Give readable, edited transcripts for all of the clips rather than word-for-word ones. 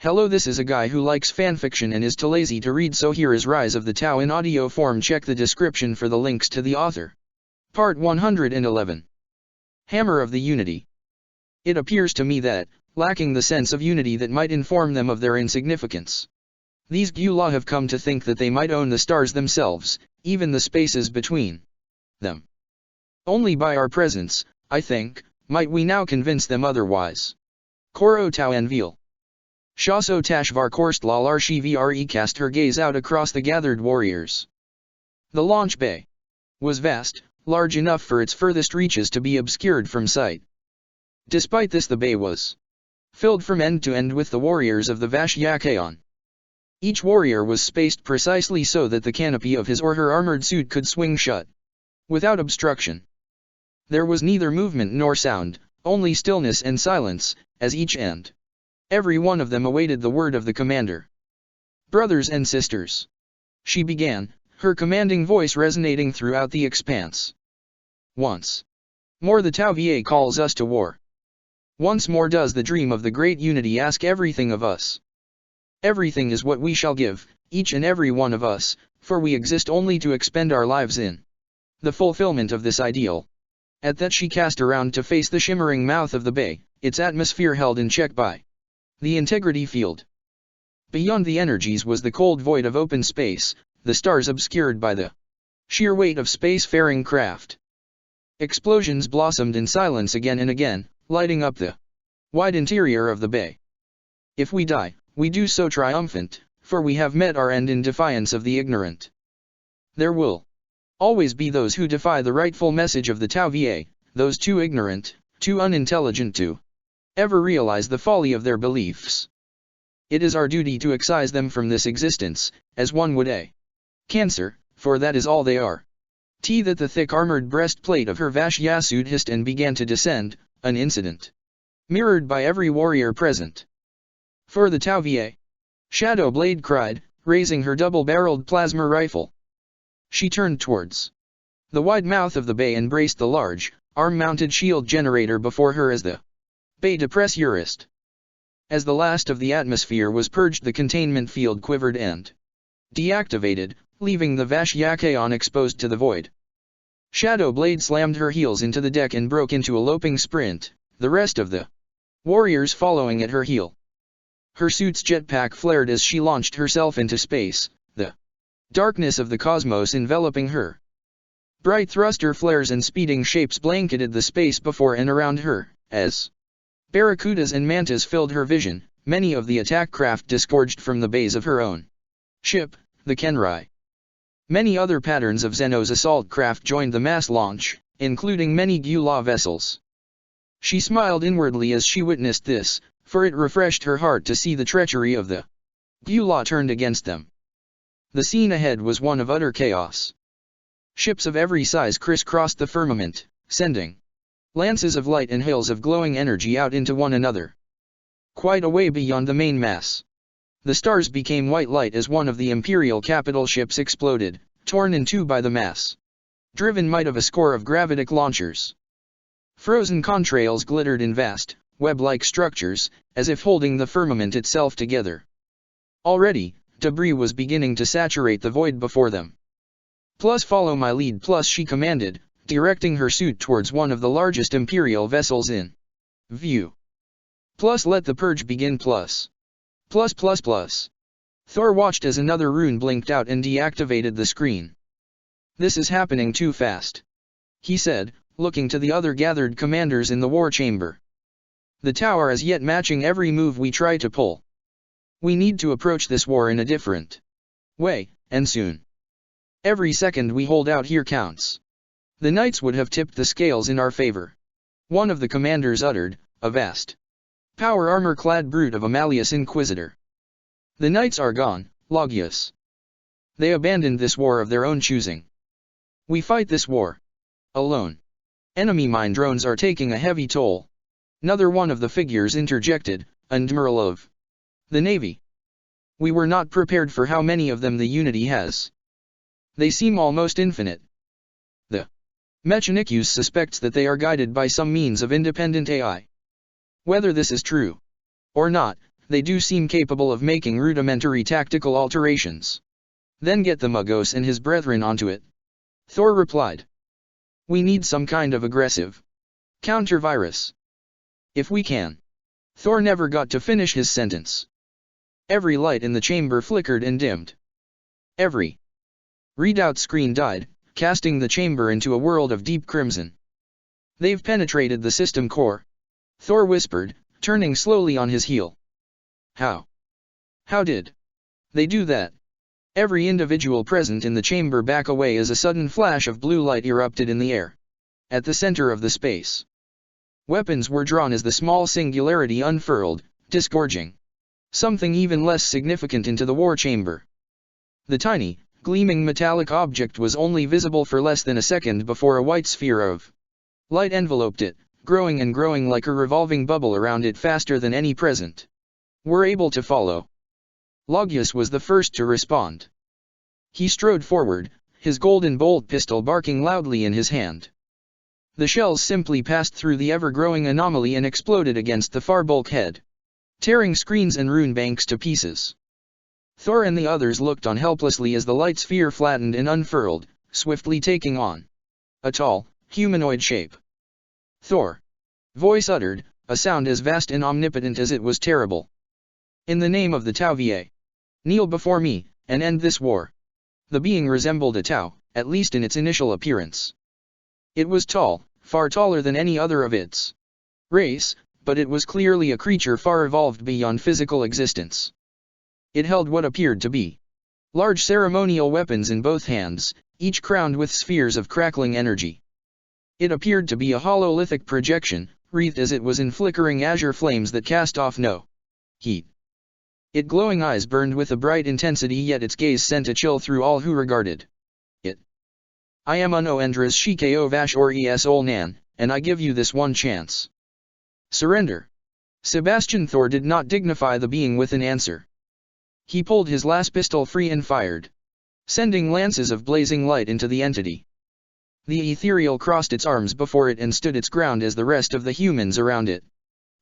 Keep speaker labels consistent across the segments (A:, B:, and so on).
A: Hello, this is a guy who likes fanfiction and is too lazy to read, so here is Rise of the Tau in audio form. Check the description for the links to the author. Part 111. Hammer of the Unity. It appears to me that, lacking the sense of unity that might inform them of their insignificance, these Gyula have come to think that they might own the stars themselves, even the spaces between them. Only by our presence, I think, might we now convince them otherwise. Koro Tau Anvil. Shaso Tashvar Korstla Larshi cast her gaze out across the gathered warriors. The launch bay was vast, large enough for its furthest reaches to be obscured from sight. Despite this, the bay was filled from end to end with the warriors of the Vashyakaon. Each warrior was spaced precisely so that the canopy of his or her armored suit could swing shut, without obstruction. There was neither movement nor sound, only stillness and silence, as each and every one of them awaited the word of the commander. Brothers and sisters, she began, her commanding voice resonating throughout the expanse. Once more the Tau Va calls us to war. Once more does the dream of the great unity ask everything of us. Everything is what we shall give, each and every one of us, for we exist only to expend our lives in the fulfillment of this ideal. At that she cast around to face the shimmering mouth of the bay, its atmosphere held in check by the integrity field. Beyond the energies was the cold void of open space, the stars obscured by the sheer weight of space-faring craft. Explosions blossomed in silence again and again, lighting up the wide interior of the bay. If we die, we do so triumphant, for we have met our end in defiance of the ignorant. There will always be those who defy the rightful message of the Tau Va, those too ignorant, too unintelligent to ever realize the folly of their beliefs. It is our duty to excise them from this existence, as one would a cancer, for that is all they are. That the thick armored breastplate of her Vashyasuit hissed and began to descend, an incident mirrored by every warrior present. For the Tau Va! Shadow Blade cried, raising her double-barreled plasma rifle. She turned towards the wide mouth of the bay and braced the large, arm-mounted shield generator before her as the bay depressurist. As the last of the atmosphere was purged, the containment field quivered and deactivated, leaving the Vashyakaon exposed to the void. Shadow Blade slammed her heels into the deck and broke into a loping sprint, the rest of the warriors following at her heel. Her suit's jetpack flared as she launched herself into space, the darkness of the cosmos enveloping her. Bright thruster flares and speeding shapes blanketed the space before and around her, as barracudas and mantas filled her vision, many of the attack craft disgorged from the bays of her own ship, the Kenrai. Many other patterns of Zeno's assault craft joined the mass launch, including many Gyula vessels. She smiled inwardly as she witnessed this, for it refreshed her heart to see the treachery of the Gyula turned against them. The scene ahead was one of utter chaos. Ships of every size crisscrossed the firmament, sending lances of light and hails of glowing energy out into one another. Quite away beyond the main mass, the stars became white light as one of the Imperial capital ships exploded, torn in two by the mass-driven might of a score of gravitic launchers. Frozen contrails glittered in vast, web-like structures, as if holding the firmament itself together. Already, debris was beginning to saturate the void before them. Plus follow my lead, plus she commanded, directing her suit towards one of the largest Imperial vessels in view. Plus let the purge begin, plus. Thor watched as another rune blinked out and deactivated the screen. This is happening too fast, he said, looking to the other gathered commanders in the war chamber. The Tau are as yet matching every move we try to pull. We need to approach this war in a different way, and soon. Every second we hold out here counts. The knights would have tipped the scales in our favor. One of the commanders uttered, a vast, power armor-clad brute of a Malleus Inquisitor. The knights are gone, Logius. They abandoned this war of their own choosing. We fight this war alone. Enemy mine drones are taking a heavy toll. Another one of the figures interjected, Admiral of the Navy. We were not prepared for how many of them the Unity has. They seem almost infinite. The Mechanicus suspects that they are guided by some means of independent AI. Whether this is true or not, they do seem capable of making rudimentary tactical alterations. Then get the Muggos and his brethren onto it. Thor replied. We need some kind of aggressive counter-virus. If we can. Thor never got to finish his sentence. Every light in the chamber flickered and dimmed. Every readout screen died, casting the chamber into a world of deep crimson. They've penetrated the system core, Thor whispered, turning slowly on his heel. How? How did they do that? Every individual present in the chamber back away as a sudden flash of blue light erupted in the air. At the center of the space, weapons were drawn as the small singularity unfurled, disgorging something even less significant into the war chamber. The tiny, gleaming metallic object was only visible for less than a second before a white sphere of light enveloped it, growing and growing like a revolving bubble around it faster than any present were able to follow. Logius was the first to respond. He strode forward, his golden bolt pistol barking loudly in his hand. The shells simply passed through the ever-growing anomaly and exploded against the far bulkhead, tearing screens and rune banks to pieces. Thor and the others looked on helplessly as the light sphere flattened and unfurled, swiftly taking on a tall, humanoid shape. Thor. Voice uttered, a sound as vast and omnipotent as it was terrible. In the name of the Tau-Va, kneel before me, and end this war. The being resembled a Tau, at least in its initial appearance. It was tall, far taller than any other of its race, but it was clearly a creature far evolved beyond physical existence. It held what appeared to be large ceremonial weapons in both hands, each crowned with spheres of crackling energy. It appeared to be a hololithic projection, wreathed as it was in flickering azure flames that cast off no heat. Its glowing eyes burned with a bright intensity, yet its gaze sent a chill through all who regarded it. I am Uno Endras Shikeo Vash or Es Olnan, and I give you this one chance. Surrender. Sebastian Thor did not dignify the being with an answer. He pulled his last pistol free and fired, sending lances of blazing light into the entity. The ethereal crossed its arms before it and stood its ground as the rest of the humans around it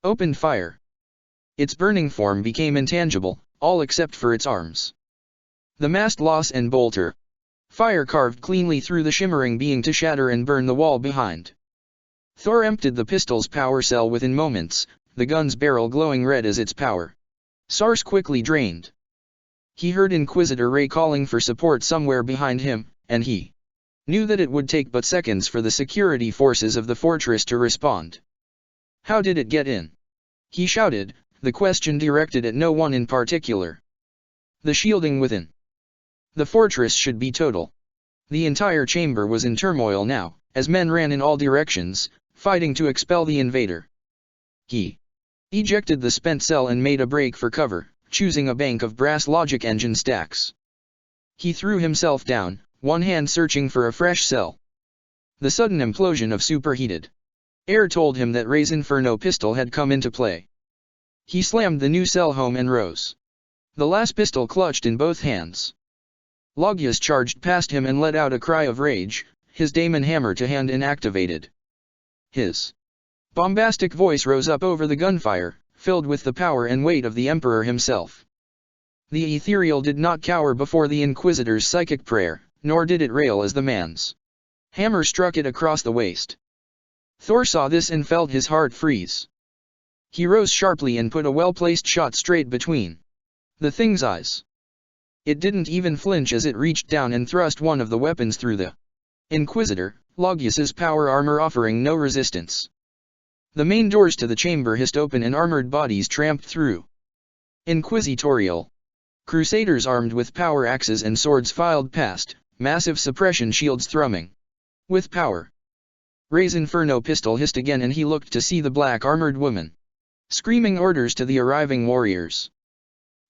A: opened fire. Its burning form became intangible, all except for its arms. The mast loss and bolter. Fire carved cleanly through the shimmering being to shatter and burn the wall behind. Thor emptied the pistol's power cell within moments, the gun's barrel glowing red as its power source quickly drained. He heard Inquisitor Ray calling for support somewhere behind him, and he knew that it would take but seconds for the security forces of the fortress to respond. How did it get in? He shouted, the question directed at no one in particular. The shielding within the fortress should be total. The entire chamber was in turmoil now, as men ran in all directions, fighting to expel the invader. He ejected the spent cell and made a break for cover, choosing a bank of brass logic engine stacks. He threw himself down, one hand searching for a fresh cell. The sudden implosion of superheated air told him that Ray's Inferno pistol had come into play. He slammed the new cell home and rose, the last pistol clutched in both hands. Logius charged past him and let out a cry of rage, his daemon hammer to hand inactivated. His bombastic voice rose up over the gunfire, filled with the power and weight of the Emperor himself. The ethereal did not cower before the Inquisitor's psychic prayer, nor did it rail as the man's hammer struck it across the waist. Thor saw this and felt his heart freeze. He rose sharply and put a well-placed shot straight between the thing's eyes. It didn't even flinch as it reached down and thrust one of the weapons through the Inquisitor, Logius's power armor offering no resistance. The main doors to the chamber hissed open and armored bodies tramped through. Inquisitorial Crusaders armed with power axes and swords filed past, massive suppression shields thrumming with power. Ray's Inferno pistol hissed again and he looked to see the black-armored woman screaming orders to the arriving warriors.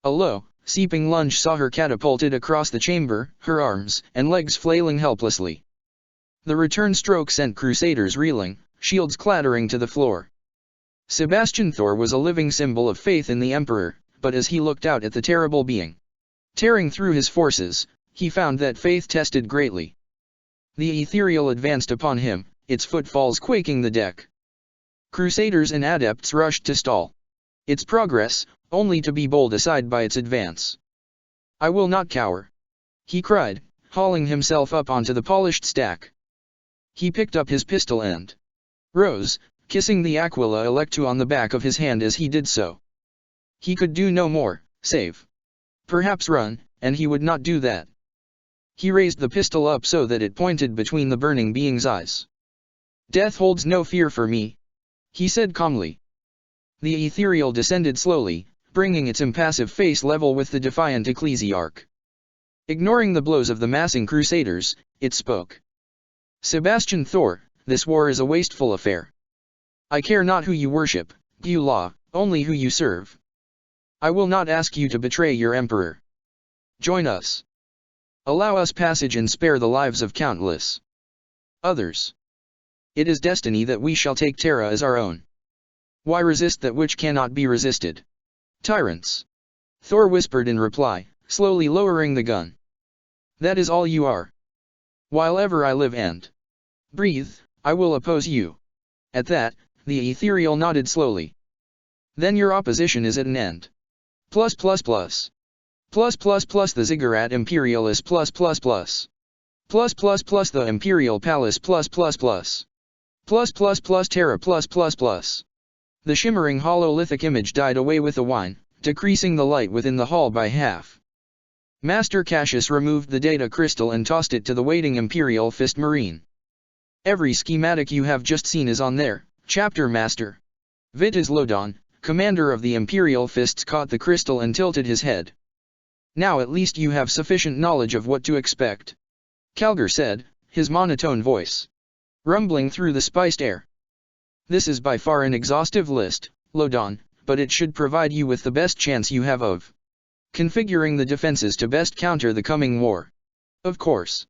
A: A low, seeping lunge saw her catapulted across the chamber, her arms and legs flailing helplessly. The return stroke sent Crusaders reeling, shields clattering to the floor. Sebastian Thor was a living symbol of faith in the Emperor, but as he looked out at the terrible being tearing through his forces, he found that faith tested greatly. The ethereal advanced upon him, its footfalls quaking the deck. Crusaders and adepts rushed to stall its progress, only to be bowled aside by its advance. I will not cower, he cried, hauling himself up onto the polished stack. He picked up his pistol and rose, kissing the Aquila Electu on the back of his hand as he did so. He could do no more, save perhaps run, and he would not do that. He raised the pistol up so that it pointed between the burning being's eyes. Death holds no fear for me, he said calmly. The ethereal descended slowly, bringing its impassive face level with the defiant ecclesiarch. Ignoring the blows of the massing crusaders, it spoke. Sebastian Thor, this war is a wasteful affair. I care not who you worship, Beulah, only who you serve. I will not ask you to betray your emperor. Join us. Allow us passage and spare the lives of countless others. It is destiny that we shall take Terra as our own. Why resist that which cannot be resisted? Tyrants. Thor whispered in reply, slowly lowering the gun. That is all you are. While ever I live and breathe, I will oppose you. At that, the ethereal nodded slowly. Then your opposition is at an end. Plus plus plus. Plus plus plus the Ziggurat Imperialis plus plus plus. Plus plus plus the Imperial Palace plus plus plus. Plus plus plus Terra plus plus plus. The shimmering hololithic image died away with a whine, decreasing the light within the hall by half. Master Cassius removed the data crystal and tossed it to the waiting Imperial Fist Marine. Every schematic you have just seen is on there, Chapter Master. Vitas Lodon, commander of the Imperial Fists, caught the crystal and tilted his head. Now at least you have sufficient knowledge of what to expect, Calgar said, his monotone voice rumbling through the spiced air. This is by far an exhaustive list, Lodon, but it should provide you with the best chance you have of configuring the defenses to best counter the coming war. Of course.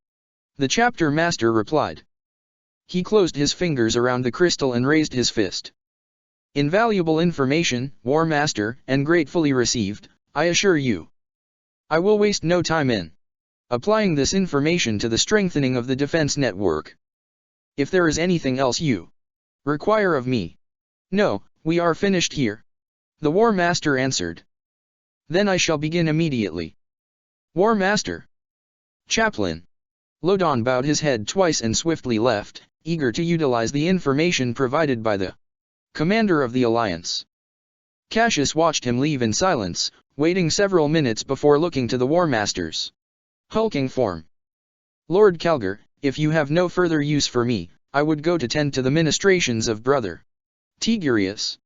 A: The chapter master replied. He closed his fingers around the crystal and raised his fist. Invaluable information, War Master, and gratefully received, I assure you. I will waste no time in applying this information to the strengthening of the defense network. If there is anything else you require of me. No, we are finished here. The War Master answered. Then I shall begin immediately. War Master. Chaplain. Lodon bowed his head twice and swiftly left, eager to utilize the information provided by the commander of the Alliance. Cassius watched him leave in silence, waiting several minutes before looking to the War Master's hulking form. Lord Calgar, if you have no further use for me, I would go to tend to the ministrations of Brother Tigurius.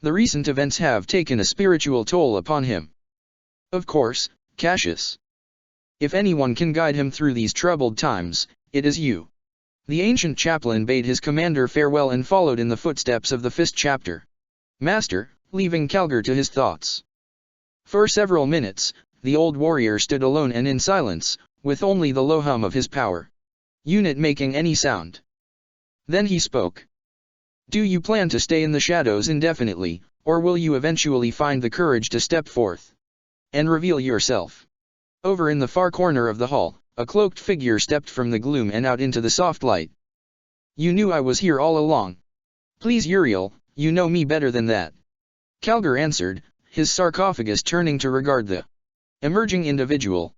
A: The recent events have taken a spiritual toll upon him. Of course, Cassius. If anyone can guide him through these troubled times, it is you. The ancient chaplain bade his commander farewell and followed in the footsteps of the Fist chapter master, leaving Calgar to his thoughts. For several minutes, the old warrior stood alone and in silence, with only the low hum of his power unit making any sound. Then he spoke. Do you plan to stay in the shadows indefinitely, or will you eventually find the courage to step forth and reveal yourself? Over in the far corner of the hall, a cloaked figure stepped from the gloom and out into the soft light. You knew I was here all along. Please Uriel, you know me better than that. Calgar answered, his sarcophagus turning to regard the emerging individual.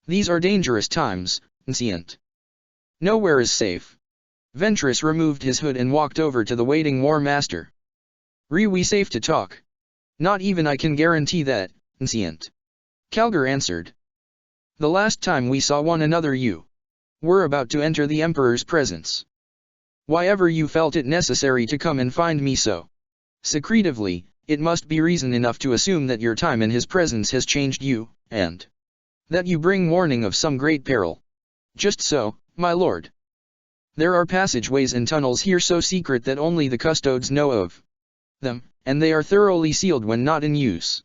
A: These are dangerous times, Ancient. Nowhere is safe. Ventress removed his hood and walked over to the waiting War Master. We safe to talk? Not even I can guarantee that, Ancient. Calgar answered. The last time we saw one another you were about to enter the Emperor's presence. Why ever you felt it necessary to come and find me so secretively, it must be reason enough to assume that your time in his presence has changed you, and that you bring warning of some great peril. Just so, my lord. There are passageways and tunnels here so secret that only the custodes know of them, and they are thoroughly sealed when not in use.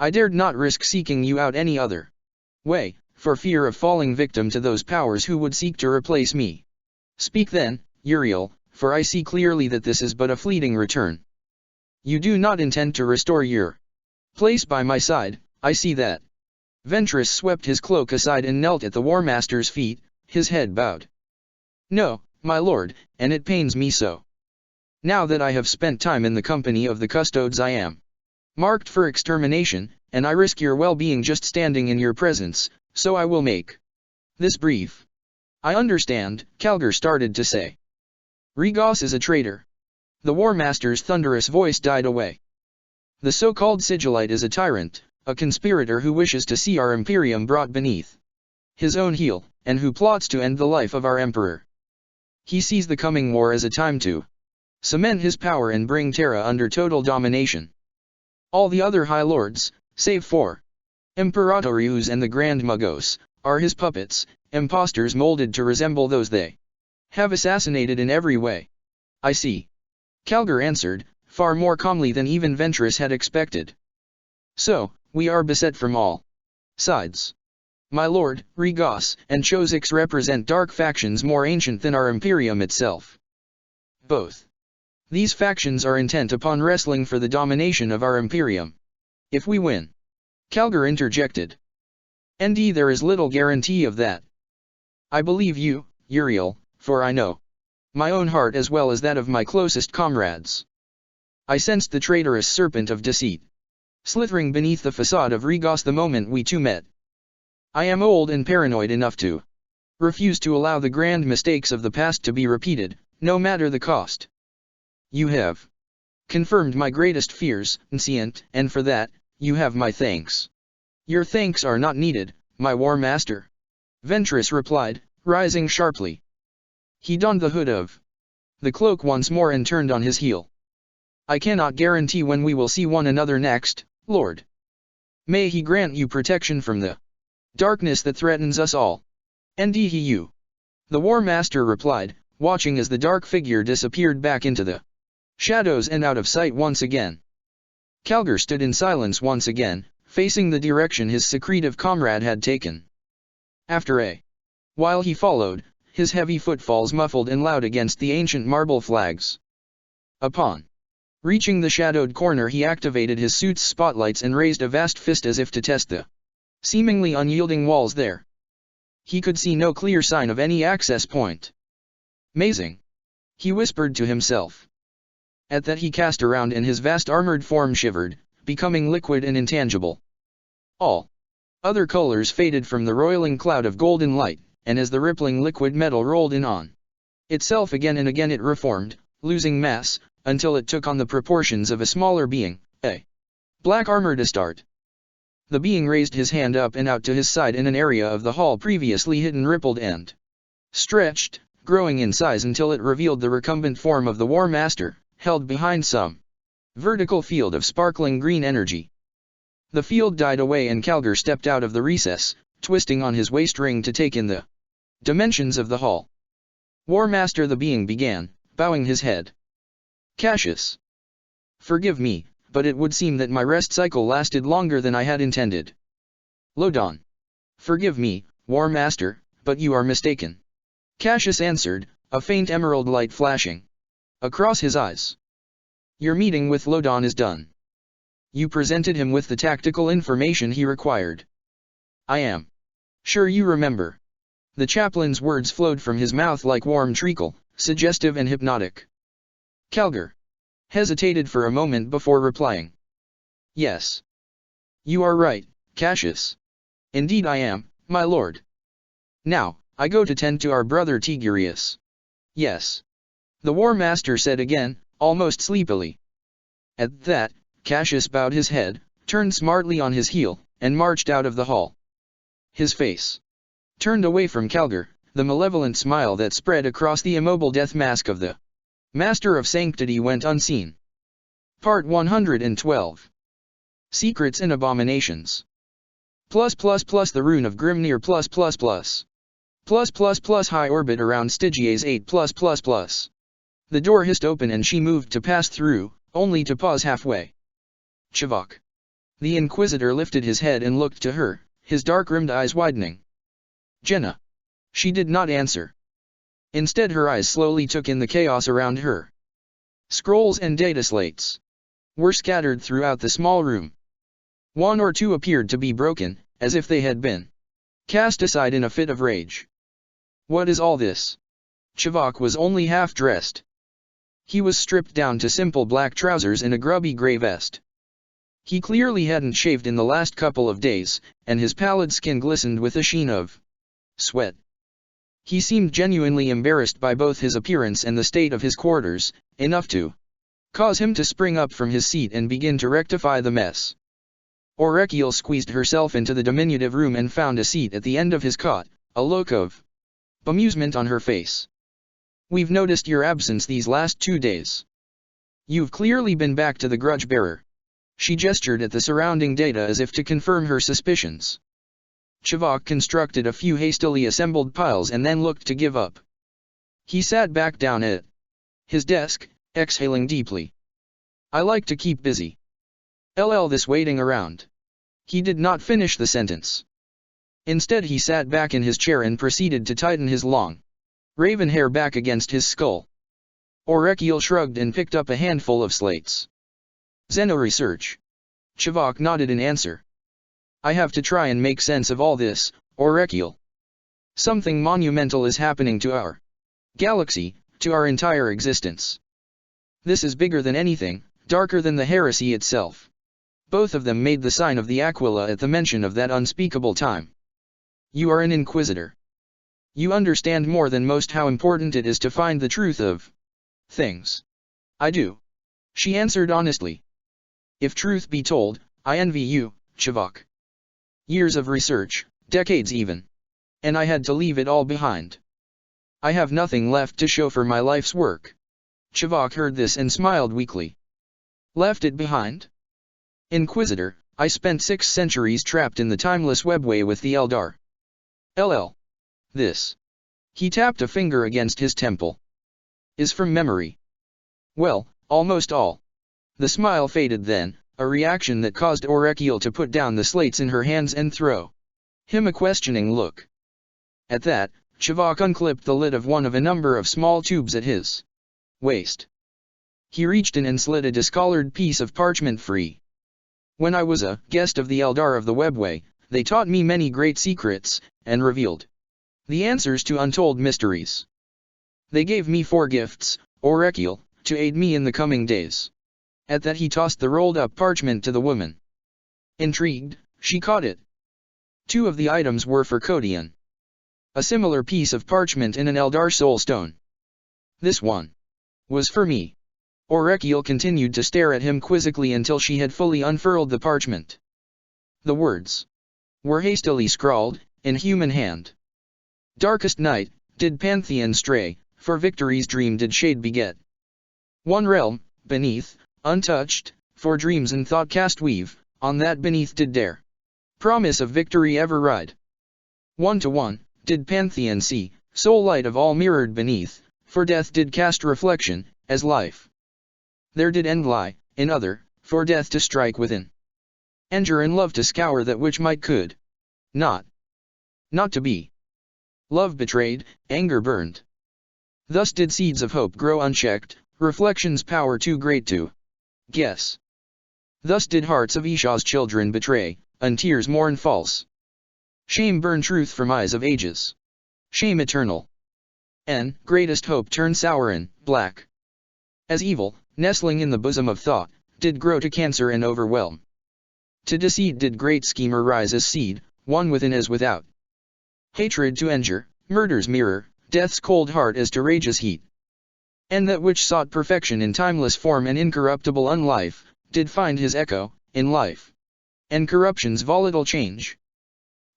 A: I dared not risk seeking you out any other way, for fear of falling victim to those powers who would seek to replace me. Speak then, Uriel, for I see clearly that this is but a fleeting return. You do not intend to restore your place by my side, I see that. Ventress swept his cloak aside and knelt at the War Master's feet, his head bowed. No, my lord, and it pains me so. Now that I have spent time in the company of the custodes I am marked for extermination, and I risk your well-being just standing in your presence, so I will make this brief. I understand, Calgar started to say. Regos is a traitor. The War Master's thunderous voice died away. The so-called Sigillite is a tyrant, a conspirator who wishes to see our Imperium brought beneath his own heel, and who plots to end the life of our Emperor. He sees the coming war as a time to cement his power and bring Terra under total domination. All the other High Lords, save for Imperatorius and the Grand Magos, are his puppets, impostors molded to resemble those they have assassinated in every way. I see. Calgar answered, far more calmly than even Ventress had expected. So, we are beset from all sides. My lord, Regos and Chozix represent dark factions more ancient than our Imperium itself. Both these factions are intent upon wrestling for the domination of our Imperium. If we win, Calgar interjected. Indeed, there is little guarantee of that. I believe you, Uriel, for I know my own heart as well as that of my closest comrades. I sensed the traitorous serpent of deceit slithering beneath the facade of Regos the moment we two met. I am old and paranoid enough to refuse to allow the grand mistakes of the past to be repeated, no matter the cost. You have confirmed my greatest fears, Ancient, and for that, you have my thanks. Your thanks are not needed, my War Master. Ventress replied, rising sharply. He donned the hood of the cloak once more and turned on his heel. I cannot guarantee when we will see one another next, Lord. May he grant you protection from the darkness that threatens us all. Ndu. The War Master replied, watching as the dark figure disappeared back into the shadows and out of sight once again. Calgar stood in silence once again, facing the direction his secretive comrade had taken. After a while he followed, his heavy footfalls muffled and loud against the ancient marble flags. Upon reaching the shadowed corner, he activated his suit's spotlights and raised a vast fist as if to test the seemingly unyielding walls there. He could see no clear sign of any access point. Amazing, he whispered to himself. At that he cast around and his vast armored form shivered, becoming liquid and intangible. All other colors faded from the roiling cloud of golden light, and as the rippling liquid metal rolled in on itself again and again it reformed, losing mass, until it took on the proportions of a smaller being, a black armored Astarte. The being raised his hand up and out to his side in an area of the hall previously hidden, rippled and stretched, growing in size until it revealed the recumbent form of the War Master, held behind some vertical field of sparkling green energy. The field died away and Calgar stepped out of the recess, twisting on his waist ring to take in the dimensions of the hall. War Master, the being began, bowing his head. Cassius. Forgive me, but it would seem that my rest cycle lasted longer than I had intended. Lodon. Forgive me, War Master, but you are mistaken. Cassius answered, a faint emerald light flashing across his eyes. Your meeting with Lodon is done. You presented him with the tactical information he required. I am sure you remember. The chaplain's words flowed from his mouth like warm treacle, suggestive and hypnotic. Calgar hesitated for a moment before replying. Yes. You are right, Cassius. Indeed I am, my lord. Now, I go to tend to our brother Tigurius. Yes. The War Master said again, almost sleepily. At that, Cassius bowed his head, turned smartly on his heel, and marched out of the hall. His face turned away from Calgar, the malevolent smile that spread across the immobile death mask of the Master of Sanctity went unseen. Part 112. Secrets and Abominations. The Rune of Grimnir +++. High orbit around Stygia's 8+++. The door hissed open and she moved to pass through, only to pause halfway. Chivok. The Inquisitor lifted his head and looked to her, his dark-rimmed eyes widening. Jenna. She did not answer. Instead her eyes slowly took in the chaos around her. Scrolls and dataslates were scattered throughout the small room. One or two appeared to be broken, as if they had been cast aside in a fit of rage. What is all this? Chivok was only half dressed. He was stripped down to simple black trousers and a grubby gray vest. He clearly hadn't shaved in the last couple of days, and his pallid skin glistened with a sheen of sweat. He seemed genuinely embarrassed by both his appearance and the state of his quarters, enough to cause him to spring up from his seat and begin to rectify the mess. Orekiel squeezed herself into the diminutive room and found a seat at the end of his cot, a look of bemusement on her face. "We've noticed your absence these last 2 days. You've clearly been back to the grudge bearer." She gestured at the surrounding data as if to confirm her suspicions. Chivok constructed a few hastily assembled piles and then looked to give up. He sat back down at his desk, exhaling deeply. "I like to keep busy. This waiting around." He did not finish the sentence. Instead he sat back in his chair and proceeded to tighten his long raven hair back against his skull. Orekiel shrugged and picked up a handful of slates. "Xeno research." Chivok nodded in answer. "I have to try and make sense of all this, Orekiel. Something monumental is happening to our galaxy, to our entire existence. This is bigger than anything, darker than the heresy itself." Both of them made the sign of the Aquila at the mention of that unspeakable time. "You are an inquisitor. You understand more than most how important it is to find the truth of things." "I do," she answered honestly. "If truth be told, I envy you, Chivok. Years of research, decades even. And I had to leave it all behind. I have nothing left to show for my life's work." Chivok heard this and smiled weakly. "Left it behind? Inquisitor, I spent 6 centuries trapped in the timeless webway with the Eldar. This." He tapped a finger against his temple. "Is from memory." "Well, almost all." The smile faded then, a reaction that caused Orekiel to put down the slates in her hands and throw him a questioning look. At that, Chivok unclipped the lid of one of a number of small tubes at his waist. He reached in and slid a discolored piece of parchment free. "When I was a guest of the Eldar of the Webway, they taught me many great secrets, and revealed the answers to untold mysteries. They gave me 4 gifts, Orekiel, to aid me in the coming days." At that he tossed the rolled-up parchment to the woman. Intrigued, she caught it. 2 of the items were for Kodian. A similar piece of parchment and an Eldar soul stone. "This one was for me." Orekiel continued to stare at him quizzically until she had fully unfurled the parchment. The words were hastily scrawled, in human hand. "Darkest night, did Pantheon stray, for victory's dream did shade beget. One realm, beneath, untouched, for dreams and thought cast weave, on that beneath did dare promise of victory ever ride. 1 to 1, did Pantheon see, sole light of all mirrored beneath, for death did cast reflection, as life. There did end lie, in other, for death to strike within. Anger and love to scour that which might could not to be. Love betrayed, anger burned. Thus did seeds of hope grow unchecked, reflection's power too great to guess. Thus did hearts of Ishah's children betray, and tears mourn false. Shame burn truth from eyes of ages. Shame eternal. And greatest hope turn sour and black. As evil, nestling in the bosom of thought, did grow to cancer and overwhelm. To deceit did great schemer rise as seed, one within as without. Hatred to injure, murder's mirror, death's cold heart as to rage's heat. And that which sought perfection in timeless form and incorruptible unlife, did find his echo, in life. And corruption's volatile change.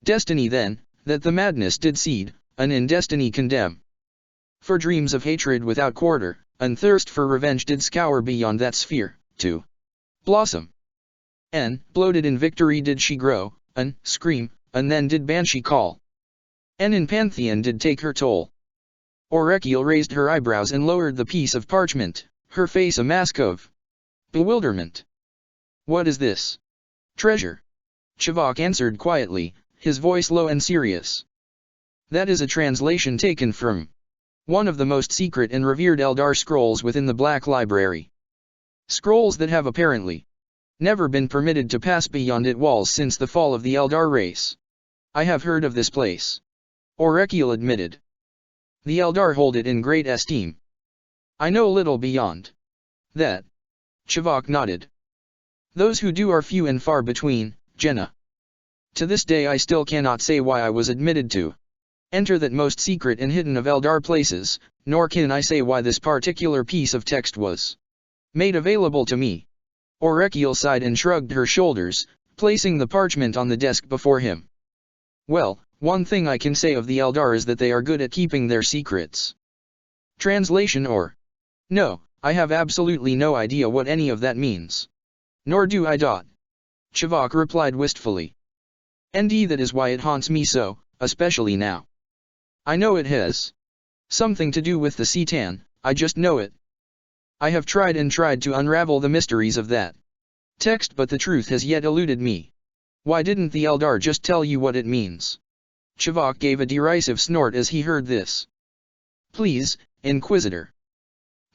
A: Destiny then, that the madness did seed, and in destiny condemn. For dreams of hatred without quarter, and thirst for revenge did scour beyond that sphere, to blossom. And, bloated in victory did she grow, and scream, and then did Banshee call. And in Pantheon did take her toll. Orekiel raised her eyebrows and lowered the piece of parchment, her face a mask of bewilderment. "What is this?" "Treasure." Chivok answered quietly, his voice low and serious. "That is a translation taken from one of the most secret and revered Eldar scrolls within the Black Library. Scrolls that have apparently never been permitted to pass beyond its walls since the fall of the Eldar race. I have heard of this place," Orekiel admitted. "The Eldar hold it in great esteem. I know little beyond that." Chivok nodded. Those who do are few and far between, Jenna. To this day I still cannot say why I was admitted to enter that most secret and hidden of Eldar places, nor can I say why this particular piece of text was made available to me. Orekiel sighed and shrugged her shoulders, placing the parchment on the desk before him. Well, one thing I can say of the Eldar is that they are good at keeping their secrets. Translation or? No, I have absolutely no idea what any of that means. Nor do I. Chivok replied wistfully. And that is why it haunts me so, especially now. I know it has something to do with the Citan, I just know it. I have tried and tried to unravel the mysteries of that text, but the truth has yet eluded me. Why didn't the Eldar just tell you what it means? Chivok gave a derisive snort as he heard this. Please, Inquisitor.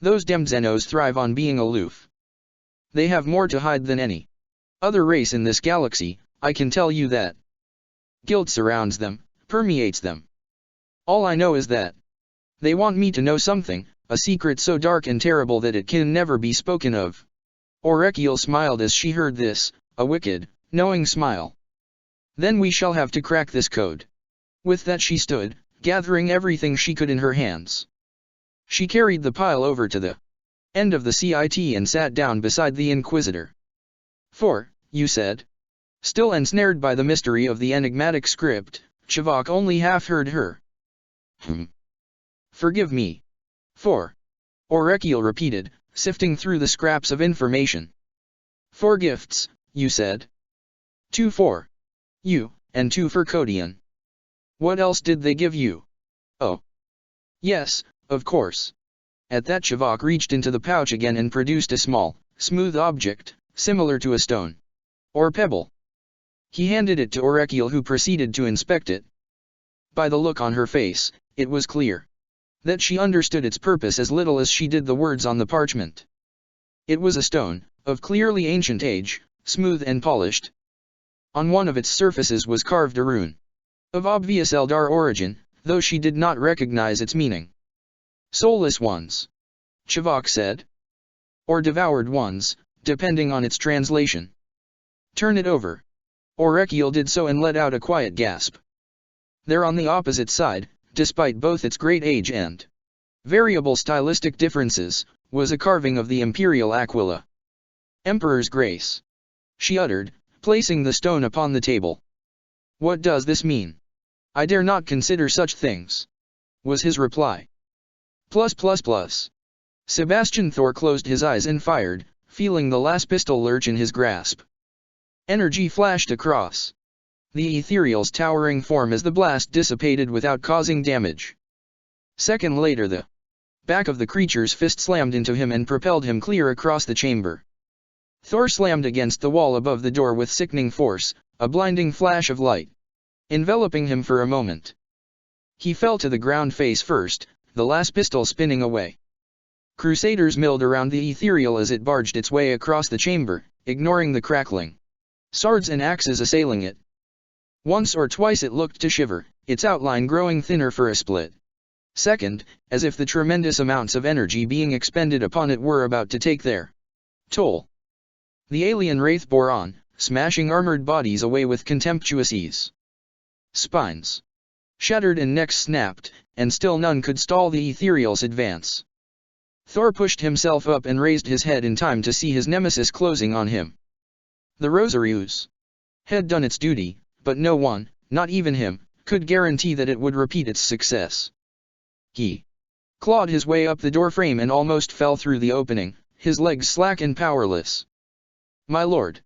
A: Those Demzenos thrive on being aloof. They have more to hide than any other race in this galaxy, I can tell you that. Guilt surrounds them, permeates them. All I know is that they want me to know something, a secret so dark and terrible that it can never be spoken of. Orekiel smiled as she heard this, a wicked, knowing smile. Then we shall have to crack this code. With that she stood, gathering everything she could in her hands. She carried the pile over to the end of the CIT and sat down beside the Inquisitor. For, you said? Still ensnared by the mystery of the enigmatic script, Chivok only half heard her. Forgive me. For. Orekiel repeated, sifting through the scraps of information. 4 gifts, you said? 2 for you, and 2 for Kodian. What else did they give you? Oh. Yes, of course. At that Chivok reached into the pouch again and produced a small, smooth object, similar to a stone. Or pebble. He handed it to Orekiel, who proceeded to inspect it. By the look on her face, it was clear that she understood its purpose as little as she did the words on the parchment. It was a stone, of clearly ancient age, smooth and polished. On one of its surfaces was carved a rune of obvious Eldar origin, though she did not recognize its meaning. Soulless ones, Chivok said. Or devoured ones, depending on its translation. Turn it over. Orekiel did so and let out a quiet gasp. There on the opposite side, despite both its great age and variable stylistic differences, was a carving of the Imperial Aquila. Emperor's Grace. She uttered, placing the stone upon the table. What does this mean? I dare not consider such things, was his reply. Sebastian Thor closed his eyes and fired, feeling the last pistol lurch in his grasp. Energy flashed across the ethereal's towering form as the blast dissipated without causing damage. Second later the back of the creature's fist slammed into him and propelled him clear across the chamber. Thor slammed against the wall above the door with sickening force, a blinding flash of light enveloping him for a moment. He fell to the ground face first, the last pistol spinning away. Crusaders milled around the ethereal as it barged its way across the chamber, ignoring the crackling swords and axes assailing it. Once or twice it looked to shiver, its outline growing thinner for a split second, as if the tremendous amounts of energy being expended upon it were about to take their toll. The alien wraith bore on, smashing armored bodies away with contemptuous ease. Spines shattered and necks snapped, and still none could stall the ethereal's advance. Thor pushed himself up and raised his head in time to see his nemesis closing on him. The Rosarius had done its duty, but no one, not even him, could guarantee that it would repeat its success. He clawed his way up the doorframe and almost fell through the opening, his legs slack and powerless. My lord!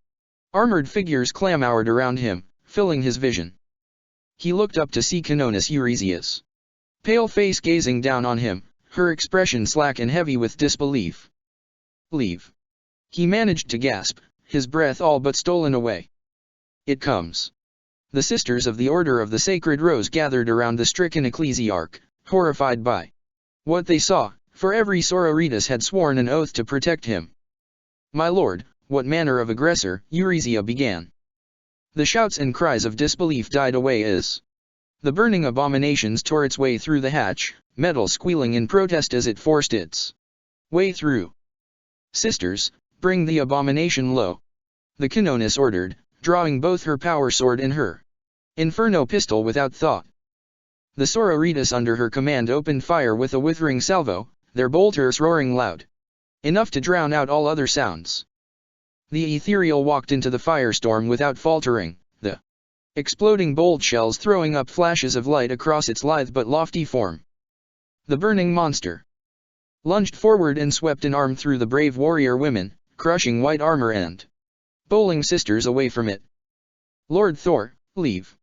A: Armored figures clamored around him, filling his vision. He looked up to see Canonis Euresias' pale face gazing down on him, her expression slack and heavy with disbelief. Leave. He managed to gasp, his breath all but stolen away. It comes. The sisters of the Order of the Sacred Rose gathered around the stricken ecclesiarch, horrified by what they saw, for every Sororitas had sworn an oath to protect him. My lord, what manner of aggressor? Euresia began. The shouts and cries of disbelief died away as the burning abominations tore its way through the hatch, metal squealing in protest as it forced its way through. Sisters, bring the abomination low. the Canonis ordered, drawing both her power sword and her Inferno pistol without thought. The Sororitas under her command opened fire with a withering salvo, their bolters roaring loud enough to drown out all other sounds. The Ethereal walked into the firestorm without faltering, the exploding bolt shells throwing up flashes of light across its lithe but lofty form. The burning monster lunged forward and swept an arm through the brave warrior women, crushing white armor and bowling sisters away from it. "Lord Thor, leave,"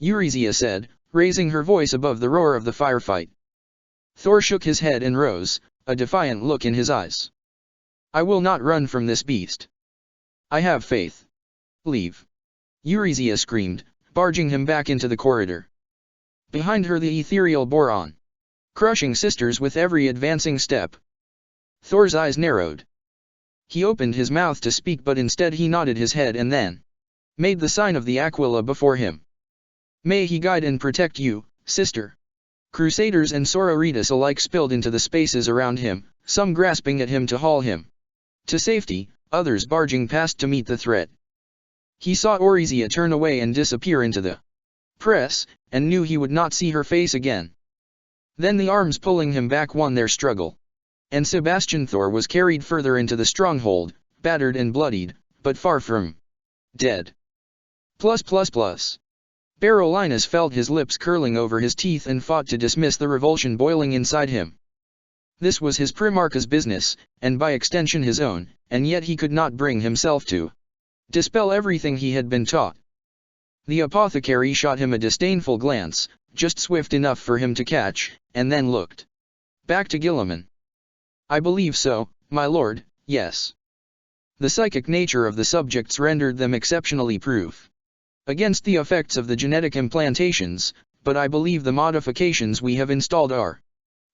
A: Eurisia said, raising her voice above the roar of the firefight. Thor shook his head and rose, a defiant look in his eyes. "I will not run from this beast. I have faith." "Leave," Eurisia screamed, barging him back into the corridor. Behind her the Ethereal bore on, crushing sisters with every advancing step. Thor's eyes narrowed. He opened his mouth to speak, but instead he nodded his head and then made the sign of the Aquila before him. "May he guide and protect you, sister." Crusaders and Sororitas alike spilled into the spaces around him, some grasping at him to haul him to safety, others barging past to meet the threat. He saw Orizia turn away and disappear into the press, and knew he would not see her face again. Then the arms pulling him back won their struggle, and Sebastian Thor was carried further into the stronghold, battered and bloodied, but far from dead. Barolinus felt his lips curling over his teeth and fought to dismiss the revulsion boiling inside him. This was his Primarch's business, and by extension his own, and yet he could not bring himself to dispel everything he had been taught. The apothecary shot him a disdainful glance, just swift enough for him to catch, and then looked back to Guilliman. "I believe so, my lord, yes." The psychic nature of the subjects rendered them exceptionally proof against the effects of the genetic implantations, but I believe the modifications we have installed are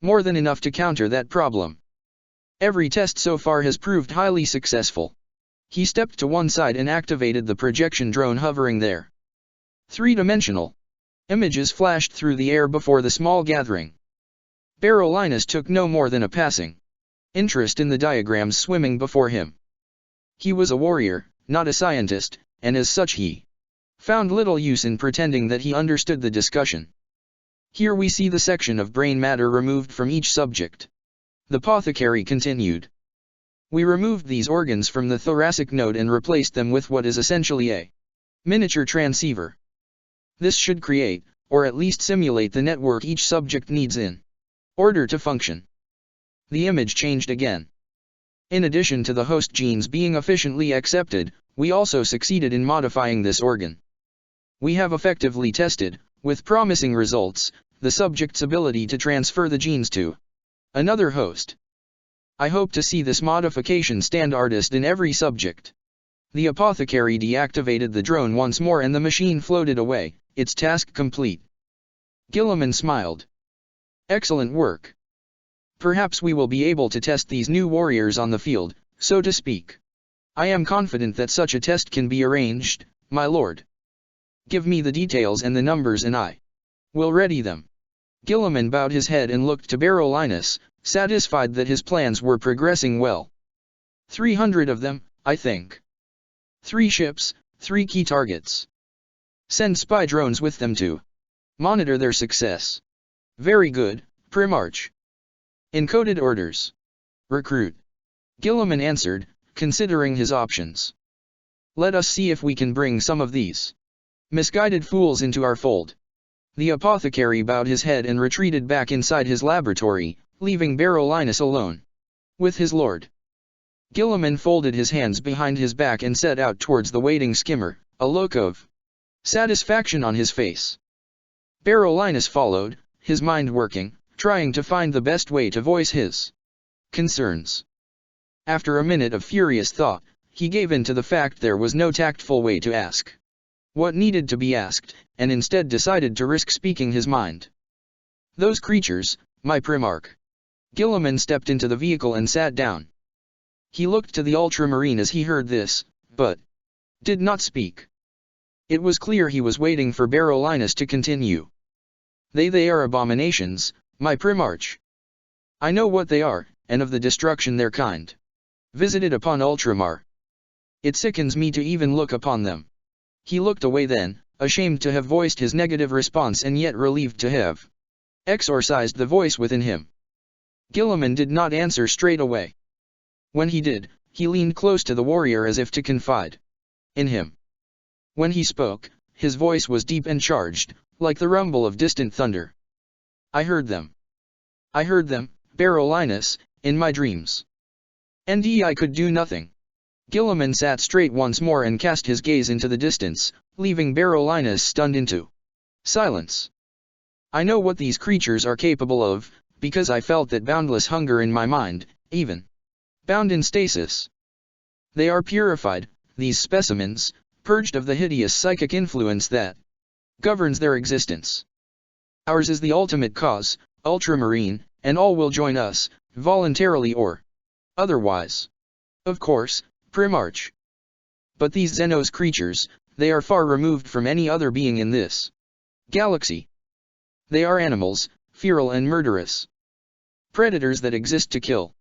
A: more than enough to counter that problem. Every test so far has proved highly successful. He stepped to one side and activated the projection drone hovering there. Three-dimensional images flashed through the air before the small gathering. Barolinus took no more than a passing interest in the diagrams swimming before him. He was a warrior, not a scientist, and as such he found little use in pretending that he understood the discussion. Here we see the section of brain matter removed from each subject. The apothecary continued. We removed these organs from the thoracic node and replaced them with what is essentially a miniature transceiver. This should create, or at least simulate the network each subject needs in order to function. The image changed again. In addition to the host genes being efficiently accepted, we also succeeded in modifying this organ. We have effectively tested, with promising results, the subject's ability to transfer the genes to another host. I hope to see this modification standardized in every subject. The apothecary deactivated the drone once more and the machine floated away, its task complete. Guilliman smiled. Excellent work. Perhaps we will be able to test these new warriors on the field, so to speak. I am confident that such a test can be arranged, my lord. Give me the details and the numbers and I will ready them. Guilliman bowed his head and looked to Barolinus, satisfied that his plans were progressing well. 300 of them, I think. 3 ships, 3 key targets. Send spy drones with them to monitor their success. Very good, Primarch. Encoded orders. Recruit. Guilliman answered, considering his options. Let us see if we can bring some of these misguided fools into our fold. The apothecary bowed his head and retreated back inside his laboratory, leaving Barolinus alone with his lord. Guilliman folded his hands behind his back and set out towards the waiting skimmer, a look of satisfaction on his face. Barolinus followed, his mind working, trying to find the best way to voice his concerns. After a minute of furious thought, he gave in to the fact there was no tactful way to ask what needed to be asked, and instead decided to risk speaking his mind. Those creatures, my Primarch. Guilliman stepped into the vehicle and sat down. He looked to the ultramarine as he heard this, but did not speak. It was clear he was waiting for Barolinus to continue. They are abominations, my Primarch. I know what they are, and of the destruction their kind visited upon Ultramar. It sickens me to even look upon them. He looked away then, ashamed to have voiced his negative response and yet relieved to have exorcised the voice within him. Gilliman did not answer straight away. When he did, he leaned close to the warrior as if to confide in him. When he spoke, his voice was deep and charged, like the rumble of distant thunder. I heard them. I heard them, Berolinis, in my dreams. And I could do nothing. Gilliman sat straight once more and cast his gaze into the distance, leaving Berolinis stunned into silence. I know what these creatures are capable of, because I felt that boundless hunger in my mind, even bound in stasis. They are purified, these specimens, purged of the hideous psychic influence that governs their existence. Ours is the ultimate cause, ultramarine, and all will join us, voluntarily or otherwise. Of course, Primarch. But these Xenos creatures, they are far removed from any other being in this galaxy. They are animals, feral and murderous. Predators that exist to kill.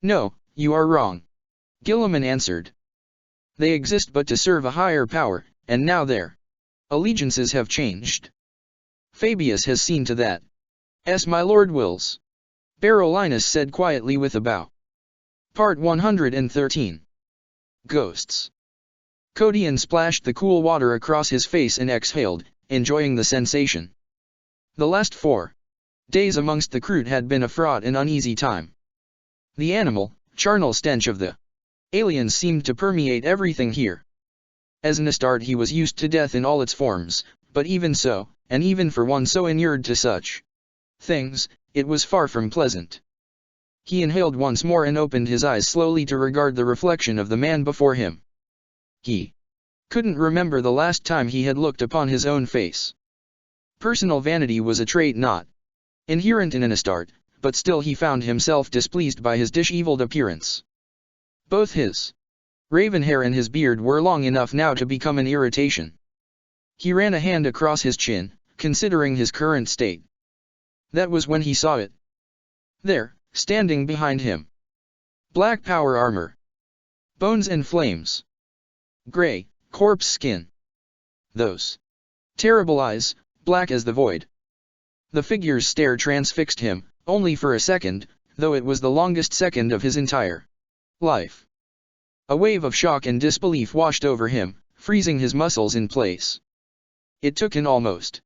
A: No, you are wrong. Gilliman answered. They exist but to serve a higher power, and now their allegiances have changed. Fabius has seen to that. My lord wills. Berolinis said quietly with a bow. Part 113. Ghosts. Codian splashed the cool water across his face and exhaled, enjoying the sensation. The last 4 days amongst the Kroot had been a fraught and uneasy time. The animal, charnel stench of the aliens seemed to permeate everything here. As an Astarte he was used to death in all its forms, but even so, and even for one so inured to such things, it was far from pleasant. He inhaled once more and opened his eyes slowly to regard the reflection of the man before him. He couldn't remember the last time he had looked upon his own face. Personal vanity was a trait not inherent in an Astarte, but still he found himself displeased by his disheveled appearance. Both his raven hair and his beard were long enough now to become an irritation. He ran a hand across his chin, considering his current state. That was when he saw it. There, standing behind him. Black power armor. Bones and flames. Gray, corpse skin. Those terrible eyes, black as the void. The figure's stare transfixed him, only for a second, though it was the longest second of his entire life. A wave of shock and disbelief washed over him, freezing his muscles in place. It took an almost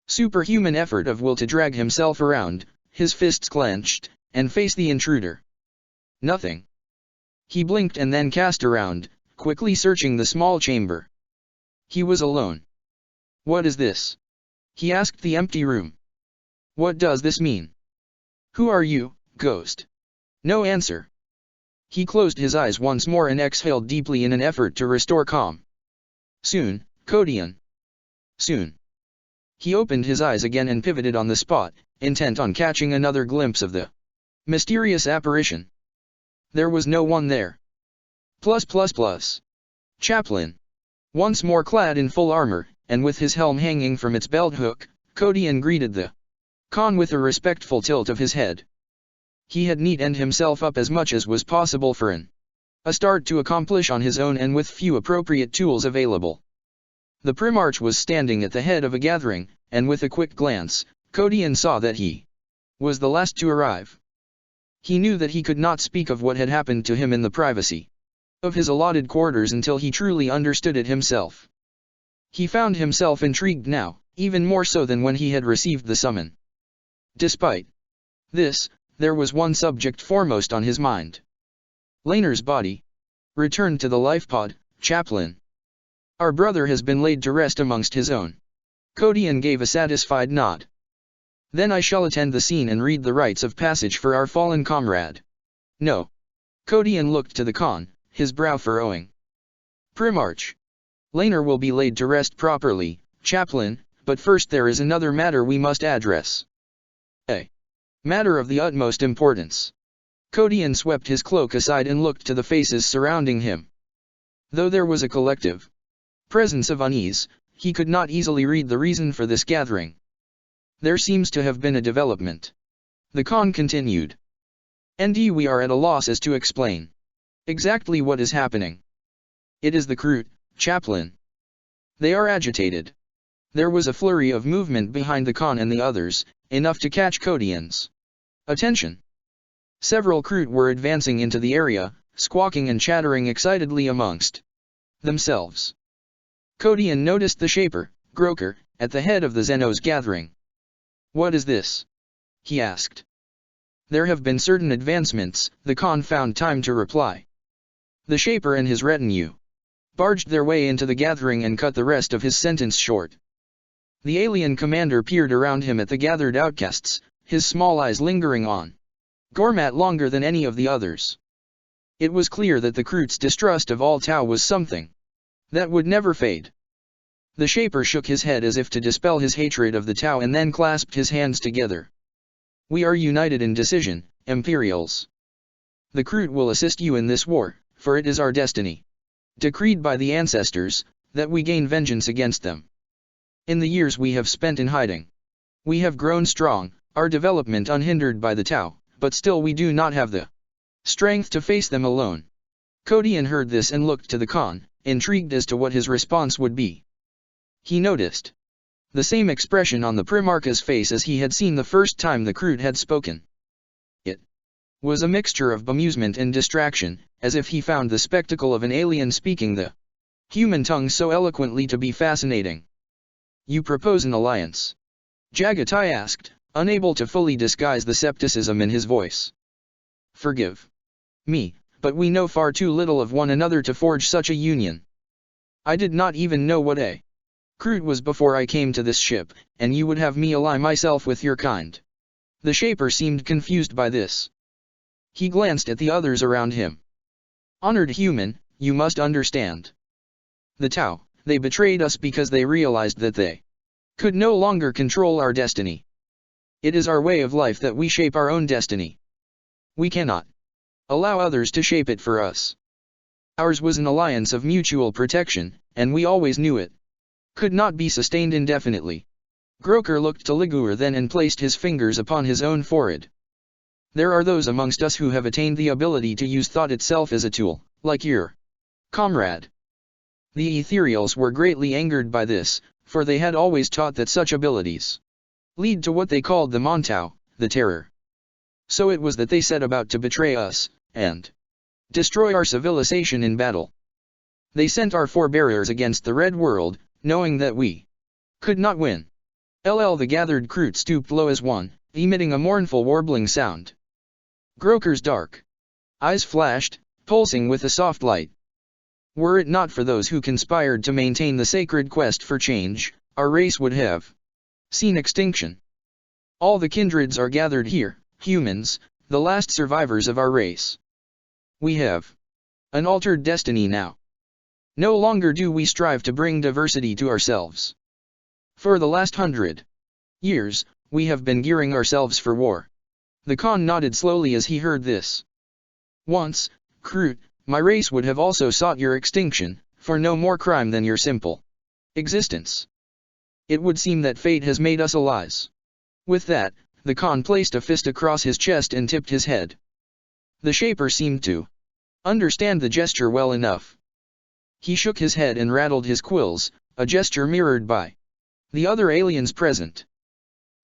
A: superhuman effort of will to drag himself around, his fists clenched, and face the intruder. Nothing. He blinked and then cast around, quickly searching the small chamber. He was alone. What is this? He asked the empty room. What does this mean? Who are you, ghost? No answer. He closed his eyes once more and exhaled deeply in an effort to restore calm. Soon, Codian. Soon. He opened his eyes again and pivoted on the spot, intent on catching another glimpse of the mysterious apparition. There was no one there. Chaplain. Once more clad in full armor, and with his helm hanging from its belt hook, Codian greeted the Khan with a respectful tilt of his head. He had neatened himself up as much as was possible for an Astarte to accomplish on his own and with few appropriate tools available. The Primarch was standing at the head of a gathering, and with a quick glance, Codian saw that he was the last to arrive. He knew that he could not speak of what had happened to him in the privacy of his allotted quarters until he truly understood it himself. He found himself intrigued now, even more so than when he had received the summon. Despite this, there was one subject foremost on his mind. Laenor's body. Returned to the lifepod, Chaplain. Our brother has been laid to rest amongst his own. Codian gave a satisfied nod. Then I shall attend the scene and read the rites of passage for our fallen comrade. No. Codian looked to the Khan, his brow furrowing. Primarch. Laenor will be laid to rest properly, Chaplain, but first there is another matter we must address. A matter of the utmost importance. Codian swept his cloak aside and looked to the faces surrounding him. Though there was a collective presence of unease, he could not easily read the reason for this gathering. There seems to have been a development. The Khan continued. And we are at a loss as to explain exactly what is happening. It is the Kroot, Chaplain. They are agitated. There was a flurry of movement behind the Khan and the others, enough to catch Kodian's attention. Several Kroot were advancing into the area, squawking and chattering excitedly amongst themselves. Kodian noticed the Shaper, Groker, at the head of the Xenos gathering. "What is this?" he asked. "There have been certain advancements," the Khan found time to reply. The Shaper and his retinue barged their way into the gathering and cut the rest of his sentence short. The alien commander peered around him at the gathered outcasts, his small eyes lingering on Gormat longer than any of the others. It was clear that the Kroot's distrust of all Tau was something that would never fade. The Shaper shook his head as if to dispel his hatred of the Tau and then clasped his hands together. "We are united in decision, Imperials. The Kroot will assist you in this war, for it is our destiny, decreed by the ancestors, that we gain vengeance against them. In the years we have spent in hiding, we have grown strong, our development unhindered by the Tau, but still we do not have the strength to face them alone." Kodian heard this and looked to the Khan, intrigued as to what his response would be. He noticed the same expression on the Primarch's face as he had seen the first time the Kroot had spoken. It was a mixture of bemusement and distraction, as if he found the spectacle of an alien speaking the human tongue so eloquently to be fascinating. "You propose an alliance?" Jagatai asked, unable to fully disguise the skepticism in his voice. "Forgive me, but we know far too little of one another to forge such a union. I did not even know what a Kroot was before I came to this ship, and you would have me ally myself with your kind." The Shaper seemed confused by this. He glanced at the others around him. "Honored human, you must understand. The Tau, they betrayed us because they realized that they could no longer control our destiny. It is our way of life that we shape our own destiny. We cannot allow others to shape it for us. Ours was an alliance of mutual protection, and we always knew it could not be sustained indefinitely." Groker looked to Liguor then and placed his fingers upon his own forehead. "There are those amongst us who have attained the ability to use thought itself as a tool, like your comrade." The Ethereals were greatly angered by this, for they had always taught that such abilities lead to what they called the Montau, the Terror. So it was that they set about to betray us, and destroy our civilization in battle. They sent our forebears against the Red World, knowing that we could not win. The gathered Kroot stooped low as one, emitting a mournful warbling sound. Groker's dark eyes flashed, pulsing with a soft light. "Were it not for those who conspired to maintain the sacred quest for change, our race would have seen extinction. All the kindreds are gathered here, humans, the last survivors of our race. We have an altered destiny now. No longer do we strive to bring diversity to ourselves. For the last 100 years, we have been gearing ourselves for war." The Khan nodded slowly as he heard this. "Once, Kroot, my race would have also sought your extinction, for no more crime than your simple existence. It would seem that fate has made us allies." With that, the Khan placed a fist across his chest and tipped his head. The Shaper seemed to understand the gesture well enough. He shook his head and rattled his quills, a gesture mirrored by the other aliens present.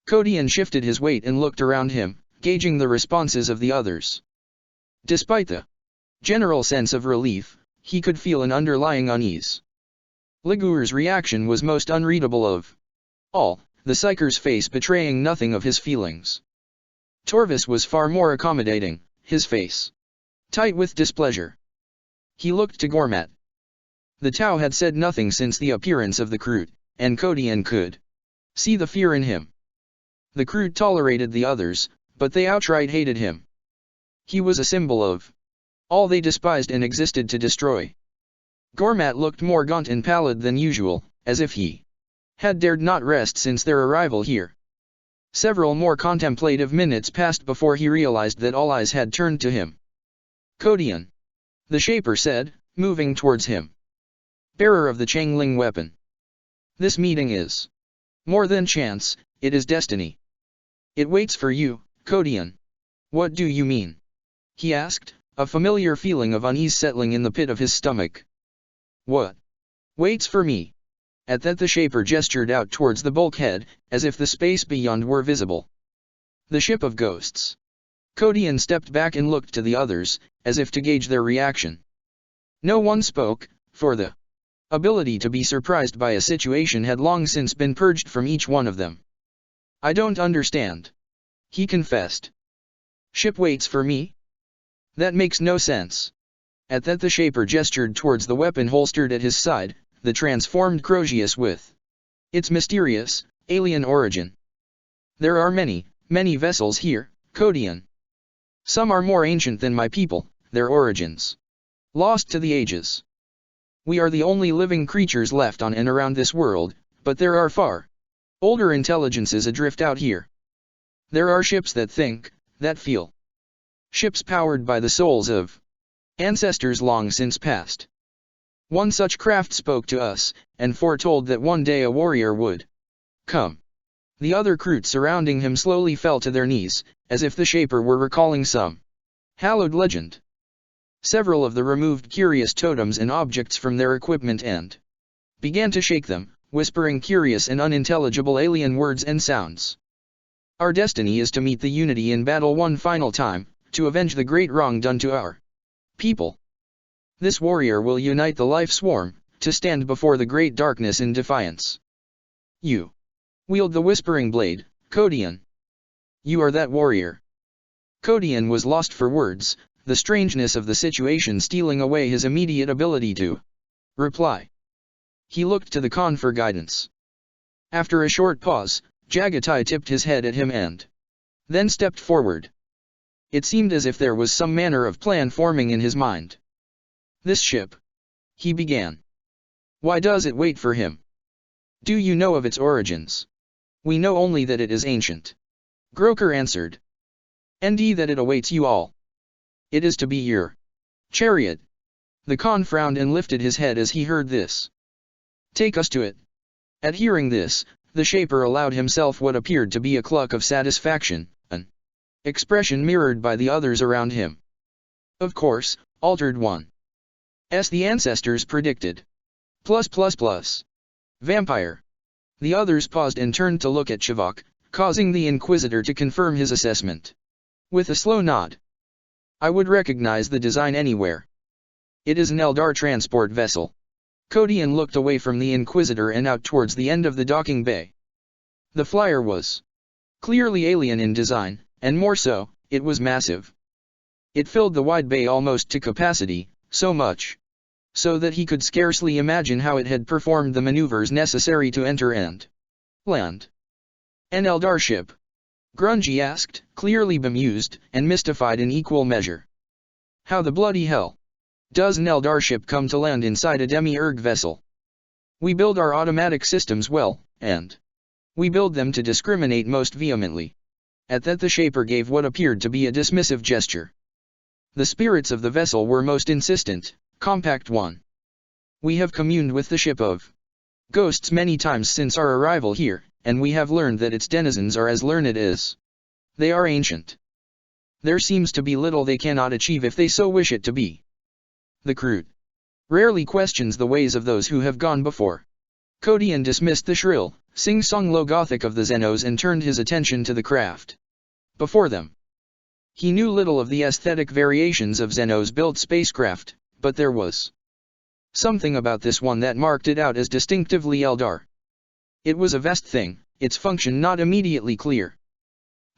A: Kodian shifted his weight and looked around him, gauging the responses of the others. Despite the general sense of relief, he could feel an underlying unease. Liguor's reaction was most unreadable of all, the Psyker's face betraying nothing of his feelings. Torvis was far more accommodating, his face tight with displeasure. He looked to Gormat. The Tau had said nothing since the appearance of the Kroot, and Kodian could see the fear in him. The Kroot tolerated the others, but they outright hated him. He was a symbol of all they despised and existed to destroy. Gormat looked more gaunt and pallid than usual, as if he had dared not rest since their arrival here. Several more contemplative minutes passed before he realized that all eyes had turned to him. "Kodian," the Shaper said, moving towards him. "Bearer of the Changling weapon. This meeting is more than chance, it is destiny. It waits for you, Kodian." "What do you mean?" he asked, a familiar feeling of unease settling in the pit of his stomach. What? Waits for me. At that the Shaper gestured out towards the bulkhead, as if the space beyond were visible. The ship of ghosts. Kodian stepped back and looked to the others, as if to gauge their reaction. No one spoke, for the ability to be surprised by a situation had long since been purged from each one of them. I don't understand. He confessed. Ship waits for me? That makes no sense. At that the Shaper gestured towards the weapon holstered at his side, the transformed Crozius with its mysterious, alien origin. There are many, many vessels here, Kodian. Some are more ancient than my people, their origins lost to the ages. We are the only living creatures left on and around this world, but there are far older intelligences adrift out here. There are ships that think, that feel. Ships powered by the souls of ancestors long since past. One such craft spoke to us, and foretold that one day a warrior would come. The other crew surrounding him slowly fell to their knees, as if the Shaper were recalling some hallowed legend. Several of the removed curious totems and objects from their equipment and began to shake them, whispering curious and unintelligible alien words and sounds. Our destiny is to meet the Unity in battle one final time, to avenge the great wrong done to our people. This warrior will unite the life swarm, to stand before the great darkness in defiance. You wield the whispering blade, Kodian. You are that warrior. Kodian was lost for words, the strangeness of the situation stealing away his immediate ability to reply. He looked to the Khan for guidance. After a short pause, Jagatai tipped his head at him and then stepped forward. It seemed as if there was some manner of plan forming in his mind. This ship, he began. Why does it wait for him? Do you know of its origins? We know only that it is ancient. Groker answered. And that it awaits you all. It is to be your chariot. The Khan frowned and lifted his head as he heard this. Take us to it. At hearing this, the Shaper allowed himself what appeared to be a cluck of satisfaction, an expression mirrored by the others around him. Of course, Altered One. As the ancestors predicted. Vampire. The others paused and turned to look at Chivok, causing the Inquisitor to confirm his assessment. With a slow nod. I would recognize the design anywhere. It is an Eldar transport vessel. Kodian looked away from the Inquisitor and out towards the end of the docking bay. The flyer was clearly alien in design, and more so, it was massive. It filled the wide bay almost to capacity, so much so that he could scarcely imagine how it had performed the maneuvers necessary to enter and land. An Eldar ship? Grungy asked, clearly bemused and mystified in equal measure. How the bloody hell does an Eldar ship come to land inside a demi-erg vessel? We build our automatic systems well, and we build them to discriminate most vehemently. At that the Shaper gave what appeared to be a dismissive gesture. The spirits of the vessel were most insistent. Compact One. We have communed with the ship of ghosts many times since our arrival here, and we have learned that its denizens are as learned as they are ancient. There seems to be little they cannot achieve if they so wish it to be. The crew rarely questions the ways of those who have gone before. Kodian dismissed the shrill, sing-song low-gothic of the Xenos and turned his attention to the craft before them. He knew little of the aesthetic variations of Xenos-built spacecraft, but there was something about this one that marked it out as distinctively Eldar. It was a vast thing, its function not immediately clear.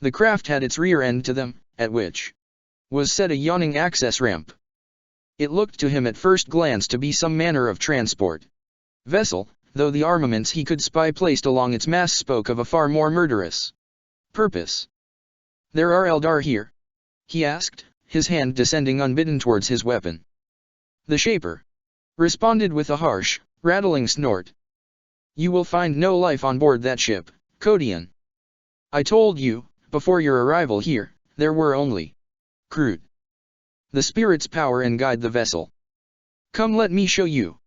A: The craft had its rear end to them, at which was set a yawning access ramp. It looked to him at first glance to be some manner of transport vessel, though the armaments he could spy placed along its mast spoke of a far more murderous purpose. There are Eldar here? He asked, his hand descending unbidden towards his weapon. The Shaper responded with a harsh, rattling snort. You will find no life on board that ship, Kodian. I told you, before your arrival here, there were only crew. The spirits power and guide the vessel. Come, let me show you.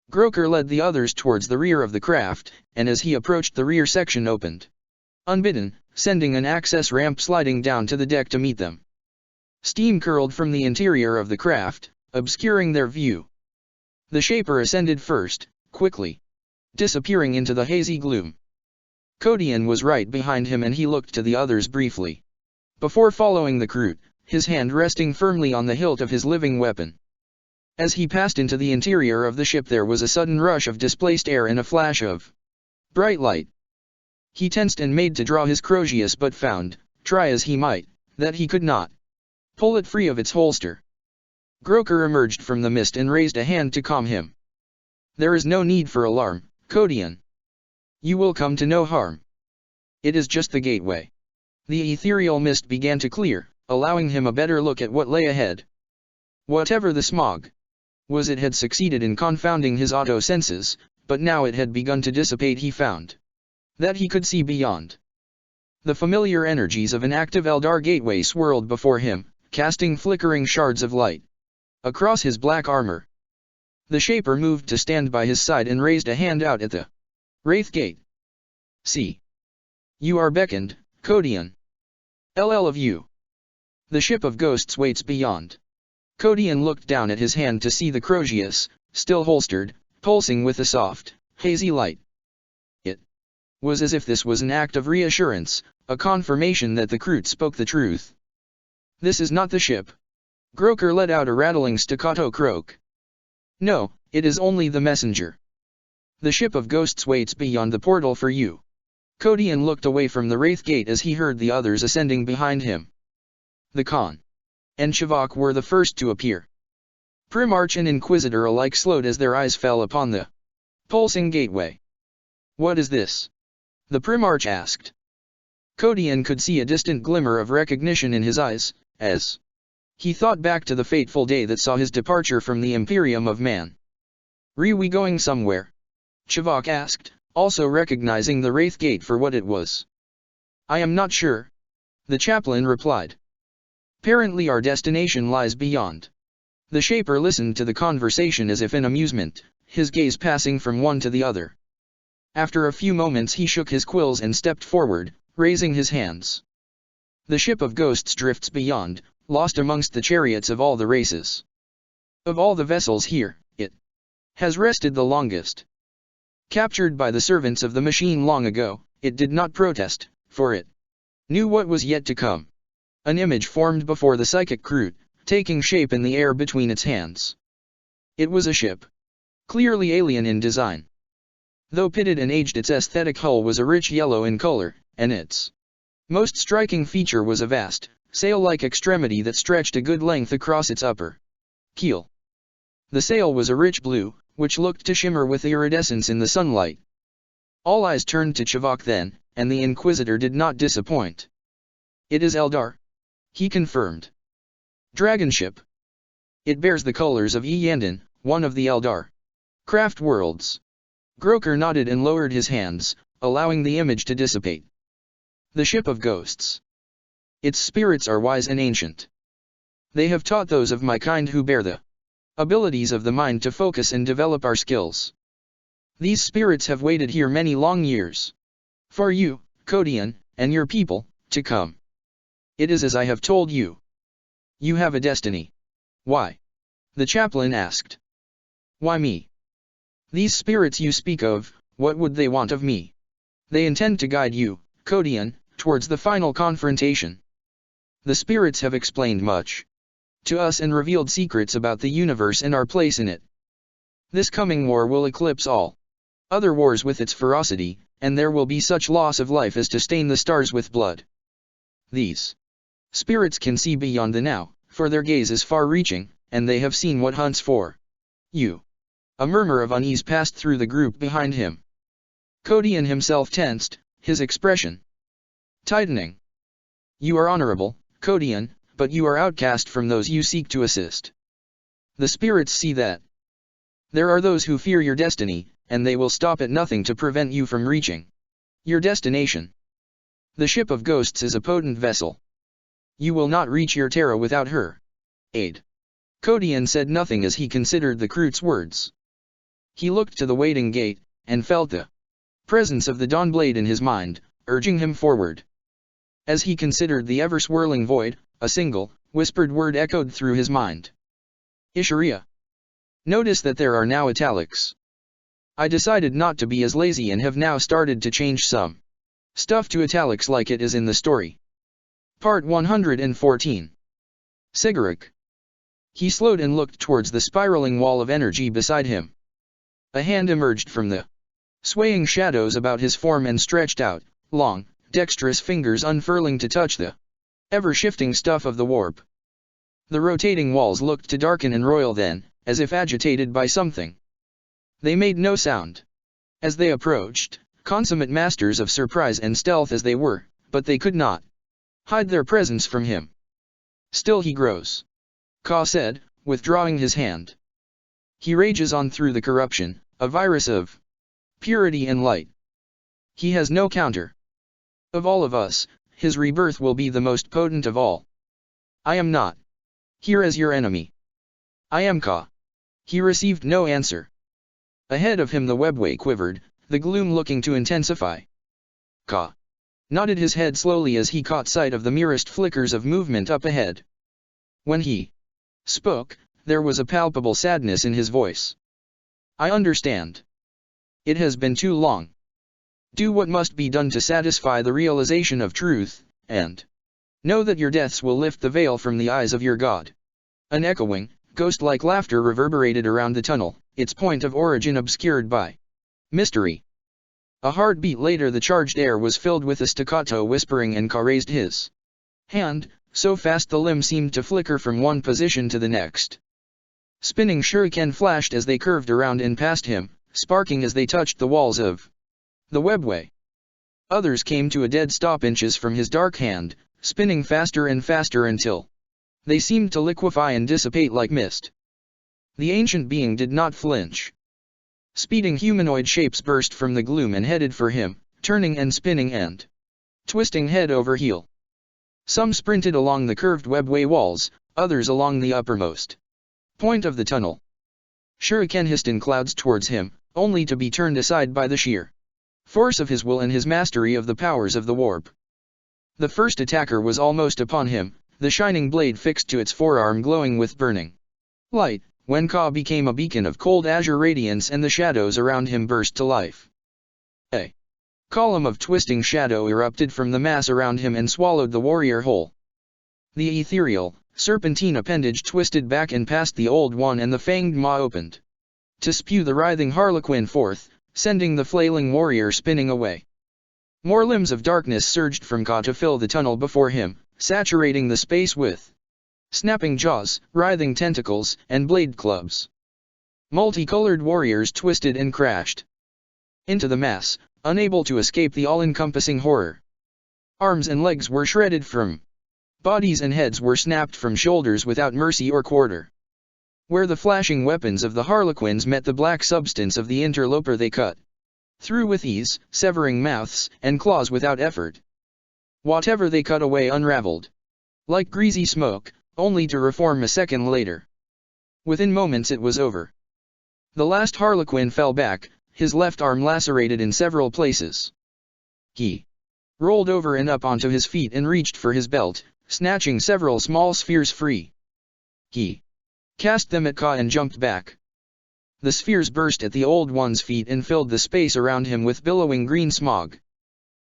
A: Groker led the others towards the rear of the craft, and as he approached the rear section opened unbidden, sending an access ramp sliding down to the deck to meet them. Steam curled from the interior of the craft, obscuring their view. The Shaper ascended first, quickly, disappearing into the hazy gloom. Kodian was right behind him and he looked to the others briefly, before following the Kroot, his hand resting firmly on the hilt of his living weapon. As he passed into the interior of the ship there was a sudden rush of displaced air and a flash of bright light. He tensed and made to draw his Crozius but found, try as he might, that he could not pull it free of its holster. Groker emerged from the mist and raised a hand to calm him. There is no need for alarm, Kodian. You will come to no harm. It is just the gateway. The ethereal mist began to clear, allowing him a better look at what lay ahead. Whatever the smog was, it had succeeded in confounding his auto senses, but now it had begun to dissipate. He found that he could see beyond. The familiar energies of an active Eldar gateway swirled before him, casting flickering shards of light across his black armor. The Shaper moved to stand by his side and raised a hand out at the Wraith Gate. See. You are beckoned, Kodian. LL of you. The ship of ghosts waits beyond. Kodian looked down at his hand to see the Crozius, still holstered, pulsing with a soft, hazy light. It was as if this was an act of reassurance, a confirmation that the Kroot spoke the truth. This is not the ship. Groker let out a rattling staccato croak. No, it is only the messenger. The ship of ghosts waits beyond the portal for you. Kodian looked away from the Wraith Gate as he heard the others ascending behind him. The Khan and Chivok were the first to appear. Primarch and Inquisitor alike slowed as their eyes fell upon the pulsing gateway. What is this? The Primarch asked. Kodian could see a distant glimmer of recognition in his eyes, as he thought back to the fateful day that saw his departure from the Imperium of Man. Re we going somewhere? Chivok asked, also recognizing the Wraith Gate for what it was. I am not sure. The chaplain replied. Apparently our destination lies beyond. The Shaper listened to the conversation as if in amusement, his gaze passing from one to the other. After a few moments he shook his quills and stepped forward, raising his hands. The ship of ghosts drifts beyond, lost amongst the chariots of all the races. Of all the vessels here, it has rested the longest. Captured by the servants of the machine long ago, it did not protest, for it knew what was yet to come. An image formed before the psychic Kroot, taking shape in the air between its hands. It was a ship, clearly alien in design. Though pitted and aged, its aesthetic hull was a rich yellow in color, and its most striking feature was a vast, sail-like extremity that stretched a good length across its upper keel. The sail was a rich blue, which looked to shimmer with iridescence in the sunlight. All eyes turned to Chivok then, and the Inquisitor did not disappoint. It is Eldar, he confirmed. Dragonship. It bears the colors of Iyanden, one of the Eldar craft worlds. Groker nodded and lowered his hands, allowing the image to dissipate. The ship of ghosts. Its spirits are wise and ancient. They have taught those of my kind who bear the abilities of the mind to focus and develop our skills. These spirits have waited here many long years. For you, Kodian, and your people, to come. It is as I have told you. You have a destiny. Why? The chaplain asked. Why me? These spirits you speak of, what would they want of me? They intend to guide you, Kodian, towards the final confrontation. The spirits have explained much to us and revealed secrets about the universe and our place in it. This coming war will eclipse all other wars with its ferocity, and there will be such loss of life as to stain the stars with blood. These spirits can see beyond the now, for their gaze is far-reaching, and they have seen what hunts for you. A murmur of unease passed through the group behind him. Kodian himself tensed, his expression tightening. You are honorable, Kodian, but you are outcast from those you seek to assist. The spirits see that. There are those who fear your destiny, and they will stop at nothing to prevent you from reaching your destination. The ship of ghosts is a potent vessel. You will not reach your Terra without her aid. Kodian said nothing as he considered the Kroot's words. He looked to the waiting gate, and felt the presence of the Dawnblade in his mind, urging him forward. As he considered the ever-swirling void, a single, whispered word echoed through his mind. Isharia. Notice that there are now italics. I decided not to be as lazy and have now started to change some stuff to italics like it is in the story. Part 114. Sigarik. He slowed and looked towards the spiraling wall of energy beside him. A hand emerged from the swaying shadows about his form and stretched out, long, dexterous fingers unfurling to touch the ever-shifting stuff of the warp. The rotating walls looked to darken and roil then, as if agitated by something. They made no sound as they approached, consummate masters of surprise and stealth as they were, but they could not hide their presence from him. Still he grows, Ka said, withdrawing his hand. He rages on through the corruption, a virus of purity and light. He has no counter. Of all of us, his rebirth will be the most potent of all. I am not here as your enemy. I am Ka. He received no answer. Ahead of him the webway quivered, the gloom looking to intensify. Ka nodded his head slowly as he caught sight of the merest flickers of movement up ahead. When he spoke, there was a palpable sadness in his voice. I understand. It has been too long. Do what must be done to satisfy the realization of truth, and know that your deaths will lift the veil from the eyes of your God. An echoing, ghost-like laughter reverberated around the tunnel, its point of origin obscured by mystery. A heartbeat later the charged air was filled with a staccato whispering and Ka raised his hand, so fast the limb seemed to flicker from one position to the next. Spinning shuriken flashed as they curved around and past him, sparking as they touched the walls of the webway. Others came to a dead stop inches from his dark hand, spinning faster and faster until they seemed to liquefy and dissipate like mist. The ancient being did not flinch. Speeding humanoid shapes burst from the gloom and headed for him, turning and spinning and twisting head over heel. Some sprinted along the curved webway walls, others along the uppermost point of the tunnel. Shuriken hissed in clouds towards him, only to be turned aside by the sheer force of his will and his mastery of the powers of the warp. The first attacker was almost upon him, the shining blade fixed to its forearm glowing with burning light, when Ka became a beacon of cold azure radiance and the shadows around him burst to life. A column of twisting shadow erupted from the mass around him and swallowed the warrior whole. The ethereal, serpentine appendage twisted back and past the old one and the fanged maw opened to spew the writhing harlequin forth, sending the flailing warrior spinning away. More limbs of darkness surged from Ka to fill the tunnel before him, saturating the space with snapping jaws, writhing tentacles, and blade clubs. Multicolored warriors twisted and crashed into the mass, unable to escape the all-encompassing horror. Arms and legs were shredded from bodies and heads were snapped from shoulders without mercy or quarter. Where the flashing weapons of the harlequins met the black substance of the interloper they cut through with ease, severing mouths and claws without effort. Whatever they cut away unraveled like greasy smoke, only to reform a second later. Within moments it was over. The last harlequin fell back, his left arm lacerated in several places. He rolled over and up onto his feet and reached for his belt, snatching several small spheres free. He cast them at Ka and jumped back. The spheres burst at the old one's feet and filled the space around him with billowing green smog.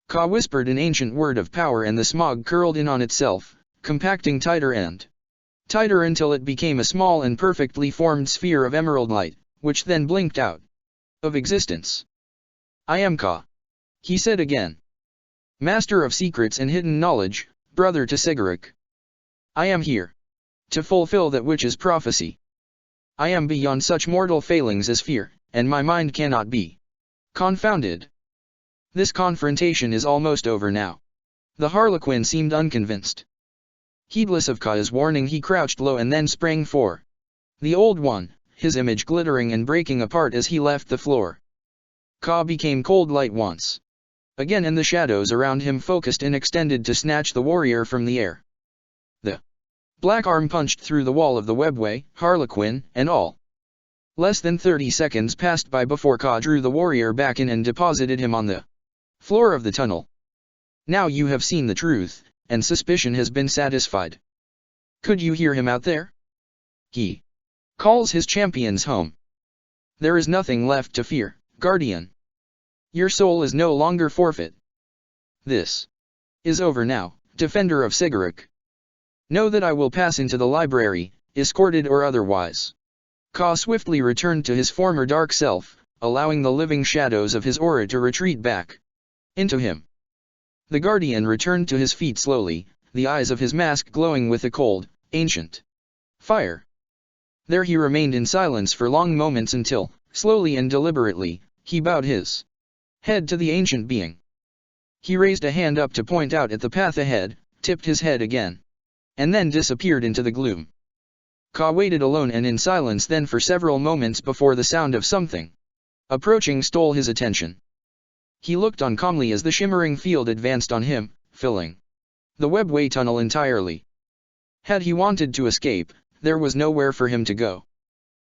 A: Ka whispered an ancient word of power and the smog curled in on itself, compacting tighter and tighter until it became a small and perfectly formed sphere of emerald light, which then blinked out of existence. I am Ka, he said again. Master of secrets and hidden knowledge, brother to Sigarik. I am here to fulfill that which is prophecy. I am beyond such mortal failings as fear, and my mind cannot be confounded. This confrontation is almost over now. The harlequin seemed unconvinced. Heedless of Ka's warning he crouched low and then sprang for the old one, his image glittering and breaking apart as he left the floor. Ka became cold light once again and the shadows around him focused and extended to snatch the warrior from the air. The black arm punched through the wall of the webway, harlequin, and all. Less than 30 seconds passed by before Ka drew the warrior back in and deposited him on the floor of the tunnel. Now you have seen the truth, and suspicion has been satisfied. Could you hear him out there? He calls his champions home. There is nothing left to fear, Guardian. Your soul is no longer forfeit. This is over now, defender of Sigarok. Know that I will pass into the library, escorted or otherwise. Ka swiftly returned to his former dark self, allowing the living shadows of his aura to retreat back into him. The Guardian returned to his feet slowly, the eyes of his mask glowing with a cold, ancient fire. There he remained in silence for long moments until, slowly and deliberately, he bowed his head to the ancient being. He raised a hand up to point out at the path ahead, tipped his head again, and then disappeared into the gloom. Ka waited alone and in silence then for several moments before the sound of something approaching stole his attention. He looked on calmly as the shimmering field advanced on him, filling the webway tunnel entirely. Had he wanted to escape, there was nowhere for him to go.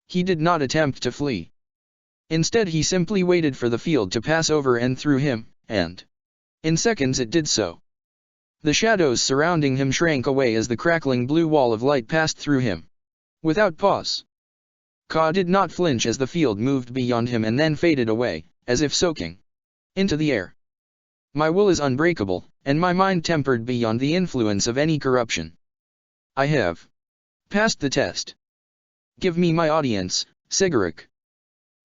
A: He did not attempt to flee. Instead he simply waited for the field to pass over and through him, and in seconds it did so. The shadows surrounding him shrank away as the crackling blue wall of light passed through him. Without pause. Ka did not flinch as the field moved beyond him and then faded away, as if soaking into the air. My will is unbreakable, and my mind tempered beyond the influence of any corruption. I have passed the test. Give me my audience, Sigarok.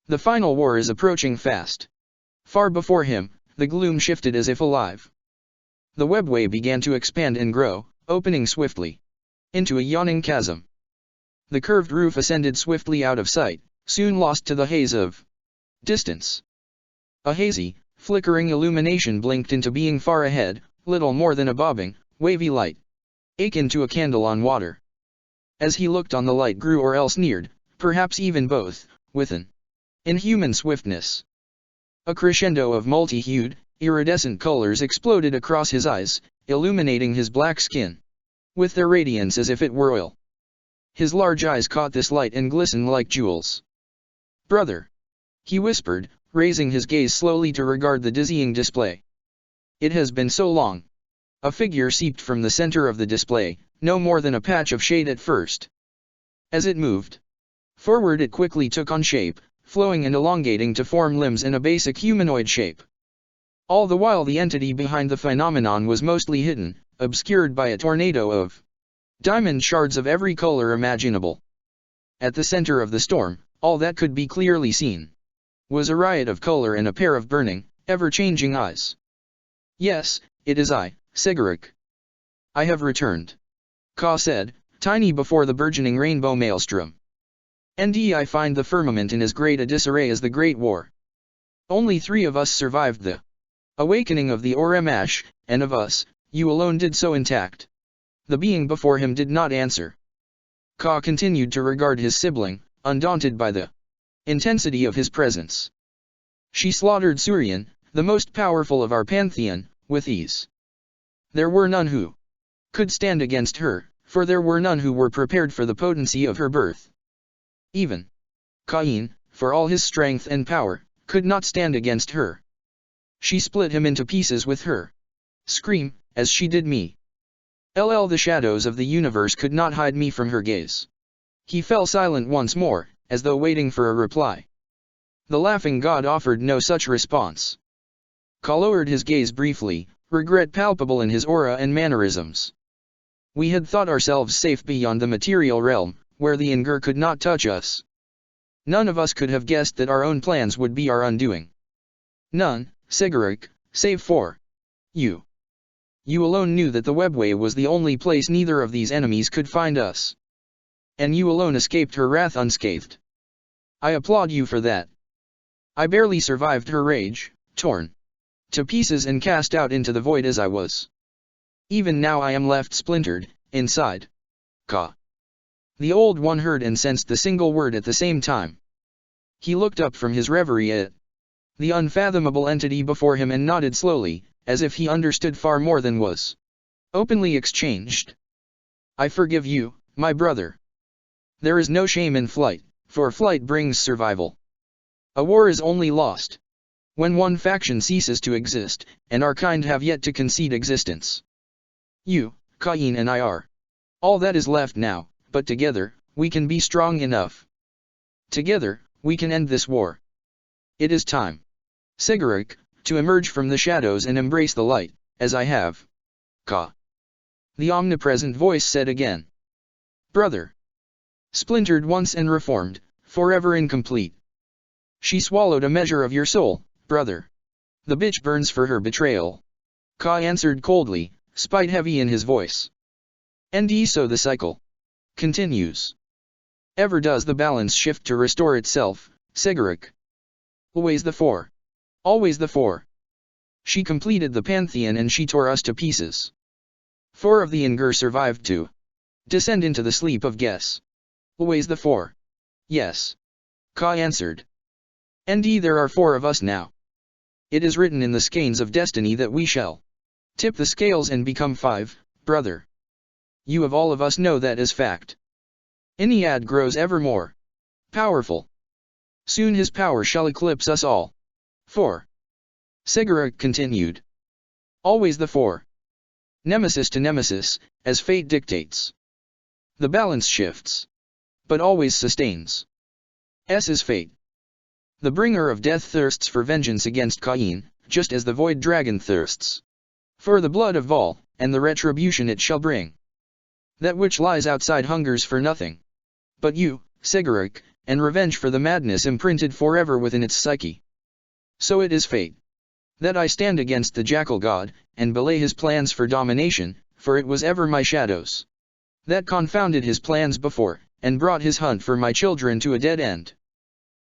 A: The final war is approaching fast. Far before him, the gloom shifted as if alive. The webway began to expand and grow, opening swiftly into a yawning chasm. The curved roof ascended swiftly out of sight, soon lost to the haze of distance. A hazy, flickering illumination blinked into being far ahead, little more than a bobbing, wavy light, akin to a candle on water. As he looked on, the light grew or else neared, perhaps even both, with an inhuman swiftness. A crescendo of multi-hued, iridescent colors exploded across his eyes, illuminating his black skin with their radiance as if it were oil. His large eyes caught this light and glistened like jewels. Brother, he whispered, raising his gaze slowly to regard the dizzying display. It has been so long. A figure seeped from the center of the display, no more than a patch of shade at first. As it moved forward, it quickly took on shape, flowing and elongating to form limbs in a basic humanoid shape. All the while the entity behind the phenomenon was mostly hidden, obscured by a tornado of diamond shards of every color imaginable. At the center of the storm, all that could be clearly seen was a riot of color and a pair of burning, ever-changing eyes. Yes, it is I, Sigarok. I have returned. Ka said, tiny before the burgeoning rainbow maelstrom. And I find the firmament in as great a disarray as the Great War. Only 3 of us survived the awakening of the Oremash, and of us, you alone did so intact. The being before him did not answer. Ka continued to regard his sibling, undaunted by the intensity of his presence. She slaughtered Surian, the most powerful of our pantheon, with ease. There were none who could stand against her, for there were none who were prepared for the potency of her birth. Even Cain, for all his strength and power, could not stand against her. She split him into pieces with her scream, as she did me. The shadows of the universe could not hide me from her gaze. He fell silent once more, as though waiting for a reply. The laughing god offered no such response. Ka lowered his gaze briefly, regret palpable in his aura and mannerisms. We had thought ourselves safe beyond the material realm, where the Ingur could not touch us. None of us could have guessed that our own plans would be our undoing. None, Sigarok, save for you. You alone knew that the webway was the only place neither of these enemies could find us. And you alone escaped her wrath unscathed. I applaud you for that. I barely survived her rage, torn to pieces and cast out into the void as I was. Even now I am left splintered, inside. Ka. The old one heard and sensed the single word at the same time. He looked up from his reverie at the unfathomable entity before him and nodded slowly, as if he understood far more than was openly exchanged. I forgive you, my brother. There is no shame in flight, for flight brings survival. A war is only lost when one faction ceases to exist, and our kind have yet to concede existence. You, Cain and I are all that is left now, but together, we can be strong enough. Together, we can end this war. It is time, Sigarak, to emerge from the shadows and embrace the light, as I have. Ka. The omnipresent voice said again. Brother. Splintered once and reformed, forever incomplete. She swallowed a measure of your soul, brother. The bitch burns for her betrayal. Ka answered coldly, spite heavy in his voice. And so the cycle continues. Ever does the balance shift to restore itself, Sigarak. Always the four. Always the four. She completed the pantheon and she tore us to pieces. 4 of the Ingur survived to descend into the sleep of Ges. Always the 4. Yes. Ka answered. And there are 4 of us now. It is written in the skeins of destiny that we shall tip the scales and become 5, brother. You of all of us know that as fact. Ennead grows ever more powerful. Soon his power shall eclipse us all. 4. Sigarak continued. Always the 4. Nemesis to nemesis, as fate dictates. The balance shifts, but always sustains. S is fate. The bringer of death thirsts for vengeance against Cain, just as the void dragon thirsts for the blood of Vol, and the retribution it shall bring. That which lies outside hungers for nothing but you, Sigarak, and revenge for the madness imprinted forever within its psyche. So it is fate that I stand against the jackal god, and belay his plans for domination, for it was ever my shadows that confounded his plans before, and brought his hunt for my children to a dead end.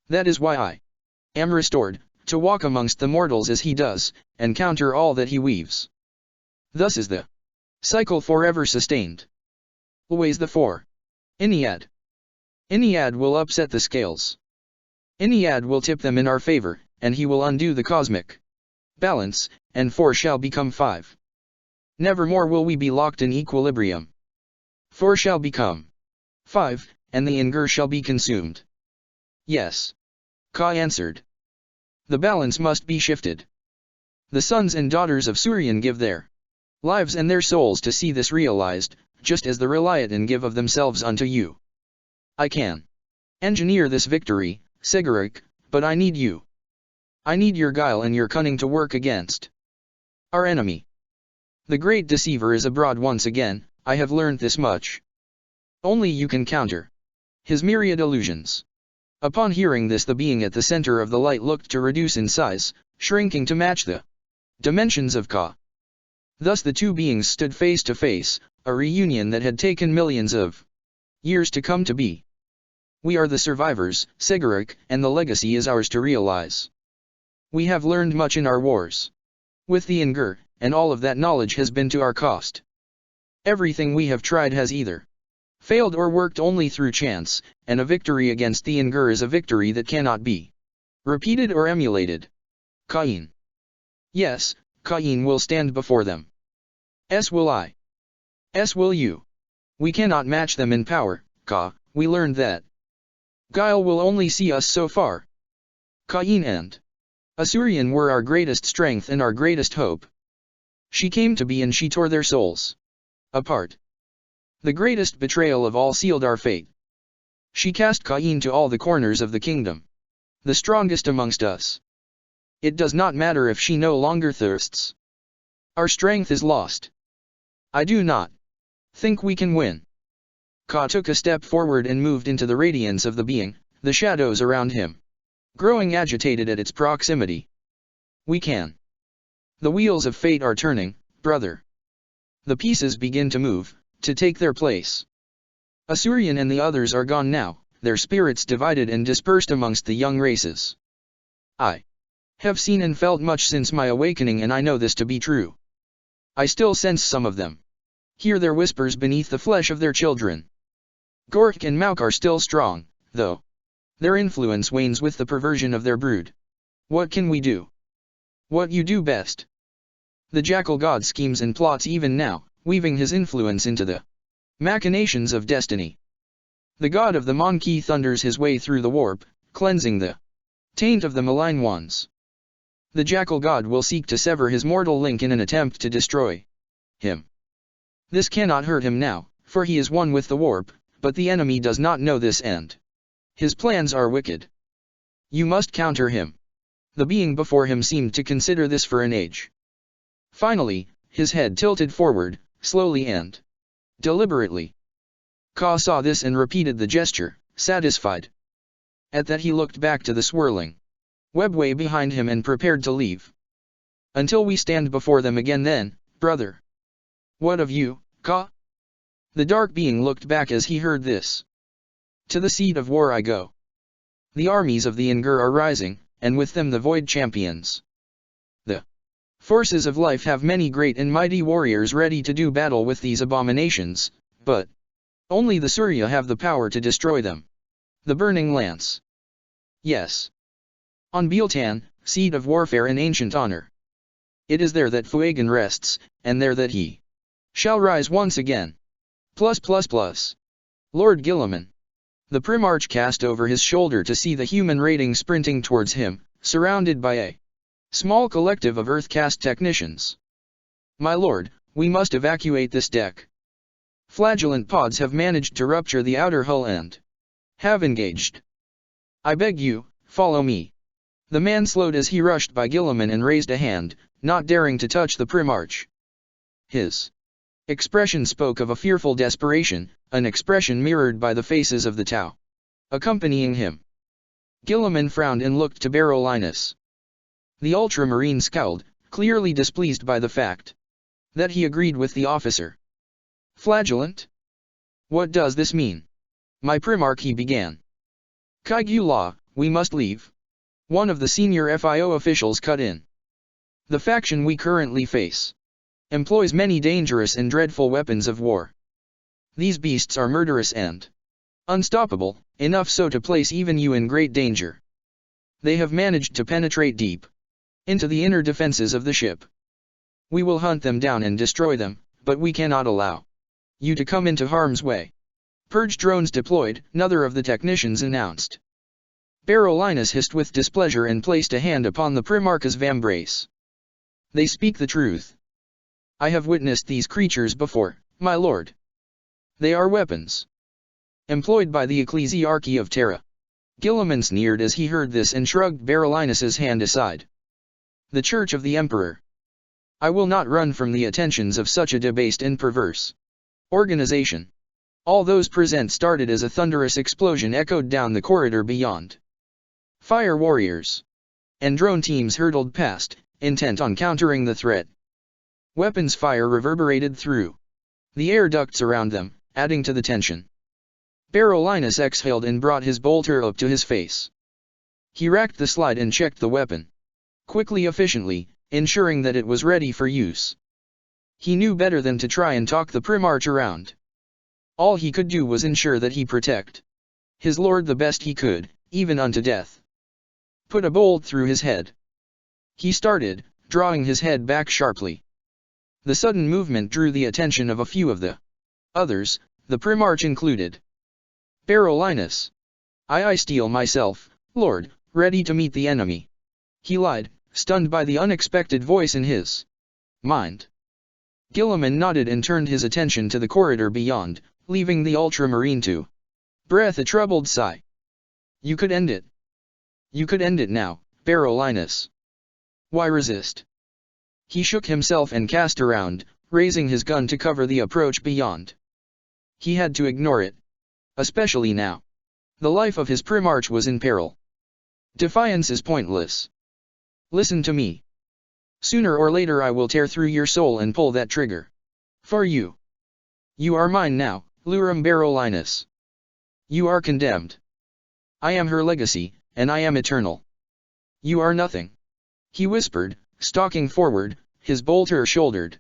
A: That is why I am restored, to walk amongst the mortals as he does, and counter all that he weaves. Thus is the cycle forever sustained. Always the 4. Ennead. Ennead will upset the scales. Ennead will tip them in our favor, and he will undo the cosmic balance, and 4 shall become 5. Nevermore will we be locked in equilibrium. 4 shall become 5, and the Ingur shall be consumed. Yes. Ka answered. The balance must be shifted. The sons and daughters of Surian give their lives and their souls to see this realized, just as the Reliatan give of themselves unto you. I can engineer this victory, Sigarak, but I need you. I need your guile and your cunning to work against our enemy. The great deceiver is abroad once again, I have learned this much. Only you can counter his myriad illusions. Upon hearing this, the being at the center of the light looked to reduce in size, shrinking to match the dimensions of Ka. Thus the two beings stood face to face, a reunion that had taken millions of years to come to be. We are the survivors, Sigarak, and the legacy is ours to realize. We have learned much in our wars with the Ingur, and all of that knowledge has been to our cost. Everything we have tried has either failed or worked only through chance, and a victory against the Ingur is a victory that cannot be repeated or emulated. Cain. Yes, Cain will stand before them. S will I. S will you. We cannot match them in power, Ka, we learned that. Guile will only see us so far. Cain and Asurian were our greatest strength and our greatest hope. She came to be and she tore their souls apart. The greatest betrayal of all sealed our fate. She cast Cain to all the corners of the kingdom. The strongest amongst us. It does not matter if she no longer thirsts. Our strength is lost. I do not think we can win. Ka took a step forward and moved into the radiance of the being, the shadows around him growing agitated at its proximity. We can. The wheels of fate are turning, brother. The pieces begin to move, to take their place. Asurian and the others are gone now, their spirits divided and dispersed amongst the young races. I have seen and felt much since my awakening, and I know this to be true. I still sense some of them. Hear their whispers beneath the flesh of their children. Gork and Mauk are still strong, though their influence wanes with the perversion of their brood. What can we do? What you do best. The jackal god schemes and plots even now, weaving his influence into the machinations of destiny. The god of the Monkey thunders his way through the warp, cleansing the taint of the malign ones. The jackal god will seek to sever his mortal link in an attempt to destroy him. This cannot hurt him now, for he is one with the warp, but the enemy does not know this and his plans are wicked. You must counter him. The being before him seemed to consider this for an age. Finally, his head tilted forward, slowly and deliberately. Ka saw this and repeated the gesture, satisfied. At that he looked back to the swirling webway behind him and prepared to leave. Until we stand before them again then, brother. What of you, Ka? The dark being looked back as he heard this. To the seat of war I go. The armies of the Ingur are rising, and with them the Void Champions. The forces of life have many great and mighty warriors ready to do battle with these abominations, but only the Surya have the power to destroy them. The Burning Lance. Yes. On Bealtan, seat of warfare and ancient honor. It is there that Fuegan rests, and there that he shall rise once again. Lord Guilliman. The Primarch cast over his shoulder to see the human rating sprinting towards him, surrounded by a small collective of Earth-caste technicians. My lord, we must evacuate this deck. Flagellant pods have managed to rupture the outer hull and have engaged. I beg you, follow me. The man slowed as he rushed by Guilliman and raised a hand, not daring to touch the Primarch. His expression spoke of a fearful desperation, an expression mirrored by the faces of the Tau accompanying him. Guilliman frowned and looked to Barolinus. The Ultramarine scowled, clearly displeased by the fact that he agreed with the officer. Flagellant? What does this mean? My Primarch, he began. Kaigyu Law, we must leave. One of the senior FIO officials cut in. The faction we currently face employs many dangerous and dreadful weapons of war. These beasts are murderous and unstoppable, enough so to place even you in great danger. They have managed to penetrate deep into the inner defenses of the ship. We will hunt them down and destroy them, but we cannot allow you to come into harm's way. Purge drones deployed, another of the technicians announced. Barolinus hissed with displeasure and placed a hand upon the Primarch's vambrace. They speak the truth. I have witnessed these creatures before, my lord. They are weapons employed by the Ecclesiarchy of Terra. Guilliman sneered as he heard this and shrugged Barolinus's hand aside. The Church of the Emperor. I will not run from the attentions of such a debased and perverse organization. All those present started as a thunderous explosion echoed down the corridor beyond. Fire warriors and drone teams hurtled past, intent on countering the threat. Weapons fire reverberated through the air ducts around them, adding to the tension. Barolinus exhaled and brought his bolter up to his face. He racked the slide and checked the weapon quickly, efficiently, ensuring that it was ready for use. He knew better than to try and talk the Primarch around. All he could do was ensure that he protect his lord the best he could, even unto death. Put a bolt through his head. He started, drawing his head back sharply. The sudden movement drew the attention of a few of the others, the Primarch included. Barolinus. I steel myself, lord, ready to meet the enemy. He lied, stunned by the unexpected voice in his mind. Guilliman nodded and turned his attention to the corridor beyond, leaving the Ultramarine to breath a troubled sigh. You could end it. You could end it now, Barolinus. Why resist? He shook himself and cast around, raising his gun to cover the approach beyond. He had to ignore it. Especially now. The life of his Primarch was in peril. Defiance is pointless. Listen to me. Sooner or later I will tear through your soul and pull that trigger. For you. You are mine now, Lurum Barolinus. You are condemned. I am her legacy, and I am eternal. You are nothing. He whispered, stalking forward, his bolter shouldered.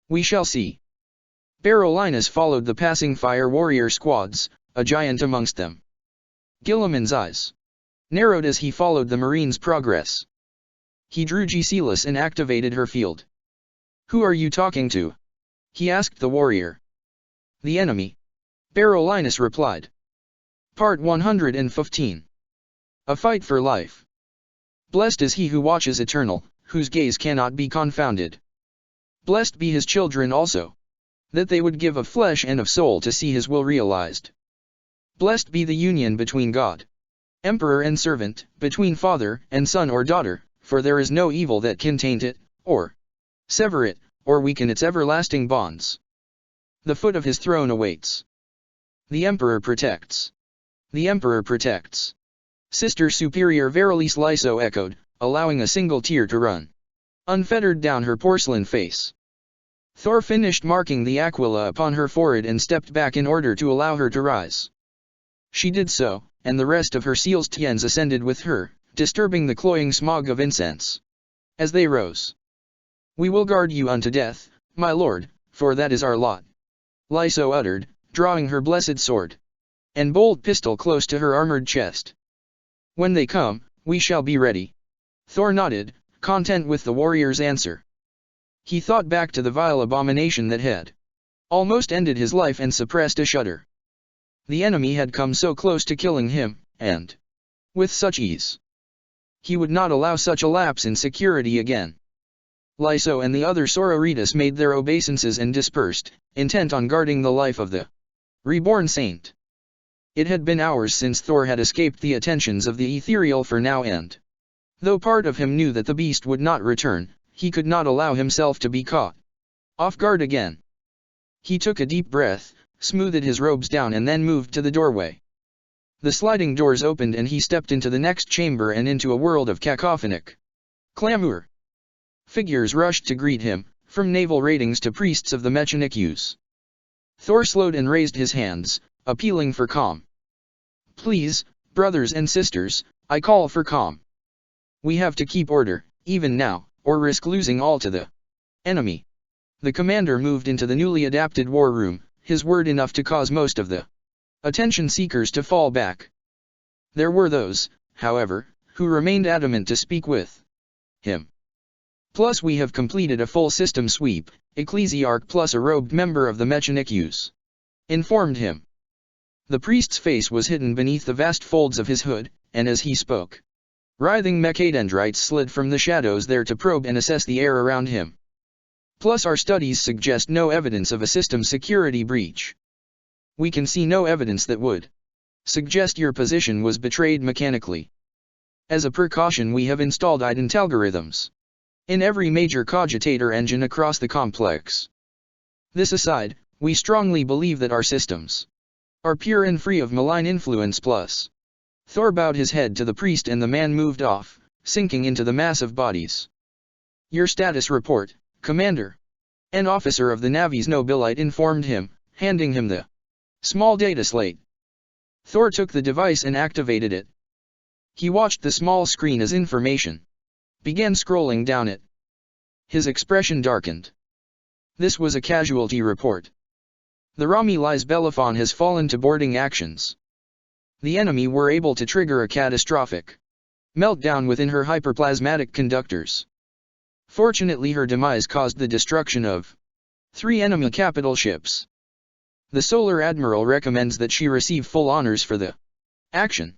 A: We shall see. Barolinus followed the passing fire warrior squads, a giant amongst them. Guilliman's eyes narrowed as he followed the Marine's progress. He drew Gisela and activated her field. Who are you talking to? He asked the warrior. The enemy. Barolinus replied. Part 115. A fight for life. Blessed is he who watches eternal, whose gaze cannot be confounded. Blessed be his children also, that they would give of flesh and of soul to see his will realized. Blessed be the union between God, Emperor and servant, between father and son or daughter, for there is no evil that can taint it, or sever it, or weaken its everlasting bonds. The foot of his throne awaits. The Emperor protects. The Emperor protects. Sister Superior verily Lyso echoed, allowing a single tear to run unfettered down her porcelain face. Thor finished marking the aquila upon her forehead and stepped back in order to allow her to rise. She did so, and the rest of her seal's tiens ascended with her, disturbing the cloying smog of incense. As they rose, "We will guard you unto death, my lord, for that is our lot," Lyso uttered, drawing her blessed sword and bold pistol close to her armored chest. "When they come, we shall be ready." Thor nodded, content with the warrior's answer. He thought back to the vile abomination that had almost ended his life and suppressed a shudder. The enemy had come so close to killing him, and with such ease. He would not allow such a lapse in security again. Lyso and the other sororitas made their obeisances and dispersed, intent on guarding the life of the reborn saint. It had been hours since Thor had escaped the attentions of the ethereal for now, and though part of him knew that the beast would not return, he could not allow himself to be caught off guard again. He took a deep breath, smoothed his robes down and then moved to the doorway. The sliding doors opened and he stepped into the next chamber and into a world of cacophonic clamor. Figures rushed to greet him, from naval ratings to priests of the Mechanics. Thor slowed and raised his hands, appealing for calm. "Please, brothers and sisters, I call for calm. We have to keep order, even now, or risk losing all to the enemy." The commander moved into the newly adapted war room, his word enough to cause most of the attention seekers to fall back. There were those, however, who remained adamant to speak with him. "Plus we have completed a full system sweep," Ecclesiarch plus a robed member of the Mechanics informed him. The priest's face was hidden beneath the vast folds of his hood, and as he spoke, writhing mechadendrites slid from the shadows there to probe and assess the air around him. "Plus our studies suggest no evidence of a system security breach. We can see no evidence that would suggest your position was betrayed mechanically. As a precaution we have installed ident algorithms in every major cogitator engine across the complex. This aside, we strongly believe that our systems are pure and free of malign influence plus." Thor bowed his head to the priest and the man moved off, sinking into the mass of bodies. "Your status report, Commander," an officer of the Navy's Nobilite informed him, handing him the small data slate. Thor took the device and activated it. He watched the small screen as information began scrolling down it. His expression darkened. This was a casualty report. The Romulus Bellerophon has fallen to boarding actions. The enemy were able to trigger a catastrophic meltdown within her hyperplasmatic conductors. Fortunately her demise caused the destruction of 3 enemy capital ships. The Solar Admiral recommends that she receive full honors for the action.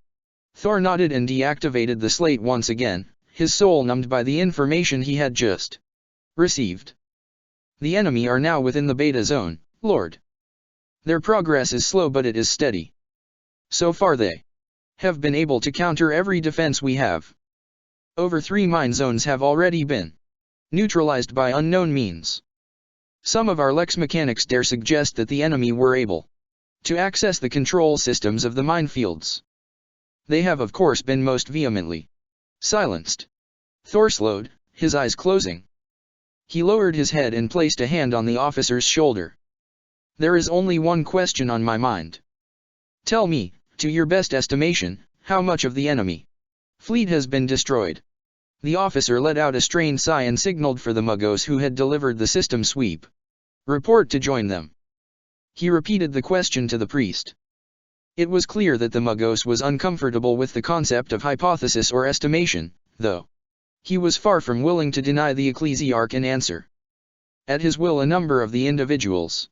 A: Thor nodded and deactivated the slate once again, his soul numbed by the information he had just received. "The enemy are now within the beta zone, Lord. Their progress is slow but it is steady. So far they have been able to counter every defense we have. Over 3 mine zones have already been neutralized by unknown means. Some of our Lex Mechanics dare suggest that the enemy were able to access the control systems of the minefields. They have of course been most vehemently silenced." Thor slowed, his eyes closing. He lowered his head and placed a hand on the officer's shoulder. "There is only one question on my mind. Tell me, to your best estimation, how much of the enemy fleet has been destroyed?" The officer let out a strained sigh and signaled for the Muggos who had delivered the system sweep report to join them. He repeated the question to the priest. It was clear that the Muggos was uncomfortable with the concept of hypothesis or estimation, though he was far from willing to deny the Ecclesiarch an answer. At his will a number of the individuals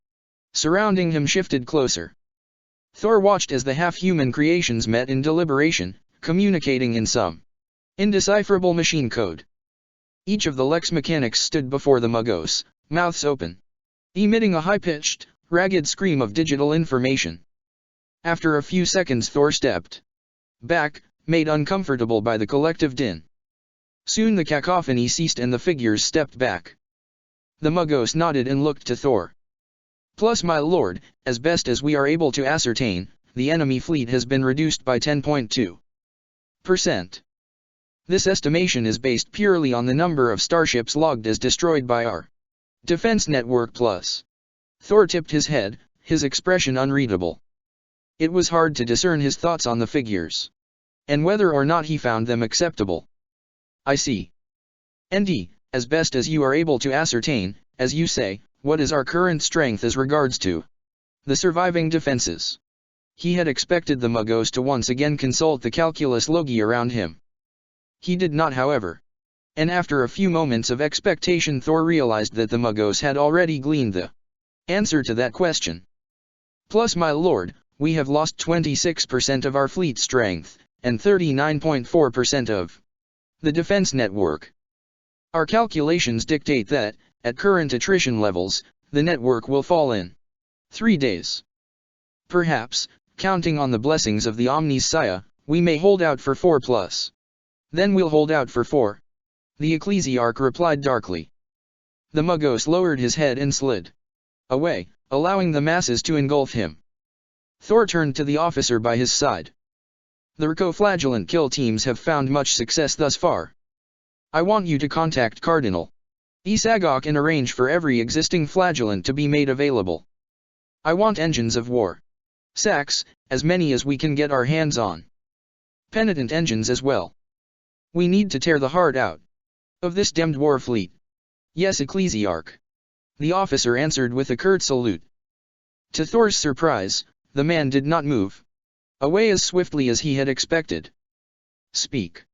A: surrounding him shifted closer. Thor watched as the half-human creations met in deliberation, communicating in some indecipherable machine code. Each of the Lex Mechanics stood before the Muggos, mouths open, emitting a high-pitched, ragged scream of digital information. After a few seconds Thor stepped back, made uncomfortable by the collective din. Soon the cacophony ceased and the figures stepped back. The Muggos nodded and looked to Thor. Plus, my lord, as best as we are able to ascertain, the enemy fleet has been reduced by 10.2%. This estimation is based purely on the number of starships logged as destroyed by our defense network plus. Thor tipped his head, his expression unreadable. It was hard to discern his thoughts on the figures, and whether or not he found them acceptable. I see. ND, as best as you are able to ascertain, as you say, what is our current strength as regards to the surviving defenses? He had expected the Muggos to once again consult the calculus logi around him. He did not, however. And after a few moments of expectation Thor realized that the Muggos had already gleaned the answer to that question. Plus, my lord, we have lost 26% of our fleet strength, and 39.4% of the defense network. Our calculations dictate that, at current attrition levels, the network will fall in 3 days. Perhaps, counting on the blessings of the Omnissiah, we may hold out for 4 plus. Then we'll hold out for 4. The Ecclesiarch replied darkly. The Muggos lowered his head and slid away, allowing the masses to engulf him. Thor turned to the officer by his side. The Ricoflagellant kill teams have found much success thus far. I want you to contact Cardinal Isagok and arrange for every existing flagellant to be made available. I want engines of war. Sacks, as many as we can get our hands on. Penitent engines as well. We need to tear the heart out of this damned war fleet. Yes, Ecclesiarch. The officer answered with a curt salute. To Thor's surprise, the man did not move away as swiftly as he had expected. Speak,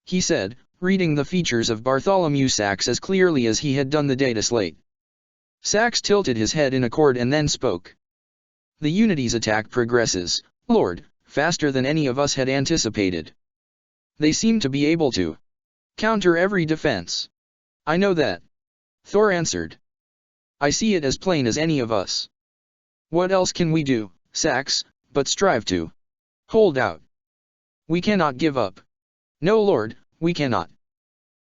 A: he said, reading the features of Bartholomew Sachs as clearly as he had done the data slate. Sachs tilted his head in accord and then spoke. The Unity's attack progresses, Lord, faster than any of us had anticipated. They seem to be able to counter every defense. I know that, Thor answered. I see it as plain as any of us. What else can we do, Sachs, but strive to hold out? We cannot give up. No, Lord, we cannot.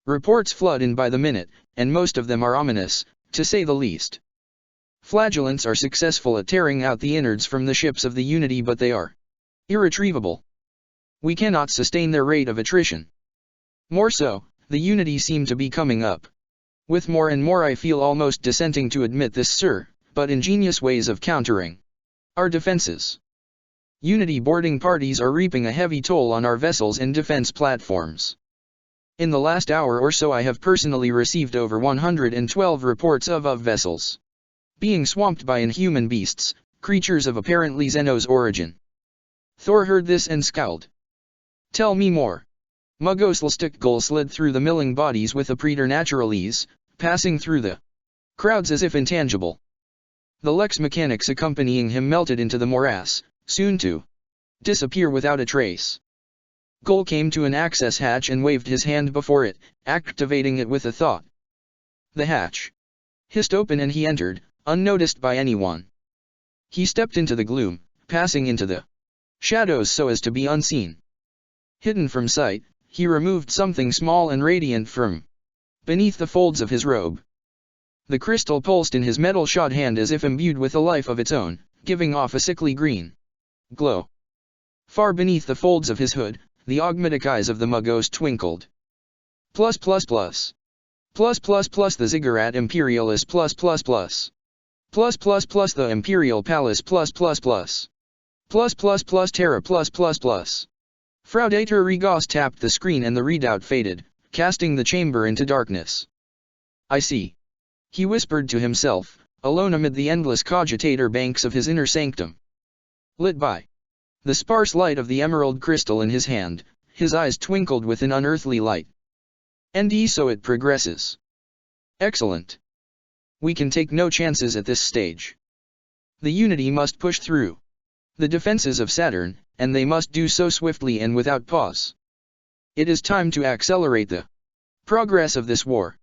A: Reports flood in by the minute, and most of them are ominous, to say the least. Flagellants are successful at tearing out the innards from the ships of the Unity, but they are irretrievable. We cannot sustain their rate of attrition. More so, the Unity seem to be coming up with more and more, I feel almost dissenting to admit this, sir, but ingenious ways of countering our defenses. Unity boarding parties are reaping a heavy toll on our vessels and defense platforms. In the last hour or so I have personally received over 112 reports of vessels being swamped by inhuman beasts, creatures of apparently Xenos origin. Thor heard this and scowled. Tell me more. Muggos slid through the milling bodies with a preternatural ease, passing through the crowds as if intangible. The Lex mechanics accompanying him melted into the morass, soon to disappear without a trace. Gull came to an access hatch and waved his hand before it, activating it with a thought. The hatch hissed open and he entered, unnoticed by anyone. He stepped into the gloom, passing into the shadows so as to be unseen. Hidden from sight, he removed something small and radiant from beneath the folds of his robe. The crystal pulsed in his metal-shod hand as if imbued with a life of its own, giving off a sickly green glow. Far beneath the folds of his hood, the augmetic eyes of the Muggos twinkled. Plus plus plus. Plus plus plus the Ziggurat Imperialis plus plus plus. Plus plus plus the Imperial Palace plus plus plus. Plus plus plus Terra plus plus plus. Fraudator Regos tapped the screen and the readout faded, casting the chamber into darkness. I see. He whispered to himself, alone amid the endless cogitator banks of his inner sanctum. Lit by the sparse light of the emerald crystal in his hand, his eyes twinkled with an unearthly light. And so it progresses. Excellent. We can take no chances at this stage. The Unity must push through the defenses of Saturn, and they must do so swiftly and without pause. It is time to accelerate the progress of this war.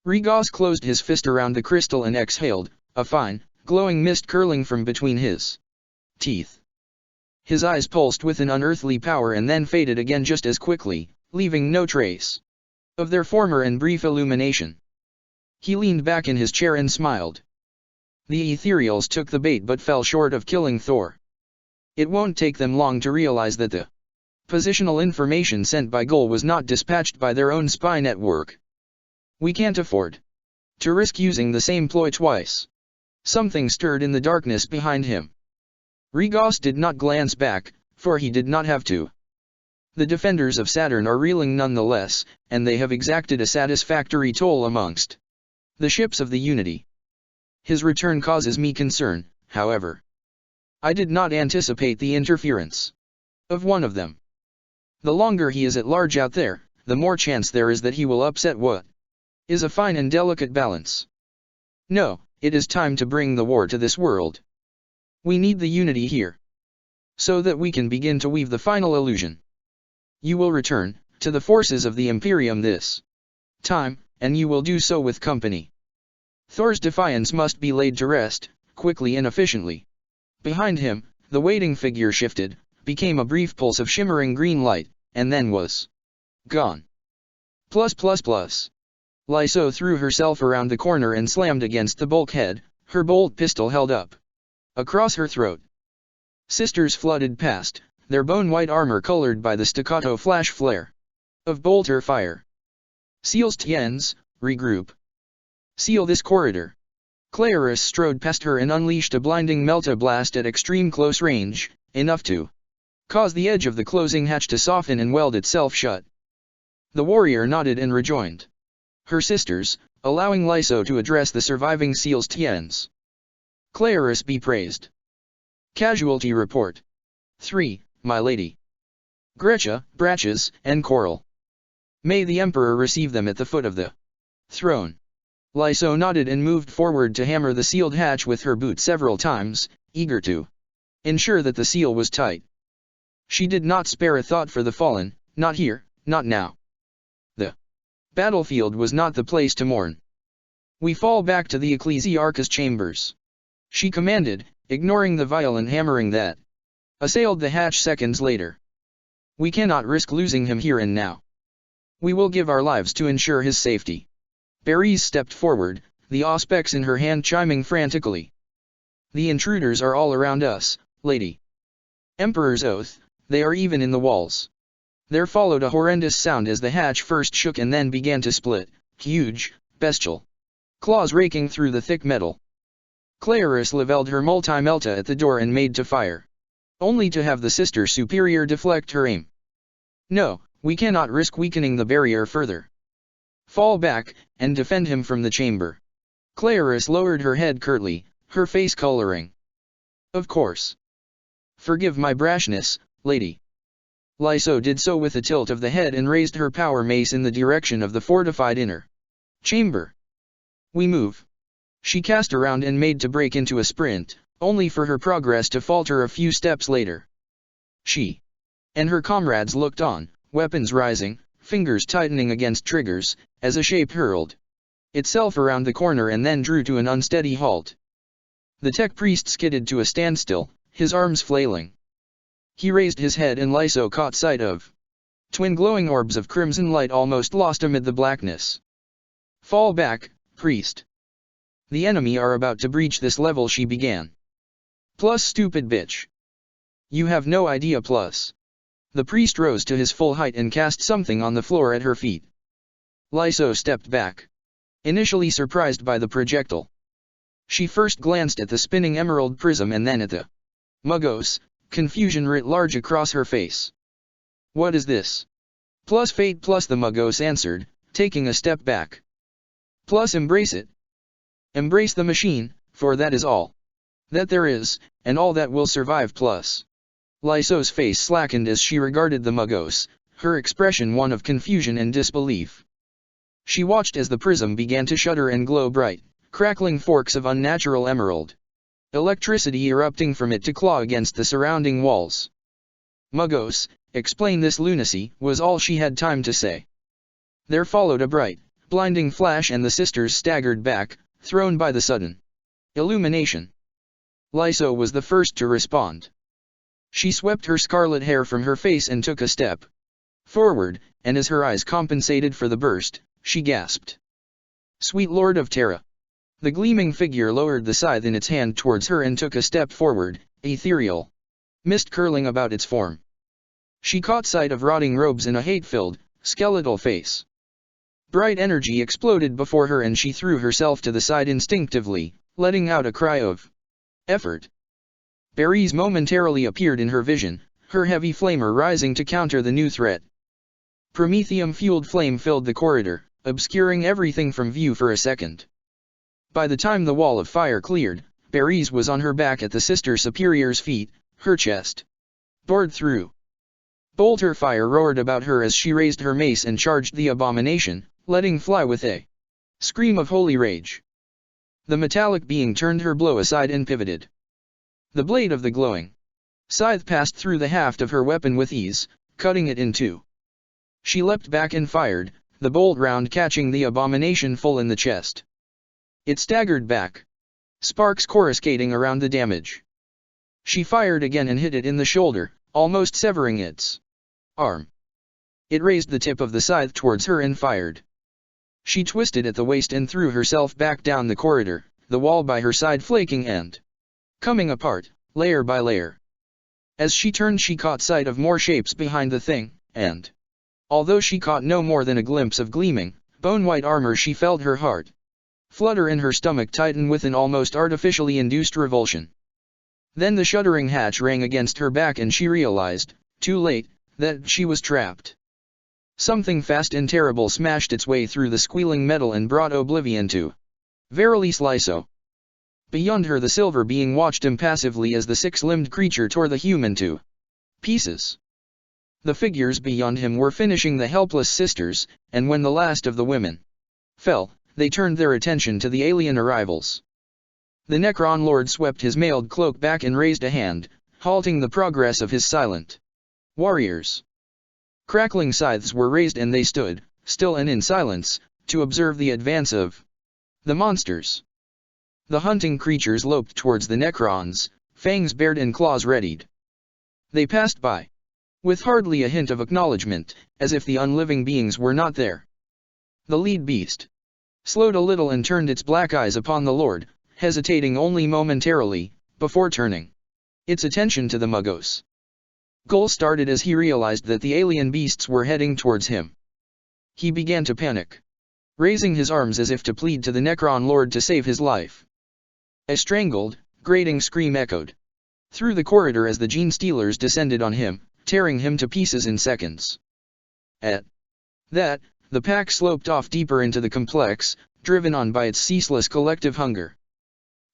A: Regos closed his fist around the crystal and exhaled, a fine, glowing mist curling from between his teeth. His eyes pulsed with an unearthly power and then faded again just as quickly, leaving no trace of their former and brief illumination. He leaned back in his chair and smiled. The ethereals took the bait but fell short of killing Thor. It won't take them long to realize that the positional information sent by Gull was not dispatched by their own spy network. We can't afford to risk using the same ploy twice. Something stirred in the darkness behind him. Regos did not glance back, for he did not have to. The defenders of Saturn are reeling nonetheless, and they have exacted a satisfactory toll amongst the ships of the Unity. His return causes me concern, however. I did not anticipate the interference of one of them. The longer he is at large out there, the more chance there is that he will upset what is a fine and delicate balance. No, it is time to bring the war to this world. We need the Unity here, so that we can begin to weave the final illusion. You will return to the forces of the Imperium this time, and you will do so with company. Thor's defiance must be laid to rest, quickly and efficiently. Behind him, the waiting figure shifted, became a brief pulse of shimmering green light, and then was gone. Lyso threw herself around the corner and slammed against the bulkhead, her bolt pistol held up across her throat. Sisters flooded past, their bone-white armor colored by the staccato flash flare of bolter fire. Seals Tiens, regroup. Seal this corridor. Clarus strode past her and unleashed a blinding melta blast at extreme close range, enough to cause the edge of the closing hatch to soften and weld itself shut. The warrior nodded and rejoined her sisters, allowing Lyso to address the surviving Seals Tiens. Clarus be praised. Casualty report. 3, my lady. Grecha, Brachus, and Coral. May the Emperor receive them at the foot of the throne. Lyso nodded and moved forward to hammer the sealed hatch with her boot several times, eager to ensure that the seal was tight. She did not spare a thought for the fallen, not here, not now. The battlefield was not the place to mourn. We fall back to the Ecclesiarchus chambers, she commanded, ignoring the violent hammering that assailed the hatch seconds later. We cannot risk losing him here and now. We will give our lives to ensure his safety. Beres stepped forward, the auspex in her hand chiming frantically. The intruders are all around us, lady. Emperor's oath, they are even in the walls. There followed a horrendous sound as the hatch first shook and then began to split, huge, bestial claws raking through the thick metal. Clarus leveled her multi-melta at the door and made to fire, only to have the Sister Superior deflect her aim. No, we cannot risk weakening the barrier further. Fall back, and defend him from the chamber. Clarus lowered her head curtly, her face coloring. Of course. Forgive my brashness, lady. Lyso did so with a tilt of the head and raised her power mace in the direction of the fortified inner chamber. We move. She cast around and made to break into a sprint, only for her progress to falter a few steps later. She and her comrades looked on, weapons rising, fingers tightening against triggers, as a shape hurled itself around the corner and then drew to an unsteady halt. The tech priest skidded to a standstill, his arms flailing. He raised his head and Lyso caught sight of twin glowing orbs of crimson light almost lost amid the blackness. Fall back, priest. The enemy are about to breach this level, she began. Plus, stupid bitch. You have no idea, plus. The priest rose to his full height and cast something on the floor at her feet. Lyso stepped back, initially surprised by the projectile. She first glanced at the spinning emerald prism and then at the Muggos, confusion writ large across her face. What is this? Plus fate, plus, the Muggos answered, taking a step back. Plus embrace it. Embrace the machine, for that is all that there is, and all that will survive, plus. Lyso's face slackened as she regarded the Muggos, her expression one of confusion and disbelief. She watched as the prism began to shudder and glow bright, crackling forks of unnatural emerald. Electricity erupting from it to claw against the surrounding walls. Muggos, explain this lunacy, was all she had time to say. There followed a bright, blinding flash and the sisters staggered back, thrown by the sudden illumination. Lyso was the first to respond. She swept her scarlet hair from her face and took a step forward, and as her eyes compensated for the burst, she gasped. "Sweet Lord of Terra." The gleaming figure lowered the scythe in its hand towards her and took a step forward, ethereal mist curling about its form. She caught sight of rotting robes and a hate-filled, skeletal face. Bright energy exploded before her and she threw herself to the side instinctively, letting out a cry of effort. Berries momentarily appeared in her vision, her heavy flamer rising to counter the new threat. Promethium-fueled flame filled the corridor, obscuring everything from view for a second. By the time the wall of fire cleared, Berries was on her back at the Sister Superior's feet, her chest bored through. Bolter fire roared about her as she raised her mace and charged the abomination, letting fly with a scream of holy rage. The metallic being turned her blow aside and pivoted. The blade of the glowing scythe passed through the haft of her weapon with ease, cutting it in two. She leapt back and fired, the bolt round catching the abomination full in the chest. It staggered back, sparks coruscating around the damage. She fired again and hit it in the shoulder, almost severing its arm. It raised the tip of the scythe towards her and fired. She twisted at the waist and threw herself back down the corridor, the wall by her side flaking and coming apart, layer by layer. As she turned she caught sight of more shapes behind the thing, and although she caught no more than a glimpse of gleaming, bone-white armor, she felt her heart flutter and her stomach tighten with an almost artificially induced revulsion. Then the shuddering hatch rang against her back and she realized, too late, that she was trapped. Something fast and terrible smashed its way through the squealing metal and brought oblivion to Verily Sliso. Beyond her the silver being watched impassively as the six-limbed creature tore the human to pieces. The figures beyond him were finishing the helpless sisters, and when the last of the women fell, they turned their attention to the alien arrivals. The Necron Lord swept his mailed cloak back and raised a hand, halting the progress of his silent warriors. Crackling scythes were raised and they stood, still and in silence, to observe the advance of the monsters. The hunting creatures loped towards the Necrons, fangs bared and claws readied. They passed by with hardly a hint of acknowledgement, as if the unliving beings were not there. The lead beast slowed a little and turned its black eyes upon the Lord, hesitating only momentarily, before turning its attention to the Muggos. Gull started as he realized that the alien beasts were heading towards him. He began to panic, raising his arms as if to plead to the Necron Lord to save his life. A strangled, grating scream echoed through the corridor as the Gene Stealers descended on him, tearing him to pieces in seconds. At that, the pack sloped off deeper into the complex, driven on by its ceaseless collective hunger.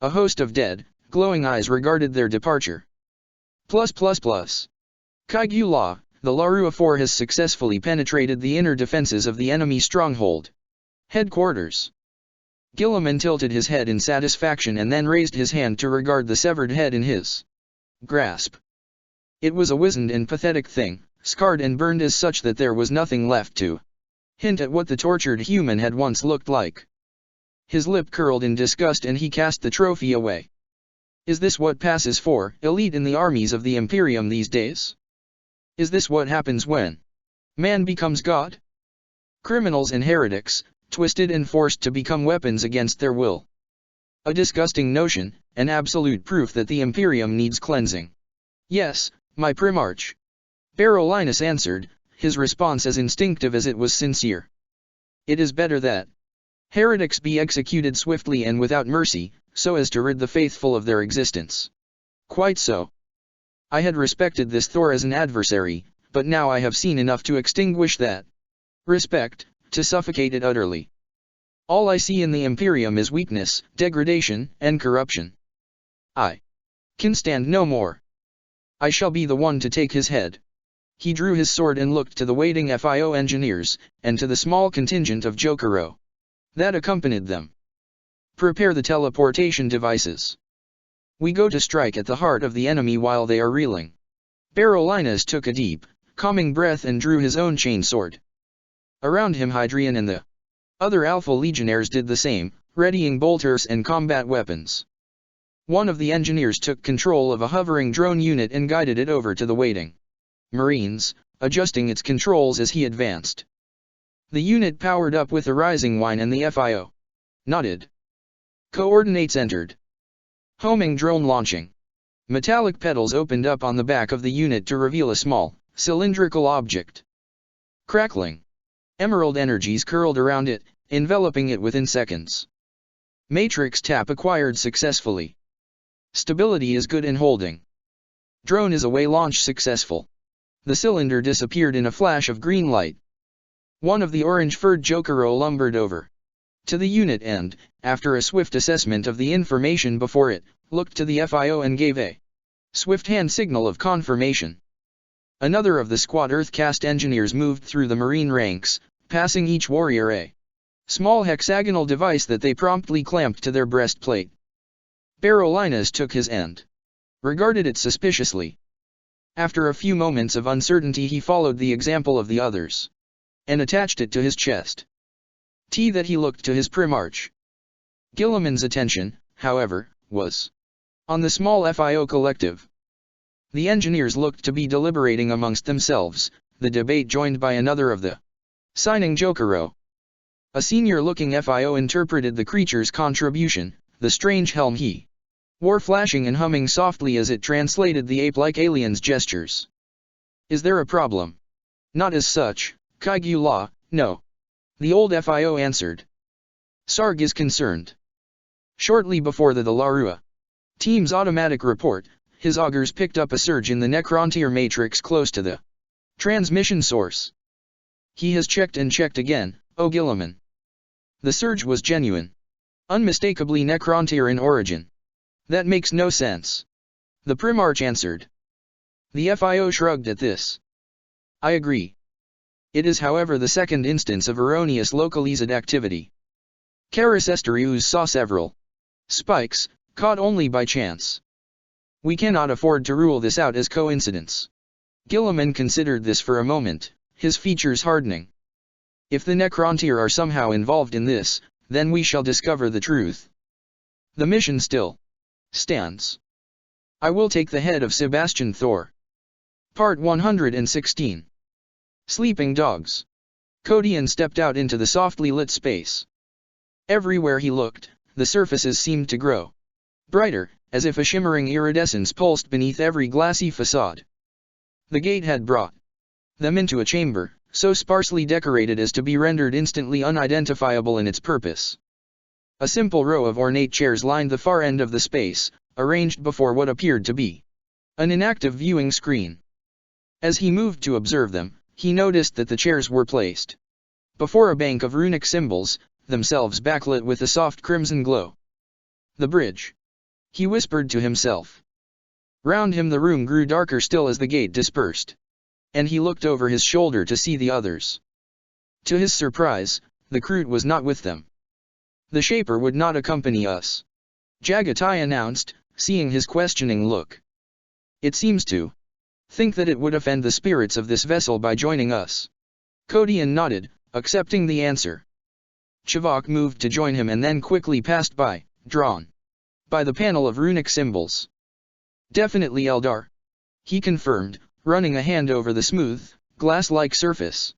A: A host of dead, glowing eyes regarded their departure. Kaigula, the Larua 4 has successfully penetrated the inner defenses of the enemy stronghold. Headquarters. Gilliman tilted his head in satisfaction and then raised his hand to regard the severed head in his grasp. It was a wizened and pathetic thing, scarred and burned as such that there was nothing left to hint at what the tortured human had once looked like. His lip curled in disgust and he cast the trophy away. Is this what passes for elite in the armies of the Imperium these days? Is this what happens when man becomes God? Criminals and heretics, twisted and forced to become weapons against their will. A disgusting notion, an absolute proof that the Imperium needs cleansing. Yes, my Primarch. Barolinus answered, his response as instinctive as it was sincere. It is better that heretics be executed swiftly and without mercy, so as to rid the faithful of their existence. Quite so. I had respected this Thor as an adversary, but now I have seen enough to extinguish that respect, to suffocate it utterly. All I see in the Imperium is weakness, degradation, and corruption. I can stand no more. I shall be the one to take his head. He drew his sword and looked to the waiting FIO engineers, and to the small contingent of Jokero that accompanied them. Prepare the teleportation devices. We go to strike at the heart of the enemy while they are reeling. Barolinus took a deep, calming breath and drew his own chain sword. Around him Hydrian and the other Alpha Legionnaires did the same, readying bolters and combat weapons. One of the engineers took control of a hovering drone unit and guided it over to the waiting Marines, adjusting its controls as he advanced. The unit powered up with a rising whine and the FIO nodded. Coordinates entered. Homing drone launching. Metallic petals opened up on the back of the unit to reveal a small, cylindrical object. Crackling. Emerald energies curled around it, enveloping it within seconds. Matrix tap acquired successfully. Stability is good in holding. Drone is away, launch successful. The cylinder disappeared in a flash of green light. One of the orange-furred Jokero lumbered over to the unit and, after a swift assessment of the information before it, looked to the FIO and gave a swift hand signal of confirmation. Another of the squad Earth-caste engineers moved through the Marine ranks, passing each warrior a small hexagonal device that they promptly clamped to their breastplate. Barolinas took his end. Regarded it suspiciously. After a few moments of uncertainty he followed the example of the others and attached it to his chest. That he looked to his Primarch. Guilliman's attention, however, was on the small FIO collective. The engineers looked to be deliberating amongst themselves, the debate joined by another of the signing Jokero. A senior-looking FIO interpreted the creature's contribution, the strange helm he wore flashing and humming softly as it translated the ape-like alien's gestures. Is there a problem? Not as such, Kaigyu La, no. The old FIO answered. Sarg is concerned. Shortly before the Larua team's automatic report, his augers picked up a surge in the Necrontyr matrix close to the transmission source. He has checked and checked again, O Guilliman. The surge was genuine. Unmistakably Necrontyr in origin. That makes no sense. The Primarch answered. The FIO shrugged at this. I agree. It is however the second instance of erroneous localized activity. Karis Esterius saw several spikes, caught only by chance. We cannot afford to rule this out as coincidence. Guilliman considered this for a moment, his features hardening. If the Necrontyr are somehow involved in this, then we shall discover the truth. The mission still stands. I will take the head of Sebastian Thor. Part 116. Sleeping Dogs. Codian stepped out into the softly lit space. Everywhere he looked, the surfaces seemed to grow brighter, as if a shimmering iridescence pulsed beneath every glassy facade. The gate had brought them into a chamber, so sparsely decorated as to be rendered instantly unidentifiable in its purpose. A simple row of ornate chairs lined the far end of the space, arranged before what appeared to be an inactive viewing screen. As he moved to observe them, he noticed that the chairs were placed before a bank of runic symbols, themselves backlit with a soft crimson glow. The bridge. He whispered to himself. Round him the room grew darker still as the gate dispersed. And he looked over his shoulder to see the others. To his surprise, the Kroot was not with them. The Shaper would not accompany us. Jagatai announced, seeing his questioning look. It seems to think that it would offend the spirits of this vessel by joining us. Codian nodded, accepting the answer. Chivok moved to join him and then quickly passed by, drawn by the panel of runic symbols. Definitely Eldar. He confirmed, running a hand over the smooth, glass-like surface.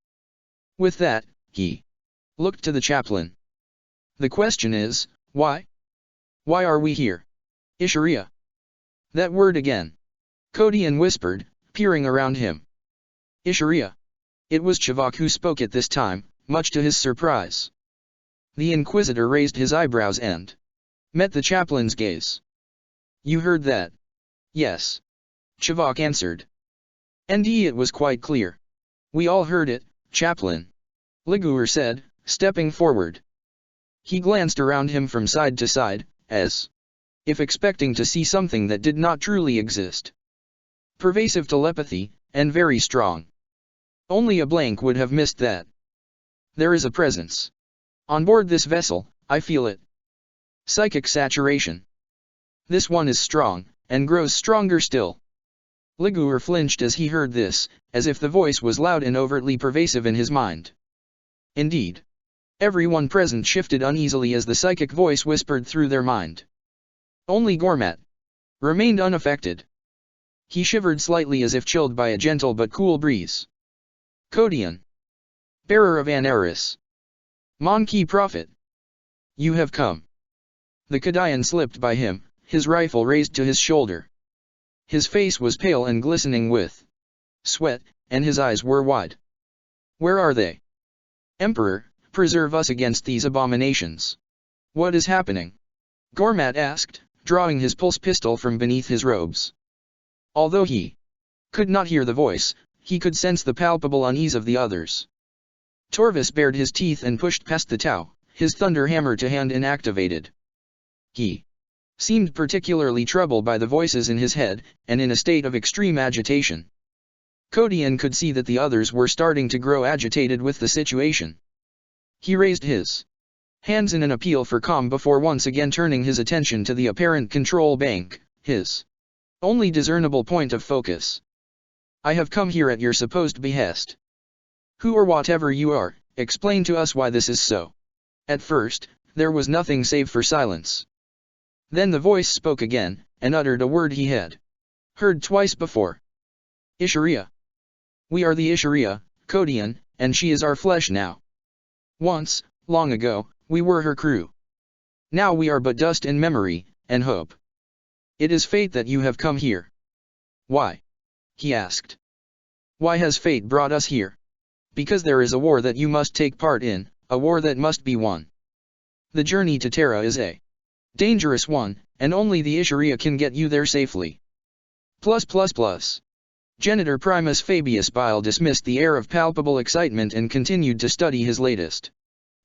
A: With that, he looked to the chaplain. The question is, why? Why are we here? Isharia. That word again. Codian whispered, peering around him. Isharia. It was Chivok who spoke at this time, much to his surprise. The Inquisitor raised his eyebrows and met the chaplain's gaze. You heard that? Yes. Chivok answered. And it was quite clear. We all heard it, Chaplain. Liguor said, stepping forward. He glanced around him from side to side, as if expecting to see something that did not truly exist. Pervasive telepathy, and very strong. Only a blank would have missed that. There is a presence. On board this vessel, I feel it. Psychic saturation. This one is strong, and grows stronger still. Liguor flinched as he heard this, as if the voice was loud and overtly pervasive in his mind. Indeed. Everyone present shifted uneasily as the psychic voice whispered through their mind. Only Gormat, remained unaffected. He shivered slightly as if chilled by a gentle but cool breeze. Kodian, bearer of Anaris, Mon-Ki prophet, you have come. The Kodian slipped by him, his rifle raised to his shoulder. His face was pale and glistening with sweat, and his eyes were wide. Where are they? Emperor, preserve us against these abominations. What is happening? Gormat asked, drawing his pulse pistol from beneath his robes. Although he could not hear the voice, he could sense the palpable unease of the others. Torvis bared his teeth and pushed past the Tau, his thunder hammer to hand inactivated. He seemed particularly troubled by the voices in his head, and in a state of extreme agitation. Kodian could see that the others were starting to grow agitated with the situation. He raised his hands in an appeal for calm before once again turning his attention to the apparent control bank, his only discernible point of focus. I have come here at your supposed behest. Who or whatever you are, explain to us why this is so. At first, there was nothing save for silence. Then the voice spoke again, and uttered a word he had heard twice before. Isharia. We are the Isharia, Kodian, and she is our flesh now. Once, long ago, we were her crew. Now we are but dust in memory, and hope. It is fate that you have come here. Why? He asked. Why has fate brought us here? Because there is a war that you must take part in, a war that must be won. The journey to Terra is a dangerous one, and only the Isharia can get you there safely. Genitor Primus Fabius Bile dismissed the air of palpable excitement and continued to study his latest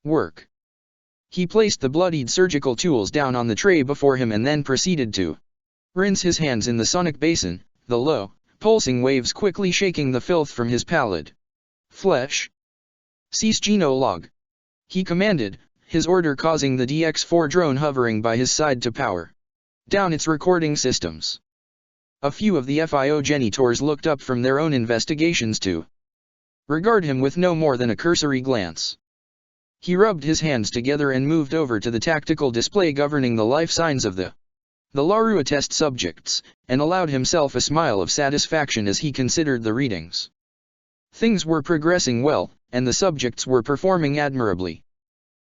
A: work. He placed the bloodied surgical tools down on the tray before him and then proceeded to rinse his hands in the sonic basin, the low, pulsing waves quickly shaking the filth from his pallid flesh. Cease Genolog. He commanded, his order causing the DX-4 drone hovering by his side to power down its recording systems. A few of the FIO genitors looked up from their own investigations to regard him with no more than a cursory glance. He rubbed his hands together and moved over to the tactical display governing the life signs of the Larua test subjects, and allowed himself a smile of satisfaction as he considered the readings. Things were progressing well, and the subjects were performing admirably.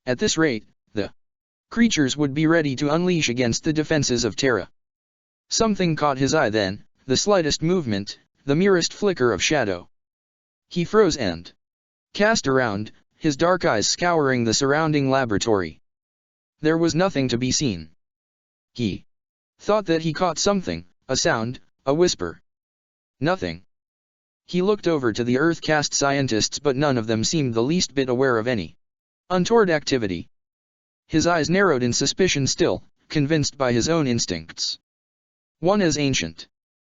A: At this rate, the creatures would be ready to unleash against the defenses of Terra. Something caught his eye then, the slightest movement, the merest flicker of shadow. He froze and cast around, his dark eyes scouring the surrounding laboratory. There was nothing to be seen. He thought that he caught something, a sound, a whisper. Nothing. He looked over to the Earth-caste scientists, but none of them seemed the least bit aware of any untoward activity. His eyes narrowed in suspicion still, convinced by his own instincts. One as ancient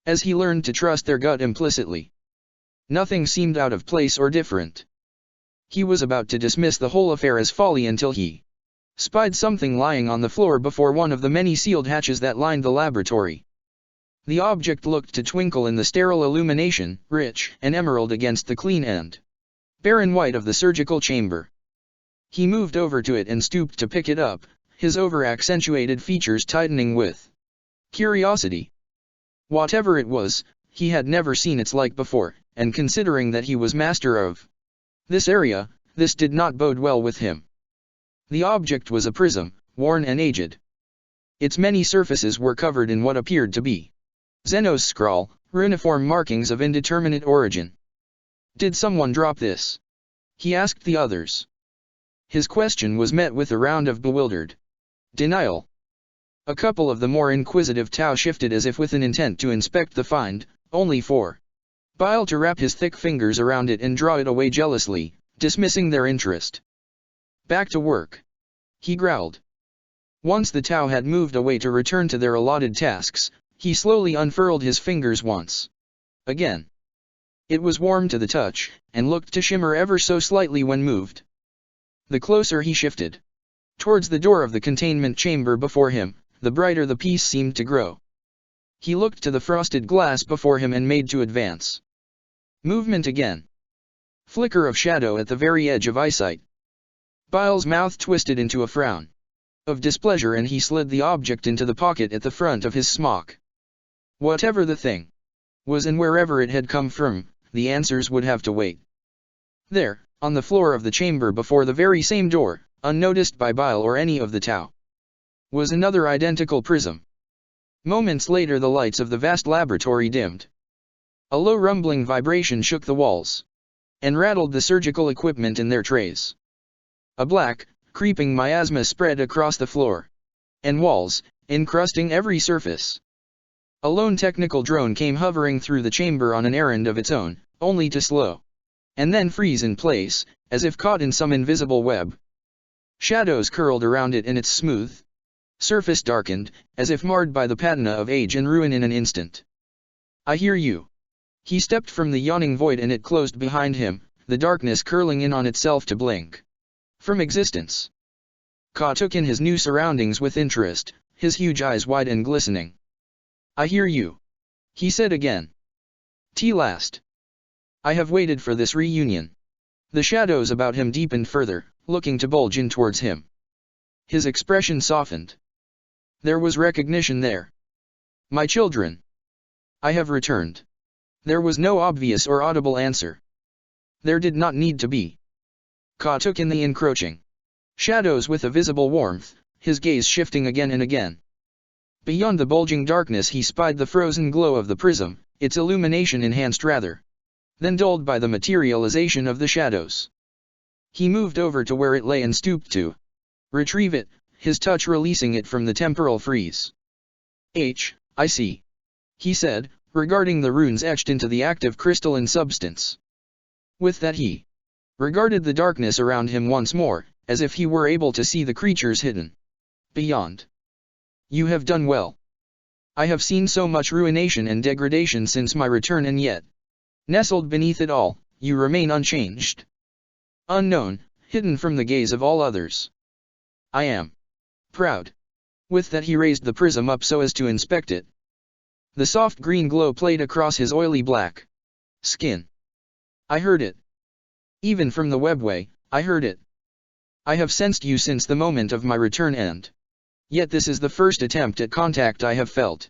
A: as he learned to trust their gut implicitly. Nothing seemed out of place or different. He was about to dismiss the whole affair as folly until he spied something lying on the floor before one of the many sealed hatches that lined the laboratory. The object looked to twinkle in the sterile illumination, rich and emerald against the clean and barren white of the surgical chamber. He moved over to it and stooped to pick it up, his over-accentuated features tightening with curiosity. Whatever it was, he had never seen its like before, and considering that he was master of this area, this did not bode well with him. The object was a prism, worn and aged. Its many surfaces were covered in what appeared to be Xenos scrawl, runiform markings of indeterminate origin. Did someone drop this? He asked the others. His question was met with a round of bewildered denial. A couple of the more inquisitive Tau shifted as if with an intent to inspect the find, only for Bile to wrap his thick fingers around it and draw it away jealously, dismissing their interest. Back to work, he growled. Once the Tau had moved away to return to their allotted tasks, he slowly unfurled his fingers once again. It was warm to the touch, and looked to shimmer ever so slightly when moved. The closer he shifted towards the door of the containment chamber before him, the brighter the piece seemed to grow. He looked to the frosted glass before him and made to advance. Movement again. Flicker of shadow at the very edge of eyesight. Bile's mouth twisted into a frown of displeasure and he slid the object into the pocket at the front of his smock. Whatever the thing was and wherever it had come from, the answers would have to wait. There, on the floor of the chamber before the very same door, unnoticed by Bile or any of the Tau, was another identical prism. Moments later the lights of the vast laboratory dimmed. A low rumbling vibration shook the walls and rattled the surgical equipment in their trays. A black, creeping miasma spread across the floor and walls, encrusting every surface. A lone technical drone came hovering through the chamber on an errand of its own, only to slow and then freeze in place, as if caught in some invisible web. Shadows curled around it and its smooth surface darkened, as if marred by the patina of age and ruin in an instant. I hear you. He stepped from the yawning void and it closed behind him, the darkness curling in on itself to blink from existence. Ka took in his new surroundings with interest, his huge eyes wide and glistening. I hear you. He said again. Last. I have waited for this reunion. The shadows about him deepened further, looking to bulge in towards him. His expression softened. There was recognition there. My children. I have returned. There was no obvious or audible answer. There did not need to be. Ka took in the encroaching shadows with a visible warmth, his gaze shifting again and again. Beyond the bulging darkness he spied the frozen glow of the prism, its illumination enhanced rather than dulled by the materialization of the shadows. He moved over to where it lay and stooped to retrieve it, his touch releasing it from the temporal freeze. I see. He said, regarding the runes etched into the active crystalline substance. With that he regarded the darkness around him once more, as if he were able to see the creatures hidden beyond. You have done well. I have seen so much ruination and degradation since my return, and yet, nestled beneath it all, you remain unchanged. Unknown, hidden from the gaze of all others. I am proud. With that he raised the prism up so as to inspect it. The soft green glow played across his oily black skin. I heard it. Even from the webway, I heard it. I have sensed you since the moment of my return, and yet this is the first attempt at contact I have felt.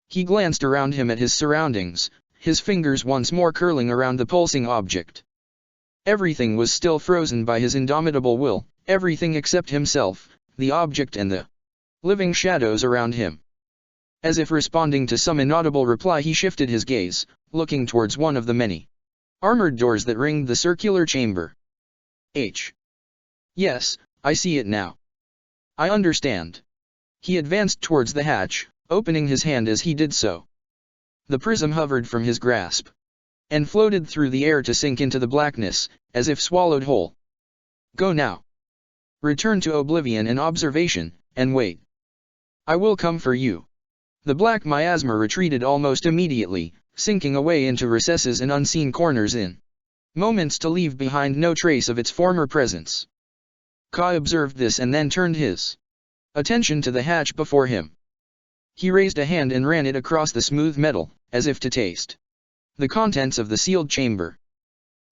A: He glanced around him at his surroundings, his fingers once more curling around the pulsing object. Everything was still frozen by his indomitable will, everything except himself, the object and the living shadows around him. As if responding to some inaudible reply he shifted his gaze, looking towards one of the many armored doors that ringed the circular chamber. Yes, I see it now. I understand. He advanced towards the hatch, opening his hand as he did so. The prism hovered from his grasp and floated through the air to sink into the blackness, as if swallowed whole. Go now. Return to oblivion and observation, and wait. I will come for you. The black miasma retreated almost immediately, sinking away into recesses and unseen corners in moments to leave behind no trace of its former presence. Ka observed this and then turned his attention to the hatch before him. He raised a hand and ran it across the smooth metal, as if to taste the contents of the sealed chamber.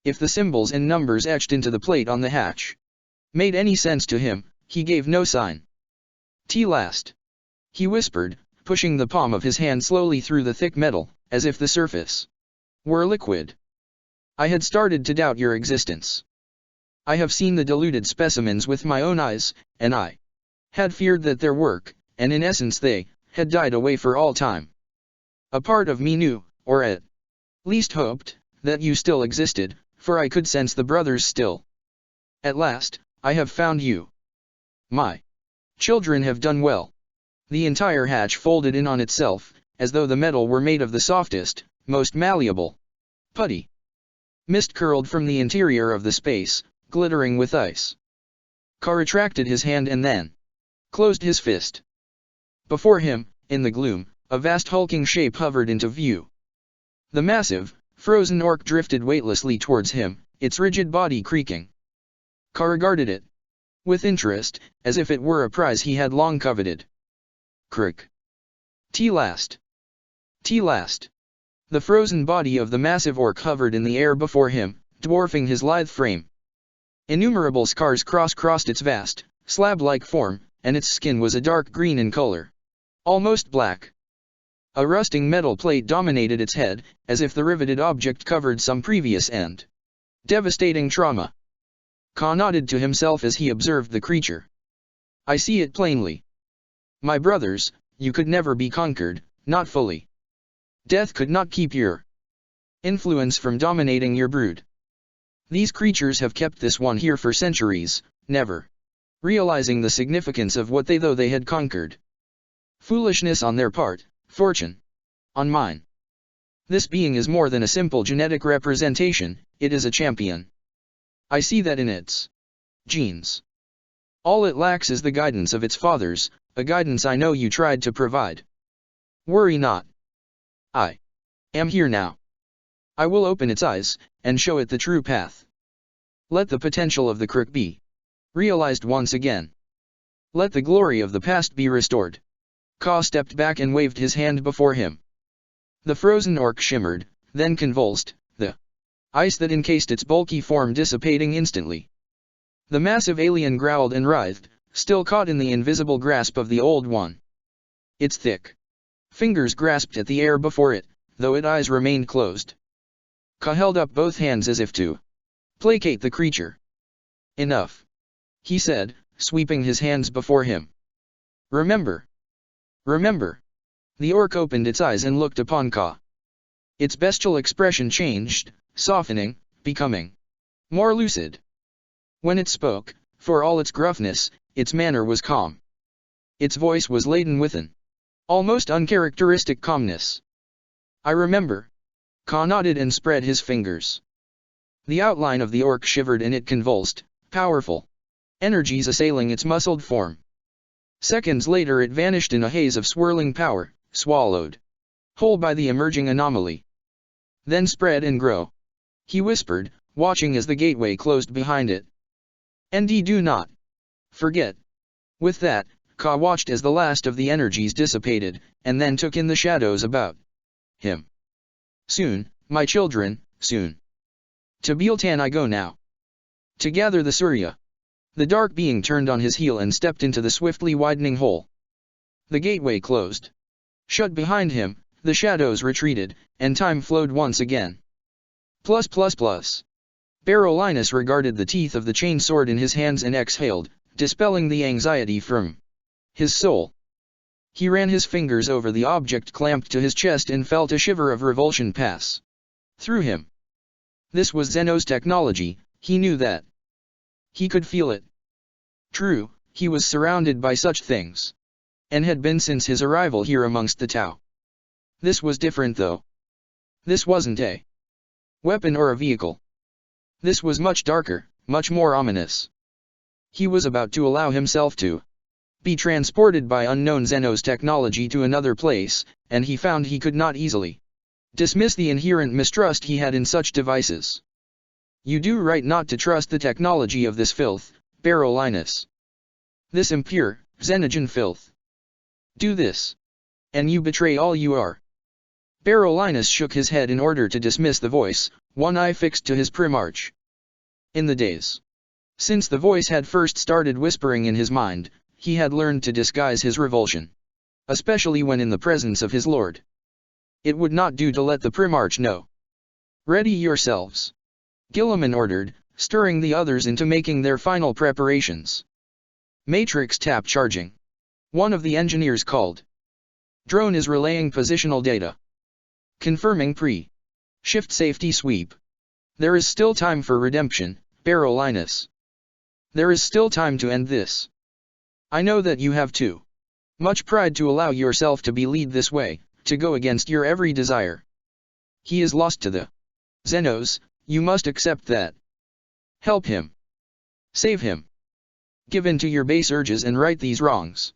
A: If the symbols and numbers etched into the plate on the hatch made any sense to him, he gave no sign. Last. He whispered, pushing the palm of his hand slowly through the thick metal, as if the surface were liquid. I had started to doubt your existence. I have seen the diluted specimens with my own eyes, and I had feared that their work, and in essence they, had died away for all time. A part of me knew, or at least hoped, that you still existed, for I could sense the brothers still. At last, I have found you. My children have done well. The entire hatch folded in on itself, as though the metal were made of the softest, most malleable putty. Mist curled from the interior of the space, glittering with ice. Ka retracted his hand and then closed his fist. Before him, in the gloom, a vast hulking shape hovered into view. The massive, frozen orc drifted weightlessly towards him, its rigid body creaking. Ka regarded it with interest, as if it were a prize he had long coveted. Crick. Last. The frozen body of the massive orc hovered in the air before him, dwarfing his lithe frame. Innumerable scars crossed its vast, slab-like form, and its skin was a dark green in color. Almost black. A rusting metal plate dominated its head, as if the riveted object covered some previous and devastating trauma. Ka nodded to himself as he observed the creature. I see it plainly. My brothers, you could never be conquered, not fully. Death could not keep your influence from dominating your brood. These creatures have kept this one here for centuries, never realizing the significance of what they had conquered. Foolishness on their part, fortune on mine. This being is more than a simple genetic representation, it is a champion. I see that in its genes. All it lacks is the guidance of its fathers, a guidance I know you tried to provide. Worry not. I am here now. I will open its eyes, and show it the true path. Let the potential of the crook be realized once again. Let the glory of the past be restored. Ka stepped back and waved his hand before him. The frozen orc shimmered, then convulsed, the ice that encased its bulky form dissipating instantly. The massive alien growled and writhed, still caught in the invisible grasp of the old one. Its thick fingers grasped at the air before it, though its eyes remained closed. Ka held up both hands as if to placate the creature. Enough, he said, sweeping his hands before him. Remember. Remember. The orc opened its eyes and looked upon Ka. Its bestial expression changed, softening, becoming more lucid. When it spoke, for all its gruffness, its manner was calm. Its voice was laden with an almost uncharacteristic calmness. I remember. Ka nodded and spread his fingers. The outline of the orc shivered and it convulsed, powerful energies assailing its muscled form. Seconds later it vanished in a haze of swirling power, swallowed whole by the emerging anomaly. Then spread and grow. He whispered, watching as the gateway closed behind it. And do not forget. With that, Ka watched as the last of the energies dissipated, and then took in the shadows about him. Soon, my children, soon. To Bealtan I go now. To gather the Surya. The dark being turned on his heel and stepped into the swiftly widening hole. The gateway closed. Shut behind him, the shadows retreated, and time flowed once again. Plus. Barolinus regarded the teeth of the chain sword in his hands and exhaled, dispelling the anxiety from his soul. He ran his fingers over the object clamped to his chest and felt a shiver of revulsion pass through him. This was Zeno's technology, he knew that. He could feel it. True, he was surrounded by such things. And had been since his arrival here amongst the Tau. This was different though. This wasn't a weapon or a vehicle. This was much darker, much more ominous. He was about to allow himself to be transported by unknown Zeno's technology to another place, and he found he could not easily dismiss the inherent mistrust he had in such devices. You do right not to trust the technology of this filth, Barolinus. This impure, Xenogen filth. Do this. And you betray all you are. Barolinus shook his head in order to dismiss the voice, one eye fixed to his primarch. In the days since the voice had first started whispering in his mind, he had learned to disguise his revulsion. Especially when in the presence of his lord. It would not do to let the primarch know. Ready yourselves. Guilliman ordered, stirring the others into making their final preparations. Matrix tap charging. One of the engineers called. Drone is relaying positional data. Confirming pre-shift safety sweep. There is still time for redemption, Barolinus. There is still time to end this. I know that you have too much pride to allow yourself to be led this way, to go against your every desire. He is lost to the Zenos, you must accept that. Help him. Save him. Give in to your base urges and right these wrongs.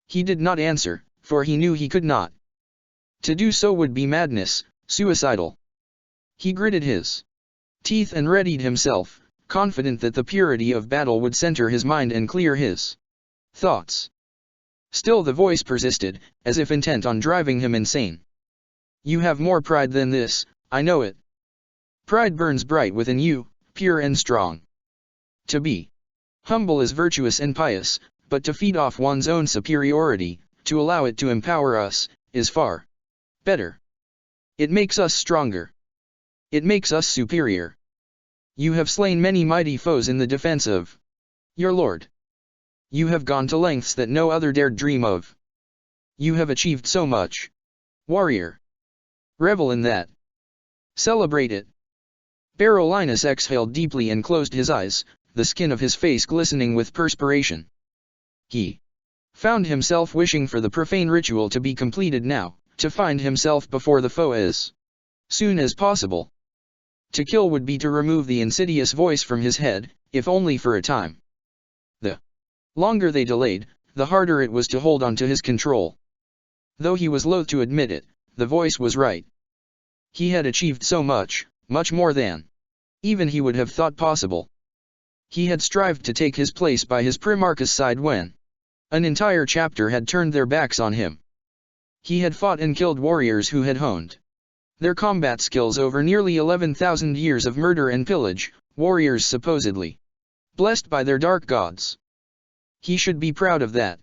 A: He did not answer, for he knew he could not. To do so would be madness, suicidal. He gritted his teeth and readied himself, confident that the purity of battle would center his mind and clear his thoughts. Still the voice persisted, as if intent on driving him insane. You have more pride than this, I know it. Pride burns bright within you, pure and strong. To be humble is virtuous and pious, but to feed off one's own superiority, to allow it to empower us, is far better. It makes us stronger. It makes us superior. You have slain many mighty foes in the defense of your lord. You have gone to lengths that no other dared dream of. You have achieved so much. Warrior. Revel in that. Celebrate it. Barolinus exhaled deeply and closed his eyes, the skin of his face glistening with perspiration. He found himself wishing for the profane ritual to be completed now, to find himself before the foe as soon as possible. To kill would be to remove the insidious voice from his head, if only for a time. The longer they delayed, the harder it was to hold on to his control. Though he was loath to admit it, the voice was right. He had achieved so much, much more than even he would have thought possible. He had strived to take his place by his Primarch's side when an entire chapter had turned their backs on him. He had fought and killed warriors who had honed their combat skills over nearly 11,000 years of murder and pillage, warriors supposedly blessed by their dark gods. He should be proud of that.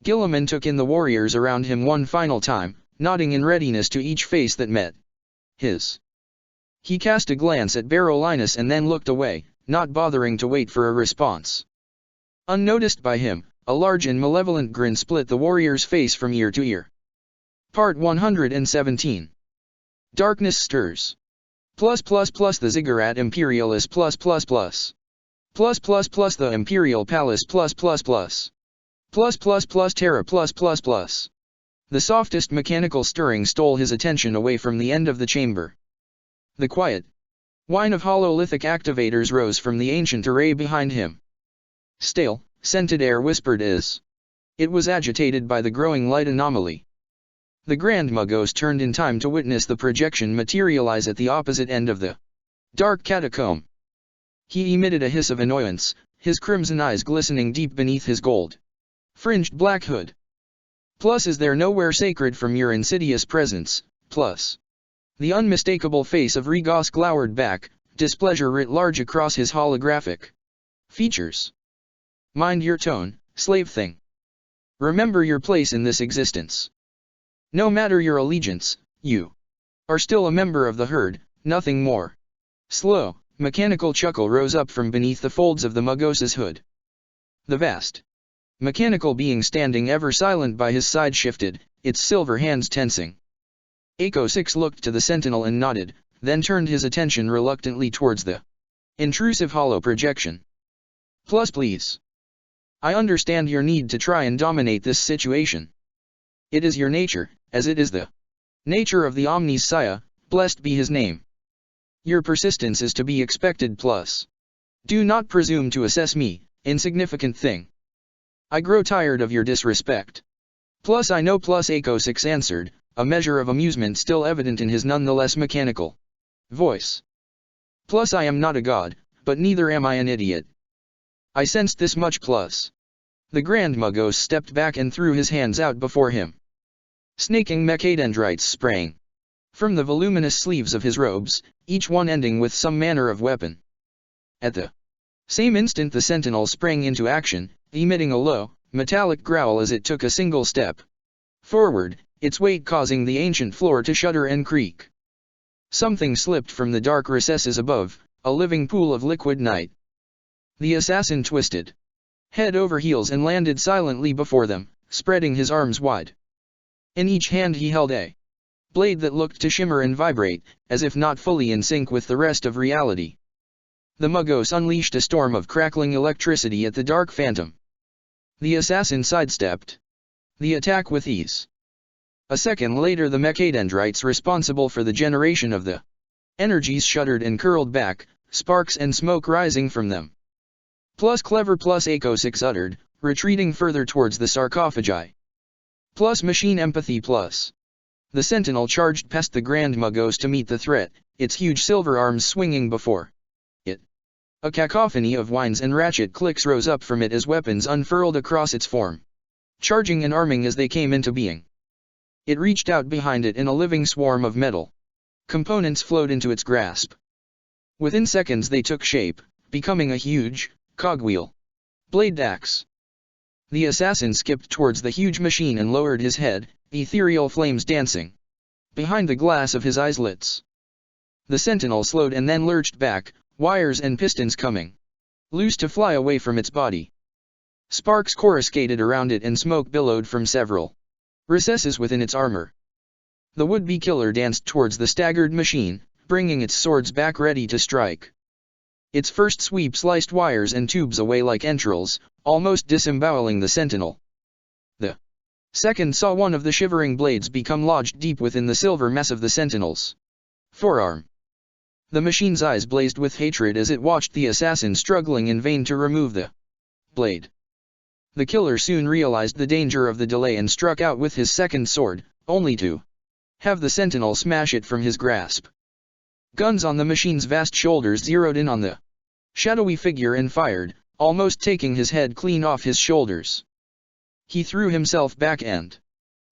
A: Guilliman took in the warriors around him one final time, nodding in readiness to each face that met his. He cast a glance at Barolinus and then looked away, not bothering to wait for a response. Unnoticed by him, a large and malevolent grin split the warrior's face from ear to ear. Part 117. Darkness stirs. The Ziggurat Imperialis the Imperial Palace Terra The softest mechanical stirring stole his attention away from the end of the chamber. The quiet whine of hololithic activators rose from the ancient array behind him. Stale, scented air whispered as it was agitated by the growing light anomaly. The Grand Magos turned in time to witness the projection materialize at the opposite end of the dark catacomb. He emitted a hiss of annoyance, his crimson eyes glistening deep beneath his gold-fringed black hood. Plus, is there nowhere sacred from your insidious presence? Plus, the unmistakable face of Regos glowered back, displeasure writ large across his holographic features. Mind your tone, slave thing. Remember your place in this existence. No matter your allegiance, you are still a member of the herd, nothing more. Slow, mechanical chuckle rose up from beneath the folds of the Magos's hood. The vast mechanical being standing ever silent by his side shifted, its silver hands tensing. Echo 6 looked to the sentinel and nodded, then turned his attention reluctantly towards the intrusive hollow projection. Plus, please. I understand your need to try and dominate this situation. It is your nature, as it is the nature of the Omni's Sire, blessed be his name. Your persistence is to be expected. Plus, do not presume to assess me, insignificant thing. I grow tired of your disrespect. Plus I know. Plus Echo 6 answered, a measure of amusement still evident in his nonetheless mechanical voice. Plus I am not a god, but neither am I an idiot. I sensed this much. Plus. The Grand Magos stepped back and threw his hands out before him. Snaking mechadendrites sprang from the voluminous sleeves of his robes, each one ending with some manner of weapon. At the same instant the sentinel sprang into action, emitting a low, metallic growl as it took a single step forward, its weight causing the ancient floor to shudder and creak. Something slipped from the dark recesses above, a living pool of liquid night. The assassin twisted head over heels and landed silently before them, spreading his arms wide. In each hand he held a blade that looked to shimmer and vibrate, as if not fully in sync with the rest of reality. The Magos unleashed a storm of crackling electricity at the dark phantom. The assassin sidestepped the attack with ease. A second later the mechadendrites responsible for the generation of the energies shuddered and curled back, sparks and smoke rising from them. Plus clever. Plus Echo 6 uttered, retreating further towards the sarcophagi. Plus machine empathy. Plus. The sentinel charged past the Grand Magos to meet the threat, its huge silver arms swinging before it. A cacophony of whines and ratchet clicks rose up from it as weapons unfurled across its form, charging and arming as they came into being. It reached out behind it in a living swarm of metal components flowed into its grasp. Within seconds they took shape, becoming a huge cogwheel blade axe. The assassin skipped towards the huge machine and lowered his head, ethereal flames dancing behind the glass of his eyelets. The sentinel slowed and then lurched back, wires and pistons coming loose to fly away from its body. Sparks coruscated around it and smoke billowed from several recesses within its armor. The would-be killer danced towards the staggered machine, bringing its swords back ready to strike. Its first sweep sliced wires and tubes away like entrails, almost disemboweling the sentinel. The second saw one of the shivering blades become lodged deep within the silver mess of the sentinel's forearm. The machine's eyes blazed with hatred as it watched the assassin struggling in vain to remove the blade. The killer soon realized the danger of the delay and struck out with his second sword, only to have the sentinel smash it from his grasp. Guns on the machine's vast shoulders zeroed in on the shadowy figure and fired, almost taking his head clean off his shoulders. He threw himself back and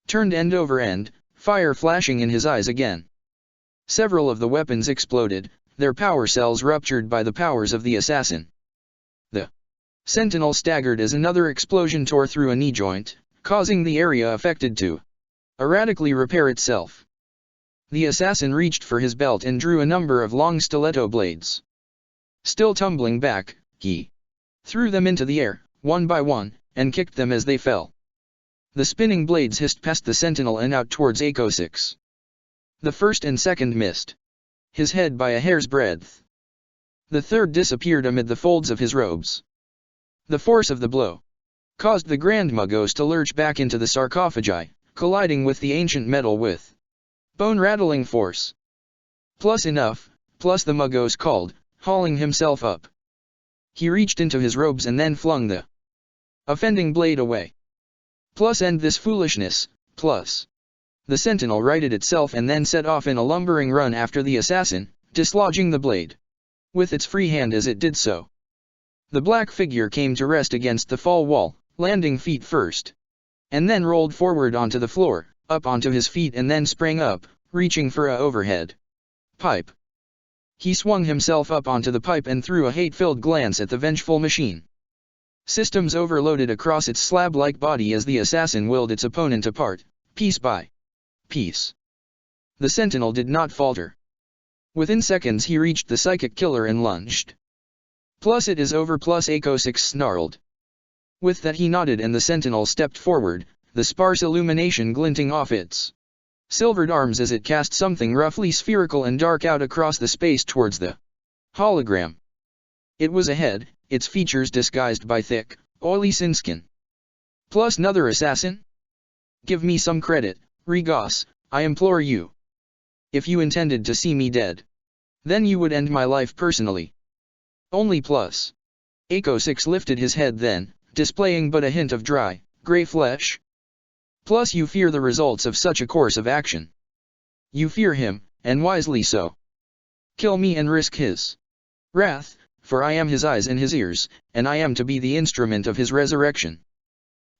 A: turned end over end, fire flashing in his eyes again. Several of the weapons exploded, their power cells ruptured by the powers of the assassin. The sentinel staggered as another explosion tore through a knee joint, causing the area affected to erratically repair itself. The assassin reached for his belt and drew a number of long stiletto blades. Still tumbling back, he threw them into the air, one by one, and kicked them as they fell. The spinning blades hissed past the sentinel and out towards Echo 6. The first and second missed his head by a hair's breadth. The third disappeared amid the folds of his robes. The force of the blow caused the Grand Magos to lurch back into the sarcophagi, colliding with the ancient metal with bone-rattling force. Plus enough, plus the Magos called, hauling himself up. He reached into his robes and then flung the offending blade away. Plus end this foolishness, plus. The sentinel righted itself and then set off in a lumbering run after the assassin, dislodging the blade with its free hand as it did so. The black figure came to rest against the fall wall, landing feet first, and then rolled forward onto the floor, up onto his feet and then sprang up, reaching for a overhead pipe. He swung himself up onto the pipe and threw a hate-filled glance at the vengeful machine. Systems overloaded across its slab-like body as the assassin willed its opponent apart, piece by piece. The sentinel did not falter. Within seconds he reached the psychic killer and lunged. Plus it is over, plus Echo 6 snarled. With that he nodded and the sentinel stepped forward, the sparse illumination glinting off its silvered arms as it cast something roughly spherical and dark out across the space towards the hologram. It was a head, its features disguised by thick, oily skin. Plus another assassin? Give me some credit, Regos, I implore you. If you intended to see me dead, then you would end my life personally. Only plus. Echo 6 lifted his head then, displaying but a hint of dry, gray flesh. Plus you fear the results of such a course of action. You fear him, and wisely so. Kill me and risk his wrath, for I am his eyes and his ears, and I am to be the instrument of his resurrection.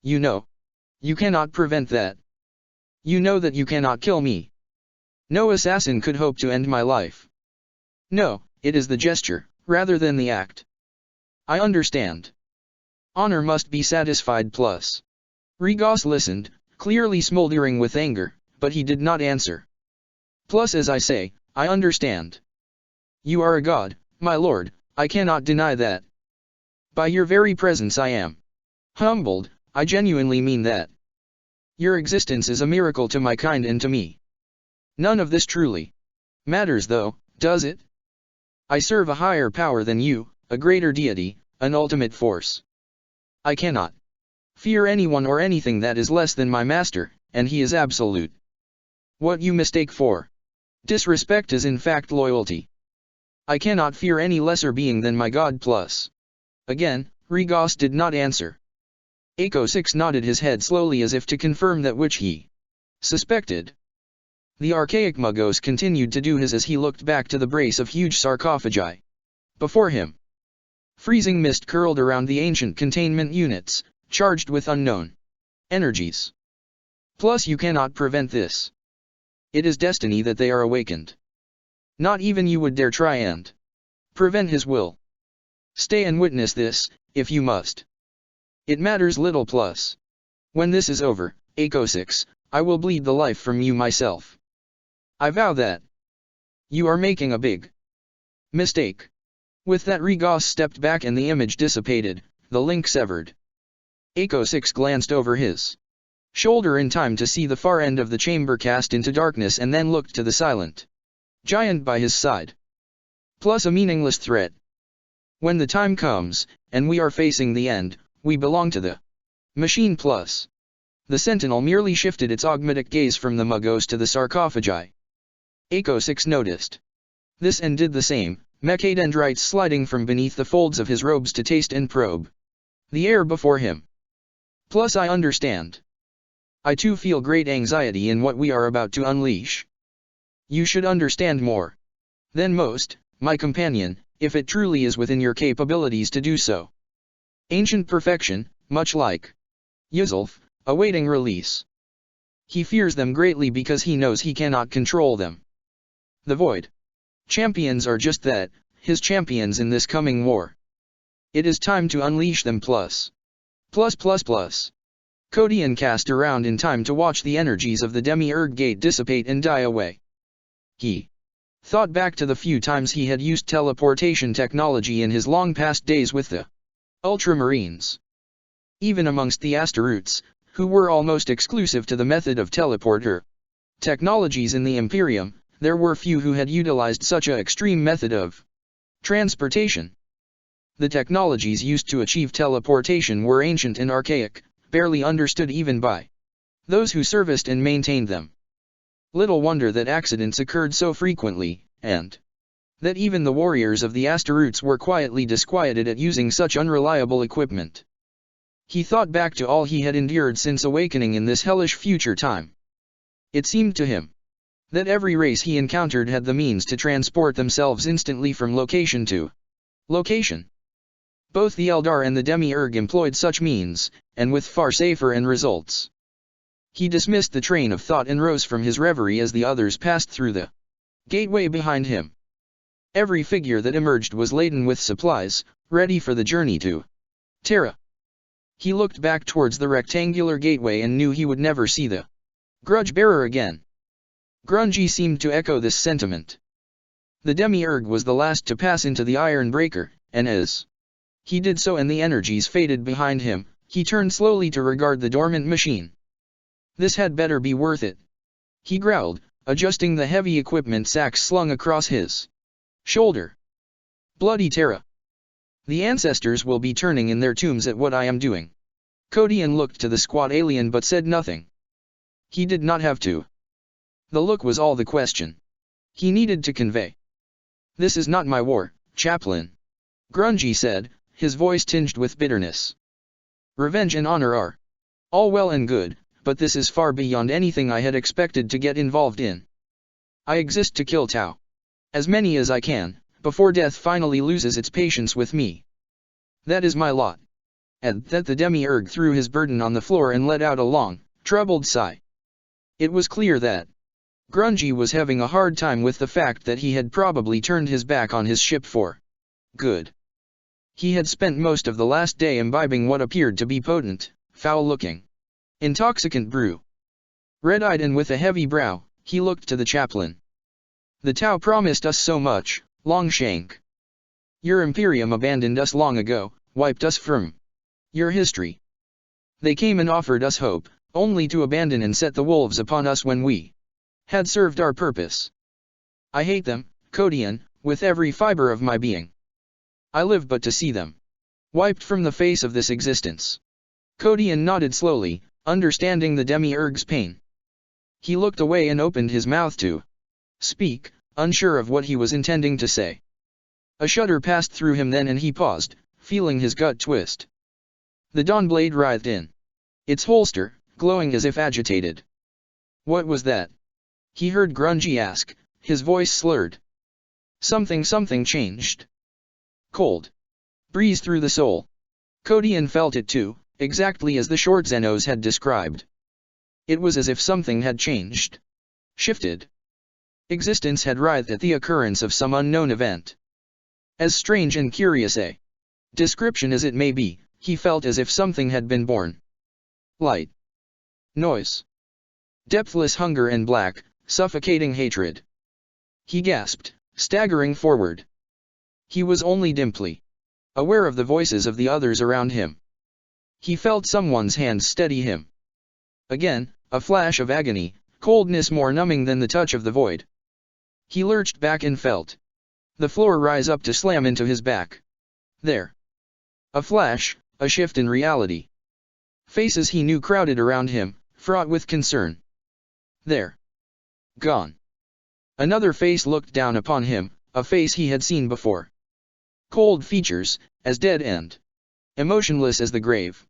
A: You know. You cannot prevent that. You know that you cannot kill me. No assassin could hope to end my life. No, it is the gesture, rather than the act. I understand. Honor must be satisfied plus. Regos listened, clearly smoldering with anger, but he did not answer. Plus as I say, I understand. You are a god, my lord, I cannot deny that. By your very presence I am humbled, I genuinely mean that. Your existence is a miracle to my kind and to me. None of this truly matters though, does it? I serve a higher power than you, a greater deity, an ultimate force. I cannot fear anyone or anything that is less than my master, and he is absolute. What you mistake for disrespect is in fact loyalty. I cannot fear any lesser being than my God plus. Again, Regos did not answer. Echo 6 nodded his head slowly as if to confirm that which he suspected. The archaic Magos continued to do his as he looked back to the brace of huge sarcophagi before him. Freezing mist curled around the ancient containment units, charged with unknown energies. Plus you cannot prevent this. It is destiny that they are awakened. Not even you would dare try and prevent his will. Stay and witness this, if you must. It matters little plus. When this is over, Echo 6, I will bleed the life from you myself. I vow that you are making a big mistake. With that, Regos stepped back and the image dissipated, the link severed. Echo 6 glanced over his shoulder in time to see the far end of the chamber cast into darkness and then looked to the silent giant by his side. Plus a meaningless threat. When the time comes, and we are facing the end, we belong to the machine plus. The sentinel merely shifted its augmetic gaze from the Mugos to the sarcophagi. Echo 6 noticed this and did the same, mechadendrites sliding from beneath the folds of his robes to taste and probe the air before him. Plus I understand. I too feel great anxiety in what we are about to unleash. You should understand more than most, my companion, if it truly is within your capabilities to do so. Ancient perfection, much like Yuzulf, awaiting release. He fears them greatly because he knows he cannot control them. The Void champions are just that, his champions in this coming war. It is time to unleash them plus. Codian cast around in time to watch the energies of the Demiurge Gate dissipate and die away. He thought back to the few times he had used teleportation technology in his long-past days with the Ultramarines. Even amongst the Astaroths, who were almost exclusive to the method of teleporter technologies in the Imperium, there were few who had utilized such an extreme method of transportation. The technologies used to achieve teleportation were ancient and archaic, barely understood even by those who serviced and maintained them. Little wonder that accidents occurred so frequently, and that even the warriors of the Astaroths were quietly disquieted at using such unreliable equipment. He thought back to all he had endured since awakening in this hellish future time. It seemed to him that every race he encountered had the means to transport themselves instantly from location to location. Both the Eldar and the Demiurge employed such means, and with far safer end results. He dismissed the train of thought and rose from his reverie as the others passed through the gateway behind him. Every figure that emerged was laden with supplies, ready for the journey to Terra. He looked back towards the rectangular gateway and knew he would never see the grudge-bearer again. Grungy seemed to echo this sentiment. The Demiurge was the last to pass into the Iron Breaker, and as he did so and the energies faded behind him, he turned slowly to regard the dormant machine. This had better be worth it, he growled, adjusting the heavy equipment sacks slung across his shoulder. Bloody Terra. The ancestors will be turning in their tombs at what I am doing. Codian looked to the squat alien but said nothing. He did not have to. The look was all the question he needed to convey. This is not my war, chaplain. Grungy said, his voice tinged with bitterness. Revenge and honor are all well and good, but this is far beyond anything I had expected to get involved in. I exist to kill Tau. As many as I can, before death finally loses its patience with me. That is my lot. At that the Demiurge threw his burden on the floor and let out a long, troubled sigh. It was clear that Grungy was having a hard time with the fact that he had probably turned his back on his ship for good. He had spent most of the last day imbibing what appeared to be potent, foul-looking, intoxicant brew. Red-eyed and with a heavy brow, he looked to the chaplain. The Tau promised us so much, Longshank. Your Imperium abandoned us long ago, wiped us from your history. They came and offered us hope, only to abandon and set the wolves upon us when we had served our purpose. I hate them, Codian, with every fiber of my being. I live but to see them wiped from the face of this existence. Codian nodded slowly, understanding the Demiurge's pain. He looked away and opened his mouth to speak, unsure of what he was intending to say. A shudder passed through him then and he paused, feeling his gut twist. The Dawnblade writhed in its holster, glowing as if agitated. What was that? He heard Grungy ask, his voice slurred. Something changed. Cold breeze through the soul. Codian felt it too, exactly as the short Xenos had described. It was as if something had changed. Shifted. Existence had writhed at the occurrence of some unknown event. As strange and curious a description as it may be, he felt as if something had been born. Light. Noise. Depthless hunger and black, suffocating hatred. He gasped, staggering forward. He was only dimly aware of the voices of the others around him. He felt someone's hand steady him. Again, a flash of agony, coldness more numbing than the touch of the void. He lurched back and felt the floor rise up to slam into his back. There. A flash, a shift in reality. Faces he knew crowded around him, fraught with concern. There. Gone. Another face looked down upon him, a face he had seen before. Cold features, as dead and emotionless as the grave.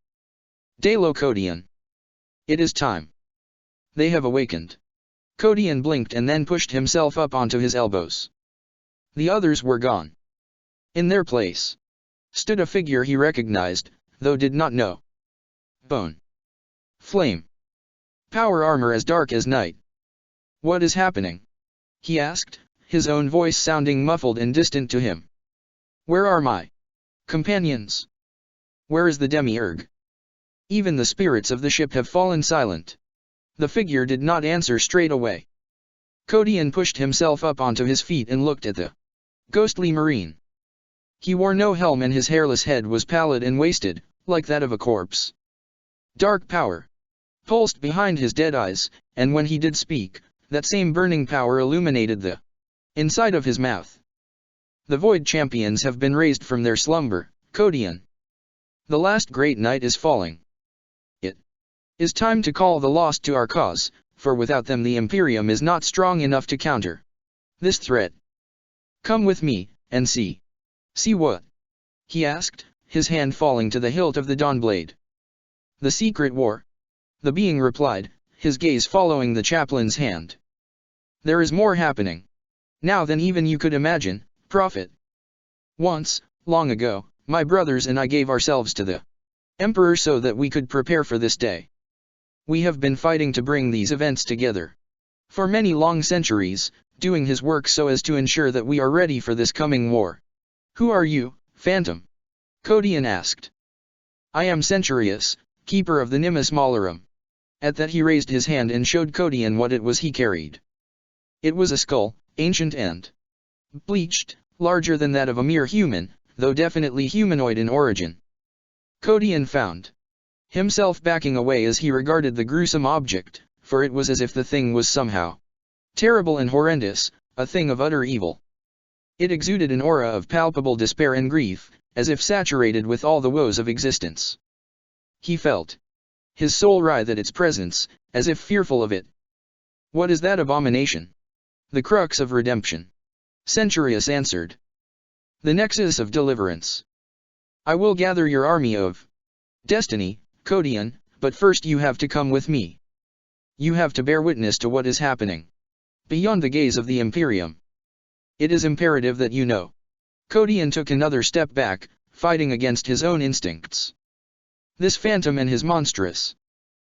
A: Dalo Codian. It is time. They have awakened. Codian blinked and then pushed himself up onto his elbows. The others were gone. In their place stood a figure he recognized, though did not know. Bone. Flame. Power armor as dark as night. What is happening? He asked, his own voice sounding muffled and distant to him. Where are my companions? Where is the demiurge? Even the spirits of the ship have fallen silent. The figure did not answer straight away. Codian pushed himself up onto his feet and looked at the ghostly marine. He wore no helm and his hairless head was pallid and wasted, like that of a corpse. Dark power pulsed behind his dead eyes, and when he did speak, that same burning power illuminated the inside of his mouth. The Void Champions have been raised from their slumber, Codian. The last great night is falling. It is time to call the lost to our cause, for without them the Imperium is not strong enough to counter this threat. Come with me, and see. See what? He asked, his hand falling to the hilt of the Dawnblade. The secret war. The being replied, his gaze following the chaplain's hand. There is more happening now than even you could imagine, Prophet. Once, long ago, my brothers and I gave ourselves to the Emperor so that we could prepare for this day. We have been fighting to bring these events together for many long centuries, doing his work so as to ensure that we are ready for this coming war. Who are you, Phantom? Codian asked. I am Centurius, keeper of the Nimbus Malarum. At that he raised his hand and showed Codian what it was he carried. It was a skull, ancient and bleached, larger than that of a mere human, though definitely humanoid in origin. Codian found himself backing away as he regarded the gruesome object, for it was as if the thing was somehow terrible and horrendous, a thing of utter evil. It exuded an aura of palpable despair and grief, as if saturated with all the woes of existence. He felt his soul writhe at its presence, as if fearful of it. What is that abomination? The crux of redemption. Centurius answered. The nexus of deliverance. I will gather your army of destiny, Codian, but first you have to come with me. You have to bear witness to what is happening beyond the gaze of the Imperium. It is imperative that you know. Codian took another step back, fighting against his own instincts. This phantom and his monstrous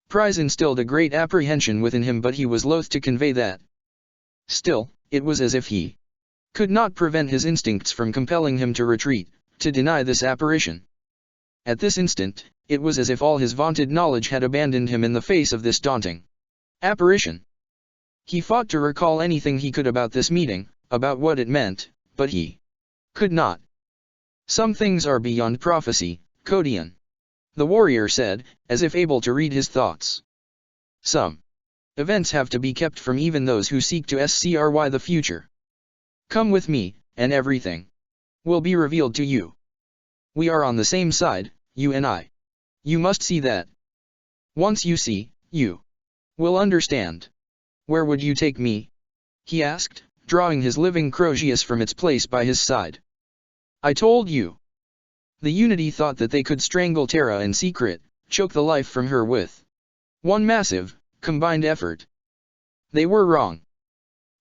A: prize instilled a great apprehension within him, but he was loath to convey that. Still, it was as if he could not prevent his instincts from compelling him to retreat, to deny this apparition. At this instant, it was as if all his vaunted knowledge had abandoned him in the face of this daunting apparition. He fought to recall anything he could about this meeting, about what it meant, but he could not. Some things are beyond prophecy, Codian. The warrior said, as if able to read his thoughts. Some events have to be kept from even those who seek to scry the future. Come with me, and everything will be revealed to you. We are on the same side, you and I. You must see that. Once you see, you will understand. Where would you take me? He asked, drawing his living Crozius from its place by his side. I told you. The Unity thought that they could strangle Terra in secret, choke the life from her with one massive, combined effort. They were wrong.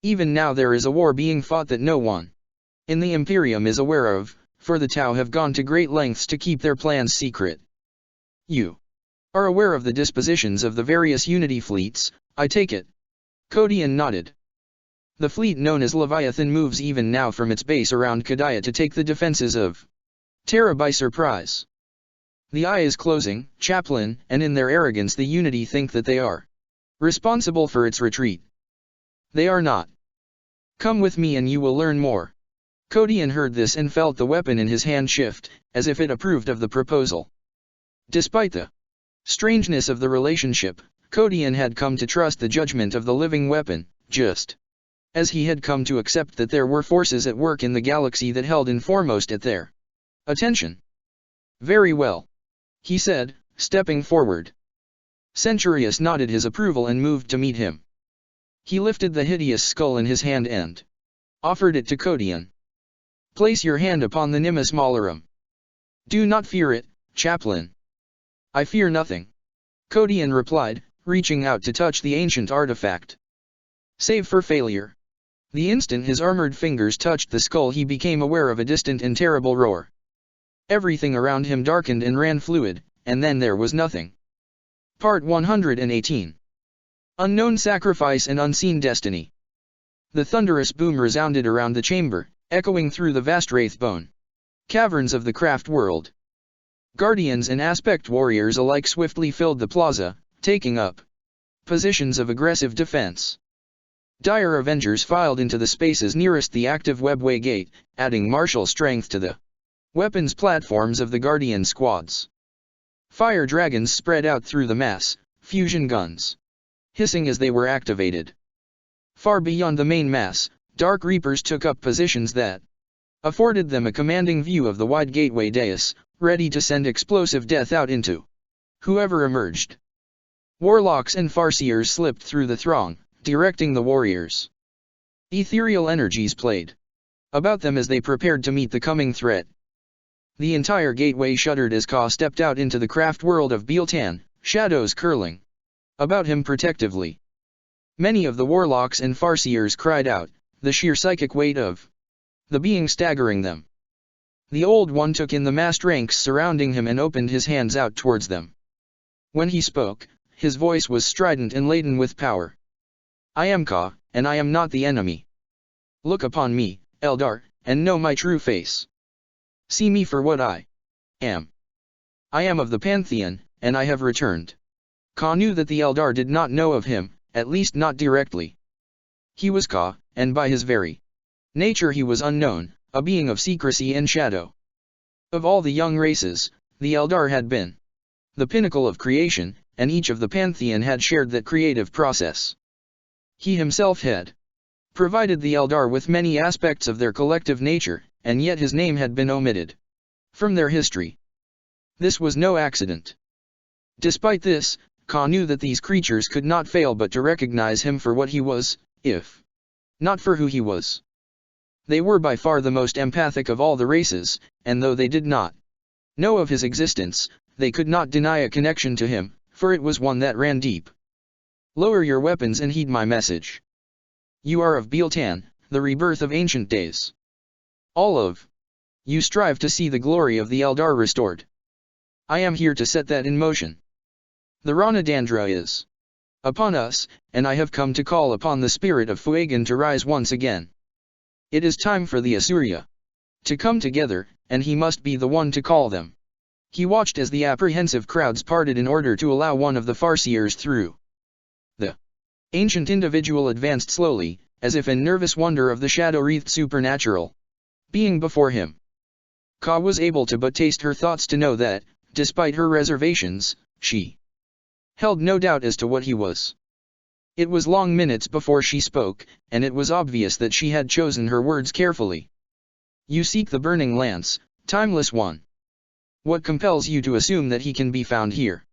A: Even now there is a war being fought that no one in the Imperium is aware of, for the Tau have gone to great lengths to keep their plans secret. You are aware of the dispositions of the various Unity fleets, I take it. Codian nodded. The fleet known as Leviathan moves even now from its base around Kadaya to take the defenses of Terra by surprise. The eye is closing, Chaplain, and in their arrogance the Unity think that they are responsible for its retreat. They are not. Come with me and you will learn more. Kodian heard this and felt the weapon in his hand shift, as if it approved of the proposal. Despite the strangeness of the relationship, Kodian had come to trust the judgment of the living weapon, just as he had come to accept that there were forces at work in the galaxy that held in foremost at their attention. Very well, he said, stepping forward. Centurius nodded his approval and moved to meet him. He lifted the hideous skull in his hand and offered it to Kodian. Place your hand upon the Nimbus Malarum. Do not fear it, chaplain. I fear nothing. Kodian replied, reaching out to touch the ancient artifact. Save for failure. The instant his armored fingers touched the skull he became aware of a distant and terrible roar. Everything around him darkened and ran fluid, and then there was nothing. Part 118. Unknown Sacrifice and Unseen Destiny. The thunderous boom resounded around the chamber, echoing through the vast Wraithbone caverns of the craft world. Guardians and aspect warriors alike swiftly filled the plaza, taking up positions of aggressive defense. Dire Avengers filed into the spaces nearest the active webway gate, adding martial strength to the weapons platforms of the Guardian squads. Fire dragons spread out through the mass, fusion guns hissing as they were activated. Far beyond the main mass, Dark Reapers took up positions that afforded them a commanding view of the wide gateway dais, ready to send explosive death out into whoever emerged. Warlocks and Farseers slipped through the throng, directing the warriors. Ethereal energies played about them as they prepared to meet the coming threat. The entire gateway shuddered as Ka stepped out into the craft world of Biel-Tan, shadows curling about him protectively. Many of the warlocks and Farseers cried out, the sheer psychic weight of the being staggering them. The Old One took in the massed ranks surrounding him and opened his hands out towards them. When he spoke, his voice was strident and laden with power. I am Ka, and I am not the enemy. Look upon me, Eldar, and know my true face. See me for what I am. I am of the Pantheon, and I have returned. Ka knew that the Eldar did not know of him, at least not directly. He was Ka, and by his very nature he was unknown, a being of secrecy and shadow. Of all the young races, the Eldar had been the pinnacle of creation, and each of the Pantheon had shared that creative process. He himself had provided the Eldar with many aspects of their collective nature, and yet his name had been omitted from their history. This was no accident. Despite this, Ka knew that these creatures could not fail but to recognize him for what he was, if not for who he was. They were by far the most empathic of all the races, and though they did not know of his existence, they could not deny a connection to him, for it was one that ran deep. Lower your weapons and heed my message. You are of Biel-Tan, the rebirth of ancient days. All of you strive to see the glory of the Eldar restored. I am here to set that in motion. The Ranadandra is upon us, and I have come to call upon the spirit of Fuegan to rise once again. It is time for the Asuria to come together, and he must be the one to call them. He watched as the apprehensive crowds parted in order to allow one of the Farseers through. The ancient individual advanced slowly, as if in nervous wonder of the shadow-wreathed supernatural being before him. Ka was able to but taste her thoughts to know that, despite her reservations, she held no doubt as to what he was. It was long minutes before she spoke, and it was obvious that she had chosen her words carefully. You seek the burning lance, timeless one. What compels you to assume that he can be found here?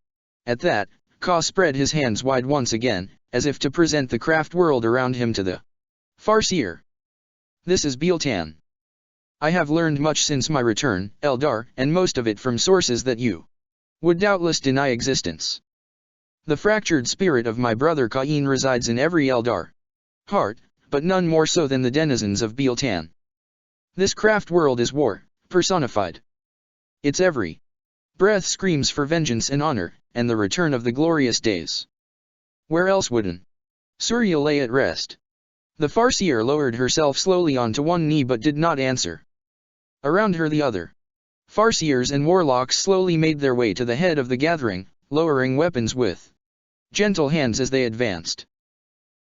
A: At that, Ka spread his hands wide once again, as if to present the craft world around him to the Farseer. This is Biel-Tan. I have learned much since my return, Eldar, and most of it from sources that you would doubtless deny existence. The fractured spirit of my brother Cain resides in every Eldar heart, but none more so than the denizens of Biel-Tan. This craft world is war, personified. Its every breath screams for vengeance and honor, and the return of the glorious days. Where else would an Surya lay at rest? The Farseer lowered herself slowly onto one knee but did not answer. Around her the other Farseers and warlocks slowly made their way to the head of the gathering, lowering weapons with gentle hands as they advanced.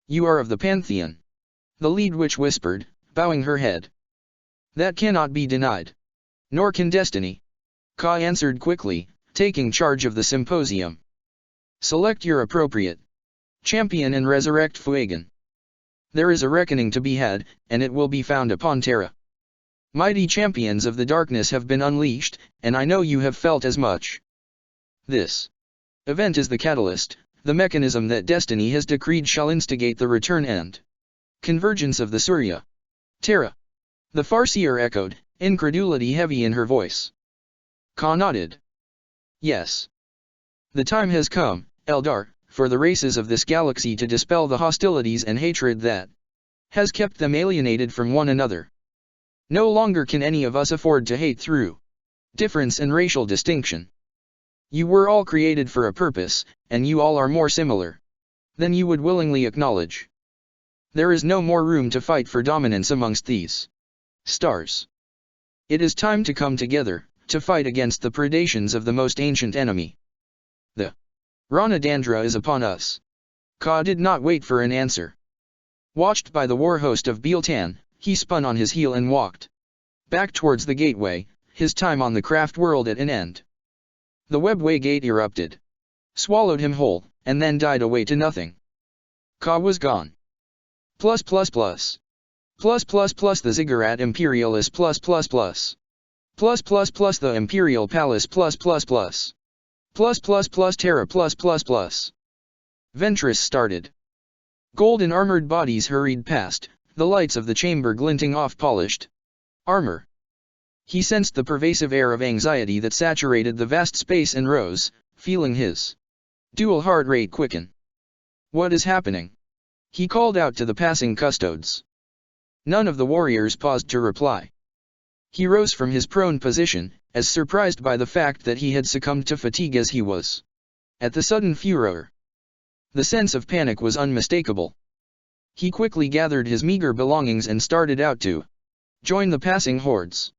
A: You are of the Pantheon, The lead witch whispered, bowing her head. That cannot be denied. Nor can destiny. Ka answered quickly, taking charge of the symposium. Select your appropriate champion and resurrect Fuegan. There is a reckoning to be had, and it will be found upon Terra. Mighty champions of the darkness have been unleashed, and I know you have felt as much. This event is the catalyst, the mechanism that destiny has decreed shall instigate the return and convergence of the Surya. Terra. The Farseer echoed, incredulity heavy in her voice. Ka nodded. Yes. The time has come, Eldar, for the races of this galaxy to dispel the hostilities and hatred that has kept them alienated from one another. No longer can any of us afford to hate through difference and racial distinction. You were all created for a purpose, and you all are more similar than you would willingly acknowledge. There is no more room to fight for dominance amongst these stars. It is time to come together, to fight against the predations of the most ancient enemy. The Ranadandra is upon us. Ka did not wait for an answer. Watched by the war host of Bealtan, he spun on his heel and walked back towards the gateway, his time on the craft world at an end. The webway gate erupted, swallowed him whole, and then died away to nothing. Ka was gone. Plus the Ziggurat Imperialis plus the Imperial Palace plus Terra plus. Ventress started. Golden armored bodies hurried past, the lights of the chamber glinting off polished armor. He sensed the pervasive air of anxiety that saturated the vast space and rose, feeling his dual heart rate quicken. What is happening? He called out to the passing custodes. None of the warriors paused to reply. He rose from his prone position, as surprised by the fact that he had succumbed to fatigue as he was. At the sudden furor, the sense of panic was unmistakable. He quickly gathered his meager belongings and started out to join the passing hordes.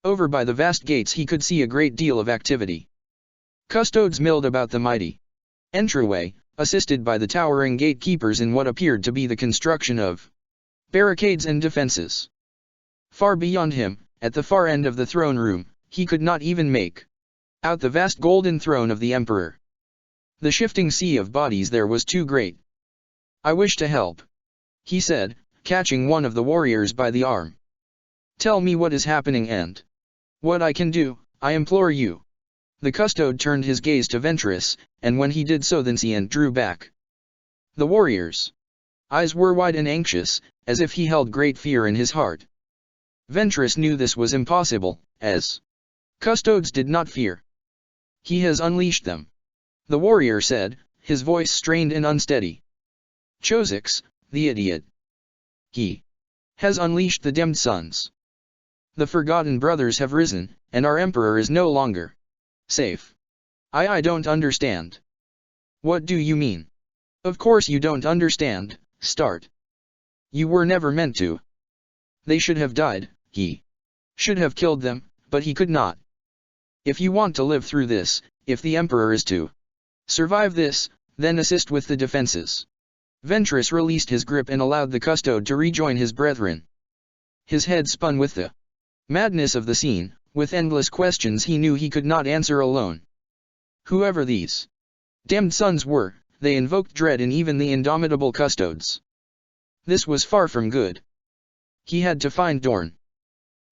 A: Over by the vast gates he could see a great deal of activity. Custodes milled about the mighty entryway, assisted by the towering gatekeepers in what appeared to be the construction of barricades and defenses. Far beyond him, at the far end of the throne room, he could not even make out the vast golden throne of the Emperor. The shifting sea of bodies there was too great. I wish to help, he said, catching one of the warriors by the arm. Tell me what is happening and what I can do, I implore you. The custode turned his gaze to Ventress, and when he did so the ancient drew back. The warrior's eyes were wide and anxious, as if he held great fear in his heart. Ventress knew this was impossible, as custodes did not fear. He has unleashed them, the warrior said, his voice strained and unsteady. Chosix, the idiot. He has unleashed the damned sons. The Forgotten Brothers have risen, and our emperor is no longer safe. I don't understand. What do you mean? Of course you don't understand, Start. You were never meant to. They should have died, he should have killed them, but he could not. If you want to live through this, if the emperor is to survive this, then assist with the defenses. Ventress released his grip and allowed the custode to rejoin his brethren. His head spun with the madness of the scene, with endless questions he knew he could not answer alone. Whoever these damned sons were, they invoked dread in even the indomitable custodes. This was far from good. He had to find Dorn.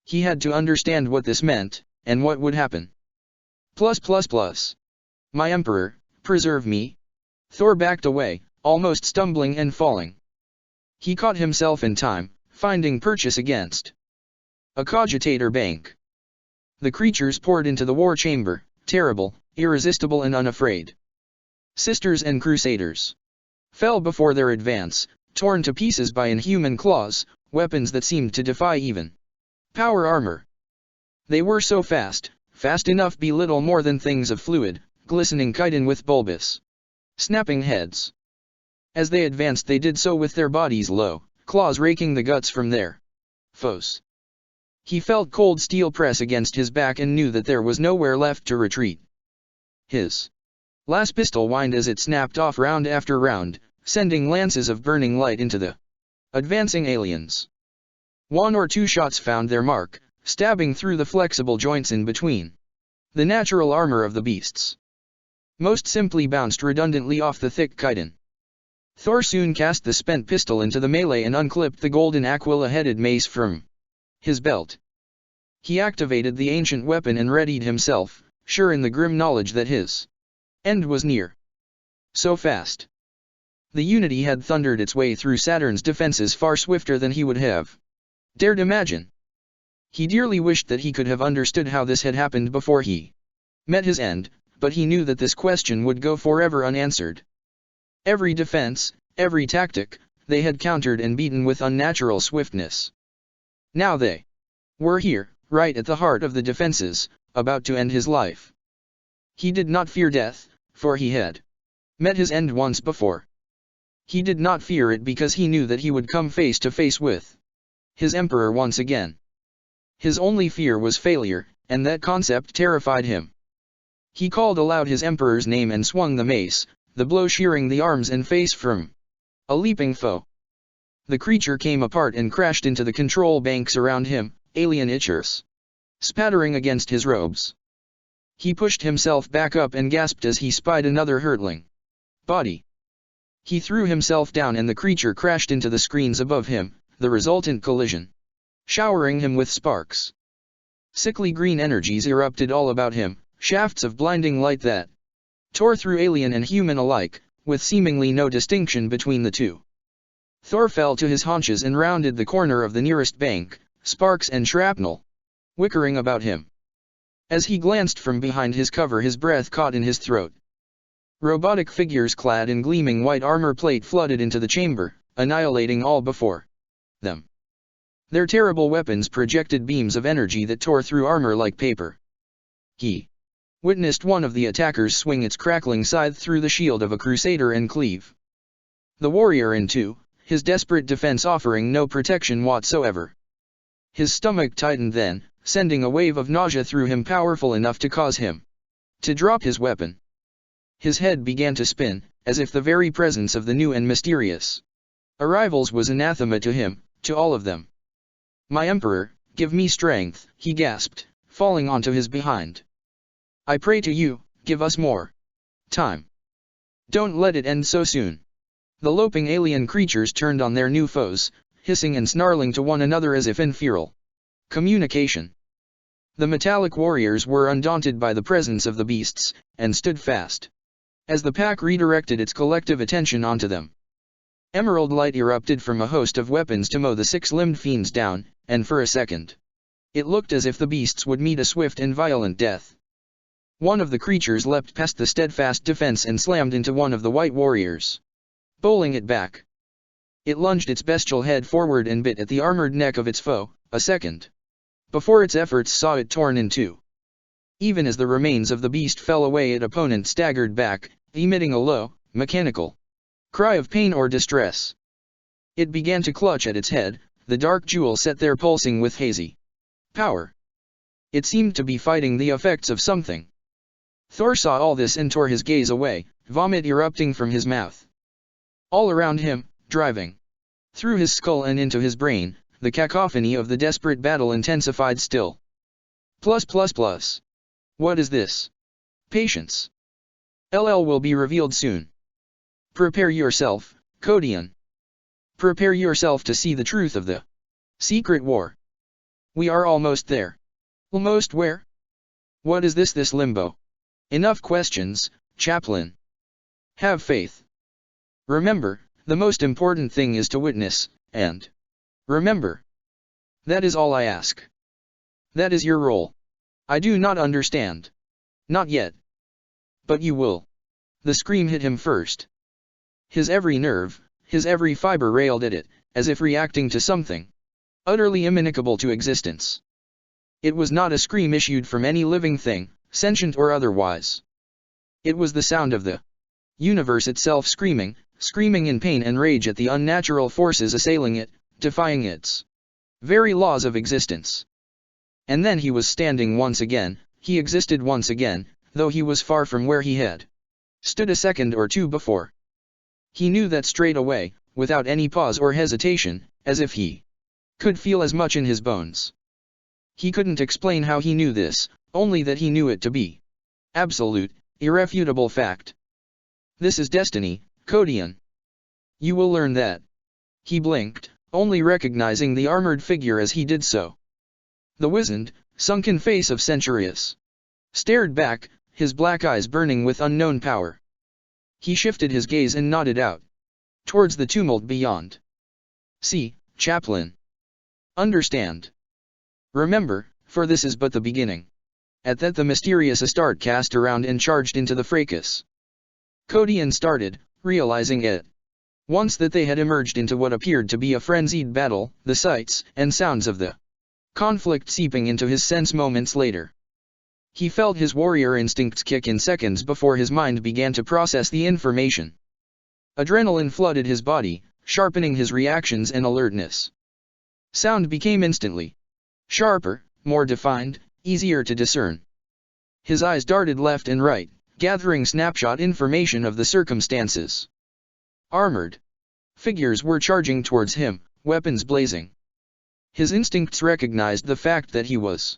A: He had to understand what this meant, and what would happen. My emperor, preserve me. Thor backed away, almost stumbling and falling. He caught himself in time, finding purchase against a cogitator bank. The creatures poured into the war chamber, terrible, irresistible and unafraid. Sisters and crusaders fell before their advance, torn to pieces by inhuman claws, weapons that seemed to defy even power armor. They were so fast, fast enough be little more than things of fluid, glistening chitin with bulbous, snapping heads. As they advanced they did so with their bodies low, claws raking the guts from their foes. He felt cold steel press against his back and knew that there was nowhere left to retreat. His last pistol whined as it snapped off round after round, sending lances of burning light into the Advancing aliens. One or two shots found their mark, stabbing through the flexible joints in between. The natural armor of the beasts. Most simply bounced redundantly off the thick chitin. Thor soon cast the spent pistol into the melee and unclipped the golden aquila-headed mace from his belt. He activated the ancient weapon and readied himself, sure in the grim knowledge that his end was near. So fast. The Unity had thundered its way through Saturn's defenses far swifter than he would have dared imagine. He dearly wished that he could have understood how this had happened before he met his end, but he knew that this question would go forever unanswered. Every defense, every tactic, they had countered and beaten with unnatural swiftness. Now they were here, right at the heart of the defenses, about to end his life. He did not fear death, for he had met his end once before. He did not fear it because he knew that he would come face to face with his emperor once again. His only fear was failure, and that concept terrified him. He called aloud his emperor's name and swung the mace, the blow shearing the arms and face from a leaping foe. The creature came apart and crashed into the control banks around him, alien itchers spattering against his robes. He pushed himself back up and gasped as he spied another hurtling body. He threw himself down and the creature crashed into the screens above him, the resultant collision showering him with sparks. Sickly green energies erupted all about him, shafts of blinding light that tore through alien and human alike, with seemingly no distinction between the two. Thor fell to his haunches and rounded the corner of the nearest bank, sparks and shrapnel whickering about him. As he glanced from behind his cover, his breath caught in his throat. Robotic figures clad in gleaming white armor plate flooded into the chamber, annihilating all before them. Their terrible weapons projected beams of energy that tore through armor like paper. He witnessed one of the attackers swing its crackling scythe through the shield of a crusader and cleave the warrior in two, his desperate defense offering no protection whatsoever. His stomach tightened then, sending a wave of nausea through him powerful enough to cause him to drop his weapon. His head began to spin, as if the very presence of the new and mysterious arrivals was anathema to him, to all of them. "My emperor, give me strength," he gasped, falling onto his behind. "I pray to you, give us more time. Don't let it end so soon." The loping alien creatures turned on their new foes, hissing and snarling to one another as if in feral communication. The metallic warriors were undaunted by the presence of the beasts, and stood fast as the pack redirected its collective attention onto them. Emerald light erupted from a host of weapons to mow the six-limbed fiends down, and for a second it looked as if the beasts would meet a swift and violent death. One of the creatures leapt past the steadfast defense and slammed into one of the white warriors, bowling it back. It lunged its bestial head forward and bit at the armored neck of its foe, a second before its efforts saw it torn in two. Even as the remains of the beast fell away, its opponent staggered back, emitting a low, mechanical cry of pain or distress. It began to clutch at its head, the dark jewel set there pulsing with hazy power. It seemed to be fighting the effects of something. Thor saw all this and tore his gaze away, vomit erupting from his mouth. All around him, driving through his skull and into his brain, the cacophony of the desperate battle intensified still. What is this? Patience. LL will be revealed soon. Prepare yourself, Kodian. Prepare yourself to see the truth of the secret war. We are almost there. Almost where? What is this limbo? Enough questions, Chaplain. Have faith. Remember, the most important thing is to witness, and remember. That is all I ask. That is your role. I do not understand. Not yet. But you will. The scream hit him first. His every nerve, his every fiber railed at it, as if reacting to something utterly immunicable to existence. It was not a scream issued from any living thing, sentient or otherwise. It was the sound of the universe itself screaming in pain and rage at the unnatural forces assailing it, defying its very laws of existence. And then he was standing once again, he existed once again, though he was far from where he had stood a second or two before. He knew that straight away, without any pause or hesitation, as if he could feel as much in his bones. He couldn't explain how he knew this, only that he knew it to be absolute, irrefutable fact. This is destiny, Kodian. You will learn that. He blinked, only recognizing the armored figure as he did so. The wizened, sunken face of Centurius stared back, his black eyes burning with unknown power. He shifted his gaze and nodded out towards the tumult beyond. See, chaplain. Understand. Remember, for this is but the beginning. At that the mysterious Astarte cast around and charged into the fracas. Kodian started, realizing at once that they had emerged into what appeared to be a frenzied battle, the sights and sounds of the conflict seeping into his sense moments later. He felt his warrior instincts kick in seconds before his mind began to process the information. Adrenaline flooded his body, sharpening his reactions and alertness. Sound became instantly sharper, more defined, easier to discern. His eyes darted left and right, gathering snapshot information of the circumstances. Armored figures were charging towards him, weapons blazing. His instincts recognized the fact that he was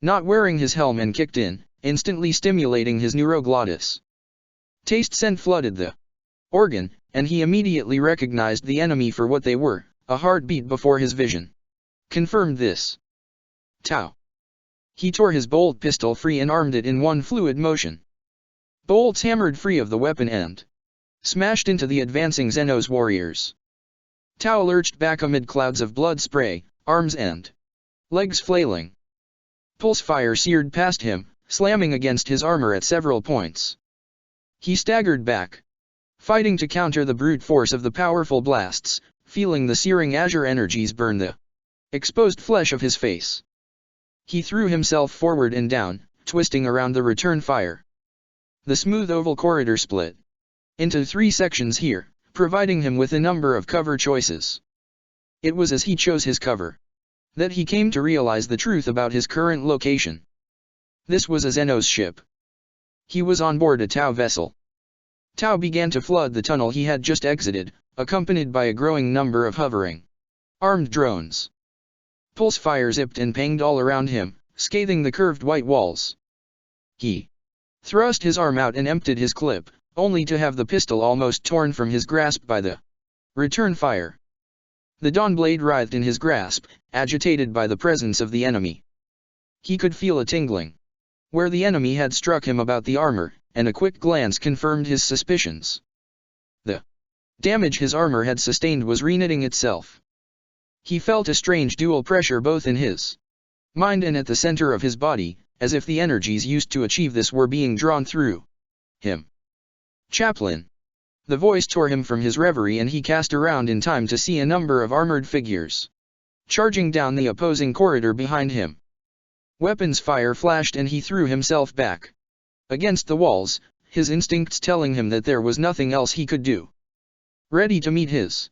A: not wearing his helm and kicked in, instantly stimulating his neuroglottis. Taste scent flooded the organ, and he immediately recognized the enemy for what they were. A heartbeat before his vision confirmed this. Tau. He tore his bolt pistol free and armed it in one fluid motion. Bolts hammered free of the weapon and smashed into the advancing Xenos warriors. Tau lurched back amid clouds of blood spray, arms and legs flailing. Pulse fire seared past him, slamming against his armor at several points. He staggered back, fighting to counter the brute force of the powerful blasts, feeling the searing azure energies burn the exposed flesh of his face. He threw himself forward and down, twisting around the return fire. The smooth oval corridor split into 3 sections here, providing him with a number of cover choices. It was as he chose his cover that he came to realize the truth about his current location. This was a Xenos ship. He was on board a Tau vessel. Tau began to flood the tunnel he had just exited, accompanied by a growing number of hovering armed drones. Pulse fire zipped and pinged all around him, scathing the curved white walls. He thrust his arm out and emptied his clip, only to have the pistol almost torn from his grasp by the return fire. The dawn blade writhed in his grasp, agitated by the presence of the enemy. He could feel a tingling where the enemy had struck him about the armor, and a quick glance confirmed his suspicions. The damage his armor had sustained was reknitting itself. He felt a strange dual pressure both in his mind and at the center of his body, as if the energies used to achieve this were being drawn through him. Chaplain. The voice tore him from his reverie and he cast around in time to see a number of armored figures charging down the opposing corridor behind him. Weapons fire flashed and he threw himself back against the walls, his instincts telling him that there was nothing else he could do. Ready to meet his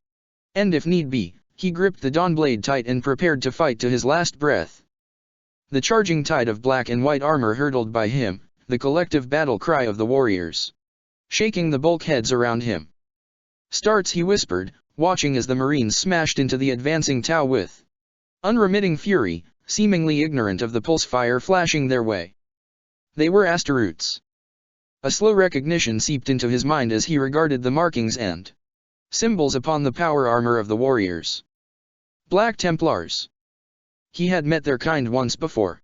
A: end if need be, he gripped the dawn blade tight and prepared to fight to his last breath. The charging tide of black and white armor hurtled by him, the collective battle cry of the warriors shaking the bulkheads around him. Starts, he whispered, watching as the Marines smashed into the advancing Tau with unremitting fury, seemingly ignorant of the pulse fire flashing their way. They were Astaroths. A slow recognition seeped into his mind as he regarded the markings and symbols upon the power armor of the warriors. Black Templars. He had met their kind once before.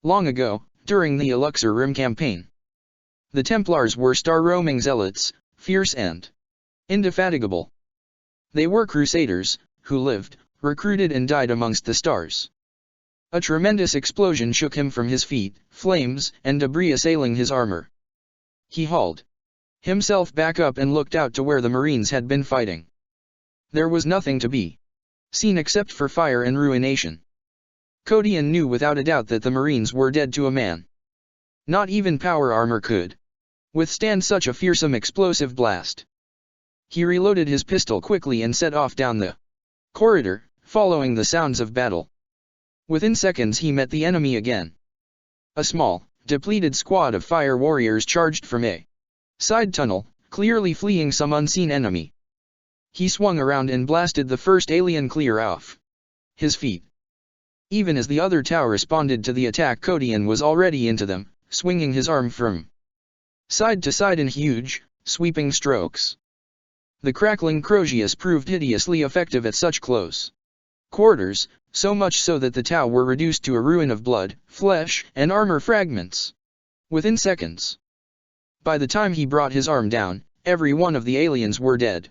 A: Long ago, during the Elixir Rim campaign. The Templars were star-roaming zealots, fierce and indefatigable. They were crusaders, who lived, recruited and died amongst the stars. A tremendous explosion shook him from his feet, flames and debris assailing his armor. He hauled himself back up and looked out to where the Marines had been fighting. There was nothing to be seen except for fire and ruination. Kodian knew without a doubt that the Marines were dead to a man. Not even power armor could withstand such a fearsome explosive blast. He reloaded his pistol quickly and set off down the corridor, following the sounds of battle. Within seconds he met the enemy again. A small, depleted squad of fire warriors charged from a side tunnel, clearly fleeing some unseen enemy. He swung around and blasted the first alien clear off his feet. Even as the other Tau responded to the attack, Kodian was already into them, swinging his arm from side to side in huge, sweeping strokes. The crackling Crozius proved hideously effective at such close quarters, so much so that the Tau were reduced to a ruin of blood, flesh, and armor fragments within seconds. By the time he brought his arm down, every one of the aliens were dead.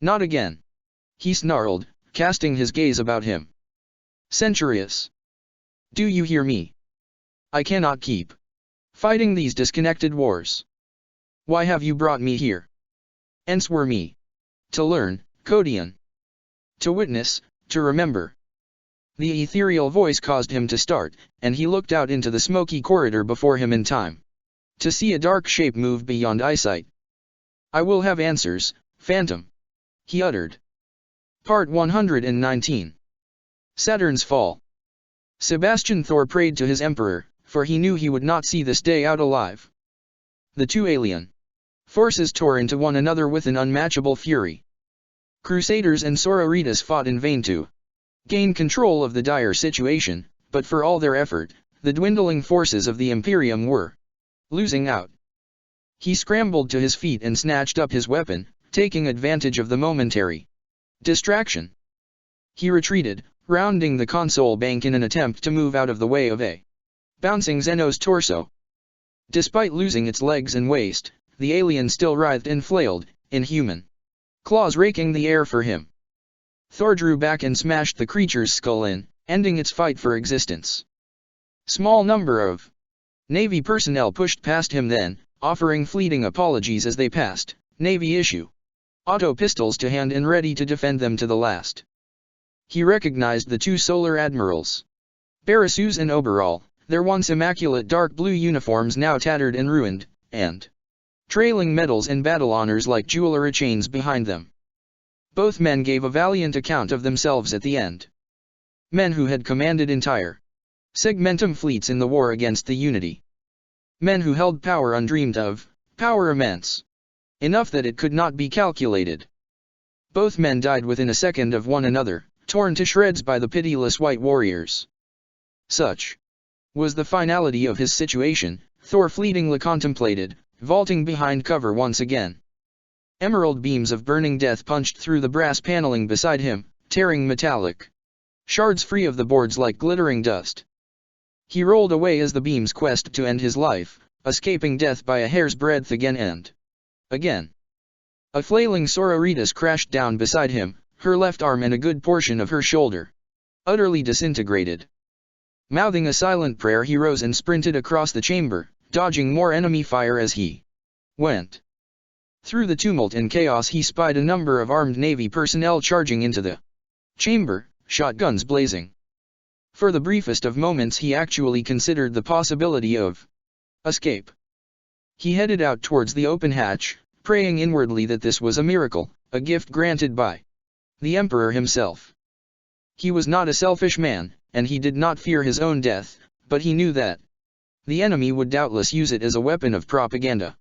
A: Not again. He snarled, casting his gaze about him. Centurius. Do you hear me? I cannot keep fighting these disconnected wars. Why have you brought me here? Answer me. To learn, Kodian. To witness, to remember. The ethereal voice caused him to start, and he looked out into the smoky corridor before him in time to see a dark shape move beyond eyesight. I will have answers, Phantom, he uttered. Part 119. Saturn's Fall. Sebastian Thor prayed to his emperor, for he knew he would not see this day out alive. The two alien forces tore into one another with an unmatchable fury. Crusaders and Sororitas fought in vain to gain control of the dire situation, but for all their effort, the dwindling forces of the Imperium were losing out. He scrambled to his feet and snatched up his weapon, taking advantage of the momentary distraction. He retreated, rounding the console bank in an attempt to move out of the way of a bouncing Xenos torso. Despite losing its legs and waist, the alien still writhed and flailed, inhuman claws raking the air for him. Thor drew back and smashed the creature's skull in, ending its fight for existence. Small number of Navy personnel pushed past him then, offering fleeting apologies as they passed, Navy issue auto pistols to hand and ready to defend them to the last. He recognized the two solar admirals, Barasuz and Oberall, their once immaculate dark blue uniforms now tattered and ruined, and trailing medals and battle honors like jewelry chains behind them. Both men gave a valiant account of themselves at the end. Men who had commanded entire segmentum fleets in the war against the Unity. Men who held power undreamed of, power immense, enough that it could not be calculated. Both men died within a second of one another, torn to shreds by the pitiless white warriors. Such was the finality of his situation, Thor fleetingly contemplated, vaulting behind cover once again. Emerald beams of burning death punched through the brass paneling beside him, tearing metallic shards free of the boards like glittering dust. He rolled away as the beams quest to end his life, escaping death by a hair's breadth again and again. A flailing Sororitas crashed down beside him, her left arm and a good portion of her shoulder utterly disintegrated. Mouthing a silent prayer, he rose and sprinted across the chamber, dodging more enemy fire as he went. Through the tumult and chaos he spied a number of armed Navy personnel charging into the chamber, shotguns blazing. For the briefest of moments he actually considered the possibility of escape. He headed out towards the open hatch, praying inwardly that this was a miracle, a gift granted by the Emperor himself. He was not a selfish man, and he did not fear his own death, but he knew that the enemy would doubtless use it as a weapon of propaganda.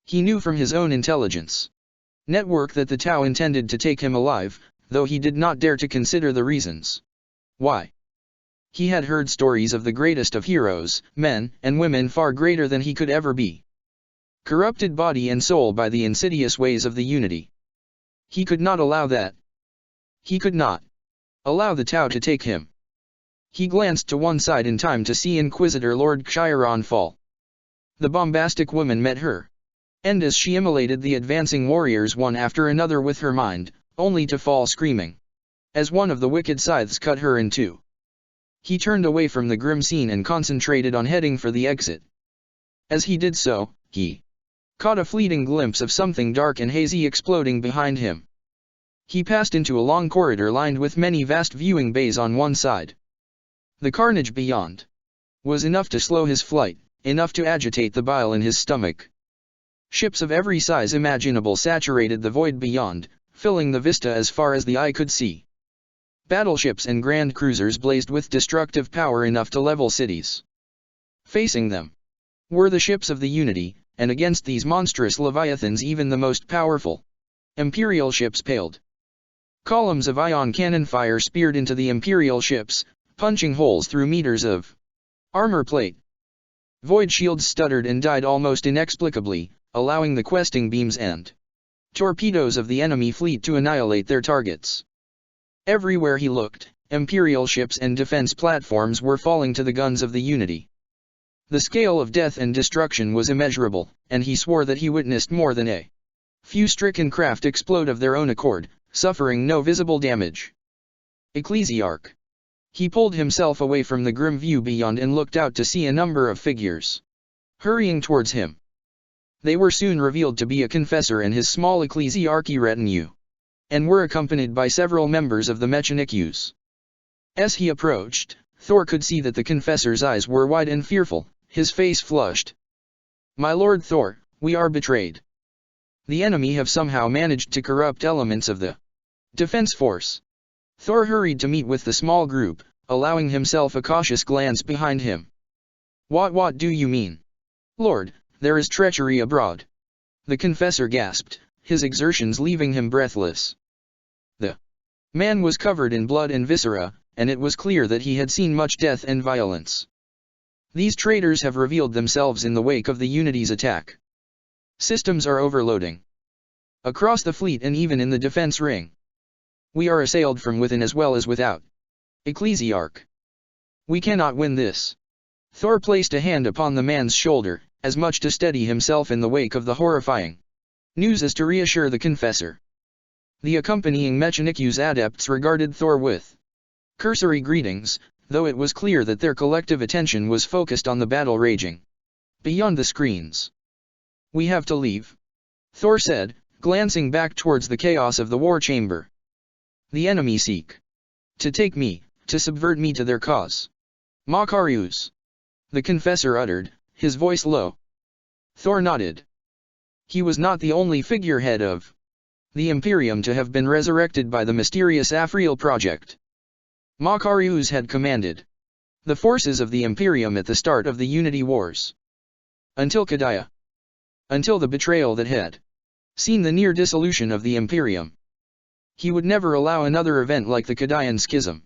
A: He knew from his own intelligence network that the Tau intended to take him alive, though he did not dare to consider the reasons why. He had heard stories of the greatest of heroes, men and women far greater than he could ever be, corrupted body and soul by the insidious ways of the Unity. He could not allow that. He could not allow the Tau to take him. He glanced to one side in time to see Inquisitor Lord Chiron fall. The bombastic woman met her end as she immolated the advancing warriors one after another with her mind, only to fall screaming as one of the wicked scythes cut her in two. He turned away from the grim scene and concentrated on heading for the exit. As he did so, he caught a fleeting glimpse of something dark and hazy exploding behind him. He passed into a long corridor lined with many vast viewing bays on one side. The carnage beyond was enough to slow his flight, enough to agitate the bile in his stomach. Ships of every size imaginable saturated the void beyond, filling the vista as far as the eye could see. Battleships and grand cruisers blazed with destructive power enough to level cities. Facing them were the ships of the Unity, and against these monstrous leviathans even the most powerful Imperial ships paled. Columns of ion cannon fire speared into the Imperial ships, punching holes through meters of armor plate. Void shields stuttered and died almost inexplicably, allowing the questing beams and torpedoes of the enemy fleet to annihilate their targets. Everywhere he looked, Imperial ships and defense platforms were falling to the guns of the Unity. The scale of death and destruction was immeasurable, and he swore that he witnessed more than a few stricken craft explode of their own accord, suffering no visible damage. Ecclesiarch. He pulled himself away from the grim view beyond and looked out to see a number of figures hurrying towards him. They were soon revealed to be a confessor and his small ecclesiarchy retinue, and were accompanied by several members of the Mechanicus. As he approached, Thor could see that the confessor's eyes were wide and fearful, his face flushed. "My lord Thor, we are betrayed. The enemy have somehow managed to corrupt elements of the defense force." Thor hurried to meet with the small group, allowing himself a cautious glance behind him. What do you mean? Lord, there is treachery abroad." The confessor gasped, his exertions leaving him breathless. The man was covered in blood and viscera, and it was clear that he had seen much death and violence. "These traitors have revealed themselves in the wake of the Unity's attack. Systems are overloading across the fleet and even in the defense ring. We are assailed from within as well as without. Ecclesiarch. We cannot win this." Thor placed a hand upon the man's shoulder, as much to steady himself in the wake of the horrifying news as to reassure the confessor. The accompanying Mechanicus adepts regarded Thor with cursory greetings, though it was clear that their collective attention was focused on the battle raging beyond the screens. "We have to leave," Thor said, glancing back towards the chaos of the war chamber. "The enemy seek to take me, to subvert me to their cause." "Makarios," the confessor uttered, his voice low. Thor nodded. He was not the only figurehead of the Imperium to have been resurrected by the mysterious Afriel project. Makarios had commanded the forces of the Imperium at the start of the Unity Wars. Until Kadaya. Until the betrayal that had seen the near dissolution of the Imperium. He would never allow another event like the Kadayan Schism.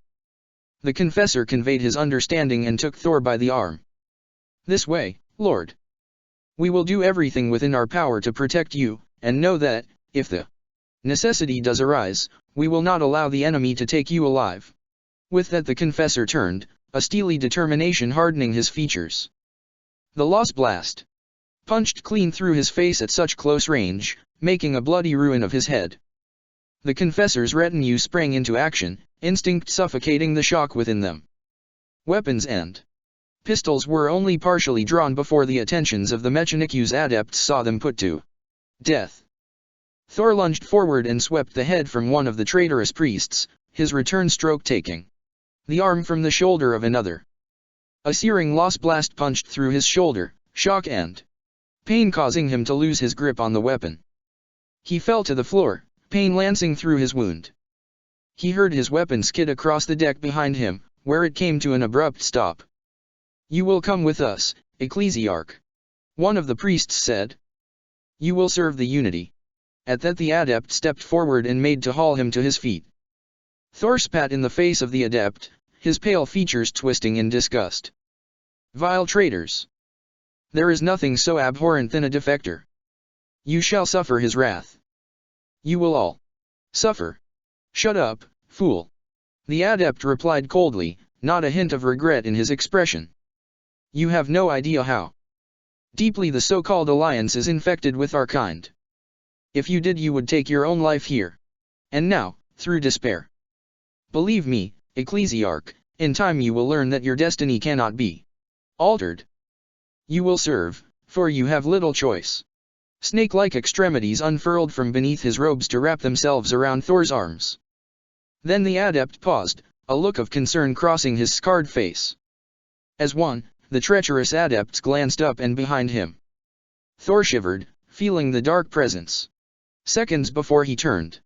A: The confessor conveyed his understanding and took Thor by the arm. "This way, Lord. We will do everything within our power to protect you, and know that, if the necessity does arise, we will not allow the enemy to take you alive." With that the confessor turned, a steely determination hardening his features. The lost blast punched clean through his face at such close range, making a bloody ruin of his head. The confessor's retinue sprang into action, instinct suffocating the shock within them. Weapons and pistols were only partially drawn before the attentions of the Mechanicus adepts saw them put to death. Thor lunged forward and swept the head from one of the traitorous priests, his return stroke taking the arm from the shoulder of another. A searing lost blast punched through his shoulder, shock and pain causing him to lose his grip on the weapon. He fell to the floor, pain lancing through his wound. He heard his weapon skid across the deck behind him, where it came to an abrupt stop. "You will come with us, Ecclesiarch," one of the priests said. "You will serve the Unity." At that the adept stepped forward and made to haul him to his feet. Thor spat in the face of the adept, his pale features twisting in disgust. "Vile traitors! There is nothing so abhorrent than a defector. You shall suffer his wrath. You will all suffer." "Shut up, fool," the adept replied coldly, not a hint of regret in his expression. "You have no idea how deeply the so-called alliance is infected with our kind. If you did, you would take your own life here. And now, through despair. Believe me, Ecclesiarch, in time you will learn that your destiny cannot be altered. You will serve, for you have little choice." Snake-like extremities unfurled from beneath his robes to wrap themselves around Thor's arms. Then the adept paused, a look of concern crossing his scarred face. As one, the treacherous adepts glanced up and behind him. Thor shivered, feeling the dark presence. Seconds before he turned.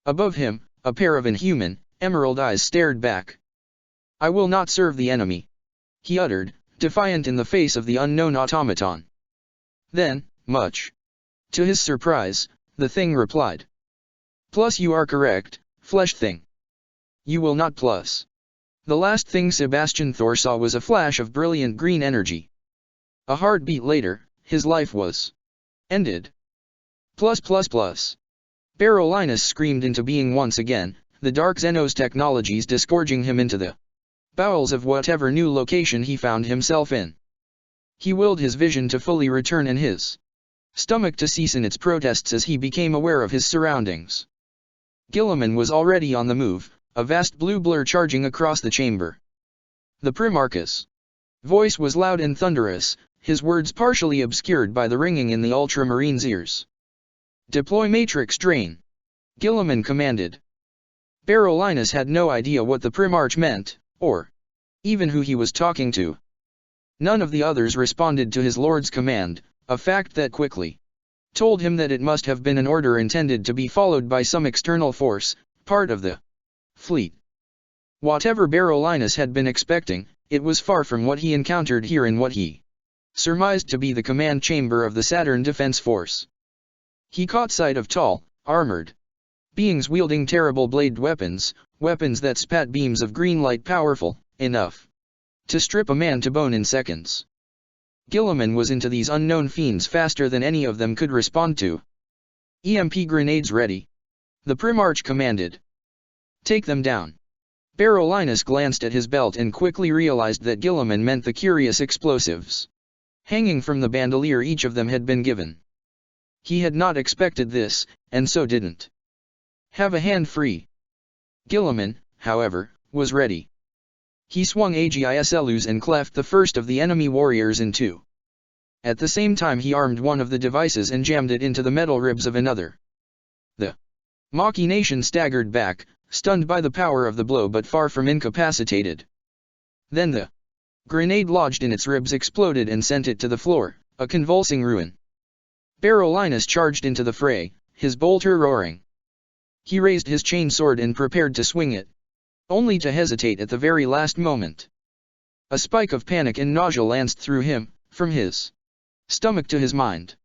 A: Above him, a pair of inhuman, emerald eyes stared back. "I will not serve the enemy," he uttered, defiant in the face of the unknown automaton. Then, much to his surprise, the thing replied, Plus you are correct, flesh thing. You will not plus. The last thing Sebastian Thor saw was a flash of brilliant green energy. A heartbeat later, his life was ended. Plus. Baron Linus screamed into being once again, the Dark Xenos technologies disgorging him into the bowels of whatever new location he found himself in. He willed his vision to fully return and his stomach to cease in its protests as he became aware of his surroundings. Guilliman was already on the move, a vast blue blur charging across the chamber. The Primarch's voice was loud and thunderous, his words partially obscured by the ringing in the Ultramarine's ears. Deploy Matrix Drain, Guilliman commanded. Baron Linus had no idea what the Primarch meant, or even who he was talking to. None of the others responded to his lord's command, a fact that quickly told him that it must have been an order intended to be followed by some external force, part of the fleet. Whatever Baron Linus had been expecting, it was far from what he encountered here in what he surmised to be the command chamber of the Saturn Defense Force. He caught sight of tall, armored beings wielding terrible bladed weapons, weapons that spat beams of green light powerful enough to strip a man to bone in seconds. Guilliman was into these unknown fiends faster than any of them could respond to. EMP grenades ready, the Primarch commanded. Take them down. Baron Linus glanced at his belt and quickly realized that Guilliman meant the curious explosives hanging from the bandolier each of them had been given. He had not expected this, and so didn't have a hand free. Guilliman, however, was ready. He swung Agislus and cleft the first of the enemy warriors in two. At the same time he armed one of the devices and jammed it into the metal ribs of another. The machination staggered back, stunned by the power of the blow but far from incapacitated. Then the grenade lodged in its ribs exploded and sent it to the floor, a convulsing ruin. Baron Linus charged into the fray, his bolter roaring. He raised his chain sword and prepared to swing it, only to hesitate at the very last moment. A spike of panic and nausea lanced through him, from his stomach to his mind.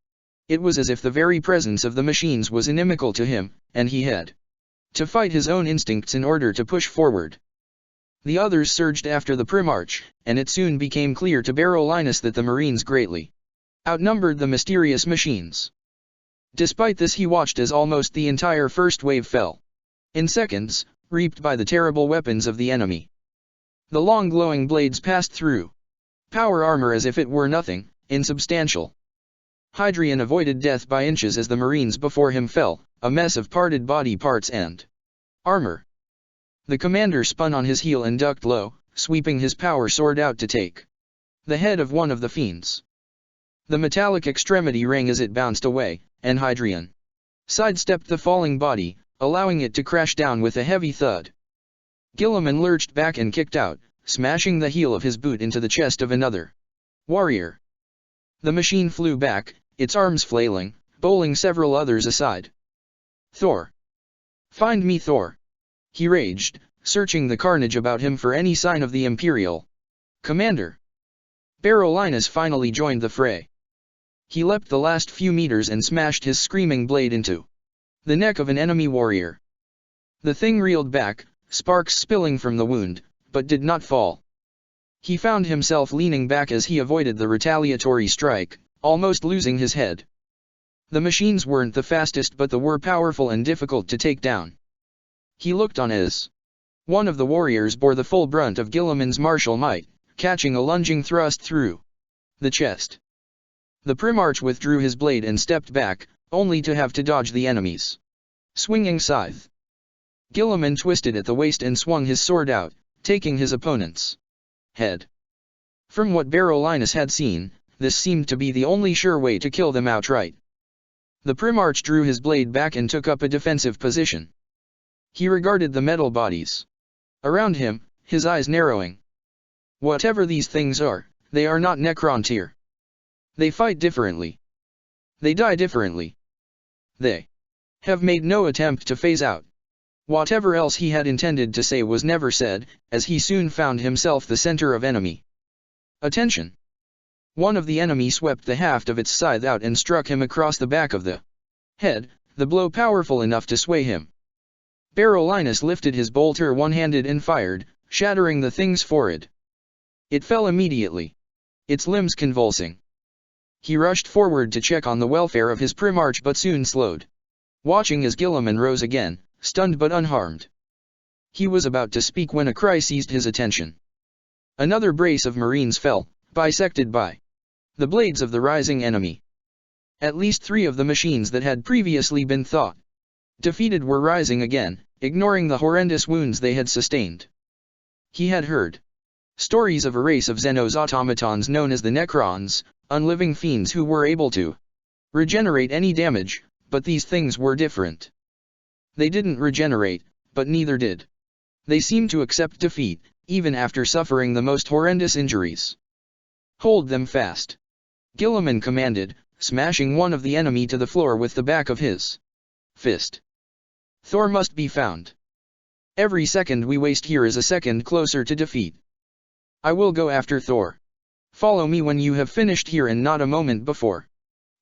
A: It was as if the very presence of the machines was inimical to him, and he had to fight his own instincts in order to push forward. The others surged after the Primarch, and it soon became clear to Baron Linus that the Marines greatly outnumbered the mysterious machines. Despite this he watched as almost the entire first wave fell in seconds, reaped by the terrible weapons of the enemy. The long glowing blades passed through power armor as if it were nothing, insubstantial. Hadrian avoided death by inches as the Marines before him fell, a mess of parted body parts and armor. The commander spun on his heel and ducked low, sweeping his power sword out to take the head of one of the fiends. The metallic extremity rang as it bounced away, and Hadrian sidestepped the falling body, allowing it to crash down with a heavy thud. Guilliman lurched back and kicked out, smashing the heel of his boot into the chest of another warrior. The machine flew back, its arms flailing, bowling several others aside. Thor! Find me Thor! He raged, searching the carnage about him for any sign of the Imperial commander. Baron Linus finally joined the fray. He leapt the last few meters and smashed his screaming blade into the neck of an enemy warrior. The thing reeled back, sparks spilling from the wound, but did not fall. He found himself leaning back as he avoided the retaliatory strike, almost losing his head. The machines weren't the fastest but they were powerful and difficult to take down. He looked on as one of the warriors bore the full brunt of Guilliman's martial might, catching a lunging thrust through the chest. The Primarch withdrew his blade and stepped back, only to have to dodge the enemy's swinging scythe. Guilliman twisted at the waist and swung his sword out, taking his opponent's head. From what Baron Linus had seen, this seemed to be the only sure way to kill them outright. The Primarch drew his blade back and took up a defensive position. He regarded the metal bodies around him, his eyes narrowing. Whatever these things are, they are not Necrontyr. They fight differently. They die differently. They have made no attempt to phase out. Whatever else he had intended to say was never said, as he soon found himself the center of enemy attention. One of the enemy swept the haft of its scythe out and struck him across the back of the head, the blow powerful enough to sway him. Barolinus lifted his bolter one-handed and fired, shattering the thing's forehead. It fell immediately, its limbs convulsing. He rushed forward to check on the welfare of his Primarch but soon slowed, watching as Guilliman rose again, stunned but unharmed. He was about to speak when a cry seized his attention. Another brace of Marines fell, bisected by the blades of the rising enemy. At least 3 of the machines that had previously been thought defeated were rising again, ignoring the horrendous wounds they had sustained. He had heard stories of a race of Xenos automatons known as the Necrons, unliving fiends who were able to regenerate any damage, but these things were different. They didn't regenerate, but neither did they seem to accept defeat, even after suffering the most horrendous injuries. Hold them fast, Guilliman commanded, smashing one of the enemy to the floor with the back of his fist. Thor must be found. Every second we waste here is a second closer to defeat. I will go after Thor. Follow me when you have finished here and not a moment before.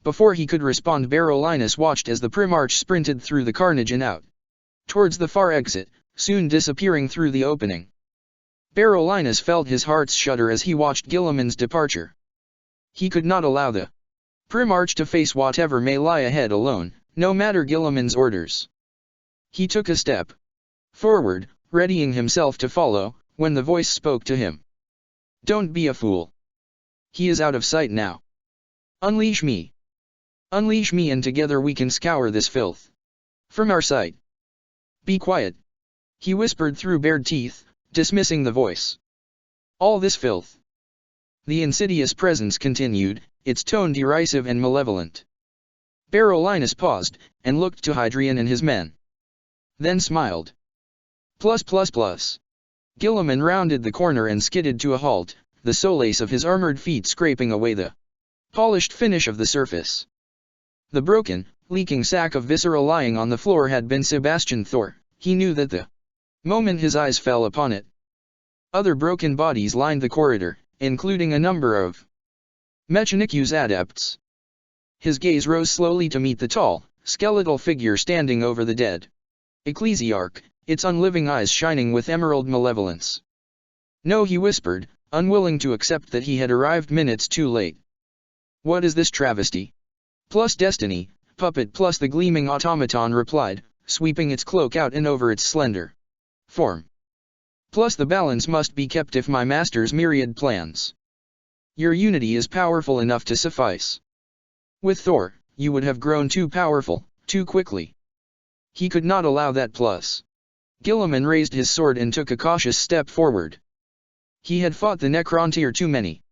A: Before he could respond, Barolinus watched as the Primarch sprinted through the carnage and out towards the far exit, soon disappearing through the opening. Barolinus felt his heart shudder as he watched Guilliman's departure. He could not allow the Primarch to face whatever may lie ahead alone, no matter Guilliman's orders. He took a step forward, readying himself to follow, when the voice spoke to him. Don't be a fool. He is out of sight now. Unleash me. Unleash me and together we can scour this filth from our sight. Be quiet, he whispered through bared teeth, dismissing the voice. All this filth. The insidious presence continued, its tone derisive and malevolent. Barolinus paused, and looked to Hadrian and his men. Then smiled. Plus. Guilliman rounded the corner and skidded to a halt, the solace of his armored feet scraping away the polished finish of the surface. The broken, leaking sack of viscera lying on the floor had been Sebastian Thor. He knew that the moment his eyes fell upon it. Other broken bodies lined the corridor, including a number of Mechanicus adepts. His gaze rose slowly to meet the tall, skeletal figure standing over the dead ecclesiarch, its unliving eyes shining with emerald malevolence. No, he whispered, unwilling to accept that he had arrived minutes too late. What is this travesty? Plus destiny, puppet plus the gleaming automaton replied, sweeping its cloak out and over its slender form. Plus the balance must be kept if my master's myriad plans. Your unity is powerful enough to suffice. With Thor, you would have grown too powerful, too quickly. He could not allow that. Plus, Guilliman raised his sword and took a cautious step forward. He had fought the Necrontyr too many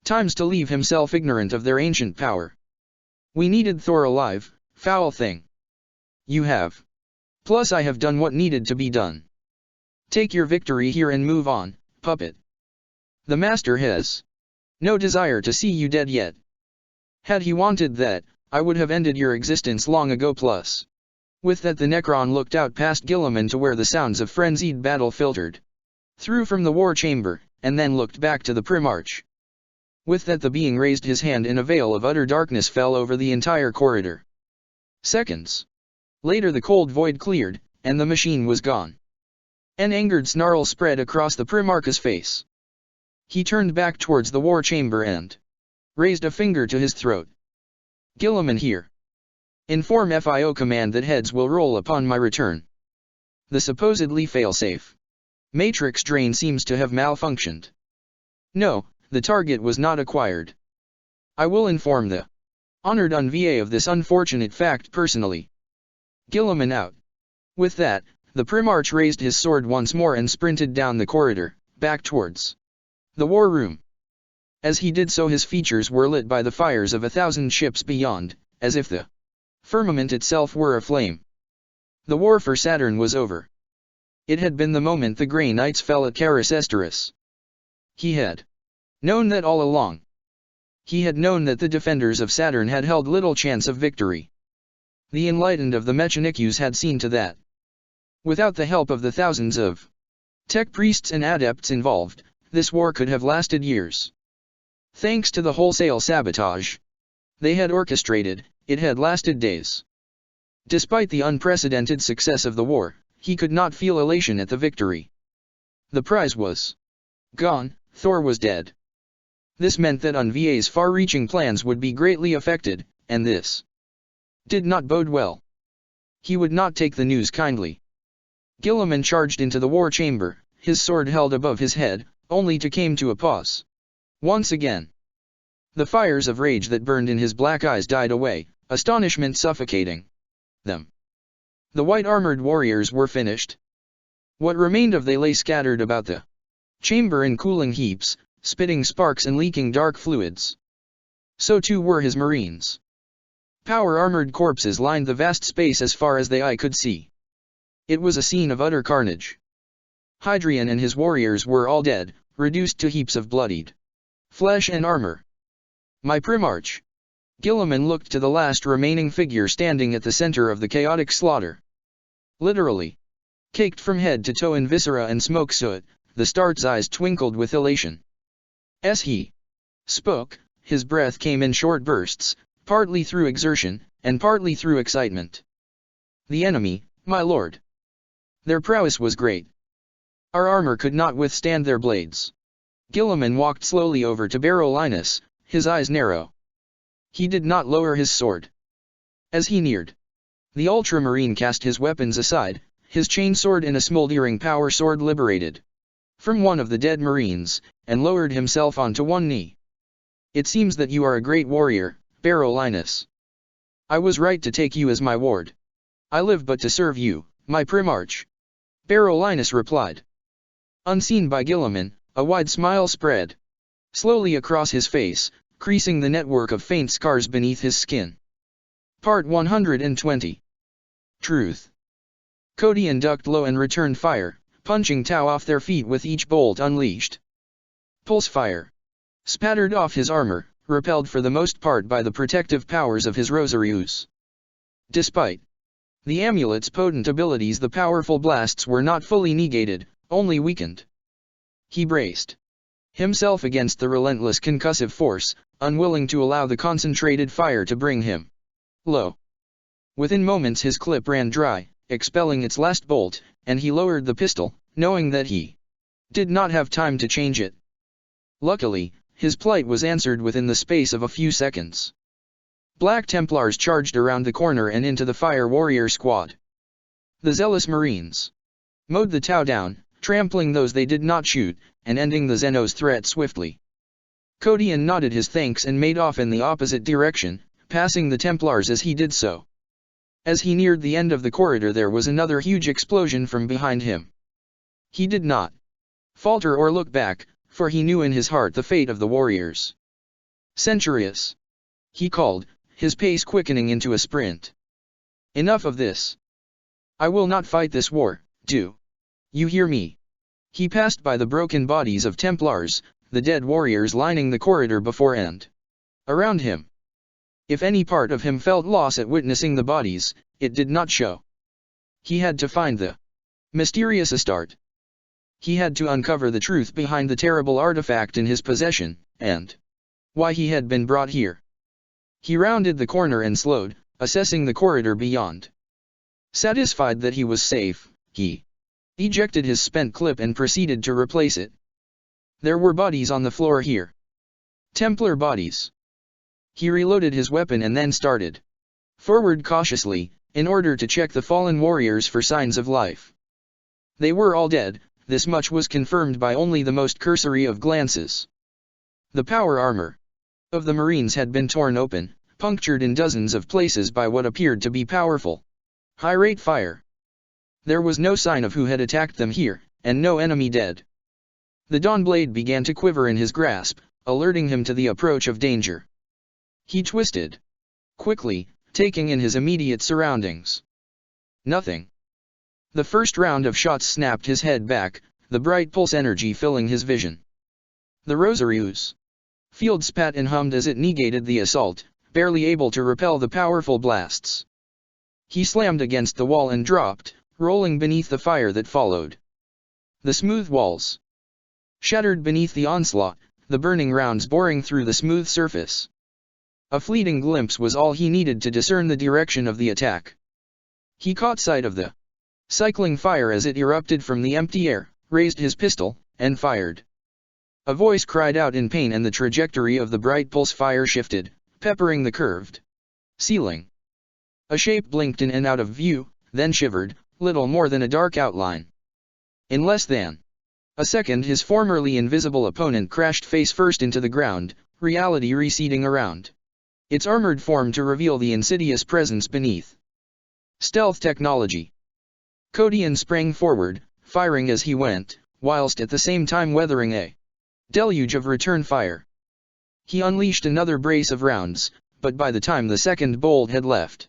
A: times to leave himself ignorant of their ancient power. We needed Thor alive, foul thing. You have. Plus I have done what needed to be done. Take your victory here and move on, puppet. The master has no desire to see you dead yet. Had he wanted that, I would have ended your existence long ago. Plus. With that, the Necron looked out past Guilliman to where the sounds of frenzied battle filtered through from the war chamber, and then looked back to the Primarch. With that, the being raised his hand and a veil of utter darkness fell over the entire corridor. Seconds later the cold void cleared, and the machine was gone. An angered snarl spread across the Primarch's face. He turned back towards the war chamber and raised a finger to his throat. Guilliman here. Inform FIO command that heads will roll upon my return. The supposedly failsafe matrix drain seems to have malfunctioned. No, the target was not acquired. I will inform the honored Unva of this unfortunate fact personally. Guilliman out. With that, the Primarch raised his sword once more and sprinted down the corridor, back towards the war room. As he did so, his features were lit by the fires of 1,000 ships beyond, as if the firmament itself were aflame. The war for Saturn was over. It had been the moment the Grey Knights fell at Caris Esteris. He had known that all along. He had known that the defenders of Saturn had held little chance of victory. The enlightened of the Mechanicus had seen to that. Without the help of the thousands of tech priests and adepts involved, this war could have lasted years. Thanks to the wholesale sabotage they had orchestrated, it had lasted days. Despite the unprecedented success of the war, He could not feel elation at the victory. The prize was gone, Thor was dead. This meant that Unva's far-reaching plans would be greatly affected, and this did not bode well. He would not take the news kindly. Guilliman charged into the war chamber, his sword held above his head, only to come to a pause. Once again, the fires of rage that burned in his black eyes died away, astonishment suffocating them. The white-armored warriors were finished. What remained of they lay scattered about the chamber in cooling heaps, spitting sparks and leaking dark fluids. So too were his marines. Power-armored corpses lined the vast space as far as the eye could see. It was a scene of utter carnage. Hadrian and his warriors were all dead, reduced to heaps of bloodied flesh and armor. My Primarch. Guilliman looked to the last remaining figure standing at the center of the chaotic slaughter. Literally caked from head to toe in viscera and smoke soot, the star's eyes twinkled with elation. As he spoke, his breath came in short bursts, partly through exertion, and partly through excitement. The enemy, my lord. Their prowess was great. Our armor could not withstand their blades. Guilliman walked slowly over to Barolinus, his eyes narrow. He did not lower his sword. As he neared, the ultramarine cast his weapons aside, his chain sword in a smoldering power sword liberated from one of the dead marines, and lowered himself onto one knee. It seems that you are a great warrior, Barolinus. I was right to take you as my ward. I live but to serve you, my Primarch. Barolinus replied. Unseen by Guilliman, a wide smile spread slowly across his face, creasing the network of faint scars beneath his skin. Part 120. Truth. Codian ducked low and returned fire, punching Tau off their feet with each bolt unleashed. Pulse fire spattered off his armor, repelled for the most part by the protective powers of his rosarius. Despite the amulet's potent abilities, the powerful blasts were not fully negated, only weakened. He braced himself against the relentless concussive force, unwilling to allow the concentrated fire to bring him low. Within moments his clip ran dry, expelling its last bolt, and he lowered the pistol, knowing that he did not have time to change it. Luckily, his plight was answered within the space of a few seconds. Black Templars charged around the corner and into the fire warrior squad. The zealous marines mowed the Tau down, trampling those they did not shoot, and ending the Xenos' threat swiftly. Codian nodded his thanks and made off in the opposite direction, passing the Templars as he did so. As he neared the end of the corridor, there was another huge explosion from behind him. He did not falter or look back, for he knew in his heart the fate of the warriors. Centurius, he called, his pace quickening into a sprint. Enough of this. I will not fight this war, do you hear me? He passed by the broken bodies of Templars, the dead warriors lining the corridor before and around him. If any part of him felt loss at witnessing the bodies, it did not show. He had to find the mysterious Astarte. He had to uncover the truth behind the terrible artifact in his possession, and why he had been brought here. He rounded the corner and slowed, assessing the corridor beyond. Satisfied that he was safe, he ejected his spent clip and proceeded to replace it. There were bodies on the floor here. Templar bodies. He reloaded his weapon and then started forward cautiously, in order to check the fallen warriors for signs of life. They were all dead, this much was confirmed by only the most cursory of glances. The power armor of the Marines had been torn open, punctured in dozens of places by what appeared to be powerful, high-rate fire. There was no sign of who had attacked them here, and no enemy dead. The Dawnblade began to quiver in his grasp, alerting him to the approach of danger. He twisted quickly, taking in his immediate surroundings. Nothing. The first round of shots snapped his head back, the bright pulse energy filling his vision. The Rosarius field spat and hummed as it negated the assault, barely able to repel the powerful blasts. He slammed against the wall and dropped, rolling beneath the fire that followed. The smooth walls shattered beneath the onslaught, the burning rounds boring through the smooth surface. A fleeting glimpse was all he needed to discern the direction of the attack. He caught sight of the cycling fire as it erupted from the empty air, raised his pistol, and fired. A voice cried out in pain and the trajectory of the bright pulse fire shifted, peppering the curved ceiling. A shape blinked in and out of view, then shivered, little more than a dark outline. In less than a second his formerly invisible opponent crashed face first into the ground, reality receding around its armored form to reveal the insidious presence beneath. Stealth technology. Kodian sprang forward, firing as he went, whilst at the same time weathering a deluge of return fire. He unleashed another brace of rounds, but by the time the second bolt had left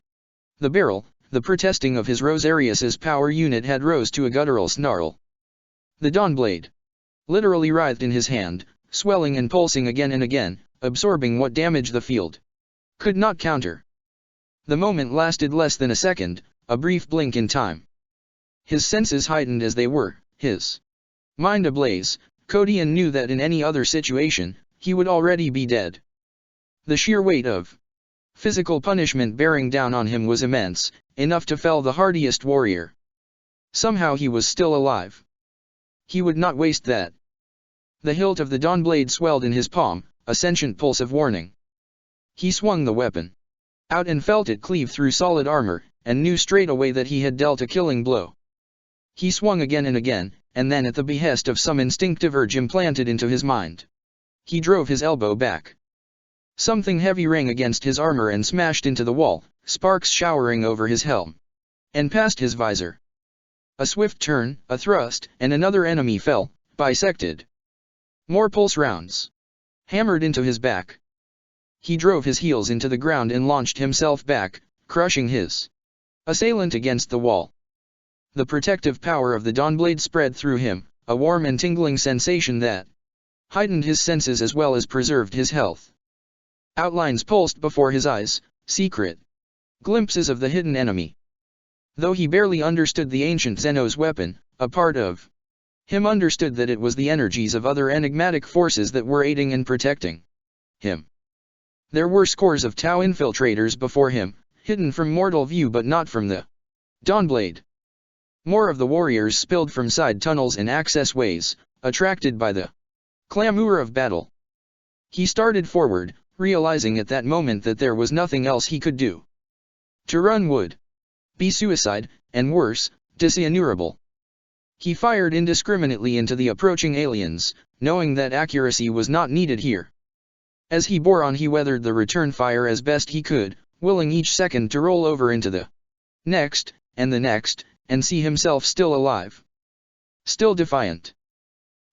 A: the barrel, the protesting of his Rosarius's power unit had rose to a guttural snarl. The Dawnblade literally writhed in his hand, swelling and pulsing again and again, absorbing what damage the field could not counter. The moment lasted less than a second, a brief blink in time. His senses heightened as they were, his mind ablaze. Kodian knew that in any other situation, he would already be dead. The sheer weight of physical punishment bearing down on him was immense, enough to fell the hardiest warrior. Somehow he was still alive. He would not waste that. The hilt of the Dawnblade swelled in his palm, a sentient pulse of warning. He swung the weapon out and felt it cleave through solid armor, and knew straight away that he had dealt a killing blow. He swung again and again, and then at the behest of some instinctive urge implanted into his mind, he drove his elbow back. Something heavy rang against his armor and smashed into the wall, sparks showering over his helm and past his visor. A swift turn, a thrust, and another enemy fell, bisected. More pulse rounds hammered into his back. He drove his heels into the ground and launched himself back, crushing his assailant against the wall. The protective power of the Dawnblade spread through him, a warm and tingling sensation that heightened his senses as well as preserved his health. Outlines pulsed before his eyes, secret glimpses of the hidden enemy. Though he barely understood the ancient Xenos weapon, a part of him understood that it was the energies of other enigmatic forces that were aiding and protecting him. There were scores of Tau infiltrators before him, hidden from mortal view but not from the Dawnblade. More of the warriors spilled from side tunnels and access ways, attracted by the clamor of battle. He started forward, realizing at that moment that there was nothing else he could do. To run would be suicide, and worse, dishonorable. He fired indiscriminately into the approaching aliens, knowing that accuracy was not needed here. As he bore on he weathered the return fire as best he could, willing each second to roll over into the next, and see himself still alive. Still defiant.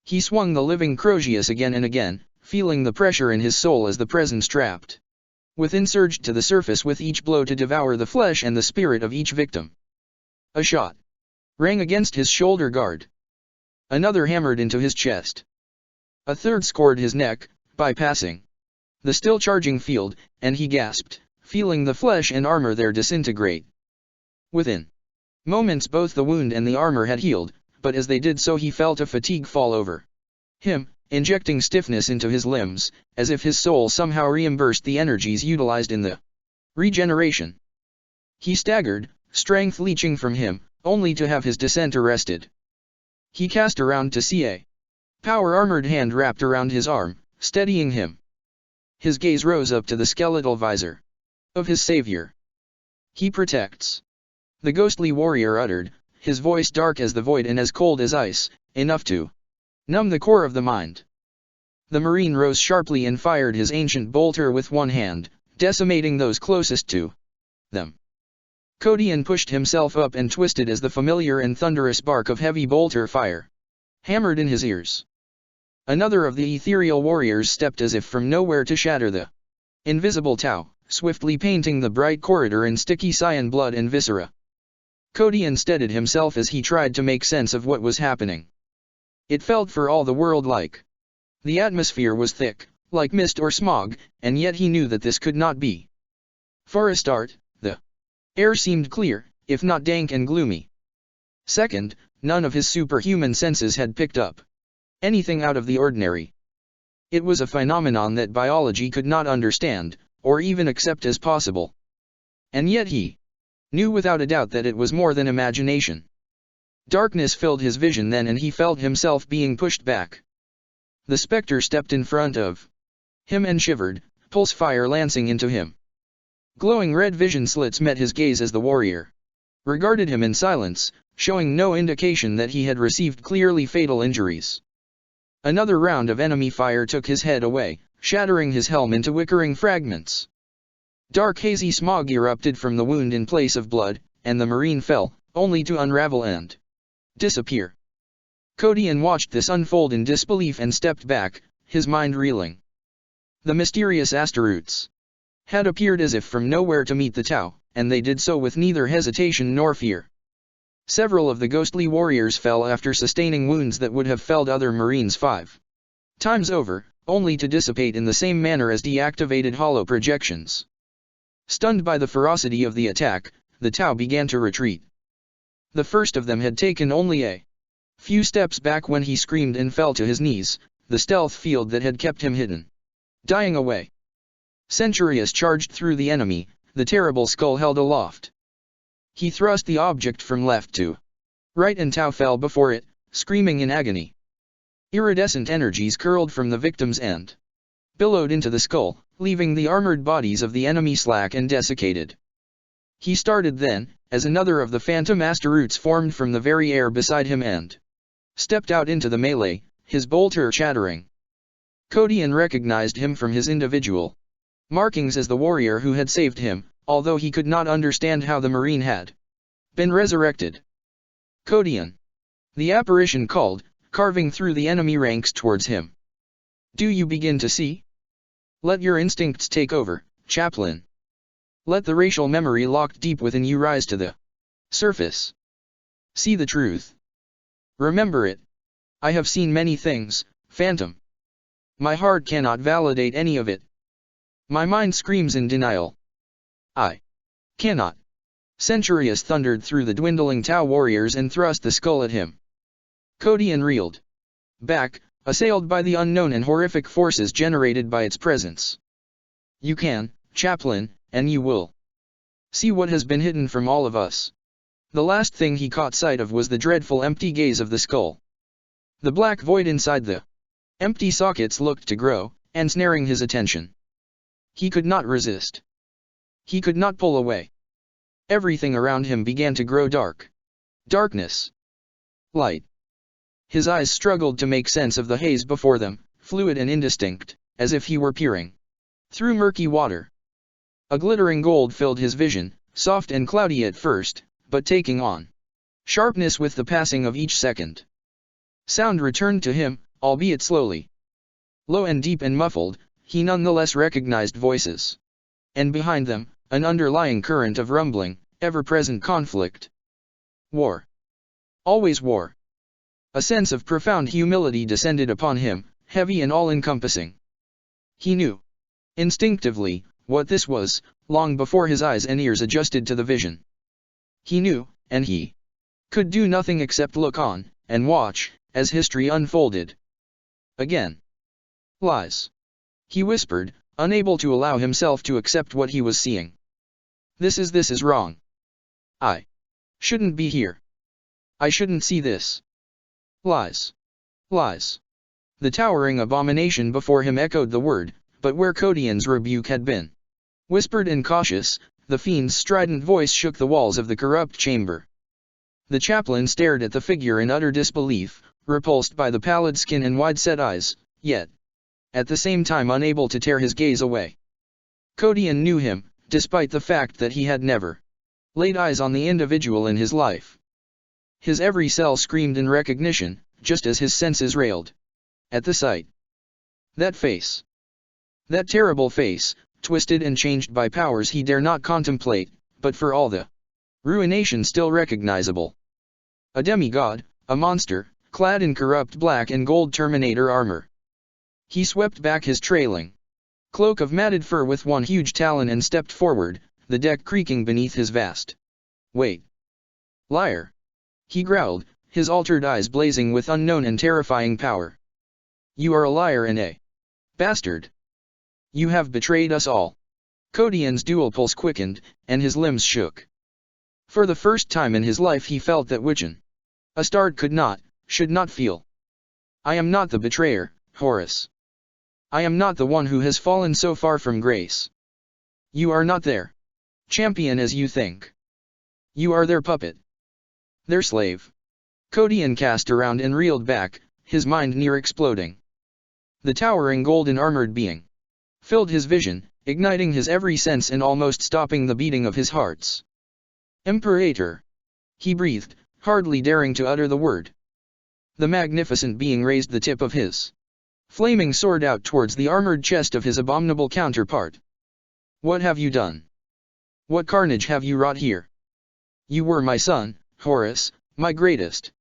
A: He swung the living Crozius again and again, feeling the pressure in his soul as the presence trapped within surged to the surface with each blow to devour the flesh and the spirit of each victim. A shot rang against his shoulder guard. Another hammered into his chest. A third scored his neck, bypassing the still charging field, and he gasped, feeling the flesh and armor there disintegrate. Within moments both the wound and the armor had healed, but as they did so he felt a fatigue fall over him, injecting stiffness into his limbs, as if his soul somehow reimbursed the energies utilized in the regeneration. He staggered, strength leaching from him, only to have his descent arrested. He cast around to see a power-armored hand wrapped around his arm, steadying him. His gaze rose up to the skeletal visor of his savior. "He protects," the ghostly warrior uttered, his voice dark as the void and as cold as ice, enough to numb the core of the mind. The Marine rose sharply and fired his ancient bolter with one hand, decimating those closest to them. Kodian pushed himself up and twisted as the familiar and thunderous bark of heavy bolter fire hammered in his ears. Another of the ethereal warriors stepped as if from nowhere to shatter the invisible Tau, swiftly painting the bright corridor in sticky cyan blood and viscera. Kodian steadied himself as he tried to make sense of what was happening. It felt for all the world like the atmosphere was thick, like mist or smog, and yet he knew that this could not be. For a start, the air seemed clear, if not dank and gloomy. Second, none of his superhuman senses had picked up anything out of the ordinary. It was a phenomenon that biology could not understand, or even accept as possible. And yet he knew without a doubt that it was more than imagination. Darkness filled his vision then and he felt himself being pushed back. The spectre stepped in front of him and shivered, pulse fire lancing into him. Glowing red vision slits met his gaze as the warrior regarded him in silence, showing no indication that he had received clearly fatal injuries. Another round of enemy fire took his head away, shattering his helm into wickering fragments. Dark hazy smog erupted from the wound in place of blood, and the marine fell, only to unravel and disappear. Kodian watched this unfold in disbelief and stepped back, his mind reeling. The mysterious Astaroths had appeared as if from nowhere to meet the Tau, and they did so with neither hesitation nor fear. Several of the ghostly warriors fell after sustaining wounds that would have felled other marines 5 times over, only to dissipate in the same manner as deactivated hollow projections. Stunned by the ferocity of the attack, the Tau began to retreat. The first of them had taken only a few steps back when he screamed and fell to his knees, the stealth field that had kept him hidden dying away. Centurius charged through the enemy, the terrible skull held aloft. He thrust the object from left to right and Tau fell before it, screaming in agony. Iridescent energies curled from the victim's end, billowed into the skull, leaving the armored bodies of the enemy slack and desiccated. He started then, as another of the phantom Astaroths formed from the very air beside him and stepped out into the melee, his bolter chattering. Kodian recognized him from his individual markings as the warrior who had saved him, although he could not understand how the marine had been resurrected. Kodian. The apparition called, carving through the enemy ranks towards him. Do you begin to see? Let your instincts take over, chaplain. Let the racial memory locked deep within you rise to the surface. See the truth. Remember it. I have seen many things, Phantom. My heart cannot validate any of it. My mind screams in denial. I cannot. Centurius thundered through the dwindling Tau warriors and thrust the skull at him. Kodian reeled back, assailed by the unknown and horrific forces generated by its presence. You can, chaplain, and you will see what has been hidden from all of us. The last thing he caught sight of was the dreadful empty gaze of the skull. The black void inside the empty sockets looked to grow, ensnaring his attention. He could not resist. He could not pull away. Everything around him began to grow dark. Darkness. Light. His eyes struggled to make sense of the haze before them, fluid and indistinct, as if he were peering through murky water. A glittering gold filled his vision, soft and cloudy at first, but taking on sharpness with the passing of each second. Sound returned to him, albeit slowly. Low and deep and muffled, he nonetheless recognized voices. And behind them, an underlying current of rumbling, ever-present conflict. War. Always war. A sense of profound humility descended upon him, heavy and all-encompassing. He knew, instinctively, what this was, long before his eyes and ears adjusted to the vision. He knew, and he could do nothing except look on, and watch, as history unfolded. Again. Lies. He whispered, unable to allow himself to accept what he was seeing. This is wrong. I shouldn't be here. I shouldn't see this. Lies. Lies. The towering abomination before him echoed the word, but where Kodian's rebuke had been whispered and cautious, the fiend's strident voice shook the walls of the corrupt chamber. The chaplain stared at the figure in utter disbelief, repulsed by the pallid skin and wide-set eyes, yet at the same time unable to tear his gaze away. Kodian knew him, despite the fact that he had never laid eyes on the individual in his life. His every cell screamed in recognition, just as his senses railed at the sight. That face. That terrible face, twisted and changed by powers he dare not contemplate, but for all the ruination still recognizable. A demigod, a monster, clad in corrupt black and gold Terminator armor. He swept back his trailing cloak of matted fur with one huge talon and stepped forward, the deck creaking beneath his vast weight. Liar. He growled, his altered eyes blazing with unknown and terrifying power. You are a liar and a bastard. You have betrayed us all. Kodian's dual pulse quickened, and his limbs shook. For the first time in his life he felt that Wiccan Astarte could not, should not feel. I am not the betrayer, Horus. I am not the one who has fallen so far from grace. You are not their champion as you think. You are their puppet. Their slave. Codion cast around and reeled back, his mind near exploding. The towering golden armored being filled his vision, igniting his every sense and almost stopping the beating of his hearts. Imperator. He breathed, hardly daring to utter the word. The magnificent being raised the tip of his flaming sword out towards the armored chest of his abominable counterpart. What have you done? What carnage have you wrought here? You were my son, Horus, my greatest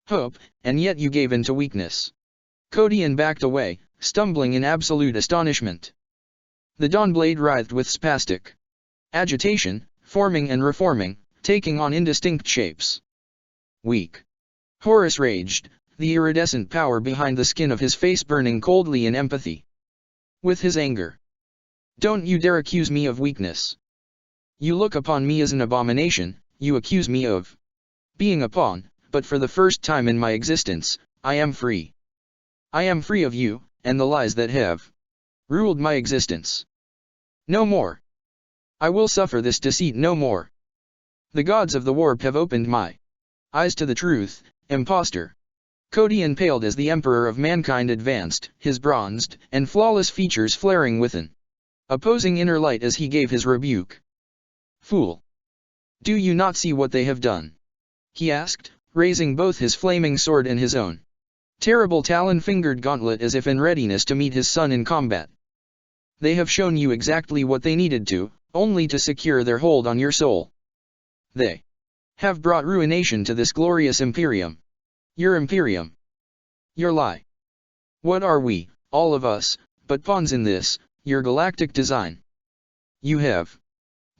A: hope, and yet you gave in to weakness. Codion backed away, stumbling in absolute astonishment. The Dawnblade writhed with spastic agitation, forming and reforming, taking on indistinct shapes. Weak. Horus raged, the iridescent power behind the skin of his face burning coldly in empathy with his anger. Don't you dare accuse me of weakness. You look upon me as an abomination, you accuse me of being a pawn, but for the first time in my existence, I am free. I am free of you, and the lies that have ruled my existence. No more. I will suffer this deceit no more. The gods of the warp have opened my eyes to the truth, impostor. Codion paled as the Emperor of Mankind advanced, his bronzed and flawless features flaring with an opposing inner light as he gave his rebuke. Fool! Do you not see what they have done? He asked, raising both his flaming sword and his own terrible talon-fingered gauntlet as if in readiness to meet his son in combat. They have shown you exactly what they needed to, only to secure their hold on your soul. They have brought ruination to this glorious Imperium. Your Imperium. Your lie. What are we, all of us, but pawns in this, your galactic design? You have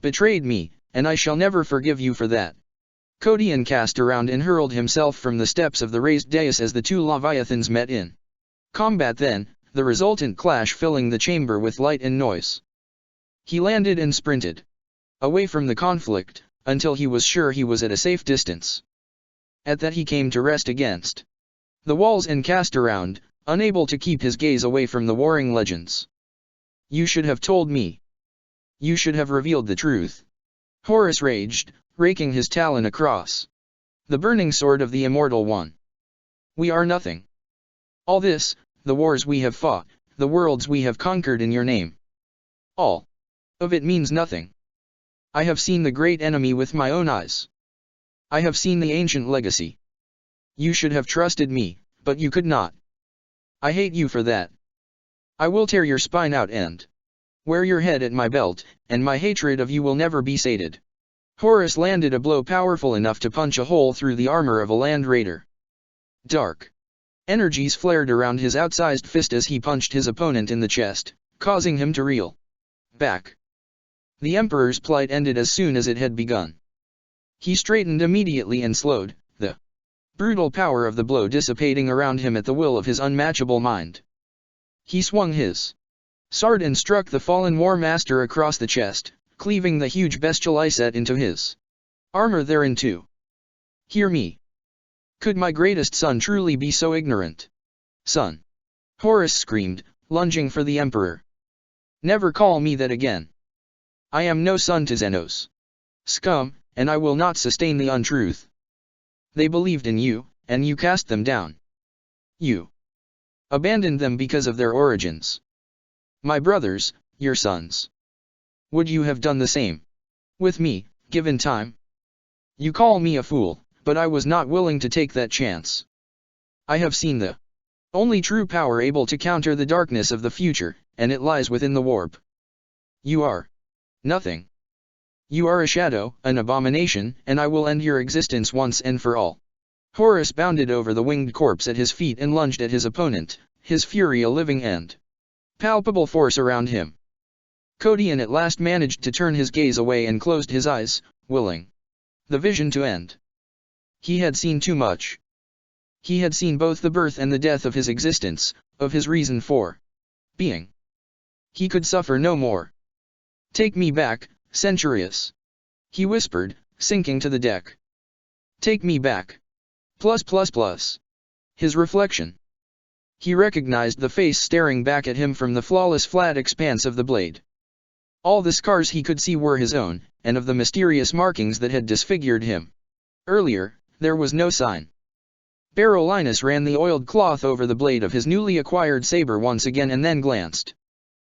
A: betrayed me, and I shall never forgive you for that. Codion cast around and hurled himself from the steps of the raised dais as the two Leviathans met in combat then, the resultant clash filling the chamber with light and noise. He landed and sprinted away from the conflict, until he was sure he was at a safe distance. At that he came to rest against the walls and cast around, unable to keep his gaze away from the warring legends. You should have told me. You should have revealed the truth. Horus raged, raking his talon across the burning sword of the Immortal One. We are nothing. All this, the wars we have fought, the worlds we have conquered in your name. All of it means nothing. I have seen the great enemy with my own eyes. I have seen the ancient legacy. You should have trusted me, but you could not. I hate you for that. I will tear your spine out and wear your head at my belt, and my hatred of you will never be sated. Horus landed a blow powerful enough to punch a hole through the armor of a land raider. Dark energies flared around his outsized fist as he punched his opponent in the chest, causing him to reel back. The Emperor's plight ended as soon as it had begun. He straightened immediately and slowed, the brutal power of the blow dissipating around him at the will of his unmatchable mind. He swung his sword and struck the fallen War Master across the chest, cleaving the huge bestial eyset into his armor therein too. Hear me. Could my greatest son truly be so ignorant? Son! Horus screamed, lunging for the Emperor. Never call me that again. I am no son to Xenos. Scum, and I will not sustain the untruth. They believed in you, and you cast them down. You abandoned them because of their origins. My brothers, your sons. Would you have done the same with me, given time? You call me a fool, but I was not willing to take that chance. I have seen the only true power able to counter the darkness of the future, and it lies within the warp. You are nothing. You are a shadow, an abomination, and I will end your existence once and for all. Horus bounded over the winged corpse at his feet and lunged at his opponent, his fury a living and palpable force around him. Codion at last managed to turn his gaze away and closed his eyes, willing the vision to end. He had seen too much. He had seen both the birth and the death of his existence, of his reason for being. He could suffer no more. Take me back, Centurius. He whispered, sinking to the deck. Take me back. His reflection. He recognized the face staring back at him from the flawless flat expanse of the blade. All the scars he could see were his own, and of the mysterious markings that had disfigured him. Earlier, there was no sign. Berolinis ran the oiled cloth over the blade of his newly acquired saber once again and then glanced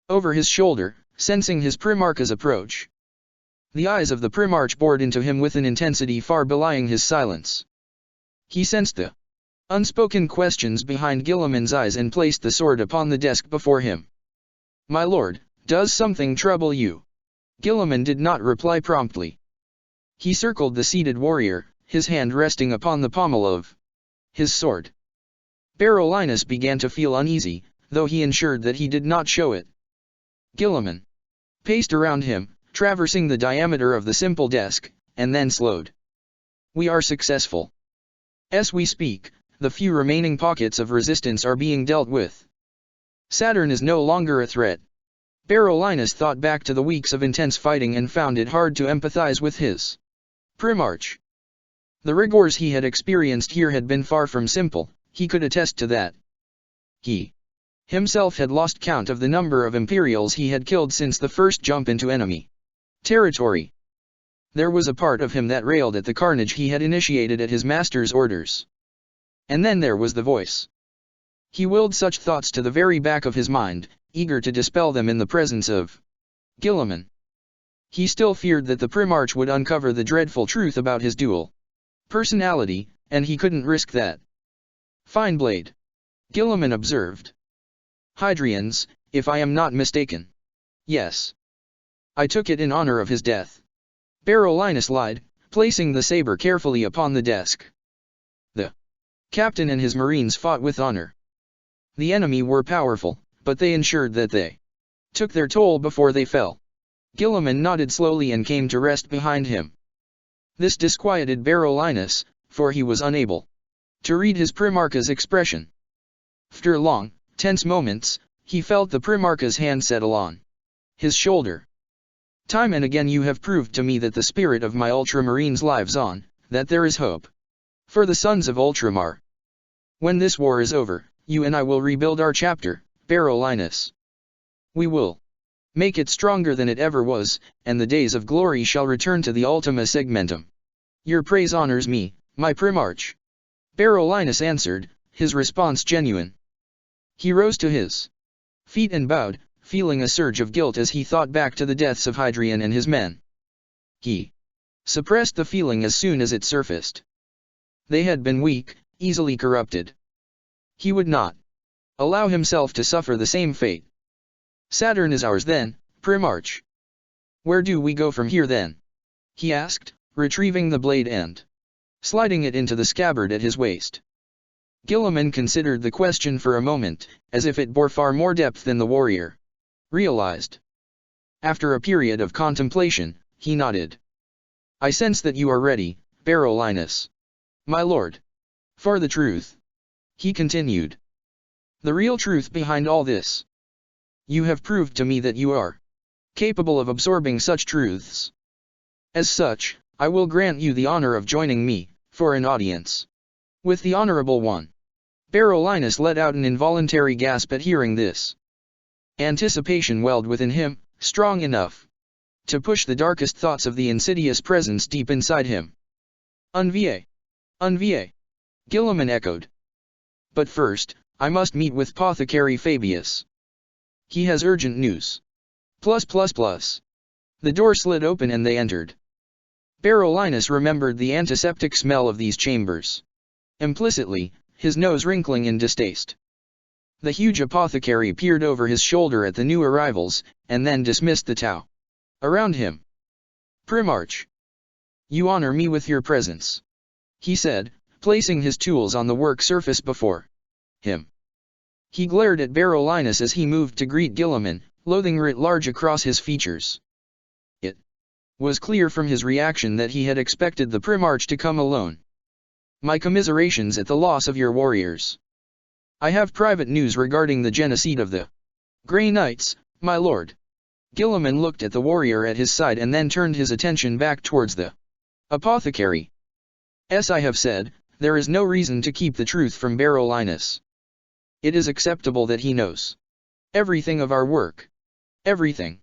A: over his shoulder, sensing his Primarch's approach. The eyes of the Primarch bored into him with an intensity far belying his silence. He sensed the unspoken questions behind Guilliman's eyes and placed the sword upon the desk before him. "My lord, does something trouble you?" Guilliman did not reply promptly. He circled the seated warrior, his hand resting upon the pommel of his sword. Berolinis began to feel uneasy, though he ensured that he did not show it. Guilliman paced around him, traversing the diameter of the simple desk, and then slowed. "We are successful. As we speak, the few remaining pockets of resistance are being dealt with. Saturn is no longer a threat." Berolinis thought back to the weeks of intense fighting and found it hard to empathize with his Primarch. The rigors he had experienced here had been far from simple, he could attest to that. He himself had lost count of the number of Imperials he had killed since the first jump into enemy territory. There was a part of him that railed at the carnage he had initiated at his master's orders. And then there was the voice. He willed such thoughts to the very back of his mind, eager to dispel them in the presence of Guilliman. He still feared that the Primarch would uncover the dreadful truth about his dual personality, and he couldn't risk that. "Fine blade," Guilliman observed. "Hadrian's, if I am not mistaken." "Yes. I took it in honor of his death." Berolinis lied, placing the saber carefully upon the desk. "The captain and his marines fought with honor. The enemy were powerful, but they ensured that they took their toll before they fell." Guilliman nodded slowly and came to rest behind him. This disquieted Berolinis, for he was unable to read his Primarch's expression. After long, tense moments, he felt the Primarch's hand settle on his shoulder. "Time and again you have proved to me that the spirit of my Ultramarines lives on, that there is hope for the sons of Ultramar. When this war is over, you and I will rebuild our chapter, Berolinis. We will make it stronger than it ever was, and the days of glory shall return to the Ultima Segmentum. Your praise honors me, my Primarch." Berolinis answered, his response genuine. He rose to his feet and bowed, feeling a surge of guilt as he thought back to the deaths of Hadrian and his men. He suppressed the feeling as soon as it surfaced. They had been weak, easily corrupted. He would not allow himself to suffer the same fate. "Saturn is ours then, Primarch. Where do we go from here then?" he asked, retrieving the blade and sliding it into the scabbard at his waist. Guilliman considered the question for a moment, as if it bore far more depth than the warrior realized. After a period of contemplation, he nodded. "I sense that you are ready, Berolinis." "My lord. For the truth," he continued. "The real truth behind all this. You have proved to me that you are capable of absorbing such truths. As such, I will grant you the honor of joining me, for an audience with the Honorable One." Berolinis let out an involuntary gasp at hearing this. Anticipation welled within him, strong enough to push the darkest thoughts of the insidious presence deep inside him. "Unvie! Unvie!" Guilliman echoed. "But first, I must meet with Apothecary Fabius. He has urgent news." The door slid open and they entered. Berolinis remembered the antiseptic smell of these chambers. Implicitly, his nose wrinkling in distaste. The huge apothecary peered over his shoulder at the new arrivals, and then dismissed the Tau around him. "Primarch, you honor me with your presence," he said, placing his tools on the work surface before him. He glared at Berolinis as he moved to greet Guilliman, loathing writ large across his features. It was clear from his reaction that he had expected the Primarch to come alone. "My commiserations at the loss of your warriors. I have private news regarding the genocide of the Grey Knights, my lord." Guilliman looked at the warrior at his side and then turned his attention back towards the apothecary. "As I have said, there is no reason to keep the truth from Berolinis. It is acceptable that he knows everything of our work. Everything.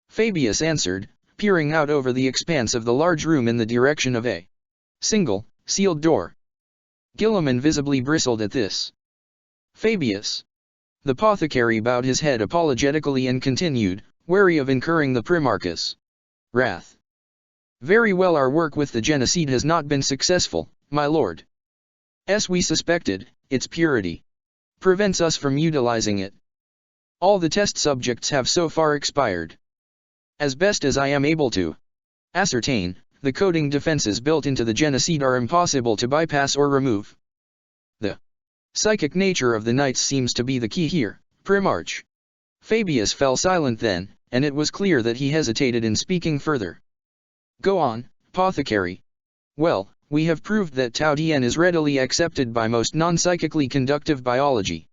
A: Fabius answered, peering out over the expanse of the large room in the direction of a single, sealed door. Guilliman visibly bristled at this. Fabius. The apothecary bowed his head apologetically and continued, wary of incurring the Primarchus' wrath. Very well, our work with the Genicide has not been successful, my lord. As we suspected, its purity prevents us from utilizing it. All the test subjects have so far expired. As best as I am able to ascertain, the coding defenses built into the Genicide are impossible to bypass or remove. The psychic nature of the knights seems to be the key here, Primarch. Fabius fell silent then, and it was clear that he hesitated in speaking further. Go on, apothecary. Well, we have proved that Tau Dien is readily accepted by most non-psychically conductive biology.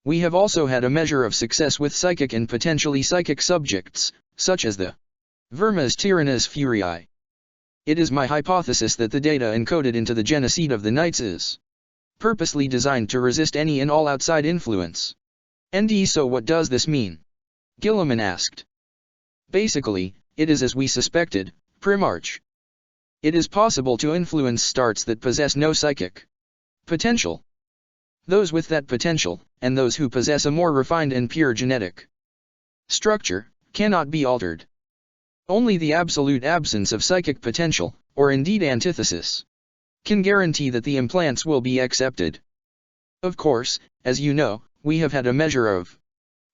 A: We have also had a measure of success with psychic and potentially psychic subjects, such as the Vermes Tyrannus Furiae. It is my hypothesis that the data encoded into the Genicide of the Knights is purposely designed to resist any and all outside influence. And so what does this mean? Guilliman asked. Basically, it is as we suspected, Primarch. It is possible to influence starts that possess no psychic potential. Those with that potential, and those who possess a more refined and pure genetic structure, cannot be altered. Only the absolute absence of psychic potential, or indeed antithesis, can guarantee that the implants will be accepted. Of course, as you know, we have had a measure of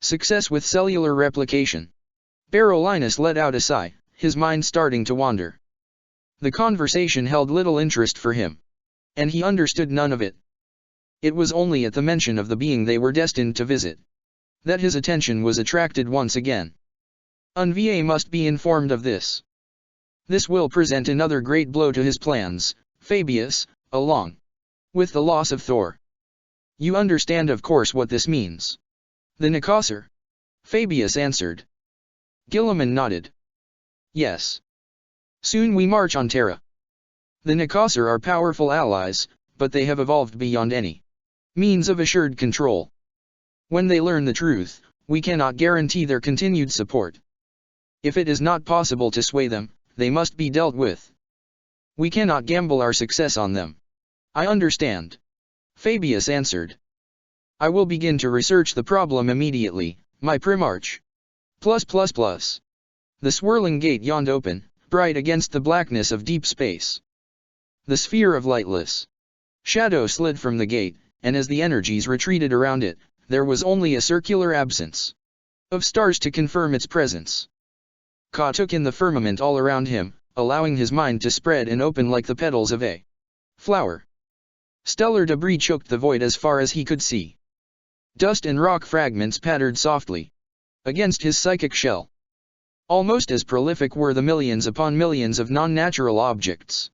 A: success with cellular replication. Berolinis let out a sigh, his mind starting to wander. The conversation held little interest for him, and he understood none of it. It was only at the mention of the being they were destined to visit that his attention was attracted once again. Unva must be informed of this. This will present another great blow to his plans, Fabius, along with the loss of Thor. You understand of course what this means. The Nicassar? Fabius answered. Guilliman nodded. Yes. Soon we march on Terra. The Nicassar are powerful allies, but they have evolved beyond any means of assured control. When they learn the truth, we cannot guarantee their continued support. If it is not possible to sway them, they must be dealt with. We cannot gamble our success on them. I understand. Fabius answered. I will begin to research the problem immediately, my Primarch. The swirling gate yawned open, bright against the blackness of deep space. The sphere of lightless shadow slid from the gate, and as the energies retreated around it, there was only a circular absence of stars to confirm its presence. Ka took in the firmament all around him, allowing his mind to spread and open like the petals of a flower. Stellar debris choked the void as far as he could see. Dust and rock fragments pattered softly against his psychic shell. Almost as prolific were the millions upon millions of non-natural objects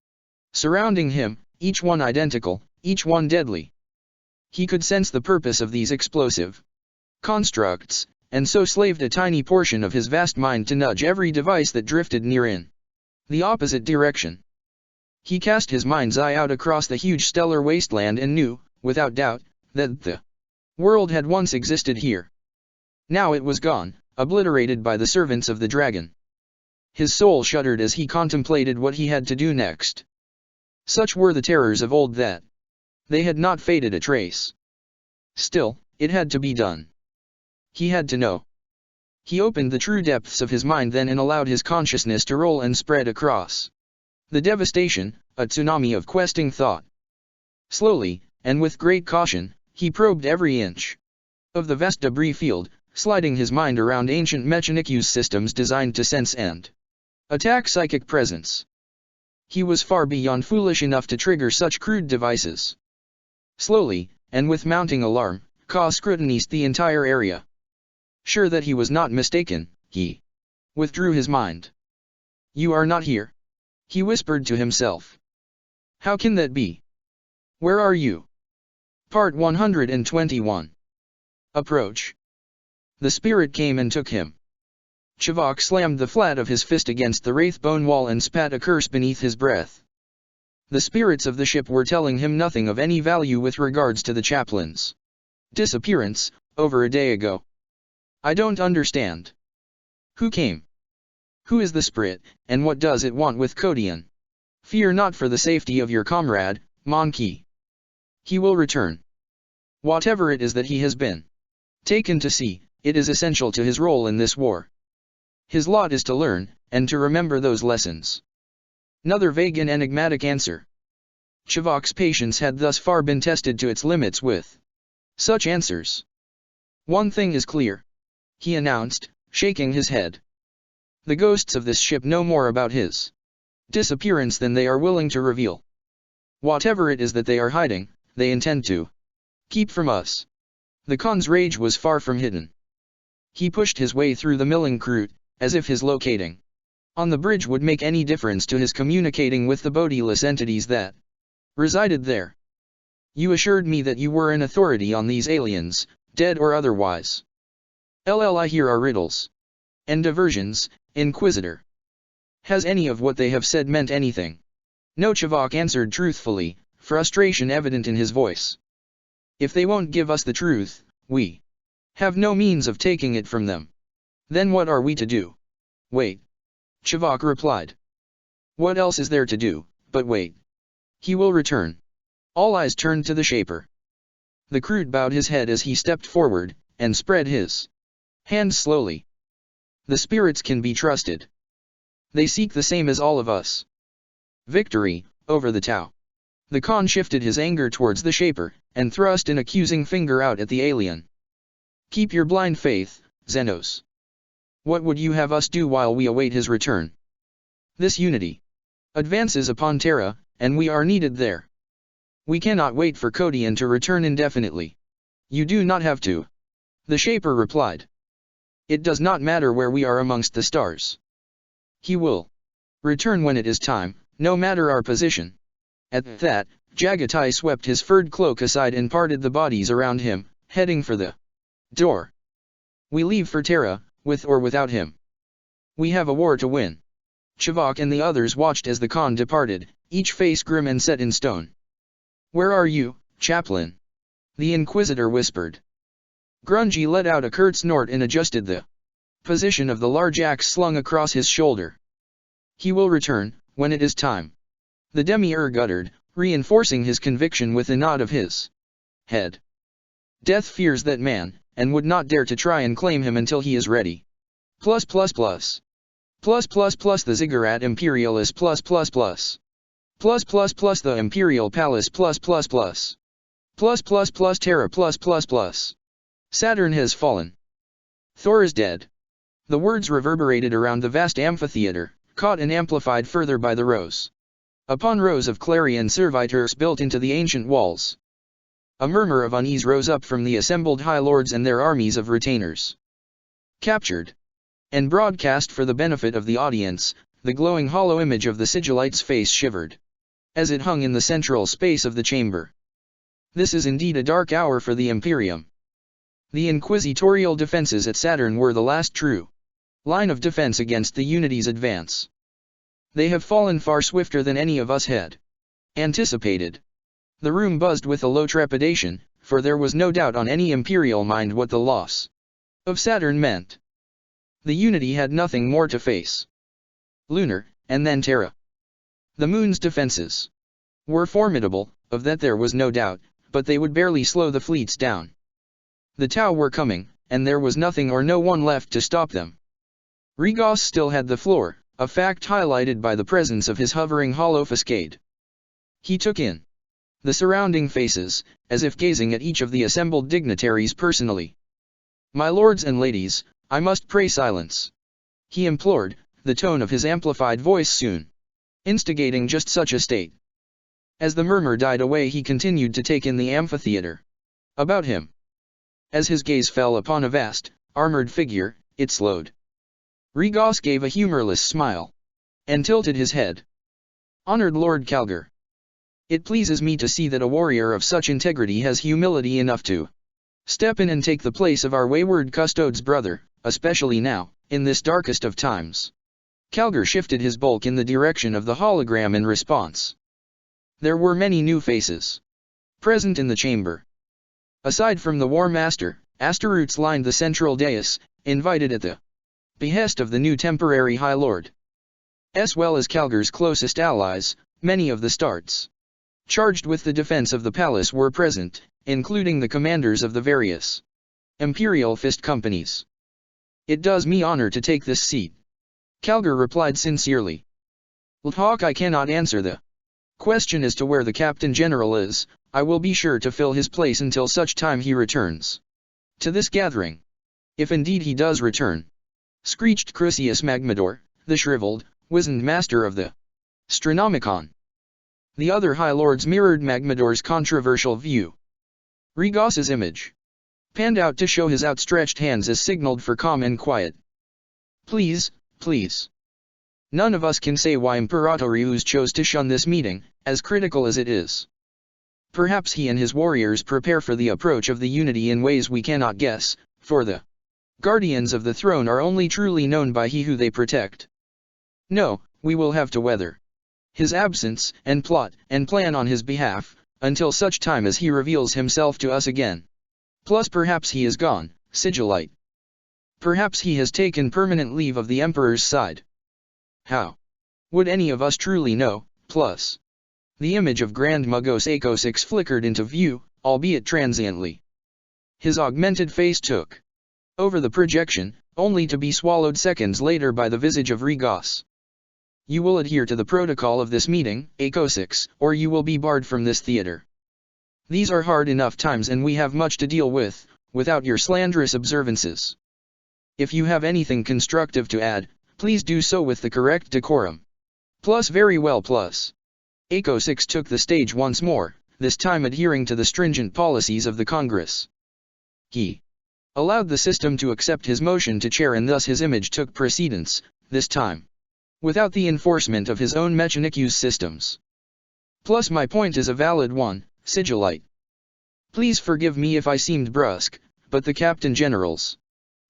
A: surrounding him, each one identical, each one deadly. He could sense the purpose of these explosive constructs, and so slaved a tiny portion of his vast mind to nudge every device that drifted near in the opposite direction. He cast his mind's eye out across the huge stellar wasteland and knew, without doubt, that the world had once existed here. Now it was gone, obliterated by the servants of the dragon. His soul shuddered as he contemplated what he had to do next. Such were the terrors of old that they had not faded a trace. Still, it had to be done. He had to know. He opened the true depths of his mind then and allowed his consciousness to roll and spread across the devastation, a tsunami of questing thought. Slowly, and with great caution, he probed every inch of the vast debris field, sliding his mind around ancient Mechanicus systems designed to sense and attack psychic presence. He was far beyond foolish enough to trigger such crude devices. Slowly, and with mounting alarm, Ka scrutinized the entire area. Sure that he was not mistaken, he withdrew his mind. You are not here, he whispered to himself. How can that be? Where are you? Part 121. Approach. The spirit came and took him. Chivok slammed the flat of his fist against the wraith bone wall and spat a curse beneath his breath. The spirits of the ship were telling him nothing of any value with regards to the chaplain's disappearance, over a day ago. I don't understand. Who came? Who is the spirit, and what does it want with Kodian? Fear not for the safety of your comrade, Monkey. He will return. Whatever it is that he has been taken to sea, it is essential to his role in this war. His lot is to learn, and to remember those lessons. Another vague and enigmatic answer. Chivok's patience had thus far been tested to its limits with such answers. One thing is clear, he announced, shaking his head. The ghosts of this ship know more about his disappearance than they are willing to reveal. Whatever it is that they are hiding, they intend to keep from us. The Khan's rage was far from hidden. He pushed his way through the milling crew, as if his locating on the bridge would make any difference to his communicating with the bodiless entities that resided there. You assured me that you were an authority on these aliens, dead or otherwise. I here are riddles and diversions, Inquisitor. Has any of what they have said meant anything? No, Chivok answered truthfully, frustration evident in his voice. If they won't give us the truth, we have no means of taking it from them. Then what are we to do? Wait. Chivok replied. What else is there to do, but wait? He will return. All eyes turned to the Shaper. The Kroot bowed his head as he stepped forward, and spread his hands slowly. The spirits can be trusted. They seek the same as all of us. Victory, over the Tau. The Khan shifted his anger towards the Shaper, and thrust an accusing finger out at the alien. Keep your blind faith, Xenos. What would you have us do while we await his return? This unity advances upon Terra, and we are needed there. We cannot wait for Kodian to return indefinitely. You do not have to. The Shaper replied. It does not matter where we are amongst the stars. He will return when it is time, no matter our position. At that, Jagatai swept his furred cloak aside and parted the bodies around him, heading for the door. We leave for Terra, with or without him. We have a war to win. Chivok and the others watched as the Khan departed, each face grim and set in stone. Where are you, chaplain? The Inquisitor whispered. Grungy let out a curt snort and adjusted the position of the large axe slung across his shoulder. He will return, when it is time. The Demiurge uttered, reinforcing his conviction with a nod of his head. Death fears that man, and would not dare to try and claim him until he is ready. The Ziggurat Imperialis the Imperial Palace Terra Saturn has fallen. Thor is dead. The words reverberated around the vast amphitheater, caught and amplified further by the rows upon rows of clarion servitors built into the ancient walls. A murmur of unease rose up from the assembled high lords and their armies of retainers. Captured and broadcast for the benefit of the audience, the glowing hollow image of the sigillite's face shivered as it hung in the central space of the chamber. This is indeed a dark hour for the Imperium. The inquisitorial defenses at Saturn were the last true line of defense against the Unity's advance. They have fallen far swifter than any of us had anticipated. The room buzzed with a low trepidation, for there was no doubt on any Imperial mind what the loss of Saturn meant. The Unity had nothing more to face. Lunar, and then Terra. The Moon's defenses were formidable, of that there was no doubt, but they would barely slow the fleets down. The Tau were coming, and there was nothing or no one left to stop them. Regos still had the floor, a fact highlighted by the presence of his hovering hollow facade. He took in the surrounding faces, as if gazing at each of the assembled dignitaries personally. My lords and ladies, I must pray silence. He implored, the tone of his amplified voice soon instigating just such a state. As the murmur died away, he continued to take in the amphitheater about him. As his gaze fell upon a vast, armored figure, it slowed. Regos gave a humorless smile and tilted his head. Honored Lord Calgar. It pleases me to see that a warrior of such integrity has humility enough to step in and take the place of our wayward custodes brother, especially now, in this darkest of times. Calgar shifted his bulk in the direction of the hologram in response. There were many new faces present in the chamber. Aside from the War Master, Astaroutes lined the central dais, invited at the behest of the new temporary High Lord, as well as Calgar's closest allies. Many of the starts charged with the defense of the palace were present, including the commanders of the various Imperial Fist companies. "It does me honor to take this seat," Calgar replied sincerely. "Lthok, I cannot answer the question as to where the Captain General is. I will be sure to fill his place until such time he returns to this gathering. If indeed he does return," screeched Crucius Magmador, the shriveled, wizened master of the Astronomicon. The other High Lords mirrored Magmador's controversial view. Regos's image panned out to show his outstretched hands as signaled for calm and quiet. Please. None of us can say why Imperatorius chose to shun this meeting, as critical as it is. Perhaps he and his warriors prepare for the approach of the Unity in ways we cannot guess, for the guardians of the throne are only truly known by he who they protect. No, we will have to weather his absence, and plot and plan on his behalf, until such time as he reveals himself to us again. Plus perhaps he is gone, Sigillite. Perhaps he has taken permanent leave of the Emperor's side. How would any of us truly know? Plus, the image of Grand Mugos Akosix flickered into view, albeit transiently. His augmented face took over the projection, only to be swallowed seconds later by the visage of Regos. "You will adhere to the protocol of this meeting, Akosix, or you will be barred from this theater. These are hard enough times and we have much to deal with, without your slanderous observances. If you have anything constructive to add, please do so with the correct decorum." Plus very well plus. Akosix took the stage once more, this time adhering to the stringent policies of the Congress. He allowed the system to accept his motion to chair and thus his image took precedence, this time without the enforcement of his own Mechanicus systems. Plus my point is a valid one, Sigillite. Please forgive me if I seemed brusque, but the Captain General's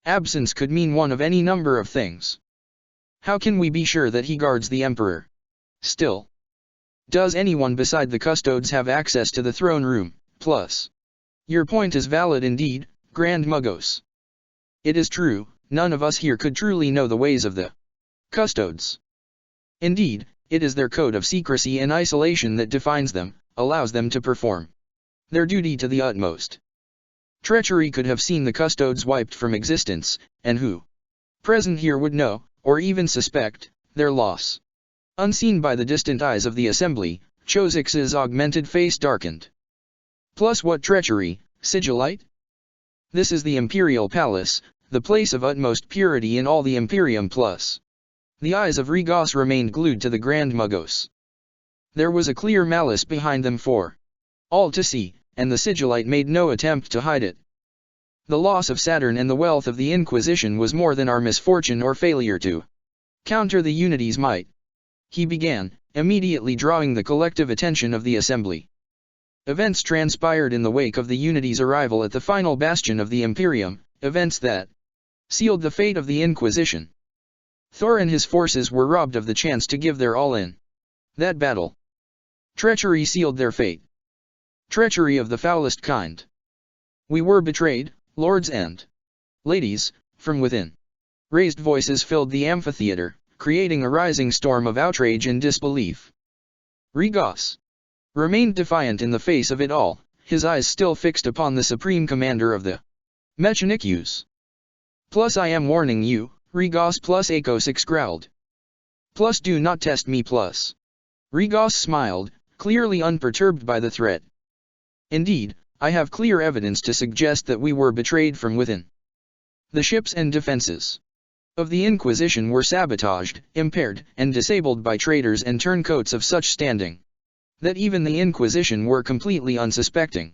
A: absence could mean one of any number of things. How can we be sure that he guards the Emperor? Still, does anyone beside the custodes have access to the throne room? Plus, your point is valid indeed, Grand Mugos. It is true, none of us here could truly know the ways of the custodes. Indeed, it is their code of secrecy and isolation that defines them, allows them to perform their duty to the utmost. Treachery could have seen the custodes wiped from existence, and who present here would know, or even suspect, their loss. Unseen by the distant eyes of the assembly, Chosix's augmented face darkened. Plus what treachery, Sigillite? This is the Imperial Palace, the place of utmost purity in all the Imperium plus. The eyes of Regos remained glued to the Grand Mugos. There was a clear malice behind them for all to see, and the Sigillite made no attempt to hide it. The loss of Saturn and the wealth of the Inquisition was more than our misfortune or failure to counter the Unity's might. He began, immediately drawing the collective attention of the assembly. Events transpired in the wake of the Unity's arrival at the final bastion of the Imperium, events that sealed the fate of the Inquisition. Thor and his forces were robbed of the chance to give their all in that battle. Treachery sealed their fate. Treachery of the foulest kind. We were betrayed, lords and ladies, from within. Raised voices filled the amphitheater, creating a rising storm of outrage and disbelief. Regos remained defiant in the face of it all, his eyes still fixed upon the supreme commander of the Mechanicus. Plus I am warning you, Regos plus Akosix growled. Plus do not test me plus. Regos smiled, clearly unperturbed by the threat. Indeed, I have clear evidence to suggest that we were betrayed from within. The ships and defenses of the Inquisition were sabotaged, impaired, and disabled by traitors and turncoats of such standing that even the Inquisition were completely unsuspecting.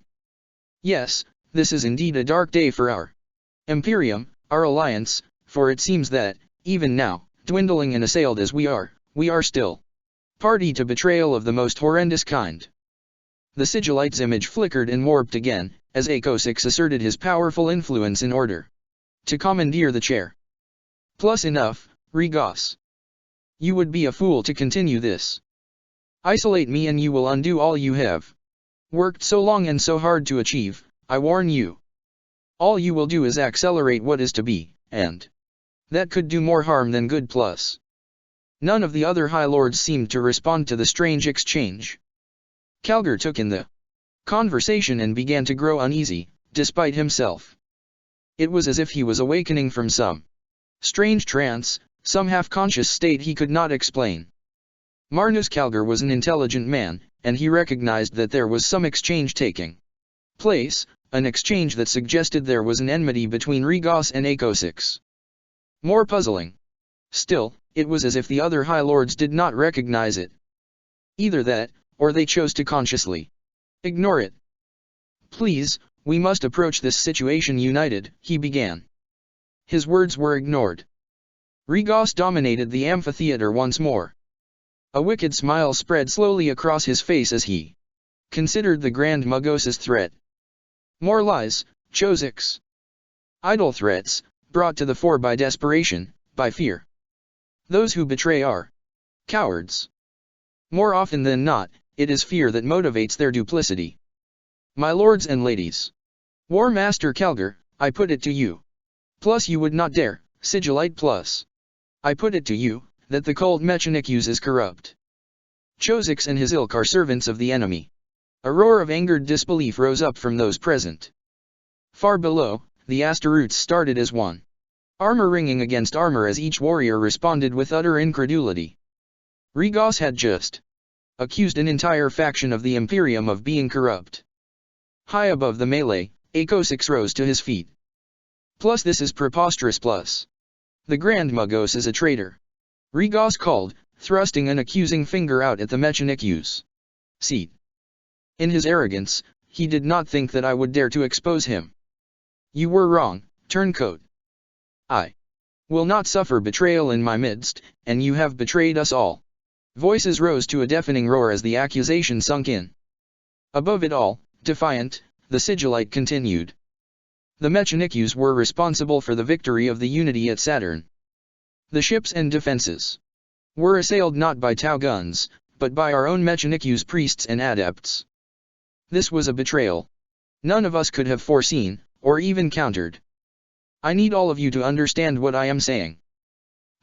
A: Yes, this is indeed a dark day for our Imperium, our alliance, for it seems that, even now, dwindling and assailed as we are still party to betrayal of the most horrendous kind. The Sigillite's image flickered and warped again, as Akosix asserted his powerful influence in order to commandeer the chair. Plus enough, Regos. You would be a fool to continue this. Isolate me and you will undo all you have worked so long and so hard to achieve, I warn you. All you will do is accelerate what is to be, and that could do more harm than good plus. None of the other High Lords seemed to respond to the strange exchange. Calgar took in the conversation and began to grow uneasy, despite himself. It was as if he was awakening from some strange trance, some half-conscious state he could not explain. Marnus Calgar was an intelligent man, and he recognized that there was some exchange taking place, an exchange that suggested there was an enmity between Regos and Akosix. More puzzling still, it was as if the other High Lords did not recognize it. Either that, or they chose to consciously ignore it. Please, we must approach this situation united, he began. His words were ignored. Regos dominated the amphitheater once more. A wicked smile spread slowly across his face as he considered the Grand Magos's threat. More lies, Chosix. Idle threats, brought to the fore by desperation, by fear. Those who betray are cowards. More often than not, it is fear that motivates their duplicity. My lords and ladies. War Master Calgar, I put it to you. Plus you would not dare, Sigillite plus. I put it to you, that the cult Mechanikus is corrupt. Chosix and his ilk are servants of the enemy. A roar of angered disbelief rose up from those present. Far below, the Astaroutes started as one. Armor ringing against armor as each warrior responded with utter incredulity. Regos had just accused an entire faction of the Imperium of being corrupt. High above the melee, Akosix rose to his feet. Plus this is preposterous plus. The Grand Magos is a traitor. Regos called, thrusting an accusing finger out at the Mechanikus. Seat. In his arrogance, he did not think that I would dare to expose him. You were wrong, turncoat. I will not suffer betrayal in my midst, and you have betrayed us all. Voices rose to a deafening roar as the accusation sunk in. Above it all, defiant, the Sigillite continued. The Mechanikus were responsible for the victory of the Unity at Saturn. The ships and defenses were assailed not by Tau guns, but by our own Mechanikus priests and adepts. This was a betrayal none of us could have foreseen, or even countered. I need all of you to understand what I am saying.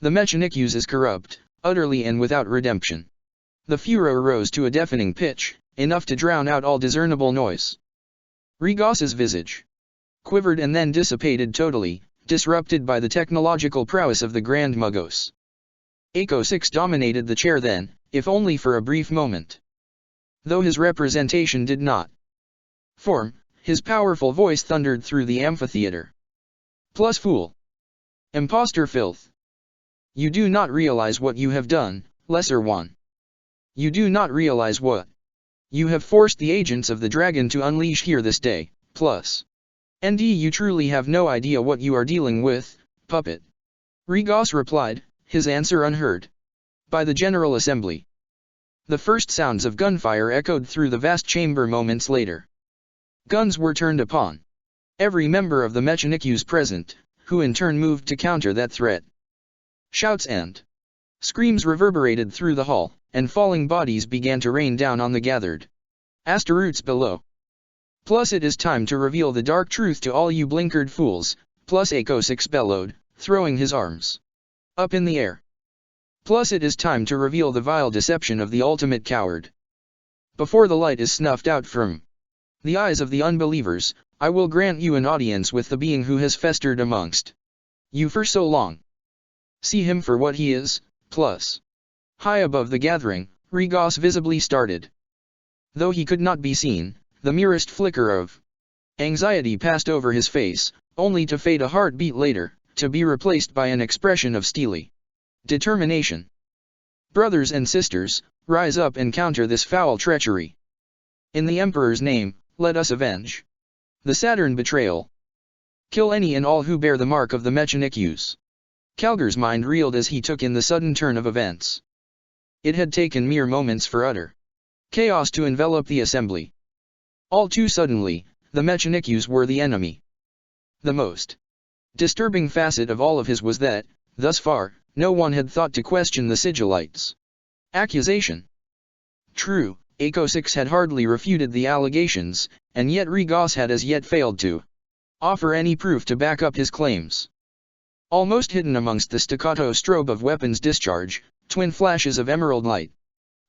A: The Mechanikus is corrupt, utterly and without redemption. The furor rose to a deafening pitch, enough to drown out all discernible noise. Regos's visage quivered and then dissipated totally, disrupted by the technological prowess of the Grand Magos. Akosix dominated the chair then, if only for a brief moment. Though his representation did not form, his powerful voice thundered through the amphitheater. Plus fool. Imposter filth. You do not realize what you have done, lesser one. You do not realize what you have forced the agents of the dragon to unleash here this day, plus. And you truly have no idea what you are dealing with, puppet. Regos replied, his answer unheard by the General Assembly. The first sounds of gunfire echoed through the vast chamber moments later. Guns were turned upon every member of the Mechanikus present, who in turn moved to counter that threat. Shouts and screams reverberated through the hall, and falling bodies began to rain down on the gathered Astaroutes below. Plus it is time to reveal the dark truth to all you blinkered fools, plus Akosix bellowed, throwing his arms up in the air. Plus it is time to reveal the vile deception of the ultimate coward. Before the light is snuffed out from the eyes of the unbelievers, I will grant you an audience with the being who has festered amongst you for so long. See him for what he is, plus. High above the gathering, Regos visibly started. Though he could not be seen, the merest flicker of anxiety passed over his face, only to fade a heartbeat later, to be replaced by an expression of steely determination. Brothers and sisters, rise up and counter this foul treachery. In the Emperor's name, let us avenge the Saturn betrayal. Kill any and all who bear the mark of the Mechanikus. Calgar's mind reeled as he took in the sudden turn of events. It had taken mere moments for utter chaos to envelop the assembly. All too suddenly, the Mechanikus were the enemy. The most disturbing facet of all of his was that, thus far, no one had thought to question the Sigillites' accusation. True, Ako6 had hardly refuted the allegations, and yet Rigas had as yet failed to offer any proof to back up his claims. Almost hidden amongst the staccato strobe of weapons discharge, twin flashes of emerald light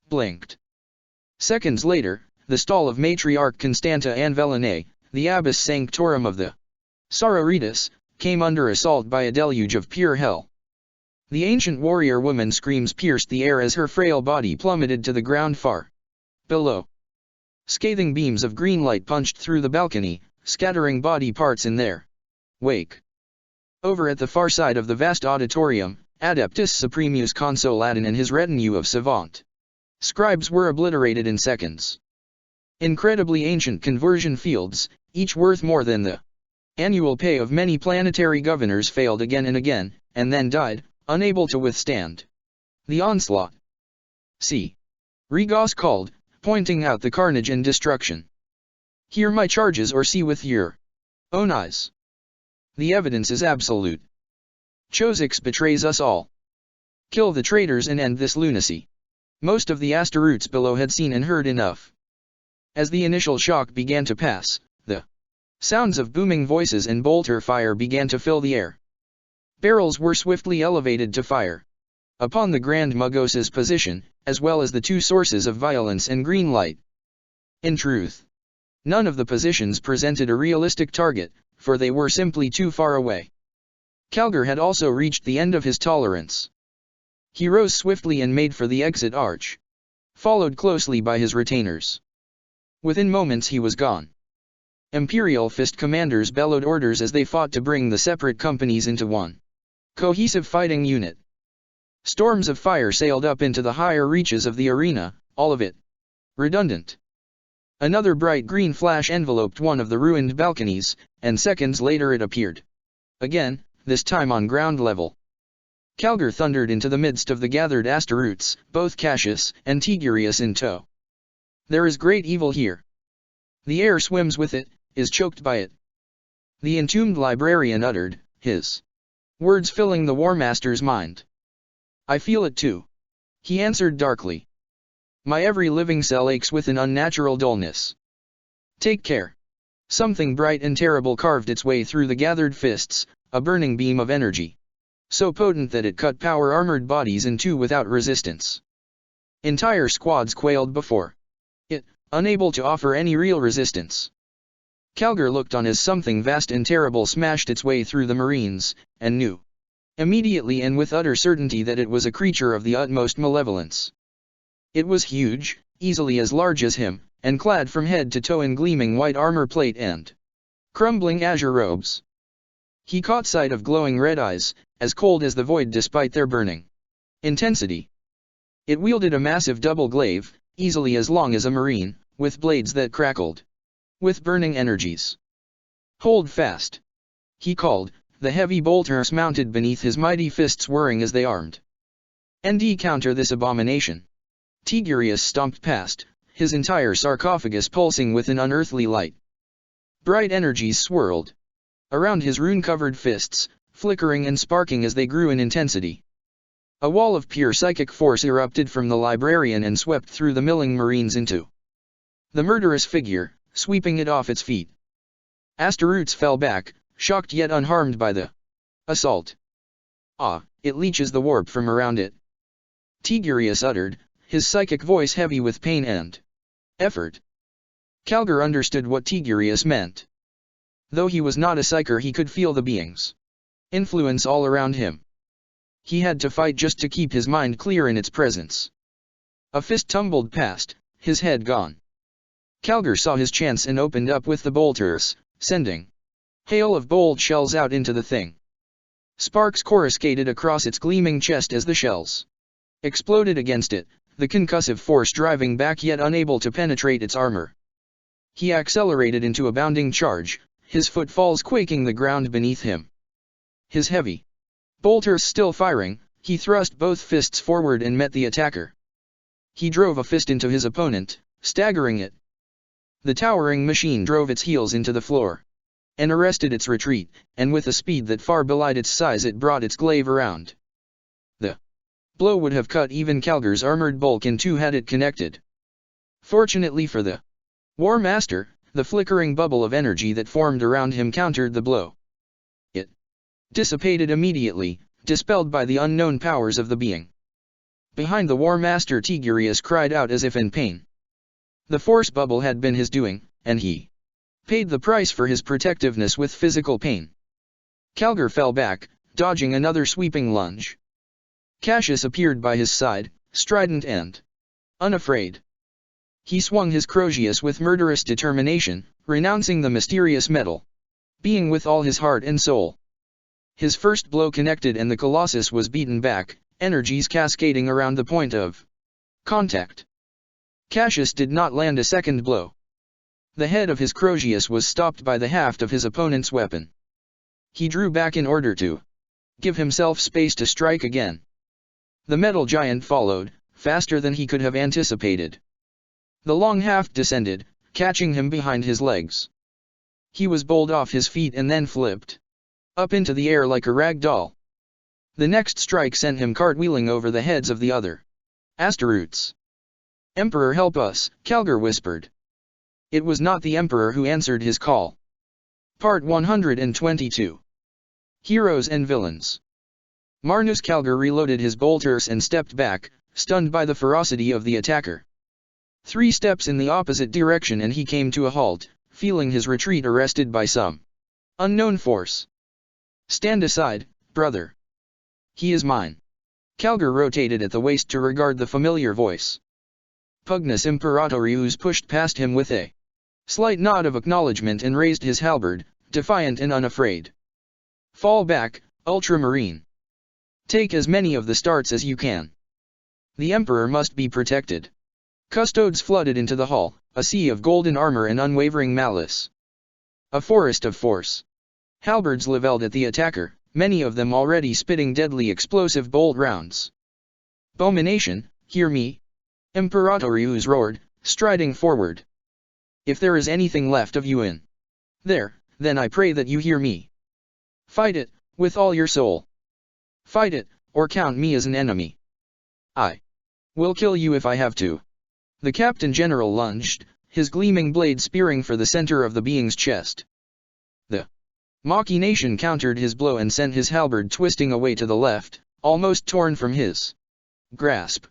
A: blinked. Seconds later, the stall of matriarch Constanta Anne Velanet, the abbess sanctorum of the Sororitas, came under assault by a deluge of pure hell. The ancient warrior woman's screams pierced the air as her frail body plummeted to the ground far below. Scathing beams of green light punched through the balcony, scattering body parts in their wake. Over at the far side of the vast auditorium, Adeptus Supremus Consoladin and his retinue of savant scribes were obliterated in seconds. Incredibly ancient conversion fields, each worth more than the annual pay of many planetary governors, failed again and again, and then died, unable to withstand the onslaught. See, Rigas called, pointing out the carnage and destruction. Hear my charges or see with your own eyes. The evidence is absolute. Chosix betrays us all. Kill the traitors and end this lunacy. Most of the Asteroutes below had seen and heard enough. As the initial shock began to pass, the sounds of booming voices and bolter fire began to fill the air. Barrels were swiftly elevated to fire upon the Grand Mugos's position, as well as the two sources of violence and green light. In truth, none of the positions presented a realistic target, for they were simply too far away. Calgar had also reached the end of his tolerance. He rose swiftly and made for the exit arch, followed closely by his retainers. Within moments he was gone. Imperial Fist commanders bellowed orders as they fought to bring the separate companies into one cohesive fighting unit. Storms of fire sailed up into the higher reaches of the arena, all of it redundant. Another bright green flash enveloped one of the ruined balconies, and seconds later it appeared again, this time on ground level. Calgar thundered into the midst of the gathered Asteroutes, both Cassius and Tigurius in tow. There is great evil here. The air swims with it, is choked by it. The entombed librarian uttered, his words filling the War Master's mind. I feel it too. He answered darkly. My every living cell aches with an unnatural dullness. Take care. Something bright and terrible carved its way through the gathered fists, a burning beam of energy, so potent that it cut power-armored bodies in two without resistance. Entire squads quailed before it, unable to offer any real resistance. Calgar looked on as something vast and terrible smashed its way through the Marines, and knew immediately and with utter certainty that it was a creature of the utmost malevolence. It was huge, easily as large as him, and clad from head to toe in gleaming white armor plate and crumbling azure robes. He caught sight of glowing red eyes, as cold as the void despite their burning intensity. It wielded a massive double glaive, easily as long as a marine, with blades that crackled with burning energies. Hold fast. He called, the heavy bolters mounted beneath his mighty fists whirring as they armed. And counter this abomination. Tigurius stomped past, his entire sarcophagus pulsing with an unearthly light. Bright energies swirled around his rune-covered fists, flickering and sparking as they grew in intensity. A wall of pure psychic force erupted from the librarian and swept through the milling Marines into the murderous figure, sweeping it off its feet. Asteroutes fell back, shocked yet unharmed by the assault. Ah, it leeches the warp from around it. Tigurius uttered, his psychic voice heavy with pain and effort. Calgar understood what Tigurius meant. Though he was not a psyker, he could feel the being's influence all around him. He had to fight just to keep his mind clear in its presence. A fist tumbled past, his head gone. Calgar saw his chance and opened up with the bolters, sending hail of bolt shells out into the thing. Sparks coruscated across its gleaming chest as the shells exploded against it, the concussive force driving back yet unable to penetrate its armor. He accelerated into a bounding charge, his footfalls quaking the ground beneath him. His heavy bolters still firing, he thrust both fists forward and met the attacker. He drove a fist into his opponent, staggering it. The towering machine drove its heels into the floor and arrested its retreat, and with a speed that far belied its size it brought its glaive around. The blow would have cut even Calgar's armored bulk in two had it connected. Fortunately for the War Master, the flickering bubble of energy that formed around him countered the blow. It dissipated immediately, dispelled by the unknown powers of the being. Behind the War Master, Tigurius cried out as if in pain. The force bubble had been his doing, and he paid the price for his protectiveness with physical pain. Calgar fell back, dodging another sweeping lunge. Cassius appeared by his side, strident and unafraid. He swung his Crozius with murderous determination, renouncing the mysterious metal being with all his heart and soul. His first blow connected and the Colossus was beaten back, energies cascading around the point of contact. Cassius did not land a second blow. The head of his Crozius was stopped by the haft of his opponent's weapon. He drew back in order to give himself space to strike again. The metal giant followed, faster than he could have anticipated. The long haft descended, catching him behind his legs. He was bowled off his feet and then flipped up into the air like a rag doll. The next strike sent him cartwheeling over the heads of the other Asteroutes. "Emperor, help us," Calgar whispered. It was not the Emperor who answered his call. Part 122. Heroes and Villains. Marnus Calgar reloaded his bolters and stepped back, stunned by the ferocity of the attacker. 3 steps in the opposite direction and he came to a halt, feeling his retreat arrested by some unknown force. "Stand aside, brother. He is mine." Calgar rotated at the waist to regard the familiar voice. Pugnus Imperatorius pushed past him with a slight nod of acknowledgement and raised his halberd, defiant and unafraid. "Fall back, Ultramarine. Take as many of the starts as you can. The Emperor must be protected." Custodes flooded into the hall, a sea of golden armor and unwavering malice. A forest of force. Halberds levelled at the attacker, many of them already spitting deadly explosive bolt rounds. "Abomination, hear me!" Imperatorius roared, striding forward. "If there is anything left of you in there, then I pray that you hear me. Fight it, with all your soul. Fight it, or count me as an enemy. I will kill you if I have to." The Captain General lunged, his gleaming blade spearing for the center of the being's chest. The machination countered his blow and sent his halberd twisting away to the left, almost torn from his grasp.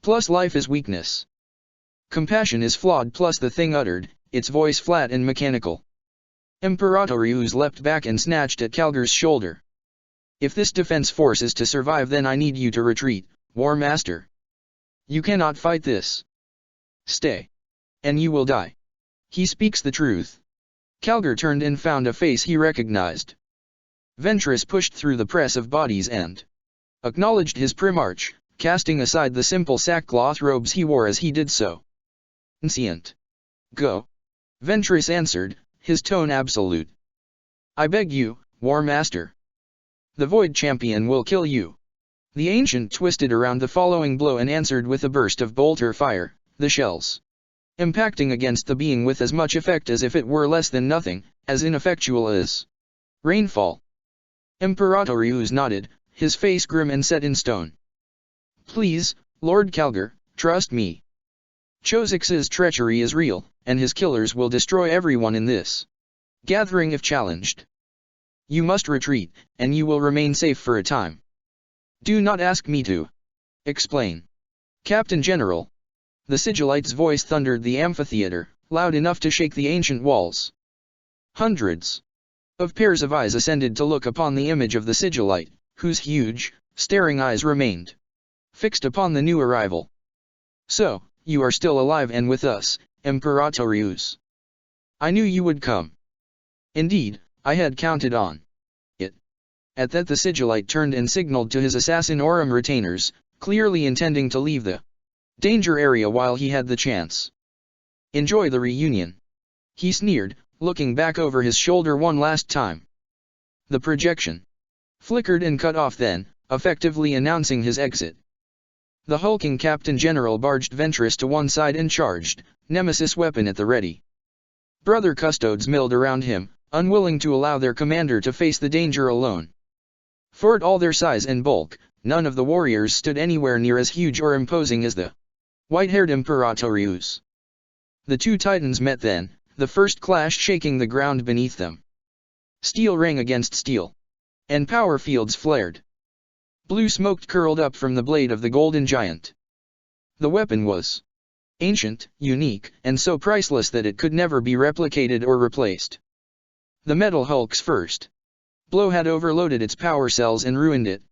A: Plus life is weakness. Compassion is flawed, plus the thing uttered, its voice flat and mechanical. Imperatorius leapt back and snatched at Calgar's shoulder. "If this defense force is to survive, then I need you to retreat, War Master. You cannot fight this. Stay. And you will die." "He speaks the truth." Calgar turned and found a face he recognized. Ventress pushed through the press of bodies and acknowledged his primarch, casting aside the simple sackcloth robes he wore as he did so. "Ancient. Go." Ventress answered, his tone absolute. "I beg you, War Master. The Void Champion will kill you." The Ancient twisted around the following blow and answered with a burst of bolter fire, the shells impacting against the being with as much effect as if it were less than nothing, as ineffectual as rainfall. Imperatorius nodded, his face grim and set in stone. "Please, Lord Calgar, trust me. Chosix's treachery is real, and his killers will destroy everyone in this gathering if challenged. You must retreat, and you will remain safe for a time. Do not ask me to explain." "Captain General." The Sigillite's voice thundered the amphitheater, loud enough to shake the ancient walls. Hundreds of pairs of eyes ascended to look upon the image of the Sigillite, whose huge, staring eyes remained fixed upon the new arrival. "So, you are still alive and with us, Imperatorius. I knew you would come. Indeed, I had counted on it." At that the Sigillite turned and signaled to his Assassinorum retainers, clearly intending to leave the danger area while he had the chance. "Enjoy the reunion," he sneered, looking back over his shoulder one last time. The projection flickered and cut off then, effectively announcing his exit. The hulking Captain General barged Ventress to one side and charged, Nemesis weapon at the ready. Brother Custodes milled around him, unwilling to allow their commander to face the danger alone. For all their size and bulk, none of the warriors stood anywhere near as huge or imposing as the white-haired Imperatorius. The two titans met then, the first clash shaking the ground beneath them. Steel rang against steel. And power fields flared. Blue smoke curled up from the blade of the golden giant. The weapon was ancient, unique, and so priceless that it could never be replicated or replaced. The Metal Hulk's first blow had overloaded its power cells and ruined it.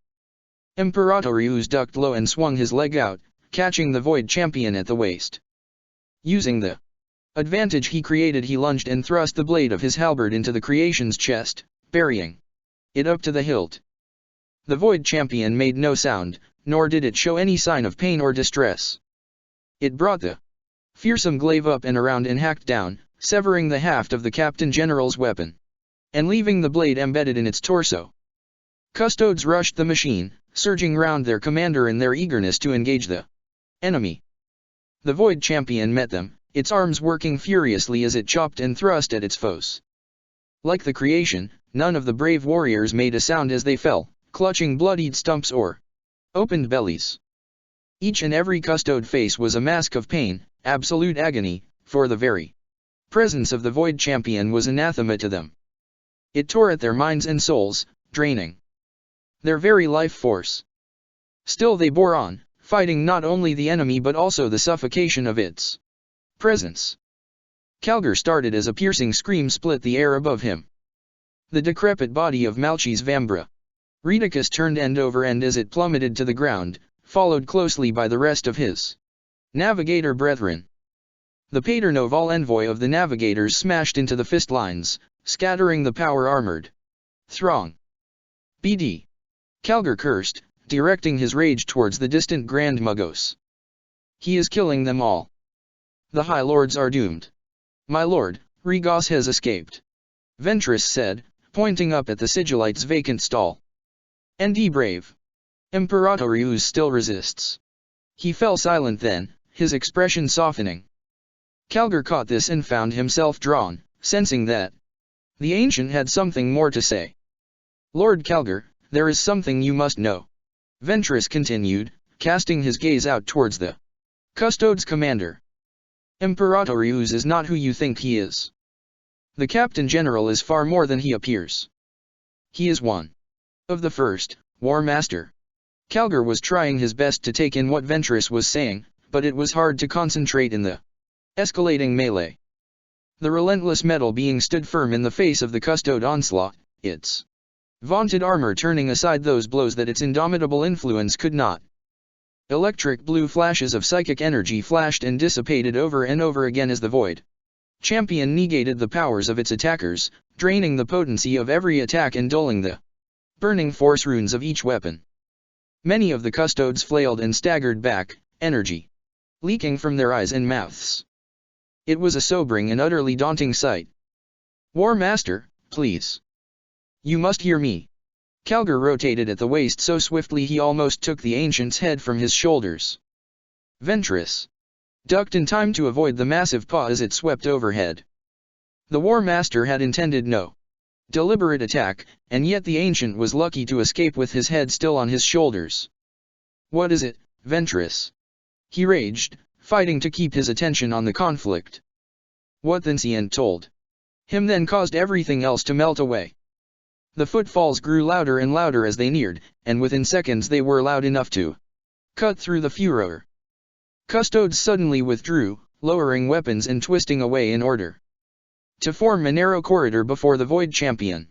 A: Imperatorius ducked low and swung his leg out, catching the Void Champion at the waist. Using the advantage he created, he lunged and thrust the blade of his halberd into the creation's chest, burying it up to the hilt. The Void Champion made no sound, nor did it show any sign of pain or distress. It brought the fearsome glaive up and around and hacked down, severing the haft of the Captain General's weapon, and leaving the blade embedded in its torso. Custodes rushed the machine, surging round their commander in their eagerness to engage the enemy. The Void Champion met them, its arms working furiously as it chopped and thrust at its foes. Like the creation, none of the brave warriors made a sound as they fell, clutching bloodied stumps or opened bellies. Each and every custode face was a mask of pain, absolute agony, for the very presence of the Void Champion was anathema to them. It tore at their minds and souls, draining their very life force. Still they bore on, fighting not only the enemy but also the suffocation of its presence. Calgar started as a piercing scream split the air above him. The decrepit body of Malchus Vambra Rheticus turned end over end as it plummeted to the ground, followed closely by the rest of his navigator brethren. The Pater Noval envoy of the navigators smashed into the fist lines, scattering the power-armored throng. BD. Calgar cursed, directing his rage towards the distant Grand Mugos. He is killing them all. The High Lords are doomed. My lord, Regos has escaped, Ventress said, pointing up at the Sigillite's vacant stall. And brave Imperatorius still resists. He fell silent then, his expression softening. Calgar caught this and found himself drawn, sensing that the ancient had something more to say. Lord Calgar, there is something you must know, Ventress continued, casting his gaze out towards the Custodes commander. Imperatorius is not who you think he is. The Captain General is far more than he appears. He is one of the first, War Master. Calgar was trying his best to take in what Ventress was saying, but it was hard to concentrate in the escalating melee. The relentless metal being stood firm in the face of the Custode onslaught, its vaunted armor turning aside those blows that its indomitable influence could not. Electric blue flashes of psychic energy flashed and dissipated over and over again as the Void Champion negated the powers of its attackers, draining the potency of every attack and dulling the burning force runes of each weapon. Many of the Custodes flailed and staggered back, energy leaking from their eyes and mouths. It was a sobering and utterly daunting sight. War Master, please. You must hear me. Calgar rotated at the waist so swiftly he almost took the ancient's head from his shoulders. Ventress ducked in time to avoid the massive paw as it swept overhead. The War Master had intended no deliberate attack, and yet the ancient was lucky to escape with his head still on his shoulders. What is it, Ventress? He raged, fighting to keep his attention on the conflict. What the ancient told him then caused everything else to melt away. The footfalls grew louder and louder as they neared, and within seconds they were loud enough to cut through the furor. Custodes suddenly withdrew, lowering weapons and twisting away in order to form a narrow corridor before the Void Champion.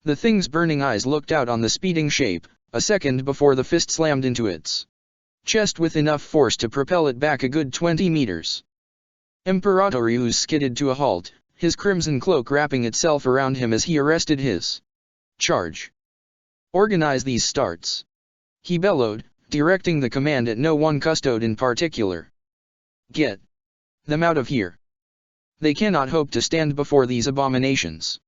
A: The thing's burning eyes looked out on the speeding shape, a second before the fist slammed into its chest with enough force to propel it back a good 20 meters. Imperatorius skidded to a halt, his crimson cloak wrapping itself around him as he arrested his charge. Organize these starts, he bellowed, directing the command at no one custode in particular. Get them out of here. They cannot hope to stand before these abominations.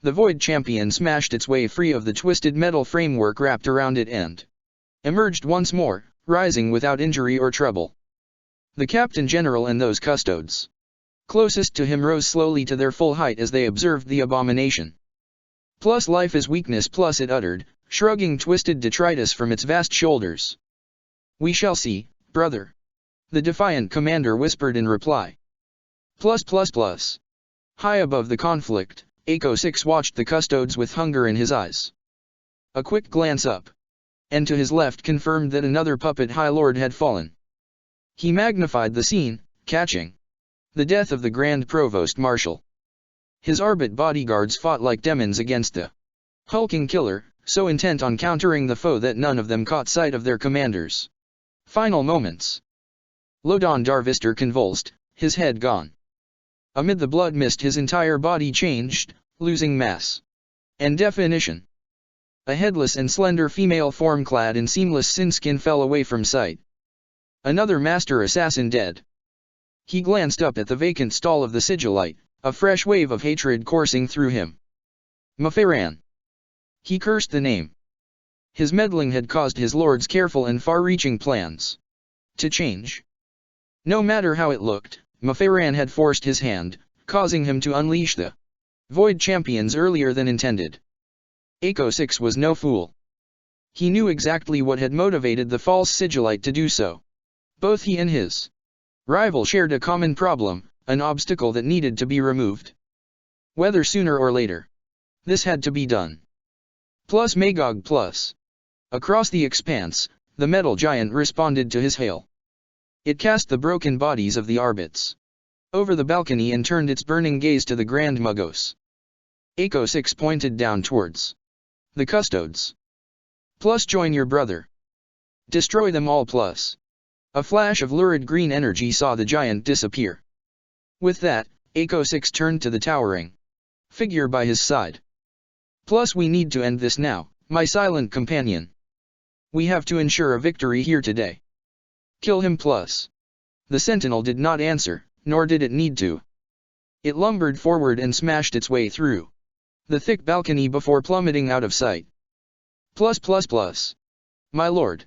A: The Void Champion smashed its way free of the twisted metal framework wrapped around it and emerged once more, rising without injury or trouble. The Captain General and those custodes closest to him rose slowly to their full height as they observed the abomination. Plus life is weakness plus it uttered, shrugging twisted detritus from its vast shoulders. We shall see, brother. The defiant commander whispered in reply. Plus. High above the conflict, Echo 6 watched the custodes with hunger in his eyes. A quick glance up, and to his left confirmed that another puppet High Lord had fallen. He magnified the scene, catching the death of the Grand Provost Marshal. His Arbit bodyguards fought like demons against the hulking killer, so intent on countering the foe that none of them caught sight of their commanders. Final moments. Lodon Darvister convulsed, his head gone. Amid the blood mist his entire body changed, losing mass and definition. A headless and slender female form clad in seamless sin-skin fell away from sight. Another master assassin dead. He glanced up at the vacant stall of the Sigillite, a fresh wave of hatred coursing through him. Mafaran. He cursed the name. His meddling had caused his lord's careful and far-reaching plans to change. No matter how it looked, Mafaran had forced his hand, causing him to unleash the Void Champions earlier than intended. Echo 6 was no fool. He knew exactly what had motivated the false Sigillite to do so. Both he and his rival shared a common problem, an obstacle that needed to be removed. Whether sooner or later, this had to be done. Plus Magog plus. Across the expanse, the metal giant responded to his hail. It cast the broken bodies of the Arbits over the balcony and turned its burning gaze to the Grand Mugos. Echo 6 pointed down towards the custodes. Plus join your brother. Destroy them all plus. A flash of lurid green energy saw the giant disappear. With that, Echo 6 turned to the towering figure by his side. Plus we need to end this now, my silent companion. We have to ensure a victory here today. Kill him plus. The sentinel did not answer, nor did it need to. It lumbered forward and smashed its way through the thick balcony before plummeting out of sight. Plus. My lord.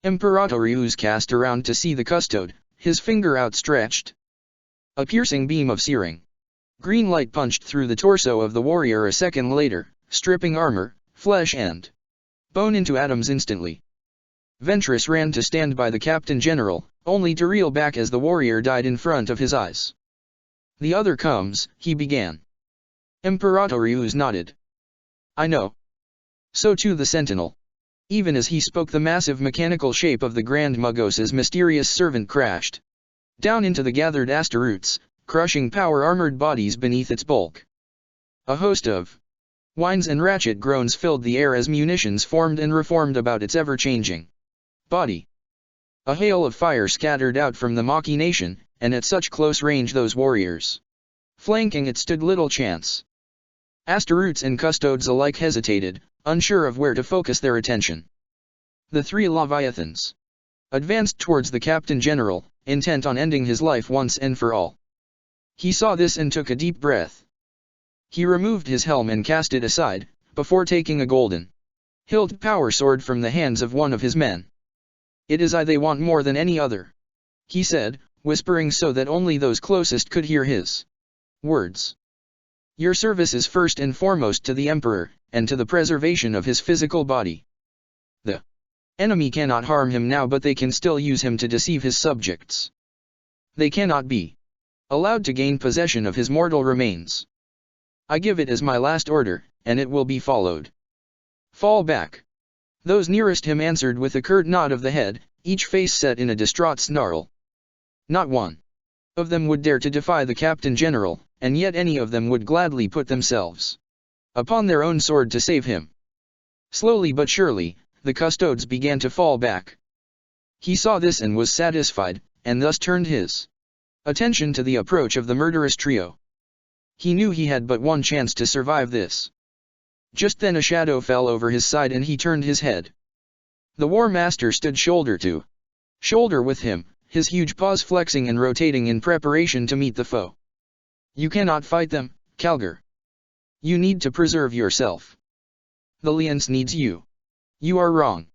A: Imperatorius cast around to see the custode, his finger outstretched. A piercing beam of searing green light punched through the torso of the warrior a second later, stripping armor, flesh and bone into atoms instantly. Ventress ran to stand by the Captain General, only to reel back as the warrior died in front of his eyes. The other comes, he began. Imperatorius nodded. I know. So too the sentinel. Even as he spoke, the massive mechanical shape of the Grand Mugos' mysterious servant crashed down into the gathered Astaroths, crushing power-armored bodies beneath its bulk. A host of whines and ratchet groans filled the air as munitions formed and reformed about its ever-changing body. A hail of fire scattered out from the machination, and at such close range those warriors flanking it stood little chance. Astaroths and custodes alike hesitated, unsure of where to focus their attention. The three Leviathans advanced towards the Captain General, intent on ending his life once and for all. He saw this and took a deep breath. He removed his helm and cast it aside, before taking a golden hilt power sword from the hands of one of his men. It is I they want more than any other, he said, whispering so that only those closest could hear his words. Your service is first and foremost to the Emperor, and to the preservation of his physical body. The enemy cannot harm him now, but they can still use him to deceive his subjects. They cannot be allowed to gain possession of his mortal remains. I give it as my last order, and it will be followed. Fall back. Those nearest him answered with a curt nod of the head, each face set in a distraught snarl. Not one of them would dare to defy the Captain General, and yet any of them would gladly put themselves upon their own sword to save him. Slowly but surely, the custodes began to fall back. He saw this and was satisfied, and thus turned his attention to the approach of the murderous trio. He knew he had but one chance to survive this. Just then a shadow fell over his side and he turned his head. The War Master stood shoulder to shoulder with him, his huge paws flexing and rotating in preparation to meet the foe. You cannot fight them, Calgar. You need to preserve yourself. The Alliance needs you. You are wrong.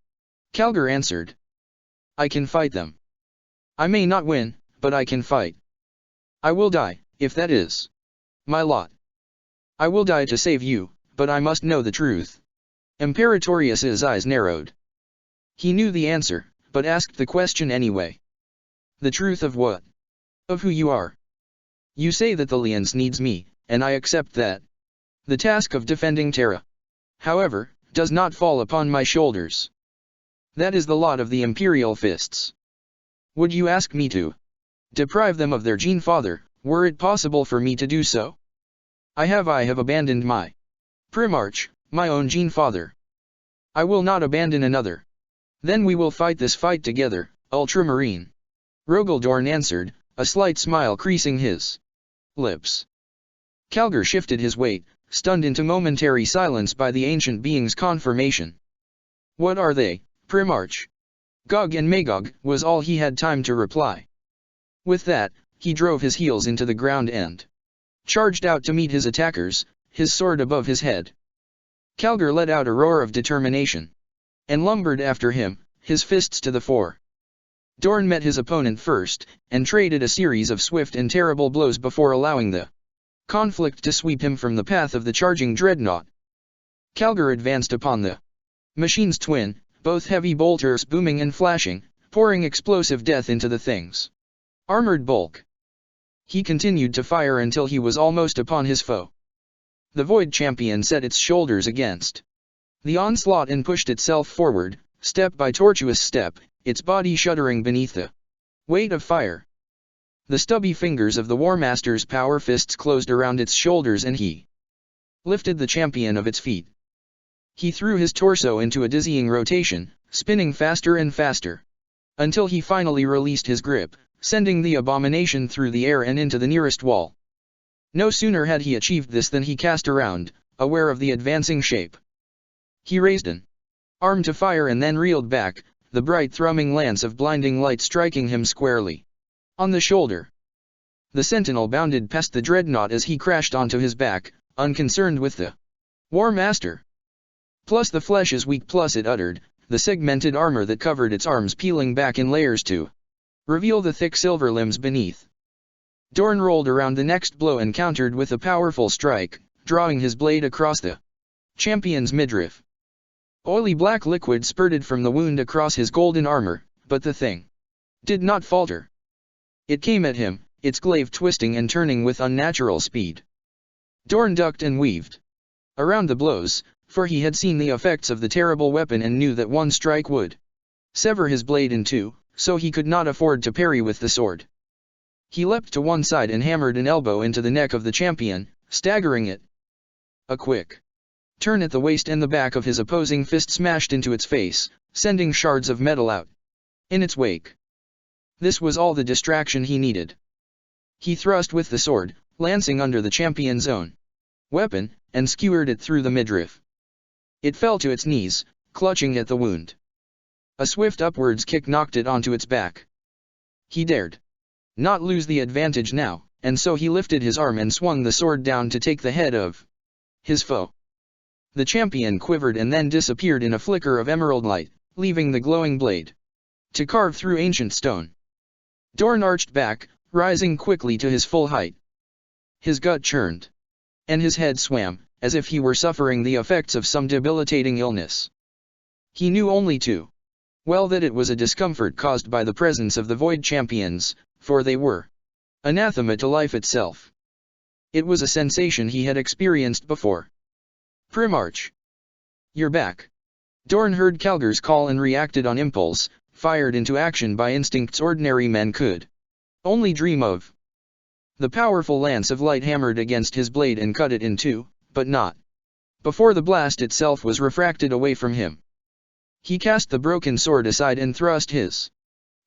A: Calgar answered. I can fight them. I may not win, but I can fight. I will die, if that is my lot. I will die to save you, but I must know the truth. Imperatorius's eyes narrowed. He knew the answer, but asked the question anyway. The truth of what? Of who you are. You say that the Alliance needs me, and I accept that. The task of defending Terra, however, does not fall upon my shoulders. That is the lot of the Imperial Fists. Would you ask me to deprive them of their Gene Father, were it possible for me to do so? I have abandoned my Primarch, my own Gene Father. I will not abandon another. Then we will fight this fight together, Ultramarine. Rogaldorn answered, a slight smile creasing his lips. Calgar shifted his weight, stunned into momentary silence by the ancient being's confirmation. What are they, Primarch? Gog and Magog, was all he had time to reply. With that, he drove his heels into the ground and charged out to meet his attackers, his sword above his head. Calgar let out a roar of determination and lumbered after him, his fists to the fore. Dorn met his opponent first, and traded a series of swift and terrible blows before allowing the conflict to sweep him from the path of the charging dreadnought. Calgar advanced upon the machine's twin, both heavy bolters booming and flashing, pouring explosive death into the thing's armored bulk. He continued to fire until he was almost upon his foe. The Void Champion set its shoulders against the onslaught and pushed itself forward, step by tortuous step, its body shuddering beneath the weight of fire. The stubby fingers of the War Master's power fists closed around its shoulders and he lifted the champion of its feet. He threw his torso into a dizzying rotation, spinning faster and faster, until he finally released his grip, sending the abomination through the air and into the nearest wall. No sooner had he achieved this than he cast around, aware of the advancing shape. He raised an arm to fire and then reeled back, the bright thrumming lance of blinding light striking him squarely on the shoulder. The sentinel bounded past the dreadnought as he crashed onto his back, unconcerned with the War Master. Plus the flesh is weak, plus it uttered, the segmented armor that covered its arms peeling back in layers to reveal the thick silver limbs beneath. Dorn rolled around the next blow and countered with a powerful strike, drawing his blade across the champion's midriff. Oily black liquid spurted from the wound across his golden armor, but the thing did not falter. It came at him, its glaive twisting and turning with unnatural speed. Dorn ducked and weaved around the blows, for he had seen the effects of the terrible weapon and knew that one strike would sever his blade in two, so he could not afford to parry with the sword. He leapt to one side and hammered an elbow into the neck of the champion, staggering it. A quick turn at the waist and the back of his opposing fist smashed into its face, sending shards of metal out in its wake. This was all the distraction he needed. He thrust with the sword, lancing under the champion's own weapon, and skewered it through the midriff. It fell to its knees, clutching at the wound. A swift upwards kick knocked it onto its back. He dared not lose the advantage now, and so he lifted his arm and swung the sword down to take the head of his foe. The champion quivered and then disappeared in a flicker of emerald light, leaving the glowing blade to carve through ancient stone. Dorn arched back, rising quickly to his full height. His gut churned, and his head swam, as if he were suffering the effects of some debilitating illness. He knew only too well that it was a discomfort caused by the presence of the Void Champions, for they were anathema to life itself. It was a sensation he had experienced before. Primarch, you're back. Dorn heard Calgar's call and reacted on impulse, fired into action by instincts ordinary men could only dream of. The powerful lance of light hammered against his blade and cut it in two, but not before the blast itself was refracted away from him. He cast the broken sword aside and thrust his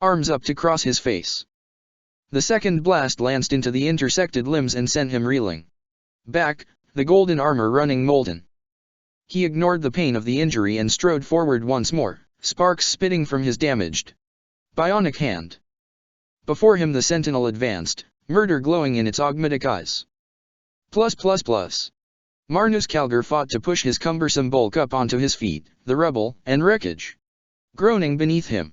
A: arms up to cross his face. The second blast lanced into the intersected limbs and sent him reeling back, the golden armor running molten. He ignored the pain of the injury and strode forward once more, sparks spitting from his damaged bionic hand. Before him the sentinel advanced, murder glowing in its augmetic eyes. Marnus Calgar fought to push his cumbersome bulk up onto his feet, the rubble and wreckage groaning beneath him.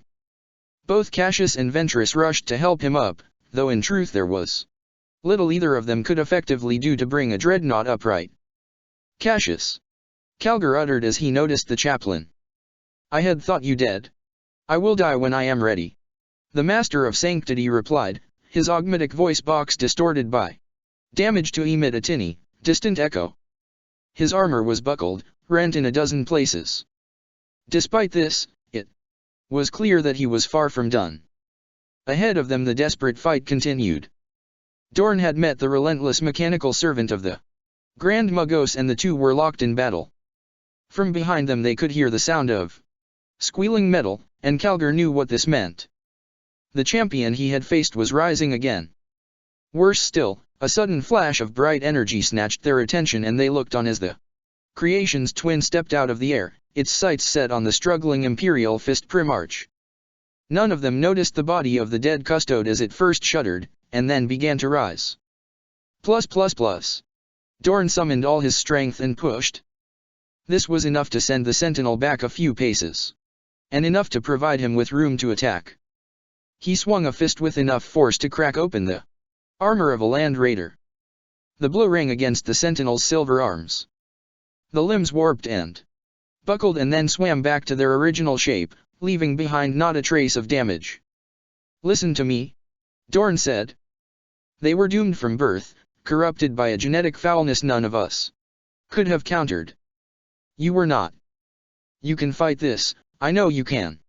A: Both Cassius and Ventress rushed to help him up, though in truth there was little either of them could effectively do to bring a dreadnought upright. Cassius, Calgar uttered as he noticed the chaplain. I had thought you dead. I will die when I am ready. The Master of Sanctity replied, his augmetic voice box distorted by damage to emit a tinny, distant echo. His armor was buckled, rent in a dozen places. Despite this, it was clear that he was far from done. Ahead of them the desperate fight continued. Dorn had met the relentless mechanical servant of the Grand Magos and the two were locked in battle. From behind them they could hear the sound of squealing metal, and Calgar knew what this meant. The champion he had faced was rising again. Worse still, a sudden flash of bright energy snatched their attention and they looked on as the creation's twin stepped out of the air, its sights set on the struggling Imperial Fist Primarch. None of them noticed the body of the dead custode as it first shuddered, and then began to rise. Plus. Dorn summoned all his strength and pushed. This was enough to send the sentinel back a few paces. And enough to provide him with room to attack. He swung a fist with enough force to crack open the armor of a land raider. The blow rang against the sentinel's silver arms. The limbs warped and buckled and then swam back to their original shape, leaving behind not a trace of damage. Listen to me, Dorn said. They were doomed from birth, corrupted by a genetic foulness none of us could have countered. You were not. You can fight this, I know you can.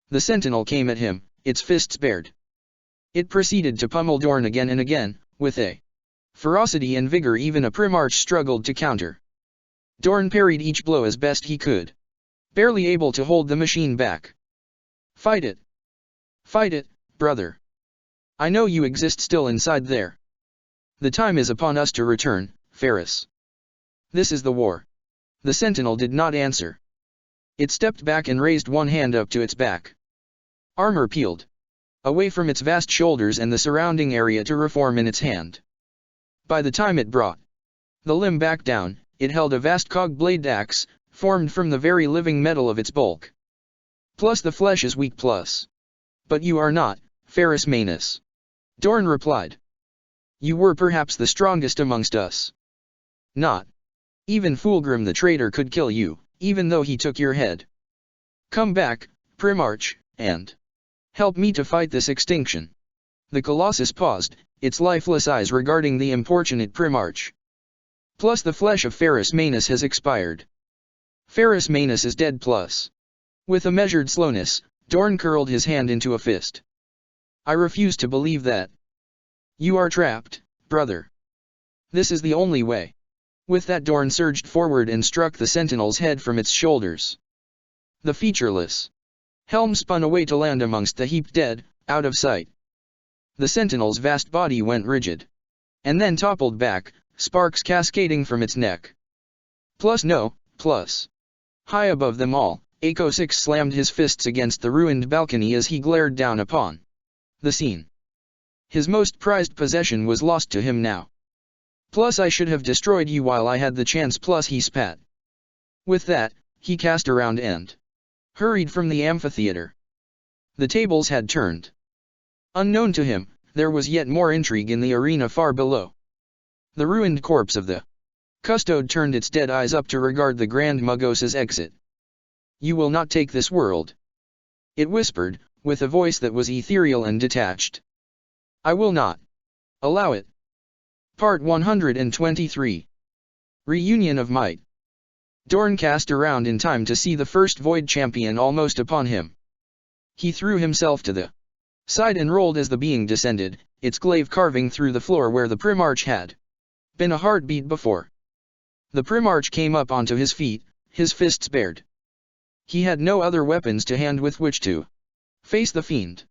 A: The sentinel came at him, its fists bared. It proceeded to pummel Dorn again and again, with a ferocity and vigor even a Primarch struggled to counter. Dorn parried each blow as best he could, barely able to hold the machine back. Fight it. Fight it, brother. I know you exist still inside there. The time is upon us to return, Ferris. This is the war. The sentinel did not answer. It stepped back and raised one hand up to its back. Armor peeled away from its vast shoulders and the surrounding area to reform in its hand. By the time it brought the limb back down, it held a vast cog-blade axe, formed from the very living metal of its bulk. Plus the flesh is weak plus. But you are not, Ferris Manus. Dorn replied. You were perhaps the strongest amongst us. Not. Even Fulgrim the traitor could kill you, even though he took your head. Come back, Primarch, and help me to fight this extinction. The Colossus paused, its lifeless eyes regarding the importunate Primarch. Plus the flesh of Ferris Manus has expired. Ferris Manus is dead plus. With a measured slowness, Dorn curled his hand into a fist. I refuse to believe that. You are trapped, brother. This is the only way. With that Dorn surged forward and struck the sentinel's head from its shoulders. The featureless helm spun away to land amongst the heaped dead, out of sight. The sentinel's vast body went rigid. And then toppled back, sparks cascading from its neck. Plus no, plus. High above them all, Ako 6 slammed his fists against the ruined balcony as he glared down upon the scene. His most prized possession was lost to him now. Plus I should have destroyed you while I had the chance plus he spat. With that, he cast around and hurried from the amphitheater. The tables had turned. Unknown to him, there was yet more intrigue in the arena far below. The ruined corpse of the custode turned its dead eyes up to regard the Grand Magos's exit. You will not take this world. It whispered, with a voice that was ethereal and detached. I will not allow it. Part 123. Reunion of Might. Dorn cast around in time to see the first Void Champion almost upon him. He threw himself to the side and rolled as the being descended, its glaive carving through the floor where the Primarch had been a heartbeat before. The Primarch came up onto his feet, his fists bared. He had no other weapons to hand with which to face the fiend.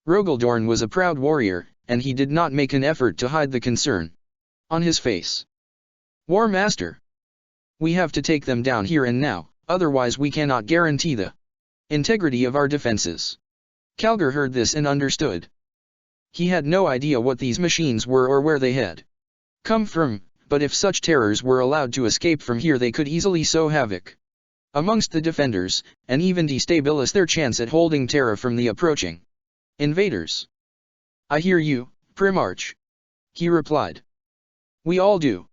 A: Rogaldorn was a proud warrior, and he did not make an effort to hide the concern on his face. War Master. We have to take them down here and now, otherwise we cannot guarantee the integrity of our defenses. Calgar heard this and understood. He had no idea what these machines were or where they had come from, but if such terrors were allowed to escape from here they could easily sow havoc amongst the defenders, and even destabilize their chance at holding Terra from the approaching invaders. I hear you, Primarch. He replied. We all do.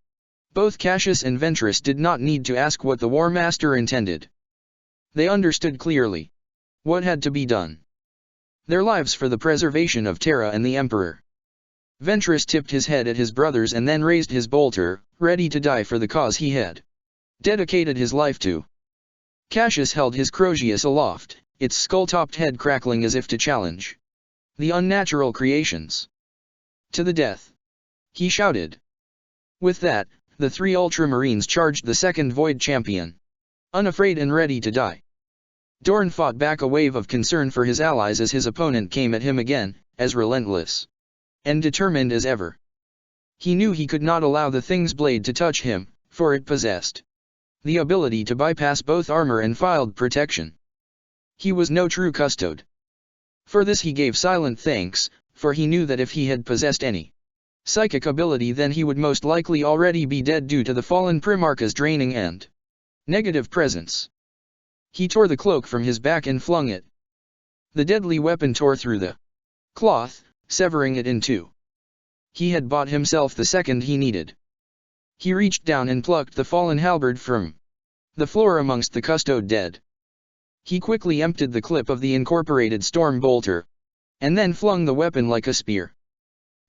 A: Both Cassius and Ventress did not need to ask what the War Master intended. They understood clearly what had to be done. their lives for the preservation of Terra and the Emperor. Ventress tipped his head at his brothers and then raised his bolter, ready to die for the cause he had dedicated his life to. Cassius held his Crozius aloft, its skull-topped head crackling as if to challenge the unnatural creations to the death. He shouted. With that, the three Ultramarines charged the second Void Champion, unafraid and ready to die. Dorn fought back a wave of concern for his allies as his opponent came at him again, as relentless and determined as ever. He knew he could not allow the Thing's blade to touch him, for it possessed the ability to bypass both armor and field protection. He was no true custode. For this he gave silent thanks, for he knew that if he had possessed any psychic ability then he would most likely already be dead due to the fallen Primarch's draining and negative presence. He tore the cloak from his back and flung it. The deadly weapon tore through the cloth, severing it in two. He had bought himself the second he needed. He reached down and plucked the fallen halberd from the floor amongst the custode dead. He quickly emptied the clip of the incorporated storm bolter, and then flung the weapon like a spear.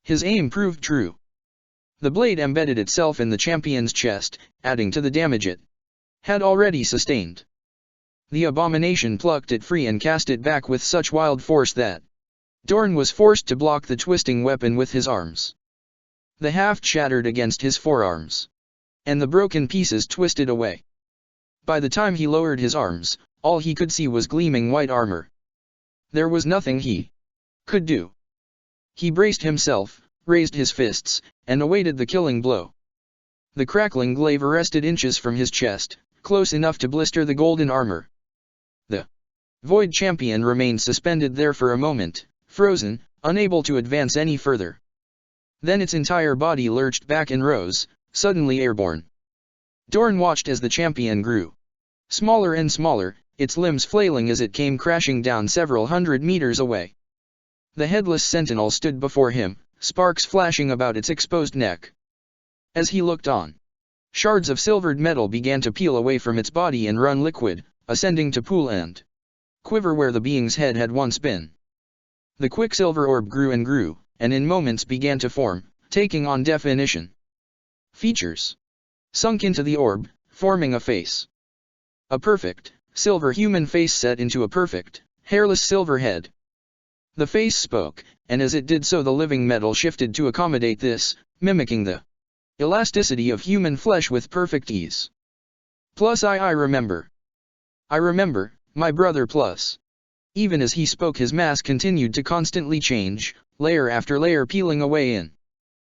A: His aim proved true. The blade embedded itself in the champion's chest, adding to the damage it had already sustained. The abomination plucked it free and cast it back with such wild force that Dorn was forced to block the twisting weapon with his arms. The haft shattered against his forearms, and the broken pieces twisted away. By the time he lowered his arms, all he could see was gleaming white armor. There was nothing he could do. He braced himself, raised his fists, and awaited the killing blow. The crackling glaive arrested inches from his chest, close enough to blister the golden armor. The Void Champion remained suspended there for a moment, frozen, unable to advance any further. Then its entire body lurched back and rose, suddenly airborne. Dorn watched as the champion grew smaller and smaller, its limbs flailing as it came crashing down several hundred meters away. The headless sentinel stood before him, sparks flashing about its exposed neck. As he looked on, shards of silvered metal began to peel away from its body and run liquid, ascending to pool and quiver where the being's head had once been. The quicksilver orb grew and grew, and in moments began to form, taking on definition. Features sunk into the orb, forming a face. A perfect, silver human face set into a perfect, hairless silver head. The face spoke, and as it did so the living metal shifted to accommodate this, mimicking the elasticity of human flesh with perfect ease. Plus I remember. I remember, my brother plus. Even as he spoke his mask continued to constantly change, layer after layer peeling away in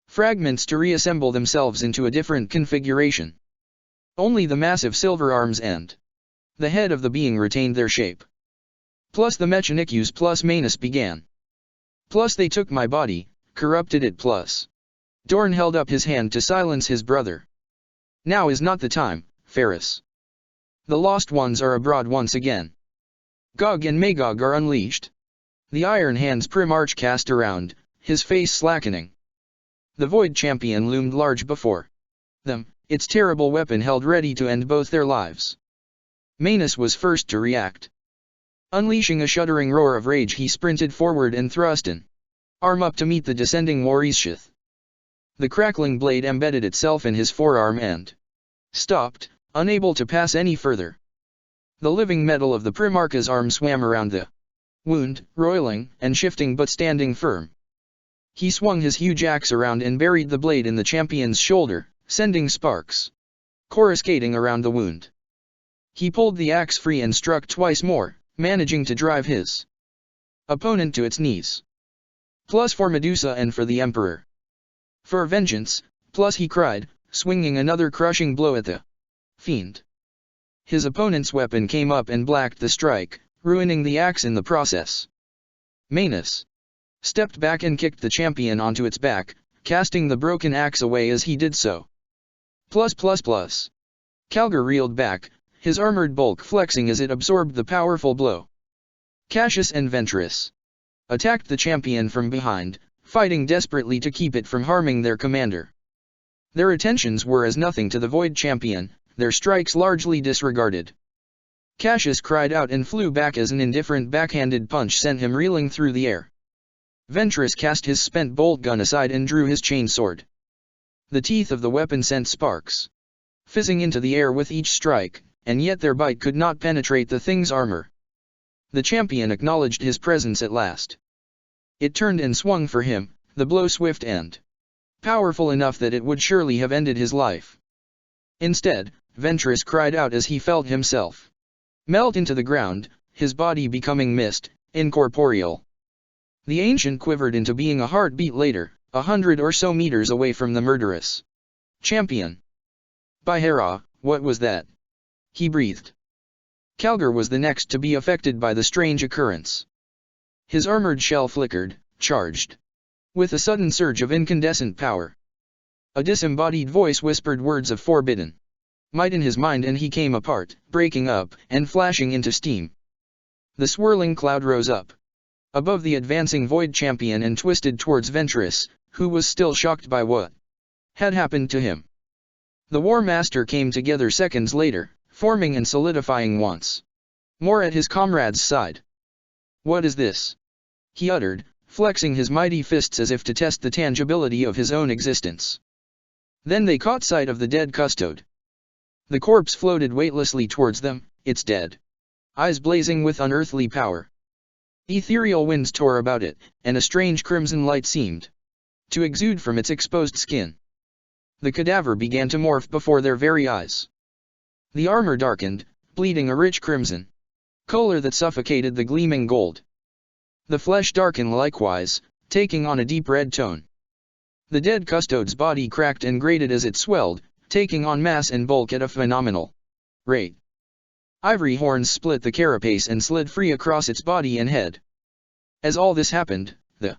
A: fragments to reassemble themselves into a different configuration. Only the massive silver arms and the head of the being retained their shape. Plus the Mechanicus plus Manus began. Plus they took my body, corrupted it plus. Dorn held up his hand to silence his brother. Now is not the time, Ferris. The Lost Ones are abroad once again. Gog and Magog are unleashed. The Iron Hand's Primarch cast around, his face slackening. The Void Champion loomed large before them, its terrible weapon held ready to end both their lives. Manus was first to react. Unleashing a shuddering roar of rage he sprinted forward and thrust an arm up to meet the descending Warishith. The crackling blade embedded itself in his forearm and stopped, unable to pass any further. The living metal of the Primarch's arm swam around the wound, roiling and shifting but standing firm. He swung his huge axe around and buried the blade in the champion's shoulder, sending sparks coruscating around the wound. He pulled the axe free and struck twice more, managing to drive his opponent to its knees. Plus for Medusa and for the Emperor. For vengeance, plus he cried, swinging another crushing blow at the fiend. His opponent's weapon came up and blacked the strike, ruining the axe in the process. Manus stepped back and kicked the champion onto its back, casting the broken axe away as he did so. Plus. Calgar reeled back, his armored bulk flexing as it absorbed the powerful blow. Cassius and Ventress attacked the champion from behind, fighting desperately to keep it from harming their commander. Their attentions were as nothing to the Void Champion, their strikes largely disregarded. Cassius cried out and flew back as an indifferent backhanded punch sent him reeling through the air. Ventress cast his spent bolt gun aside and drew his chain sword. The teeth of the weapon sent sparks fizzing into the air with each strike, and yet their bite could not penetrate the thing's armor. The champion acknowledged his presence at last. It turned and swung for him, the blow swift and powerful enough that it would surely have ended his life. Instead, Ventress cried out as he felt himself melt into the ground, his body becoming mist, incorporeal. The ancient quivered into being a heartbeat later, 100 or so meters away from the murderous champion. By Hera, what was that? He breathed. Calgar was the next to be affected by the strange occurrence. His armored shell flickered, charged with a sudden surge of incandescent power. A disembodied voice whispered words of forbidden might in his mind, and he came apart, breaking up, and flashing into steam. The swirling cloud rose up above the advancing Void Champion and twisted towards Ventress, who was still shocked by what had happened to him. The War Master came together seconds later, forming and solidifying once more at his comrade's side. "What is this?" he uttered, flexing his mighty fists as if to test the tangibility of his own existence. Then they caught sight of the dead custode. The corpse floated weightlessly towards them, its dead eyes blazing with unearthly power. Ethereal winds tore about it, and a strange crimson light seemed to exude from its exposed skin. The cadaver began to morph before their very eyes. The armor darkened, bleeding a rich crimson color that suffocated the gleaming gold. The flesh darkened likewise, taking on a deep red tone. The dead custode's body cracked and grated as it swelled, taking on mass and bulk at a phenomenal rate. Ivory horns split the carapace and slid free across its body and head. As all this happened, the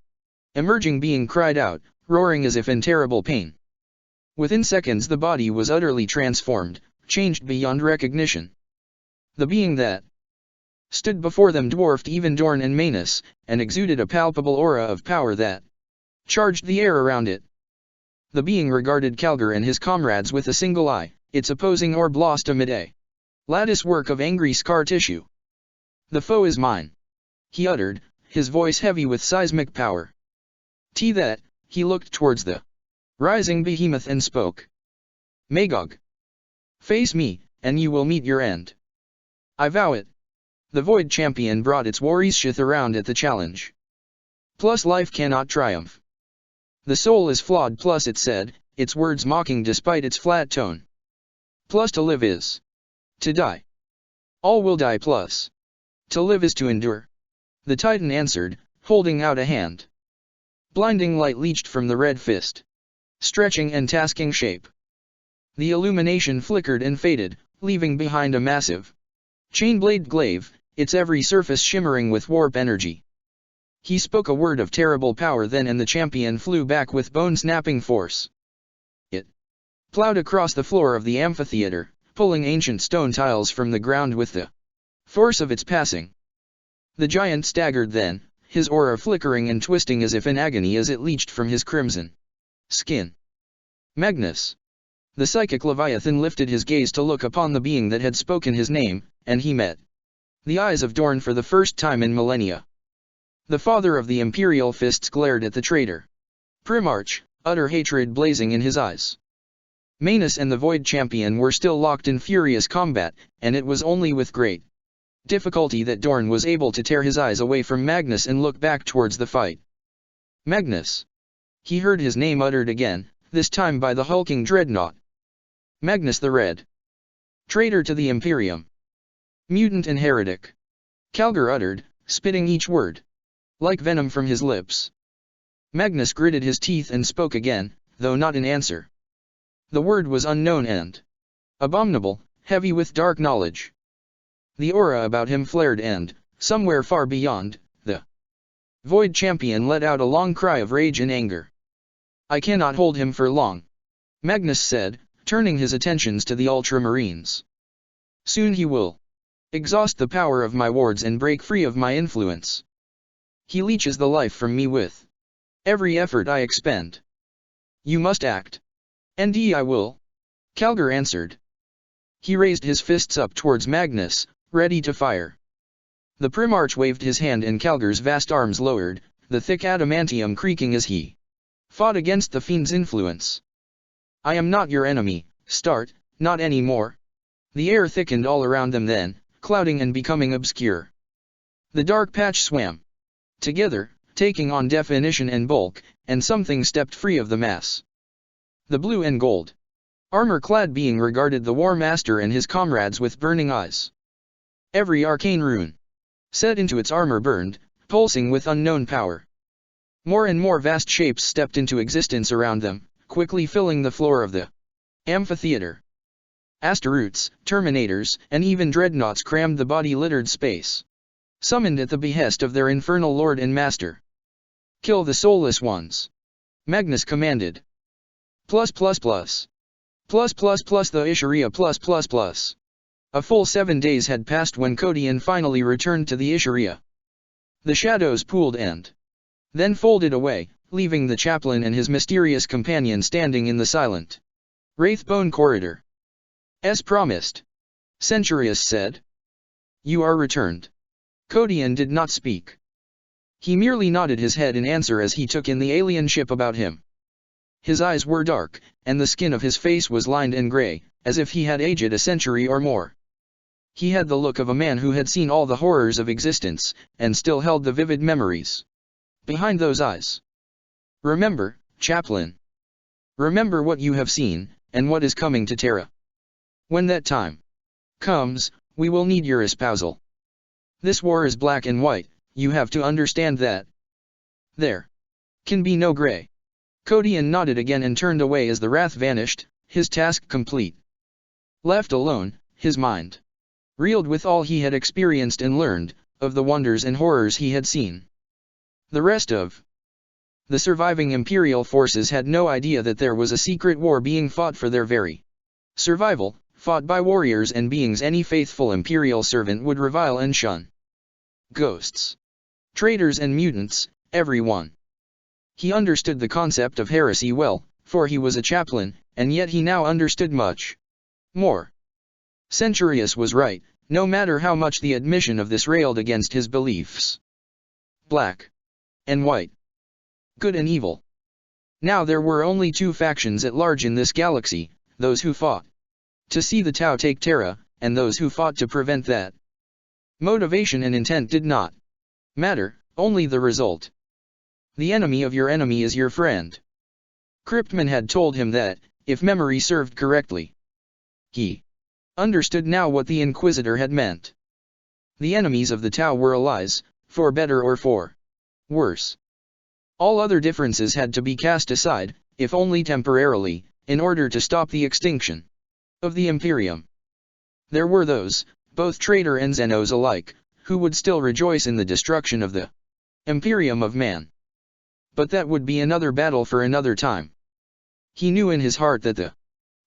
A: emerging being cried out, roaring as if in terrible pain. Within seconds the body was utterly transformed, changed beyond recognition. The being that stood before them dwarfed even Dorn and Manus, and exuded a palpable aura of power that charged the air around it. The being regarded Calgar and his comrades with a single eye, its opposing orb lost amid a lattice work of angry scar tissue. "The foe is mine," he uttered, his voice heavy with seismic power. That, he looked towards the rising behemoth and spoke. "Magog. Face me, and you will meet your end. I vow it." The Void Champion brought its Warishith around at the challenge. "Plus life cannot triumph. The soul is flawed," plus it said, its words mocking despite its flat tone. "Plus to live is to die. All will die, plus to live is to endure." The Titan answered, holding out a hand. Blinding light leached from the red fist, stretching and tasking shape. The illumination flickered and faded, leaving behind a massive chain-blade glaive, its every surface shimmering with warp energy. He spoke a word of terrible power then, and the champion flew back with bone-snapping force. It plowed across the floor of the amphitheater, pulling ancient stone tiles from the ground with the force of its passing. The giant staggered then, his aura flickering and twisting as if in agony as it leached from his crimson skin. "Magnus." The psychic Leviathan lifted his gaze to look upon the being that had spoken his name, and he met the eyes of Dorn for the first time in millennia. The father of the Imperial Fists glared at the traitor. Primarch, utter hatred blazing in his eyes. Manus and the Void Champion were still locked in furious combat, and it was only with great difficulty that Dorn was able to tear his eyes away from Magnus and look back towards the fight. "Magnus." He heard his name uttered again, this time by the hulking dreadnought. "Magnus the Red. Traitor to the Imperium. Mutant and heretic." Calgar uttered, spitting each word like venom from his lips. Magnus gritted his teeth and spoke again, though not in answer. The word was unknown and abominable, heavy with dark knowledge. The aura about him flared and, somewhere far beyond, the Void Champion let out a long cry of rage and anger. "I cannot hold him for long," Magnus said, turning his attentions to the Ultramarines. "Soon he will exhaust the power of my wards and break free of my influence. He leeches the life from me with every effort I expend. You must act." "And I will," Calgar answered. He raised his fists up towards Magnus, ready to fire. The Primarch waved his hand and Calgar's vast arms lowered, the thick adamantium creaking as he fought against the fiend's influence. I am not your enemy, Start, not anymore. The air thickened all around them then, clouding and becoming obscure. The dark patch swam together, taking on definition and bulk, and something stepped free of the mass. The blue and gold armor-clad being regarded the War Master and his comrades with burning eyes. Every arcane rune set into its armor burned, pulsing with unknown power. More and more vast shapes stepped into existence around them, quickly filling the floor of the amphitheater. Asteroids, Terminators, and even dreadnoughts crammed the body-littered space, summoned at the behest of their infernal lord and master. Kill the soulless ones, Magnus commanded. +++. The Isharia +++. A full 7 days had passed when Codian finally returned to the Isharia. The shadows pooled and then folded away, leaving the chaplain and his mysterious companion standing in the silent Wraithbone corridor. As promised, Centurius said. You are returned. Codian did not speak. He merely nodded his head in answer as he took in the alien ship about him. His eyes were dark, and the skin of his face was lined and gray, as if he had aged a century or more. He had the look of a man who had seen all the horrors of existence, and still held the vivid memories behind those eyes. Remember, chaplain. Remember what you have seen, and what is coming to Terra. When that time comes, we will need your espousal. This war is black and white, you have to understand that. There can be no gray. Codian nodded again and turned away as the wrath vanished, his task complete. Left alone, his mind reeled with all he had experienced and learned, of the wonders and horrors he had seen. The rest of the surviving Imperial forces had no idea that there was a secret war being fought for their very survival, fought by warriors and beings any faithful Imperial servant would revile and shun. Ghosts, traitors and mutants, everyone. He understood the concept of heresy well, for he was a chaplain, and yet he now understood much more. Centurius was right, no matter how much the admission of this railed against his beliefs. Black and white. Good and evil. Now there were only two factions at large in this galaxy, those who fought to see the Tau take Terra, and those who fought to prevent that. Motivation and intent did not matter, only the result. The enemy of your enemy is your friend. Cryptman had told him that, if memory served correctly. He understood now what the Inquisitor had meant. The enemies of the Tau were allies, for better or for worse. All other differences had to be cast aside, if only temporarily, in order to stop the extinction of the Imperium. There were those, both traitor and Xenos alike, who would still rejoice in the destruction of the Imperium of man. But that would be another battle for another time. He knew in his heart that the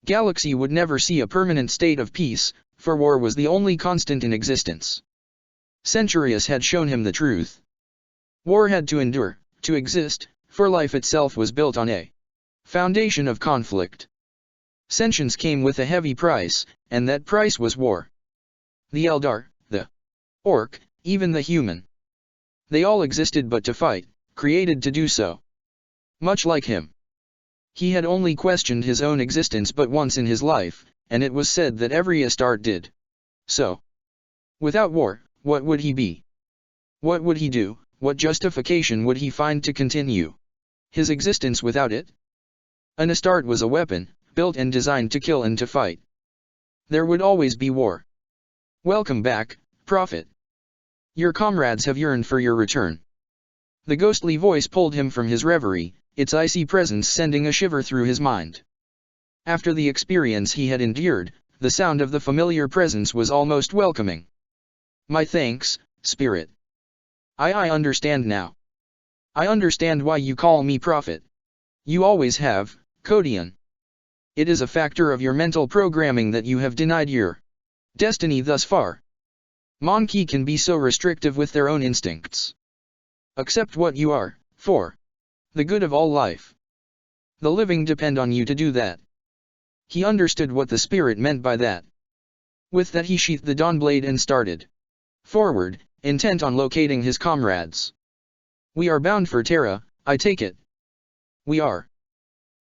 A: galaxy would never see a permanent state of peace, for war was the only constant in existence. Centurius had shown him the truth. War had to endure, to exist, for life itself was built on a foundation of conflict. Sentience came with a heavy price, and that price was war. The Eldar, the Orc, even the human. They all existed but to fight, created to do so. Much like him. He had only questioned his own existence but once in his life, and it was said that every Astarte did so. Without war, what would he be? What would he do? What justification would he find to continue his existence without it? An Astarte was a weapon, built and designed to kill and to fight. There would always be war. Welcome back, Prophet. Your comrades have yearned for your return. The ghostly voice pulled him from his reverie, its icy presence sending a shiver through his mind. After the experience he had endured, the sound of the familiar presence was almost welcoming. My thanks, Spirit. I understand now. I understand why you call me Prophet. You always have, Codian. It is a factor of your mental programming that you have denied your destiny thus far. Monkey can be so restrictive with their own instincts. Accept what you are, for the good of all life. The living depend on you to do that. He understood what the Spirit meant by that. With that he sheathed the Dawnblade and started forward, intent on locating his comrades. We are bound for Terra, I take it. We are.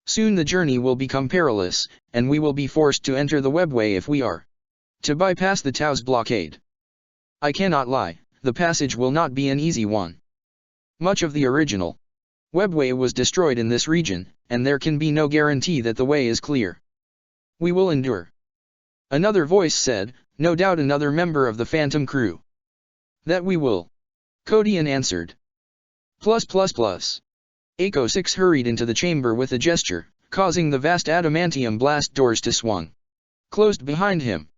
A: Soon the journey will become perilous, and we will be forced to enter the webway if we are to bypass the Tau's blockade. I cannot lie, the passage will not be an easy one. Much of the original webway was destroyed in this region, and there can be no guarantee that the way is clear. We will endure. Another voice said, no doubt another member of the Phantom crew. That we will. Codian answered. Plus. Echo 6 hurried into the chamber with a gesture, causing the vast adamantium blast doors to swung closed behind him.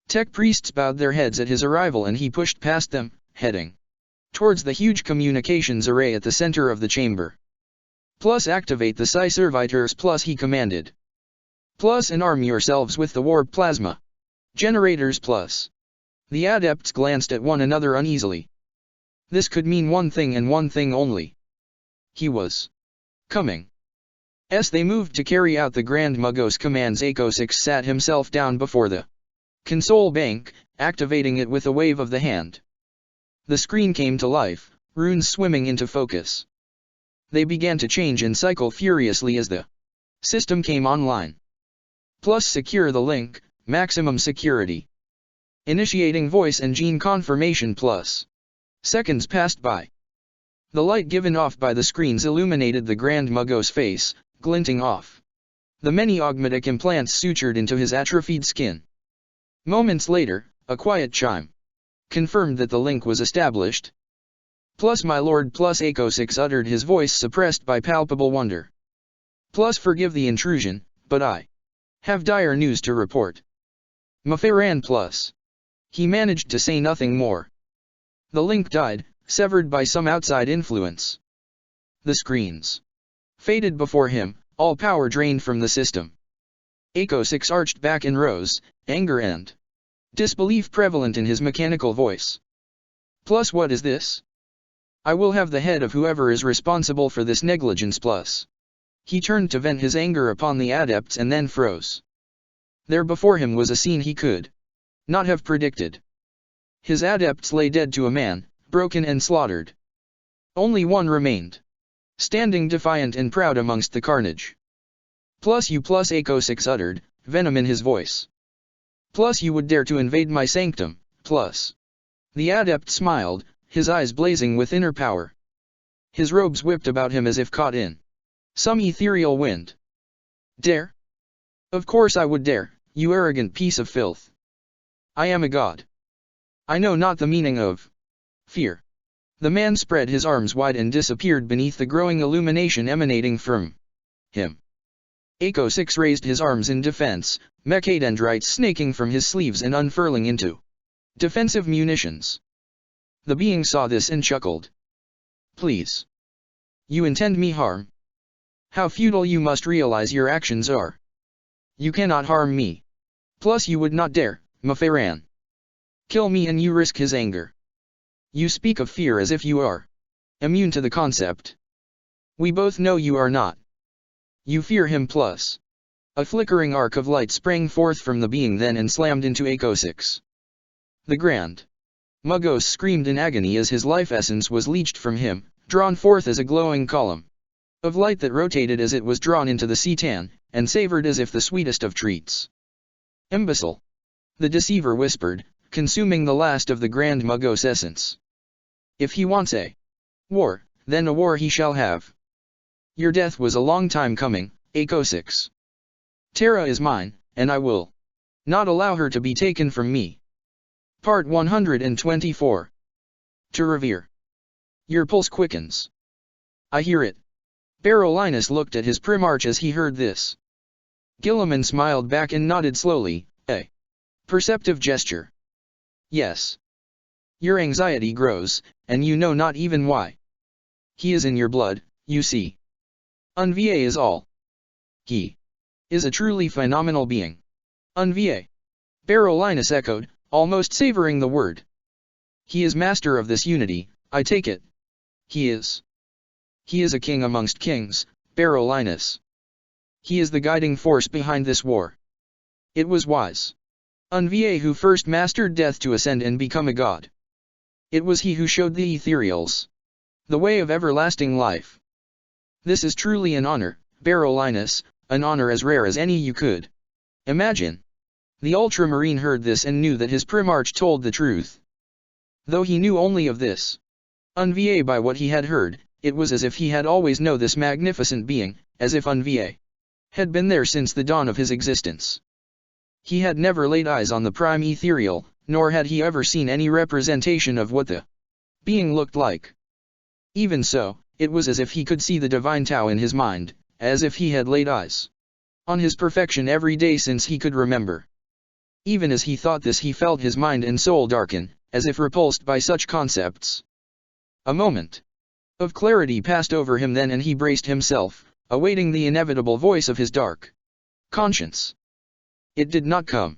A: Tech priests bowed their heads at his arrival and he pushed past them, heading towards the huge communications array at the center of the chamber. Plus activate the Psi Servitors plus he commanded. Plus and arm yourselves with the warp plasma generators plus. The adepts glanced at one another uneasily. This could mean one thing and one thing only. He was coming. As they moved to carry out the Grand Mugos commands, Echo 6 sat himself down before the console bank, activating it with a wave of the hand. The screen came to life, runes swimming into focus. They began to change and cycle furiously as the system came online. Plus secure the link, maximum security. Initiating voice and gene confirmation plus. Seconds passed by. The light given off by the screens illuminated the Grand Mugos face, glinting off the many augmetic implants sutured into his atrophied skin. Moments later, a quiet chime confirmed that the link was established. Plus my lord plus Echo 6 uttered his voice suppressed by palpable wonder. Plus forgive the intrusion, but I have dire news to report. Maferan plus. He managed to say nothing more. The link died, severed by some outside influence. The screens faded before him, all power drained from the system. Echo 6 arched back and rose, anger and disbelief prevalent in his mechanical voice. Plus what is this? I will have the head of whoever is responsible for this negligence plus. He turned to vent his anger upon the adepts and then froze. There before him was a scene he could not have predicted. His adepts lay dead to a man, broken and slaughtered. Only one remained, standing defiant and proud amongst the carnage. Plus you plus Echo 6 uttered, venom in his voice. Plus you would dare to invade my sanctum, plus. The adept smiled, his eyes blazing with inner power. His robes whipped about him as if caught in some ethereal wind. Dare? Of course I would dare, you arrogant piece of filth. I am a god. I know not the meaning of fear. The man spread his arms wide and disappeared beneath the growing illumination emanating from him. Echo 6 raised his arms in defense, mechadendrites snaking from his sleeves and unfurling into defensive munitions. The being saw this and chuckled. Please. You intend me harm? How futile you must realize your actions are. You cannot harm me. Plus you would not dare, Maferan. Kill me and you risk his anger. You speak of fear as if you are immune to the concept. We both know you are not. You fear him plus. A flickering arc of light sprang forth from the being then and slammed into Echo 6. The Grand Mugos screamed in agony as his life essence was leached from him, drawn forth as a glowing column of light that rotated as it was drawn into the Citan, and savored as if the sweetest of treats. Imbecile. The deceiver whispered, consuming the last of the Grand Mugos essence. If he wants a war, then a war he shall have. Your death was a long time coming, Echo 6. Terra is mine, and I will not allow her to be taken from me. Part 124. To revere. Your pulse quickens. I hear it. Barolinus looked at his primarch as he heard this. Guilliman smiled back and nodded slowly, a perceptive gesture. Yes. Your anxiety grows, and you know not even why. He is in your blood, you see. Unva is all. He is a truly phenomenal being. Unva. Barolinus echoed, almost savoring the word. He is master of this unity, I take it. He is a king amongst kings, Barolinus. He is the guiding force behind this war. It was wise Unva who first mastered death to ascend and become a god. It was he who showed the ethereals the way of everlasting life. This is truly an honor, Barolinus, an honor as rare as any you could imagine. The ultramarine heard this and knew that his primarch told the truth. Though he knew only of this Unva by what he had heard, it was as if he had always known this magnificent being, as if Unva had been there since the dawn of his existence. He had never laid eyes on the prime ethereal, nor had he ever seen any representation of what the being looked like. Even so, it was as if he could see the divine Tao in his mind, as if he had laid eyes on his perfection every day since he could remember. Even as he thought this, he felt his mind and soul darken, as if repulsed by such concepts. A moment of clarity passed over him then, and he braced himself, awaiting the inevitable voice of his dark conscience. It did not come.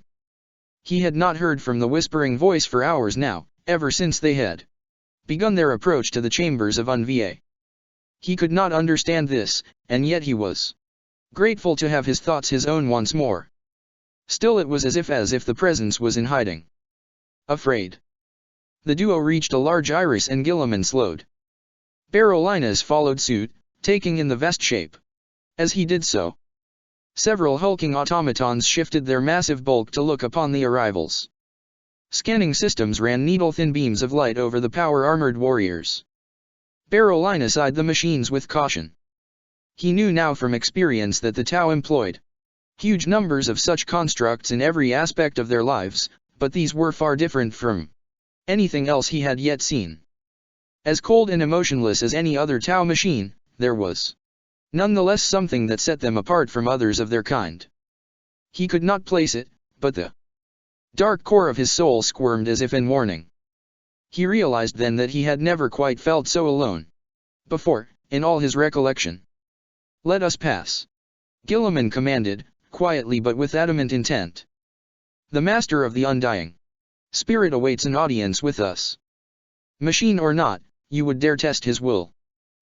A: He had not heard from the whispering voice for hours now, ever since they had begun their approach to the chambers of Unva. He could not understand this, and yet he was grateful to have his thoughts his own once more. Still it was as if the presence was in hiding. Afraid. The duo reached a large iris and Guilliman slowed. Barolinus followed suit, taking in the vast shape. As he did so, several hulking automatons shifted their massive bulk to look upon the arrivals. Scanning systems ran needle-thin beams of light over the power-armored warriors. Barolinus eyed the machines with caution. He knew now from experience that the Tau employed huge numbers of such constructs in every aspect of their lives, but these were far different from anything else he had yet seen. As cold and emotionless as any other Tau machine, there was nonetheless something that set them apart from others of their kind. He could not place it, but the dark core of his soul squirmed as if in warning. He realized then that he had never quite felt so alone before, in all his recollection. "Let us pass," Guilliman commanded, quietly but with adamant intent. "The master of the undying spirit awaits an audience with us. Machine or not, you would dare test his will."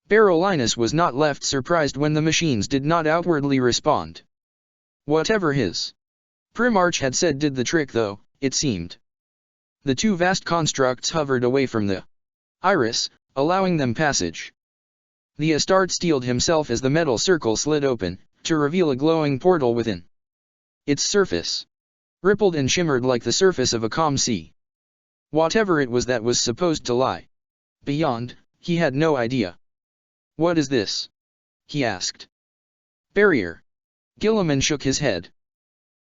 A: Barolinus was not left surprised when the machines did not outwardly respond. Whatever his primarch had said did the trick though, it seemed. The two vast constructs hovered away from the iris, allowing them passage. The Astarte steeled himself as the metal circle slid open, to reveal a glowing portal within. Its surface rippled and shimmered like the surface of a calm sea. Whatever it was that was supposed to lie beyond, he had no idea. "What is this?" he asked. "Barrier." Guilliman shook his head.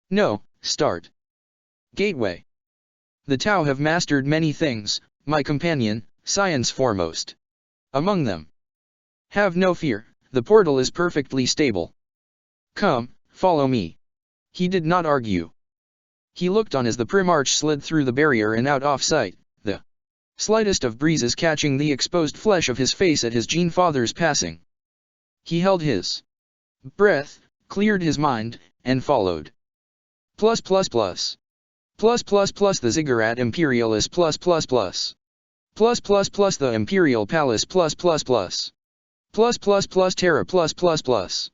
A: "No, start. Gateway. The Tau have mastered many things, my companion, science foremost. Among them. Have no fear, the portal is perfectly stable. Come, follow me." He did not argue. He looked on as the primarch slid through the barrier and out off sight, the slightest of breezes catching the exposed flesh of his face at his gene father's passing. He held his breath, cleared his mind, and followed. Plus plus plus. Plus plus plus the Ziggurat Imperialis plus plus plus. Plus plus plus the Imperial Palace plus plus plus. Plus plus plus Terra plus plus plus.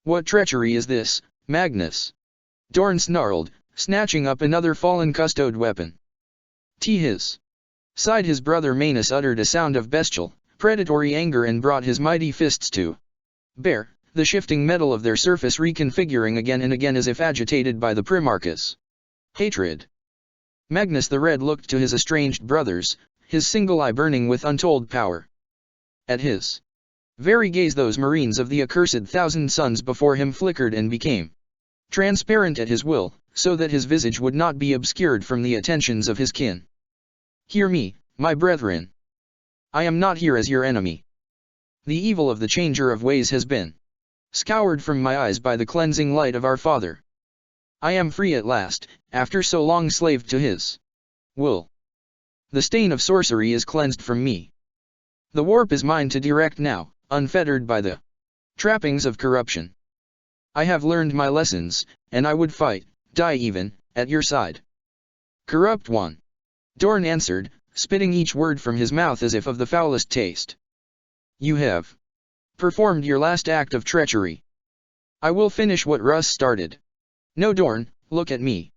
A: What treachery is this, Magnus? Dorn snarled, snatching up another fallen custode weapon. His side his brother Manus uttered a sound of bestial, predatory anger and brought his mighty fists to bear, the shifting metal of their surface reconfiguring again and again as if agitated by the Primarch's hatred. Magnus the Red looked to his estranged brothers, his single eye burning with untold power. At his very gaze those marines of the accursed thousand suns before him flickered and became transparent at his will, so that his visage would not be obscured from the attentions of his kin. "Hear me, my brethren. I am not here as your enemy. The evil of the changer of ways has been scoured from my eyes by the cleansing light of our Father. I am free at last, after so long slaved to his will. The stain of sorcery is cleansed from me. The warp is mine to direct now, unfettered by the trappings of corruption. I have learned my lessons, and I would fight, die even, at your side." "Corrupt one," Dorn answered, spitting each word from his mouth as if of the foulest taste. "You have performed your last act of treachery. I will finish what Russ started. No, Dorn, look at me.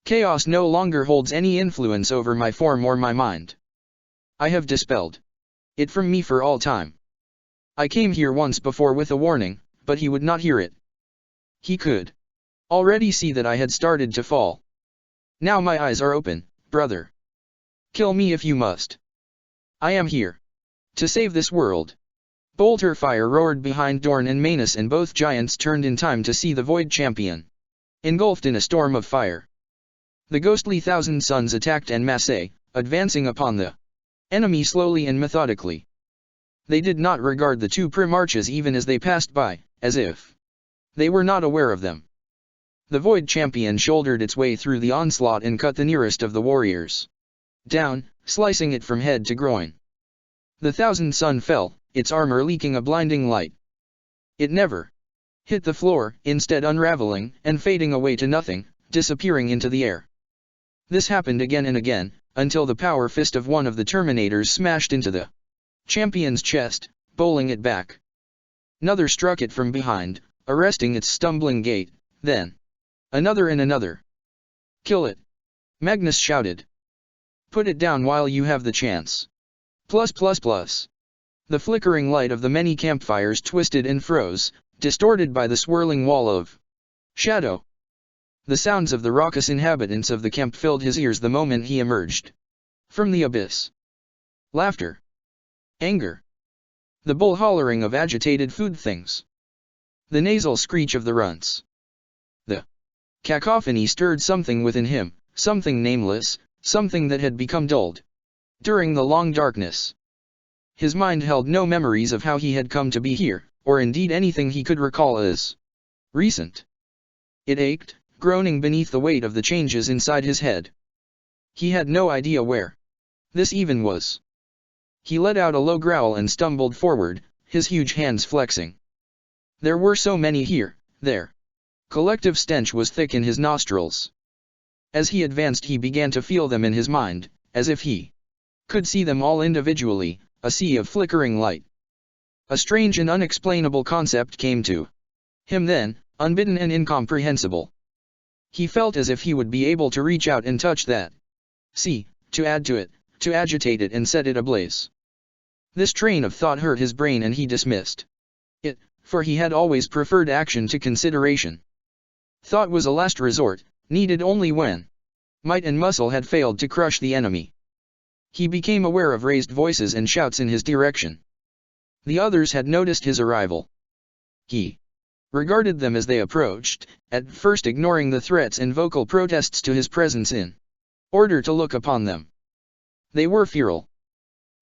A: Chaos no longer holds any influence over my form or my mind. I have dispelled it from me for all time. I came here once before with a warning, but he would not hear it. He could already see that I had started to fall. Now my eyes are open, brother. Kill me if you must. I am here to save this world. Bolter fire roared behind Dorn and Manus, and both giants turned in time to see the Void Champion engulfed in a storm of fire. The ghostly Thousand Suns attacked en masse, advancing upon the enemy slowly and methodically. They did not regard the two Primarchs even as they passed by, as if they were not aware of them. The Void Champion shouldered its way through the onslaught and cut the nearest of the warriors down, slicing it from head to groin. The Thousand Sun fell, its armor leaking a blinding light. It never hit the floor, instead unraveling and fading away to nothing, disappearing into the air. This happened again and again, until the power fist of one of the Terminators smashed into the champion's chest, bowling it back. Another struck it from behind, arresting its stumbling gait, then another and another. Kill it! Magnus shouted. Put it down while you have the chance. Plus. The flickering light of the many campfires twisted and froze, distorted by the swirling wall of shadow. The sounds of the raucous inhabitants of the camp filled his ears the moment he emerged from the abyss. Laughter. Anger. The bull hollering of agitated food things. The nasal screech of the runts. The cacophony stirred something within him, something nameless, something that had become dulled during the long darkness. His mind held no memories of how he had come to be here, or indeed anything he could recall as recent. It ached, groaning beneath the weight of the changes inside his head. He had no idea where this even was. He let out a low growl and stumbled forward, his huge hands flexing. There were so many here, their collective stench was thick in his nostrils. As he advanced he began to feel them in his mind, as if he could see them all individually, a sea of flickering light. A strange and unexplainable concept came to him then, unbidden and incomprehensible. He felt as if he would be able to reach out and touch that sea, to add to it, to agitate it and set it ablaze. This train of thought hurt his brain and he dismissed it, for he had always preferred action to consideration. Thought was a last resort, needed only when might and muscle had failed to crush the enemy. He became aware of raised voices and shouts in his direction. The others had noticed his arrival. He regarded them as they approached, at first ignoring the threats and vocal protests to his presence in order to look upon them. They were feral.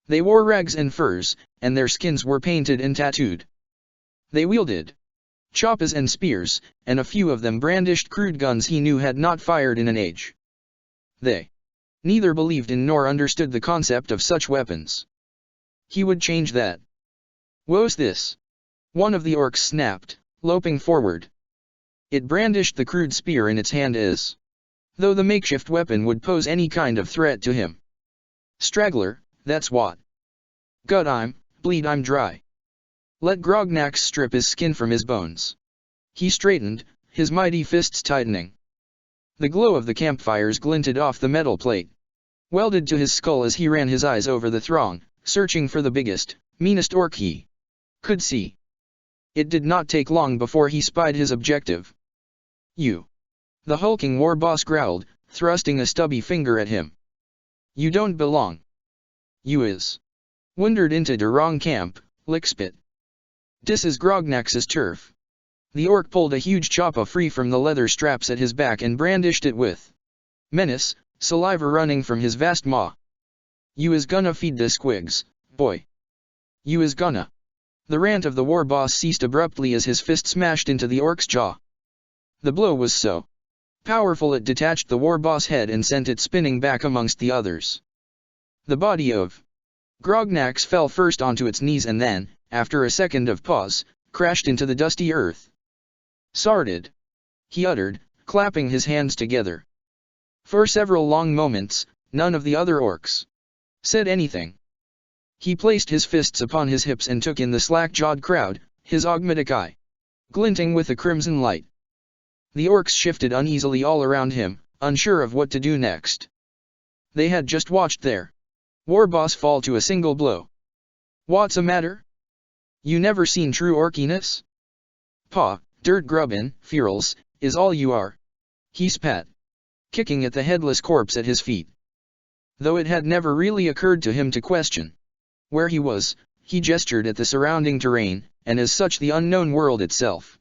A: They wore rags and furs, and their skins were painted and tattooed. They wielded choppas and spears, and a few of them brandished crude guns he knew had not fired in an age. They neither believed in nor understood the concept of such weapons. He would change that. What's this? One of the orcs snapped, loping forward. It brandished the crude spear in its hand as though the makeshift weapon would pose any kind of threat to him. Straggler, that's what. Gut bleed I'm dry. Let Grognax strip his skin from his bones. He straightened, his mighty fists tightening. The glow of the campfires glinted off the metal plate, welded to his skull as he ran his eyes over the throng, searching for the biggest, meanest orc he could see. It did not take long before he spied his objective. You. The hulking war boss growled, thrusting a stubby finger at him. You don't belong. You is wandered into the wrong camp, lickspit. Dis is Grognax's turf. The orc pulled a huge choppa free from the leather straps at his back and brandished it with menace, saliva running from his vast maw. You is gonna feed the squigs, boy. You is gonna. The rant of the war boss ceased abruptly as his fist smashed into the orc's jaw. The blow was so powerful it detached the war boss head and sent it spinning back amongst the others. The body of Grognax fell first onto its knees and then, after a second of pause, crashed into the dusty earth. Sarded, he uttered, clapping his hands together. For several long moments, none of the other orcs said anything. He placed his fists upon his hips and took in the slack-jawed crowd, his augmetic eye glinting with a crimson light. The orcs shifted uneasily all around him, unsure of what to do next. They had just watched their war boss fall to a single blow. What's a matter? You never seen true orkiness? Paw, dirt grubbin, fearls, is all you are. He spat, kicking at the headless corpse at his feet. Though it had never really occurred to him to question where he was, he gestured at the surrounding terrain, and as such the unknown world itself.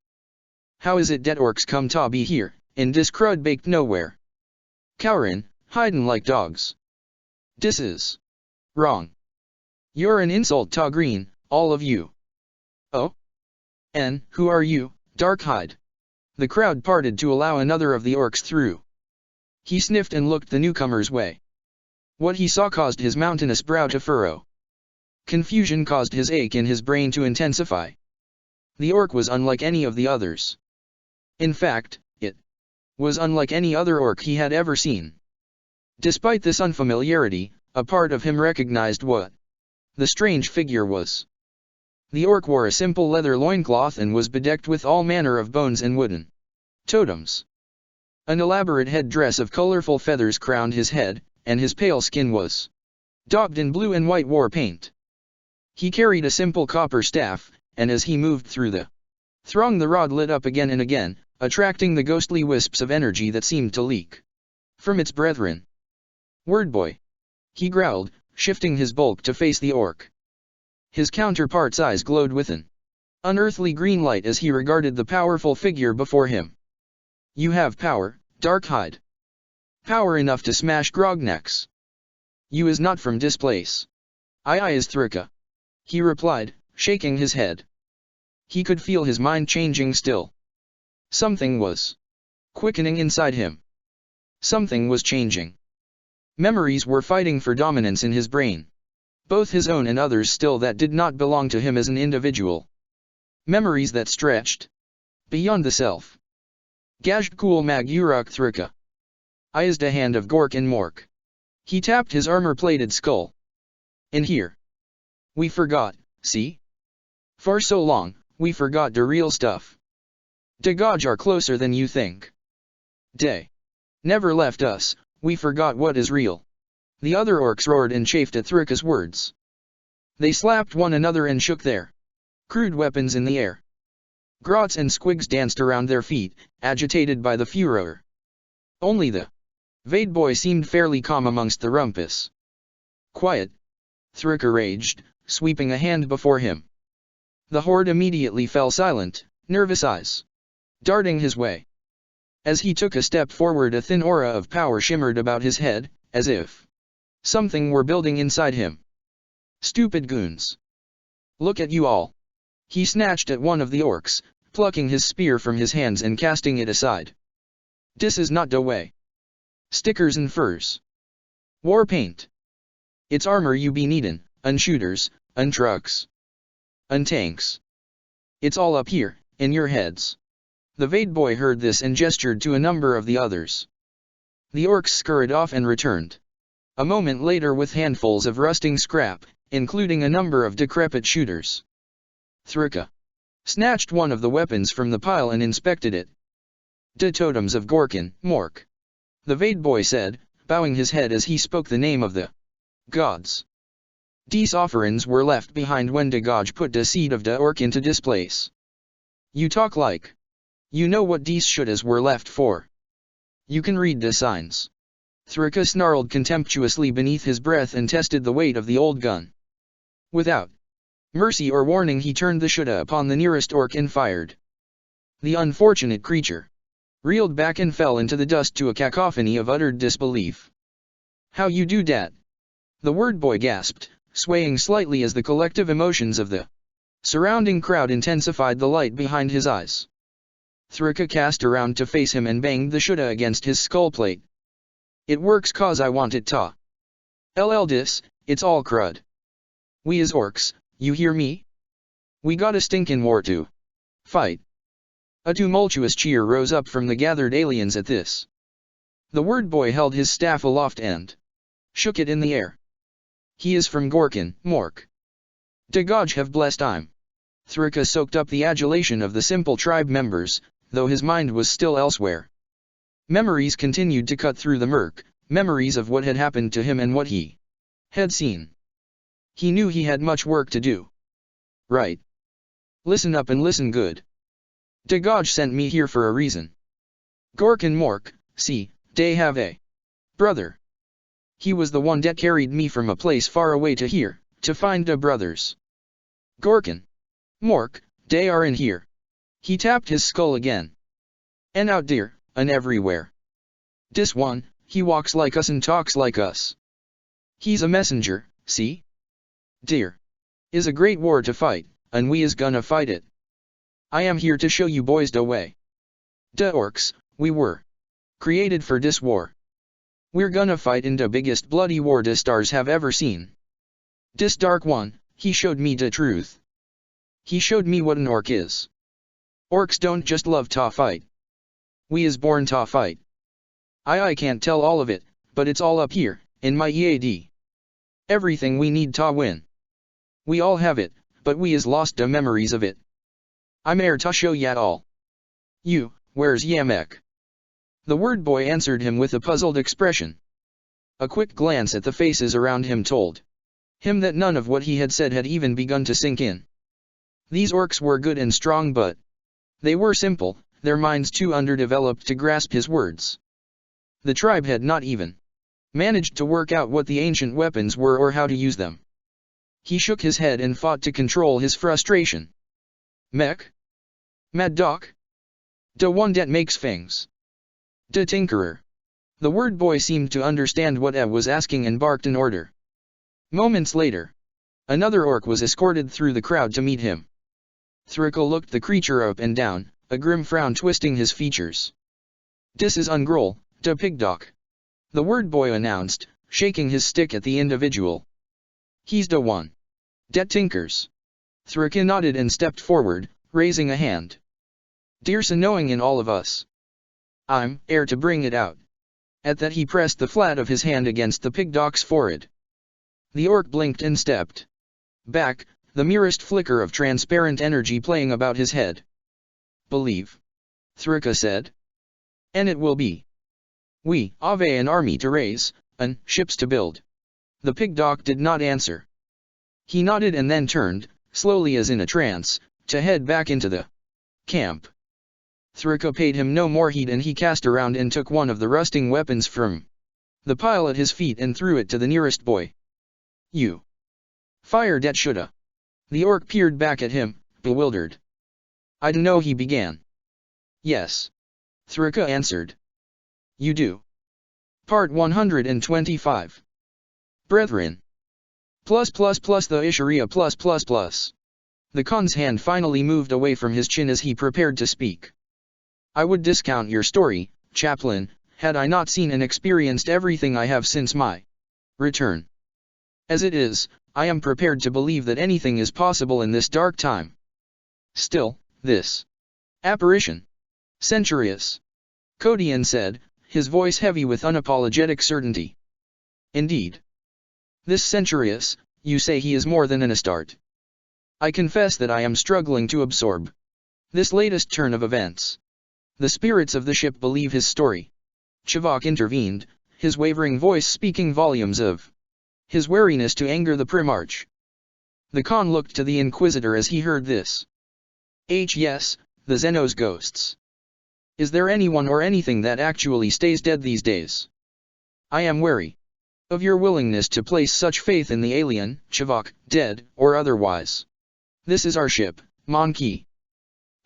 A: How is it dat orcs come to be here, in dis crud baked nowhere? Cowerin', hidin' like dogs. Dis is wrong. You're an insult to green, all of you. Oh? And who are you, Darkhide? The crowd parted to allow another of the orcs through. He sniffed and looked the newcomer's way. What he saw caused his mountainous brow to furrow. Confusion caused his ache in his brain to intensify. The orc was unlike any of the others. In fact, it was unlike any other orc he had ever seen. Despite this unfamiliarity, a part of him recognized what the strange figure was. The orc wore a simple leather loincloth and was bedecked with all manner of bones and wooden totems. An elaborate headdress of colorful feathers crowned his head, and his pale skin was daubed in blue and white war paint. He carried a simple copper staff, and as he moved through the throng the rod lit up again and again, attracting the ghostly wisps of energy that seemed to leak from its brethren. Word boy, he growled, shifting his bulk to face the orc. His counterpart's eyes glowed with an unearthly green light as he regarded the powerful figure before him. You have power, Darkhide. Power enough to smash Grognecks. You is not from this place. I is Thrika. He replied, shaking his head. He could feel his mind changing still. Something was quickening inside him. Something was changing. Memories were fighting for dominance in his brain. Both his own and others still that did not belong to him as an individual. Memories that stretched beyond the self. Gajkul mag Uruk Thrika. I is the hand of Gorkin Mork. He tapped his armor-plated skull. In here. We forgot, see? For so long, we forgot the real stuff. De Gaj are closer than you think. They never left us, we forgot what is real. The other orcs roared and chafed at Thrika's words. They slapped one another and shook their crude weapons in the air. Grots and squigs danced around their feet, agitated by the furor. Only the Vade boy seemed fairly calm amongst the rumpus. Quiet, Thrika raged, sweeping a hand before him. The horde immediately fell silent, nervous eyes darting his way. As he took a step forward, a thin aura of power shimmered about his head, as if something were building inside him. Stupid goons. Look at you all. He snatched at one of the orcs, plucking his spear from his hands and casting it aside. This is not the way. Stickers and furs. War paint. It's armor you be needin', shooters, trucks, tanks. It's all up here, in your heads. The Vade boy heard this and gestured to a number of the others. The orcs scurried off and returned a moment later with handfuls of rusting scrap, including a number of decrepit shooters. Thrika snatched one of the weapons from the pile and inspected it. De totems of Gorkin, Mork. The Vade boy said, bowing his head as he spoke the name of the gods. These offerings were left behind when de Gaj put the seed of de orc into this place. You talk like you know what these shouldas were left for. You can read the signs. Thrika snarled contemptuously beneath his breath and tested the weight of the old gun. Without mercy or warning he turned the shoulda upon the nearest orc and fired. The unfortunate creature reeled back and fell into the dust to a cacophony of uttered disbelief. How you do dat? The word boy gasped, swaying slightly as the collective emotions of the surrounding crowd intensified the light behind his eyes. Thrika cast around to face him and banged the shoulda against his skull plate. It works cause I want it ta. LL dis, it's all crud. We is orcs, you hear me? We got a stinkin' war to fight. A tumultuous cheer rose up from the gathered aliens at this. The word boy held his staff aloft and shook it in the air. He is from Gorkin, Mork. De Gaj have blessed him. Thrika soaked up the adulation of the simple tribe members, though his mind was still elsewhere. Memories continued to cut through the murk, memories of what had happened to him and what he had seen. He knew he had much work to do. Right. Listen up and listen good. Dagoj sent me here for a reason. Gork and Mork, see, they have a brother. He was the one that carried me from a place far away to here, to find the brothers. Gorkin. Mork, they are in here. He tapped his skull again. And out there, and everywhere. This one, he walks like us and talks like us. He's a messenger, see? Dear. Is a great war to fight, and we is gonna fight it. I am here to show you boys the way. The orcs, we were created for this war. We're gonna fight in the biggest bloody war the stars have ever seen. This dark one, he showed me the truth. He showed me what an orc is. Orcs don't just love to fight. We is born to fight. I can't tell all of it, but it's all up here, in my EAD. Everything we need to win. We all have it, but we is lost the memories of it. I'm here to show ya all. You, where's Yamek? The word boy answered him with a puzzled expression. A quick glance at the faces around him told him that none of what he had said had even begun to sink in. These orcs were good and strong, but they were simple, their minds too underdeveloped to grasp his words. The tribe had not even managed to work out what the ancient weapons were or how to use them. He shook his head and fought to control his frustration. Mech? Mad Dog? The one that makes things. The Tinkerer. The word boy seemed to understand what Ev was asking and barked an order. Moments later, another orc was escorted through the crowd to meet him. Thrika looked the creature up and down, a grim frown twisting his features. This is Ungrol, the pig dog. The word boy announced, shaking his stick at the individual. He's the one that tinkers. Thrika nodded and stepped forward, raising a hand. There's a knowing in all of us. I'm here to bring it out. At that he pressed the flat of his hand against the pig dog's forehead. The orc blinked and stepped back, the merest flicker of transparent energy playing about his head. Believe. Thrika said. And it will be. We have an army to raise, and ships to build. The pig dog did not answer. He nodded and then turned, slowly as in a trance, to head back into the camp. Thrika paid him no more heed and he cast around and took one of the rusting weapons from the pile at his feet and threw it to the nearest boy. You fired at shoulda. The orc peered back at him, bewildered. I don't know, he began. Yes. Thrika answered. You do. Part 125. Brethren. +++ the Isharia +++. The Khan's hand finally moved away from his chin as he prepared to speak. I would discount your story, chaplain, had I not seen and experienced everything I have since my return. As it is, I am prepared to believe that anything is possible in this dark time. Still, this apparition. Centurious. Kodian said, his voice heavy with unapologetic certainty. Indeed. This Centurious, you say he is more than an Astarte. I confess that I am struggling to absorb this latest turn of events. The spirits of the ship believe his story. Chivok intervened, his wavering voice speaking volumes of his wariness to anger the Primarch. The Khan looked to the Inquisitor as he heard this. Yes, the Xenos ghosts. Is there anyone or anything that actually stays dead these days? I am wary of your willingness to place such faith in the alien, Chivok, dead or otherwise. This is our ship, Monkey.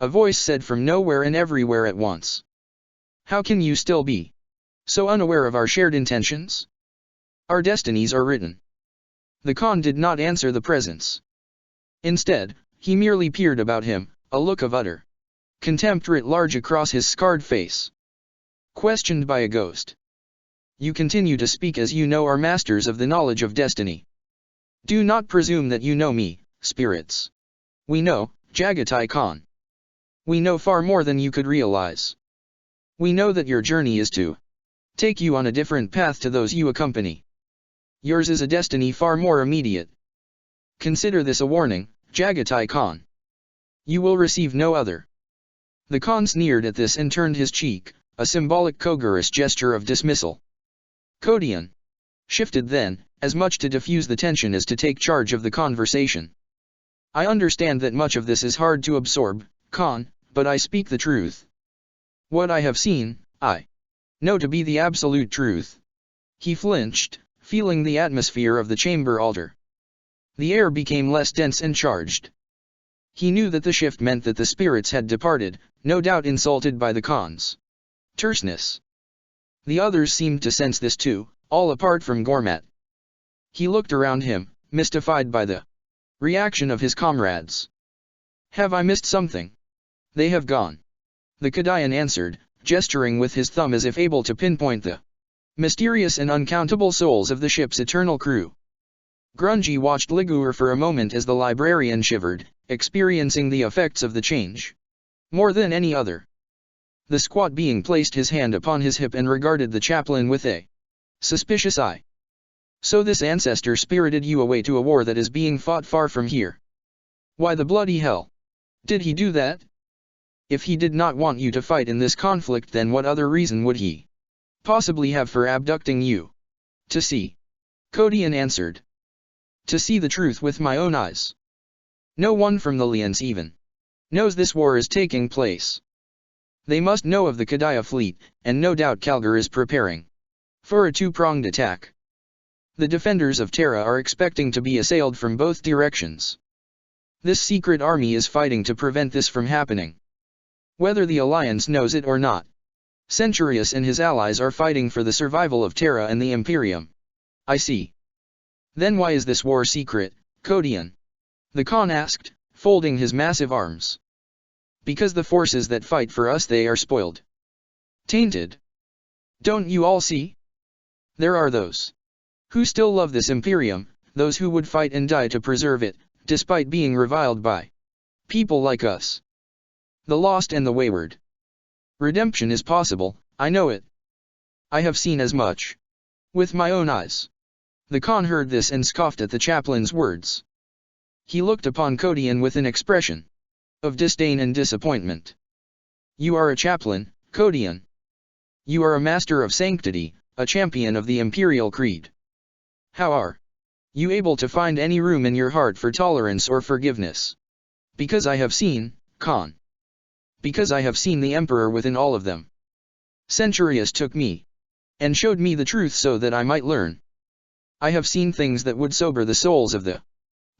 A: A voice said from nowhere and everywhere at once. How can you still be so unaware of our shared intentions? Our destinies are written. The Khan did not answer the presence. Instead, he merely peered about him, a look of utter contempt writ large across his scarred face. Questioned by a ghost. You continue to speak as you know are masters of the knowledge of destiny. Do not presume that you know me, spirits. We know, Jagatai Khan. We know far more than you could realize. We know that your journey is to take you on a different path to those you accompany. Yours is a destiny far more immediate. Consider this a warning, Jagatai Khan. You will receive no other. The Khan sneered at this and turned his cheek, a symbolic Kogurus gesture of dismissal. Kodian shifted then, as much to diffuse the tension as to take charge of the conversation. I understand that much of this is hard to absorb, Khan, but I speak the truth. What I have seen, I know to be the absolute truth. He flinched, feeling the atmosphere of the chamber alter. The air became less dense and charged. He knew that the shift meant that the spirits had departed, no doubt insulted by the Khan's terseness. The others seemed to sense this too, all apart from Gormat. He looked around him, mystified by the reaction of his comrades. Have I missed something? They have gone. The Kadayan answered, gesturing with his thumb as if able to pinpoint the mysterious and uncountable souls of the ship's eternal crew. Grungy watched Ligur for a moment as the librarian shivered, experiencing the effects of the change more than any other. The squat being placed his hand upon his hip and regarded the chaplain with a suspicious eye. So this ancestor spirited you away to a war that is being fought far from here. Why the bloody hell did he do that? If he did not want you to fight in this conflict, then what other reason would he possibly have for abducting you? To see. Kodian answered. To see the truth with my own eyes. No one from the Lians even knows this war is taking place. They must know of the Kadaya fleet, and no doubt Kalgar is preparing for a two-pronged attack. The defenders of Terra are expecting to be assailed from both directions. This secret army is fighting to prevent this from happening. Whether the Alliance knows it or not, Centurius and his allies are fighting for the survival of Terra and the Imperium. I see. Then why is this war secret, Kodian? The Khan asked, folding his massive arms. Because the forces that fight for us, they are spoiled. Tainted. Don't you all see? There are those who still love this Imperium, those who would fight and die to preserve it, despite being reviled by people like us. The lost and the wayward. Redemption is possible, I know it. I have seen as much with my own eyes. The Khan heard this and scoffed at the chaplain's words. He looked upon Kodian with an expression of disdain and disappointment. You are a chaplain, Kodian. You are a master of sanctity, a champion of the imperial creed. How are you able to find any room in your heart for tolerance or forgiveness? Because I have seen, Khan. Because I have seen the Emperor within all of them. Centurius took me and showed me the truth so that I might learn. I have seen things that would sober the souls of the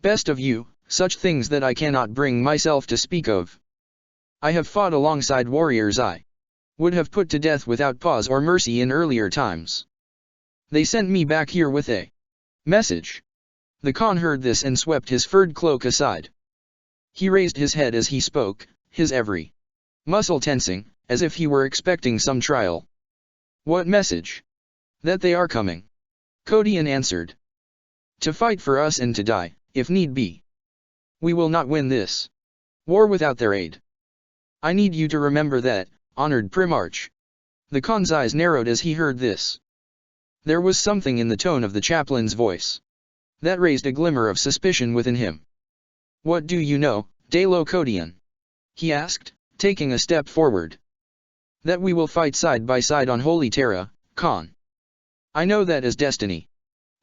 A: best of you, such things that I cannot bring myself to speak of. I have fought alongside warriors I would have put to death without pause or mercy in earlier times. They sent me back here with a message. The Khan heard this and swept his furred cloak aside. He raised his head as he spoke, his every muscle tensing, as if he were expecting some trial. What message? That they are coming. Kodian answered. To fight for us and to die, if need be. We will not win this war without their aid. I need you to remember that, honored Primarch. The Khan's eyes narrowed as he heard this. There was something in the tone of the chaplain's voice that raised a glimmer of suspicion within him. What do you know, Dalo Kodian? He asked, taking a step forward. That we will fight side by side on Holy Terra, Khan. I know that as destiny.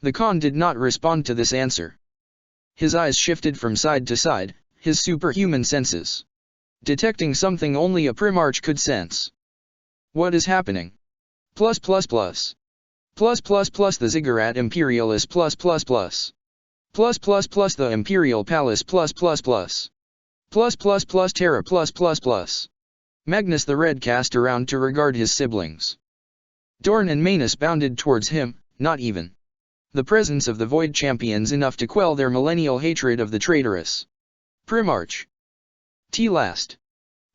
A: The Khan did not respond to this answer. His eyes shifted from side to side, his superhuman senses detecting something only a Primarch could sense. What is happening? Plus plus plus. Plus plus plus the Ziggurat Imperialis plus plus plus. Plus plus plus the Imperial Palace plus plus plus. Plus plus plus Terra plus plus plus. Magnus the Red cast around to regard his siblings. Dorn and Manus bounded towards him, not even the presence of the Void Champions enough to quell their millennial hatred of the traitorous Primarch. Last.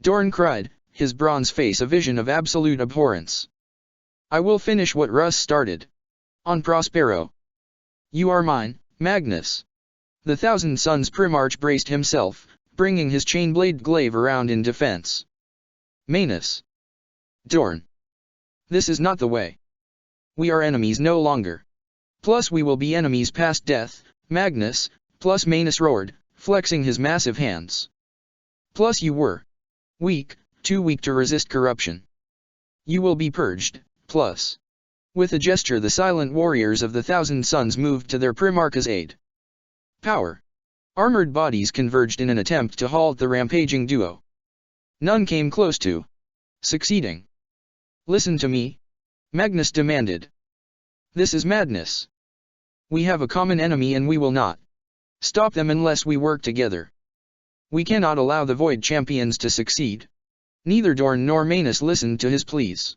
A: Dorn cried, his bronze face a vision of absolute abhorrence. I will finish what Russ started. On Prospero. You are mine, Magnus. The Thousand Suns Primarch braced himself, bringing his chain-blade glaive around in defense. Manus. Dorn. This is not the way. We are enemies no longer. Plus we will be enemies past death, Magnus, plus Manus roared, flexing his massive hands. Plus you were weak, too weak to resist corruption. You will be purged, plus. With a gesture the silent warriors of the Thousand Suns moved to their Primarch's aid. Power. Armored bodies converged in an attempt to halt the rampaging duo. None came close to succeeding. Listen to me, Magnus demanded. This is madness. We have a common enemy and we will not stop them unless we work together. We cannot allow the Void Champions to succeed. Neither Dorn nor Manus listened to his pleas.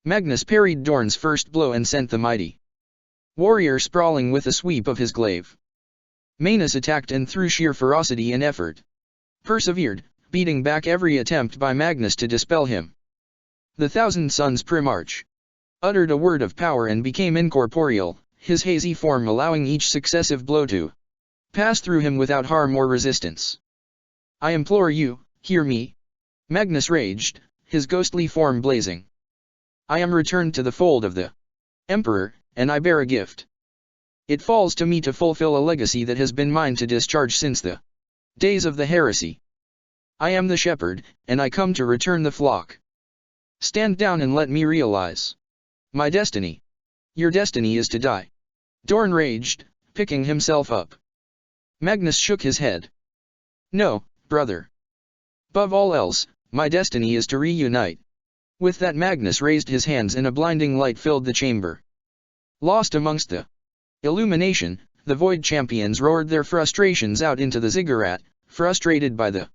A: Magnus parried Dorn's first blow and sent the mighty warrior sprawling with a sweep of his glaive. Manus attacked and through sheer ferocity and effort persevered, beating back every attempt by Magnus to dispel him. The Thousand Suns Primarch uttered a word of power and became incorporeal, his hazy form allowing each successive blow to pass through him without harm or resistance. I implore you, hear me. Magnus raged, his ghostly form blazing. I am returned to the fold of the Emperor, and I bear a gift. It falls to me to fulfill a legacy that has been mine to discharge since the days of the heresy. I am the shepherd, and I come to return the flock. Stand down and let me realize my destiny. Your destiny is to die. Dorn raged, picking himself up. Magnus shook his head. No, brother. Above all else, my destiny is to reunite. With that Magnus raised his hands and a blinding light filled the chamber. Lost amongst the illumination, the Void Champions roared their frustrations out into the ziggurat, frustrated by the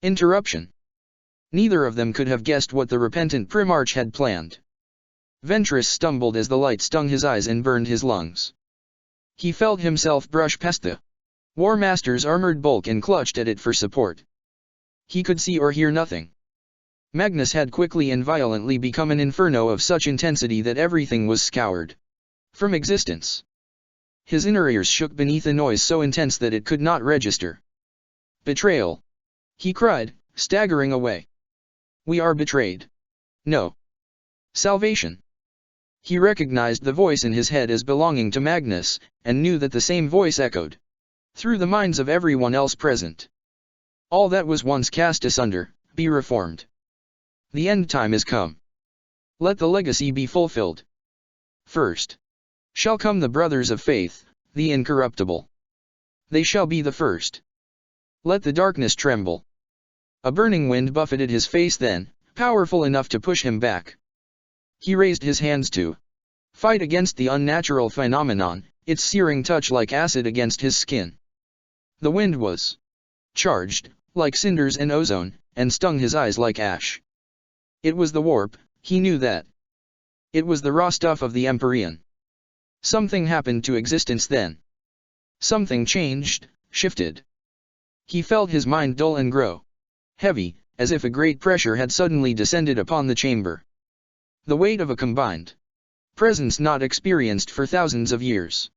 A: interruption. Neither of them could have guessed what the repentant Primarch had planned. Ventress stumbled as the light stung his eyes and burned his lungs. He felt himself brush past the War Master's armored bulk and clutched at it for support. He could see or hear nothing. Magnus had quickly and violently become an inferno of such intensity that everything was scoured from existence. His inner ears shook beneath a noise so intense that it could not register. Betrayal! He cried, staggering away. We are betrayed. No. Salvation. He recognized the voice in his head as belonging to Magnus, and knew that the same voice echoed through the minds of everyone else present. All that was once cast asunder, be reformed. The end time is come. Let the legacy be fulfilled. First shall come the brothers of faith, the incorruptible. They shall be the first. Let the darkness tremble. A burning wind buffeted his face then, powerful enough to push him back. He raised his hands to fight against the unnatural phenomenon, its searing touch like acid against his skin. The wind was charged, like cinders and ozone, and stung his eyes like ash. It was the warp, he knew that. It was the raw stuff of the Empyrean. Something happened to existence then. Something changed, shifted. He felt his mind dull and grow heavy, as if a great pressure had suddenly descended upon the chamber. The weight of a combined presence not experienced for thousands of years.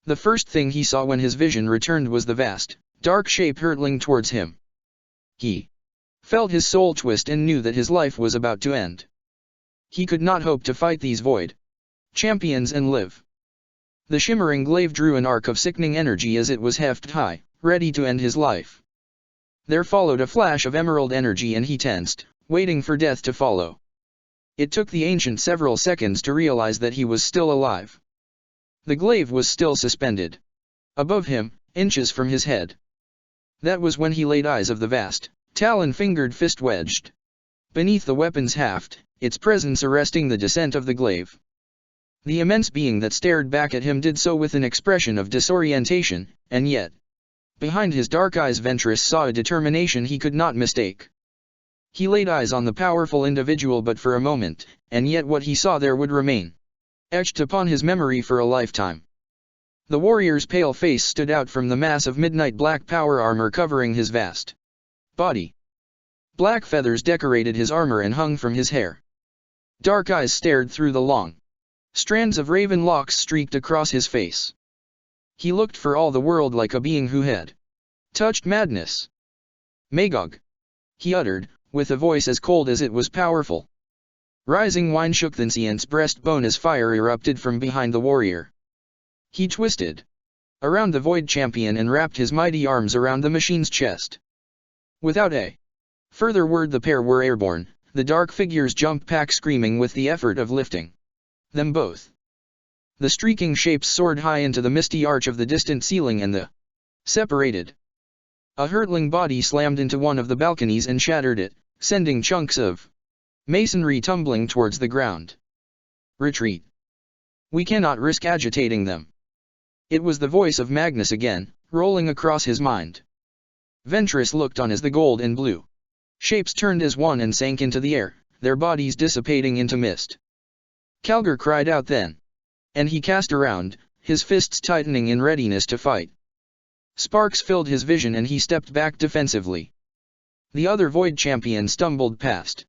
A: The first thing he saw when his vision returned was the vast, dark shape hurtling towards him. He felt his soul twist and knew that his life was about to end. He could not hope to fight these Void Champions and live. The shimmering glaive drew an arc of sickening energy as it was heft high, ready to end his life. There followed a flash of emerald energy and he tensed, waiting for death to follow. It took the ancient several seconds to realize that he was still alive. The glaive was still suspended above him, inches from his head. That was when he laid eyes of the vast, talon-fingered fist wedged beneath the weapon's haft, its presence arresting the descent of the glaive. The immense being that stared back at him did so with an expression of disorientation, and yet, behind his dark eyes Ventress saw a determination he could not mistake. He laid eyes on the powerful individual but for a moment, and yet what he saw there would remain etched upon his memory for a lifetime. The warrior's pale face stood out from the mass of midnight black power armor covering his vast body. Black feathers decorated his armor and hung from his hair. Dark eyes stared through the long strands of raven locks streaked across his face. He looked for all the world like a being who had touched madness. Magog, he uttered, with a voice as cold as it was powerful. Rising wine shook the ancient's breastbone as fire erupted from behind the warrior. He twisted around the Void Champion and wrapped his mighty arms around the machine's chest. Without a further word the pair were airborne, the dark figures jumped back screaming with the effort of lifting them both. The streaking shapes soared high into the misty arch of the distant ceiling and the separated. A hurtling body slammed into one of the balconies and shattered it, sending chunks of masonry tumbling towards the ground. Retreat. We cannot risk agitating them. It was the voice of Magnus again, rolling across his mind. Ventress looked on as the gold and blue shapes turned as one and sank into the air, their bodies dissipating into mist. Calgar cried out then. And he cast around, his fists tightening in readiness to fight. Sparks filled his vision and he stepped back defensively. The other Void Champion stumbled past,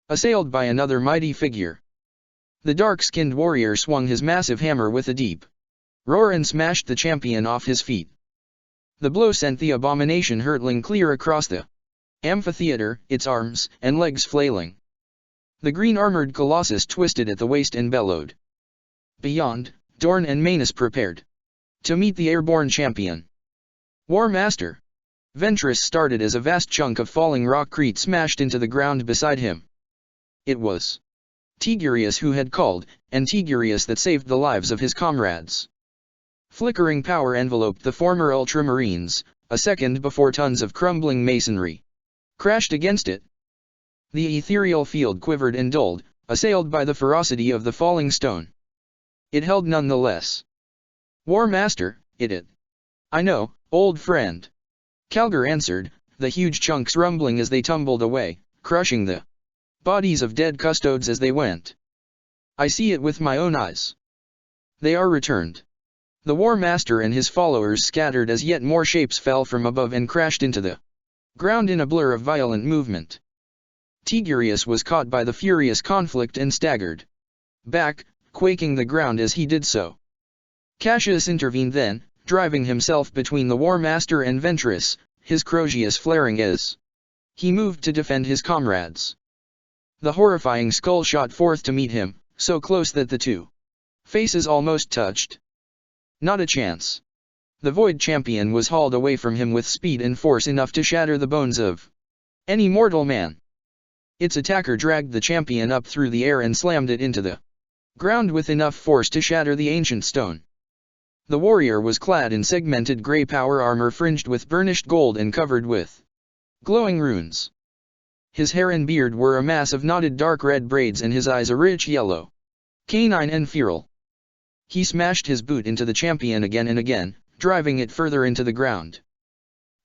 A: assailed by another mighty figure. The dark-skinned warrior swung his massive hammer with a deep roar and smashed the champion off his feet. The blow sent the abomination hurtling clear across the amphitheater, its arms and legs flailing. The green-armored colossus twisted at the waist and bellowed. Beyond, Dorn and Manus prepared to meet the airborne champion. War Master. Ventress started as a vast chunk of falling rockcrete smashed into the ground beside him. It was Tigurius who had called, and Tigurius that saved the lives of his comrades. Flickering power enveloped the former Ultramarines, a second before tons of crumbling masonry crashed against it. The ethereal field quivered and dulled, assailed by the ferocity of the falling stone. It held none the less. War Master, it. I know, old friend. Calgar answered, the huge chunks rumbling as they tumbled away, crushing the bodies of dead custodes as they went. I see it with my own eyes. They are returned. The War Master and his followers scattered as yet more shapes fell from above and crashed into the ground in a blur of violent movement. Tigurius was caught by the furious conflict and staggered back, quaking the ground as he did so. Cassius intervened then, driving himself between the War Master and Ventress, his Crozius flaring as he moved to defend his comrades. The horrifying skull shot forth to meet him, so close that the two faces almost touched. Not a chance. The Void Champion was hauled away from him with speed and force enough to shatter the bones of any mortal man. Its attacker dragged the champion up through the air and slammed it into the ground with enough force to shatter the ancient stone. The warrior was clad in segmented grey power armor fringed with burnished gold and covered with glowing runes. His hair and beard were a mass of knotted dark red braids and his eyes a rich yellow, canine and feral. He smashed his boot into the champion again and again, driving it further into the ground.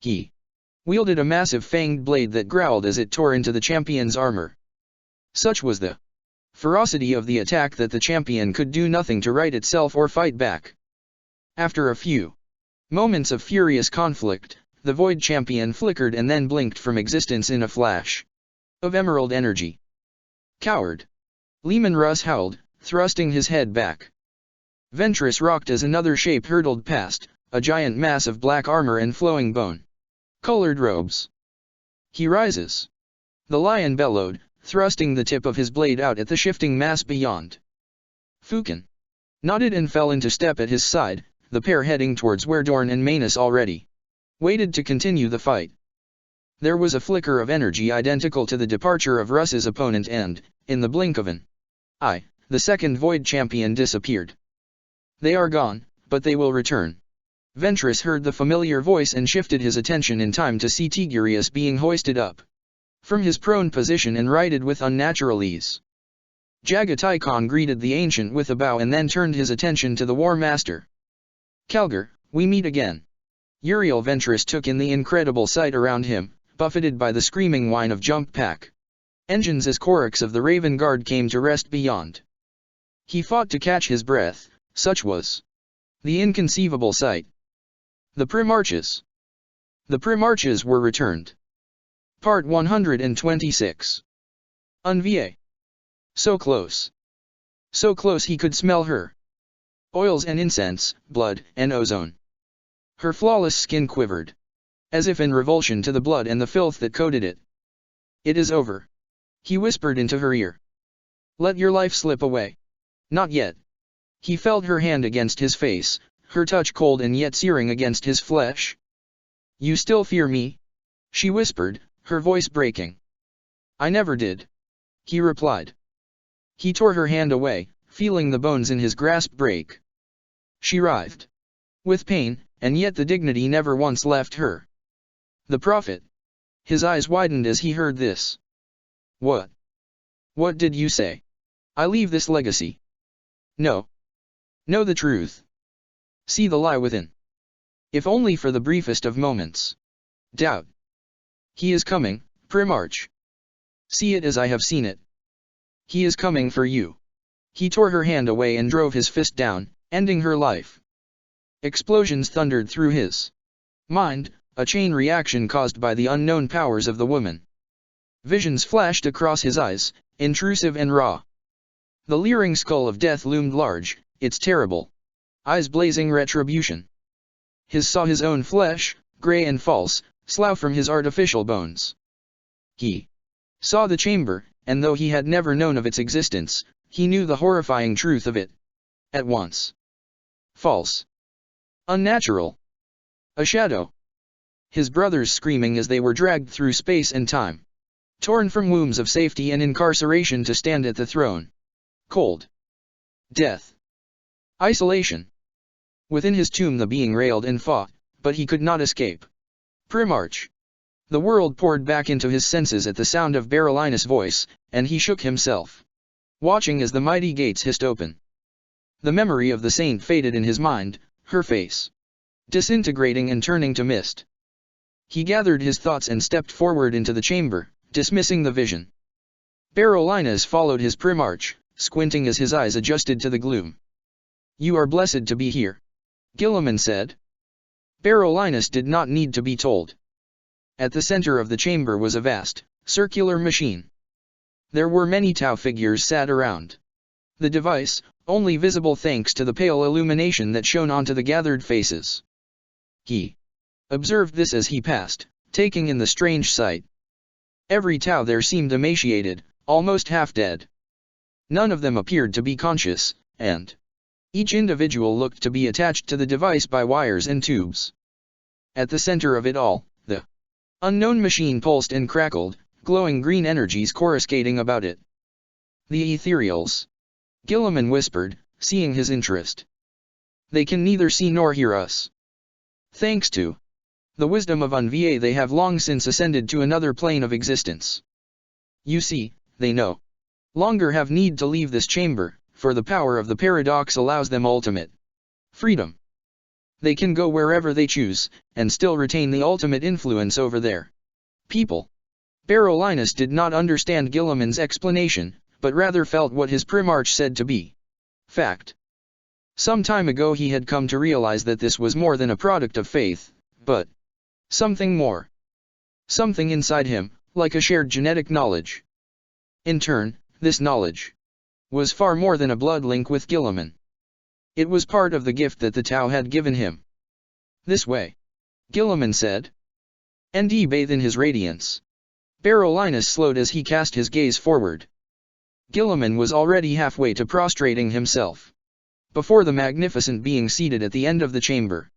A: He wielded a massive fanged blade that growled as it tore into the champion's armor. Such was the ferocity of the attack that the champion could do nothing to right itself or fight back. After a few moments of furious conflict, the Void Champion flickered and then blinked from existence in a flash of emerald energy. Coward! Leman Russ howled, thrusting his head back. Ventress rocked as another shape hurtled past, a giant mass of black armor and flowing bone-colored robes. He rises! The lion bellowed, thrusting the tip of his blade out at the shifting mass beyond. Fukin nodded and fell into step at his side, the pair heading towards where Dorn and Manus already waited to continue the fight. There was a flicker of energy identical to the departure of Russ's opponent and, in the blink of an eye, the second Void Champion disappeared. They are gone, but they will return. Ventress heard the familiar voice and shifted his attention in time to see Tigurius being hoisted up from his prone position and righted with unnatural ease. Jagatai Khan greeted the ancient with a bow and then turned his attention to the War Master. Calgar, we meet again. Uriel Ventress took in the incredible sight around him, buffeted by the screaming whine of jump pack engines as Korux of the Raven Guard came to rest beyond. He fought to catch his breath, such was the inconceivable sight. The Primarches. The Primarches were returned. Part 126. Unvie. So close. So close he could smell her. Oils and incense, blood and ozone. Her flawless skin quivered, as if in revulsion to the blood and the filth that coated it. It is over. He whispered into her ear. Let your life slip away. Not yet. He felt her hand against his face, her touch cold and yet searing against his flesh. You still fear me? She whispered, her voice breaking. I never did. he replied. He tore her hand away, feeling the bones in his grasp break. She writhed with pain, and yet the dignity never once left her. The prophet. His eyes widened as he heard this. What? What did you say? I leave this legacy. No. Know the truth. See the lie within. If only for the briefest of moments. Doubt. He is coming, Primarch. See it as I have seen it. He is coming for you. He tore her hand away and drove his fist down, ending her life. Explosions thundered through his mind, a chain reaction caused by the unknown powers of the woman. Visions flashed across his eyes, intrusive and raw. The leering skull of death loomed large, its terrible eyes blazing retribution. His saw his own flesh, grey and false, slough from his artificial bones. He saw the chamber, and though he had never known of its existence, he knew the horrifying truth of it. At once. False. Unnatural. A shadow. His brothers screaming as they were dragged through space and time. Torn from wombs of safety and incarceration to stand at the throne. Cold. Death. Isolation. Within his tomb the being railed and fought, but he could not escape. Primarch. The world poured back into his senses at the sound of Berolina's voice, and he shook himself, watching as the mighty gates hissed open. The memory of the saint faded in his mind, her face disintegrating and turning to mist. He gathered his thoughts and stepped forward into the chamber, dismissing the vision. Berolinas followed his Primarch, squinting as his eyes adjusted to the gloom. You are blessed to be here, Guilliman said. Berolinas did not need to be told. At the center of the chamber was a vast, circular machine. There were many Tau figures sat around. The device, only visible thanks to the pale illumination that shone onto the gathered faces. He observed this as he passed, taking in the strange sight. Every Tau there seemed emaciated, almost half dead. None of them appeared to be conscious, and each individual looked to be attached to the device by wires and tubes. At the center of it all, the unknown machine pulsed and crackled, glowing green energies coruscating about it. The ethereals, Guilliman whispered, seeing his interest. They can neither see nor hear us. Thanks to the wisdom of Envie, they have long since ascended to another plane of existence. You see, they no longer have need to leave this chamber, for the power of the paradox allows them ultimate freedom. They can go wherever they choose, and still retain the ultimate influence over their people. Berolinas did not understand Guilliman's explanation, but rather felt what his Primarch said to be fact. Some time ago he had come to realize that this was more than a product of faith, but something more. Something inside him, like a shared genetic knowledge. In turn, this knowledge was far more than a blood link with Guilliman. It was part of the gift that the Tau had given him. This way, Guilliman said. And he bathed in his radiance. Berolinas slowed as he cast his gaze forward. Guilliman was already halfway to prostrating himself before the magnificent being seated at the end of the chamber.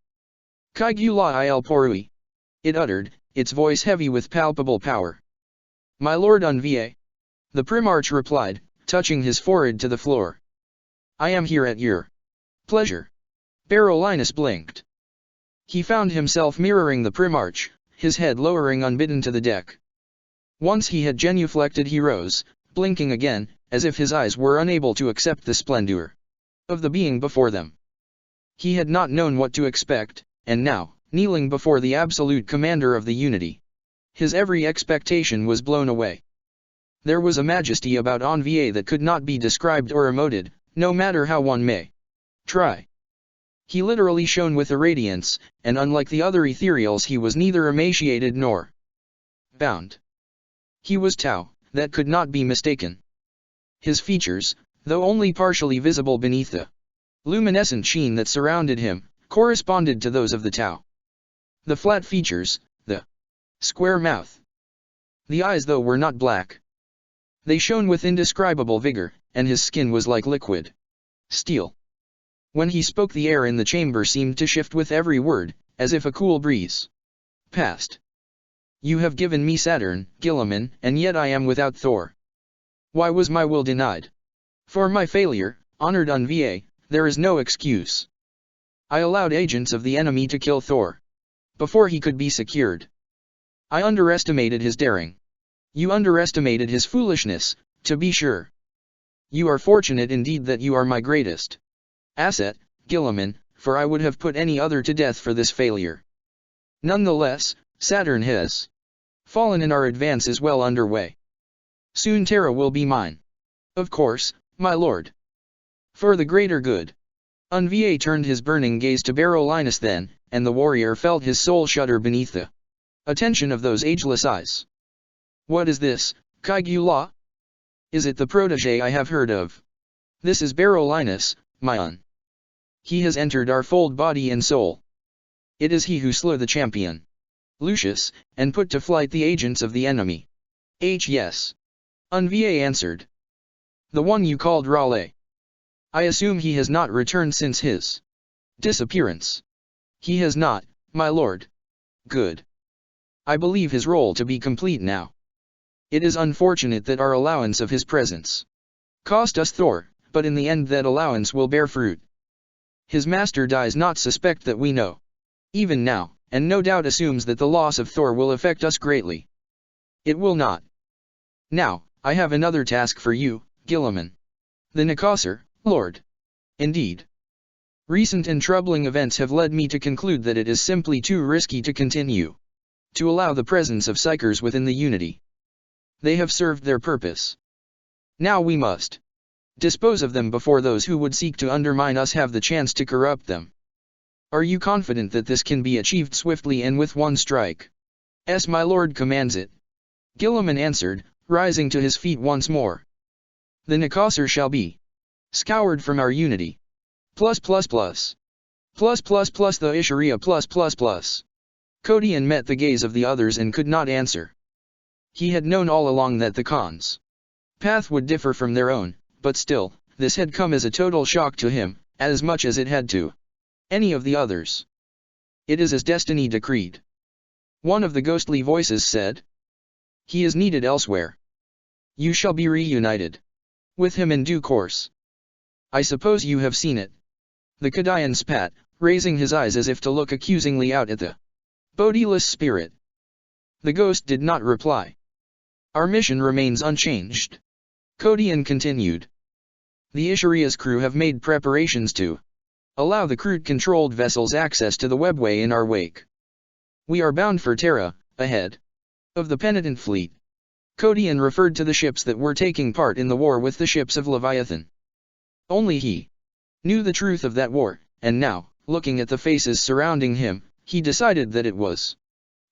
A: Kaigula il Porui, it uttered, its voice heavy with palpable power. My lord Envie, the Primarch replied, touching his forehead to the floor. I am here at your pleasure. Berolinas blinked. He found himself mirroring the Primarch, his head lowering unbidden to the deck. Once he had genuflected, he rose, blinking again, as if his eyes were unable to accept the splendor of the being before them. He had not known what to expect, and now, kneeling before the absolute commander of the Unity, his every expectation was blown away. There was a majesty about Envie that could not be described or emoted, no matter how one may try. He literally shone with a radiance, and unlike the other ethereals, he was neither emaciated nor bound. He was Tau, that could not be mistaken. His features, though only partially visible beneath the luminescent sheen that surrounded him, corresponded to those of the Tau. The flat features, the square mouth. The eyes, though, were not black. They shone with indescribable vigor, and his skin was like liquid steel. When he spoke, the air in the chamber seemed to shift with every word, as if a cool breeze passed. You have given me Saturn, Guilliman, and yet I am without Thor. Why was my will denied? For my failure, honored Unva, there is no excuse. I allowed agents of the enemy to kill Thor before he could be secured. I underestimated his daring. You underestimated his foolishness, to be sure. You are fortunate indeed that you are my greatest asset, Guilliman, for I would have put any other to death for this failure. Nonetheless, Saturn has fallen and our advance is well underway. Soon Terra will be mine. Of course, my lord. For the greater good. Unva turned his burning gaze to Barolinus then, and the warrior felt his soul shudder beneath the attention of those ageless eyes. What is this, Kaigula? Is it the protege I have heard of? This is Barolinus, my un. He has entered our fold body and soul. It is he who slew the champion, Lucius, and put to flight the agents of the enemy. Yes. Unva answered. The one you called Raleigh. I assume he has not returned since his disappearance. He has not, my lord. Good. I believe his role to be complete now. It is unfortunate that our allowance of his presence cost us Thor, but in the end that allowance will bear fruit. His master does not suspect that we know. Even now, and no doubt assumes that the loss of Thor will affect us greatly. It will not. Now, I have another task for you, Guilliman. The Nicassar, Lord. Indeed. Recent and troubling events have led me to conclude that it is simply too risky to continue to allow the presence of Psykers within the Unity. They have served their purpose. Now we must dispose of them before those who would seek to undermine us have the chance to corrupt them. Are you confident that this can be achieved swiftly and with one strike? Yes, my lord commands it. Guilliman answered, rising to his feet once more. The Nicassar shall be scoured from our Unity. The Isharia +++. Codian met the gaze of the others and could not answer. He had known all along that the Khan's path would differ from their own, but still, this had come as a total shock to him, as much as it had to any of the others. It is as destiny decreed. One of the ghostly voices said. He is needed elsewhere. You shall be reunited with him in due course. I suppose you have seen it. The Kadian spat, raising his eyes as if to look accusingly out at the bodiless spirit. The ghost did not reply. Our mission remains unchanged. Codian continued. The Isharia's crew have made preparations to allow the Kroot-controlled vessels access to the webway in our wake. We are bound for Terra, ahead of the penitent fleet. Codian referred to the ships that were taking part in the war with the ships of Leviathan. Only he knew the truth of that war, and now, looking at the faces surrounding him, he decided that it was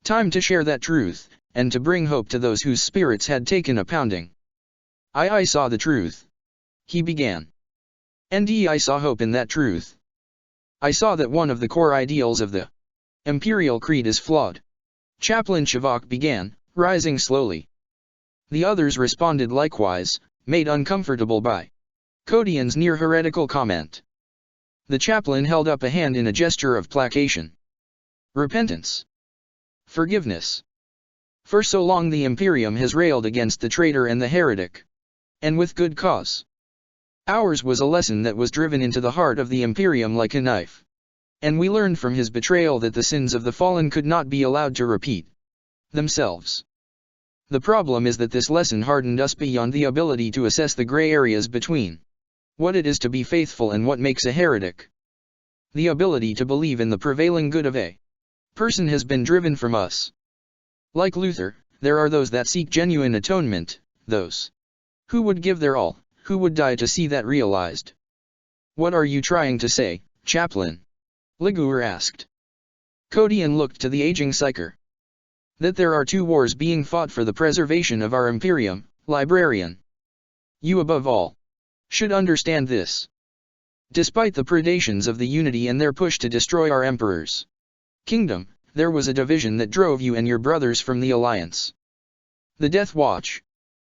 A: time to share that truth, and to bring hope to those whose spirits had taken a pounding. I saw the truth. He began. And I saw hope in that truth. I saw that one of the core ideals of the Imperial Creed is flawed. Chaplain Shavak began, rising slowly. The others responded likewise, made uncomfortable by Codian's near heretical comment. The chaplain held up a hand in a gesture of placation. Repentance. Forgiveness. For so long the Imperium has railed against the traitor and the heretic. And with good cause. Ours was a lesson that was driven into the heart of the Imperium like a knife. And we learned from his betrayal that the sins of the fallen could not be allowed to repeat themselves. The problem is that this lesson hardened us beyond the ability to assess the gray areas between what it is to be faithful and what makes a heretic. The ability to believe in the prevailing good of a person has been driven from us. Like Luther, there are those that seek genuine atonement, those who would give their all, who would die to see that realized. What are you trying to say, chaplain? Liguor asked. Codian looked to the aging Psyker. That there are two wars being fought for the preservation of our Imperium, librarian. You above all should understand this. Despite the predations of the Unity and their push to destroy our Emperor's kingdom, there was a division that drove you and your brothers from the Alliance. The Death Watch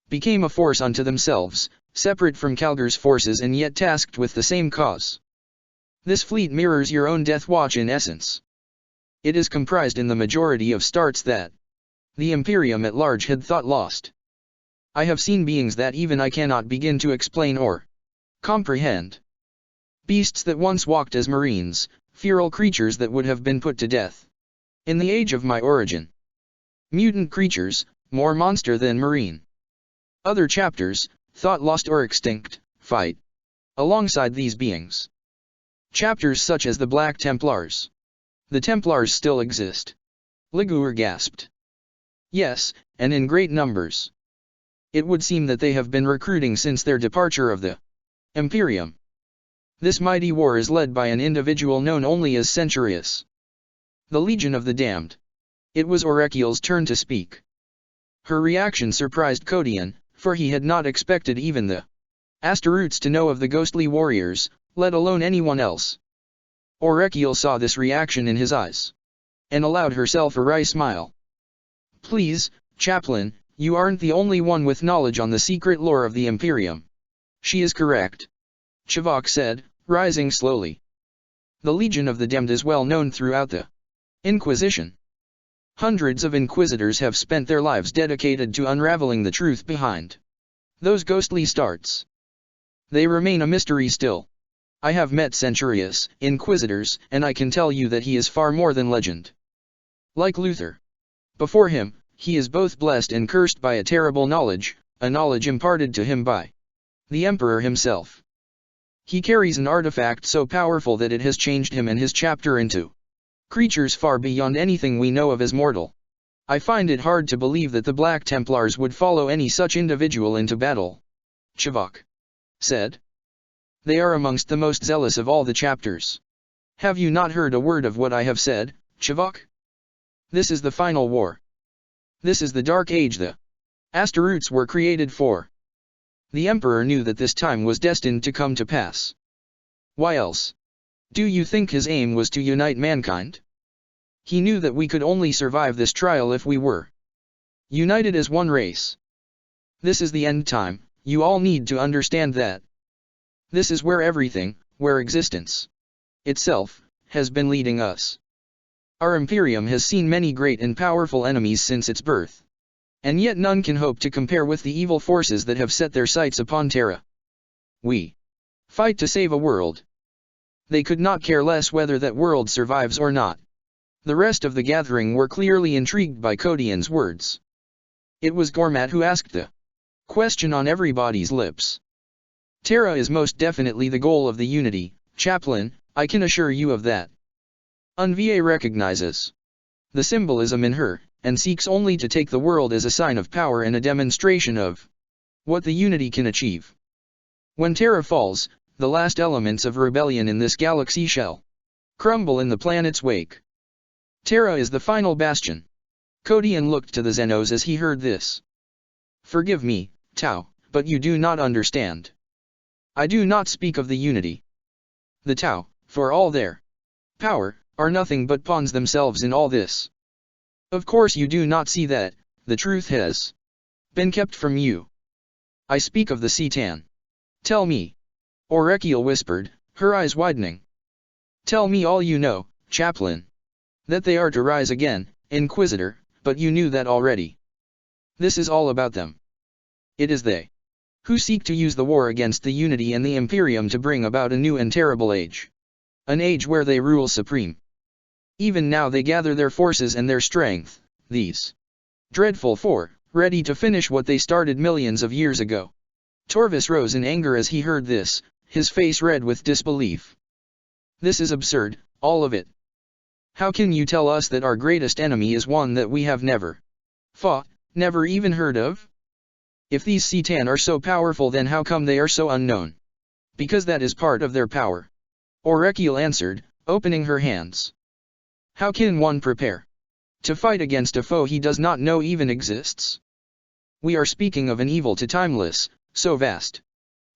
A: became a force unto themselves, separate from Calgar's forces and yet tasked with the same cause. This fleet mirrors your own Death Watch in essence. It is comprised in the majority of starts that the Imperium at large had thought lost. I have seen beings that even I cannot begin to explain or comprehend. Beasts that once walked as marines, feral creatures that would have been put to death in the age of my origin. Mutant creatures, more monster than marine. Other chapters, thought lost or extinct, fight alongside these beings. Chapters such as the Black Templars. The Templars still exist. Liguor gasped. Yes, and in great numbers. It would seem that they have been recruiting since their departure of the Imperium. This mighty war is led by an individual known only as Centurius. The Legion of the Damned. It was Orekiel's turn to speak. Her reaction surprised Codian, for he had not expected even the Astaroutes to know of the ghostly warriors, let alone anyone else. Orekiel saw this reaction in his eyes, and allowed herself a wry smile. Please, Chaplain, you aren't the only one with knowledge on the secret lore of the Imperium. She is correct, Chivok said, rising slowly. The Legion of the Damned is well known throughout the Inquisition. Hundreds of inquisitors have spent their lives dedicated to unraveling the truth behind those ghostly starts. They remain a mystery still. I have met Centurius, inquisitors, and I can tell you that he is far more than legend. Like Luther. Before him, he is both blessed and cursed by a terrible knowledge, a knowledge imparted to him by the Emperor himself. He carries an artifact so powerful that it has changed him and his chapter into creatures far beyond anything we know of as mortal. I find it hard to believe that the Black Templars would follow any such individual into battle, Chivok said. They are amongst the most zealous of all the chapters. Have you not heard a word of what I have said, Chivok? This is the final war. This is the Dark Age the Astaroutes were created for. The Emperor knew that this time was destined to come to pass. Why else? Do you think his aim was to unite mankind? He knew that we could only survive this trial if we were united as one race. This is the end time, you all need to understand that. This is where everything, where existence itself, has been leading us. Our Imperium has seen many great and powerful enemies since its birth. And yet none can hope to compare with the evil forces that have set their sights upon Terra. We fight to save a world. They could not care less whether that world survives or not. The rest of the gathering were clearly intrigued by Codian's words. It was Gormat who asked the question on everybody's lips. Terra is most definitely the goal of the Unity, Chaplain, I can assure you of that. Unva recognizes the symbolism in her, and seeks only to take the world as a sign of power and a demonstration of what the Unity can achieve. When Terra falls, the last elements of rebellion in this galaxy shall crumble in the planet's wake. Terra is the final bastion. Codian looked to the Xenos as he heard this. Forgive me, Tau, but you do not understand. I do not speak of the Unity. The Tau, for all their power, are nothing but pawns themselves in all this. Of course you do not see that, the truth has been kept from you. I speak of the Citan. Tell me. Orekiel whispered, her eyes widening. Tell me all you know, Chaplain. That they are to rise again, Inquisitor, but you knew that already. This is all about them. It is they who seek to use the war against the Unity and the Imperium to bring about a new and terrible age. An age where they rule supreme. Even now they gather their forces and their strength, these dreadful four, ready to finish what they started millions of years ago. Torvis rose in anger as he heard this, his face red with disbelief. This is absurd, all of it. How can you tell us that our greatest enemy is one that we have never fought, never even heard of? If these Citan are so powerful, then how come they are so unknown? Because that is part of their power. Orekiel answered, opening her hands. How can one prepare to fight against a foe he does not know even exists? We are speaking of an evil to timeless, so vast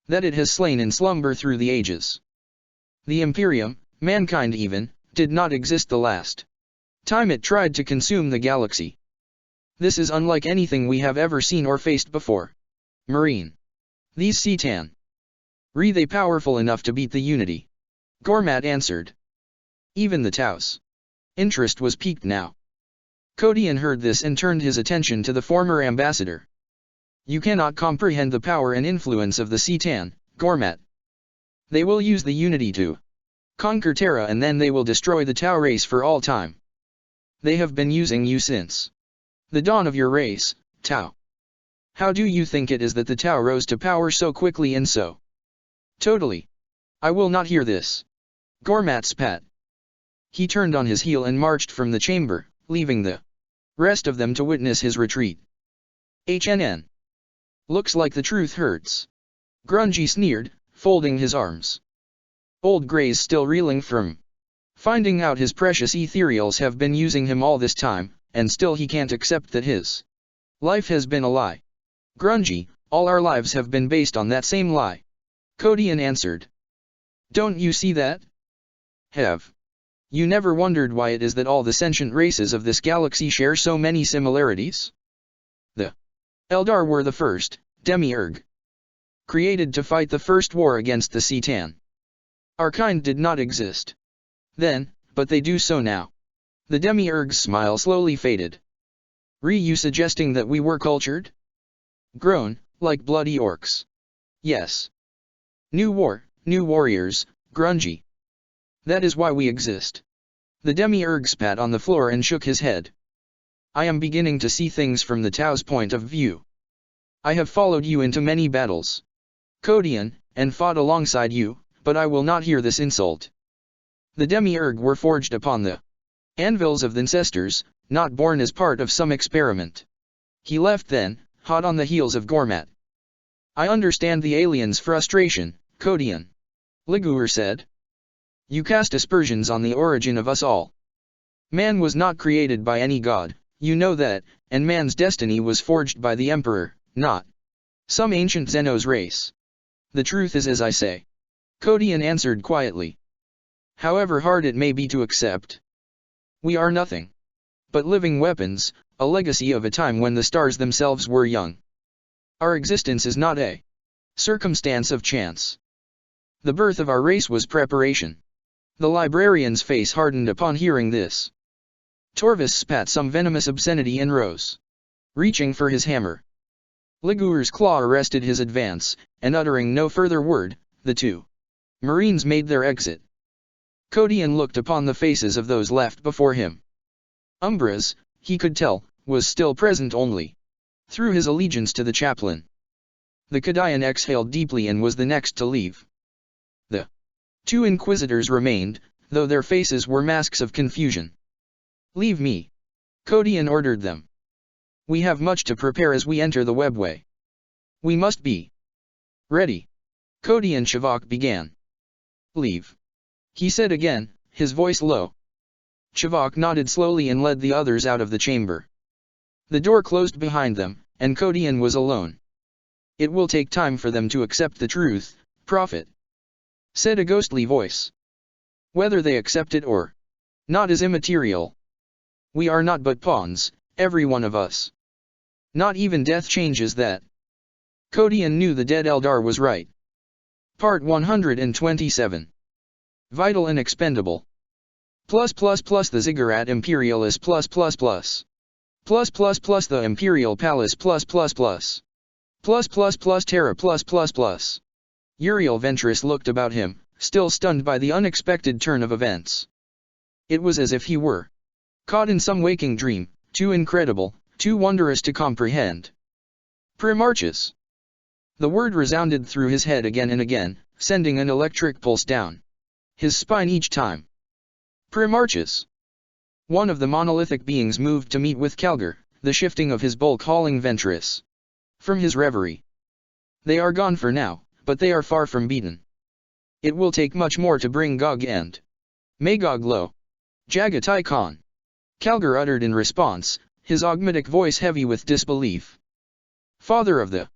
A: that it has slain in slumber through the ages. The Imperium, mankind even, did not exist the last time it tried to consume the galaxy. This is unlike anything we have ever seen or faced before. Marine. These Citan. Re they powerful enough to beat the Unity? Gormat answered. Even the Taus. Interest was piqued now. Codian heard this and turned his attention to the former ambassador. You cannot comprehend the power and influence of the C'tan, Gormat. They will use the unity to conquer Terra, and then they will destroy the Tau race for all time. They have been using you since the dawn of your race, Tau. How do you think it is that the Tau rose to power so quickly and so totally? I will not hear this. Gormat spat. He turned on his heel and marched from the chamber, leaving the rest of them to witness his retreat. HNN. Looks like the truth hurts. Grungy sneered, folding his arms. Old Gray's still reeling from finding out his precious ethereals have been using him all this time, and still he can't accept that his life has been a lie. Grungy, all our lives have been based on that same lie. Codian answered. Don't you see that? Have you never wondered why it is that all the sentient races of this galaxy share so many similarities? The Eldar were the first demiurge created to fight the first war against the C'tan. Our kind did not exist then, but they do so now. The demiurge's smile slowly faded. You suggesting that we were cultured? Grown, like bloody orcs. Yes. New war, new warriors, Grungy. That is why we exist. The demiurge spat on the floor and shook his head. I am beginning to see things from the Tau's point of view. I have followed you into many battles, Codian, and fought alongside you, but I will not hear this insult. The demiurge were forged upon the anvils of the ancestors, not born as part of some experiment. He left then, hot on the heels of Gormat. I understand the alien's frustration, Codian. Liguor said. You cast aspersions on the origin of us all. Man was not created by any god, you know that, and man's destiny was forged by the Emperor, not some ancient Xenos race. The truth is as I say. Codian answered quietly. However hard it may be to accept. We are nothing but living weapons, a legacy of a time when the stars themselves were young. Our existence is not a circumstance of chance. The birth of our race was preparation. The librarian's face hardened upon hearing this. Torvus spat some venomous obscenity and rose, reaching for his hammer. Liguor's claw arrested his advance, and uttering no further word, the two Marines made their exit. Codian looked upon the faces of those left before him. Umbra's, he could tell, was still present only through his allegiance to the chaplain. The Cadian exhaled deeply and was the next to leave. The two inquisitors remained, though their faces were masks of confusion. Leave me. Codian ordered them. We have much to prepare as we enter the webway. We must be ready. Codian Chivok began. Leave. He said again, his voice low. Chivok nodded slowly and led the others out of the chamber. The door closed behind them, and Codian was alone. It will take time for them to accept the truth, Prophet, said a ghostly voice. Whether they accept it or not is immaterial. We are not but pawns, every one of us. Not even death changes that. Codian knew the dead Eldar was right. Part 127. Vital and expendable. The Ziggurat Imperialis the Imperial Palace Terra Uriel Ventress looked about him, still stunned by the unexpected turn of events. It was as if he were caught in some waking dream, too incredible, too wondrous to comprehend. Primarchus. The word resounded through his head again and again, sending an electric pulse down his spine each time. Primarchus. One of the monolithic beings moved to meet with Calgar, the shifting of his bulk hauling Ventress from his reverie. They are gone for now, but they are far from beaten. It will take much more to bring Gog and Magog low. Jagatai Khan. Calgar uttered in response, his augmetic voice heavy with disbelief. Father of the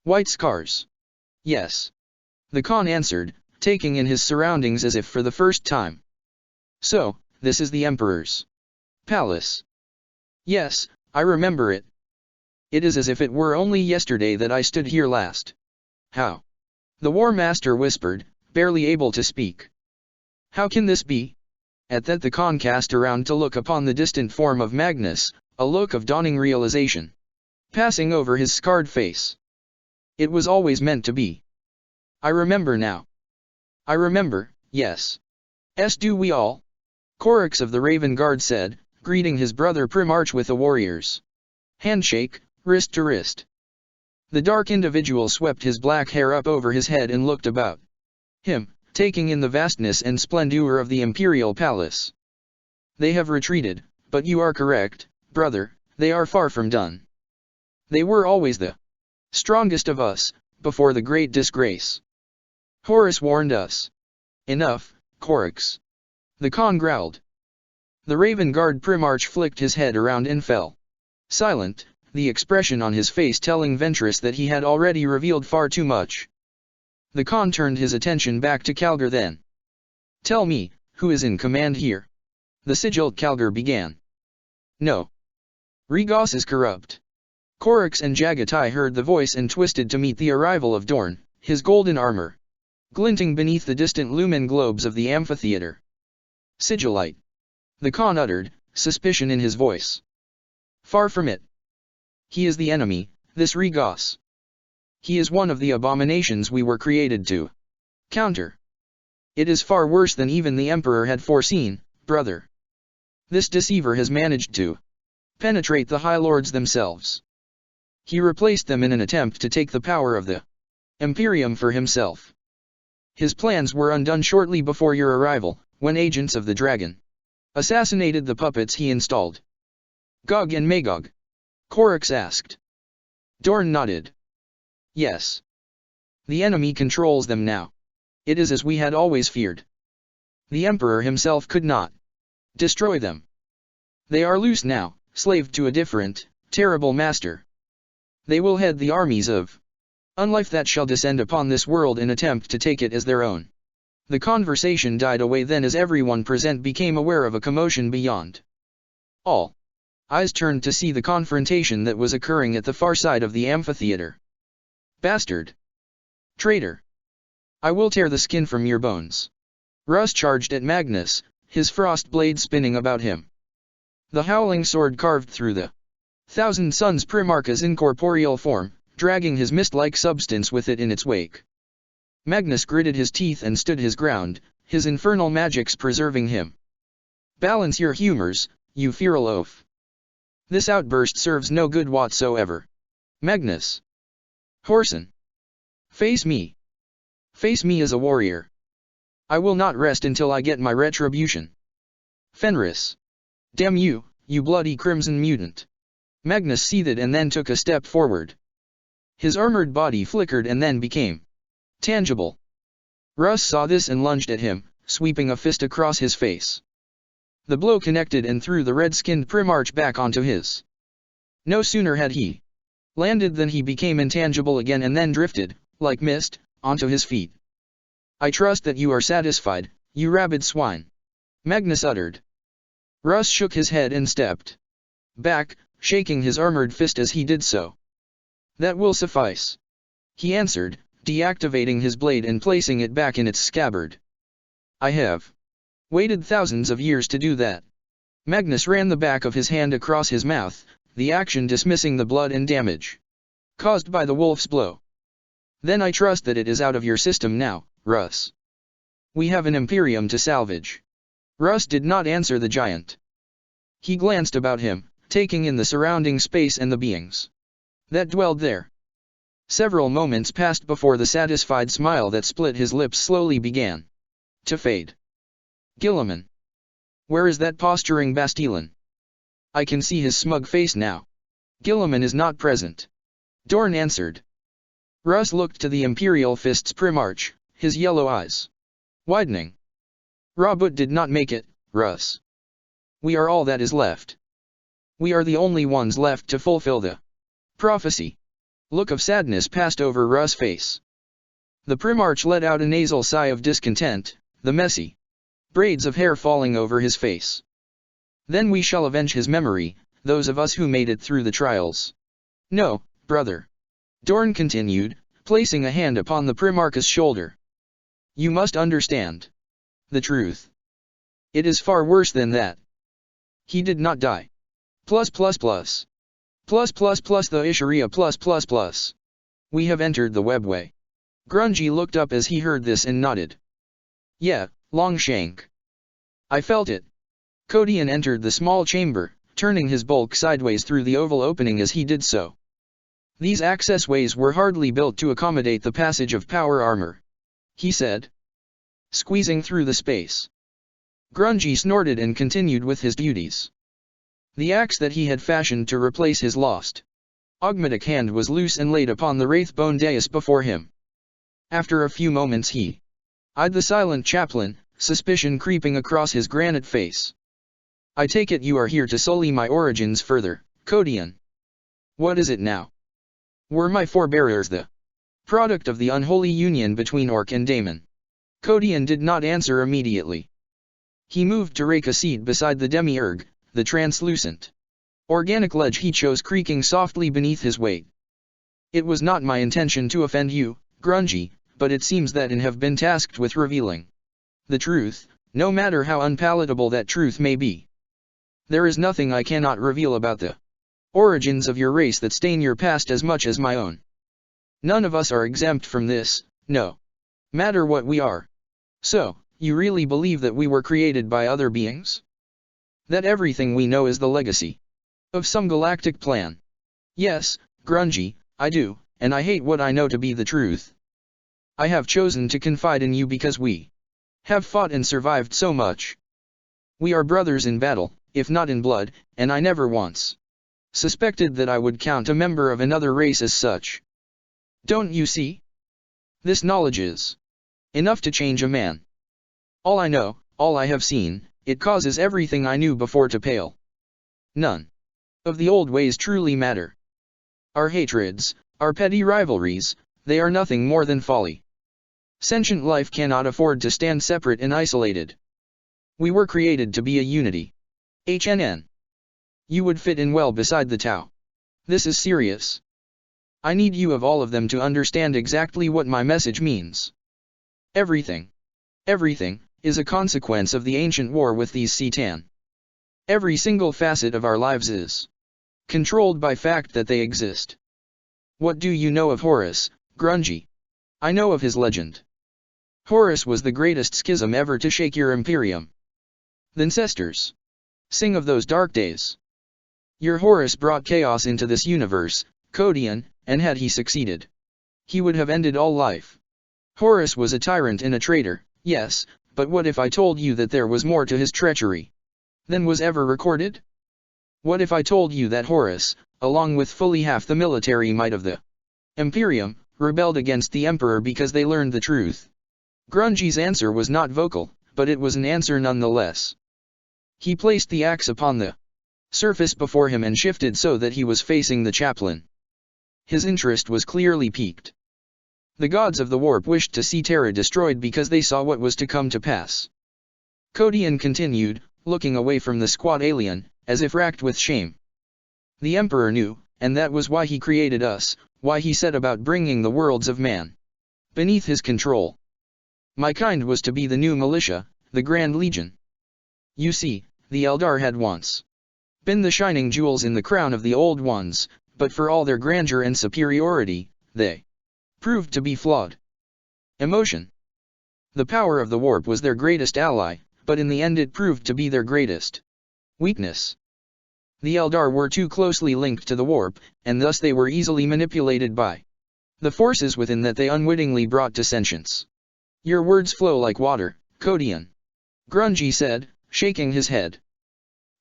A: White Scars. Yes. The Khan answered, taking in his surroundings as if for the first time. So, this is the Emperor's palace. Yes, I remember it. It is as if it were only yesterday that I stood here last. How? The War Master whispered, barely able to speak. How can this be? At that the Khan cast around to look upon the distant form of Magnus, a look of dawning realization. passing over his scarred face. It was always meant to be. I remember now. I remember, yes. Do we all? Corax of the Raven Guard said, greeting his brother Primarch with the warriors. Handshake, wrist to wrist. The dark individual swept his black hair up over his head and looked about him, taking in the vastness and splendor of the imperial palace. They have retreated, but you are correct, brother, they are far from done. They were always the strongest of us, before the great disgrace. Horus warned us. Enough, Corax. The Khan growled. The Raven Guard Primarch flicked his head around and fell silent, the expression on his face telling Ventress that he had already revealed far too much. The Khan turned his attention back to Calgar then. Tell me, who is in command here? The sigilled Calgar began. No. Regos is corrupt. Corax and Jagatai heard the voice and twisted to meet the arrival of Dorn, his golden armor glinting beneath the distant lumen globes of the amphitheater. Sigillite. The Khan uttered, suspicion in his voice. Far from it. He is the enemy, this Regos. He is one of the abominations we were created to counter. It is far worse than even the Emperor had foreseen, brother. This deceiver has managed to penetrate the High Lords themselves. He replaced them in an attempt to take the power of the Imperium for himself. His plans were undone shortly before your arrival, when agents of the dragon assassinated the puppets he installed. Gog and Magog? Corax asked. Dorn nodded. Yes. The enemy controls them now. It is as we had always feared. The Emperor himself could not destroy them. They are loose now, slave to a different, terrible master. They will head the armies of unlife that shall descend upon this world and attempt to take it as their own. The conversation died away then as everyone present became aware of a commotion beyond. All eyes turned to see the confrontation that was occurring at the far side of the amphitheater. Bastard! Traitor! I will tear the skin from your bones. Russ charged at Magnus, his frost blade spinning about him. The howling sword carved through the Thousand Suns Primarch's incorporeal form, dragging his mist-like substance with it in its wake. Magnus gritted his teeth and stood his ground, his infernal magics preserving him. Balance your humors, you feral oaf. This outburst serves no good whatsoever. Magnus. Whoreson. Face me. Face me as a warrior. I will not rest until I get my retribution. Fenris. Damn you, you bloody crimson mutant. Magnus seethed and then took a step forward. His armored body flickered and then became tangible. Russ saw this and lunged at him, sweeping a fist across his face. The blow connected and threw the red-skinned Primarch back onto his. No sooner had he landed than he became intangible again and then drifted, like mist, onto his feet. I trust that you are satisfied, you rabid swine. Magnus uttered. Russ shook his head and stepped back, shaking his armored fist as he did so. That will suffice. He answered, deactivating his blade and placing it back in its scabbard. I have waited thousands of years to do that. Magnus ran the back of his hand across his mouth, the action dismissing the blood and damage caused by the wolf's blow. Then I trust that it is out of your system now, Russ. We have an Imperium to salvage. Russ did not answer the giant. He glanced about him, taking in the surrounding space and the beings that dwelled there. Several moments passed before the satisfied smile that split his lips slowly began to fade. Guilliman. Where is that posturing Bastilon? I can see his smug face now. Guilliman is not present. Dorn answered. Russ looked to the Imperial Fist's Primarch, his yellow eyes widening. Rabut did not make it, Russ. We are all that is left. We are the only ones left to fulfill the prophecy. Look of sadness passed over Russ' face. The Primarch let out a nasal sigh of discontent, the messy braids of hair falling over his face. Then we shall avenge his memory, those of us who made it through the trials. No, brother. Dorn continued, placing a hand upon the Primarch's shoulder. You must understand the truth. It is far worse than that. He did not die. +++. The Isharia +++. We have entered the webway. Grungy looked up as he heard this and nodded. Yeah, Longshank. I felt it. Kodian entered the small chamber, turning his bulk sideways through the oval opening as he did so. These accessways were hardly built to accommodate the passage of power armor, he said, squeezing through the space. Grungy snorted and continued with his duties. The axe that he had fashioned to replace his lost Ogmatic hand was loose and laid upon the wraithbone dais before him. After a few moments he eyed the silent chaplain, suspicion creeping across his granite face. I take it you are here to sully my origins further, Kodian. What is it now? Were my forebears the product of the unholy union between Orc and Daemon? Kodian did not answer immediately. He moved to rake a seat beside the demiurge, the translucent organic ledge he chose creaking softly beneath his weight. It was not my intention to offend you, Grungy, but it seems that I have been tasked with revealing the truth, no matter how unpalatable that truth may be. There is nothing I cannot reveal about the origins of your race that stain your past as much as my own. None of us are exempt from this, no matter what we are. So, you really believe that we were created by other beings? That everything we know is the legacy of some galactic plan? Yes, Grungy, I do, and I hate what I know to be the truth. I have chosen to confide in you because we have fought and survived so much. We are brothers in battle, if not in blood, and I never once suspected that I would count a member of another race as such. Don't you see? This knowledge is enough to change a man. All I know, all I have seen, it causes everything I knew before to pale. None of the old ways truly matter. Our hatreds, our petty rivalries, they are nothing more than folly. Sentient life cannot afford to stand separate and isolated. We were created to be a unity. HNN. You would fit in well beside the Tau. This is serious. I need you of all of them to understand exactly what my message means. Everything, is a consequence of the ancient war with these C'tan. Every single facet of our lives is controlled by fact that they exist. What do you know of Horus, Grungy? I know of his legend. Horus was the greatest schism ever to shake your imperium. The ancestors sing of those dark days. Your Horus brought chaos into this universe, Kodian, and had he succeeded, he would have ended all life. Horus was a tyrant and a traitor, yes, but what if I told you that there was more to his treachery than was ever recorded? What if I told you that Horus, along with fully half the military might of the Imperium, rebelled against the Emperor because they learned the truth? Grungy's answer was not vocal, but it was an answer nonetheless. He placed the axe upon the surface before him and shifted so that he was facing the chaplain. His interest was clearly piqued. The gods of the warp wished to see Terra destroyed because they saw what was to come to pass. Kodian continued, looking away from the squat alien, as if racked with shame. The Emperor knew, and that was why he created us, why he set about bringing the worlds of man beneath his control. My kind was to be the new militia, the Grand Legion. You see, the Eldar had once been the shining jewels in the crown of the old ones, but for all their grandeur and superiority, they proved to be flawed. Emotion. The power of the warp was their greatest ally, but in the end it proved to be their greatest weakness. The Eldar were too closely linked to the warp, and thus they were easily manipulated by the forces within that they unwittingly brought to sentience. Your words flow like water, Kodian. Grungy said, shaking his head.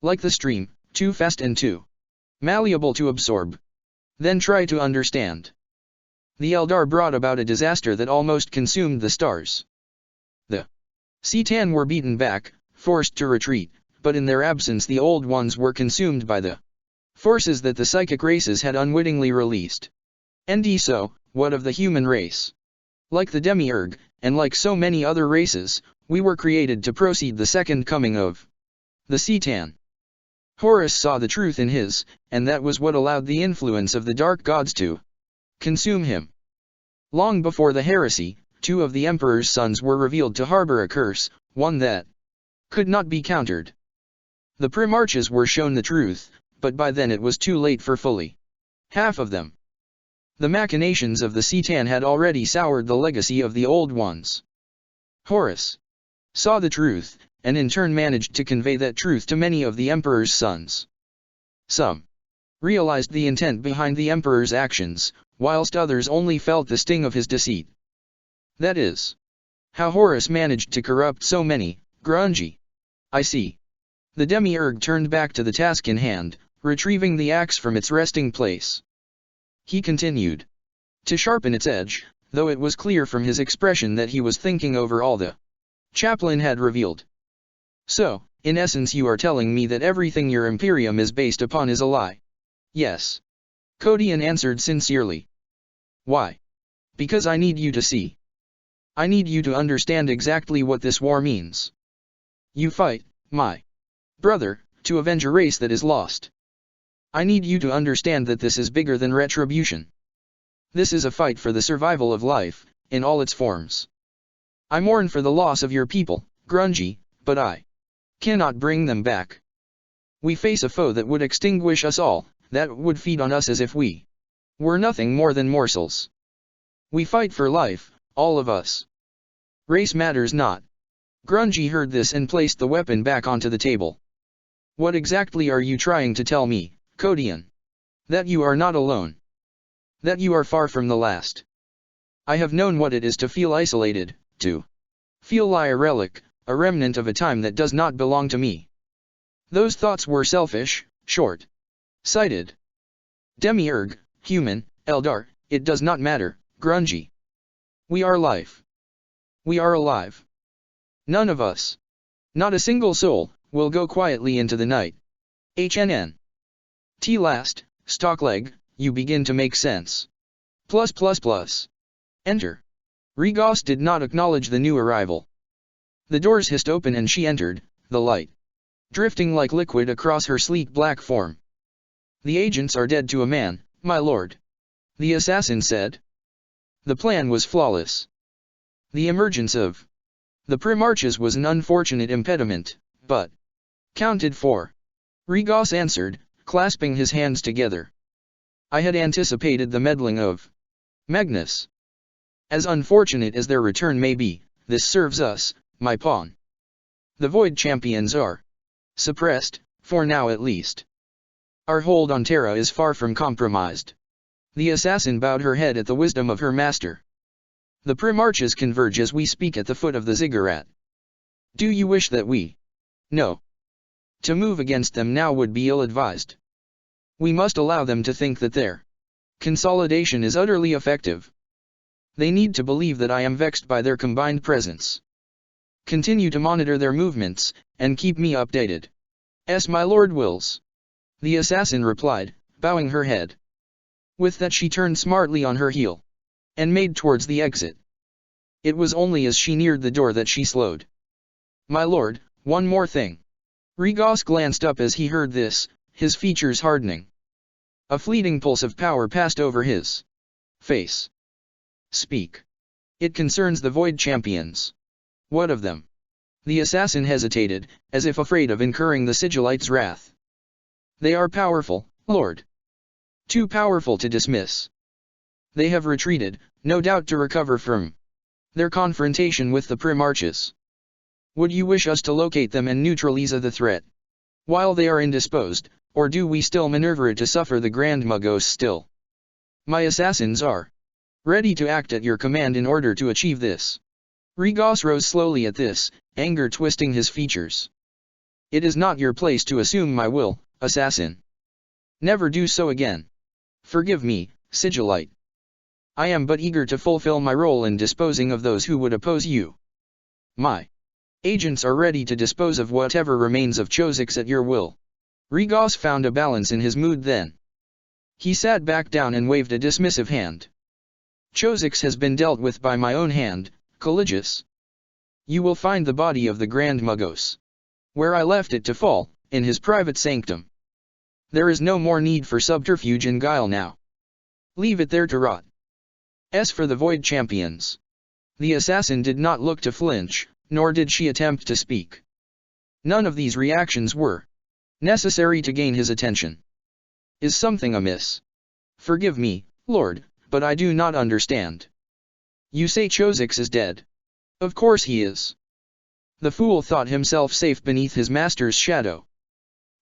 A: Like the stream, too fast and too malleable to absorb. Then try to understand. The Eldar brought about a disaster that almost consumed the stars. The C'tan were beaten back, forced to retreat, but in their absence the old ones were consumed by the forces that the psychic races had unwittingly released. And so, what of the human race? Like the demiurge, and like so many other races, we were created to proceed the second coming of the C'tan. Horus saw the truth in his, and that was what allowed the influence of the dark gods to consume him. Long before the heresy, 2 of the Emperor's sons were revealed to harbor a curse, one that could not be countered. The Primarchs were shown the truth, but by then it was too late for fully half of them. The machinations of the Citan had already soured the legacy of the old ones. Horus saw the truth, and in turn managed to convey that truth to many of the emperor's sons. Some realized the intent behind the emperor's actions, whilst others only felt the sting of his deceit. That is how Horus managed to corrupt so many. Grungy. I see. The demiurge turned back to the task in hand, retrieving the axe from its resting place. He continued to sharpen its edge, though it was clear from his expression that he was thinking over all the chaplain had revealed. So, in essence, you are telling me that everything your Imperium is based upon is a lie? Yes. Codian answered sincerely. Why? Because I need you to see. I need you to understand exactly what this war means. You fight, my brother, to avenge a race that is lost. I need you to understand that this is bigger than retribution. This is a fight for the survival of life, in all its forms. I mourn for the loss of your people, Grungy, but I cannot bring them back. We face a foe that would extinguish us all, that would feed on us as if we were nothing more than morsels. We fight for life, all of us. Race matters not. Grungy heard this and placed the weapon back onto the table. What exactly are you trying to tell me, Codian? That you are not alone. That you are far from the last. I have known what it is to feel isolated, to feel like a relic, a remnant of a time that does not belong to me. Those thoughts were selfish, short-sighted. Demiurge, human, Eldar, it does not matter, Grungy. We are life. We are alive. None of us, not a single soul, will go quietly into the night. HNN. T last, Stockleg, you begin to make sense. +++. Enter. Regos did not acknowledge the new arrival. The doors hissed open and she entered, the light drifting like liquid across her sleek black form. The agents are dead to a man, my lord. The assassin said. The plan was flawless. The emergence of the Primarchs was an unfortunate impediment, but counted for. Regos answered, clasping his hands together. I had anticipated the meddling of Magnus. As unfortunate as their return may be, this serves us, my pawn. The Void Champions are suppressed, for now at least. Our hold on Terra is far from compromised. The assassin bowed her head at the wisdom of her master. The Primarchs converge as we speak at the foot of the ziggurat. Do you wish that we? No. To move against them now would be ill-advised. We must allow them to think that their consolidation is utterly effective. They need to believe that I am vexed by their combined presence. Continue to monitor their movements, and keep me updated. As my lord wills. The assassin replied, bowing her head. With that she turned smartly on her heel and made towards the exit. It was only as she neared the door that she slowed. My lord, one more thing. Regos glanced up as he heard this, his features hardening. A fleeting pulse of power passed over his face. Speak. It concerns the Void Champions. What of them? The assassin hesitated, as if afraid of incurring the Sigillite's wrath. They are powerful, lord. Too powerful to dismiss. They have retreated, no doubt to recover from their confrontation with the Primarchs. Would you wish us to locate them and neutralize the threat while they are indisposed, or do we still maneuver to suffer the Grand Magos still? My assassins are ready to act at your command in order to achieve this. Regos rose slowly at this, anger twisting his features. It is not your place to assume my will, assassin. Never do so again. Forgive me, Sigillite. I am but eager to fulfill my role in disposing of those who would oppose you. My agents are ready to dispose of whatever remains of Chozix at your will. Regos found a balance in his mood then. He sat back down and waved a dismissive hand. Chozix has been dealt with by my own hand, Caligus. You will find the body of the Grand Magos where I left it to fall, in his private sanctum. There is no more need for subterfuge and guile now. Leave it there to rot. As for the Void Champions, the assassin did not look to flinch, nor did she attempt to speak. None of these reactions were necessary to gain his attention. Is something amiss? Forgive me, Lord, but I do not understand. You say Chozix is dead. Of course he is. The fool thought himself safe beneath his master's shadow.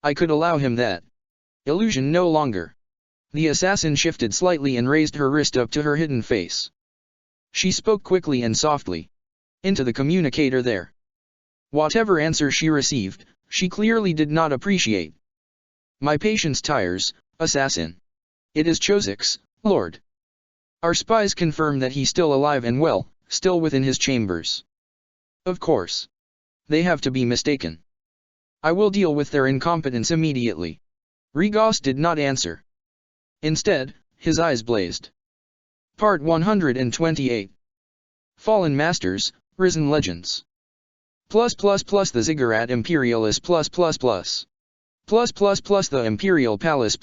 A: I could allow him that illusion no longer. The assassin shifted slightly and raised her wrist up to her hidden face. She spoke quickly and softly into the communicator there. Whatever answer she received, she clearly did not appreciate. My patience tires, assassin. It is Chozix, Lord. Our spies confirm that he's still alive and well, still within his chambers. Of course. They have to be mistaken. I will deal with their incompetence immediately. Rigos did not answer. Instead, his eyes blazed. Part 128. Fallen Masters, Risen Legends. The Ziggurat Imperialis the Imperial Palace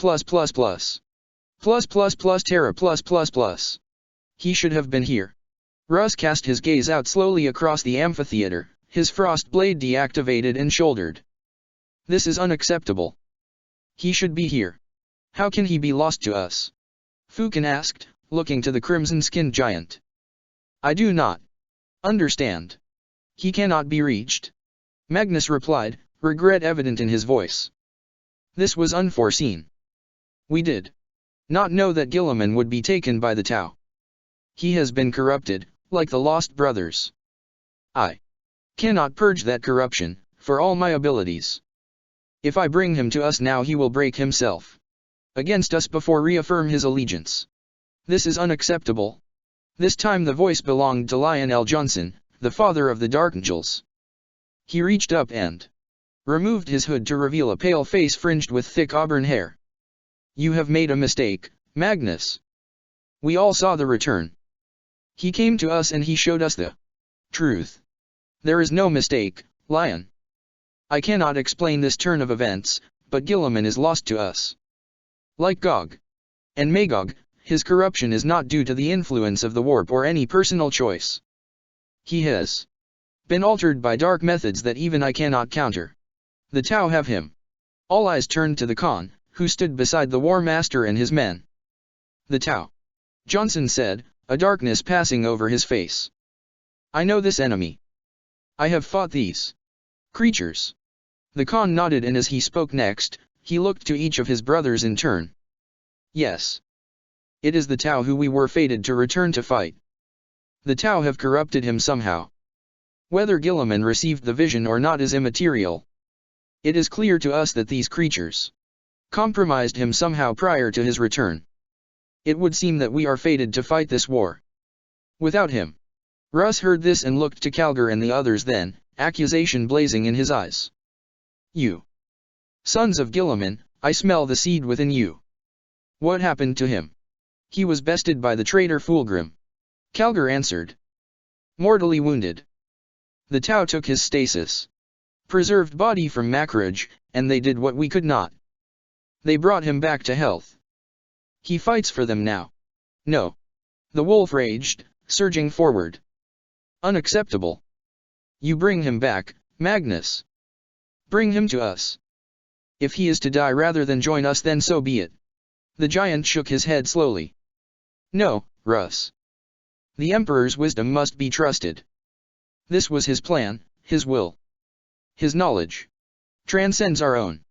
A: Terra He should have been here. Russ cast his gaze out slowly across the amphitheater, his frost blade deactivated and shouldered. This is unacceptable. He should be here. How can he be lost to us? Fukin asked, looking to the crimson-skinned giant. I do not understand. He cannot be reached. Magnus replied, regret evident in his voice. This was unforeseen. We did not know that Guilliman would be taken by the Tau. He has been corrupted, like the Lost Brothers. I cannot purge that corruption, for all my abilities. If I bring him to us now he will break himself against us before reaffirm his allegiance. This is unacceptable. This time the voice belonged to Lionel Johnson, the father of the Dark Angels. He reached up and removed his hood to reveal a pale face fringed with thick auburn hair. You have made a mistake, Magnus. We all saw the return. He came to us and he showed us the truth. There is no mistake, Lion. I cannot explain this turn of events, but Guilliman is lost to us. Like Gog and Magog, his corruption is not due to the influence of the warp or any personal choice. He has been altered by dark methods that even I cannot counter. The Tau have him. All eyes turned to the Khan, who stood beside the War Master and his men. The Tau, Johnson said, a darkness passing over his face. I know this enemy. I have fought these creatures. The Khan nodded, and as he spoke next, he looked to each of his brothers in turn. Yes. It is the Tau who we were fated to return to fight. The Tau have corrupted him somehow. Whether Guilliman received the vision or not is immaterial. It is clear to us that these creatures compromised him somehow prior to his return. It would seem that we are fated to fight this war without him. Russ heard this and looked to Calgar and the others then, accusation blazing in his eyes. You sons of Guilliman, I smell the seed within you. What happened to him? He was bested by the traitor Fulgrim. Calgar answered. Mortally wounded. The Tau took his stasis preserved body from Makraj, and they did what we could not. They brought him back to health. He fights for them now. No. The wolf raged, surging forward. Unacceptable. You bring him back, Magnus. Bring him to us. If he is to die rather than join us, then so be it. The giant shook his head slowly. No, Russ. The Emperor's wisdom must be trusted. This was his plan, his will. His knowledge transcends our own.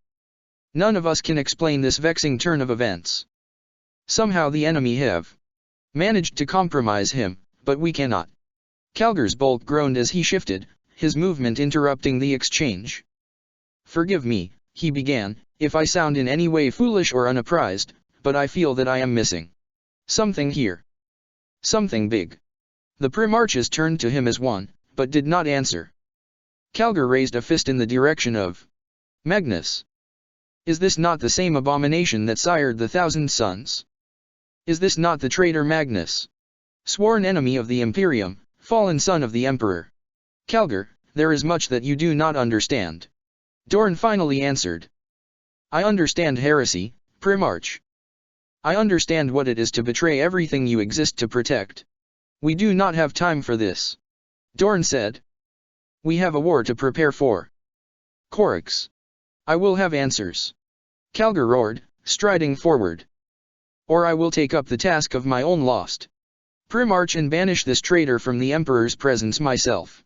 A: None of us can explain this vexing turn of events. Somehow the enemy have managed to compromise him, but we cannot. Calgar's bulk groaned as he shifted, his movement interrupting the exchange. Forgive me, he began, if I sound in any way foolish or unapprised, but I feel that I am missing something here. Something big. The Primarchs turned to him as one, but did not answer. Calgar raised a fist in the direction of Magnus. Is this not the same abomination that sired the 1,000 sons? Is this not the traitor Magnus? Sworn enemy of the Imperium, fallen son of the Emperor. Calgar, there is much that you do not understand. Dorn finally answered. I understand heresy, Primarch. I understand what it is to betray everything you exist to protect. We do not have time for this. Dorn said. We have a war to prepare for. Korix. I will have answers. Calgar roared, striding forward. or I will take up the task of my own lost Primarch and banish this traitor from the Emperor's presence myself.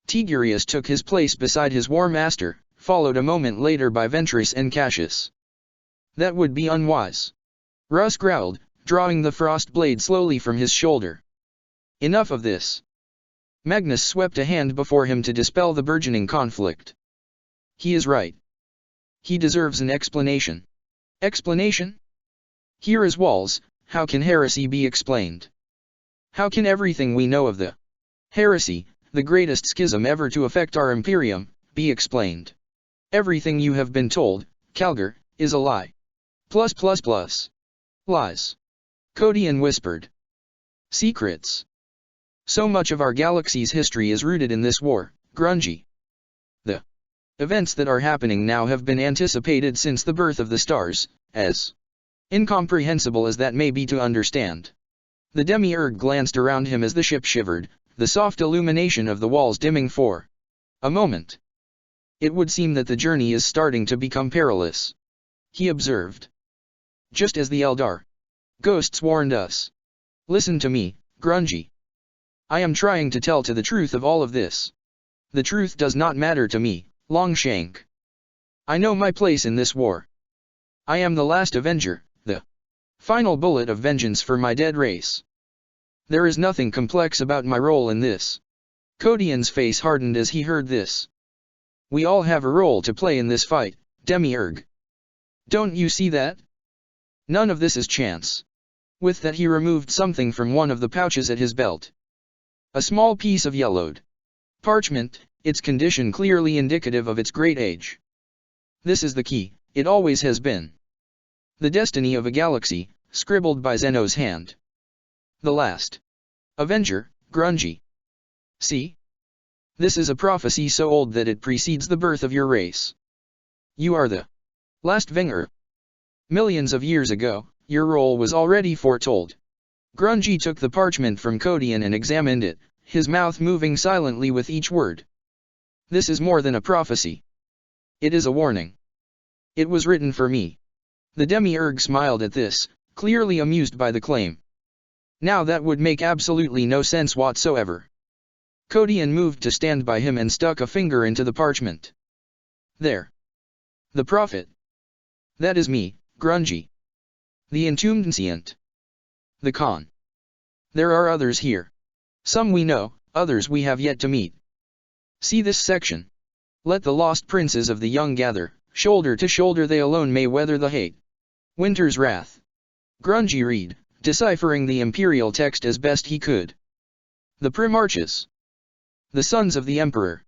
A: Tigurius took his place beside his war master, followed a moment later by Ventrus and Cassius. That would be unwise. Russ growled, drawing the frost blade slowly from his shoulder. Enough of this. Magnus swept a hand before him to dispel the burgeoning conflict. He is right. He deserves an explanation. Explanation? Here is Walls, how can heresy be explained? How can everything we know of the heresy, the greatest schism ever to affect our Imperium, be explained? Everything you have been told, Calgar, is a lie. Plus. Lies. Codian whispered. Secrets. So much of our galaxy's history is rooted in this war, Grungy. The events that are happening now have been anticipated since the birth of the stars, as incomprehensible as that may be to understand. The Demiurge glanced around him as the ship shivered, the soft illumination of the walls dimming for a moment. It would seem that the journey is starting to become perilous, he observed. Just as the Eldar ghosts warned us. Listen to me, Grungy. I am trying to tell the truth of all of this. The truth does not matter to me, Longshank. I know my place in this war. I am the last Avenger, the final bullet of vengeance for my dead race. There is nothing complex about my role in this. Codian's face hardened as he heard this. We all have a role to play in this fight, Demiurge. Don't you see that? None of this is chance. With that he removed something from one of the pouches at his belt. A small piece of yellowed parchment, its condition clearly indicative of its great age. This is the key, it always has been. The destiny of a galaxy, scribbled by Zeno's hand. The last Avenger, Grungy. See? This is a prophecy so old that it precedes the birth of your race. You are the last Venger. Millions of years ago, your role was already foretold. Grungy took the parchment from Codian and examined it, his mouth moving silently with each word. This is more than a prophecy. It is a warning. It was written for me. The Demiurge smiled at this, clearly amused by the claim. Now that would make absolutely no sense whatsoever. Codian moved to stand by him and stuck a finger into the parchment. There. The prophet. That is me, Grungy. The entombed ancient. The Khan. There are others here. Some we know, others we have yet to meet. See this section. Let the lost princes of the young gather, shoulder to shoulder they alone may weather the hate. Winter's wrath. Grungy read, deciphering the imperial text as best he could. The Primarches. The sons of the Emperor.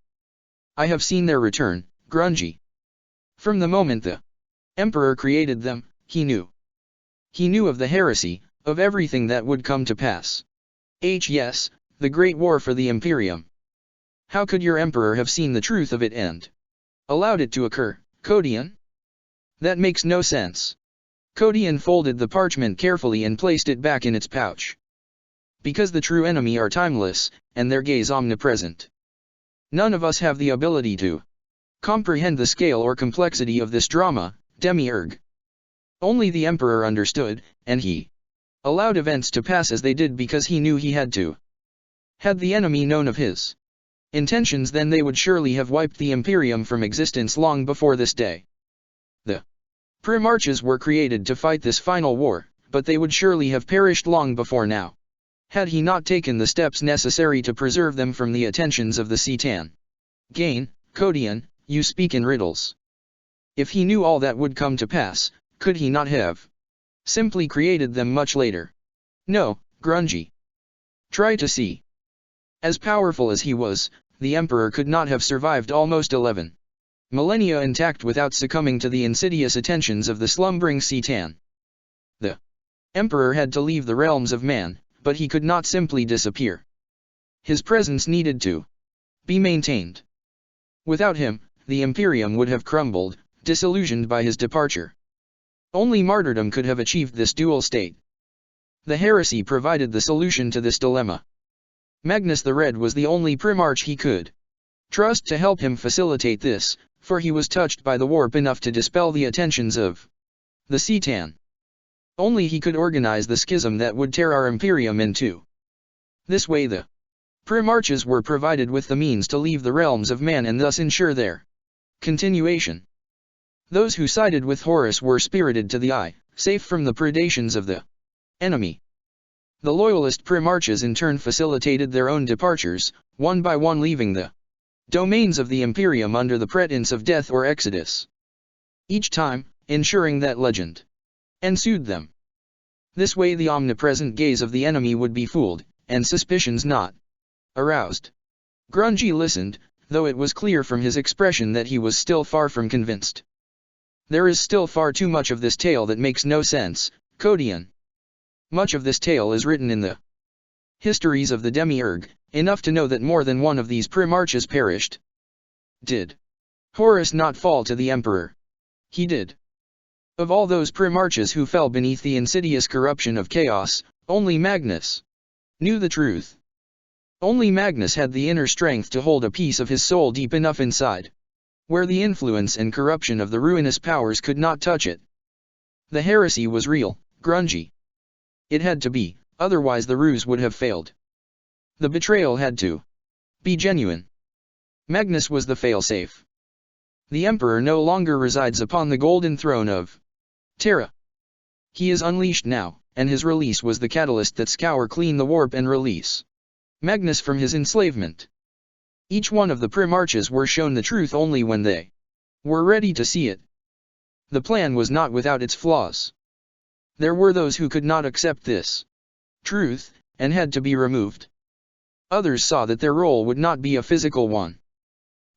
A: I have seen their return, Grungy. From the moment the Emperor created them, he knew. He knew of the heresy, of everything that would come to pass. Yes, the Great War for the Imperium. How could your Emperor have seen the truth of it and allowed it to occur, Codian? That makes no sense. Codian folded the parchment carefully and placed it back in its pouch. Because the true enemy are timeless, and their gaze omnipresent. None of us have the ability to comprehend the scale or complexity of this drama, Demiurge. Only the Emperor understood, and he allowed events to pass as they did because he knew he had to. Had the enemy known of his intentions, then they would surely have wiped the Imperium from existence long before this day. The Primarches were created to fight this final war, but they would surely have perished long before now, had he not taken the steps necessary to preserve them from the attentions of the Citan. Gain, Codian, you speak in riddles. If he knew all that would come to pass, could he not have simply created them much later? No, Grungy. Try to see. As powerful as he was, the Emperor could not have survived almost 11 millennia intact without succumbing to the insidious attentions of the slumbering Citan. The Emperor had to leave the realms of man, but he could not simply disappear. His presence needed to be maintained. Without him, the Imperium would have crumbled, disillusioned by his departure. Only martyrdom could have achieved this dual state. The heresy provided the solution to this dilemma. Magnus the Red was the only Primarch he could trust to help him facilitate this, for he was touched by the warp enough to dispel the attentions of the Citan. Only he could organize the schism that would tear our Imperium in two. This way the Primarchs were provided with the means to leave the realms of man and thus ensure their continuation. Those who sided with Horus were spirited to the eye, safe from the predations of the enemy. The loyalist Primarchs in turn facilitated their own departures, one by one leaving the domains of the Imperium under the pretense of death or exodus. Each time, ensuring that legend ensued them. This way the omnipresent gaze of the enemy would be fooled, and suspicions not aroused. Grungy listened, though it was clear from his expression that he was still far from convinced. There is still far too much of this tale that makes no sense, Codian. Much of this tale is written in the histories of the Demiurge, enough to know that more than one of these Primarchs perished. Did Horus not fall to the Emperor? He did. Of all those Primarchs who fell beneath the insidious corruption of chaos, only Magnus knew the truth. Only Magnus had the inner strength to hold a piece of his soul deep enough inside, where the influence and corruption of the ruinous powers could not touch it. The heresy was real, Grungy. It had to be, otherwise the ruse would have failed. The betrayal had to be genuine. Magnus was the failsafe. The Emperor no longer resides upon the golden throne of Terra. He is unleashed now, and his release was the catalyst that scour clean the warp and release Magnus from his enslavement. Each one of the Primarchs were shown the truth only when they were ready to see it. The plan was not without its flaws. There were those who could not accept this truth, and had to be removed. Others saw that their role would not be a physical one.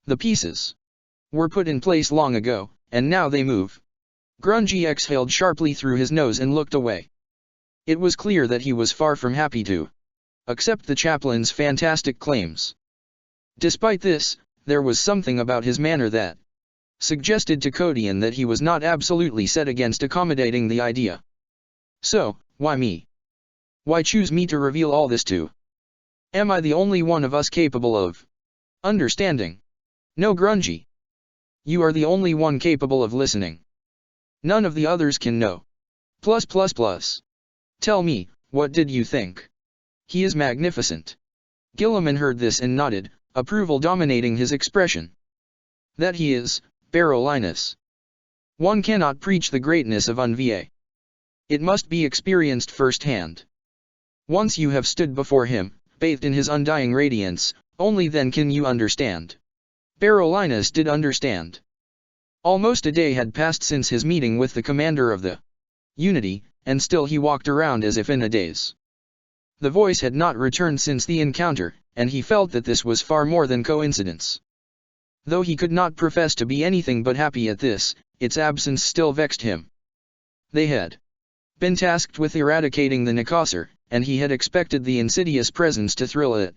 A: The pieces were put in place long ago, and now they move. Grungy exhaled sharply through his nose and looked away. It was clear that he was far from happy to accept the chaplain's fantastic claims. Despite this, there was something about his manner that suggested to Codian that he was not absolutely set against accommodating the idea. So, why me? Why choose me to reveal all this to? Am I the only one of us capable of understanding? No, Grungy. You are the only one capable of listening. None of the others can know. Tell me, what did you think? He is magnificent. Guilliman heard this and nodded, approval dominating his expression. That he is, Barolinus. One cannot preach the greatness of Unva. It must be experienced firsthand. Once you have stood before him, bathed in his undying radiance, only then can you understand. Barolinus did understand. Almost a day had passed since his meeting with the commander of the Unity, and still he walked around as if in a daze. The voice had not returned since the encounter, and he felt that this was far more than coincidence. Though he could not profess to be anything but happy at this, its absence still vexed him. They had been tasked with eradicating the Nicassar, and he had expected the insidious presence to thrill it.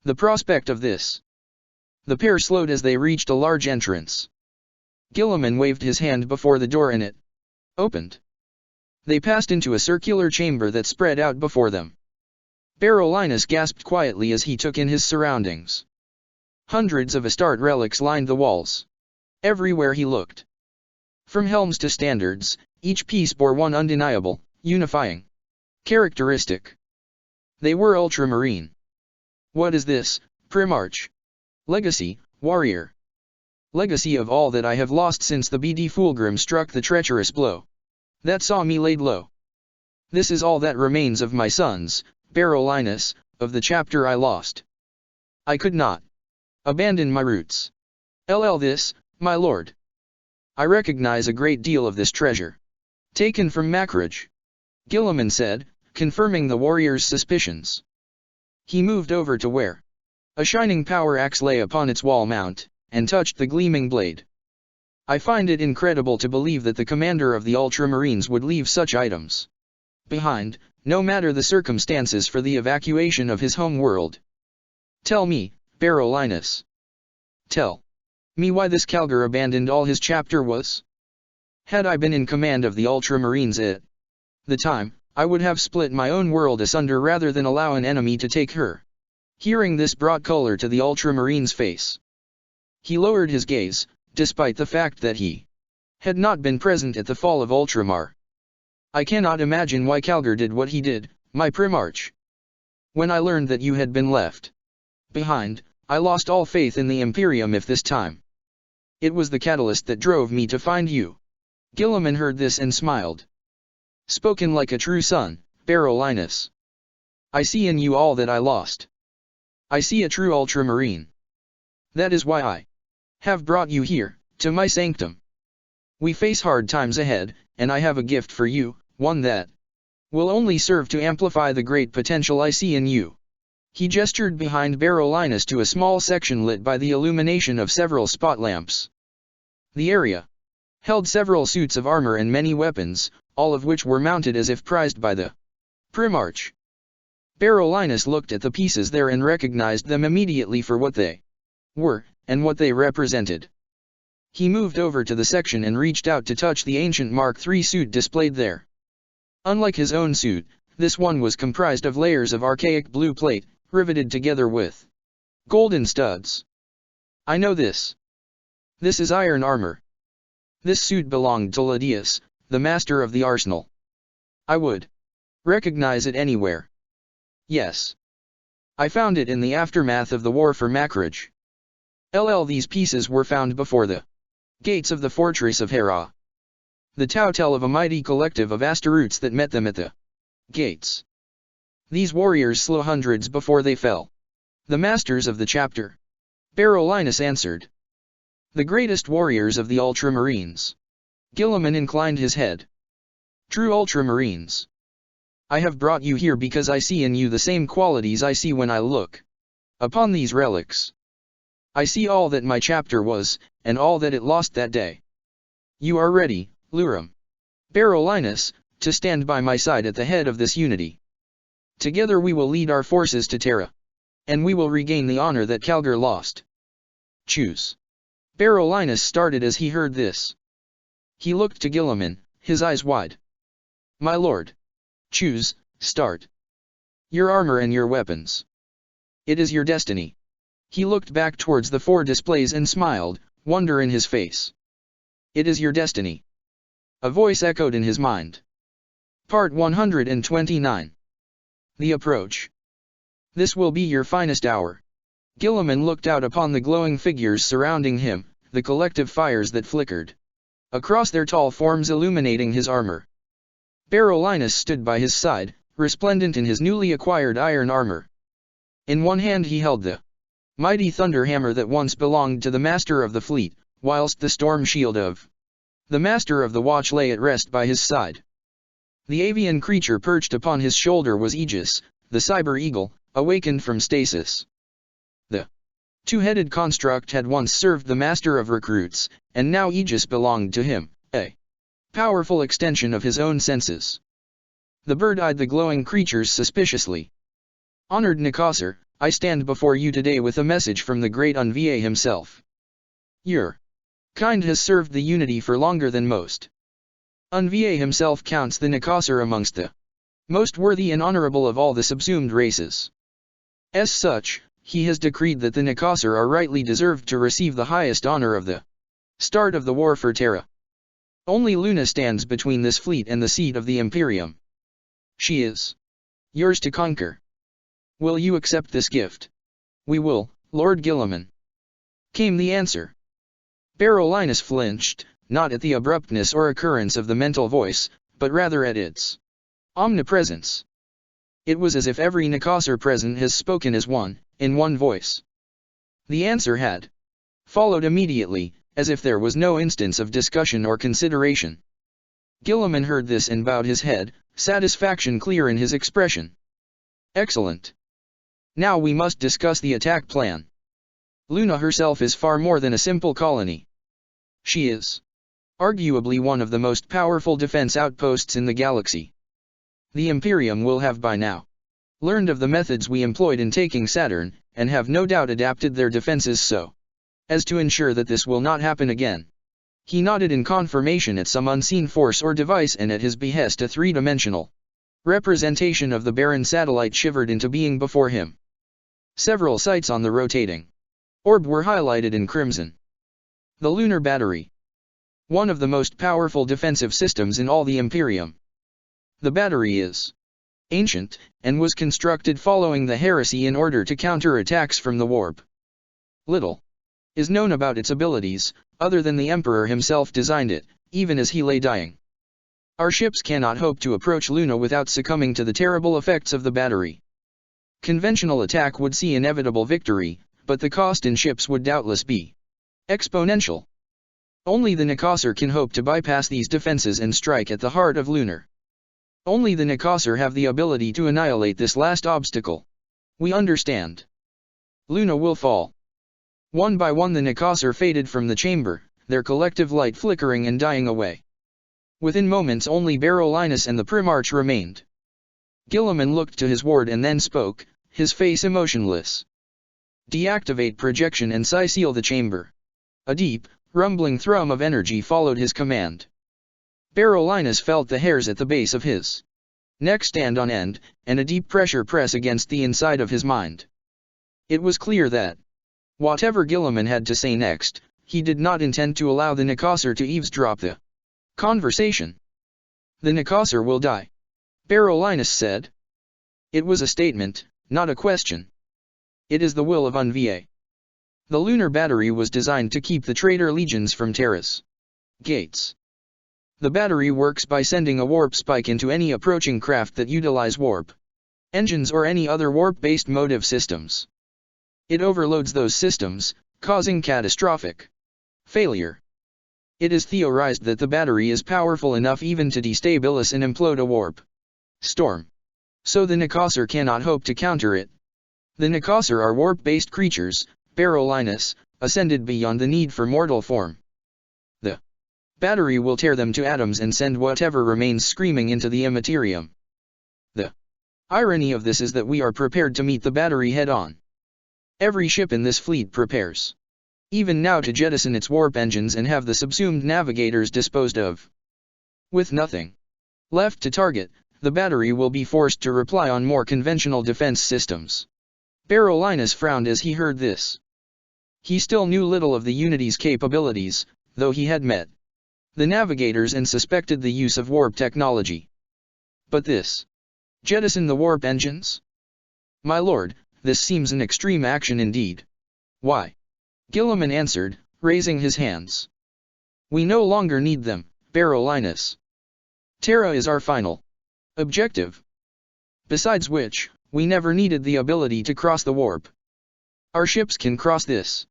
A: The prospect of this. The pair slowed as they reached a large entrance. Guilliman waved his hand before the door and it opened. They passed into a circular chamber that spread out before them. Barolinus gasped quietly as he took in his surroundings. Hundreds of Astarte relics lined the walls. Everywhere he looked. From helms to standards, each piece bore one undeniable, unifying characteristic. They were ultramarine. What is this, Primarch? Legacy, warrior. Legacy of all that I have lost since the BD Fulgrim struck the treacherous blow that saw me laid low. This is all that remains of my sons, Barolinus, of the chapter I lost. I could not abandon my roots. This, my lord. I recognize a great deal of this treasure. Taken from Macrage. Guilliman said, confirming the warrior's suspicions. He moved over to where a shining power axe lay upon its wall mount, and touched the gleaming blade. I find it incredible to believe that the commander of the Ultramarines would leave such items behind, no matter the circumstances, for the evacuation of his home world. Tell me, Barolinus. Tell me why this Calgar abandoned all his chapter was. Had I been in command of the Ultramarines at the time, I would have split my own world asunder rather than allow an enemy to take her. Hearing this brought color to the Ultramarine's face. He lowered his gaze, despite the fact that he had not been present at the fall of Ultramar. I cannot imagine why Calgar did what he did, my Primarch. When I learned that you had been left behind, I lost all faith in the Imperium if this time. It was the catalyst that drove me to find you. Guilliman heard this and smiled. Spoken like a true son, Barolinus. I see in you all that I lost. I see a true ultramarine. That is why I have brought you here, to my sanctum. We face hard times ahead, and I have a gift for you, one that will only serve to amplify the great potential I see in you. He gestured behind Barolinus to a small section lit by the illumination of several spot lamps. The area held several suits of armor and many weapons, all of which were mounted as if prized by the Primarch. Barolinus looked at the pieces there and recognized them immediately for what they were, and what they represented. He moved over to the section and reached out to touch the ancient Mark III suit displayed there. Unlike his own suit, this one was comprised of layers of archaic blue plate, riveted together with golden studs. I know this. This is iron armor. This suit belonged to Lydius, the master of the arsenal. I would recognize it anywhere. Yes. I found it in the aftermath of the war for Macridge. These pieces were found before the gates of the fortress of Hera. The tau tell of a mighty collective of Astaroths that met them at the gates. These warriors slew hundreds before they fell. The masters of the chapter. Barolinus answered. The greatest warriors of the Ultramarines. Guilliman inclined his head. True Ultramarines. I have brought you here because I see in you the same qualities I see when I look upon these relics. I see all that my chapter was, and all that it lost that day. You are ready, Lurum. Barolinus, to stand by my side at the head of this unity. Together we will lead our forces to Terra. And we will regain the honor that Calgar lost. Choose. Barolinus started as he heard this. He looked to Guilliman, his eyes wide. My lord. Choose, start. Your armor and your weapons. It is your destiny. He looked back towards the four displays and smiled, wonder in his face. It is your destiny. A voice echoed in his mind. Part 129. The approach. This will be your finest hour. Guilliman looked out upon the glowing figures surrounding him, the collective fires that flickered across their tall forms illuminating his armor. Barolinus stood by his side, resplendent in his newly acquired iron armor. In one hand he held the mighty thunder hammer that once belonged to the master of the fleet, whilst the storm shield of the master of the watch lay at rest by his side. The avian creature perched upon his shoulder was Aegis, the cyber eagle, awakened from stasis. The two-headed construct had once served the master of recruits, and now Aegis belonged to him, a powerful extension of his own senses. The bird eyed the glowing creatures suspiciously. Honored Nikosar, I stand before you today with a message from the great Unva himself. Your kind has served the unity for longer than most. Unva himself counts the Nikosar amongst the most worthy and honorable of all the subsumed races. As such, he has decreed that the Nikosar are rightly deserved to receive the highest honor of the start of the war for Terra. Only Luna stands between this fleet and the seat of the Imperium. She is yours to conquer. Will you accept this gift? We will, Lord Guilliman. Came the answer. Barolinus flinched, not at the abruptness or occurrence of the mental voice, but rather at its omnipresence. It was as if every Nikosar present has spoken as one, in one voice. The answer had followed immediately, as if there was no instance of discussion or consideration. Guilliman heard this and bowed his head, satisfaction clear in his expression. Excellent. Now we must discuss the attack plan. Luna herself is far more than a simple colony. She is arguably one of the most powerful defense outposts in the galaxy. The Imperium will have by now learned of the methods we employed in taking Saturn, and have no doubt adapted their defenses so as to ensure that this will not happen again. He nodded in confirmation at some unseen force or device, and at his behest a three-dimensional representation of the barren satellite shivered into being before him. Several sites on the rotating orb were highlighted in crimson. The lunar battery. One of the most powerful defensive systems in all the Imperium. The battery is ancient, and was constructed following the heresy in order to counter attacks from the warp. Little is known about its abilities, other than the Emperor himself designed it, even as he lay dying. Our ships cannot hope to approach Luna without succumbing to the terrible effects of the battery. Conventional attack would see inevitable victory, but the cost in ships would doubtless be exponential. Only the Nicassar can hope to bypass these defenses and strike at the heart of Lunar. Only the Nicassar have the ability to annihilate this last obstacle. We understand. Luna will fall. One by one the Nicassar faded from the chamber, their collective light flickering and dying away. Within moments only Barolinus and the Primarch remained. Guilliman looked to his ward and then spoke, his face emotionless. Deactivate projection and seal the chamber. A deep, rumbling thrum of energy followed his command. Barolinus felt the hairs at the base of his neck stand on end, and a deep pressure press against the inside of his mind. It was clear that, whatever Guilliman had to say next, he did not intend to allow the Nicassar to eavesdrop the conversation. The Nicassar will die, Barolinus said. It was a statement, not a question. It is the will of Unva. The lunar battery was designed to keep the traitor legions from Terra's gates. The battery works by sending a warp spike into any approaching craft that utilize warp engines or any other warp-based motive systems. It overloads those systems, causing catastrophic failure. It is theorized that the battery is powerful enough even to destabilize and implode a warp storm. So the Nicassar cannot hope to counter it. The Nicassar are warp-based creatures, Barolinus, ascended beyond the need for mortal form. The battery will tear them to atoms and send whatever remains screaming into the immaterium. The irony of this is that we are prepared to meet the battery head-on. Every ship in this fleet prepares, even now, to jettison its warp engines and have the subsumed navigators disposed of. With nothing left to target, the battery will be forced to rely on more conventional defense systems. Barolinus frowned as he heard this. He still knew little of the Unity's capabilities, though he had met the navigators and suspected the use of warp technology. But this? Jettison the warp engines? My lord, this seems an extreme action indeed. Why? Guilliman answered, raising his hands. We no longer need them, Barolinus. Terra is our final objective. Besides which, we never needed the ability to cross the warp. Our ships can cross this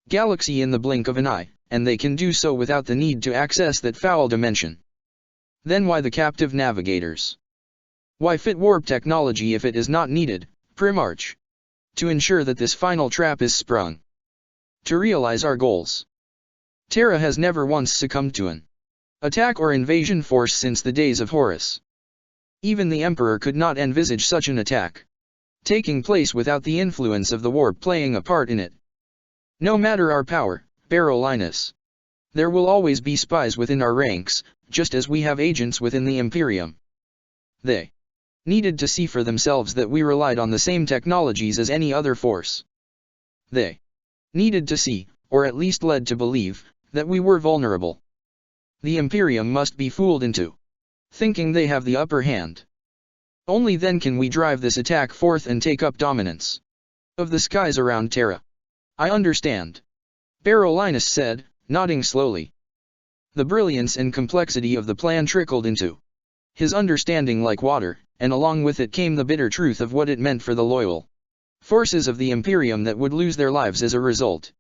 A: galaxy in the blink of an eye, and they can do so without the need to access that foul dimension. Then why the captive navigators? Why fit warp technology if it is not needed, Primarch? To ensure that this final trap is sprung. To realize our goals. Terra has never once succumbed to an attack or invasion force since the days of Horus. Even the Emperor could not envisage such an attack taking place without the influence of the warp playing a part in it. No matter our power, Barolinus, there will always be spies within our ranks, just as we have agents within the Imperium. They needed to see for themselves that we relied on the same technologies as any other force. They needed to see, or at least led to believe, that we were vulnerable. The Imperium must be fooled into thinking they have the upper hand. Only then can we drive this attack forth and take up dominance of the skies around Terra. I understand, Barolinus said, nodding slowly. The brilliance and complexity of the plan trickled into his understanding like water, and along with it came the bitter truth of what it meant for the loyal forces of the Imperium that would lose their lives as a result.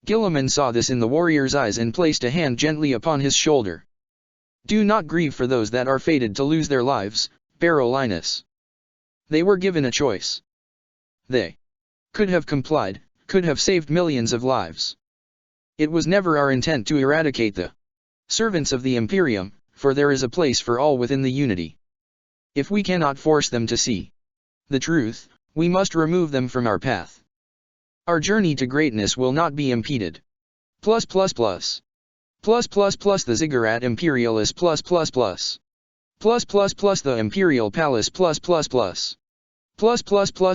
A: Guilliman saw this in the warrior's eyes and placed a hand gently upon his shoulder. Do not grieve for those that are fated to lose their lives, Barolinus. They were given a choice. They could have complied, could have saved millions of lives. It was never our intent to eradicate the servants of the Imperium, for there is a place for all within the Unity. If we cannot force them to see the truth, we must remove them from our path. Our journey to greatness will not be impeded. The Ziggurat Imperialis the Imperial Palace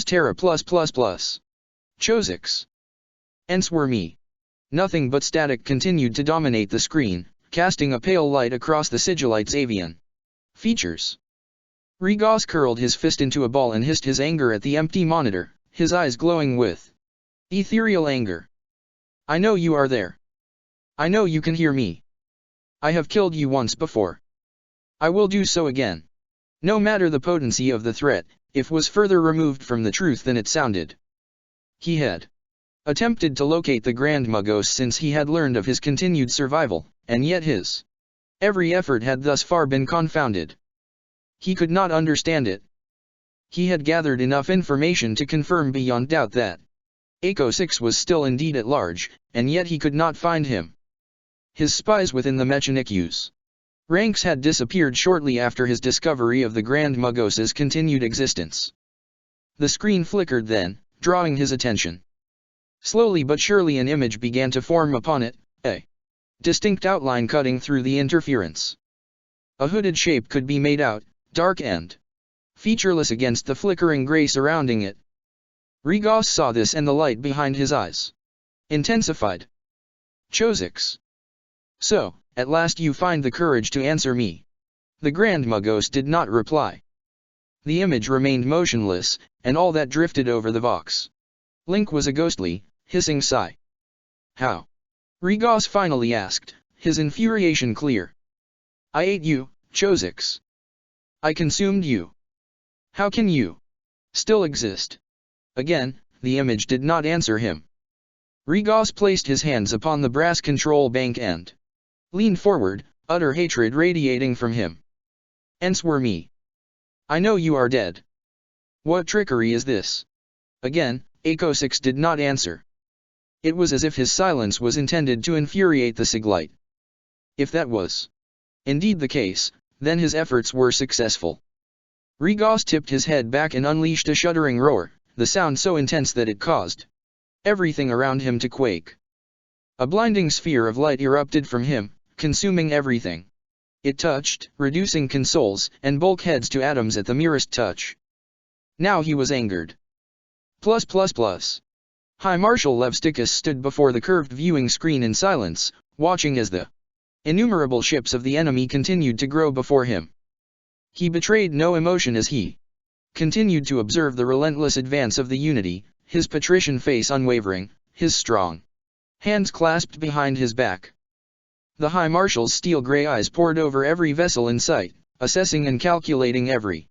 A: Terra Chosix. Enswere me. Nothing but static continued to dominate the screen, casting a pale light across the sigillite's avian features. Rigos curled his fist into a ball and hissed his anger at the empty monitor, his eyes glowing with ethereal anger. I know you are there. I know you can hear me. I have killed you once before. I will do so again. No matter the potency of the threat, it was further removed from the truth than it sounded. He had attempted to locate the Grand Magos since he had learned of his continued survival, and yet his every effort had thus far been confounded. He could not understand it. He had gathered enough information to confirm beyond doubt that Echo 6 was still indeed at large, and yet he could not find him. His spies within the Mechanicus ranks had disappeared shortly after his discovery of the Grand Magos' continued existence. The screen flickered then, drawing his attention. Slowly but surely an image began to form upon it, a distinct outline cutting through the interference. A hooded shape could be made out, dark and featureless against the flickering gray surrounding it. Rigos saw this and the light behind his eyes intensified. Chozix. So, at last you find the courage to answer me. The Grand Magos did not reply. The image remained motionless, and all that drifted over the Vox link was a ghostly, hissing sigh. How? Rigos finally asked, his infuriation clear. I ate you, Chozix. I consumed you. How can you still exist? Again, the image did not answer him. Rigos placed his hands upon the brass control bank and leaned forward, utter hatred radiating from him. Answer me. I know you are dead. What trickery is this? Again, Echo 6 did not answer. It was as if his silence was intended to infuriate the Siglite. If that was indeed the case, then his efforts were successful. Rigos tipped his head back and unleashed a shuddering roar, the sound so intense that it caused everything around him to quake. A blinding sphere of light erupted from him, consuming everything it touched, reducing consoles and bulkheads to atoms at the merest touch. Now he was angered. High Marshal Levsticus stood before the curved viewing screen in silence, watching as the innumerable ships of the enemy continued to grow before him. He betrayed no emotion as he continued to observe the relentless advance of the Unity, his patrician face unwavering, his strong hands clasped behind his back. The High Marshal's steel-gray eyes pored over every vessel in sight, assessing and calculating every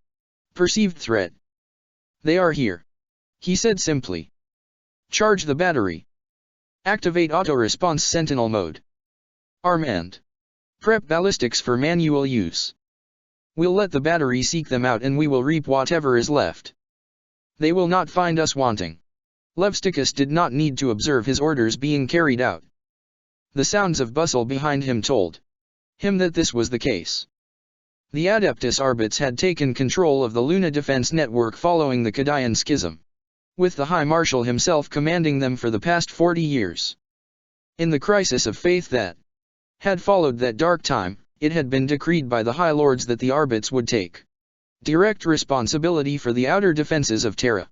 A: perceived threat. They are here, he said simply. Charge the battery. Activate auto-response sentinel mode. Arm and prep ballistics for manual use. We'll let the battery seek them out and we will reap whatever is left. They will not find us wanting. Levsticus did not need to observe his orders being carried out. The sounds of bustle behind him told him that this was the case. The Adeptus Arbites had taken control of the Luna defense network following the Kadayan schism, with the High Marshal himself commanding them for the past 40 years. In the crisis of faith that had followed that dark time, it had been decreed by the High Lords that the Arbites would take direct responsibility for the outer defenses of Terra.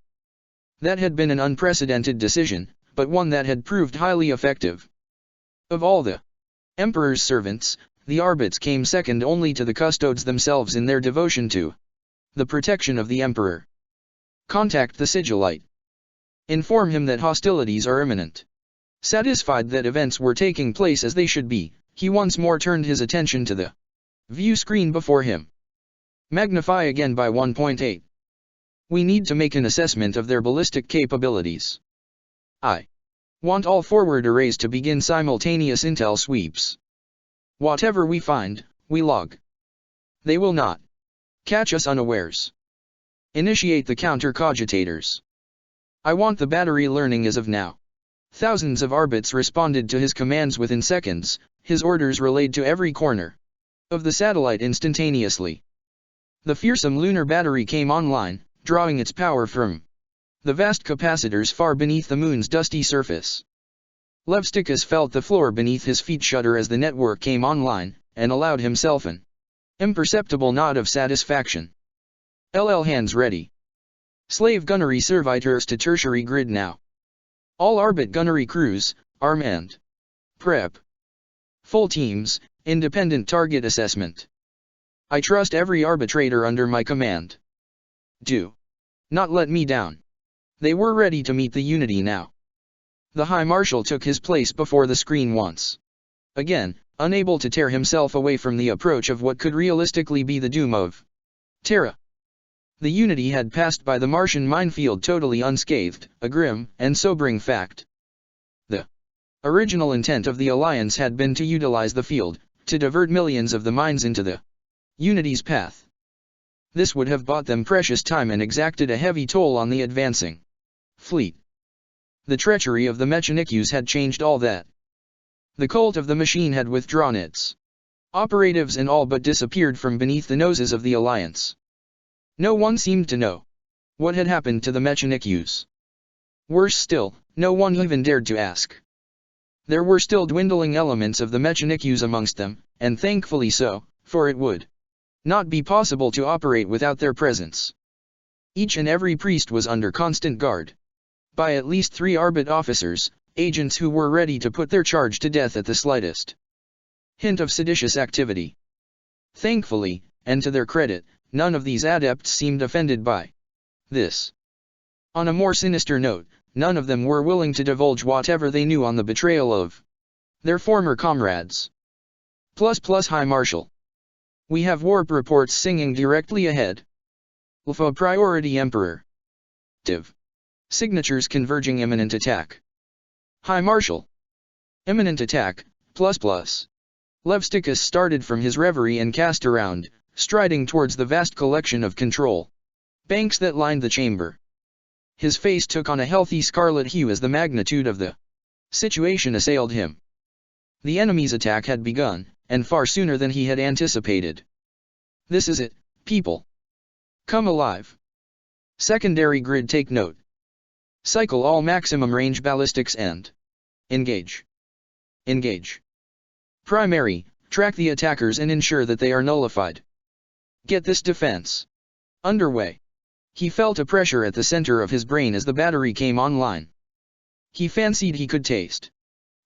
A: That had been an unprecedented decision, but one that had proved highly effective. Of all the Emperor's servants, the Arbites came second only to the Custodes themselves in their devotion to the protection of the Emperor. Contact the Sigillite. Inform him that hostilities are imminent. Satisfied that events were taking place as they should be, he once more turned his attention to the view screen before him. Magnify again by 1.8. We need to make an assessment of their ballistic capabilities. I want all forward arrays to begin simultaneous intel sweeps. Whatever we find, we log. They will not catch us unawares. Initiate the counter-cogitators. I want the battery learning as of now. Thousands of Arbites responded to his commands within seconds, his orders relayed to every corner of the satellite instantaneously. The fearsome lunar battery came online, drawing its power from the vast capacitors far beneath the moon's dusty surface. Levsticus felt the floor beneath his feet shudder as the network came online, and allowed himself an imperceptible nod of satisfaction. LL hands ready. Slave gunnery servitors to tertiary grid now. All Arbit gunnery crews, arm and prep. Full teams, independent target assessment. I trust every arbitrator under my command. Do not let me down. They were ready to meet the Unity now. The High Marshal took his place before the screen once again, unable to tear himself away from the approach of what could realistically be the doom of Terra. The Unity had passed by the Martian minefield totally unscathed, a grim and sobering fact. The original intent of the Alliance had been to utilize the field, to divert millions of the mines into the Unity's path. This would have bought them precious time and exacted a heavy toll on the advancing fleet. The treachery of the Mechanikus had changed all that. The cult of the machine had withdrawn its operatives and all but disappeared from beneath the noses of the Alliance. No one seemed to know what had happened to the Mechanikus. Worse still, no one even dared to ask. There were still dwindling elements of the Mechanikus amongst them, and thankfully so, for it would not be possible to operate without their presence. Each and every priest was under constant guard by at least 3 Arbit officers, agents who were ready to put their charge to death at the slightest hint of seditious activity. Thankfully, and to their credit, none of these adepts seemed offended by this. On a more sinister note, none of them were willing to divulge whatever they knew on the betrayal of their former comrades. High Marshal. We have warp reports singing directly ahead. Alpha Priority Emperor. Div. Signatures converging imminent attack. High Marshal. Imminent attack, ++. Levsticus started from his reverie and cast around, striding towards the vast collection of control banks that lined the chamber. His face took on a healthy scarlet hue as the magnitude of the situation assailed him. The enemy's attack had begun, and far sooner than he had anticipated. This is it, people. Come alive. Secondary grid, take note. Cycle all maximum range ballistics and engage. Engage. Primary, track the attackers and ensure that they are nullified. Get this defense underway. He felt a pressure at the center of his brain as the battery came online. He fancied he could taste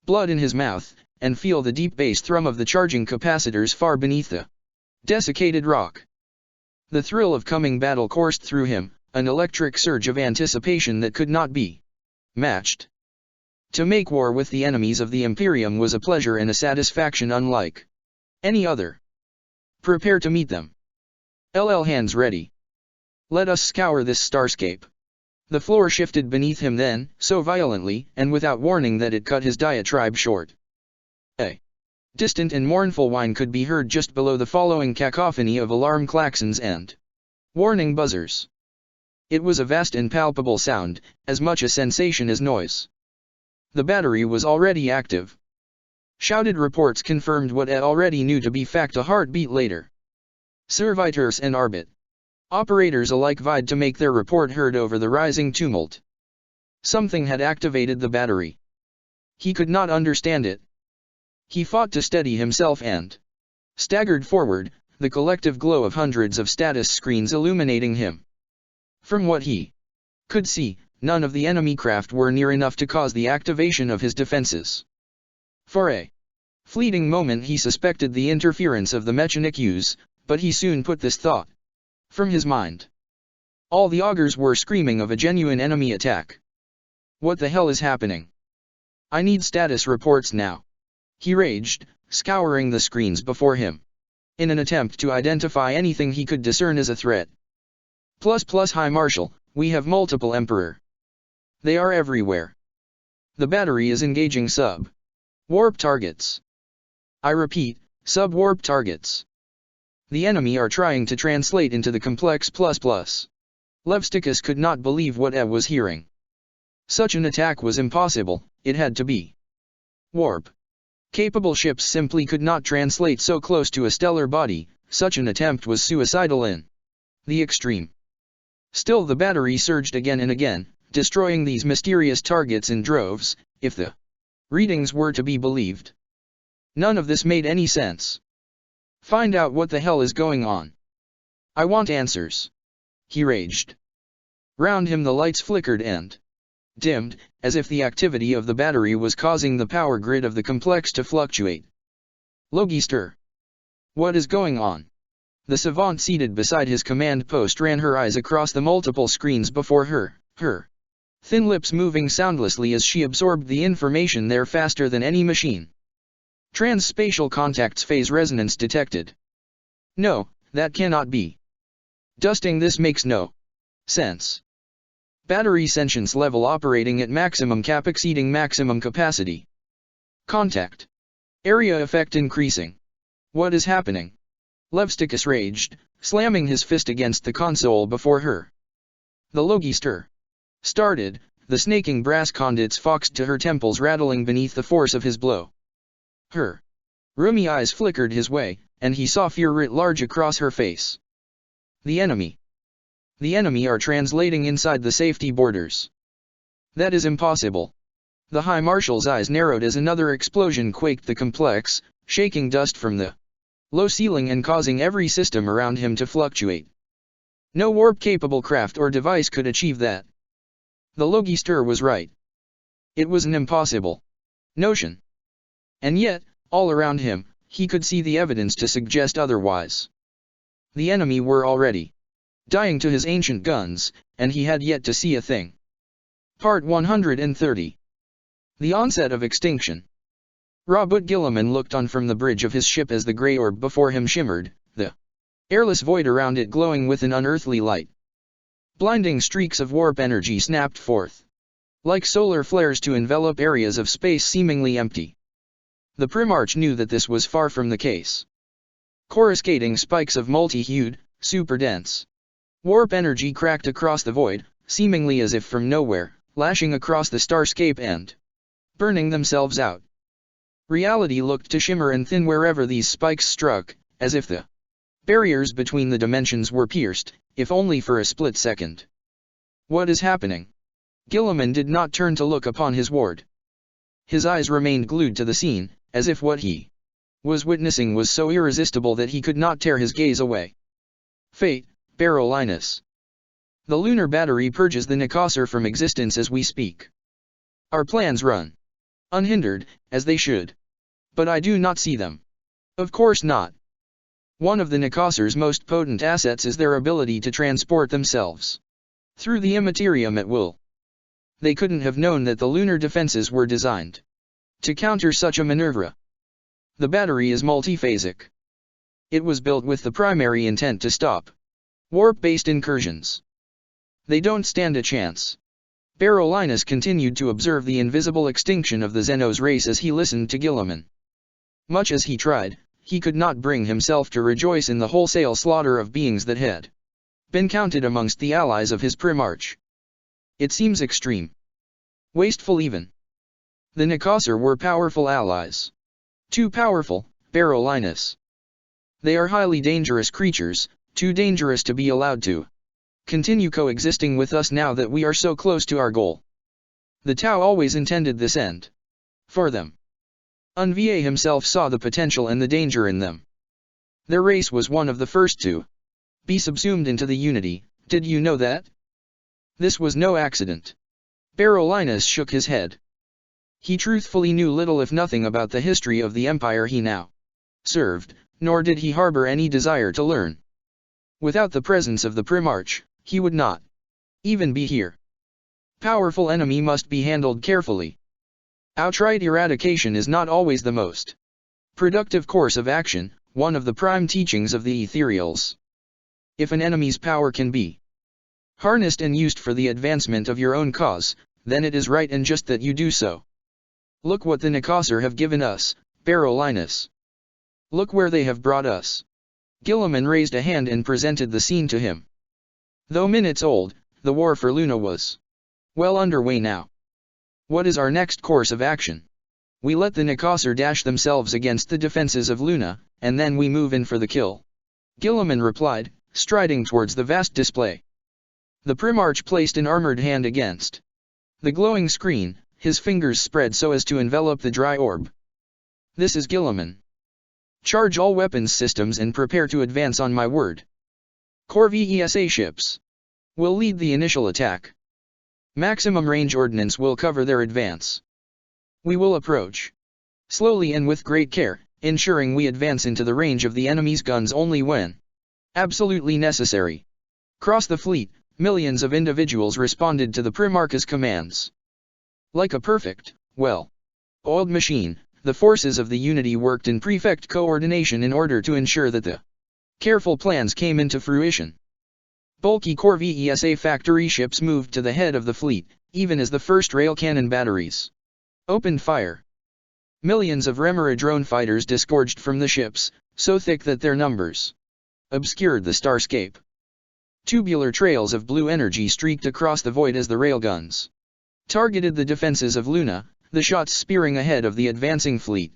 A: blood in his mouth, and feel the deep bass thrum of the charging capacitors far beneath the desiccated rock. The thrill of coming battle coursed through him, an electric surge of anticipation that could not be matched. To make war with the enemies of the Imperium was a pleasure and a satisfaction unlike any other. Prepare to meet them. LL hands ready. Let us scour this starscape. The floor shifted beneath him then, so violently and without warning that it cut his diatribe short. A distant and mournful whine could be heard just below the following cacophony of alarm klaxons and warning buzzers. It was a vast and palpable sound, as much a sensation as noise. The battery was already active. Shouted reports confirmed what Ed already knew to be fact a heartbeat later. Servitors and Arbit operators alike vied to make their report heard over the rising tumult. Something had activated the battery. He could not understand it. He fought to steady himself and staggered forward, the collective glow of hundreds of status screens illuminating him. From what he could see, none of the enemy craft were near enough to cause the activation of his defenses. For a fleeting moment he suspected the interference of the Mechanikus, but he soon put this thought from his mind. All the augurs were screaming of a genuine enemy attack. What the hell is happening? I need status reports now. He raged, scouring the screens before him in an attempt to identify anything he could discern as a threat. High Marshal, we have multiple Emperor. They are everywhere. The battery is engaging sub-warp targets. I repeat, sub-warp targets. The enemy are trying to translate into the complex ++. Levsticus could not believe what Ed was hearing. Such an attack was impossible, it had to be warp. Capable ships simply could not translate so close to a stellar body, such an attempt was suicidal in the extreme. Still the battery surged again and again, destroying these mysterious targets in droves, if the readings were to be believed. None of this made any sense. Find out what the hell is going on. I want answers. He raged. Round him the lights flickered and dimmed, as if the activity of the battery was causing the power grid of the complex to fluctuate. Logister. What is going on? The savant seated beside his command post ran her eyes across the multiple screens before her, her thin lips moving soundlessly as she absorbed the information there faster than any machine. Transspatial contacts phase resonance detected. No, that cannot be. Dusting this makes no sense. Battery sentience level operating at maximum cap exceeding maximum capacity. Contact. Area effect increasing. What is happening? Levsticus raged, slamming his fist against the console before her. The Logister started, the snaking brass conduits foxed to her temples rattling beneath the force of his blow. Her roomy eyes flickered his way, and he saw fear writ large across her face. The enemy. The enemy are translating inside the safety borders. That is impossible. The High Marshal's eyes narrowed as another explosion quaked the complex, shaking dust from the low ceiling and causing every system around him to fluctuate. No warp-capable craft or device could achieve that. The Logister was right. It was an impossible notion. And yet, all around him, he could see the evidence to suggest otherwise. The enemy were already dying to his ancient guns, and he had yet to see a thing. Part 130. The onset of extinction. Robert Guilliman looked on from the bridge of his ship as the grey orb before him shimmered, the airless void around it glowing with an unearthly light. Blinding streaks of warp energy snapped forth, like solar flares to envelop areas of space seemingly empty. The Primarch knew that this was far from the case. Coruscating spikes of multi-hued, super-dense warp energy cracked across the void, seemingly as if from nowhere, lashing across the starscape and burning themselves out. Reality looked to shimmer and thin wherever these spikes struck, as if the barriers between the dimensions were pierced, if only for a split second. What is happening? Guilliman did not turn to look upon his ward. His eyes remained glued to the scene, as if what he was witnessing was so irresistible that he could not tear his gaze away. Fate, Barolinus. The lunar battery purges the Nicosar from existence as we speak. Our plans run unhindered, as they should. But I do not see them. Of course not. One of the Nicosar's most potent assets is their ability to transport themselves through the immaterium at will. They couldn't have known that the lunar defenses were designed to counter such a maneuver. The battery is multiphasic. It was built with the primary intent to stop warp-based incursions. They don't stand a chance. Barolinus continued to observe the invisible extinction of the Xenos race as he listened to Guilliman. Much as he tried, he could not bring himself to rejoice in the wholesale slaughter of beings that had been counted amongst the allies of his Primarch. It seems extreme. Wasteful even. The Nicosar were powerful allies. Too powerful, Barolinus. They are highly dangerous creatures, too dangerous to be allowed to continue coexisting with us now that we are so close to our goal. The Tau always intended this end for them. Unva himself saw the potential and the danger in them. Their race was one of the first to be subsumed into the Unity. Did you know that? This was no accident. Barolinus shook his head. He truthfully knew little if nothing about the history of the empire he now served, nor did he harbor any desire to learn. Without the presence of the Primarch, he would not even be here. Powerful enemy must be handled carefully. Outright eradication is not always the most productive course of action, one of the prime teachings of the Ethereals. If an enemy's power can be harnessed and used for the advancement of your own cause, then it is right and just that you do so. Look what the Nicosar have given us, Barolinus. Look where they have brought us. Guilliman raised a hand and presented the scene to him. Though minutes old, the war for Luna was well underway now. What is our next course of action? We let the Nicosar dash themselves against the defenses of Luna, and then we move in for the kill. Guilliman replied, striding towards the vast display. The Primarch placed an armored hand against the glowing screen, his fingers spread so as to envelop the dry orb. This is Guilliman. Charge all weapons systems and prepare to advance on my word. Core VESA ships will lead the initial attack. Maximum range ordnance will cover their advance. We will approach slowly and with great care, ensuring we advance into the range of the enemy's guns only when Absolutely necessary. Across the fleet, millions of individuals responded to the Primarch's commands. Like a perfect, well-oiled machine, the forces of the Unity worked in perfect coordination in order to ensure that the careful plans came into fruition. Bulky core VESA factory ships moved to the head of the fleet, even as the first rail cannon batteries opened fire. Millions of Remora drone fighters disgorged from the ships, so thick that their numbers obscured the starscape. Tubular trails of blue energy streaked across the void as the railguns targeted the defenses of Luna, the shots spearing ahead of the advancing fleet.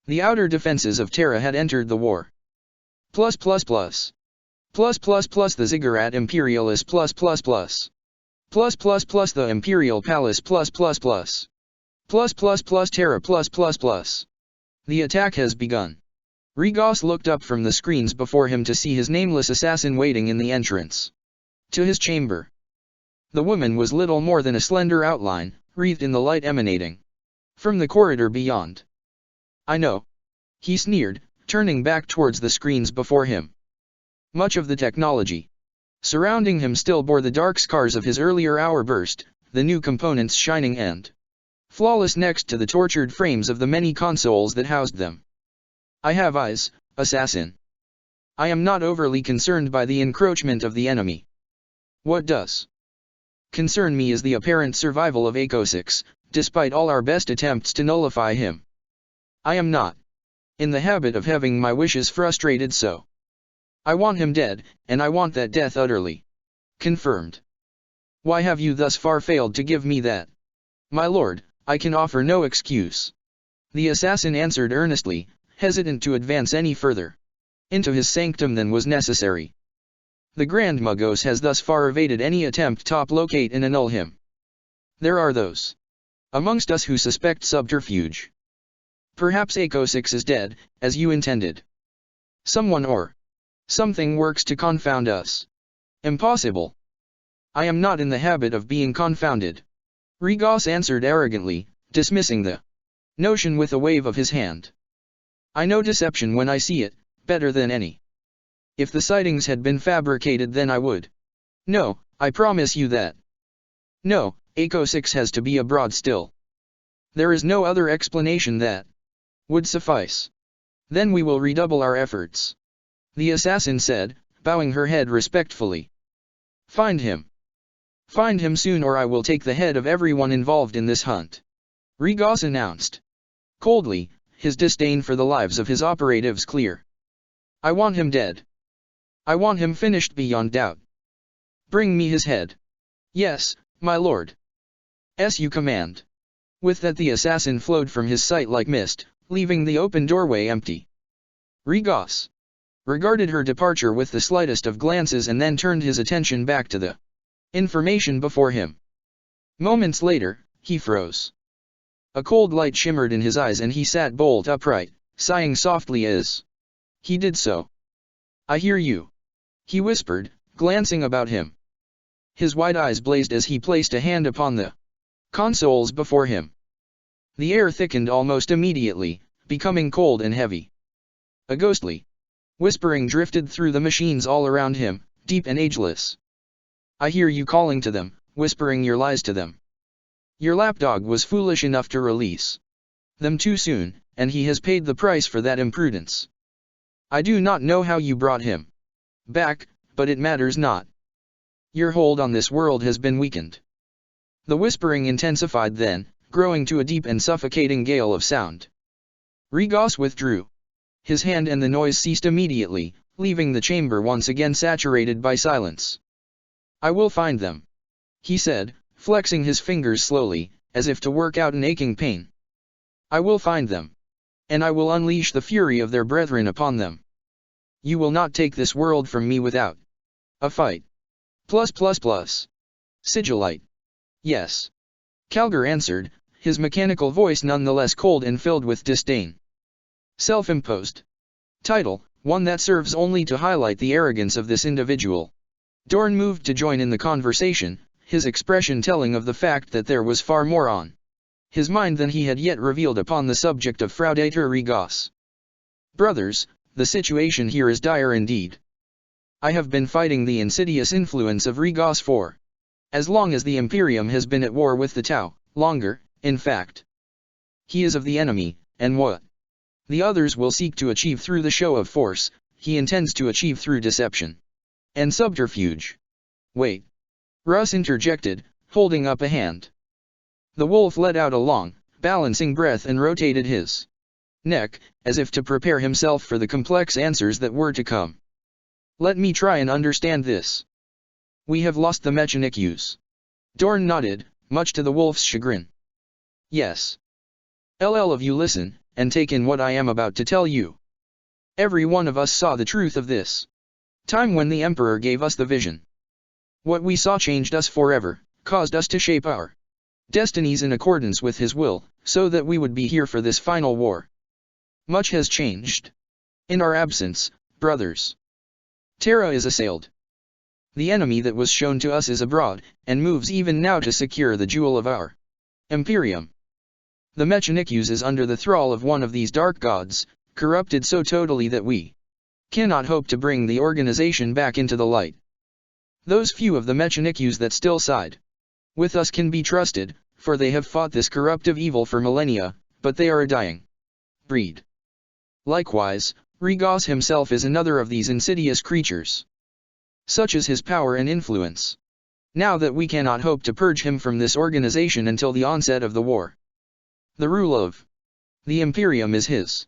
A: The outer defenses of Terra had entered the war. The Ziggurat Imperialis the Imperial Palace Terra The attack has begun. Regos looked up from the screens before him to see his nameless assassin waiting in the entrance to his chamber. The woman was little more than a slender outline, wreathed in the light emanating from the corridor beyond. I know. He sneered, turning back towards the screens before him. Much of the technology surrounding him still bore the dark scars of his earlier hour burst, the new components shining and flawless next to the tortured frames of the many consoles that housed them. I have eyes, assassin. I am not overly concerned by the encroachment of the enemy. What does concern me is the apparent survival of Eco-6, despite all our best attempts to nullify him. I am not in the habit of having my wishes frustrated, so I want him dead, and I want that death utterly confirmed. Why have you thus far failed to give me that? My lord, I can offer no excuse. The assassin answered earnestly, hesitant to advance any further into his sanctum than was necessary. The Grand Magos has thus far evaded any attempt to locate and annul him. There are those amongst us who suspect subterfuge. Perhaps Eco-6 is dead, as you intended. Someone or something works to confound us. Impossible. I am not in the habit of being confounded. Regos answered arrogantly, dismissing the notion with a wave of his hand. I know deception when I see it, better than any. If the sightings had been fabricated, then I would. No, I promise you that. No, Eco-6 has to be abroad still. There is no other explanation that would suffice. Then we will redouble our efforts. The assassin said, bowing her head respectfully. Find him. Find him soon, or I will take the head of everyone involved in this hunt. Regos announced coldly, his disdain for the lives of his operatives clear. I want him dead. I want him finished beyond doubt. Bring me his head. Yes, my lord. As you command. With that the assassin flowed from his sight like mist, leaving the open doorway empty. Regos regarded her departure with the slightest of glances and then turned his attention back to the information before him. Moments later, he froze. A cold light shimmered in his eyes and he sat bolt upright, sighing softly as he did so. I hear you, he whispered, glancing about him. His wide eyes blazed as he placed a hand upon the consoles before him. The air thickened almost immediately, becoming cold and heavy. A ghostly whispering drifted through the machines all around him, deep and ageless. I hear you calling to them, whispering your lies to them. Your lapdog was foolish enough to release them too soon, and he has paid the price for that imprudence. I do not know how you brought him back, but it matters not. Your hold on this world has been weakened. The whispering intensified then, growing to a deep and suffocating gale of sound. Regos withdrew his hand and the noise ceased immediately, leaving the chamber once again saturated by silence. I will find them, he said, flexing his fingers slowly, as if to work out an aching pain. I will find them. And I will unleash the fury of their brethren upon them. You will not take this world from me without a fight. Sigillite. Yes. Calgar answered, his mechanical voice nonetheless cold and filled with disdain. Self-imposed title, one that serves only to highlight the arrogance of this individual. Dorn moved to join in the conversation, his expression telling of the fact that there was far more on his mind than he had yet revealed upon the subject of Fraudator Regos. Brothers, the situation here is dire indeed. I have been fighting the insidious influence of Regos for as long as the Imperium has been at war with the Tau, longer, in fact. He is of the enemy, and what the others will seek to achieve through the show of force, he intends to achieve through deception and subterfuge. Wait. Russ interjected, holding up a hand. The wolf let out a long, balancing breath and rotated his neck, as if to prepare himself for the complex answers that were to come. Let me try and understand this. We have lost the Mechanic-Use. Dorn nodded, much to the wolf's chagrin. Yes. LL of you listen, and take in what I am about to tell you. Every one of us saw the truth of this time when the Emperor gave us the vision. What we saw changed us forever, caused us to shape our destinies in accordance with his will, so that we would be here for this final war. Much has changed. In our absence, brothers, Terra is assailed. The enemy that was shown to us is abroad, and moves even now to secure the jewel of our Imperium. The Mechanic-Use is under the thrall of one of these dark gods, corrupted so totally that we cannot hope to bring the organization back into the light. Those few of the Mechanic-Use that still side with us can be trusted, for they have fought this corruptive evil for millennia, but they are a dying breed. Likewise, Regos himself is another of these insidious creatures. Such is his power and influence. Now that we cannot hope to purge him from this organization until the onset of the war. The rule of the Imperium is his.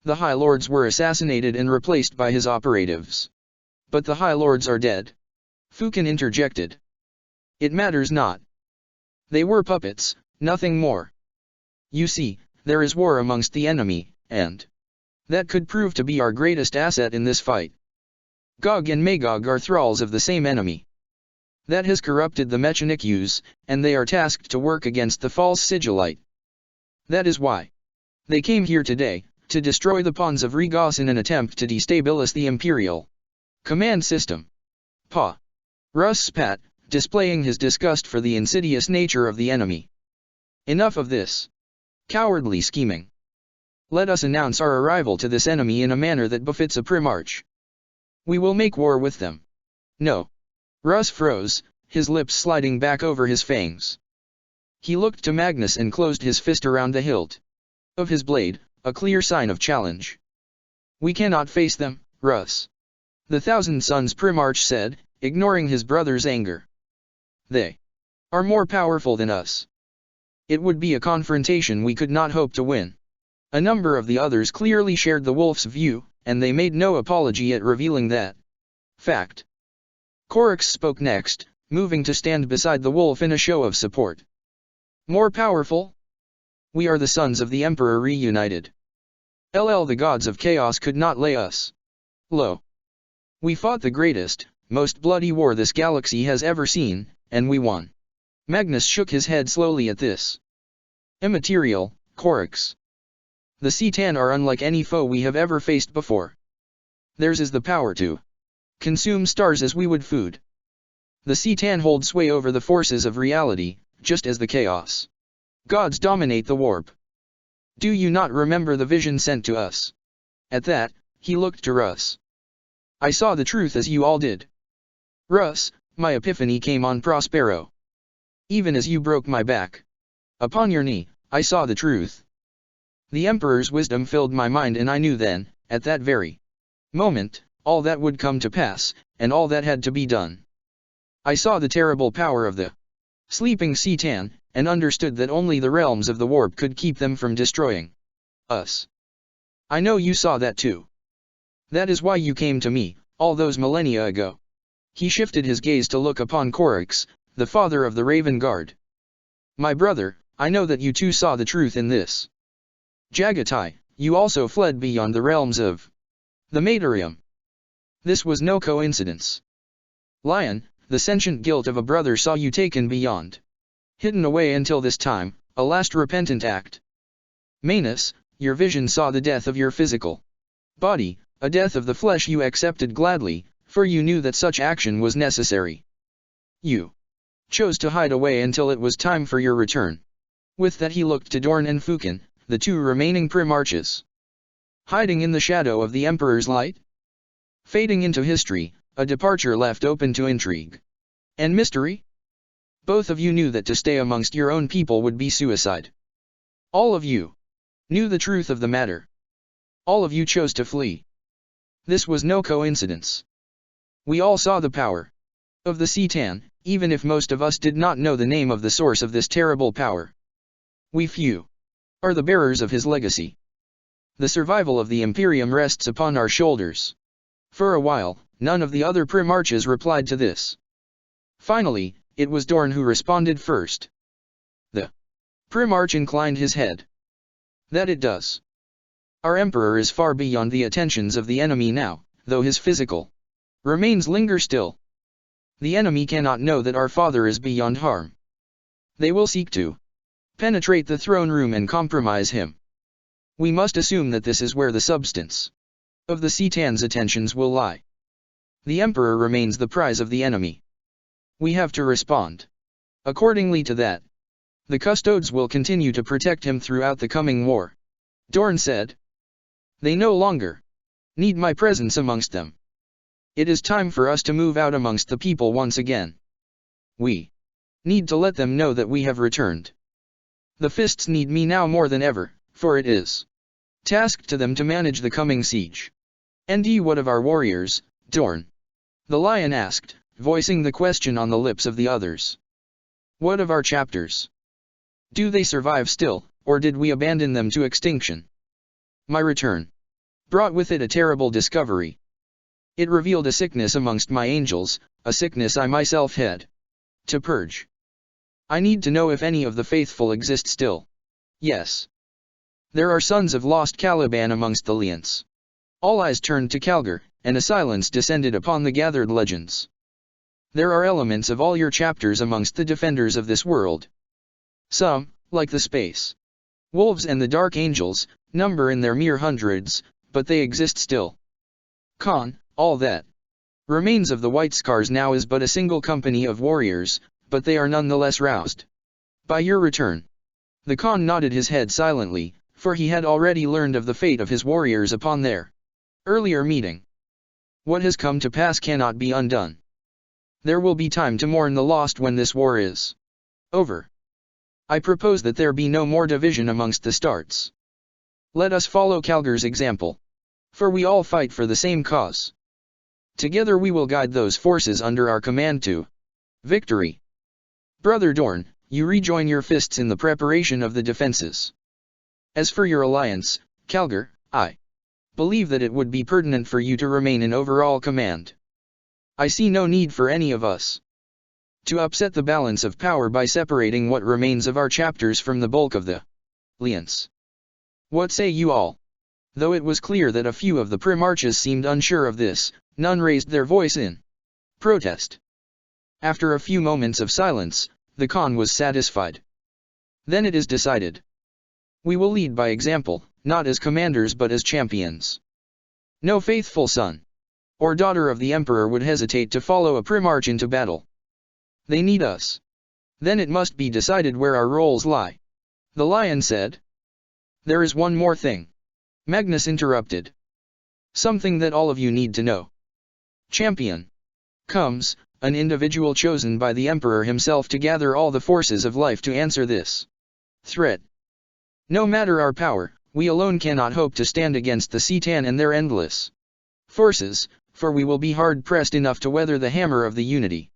A: The High Lords were assassinated and replaced by his operatives. But the High Lords are dead. Fukin interjected. It matters not. They were puppets, nothing more. You see, there is war amongst the enemy, and that could prove to be our greatest asset in this fight. Gog and Magog are thralls of the same enemy. That has corrupted the Mechanic-Use, and they are tasked to work against the false Sigillite. That is why they came here today, to destroy the pawns of Regos in an attempt to destabilize the Imperial command system. Pa. Russ spat, displaying his disgust for the insidious nature of the enemy. Enough of this cowardly scheming. Let us announce our arrival to this enemy in a manner that befits a Primarch. We will make war with them. No. Russ froze, his lips sliding back over his fangs. He looked to Magnus and closed his fist around the hilt of his blade, a clear sign of challenge. We cannot face them, Russ. The Thousand Sons Primarch said, ignoring his brother's anger. They are more powerful than us. It would be a confrontation we could not hope to win. A number of the others clearly shared the wolf's view, and they made no apology at revealing that fact. Corax spoke next, moving to stand beside the wolf in a show of support. More powerful? We are the sons of the Emperor reunited. The gods of chaos could not lay us low. We fought the greatest, most bloody war this galaxy has ever seen, and we won. Magnus shook his head slowly at this. Immaterial, Corax. The C'tan are unlike any foe we have ever faced before. Theirs is the power to consume stars as we would food. The C'tan hold sway over the forces of reality, just as the chaos gods dominate the warp. Do you not remember the vision sent to us? At that, he looked to Russ. I saw the truth as you all did. Russ, my epiphany came on Prospero. Even as you broke my back upon your knee, I saw the truth. The Emperor's wisdom filled my mind, and I knew then, at that very moment, all that would come to pass, and all that had to be done. I saw the terrible power of the sleeping C'tan, and understood that only the realms of the warp could keep them from destroying us. I know you saw that too. That is why you came to me, all those millennia ago. He shifted his gaze to look upon Corax, the father of the Raven Guard. My brother, I know that you too saw the truth in this. Jagatai, you also fled beyond the realms of the Matorium. This was no coincidence. Lion, the sentient guilt of a brother saw you taken beyond, hidden away until this time, a last repentant act. Manus, your vision saw the death of your physical body, a death of the flesh you accepted gladly, for you knew that such action was necessary. You chose to hide away until it was time for your return. With that he looked to Dorn and Fukin, the two remaining Primarches. Hiding in the shadow of the Emperor's light? Fading into history, a departure left open to intrigue and mystery? Both of you knew that to stay amongst your own people would be suicide. All of you knew the truth of the matter. All of you chose to flee. This was no coincidence. We all saw the power of the C'tan, even if most of us did not know the name of the source of this terrible power. We few are the bearers of his legacy. The survival of the Imperium rests upon our shoulders. For a while, none of the other Primarchs replied to this. Finally, it was Dorn who responded first. The Primarch inclined his head. That it does. Our Emperor is far beyond the attentions of the enemy now, though his physical remains linger still. The enemy cannot know that our father is beyond harm. They will seek to penetrate the throne room and compromise him. We must assume that this is where the substance of the C'tan's attentions will lie. The Emperor remains the prize of the enemy. We have to respond accordingly to that. The Custodes will continue to protect him throughout the coming war. Dorn said. They no longer need my presence amongst them. It is time for us to move out amongst the people once again. We need to let them know that we have returned. The fists need me now more than ever, for it is tasked to them to manage the coming siege. And what of our warriors, Dorn? The lion asked, voicing the question on the lips of the others. What of our chapters? Do they survive still, or did we abandon them to extinction? My return brought with it a terrible discovery. It revealed a sickness amongst my angels, a sickness I myself had to purge. I need to know if any of the faithful exist still. Yes. There are sons of lost Caliban amongst the Liants. All eyes turned to Calgar, and a silence descended upon the gathered legends. There are elements of all your chapters amongst the defenders of this world. Some, like the space wolves and the dark angels, number in their mere hundreds, but they exist still. Khan, all that remains of the White Scars now is but a single company of warriors, but they are nonetheless roused by your return. The Khan nodded his head silently, for he had already learned of the fate of his warriors upon their earlier meeting. What has come to pass cannot be undone. There will be time to mourn the lost when this war is over. I propose that there be no more division amongst the Starts. Let us follow Calgar's example. For we all fight for the same cause. Together we will guide those forces under our command to victory. Brother Dorn, you rejoin your fists in the preparation of the defenses. As for your alliance, Calgar, I believe that it would be pertinent for you to remain in overall command. I see no need for any of us to upset the balance of power by separating what remains of our chapters from the bulk of the Liants. What say you all? Though it was clear that a few of the Primarchs seemed unsure of this, none raised their voice in protest. After a few moments of silence, the Khan was satisfied. Then it is decided. We will lead by example, not as commanders but as champions. No faithful son or daughter of the Emperor would hesitate to follow a Primarch into battle. They need us. Then it must be decided where our roles lie. The lion said. There is one more thing. Magnus interrupted. Something that all of you need to know. Champion comes, an individual chosen by the Emperor himself to gather all the forces of life to answer this threat. No matter our power, we alone cannot hope to stand against the C'tan and their endless forces, for we will be hard-pressed enough to weather the hammer of the unity.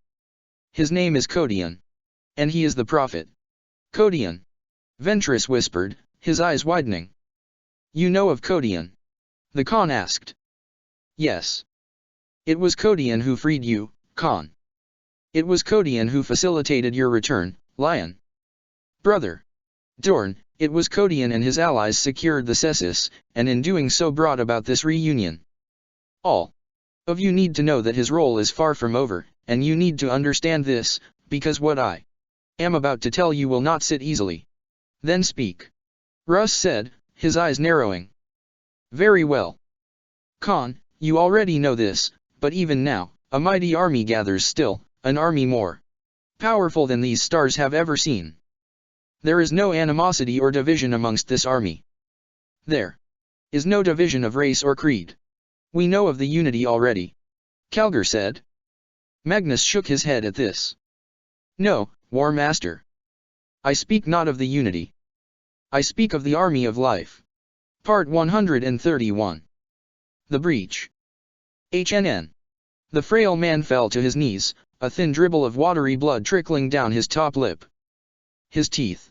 A: His name is Codion. And he is the prophet. Codion. Ventress whispered, his eyes widening. You know of Codion? The Khan asked. Yes. It was Codion who freed you, Khan. It was Codion who facilitated your return, Lion. Brother Dorn, it was Codion and his allies secured the Cessus, and in doing so brought about this reunion. All of you need to know that his role is far from over, and you need to understand this, because what I am about to tell you will not sit easily. Then speak. Russ said, his eyes narrowing. Very well. Khan, you already know this, but even now, a mighty army gathers still, an army more powerful than these stars have ever seen. There is no animosity or division amongst this army. There is no division of race or creed. We know of the unity already. Calgar said. Magnus shook his head at this. No, War Master. I speak not of the unity. I speak of the army of life. Part 131. The breach. HNN. The frail man fell to his knees, a thin dribble of watery blood trickling down his top lip. His teeth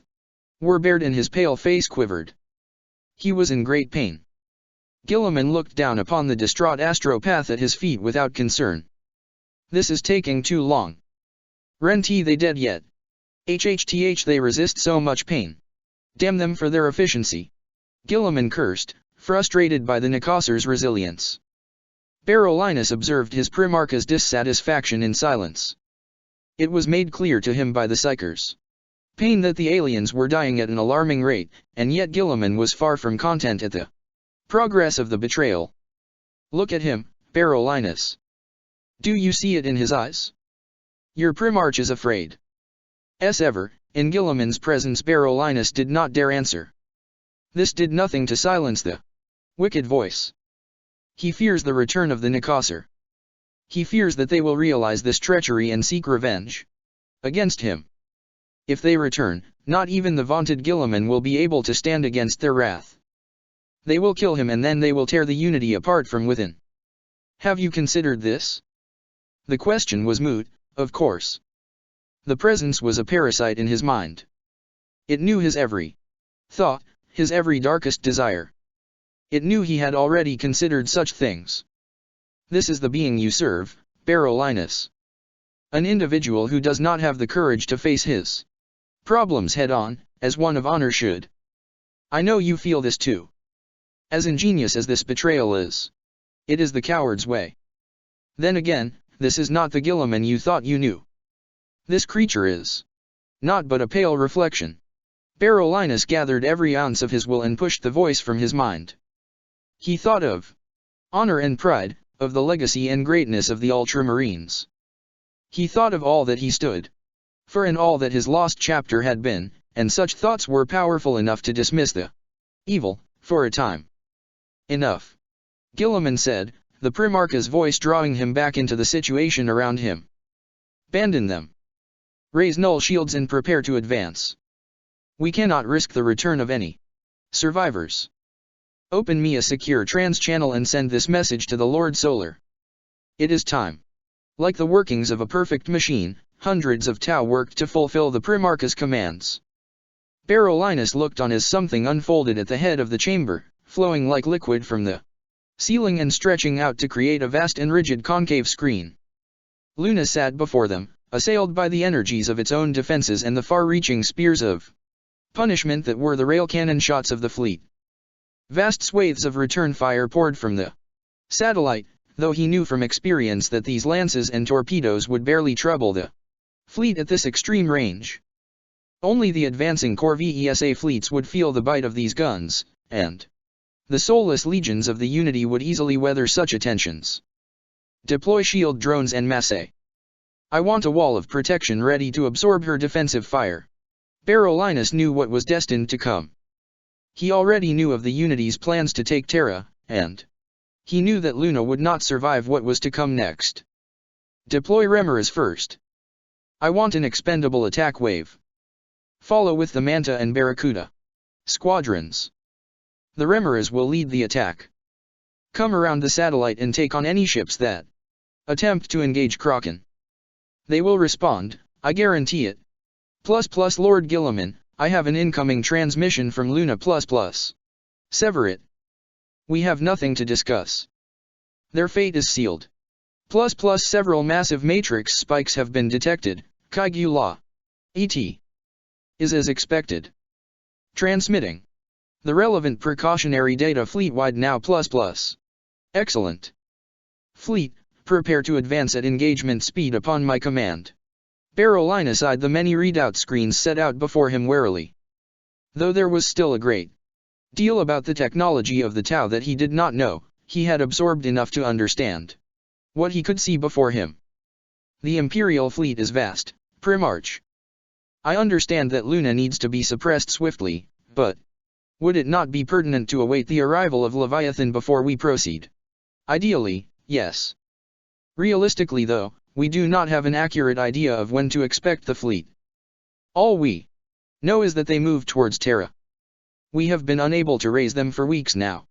A: were bared and his pale face quivered. He was in great pain. Guilliman looked down upon the distraught astropath at his feet without concern. This is taking too long. Renti they dead yet? HHTH they resist so much pain. Damn them for their efficiency. Guilliman cursed, frustrated by the Nicasor's resilience. Barolinus observed his Primarch's dissatisfaction in silence. It was made clear to him by the Psychers. Pain that the aliens were dying at an alarming rate, and yet Guilliman was far from content at the progress of the betrayal. Look at him, Barolinus. Do you see it in his eyes? Your Primarch is afraid. As ever, in Guilliman's presence Barolinus did not dare answer. This did nothing to silence the wicked voice. He fears the return of the Nicasor. He fears that they will realize this treachery and seek revenge against him. If they return, not even the vaunted Guilliman will be able to stand against their wrath. They will kill him and then they will tear the unity apart from within. Have you considered this? The question was moot, of course. The presence was a parasite in his mind. It knew his every thought, his every darkest desire. It knew he had already considered such things. This is the being you serve, Barolinus. An individual who does not have the courage to face his problems head-on, as one of honor should. I know you feel this too. As ingenious as this betrayal is, it is the coward's way. Then again, this is not the Guilliman you thought you knew. This creature is not but a pale reflection. Barolinus gathered every ounce of his will and pushed the voice from his mind. He thought of honor and pride, of the legacy and greatness of the Ultramarines. He thought of all that he stood for and all that his lost chapter had been, and such thoughts were powerful enough to dismiss the evil, for a time. Enough. Guilliman said, the Primarch's voice drawing him back into the situation around him. Abandon them. Raise null shields and prepare to advance. We cannot risk the return of any survivors. Open me a secure trans-channel and send this message to the Lord Solar. It is time. Like the workings of a perfect machine, hundreds of Tau worked to fulfill the Primarch's commands. Barolinus looked on as something unfolded at the head of the chamber, flowing like liquid from the ceiling and stretching out to create a vast and rigid concave screen. Luna sat before them, assailed by the energies of its own defenses and the far-reaching spears of punishment that were the rail cannon shots of the fleet. Vast swathes of return fire poured from the satellite, though he knew from experience that these lances and torpedoes would barely trouble the fleet at this extreme range. Only the advancing core VESA fleets would feel the bite of these guns, and the soulless legions of the Unity would easily weather such attentions. Deploy shield drones en masse. I want a wall of protection ready to absorb her defensive fire. Barolinus knew what was destined to come. He already knew of the Unity's plans to take Terra, and he knew that Luna would not survive what was to come next. Deploy Remeras first. I want an expendable attack wave. Follow with the Manta and Barracuda squadrons. The Remeras will lead the attack. Come around the satellite and take on any ships that attempt to engage Kraken. They will respond, I guarantee it. Lord Guilliman, I have an incoming transmission from Luna ++. Sever it. We have nothing to discuss. Their fate is sealed. Several massive matrix spikes have been detected, Kaigyu Law. ET. Is as expected. Transmitting. The relevant precautionary data fleet-wide now ++. Excellent. Fleet, prepare to advance at engagement speed upon my command. Barolinus eyed the many readout screens set out before him warily. Though there was still a great deal about the technology of the Tau that he did not know, he had absorbed enough to understand what he could see before him. The Imperial fleet is vast, Primarch. I understand that Luna needs to be suppressed swiftly, but would it not be pertinent to await the arrival of Leviathan before we proceed? Ideally, yes. Realistically though, we do not have an accurate idea of when to expect the fleet. All we know is that they move towards Terra. We have been unable to raise them for weeks now.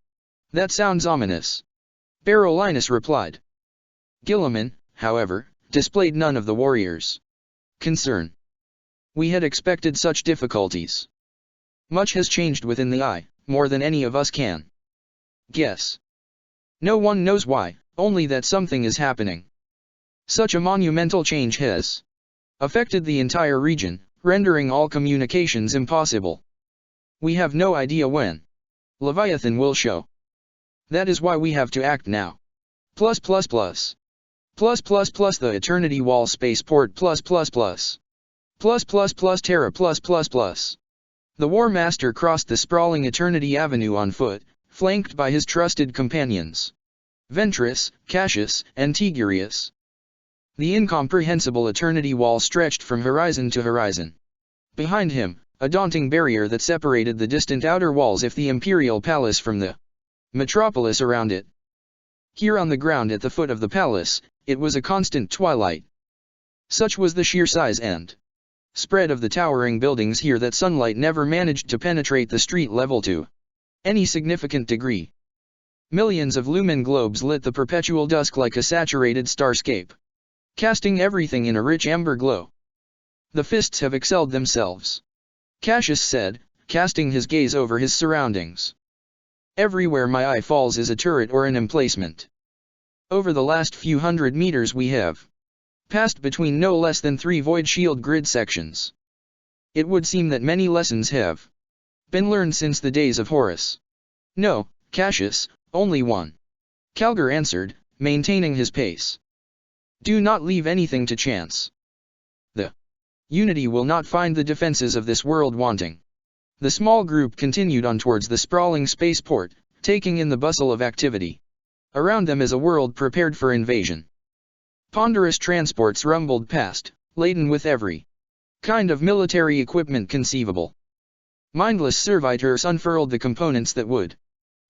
A: That sounds ominous. Barolinus replied. Guilliman, however, displayed none of the warriors' concern. We had expected such difficulties. Much has changed within the eye, more than any of us can guess. No one knows why, only that something is happening. Such a monumental change has affected the entire region, rendering all communications impossible. We have no idea when Leviathan will show. That is why we have to act now. The Eternity Wall Spaceport Terra The War Master crossed the sprawling Eternity Avenue on foot, flanked by his trusted companions, Ventress, Cassius, and Tigurius. The incomprehensible Eternity Wall stretched from horizon to horizon. Behind him, a daunting barrier that separated the distant outer walls of the Imperial Palace from the metropolis around it. Here on the ground at the foot of the palace, it was a constant twilight. Such was the sheer size and spread of the towering buildings here that sunlight never managed to penetrate the street level to any significant degree. Millions of lumen globes lit the perpetual dusk like a saturated starscape, casting everything in a rich amber glow. The fists have excelled themselves, Cassius said, casting his gaze over his surroundings. Everywhere my eye falls is a turret or an emplacement. Over the last few hundred meters we have passed between no less than 3 void shield grid sections. It would seem that many lessons have been learned since the days of Horus. No, Cassius, only one. Calgar answered, maintaining his pace. Do not leave anything to chance. The Unity will not find the defenses of this world wanting. The small group continued on towards the sprawling spaceport, taking in the bustle of activity. Around them is a world prepared for invasion. Ponderous transports rumbled past, laden with every kind of military equipment conceivable. Mindless servitors unfurled the components that would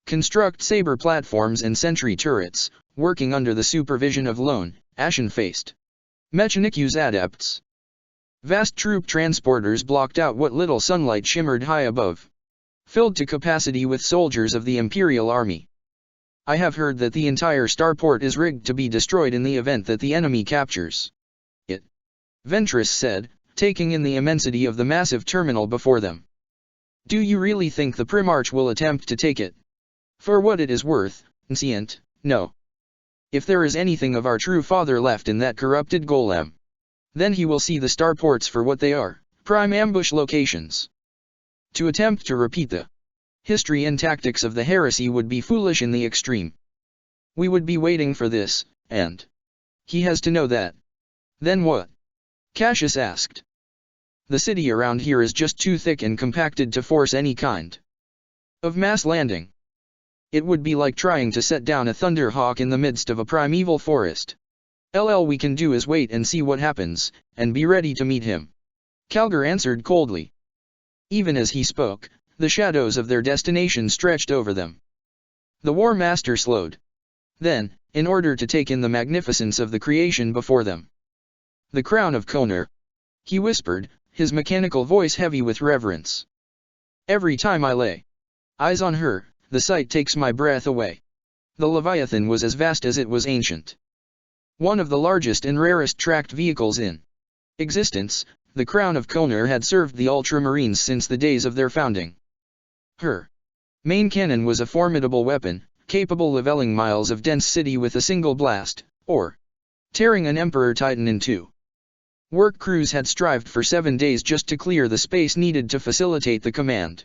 A: construct saber platforms and sentry turrets, working under the supervision of lone, ashen-faced Mechanicus adepts. Vast troop transporters blocked out what little sunlight shimmered high above, filled to capacity with soldiers of the Imperial Army. I have heard that the entire starport is rigged to be destroyed in the event that the enemy captures it, Ventress said, taking in the immensity of the massive terminal before them. Do you really think the Primarch will attempt to take it? For what it is worth, Ncient, no. If there is anything of our true father left in that corrupted golem, then he will see the starports for what they are, prime ambush locations. To attempt to repeat the history and tactics of the heresy would be foolish in the extreme. We would be waiting for this, and he has to know that. Then what? Cassius asked. The city around here is just too thick and compacted to force any kind of mass landing. It would be like trying to set down a thunderhawk in the midst of a primeval forest. All we can do is wait and see what happens, and be ready to meet him. Calgar answered coldly. Even as he spoke, the shadows of their destination stretched over them. The War Master slowed. Then, in order to take in the magnificence of the creation before them. The crown of Konar, he whispered, his mechanical voice heavy with reverence. Every time I lay eyes on her, the sight takes my breath away. The Leviathan was as vast as it was ancient. One of the largest and rarest tracked vehicles in existence, the crown of Konar had served the Ultramarines since the days of their founding. Her main cannon was a formidable weapon, capable of leveling miles of dense city with a single blast, or tearing an Emperor Titan in two. Work crews had strived for 7 days just to clear the space needed to facilitate the command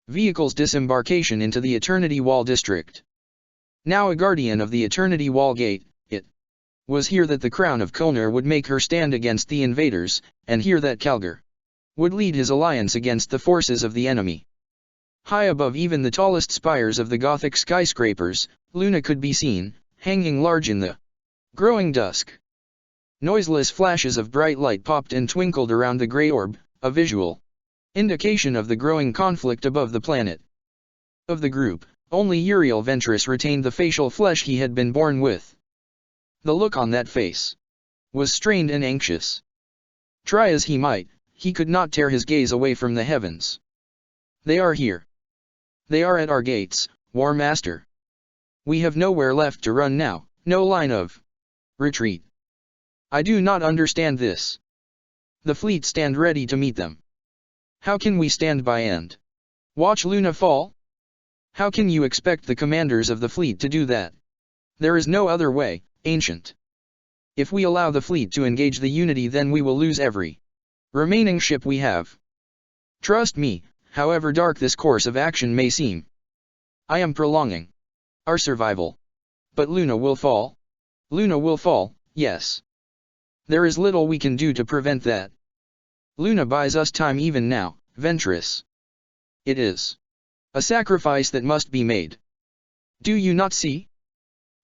A: vehicle's disembarkation into the Eternity Wall district. Now a guardian of the Eternity Wall gate, it was here that the crown of Konar would make her stand against the invaders, and here that Calgar would lead his alliance against the forces of the enemy. High above even the tallest spires of the Gothic skyscrapers, Luna could be seen, hanging large in the growing dusk. Noiseless flashes of bright light popped and twinkled around the grey orb, a visual indication of the growing conflict above the planet. Of the group, only Uriel Ventress retained the facial flesh he had been born with. The look on that face was strained and anxious. Try as he might, he could not tear his gaze away from the heavens. They are here. They are at our gates, War Master. We have nowhere left to run now, no line of retreat. I do not understand this. The fleet stand ready to meet them. How can we stand by and watch Luna fall? How can you expect the commanders of the fleet to do that? There is no other way, Ancient. If we allow the fleet to engage the Unity, then we will lose every remaining ship we have. Trust me, however dark this course of action may seem. I am prolonging our survival. But Luna will fall. Luna will fall, yes. There is little we can do to prevent that. Luna buys us time even now, Ventress. It is a sacrifice that must be made. Do you not see?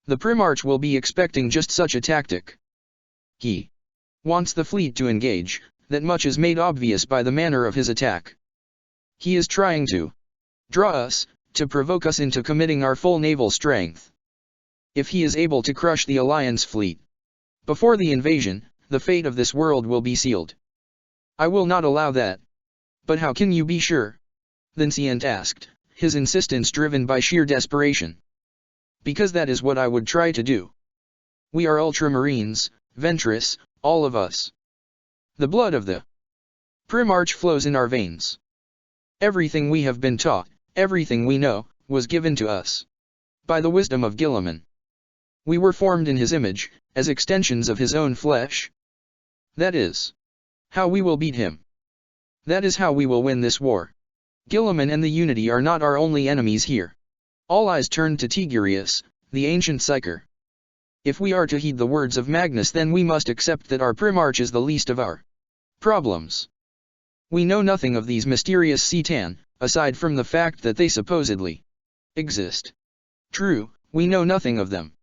A: The Primarch will be expecting just such a tactic. He wants the fleet to engage, that much is made obvious by the manner of his attack. He is trying to draw us, to provoke us into committing our full naval strength. If he is able to crush the Alliance fleet before the invasion, the fate of this world will be sealed. I will not allow that. But how can you be sure? Vincent asked, his insistence driven by sheer desperation. Because that is what I would try to do. We are Ultramarines, Ventress, all of us. The blood of the Primarch flows in our veins. Everything we have been taught, everything we know, was given to us by the wisdom of Guilliman. We were formed in his image, as extensions of his own flesh. That is how we will beat him. That is how we will win this war. Guilliman and the Unity are not our only enemies here. All eyes turned to Tigurius, the ancient Psyker. If we are to heed the words of Magnus, then we must accept that our Primarch is the least of our problems. We know nothing of these mysterious Citan, aside from the fact that they supposedly exist. True, we know nothing of them.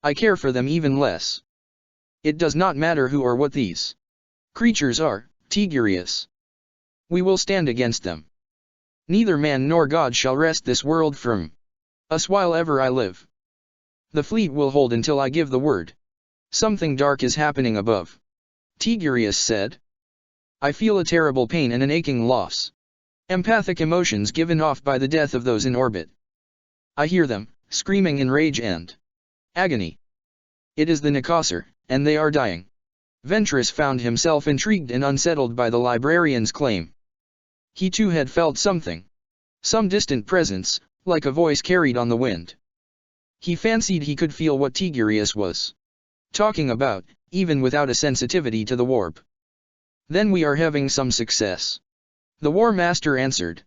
A: I care for them even less. It does not matter who or what these creatures are, Tigurius. We will stand against them. Neither man nor God shall wrest this world from us while ever I live. The fleet will hold until I give the word. Something dark is happening above, Tigurius said. I feel a terrible pain and an aching loss. Empathic emotions given off by the death of those in orbit. I hear them, screaming in rage and agony. It is the Nicassar, and they are dying. Ventress found himself intrigued and unsettled by the librarian's claim. He too had felt something. Some distant presence, like a voice carried on the wind. He fancied he could feel what Tigurius was talking about, even without a sensitivity to the warp. Then we are having some success, the War Master answered.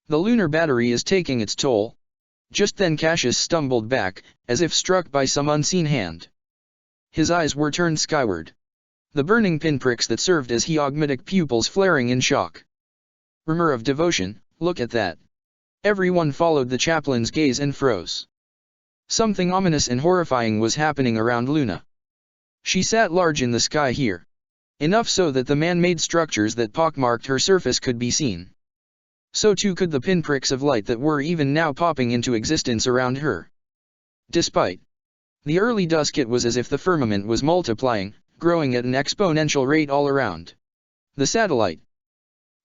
A: The lunar battery is taking its toll. Just then Cassius stumbled back, as if struck by some unseen hand. His eyes were turned skyward. The burning pinpricks that served as heogmatic pupils flaring in shock. Murmur of devotion, look at that. Everyone followed the chaplain's gaze and froze. Something ominous and horrifying was happening around Luna. She sat large in the sky here. Enough so that the man-made structures that pockmarked her surface could be seen. So too could the pinpricks of light that were even now popping into existence around her. Despite the early dusk, it was as if the firmament was multiplying, growing at an exponential rate all around the satellite.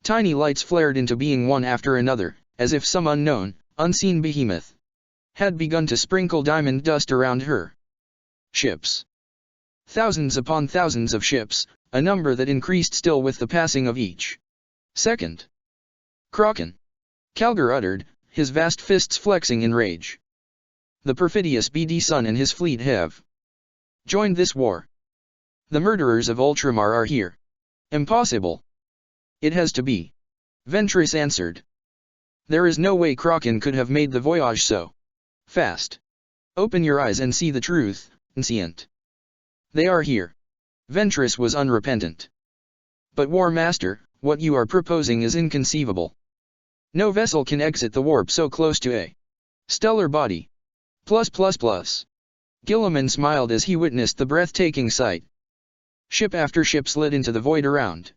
A: Tiny lights flared into being one after another, as if some unknown, unseen behemoth had begun to sprinkle diamond dust around her. Ships. Thousands upon thousands of ships, a number that increased still with the passing of each second. Kraken. Calgar uttered, his vast fists flexing in rage. The perfidious BD Sun and his fleet have joined this war. The murderers of Ultramar are here. Impossible. It has to be. Ventress answered. There is no way Kraken could have made the voyage so fast. Open your eyes and see the truth, Ancient. They are here. Ventress was unrepentant. But War Master, what you are proposing is inconceivable. No vessel can exit the warp so close to a stellar body. Guilliman smiled as he witnessed the breathtaking sight. Ship after ship slid into the void around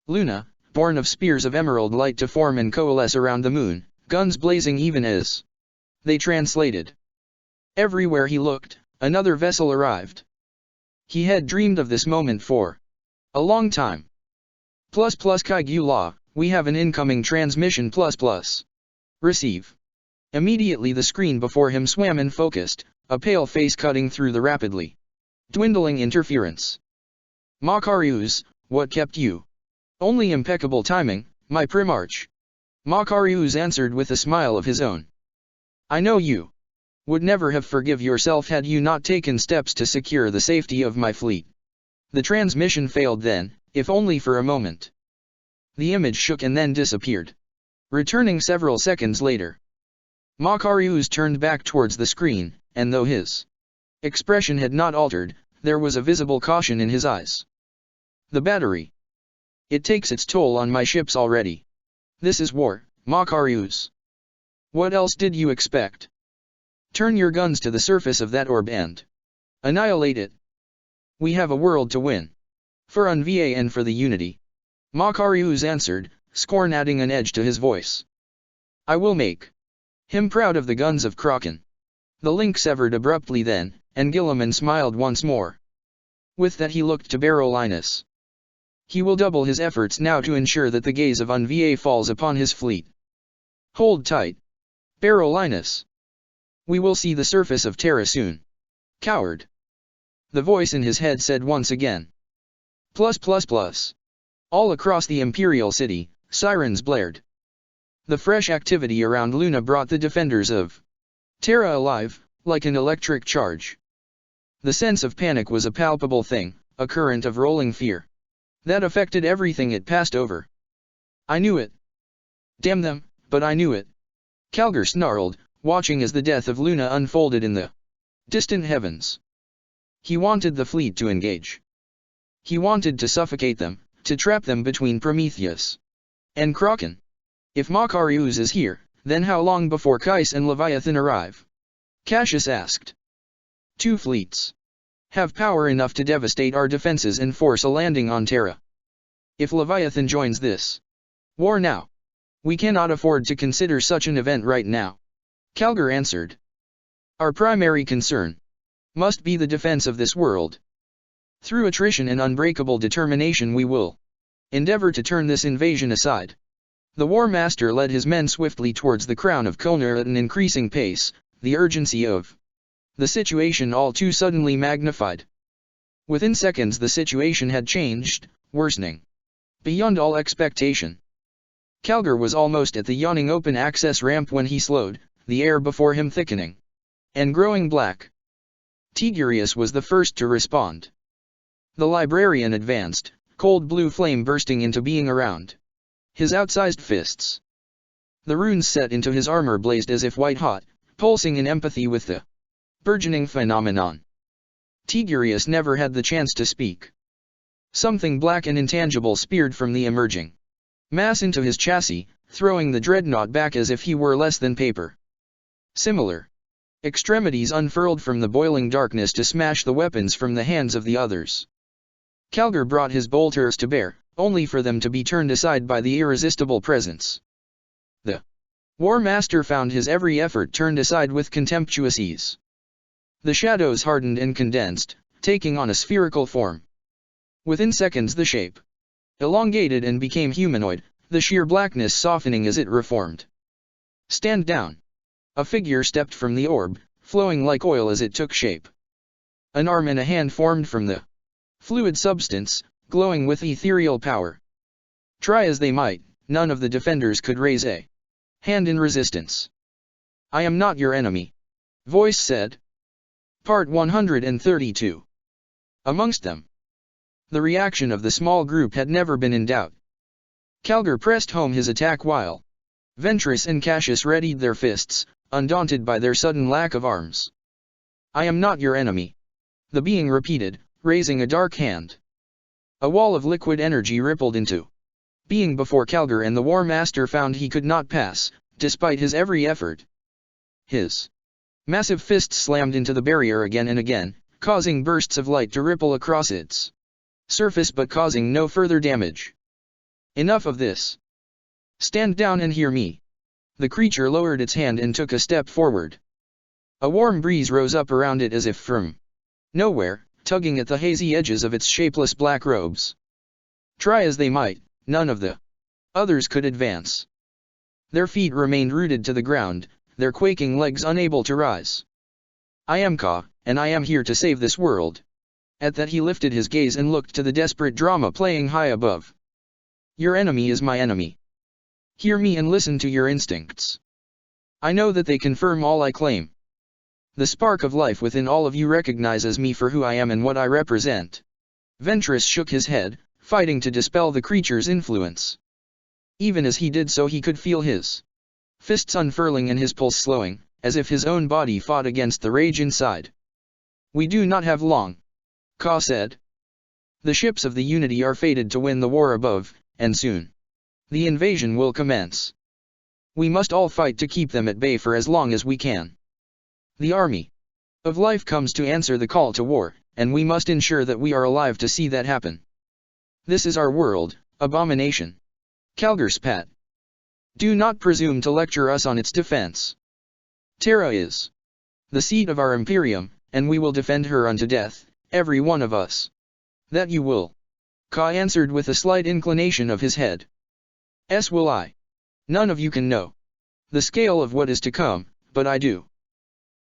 A: Luna, born of spears of emerald light to form and coalesce around the moon, guns blazing even as they translated. Everywhere he looked, another vessel arrived. He had dreamed of this moment for a long time. Kaigyu Law, we have an incoming transmission ++. Receive. Immediately the screen before him swam and focused, a pale face cutting through the rapidly dwindling interference. Makarios, what kept you? Only impeccable timing, my Primarch. Makarios answered with a smile of his own. I know you would never have forgive yourself had you not taken steps to secure the safety of my fleet. The transmission failed then, if only for a moment. The image shook and then disappeared, returning several seconds later. Makarios turned back towards the screen, and though his expression had not altered, there was a visible caution in his eyes. The battery. It takes its toll on my ships already. This is war, Makarios. What else did you expect? Turn your guns to the surface of that orb and annihilate it. We have a world to win. For UNVA and for the Unity. Makarios answered, scorn adding an edge to his voice. I will make him proud of the guns of Kraken. The link severed abruptly then, and Guilliman smiled once more. With that he looked to Barolinus. He will double his efforts now to ensure that the gaze of UNVA falls upon his fleet. Hold tight, Barolinus. We will see the surface of Terra soon. Coward. The voice in his head said once again. +++. All across the Imperial City, sirens blared. The fresh activity around Luna brought the defenders of Terra alive, like an electric charge. The sense of panic was a palpable thing, a current of rolling fear that affected everything it passed over. I knew it. Damn them, but I knew it. Calgar snarled, watching as the death of Luna unfolded in the distant heavens. He wanted the fleet to engage. He wanted to suffocate them, to trap them between Prometheus and Kraken. If Makarios is here, then how long before Kais and Leviathan arrive? Cassius asked. 2 fleets have power enough to devastate our defenses and force a landing on Terra. If Leviathan joins this war now, we cannot afford to consider such an event right now. Calgar answered. Our primary concern must be the defense of this world. Through attrition and unbreakable determination we will endeavor to turn this invasion aside. The War Master led his men swiftly towards the crown of Konar at an increasing pace, the urgency of the situation all too suddenly magnified. Within seconds the situation had changed, worsening beyond all expectation. Calgar was almost at the yawning open access ramp when he slowed, the air before him thickening and growing black. Tigurius was the first to respond. The librarian advanced, cold blue flame bursting into being around his outsized fists. The runes set into his armor blazed as if white-hot, pulsing in empathy with the burgeoning phenomenon. Tigurius never had the chance to speak. Something black and intangible speared from the emerging mass into his chassis, throwing the dreadnought back as if he were less than paper. Similar extremities unfurled from the boiling darkness to smash the weapons from the hands of the others. Calgar brought his bolters to bear, only for them to be turned aside by the irresistible presence. The War Master found his every effort turned aside with contemptuous ease. The shadows hardened and condensed, taking on a spherical form. Within seconds the shape elongated and became humanoid, the sheer blackness softening as it reformed. Stand down. A figure stepped from the orb, flowing like oil as it took shape. An arm and a hand formed from the fluid substance, glowing with ethereal power. Try as they might, none of the defenders could raise a hand in resistance. I am not your enemy. Voice said. Part 132. Amongst them. The reaction of the small group had never been in doubt. Calgar pressed home his attack while Ventress and Cassius readied their fists, undaunted by their sudden lack of arms. I am not your enemy. The being repeated, raising a dark hand. A wall of liquid energy rippled into being before Calgar, and the War Master found he could not pass, despite his every effort. His massive fist slammed into the barrier again and again, causing bursts of light to ripple across its surface but causing no further damage. Enough of this. Stand down and hear me. The creature lowered its hand and took a step forward. A warm breeze rose up around it as if from nowhere, tugging at the hazy edges of its shapeless black robes. Try as they might, none of the others could advance. Their feet remained rooted to the ground, their quaking legs unable to rise. I am Ka, and I am here to save this world. At that he lifted his gaze and looked to the desperate drama playing high above. Your enemy is my enemy. Hear me and listen to your instincts. I know that they confirm all I claim. The spark of life within all of you recognizes me for who I am and what I represent. Ventress shook his head, fighting to dispel the creature's influence. Even as he did so he could feel his fists unfurling and his pulse slowing, as if his own body fought against the rage inside. We do not have long, Ka said. The ships of the Unity are fated to win the war above, and soon the invasion will commence. We must all fight to keep them at bay for as long as we can. The army of life comes to answer the call to war, and we must ensure that we are alive to see that happen. This is our world, Abomination. Calgar spat. Do not presume to lecture us on its defense. Terra is the seat of our Imperium, and we will defend her unto death, every one of us. That you will, Ka answered with a slight inclination of his head. As will I. None of you can know the scale of what is to come, but I do.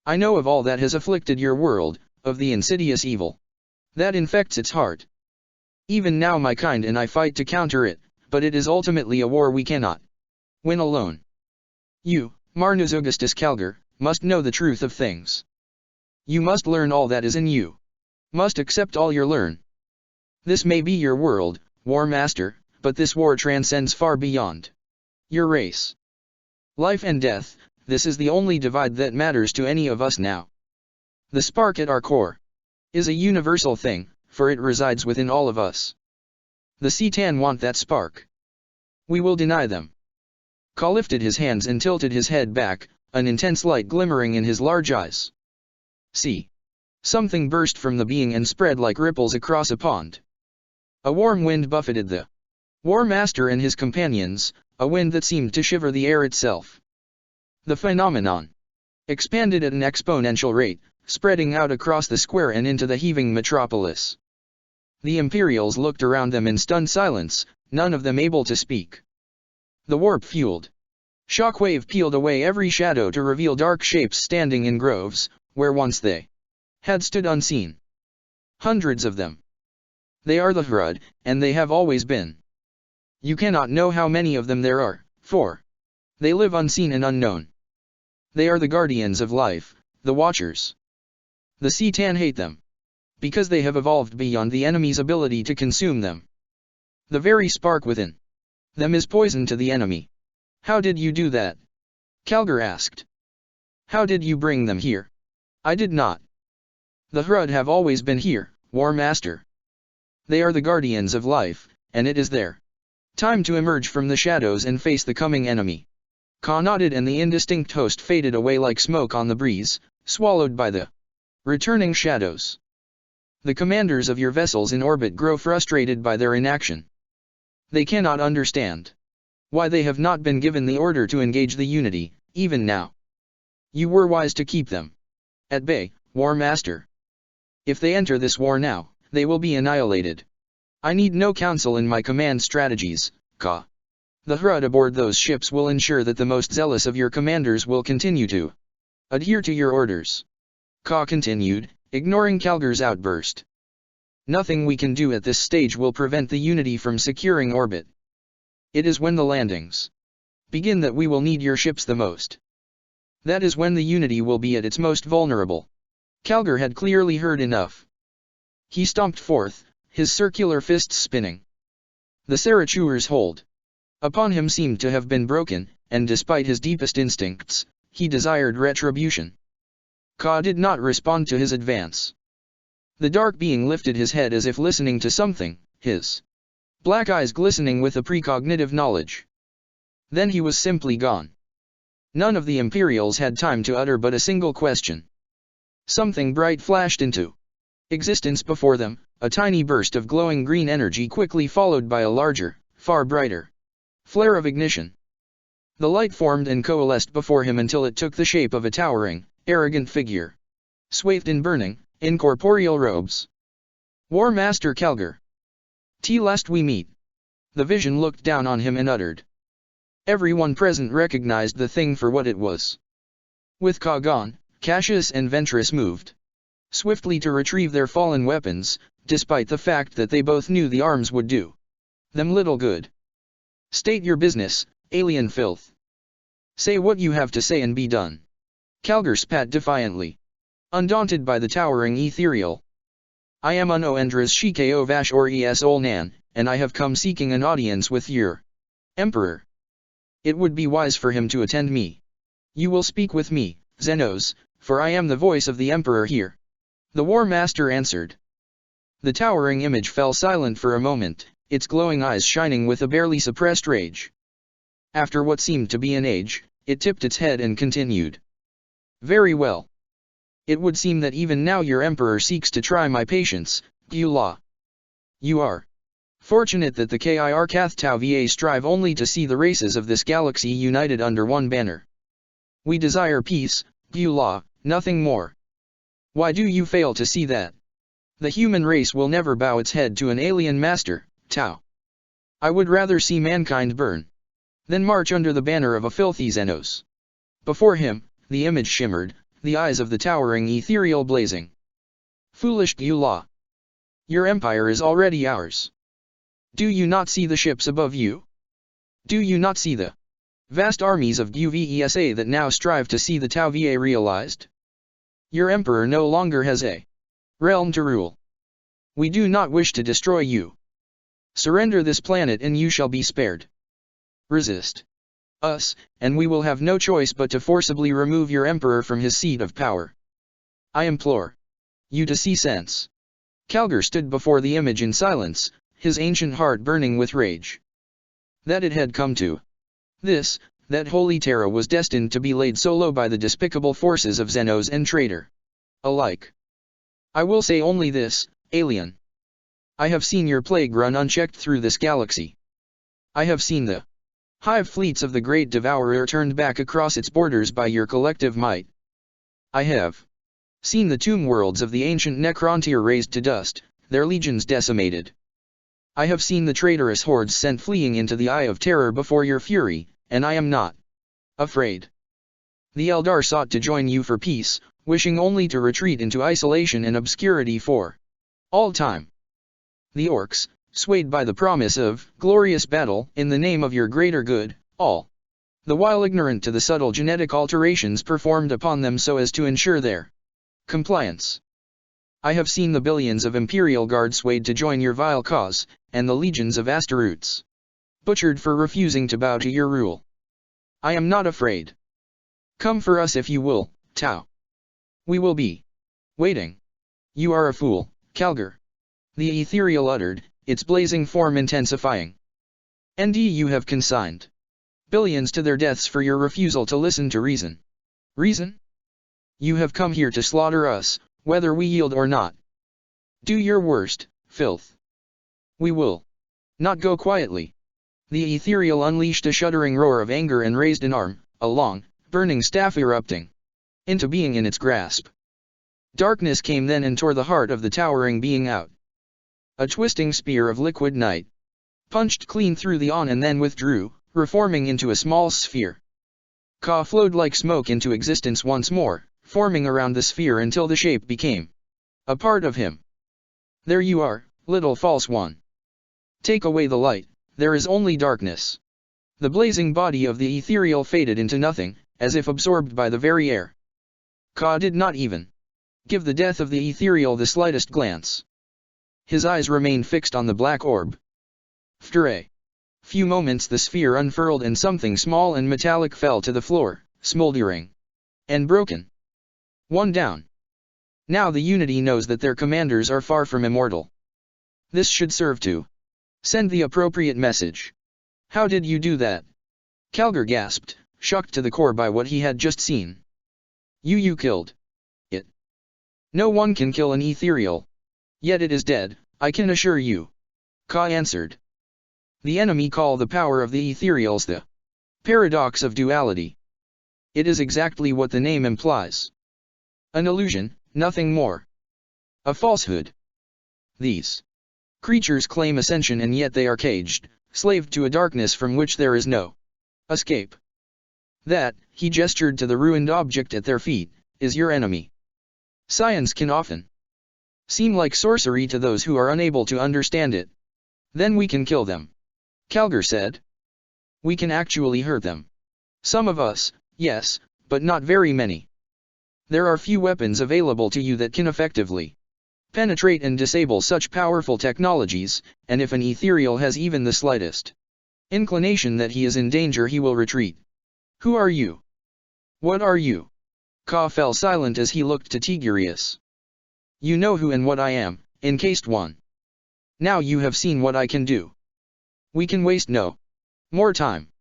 A: I know of all that has afflicted your world, of the insidious evil that infects its heart. Even now my kind and I fight to counter it, but it is ultimately a war we cannot win alone. You, Marnus Augustus Calgar, must know the truth of things. You must learn all that is in you. Must accept all you learn. This may be your world, War Master, but this war transcends far beyond your race. Life and death, this is the only divide that matters to any of us now. The spark at our core is a universal thing, for it resides within all of us. The Citan want that spark. We will deny them. Ka lifted his hands and tilted his head back, an intense light glimmering in his large eyes. See. Something burst from the being and spread like ripples across a pond. A warm wind buffeted the War Master and his companions, a wind that seemed to shiver the air itself. The phenomenon expanded at an exponential rate, spreading out across the square and into the heaving metropolis. The Imperials looked around them in stunned silence, none of them able to speak. The warp-fueled shockwave peeled away every shadow to reveal dark shapes standing in groves, where once they had stood unseen. Hundreds of them. They are the Hrud, and they have always been. You cannot know how many of them there are, for they live unseen and unknown. They are the guardians of life, the Watchers. The Citan hate them because they have evolved beyond the enemy's ability to consume them. The very spark within them is poison to the enemy. How did you do that? Calgar asked. How did you bring them here? I did not. The Hrud have always been here, War Master. They are the guardians of life, and it is their time to emerge from the shadows and face the coming enemy. Ka nodded and the indistinct host faded away like smoke on the breeze, swallowed by the returning shadows. The commanders of your vessels in orbit grow frustrated by their inaction. They cannot understand why they have not been given the order to engage the Unity, even now. You were wise to keep them at bay, War Master. If they enter this war now, they will be annihilated. I need no counsel in my command strategies, Ka. The Hrud aboard those ships will ensure that the most zealous of your commanders will continue to adhere to your orders. Ka continued, ignoring Calgar's outburst. Nothing we can do at this stage will prevent the Unity from securing orbit. It is when the landings begin that we will need your ships the most. That is when the Unity will be at its most vulnerable. Calgar had clearly heard enough. He stomped forth, his circular fists spinning. The Sarachuer's hold upon him seemed to have been broken, and despite his deepest instincts, he desired retribution. Ka did not respond to his advance. The dark being lifted his head as if listening to something, his black eyes glistening with a precognitive knowledge. Then he was simply gone. None of the Imperials had time to utter but a single question. Something bright flashed into existence before them, a tiny burst of glowing green energy quickly followed by a larger, far brighter flare of ignition. The light formed and coalesced before him until it took the shape of a towering, arrogant figure, swathed in burning, incorporeal robes. War Master Kalgar. Last we meet. The vision looked down on him and uttered. Everyone present recognized the thing for what it was. With Ka gone, Cassius and Ventress moved swiftly to retrieve their fallen weapons, despite the fact that they both knew the arms would do them little good. State your business, alien filth. Say what you have to say and be done. Kalgar spat defiantly, undaunted by the towering ethereal. I am Uno Endras Shiko Vash or Es Olnan, and I have come seeking an audience with your Emperor. It would be wise for him to attend me. You will speak with me, Xenos, for I am the voice of the Emperor here. The War Master answered. The towering image fell silent for a moment, its glowing eyes shining with a barely suppressed rage. After what seemed to be an age, it tipped its head and continued. Very well. It would seem that even now your Emperor seeks to try my patience, Gyula. You are fortunate that the Kir Cath-Tau Va strive only to see the races of this galaxy united under one banner. We desire peace, Gyula, nothing more. Why do you fail to see that? The human race will never bow its head to an alien master, Tau. I would rather see mankind burn than march under the banner of a filthy Xenos. Before him, the image shimmered, the eyes of the towering ethereal blazing. Foolish Gyula. Your empire is already ours. Do you not see the ships above you? Do you not see the vast armies of Guvesa that now strive to see the Tau Va realized? Your emperor no longer has a realm to rule. We do not wish to destroy you. Surrender this planet and you shall be spared. Resist us, and we will have no choice but to forcibly remove your emperor from his seat of power. I implore you to see sense. Kalgar stood before the image in silence, his ancient heart burning with rage. That it had come to this, that Holy Terra was destined to be laid so low by the despicable forces of Xenos and traitor alike. I will say only this, alien. I have seen your plague run unchecked through this galaxy. I have seen the hive fleets of the Great Devourer turned back across its borders by your collective might. I have seen the tomb worlds of the ancient Necrontyr razed to dust, their legions decimated. I have seen the traitorous hordes sent fleeing into the Eye of Terror before your fury, and I am not afraid. The Eldar sought to join you for peace, wishing only to retreat into isolation and obscurity for all time. The Orcs, swayed by the promise of glorious battle in the name of your greater good, all the while ignorant to the subtle genetic alterations performed upon them so as to ensure their compliance. I have seen the billions of Imperial Guard swayed to join your vile cause, and the legions of Astaroths butchered for refusing to bow to your rule. I am not afraid. Come for us if you will, Tau. We will be waiting. You are a fool, Kalgar. The ethereal uttered, its blazing form intensifying. And you have consigned billions to their deaths for your refusal to listen to reason. Reason? You have come here to slaughter us, whether we yield or not. Do your worst, filth. We will not go quietly. The ethereal unleashed a shuddering roar of anger and raised an arm, a long, burning staff erupting into being in its grasp. Darkness came then and tore the heart of the towering being out. A twisting spear of liquid night punched clean through the on and then withdrew, reforming into a small sphere. Ka flowed like smoke into existence once more, forming around the sphere until the shape became a part of him. There you are, little false one. Take away the light, there is only darkness. The blazing body of the ethereal faded into nothing, as if absorbed by the very air. Ka did not even give the death of the ethereal the slightest glance. His eyes remained fixed on the black orb. After a few moments the sphere unfurled and something small and metallic fell to the floor, smoldering and broken. One down. Now the Unity knows that their commanders are far from immortal. This should serve to send the appropriate message. How did you do that? Kalgar gasped, shocked to the core by what he had just seen. You killed it. No one can kill an ethereal. Yet it is dead, I can assure you. Ka answered. The enemy call the power of the ethereals the paradox of duality. It is exactly what the name implies. An illusion, nothing more. A falsehood. These creatures claim ascension and yet they are caged, slaved to a darkness from which there is no escape. That, he gestured to the ruined object at their feet, is your enemy. Science can often seem like sorcery to those who are unable to understand it. Then we can kill them. Calgar said. We can actually hurt them. Some of us, yes, but not very many. There are few weapons available to you that can effectively penetrate and disable such powerful technologies, and if an ethereal has even the slightest inclination that he is in danger, he will retreat. Who are you? What are you? Ka fell silent as he looked to Tigurius. You know who and what I am, encased one. Now you have seen what I can do. We can waste no more time.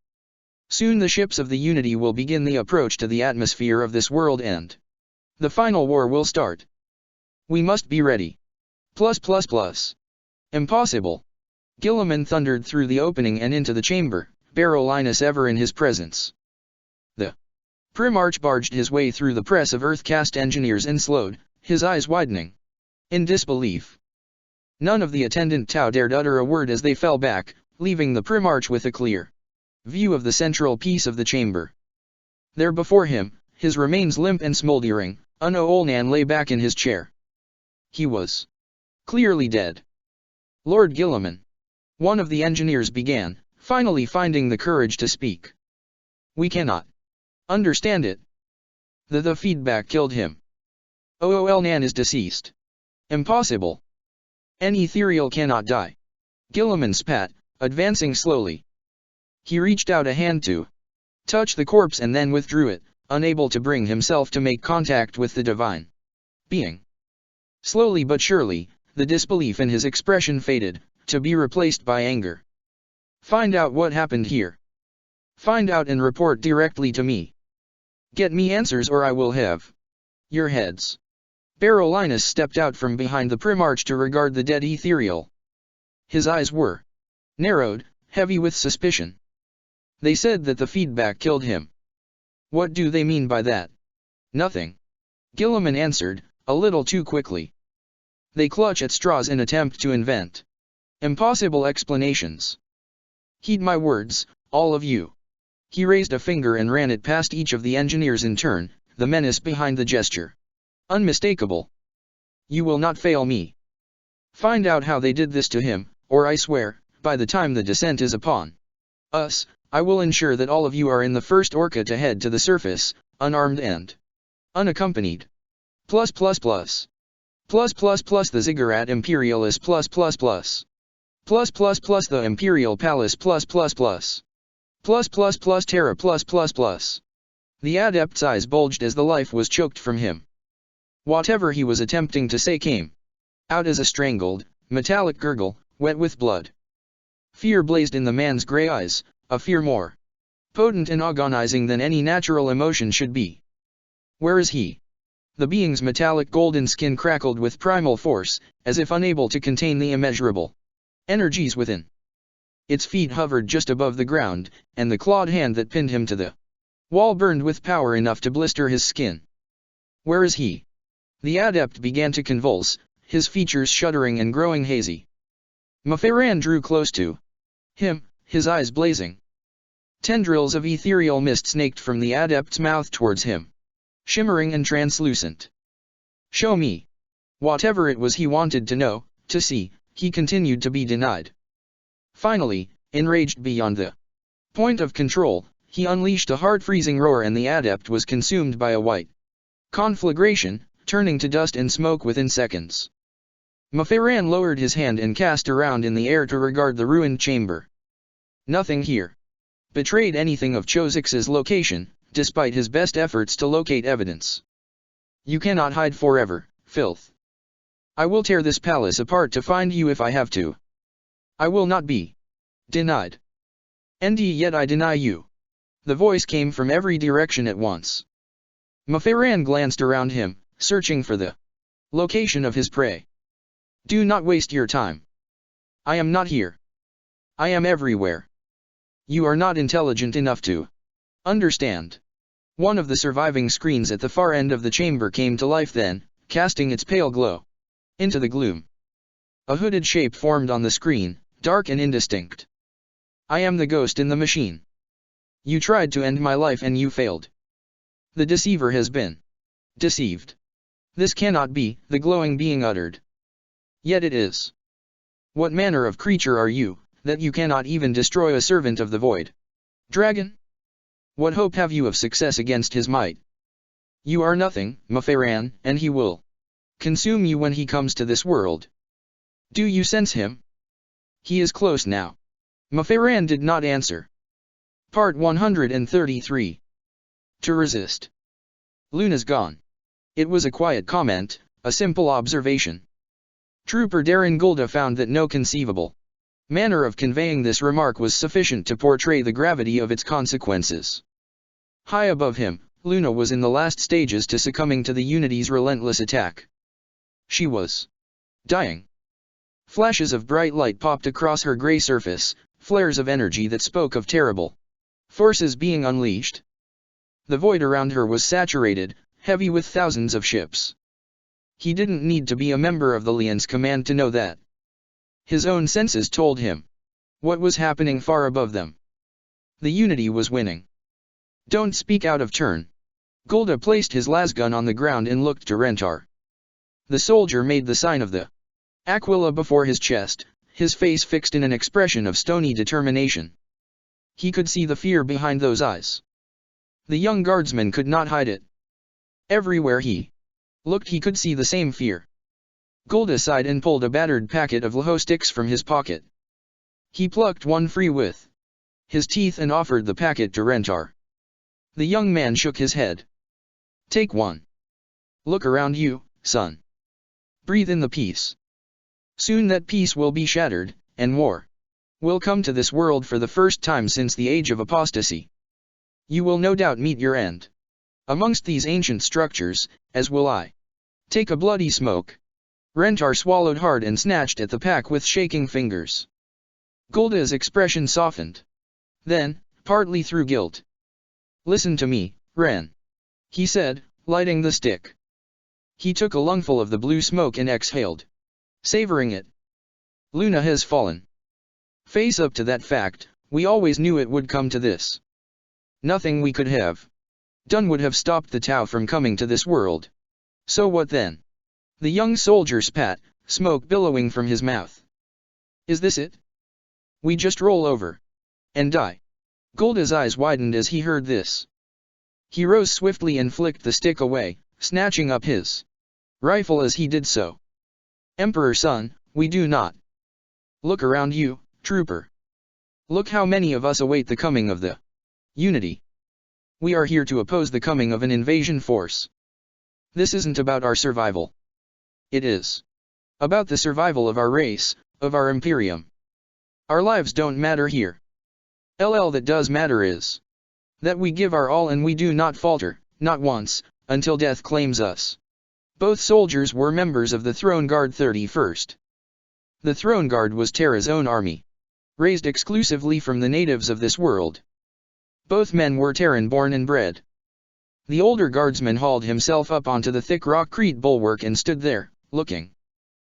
A: Soon the ships of the Unity will begin the approach to the atmosphere of this world and the final war will start. We must be ready. Impossible. Guilliman thundered through the opening and into the chamber, Barolinus ever in his presence. The Primarch barged his way through the press of Earth-caste engineers and slowed, his eyes widening in disbelief. None of the attendant Tau dared utter a word as they fell back, leaving the Primarch with a clear view of the central piece of the chamber. There before him, his remains limp and smoldering, Uno Olnan lay back in his chair. He was clearly dead. Lord Guilliman. One of the engineers began, finally finding the courage to speak. We cannot understand it. The feedback killed him. Olnan is deceased. Impossible. An ethereal cannot die. Guilliman spat, advancing slowly. He reached out a hand to touch the corpse and then withdrew it, unable to bring himself to make contact with the divine being. Slowly but surely, the disbelief in his expression faded, to be replaced by anger. Find out what happened here. Find out and report directly to me. Get me answers or I will have your heads. Barolinus stepped out from behind the Primarch to regard the dead ethereal. His eyes were narrowed, heavy with suspicion. They said that the feedback killed him. What do they mean by that? Nothing. Guilliman answered, a little too quickly. They clutch at straws in attempt to invent impossible explanations. Heed my words, all of you. He raised a finger and ran it past each of the engineers in turn, the menace behind the gesture unmistakable. You will not fail me. Find out how they did this to him, or I swear, by the time the descent is upon us, I will ensure that all of you are in the first Orca to head to the surface, unarmed and unaccompanied. The Ziggurat Imperialis the Imperial Palace Terra The adept's eyes bulged as the life was choked from him. Whatever he was attempting to say came out as a strangled, metallic gurgle, wet with blood. Fear blazed in the man's grey eyes, a fear more potent and agonizing than any natural emotion should be. Where is he? The being's metallic golden skin crackled with primal force, as if unable to contain the immeasurable energies within. Its feet hovered just above the ground, and the clawed hand that pinned him to the wall burned with power enough to blister his skin. Where is he? The adept began to convulse, his features shuddering and growing hazy. Maferan drew close to him, his eyes blazing. Tendrils of ethereal mist snaked from the adept's mouth towards him, shimmering and translucent. Show me. Whatever it was he wanted to know, to see, he continued to be denied. Finally, enraged beyond the point of control, he unleashed a heart-freezing roar and the adept was consumed by a white conflagration, turning to dust and smoke within seconds. Maferan lowered his hand and cast around in the air to regard the ruined chamber. Nothing here betrayed anything of Chosix's location, despite his best efforts to locate evidence. You cannot hide forever, filth. I will tear this palace apart to find you if I have to. I will not be denied. And yet I deny you. The voice came from every direction at once. Maferan glanced around him, searching for the location of his prey. Do not waste your time. I am not here. I am everywhere. You are not intelligent enough to understand. One of the surviving screens at the far end of the chamber came to life then, casting its pale glow into the gloom. A hooded shape formed on the screen, dark and indistinct. I am the ghost in the machine. You tried to end my life and you failed. The deceiver has been deceived. This cannot be, the glowing being uttered. Yet it is. What manner of creature are you, that you cannot even destroy a servant of the void? Dragon? What hope have you of success against his might? You are nothing, Mepharan, and he will consume you when he comes to this world. Do you sense him? He is close now. Mepharan did not answer. Part 133. To resist. Luna's gone. It was a quiet comment, a simple observation. Trooper Darren Gulda found that no conceivable manner of conveying this remark was sufficient to portray the gravity of its consequences. High above him, Luna was in the last stages to succumbing to the Unity's relentless attack. She was dying. Flashes of bright light popped across her gray surface, flares of energy that spoke of terrible forces being unleashed. The void around her was saturated, heavy with thousands of ships. He didn't need to be a member of the Lions Command to know that. His own senses told him what was happening far above them. The Unity was winning. Don't speak out of turn. Gulda placed his lasgun on the ground and looked to Rentar. The soldier made the sign of the Aquila before his chest, his face fixed in an expression of stony determination. He could see the fear behind those eyes. The young guardsman could not hide it. Everywhere he looked he could see the same fear. Gulda sighed and pulled a battered packet of Laho sticks from his pocket. He plucked one free with his teeth and offered the packet to Rentar. The young man shook his head. Take one. Look around you, son. Breathe in the peace. Soon that peace will be shattered, and war will come to this world for the first time since the age of apostasy. You will no doubt meet your end amongst these ancient structures, as will I. Take a bloody smoke. Rentar swallowed hard and snatched at the pack with shaking fingers. Gulda's expression softened. Then, partly through guilt. Listen to me, Ren. He said, lighting the stick. He took a lungful of the blue smoke and exhaled, savoring it. Luna has fallen. Face up to that fact, we always knew it would come to this. Nothing we could have done would have stopped the Tau from coming to this world. So what then? The young soldier spat, smoke billowing from his mouth. Is this it? We just roll over and die. Gulda's eyes widened as he heard this. He rose swiftly and flicked the stick away, snatching up his rifle as he did so. Emperor son, we do not. Look around you, trooper. Look how many of us await the coming of the Unity. We are here to oppose the coming of an invasion force. This isn't about our survival. It is about the survival of our race, of our Imperium. Our lives don't matter here. That does matter is that we give our all and we do not falter, not once, until death claims us. Both soldiers were members of the Throne Guard 31st. The Throne Guard was Terra's own army, raised exclusively from the natives of this world. Both men were Terran born and bred. The older guardsman hauled himself up onto the thick rockcrete bulwark and stood there, looking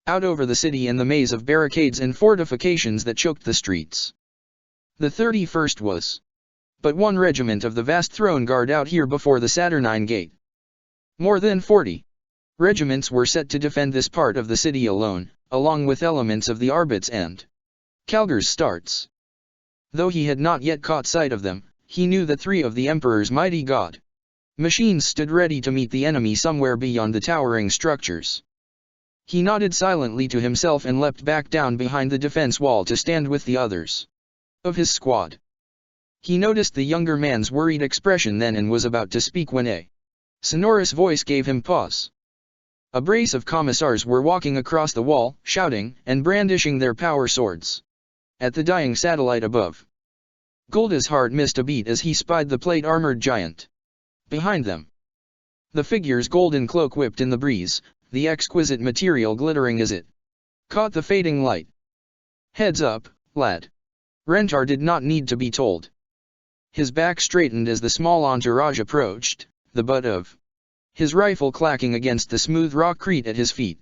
A: out over the city and the maze of barricades and fortifications that choked the streets. The 31st was but one regiment of the vast Throne Guard out here before the Saturnine Gate. More than 40 regiments were set to defend this part of the city alone, along with elements of the Arbits and Calgar's Starts. Though he had not yet caught sight of them, he knew that 3 of the Emperor's mighty god machines stood ready to meet the enemy somewhere beyond the towering structures. He nodded silently to himself and leapt back down behind the defense wall to stand with the others of his squad. He noticed the younger man's worried expression then and was about to speak when a sonorous voice gave him pause. A brace of commissars were walking across the wall, shouting and brandishing their power swords at the dying satellite above. Gulda's heart missed a beat as he spied the plate-armored giant behind them. The figure's golden cloak whipped in the breeze, the exquisite material glittering as it caught the fading light. Heads up, lad. Rentar did not need to be told. His back straightened as the small entourage approached, the butt of his rifle clacking against the smooth rockcrete at his feet.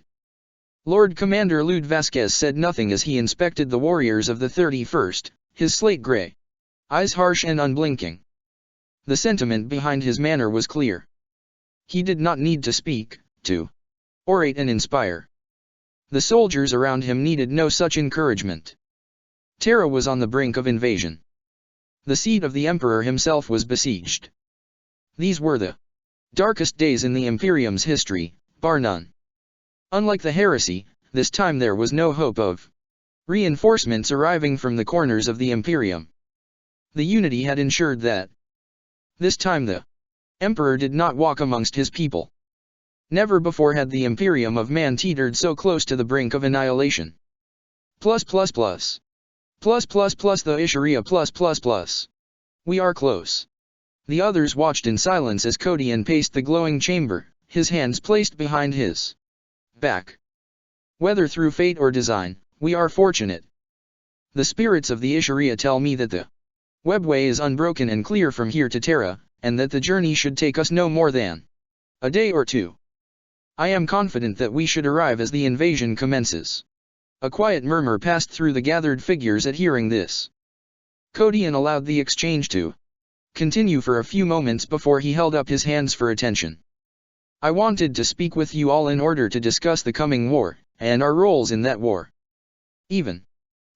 A: Lord Commander Lude Vasquez said nothing as he inspected the warriors of the 31st, his slate-gray eyes harsh and unblinking. The sentiment behind his manner was clear. He did not need to speak, to orate and inspire. The soldiers around him needed no such encouragement. Terra was on the brink of invasion. The seat of the Emperor himself was besieged. These were the darkest days in the Imperium's history, bar none. Unlike the heresy, this time there was no hope of reinforcements arriving from the corners of the Imperium. The Unity had ensured that this time the Emperor did not walk amongst his people. Never before had the Imperium of man teetered so close to the brink of annihilation. The Isharia +++. We are close. The others watched in silence as Kodian paced the glowing chamber, his hands placed behind his back. Whether through fate or design, we are fortunate. The spirits of the Isharia tell me that the webway is unbroken and clear from here to Terra, and that the journey should take us no more than a day or two. I am confident that we should arrive as the invasion commences. A quiet murmur passed through the gathered figures at hearing this. Kodian allowed the exchange to continue for a few moments before he held up his hands for attention. I wanted to speak with you all in order to discuss the coming war, and our roles in that war. Even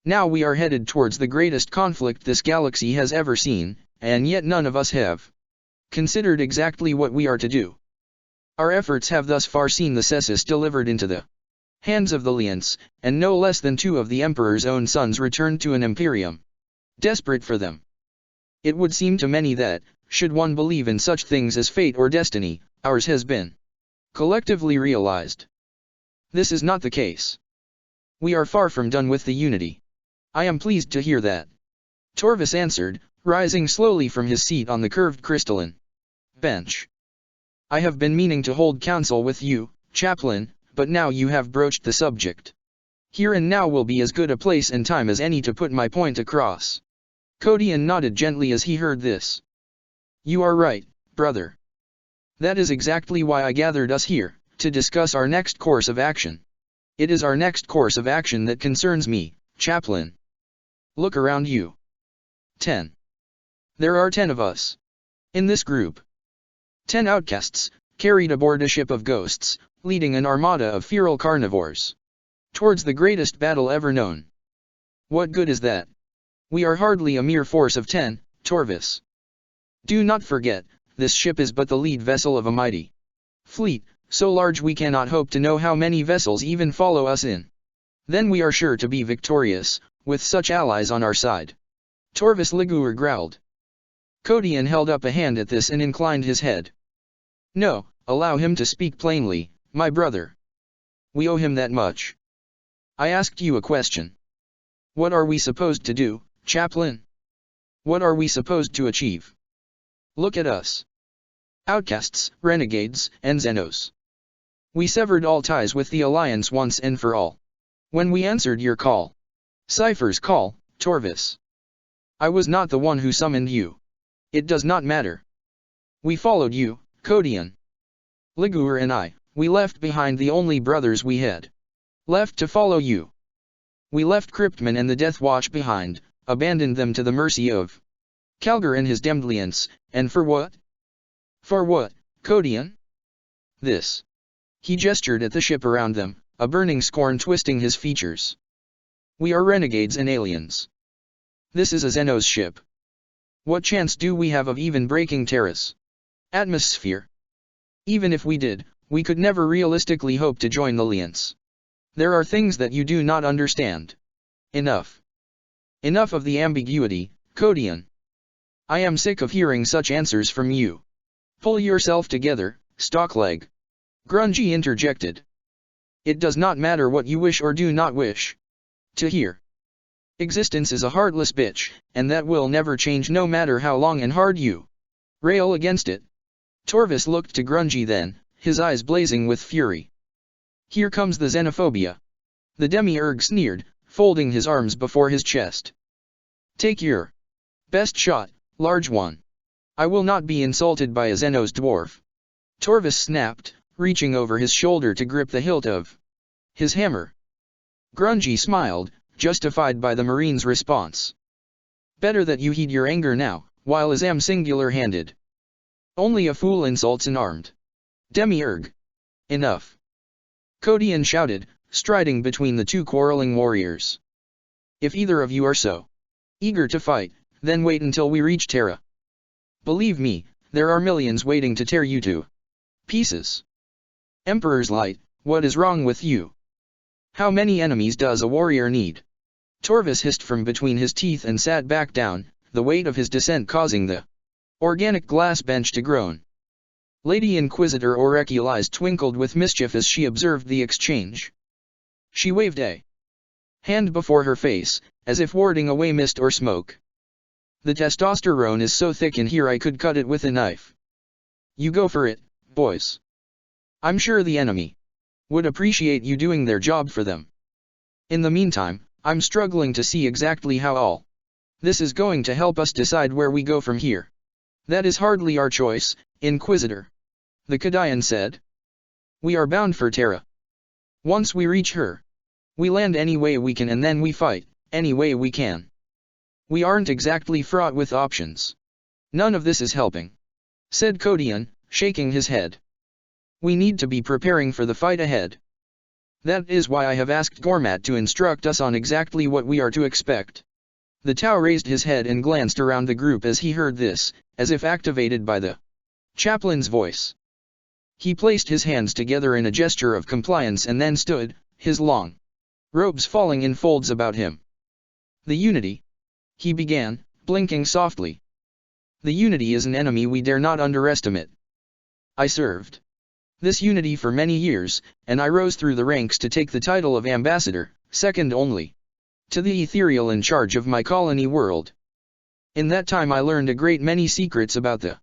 A: now we are headed towards the greatest conflict this galaxy has ever seen, and yet none of us have considered exactly what we are to do. Our efforts have thus far seen the Cessus delivered into the hands of the Lients, and no less than 2 of the Emperor's own sons returned to an Imperium desperate for them. It would seem to many that, should one believe in such things as fate or destiny, ours has been collectively realized. This is not the case. We are far from done with the Unity. I am pleased to hear that. Torvis answered, rising slowly from his seat on the curved crystalline bench. I have been meaning to hold counsel with you, Chaplain, but now you have broached the subject. Here and now will be as good a place and time as any to put my point across. Kodian nodded gently as he heard this. You are right, brother. That is exactly why I gathered us here, to discuss our next course of action. It is our next course of action that concerns me, Chaplain. Look around you. 10. There are 10 of us. In this group. 10 outcasts, carried aboard a ship of ghosts, leading an armada of feral carnivores. Towards the greatest battle ever known. What good is that? We are hardly a mere force of 10, Torvis. Do not forget, this ship is but the lead vessel of a mighty fleet, so large we cannot hope to know how many vessels even follow us in. Then we are sure to be victorious, with such allies on our side. Torvis Liguor growled. Kodian held up a hand at this and inclined his head. No, allow him to speak plainly, my brother. We owe him that much. I asked you a question. What are we supposed to do, Chaplain? What are we supposed to achieve? Look at us. Outcasts, renegades, and Xenos. We severed all ties with the Alliance once and for all. When we answered your call. Cypher's call, Torvis. I was not the one who summoned you. It does not matter. We followed you, Kodian. Liguor and I, we left behind the only brothers we had. Left to follow you. We left Cryptman and the Death Watch behind, abandoned them to the mercy of Calgar and his Demdlians, and for what? For what, Kodian? This. He gestured at the ship around them, a burning scorn twisting his features. We are renegades and aliens. This is a Xenos ship. What chance do we have of even breaking Terra's atmosphere? Even if we did, we could never realistically hope to join the Lients. There are things that you do not understand. Enough. Enough of the ambiguity, Kodian. I am sick of hearing such answers from you. Pull yourself together, Stockleg. Grungy interjected. It does not matter what you wish or do not wish to hear. Existence is a heartless bitch, and that will never change no matter how long and hard you rail against it. Torvis looked to Grungy then, his eyes blazing with fury. Here comes the xenophobia. The demiurge sneered, folding his arms before his chest. Take your best shot, large one. I will not be insulted by a Xenos dwarf. Torvis snapped, reaching over his shoulder to grip the hilt of His hammer. Grungy smiled, justified by the Marine's response. Better that you heed your anger now, while I am singular-handed. Only a fool insults an armed demiurge. Enough. Kodian shouted, striding between the two quarreling warriors. If either of you are so eager to fight, then wait until we reach Terra. Believe me, there are millions waiting to tear you to pieces. Emperor's Light, what is wrong with you? How many enemies does a warrior need? Torvis hissed from between his teeth and sat back down, the weight of his descent causing the organic glass bench to groan. Lady Inquisitor Aurecule's eyes twinkled with mischief as she observed the exchange. She waved a hand before her face, as if warding away mist or smoke. The testosterone is so thick in here I could cut it with a knife. You go for it, boys. I'm sure the enemy would appreciate you doing their job for them. In the meantime, I'm struggling to see exactly how all this is going to help us decide where we go from here. That is hardly our choice, Inquisitor. The Kodian said. We are bound for Terra. Once we reach her, we land any way we can and then we fight, any way we can. We aren't exactly fraught with options. None of this is helping, said Kodian, shaking his head. We need to be preparing for the fight ahead. That is why I have asked Gormat to instruct us on exactly what we are to expect. The Tau raised his head and glanced around the group as he heard this, as if activated by the chaplain's voice. He placed his hands together in a gesture of compliance and then stood, his long robes falling in folds about him. The Unity, he began, blinking softly. The Unity is an enemy we dare not underestimate. I served this Unity for many years, and I rose through the ranks to take the title of ambassador, second only to the ethereal in charge of my colony world. In that time I learned a great many secrets about the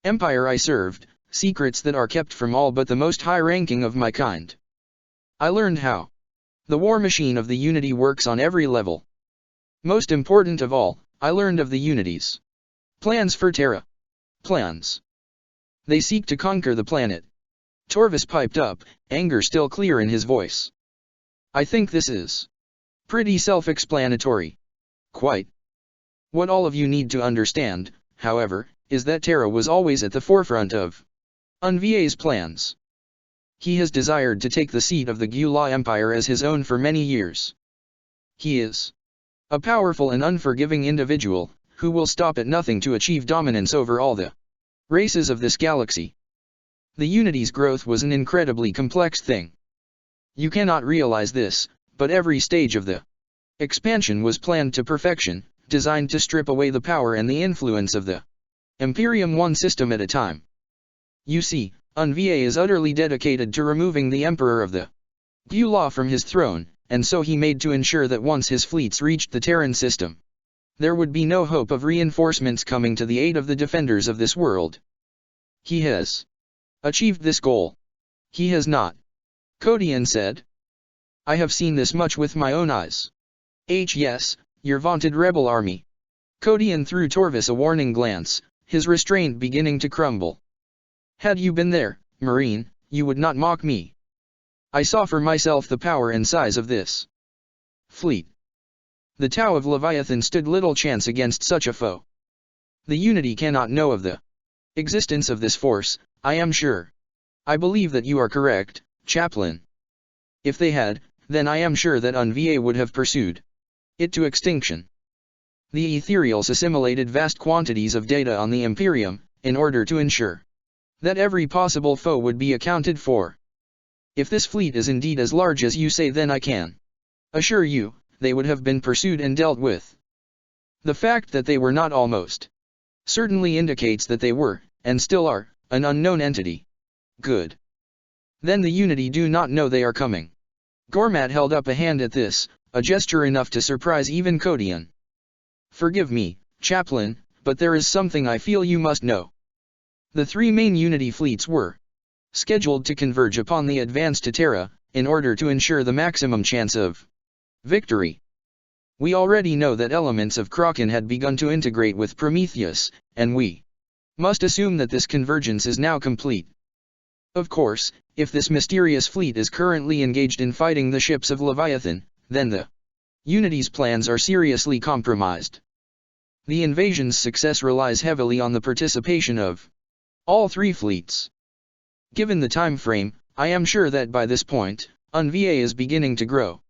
A: empire I served, secrets that are kept from all but the most high-ranking of my kind. I learned how the war machine of the Unity works on every level. Most important of all, I learned of the Unity's plans for Terra. Plans. They seek to conquer the planet. Torvis piped up, anger still clear in his voice. I think this is pretty self-explanatory. Quite. What all of you need to understand, however, is that Terra was always at the forefront of Unva's plans. He has desired to take the seat of the Gyula Empire as his own for many years. He is a powerful and unforgiving individual, who will stop at nothing to achieve dominance over all the races of this galaxy. The Unity's growth was an incredibly complex thing. You cannot realize this, but every stage of the expansion was planned to perfection, designed to strip away the power and the influence of the Imperium one system at a time. You see, Unva is utterly dedicated to removing the Emperor of the Gyula from his throne, and so he made to ensure that once his fleets reached the Terran system, there would be no hope of reinforcements coming to the aid of the defenders of this world. He has achieved this goal. He has not, Kodian said. I have seen this much with my own eyes. Yes, your vaunted rebel army. Kodian threw Torvis a warning glance, his restraint beginning to crumble. Had you been there, Marine, you would not mock me. I saw for myself the power and size of this fleet. The Tau of Leviathan stood little chance against such a foe. The Unity cannot know of the existence of this force, I am sure. I believe that you are correct, Chaplain. If they had, then I am sure that Unva would have pursued it to extinction. The Ethereals assimilated vast quantities of data on the Imperium, in order to ensure that every possible foe would be accounted for. If this fleet is indeed as large as you say, then I can assure you, they would have been pursued and dealt with. The fact that they were not almost certainly indicates that they were, and still are, an unknown entity. Good. Then the Unity do not know they are coming. Gormat held up a hand at this, a gesture enough to surprise even Kodian. Forgive me, Chaplain, but there is something I feel you must know. The three main Unity fleets were scheduled to converge upon the advance to Terra, in order to ensure the maximum chance of victory. We already know that elements of Kraken had begun to integrate with Prometheus, and we must assume that this convergence is now complete. Of course, if this mysterious fleet is currently engaged in fighting the ships of Leviathan, then the Unity's plans are seriously compromised. The invasion's success relies heavily on the participation of all three fleets. Given the time frame, I am sure that by this point, UNVA is beginning to grow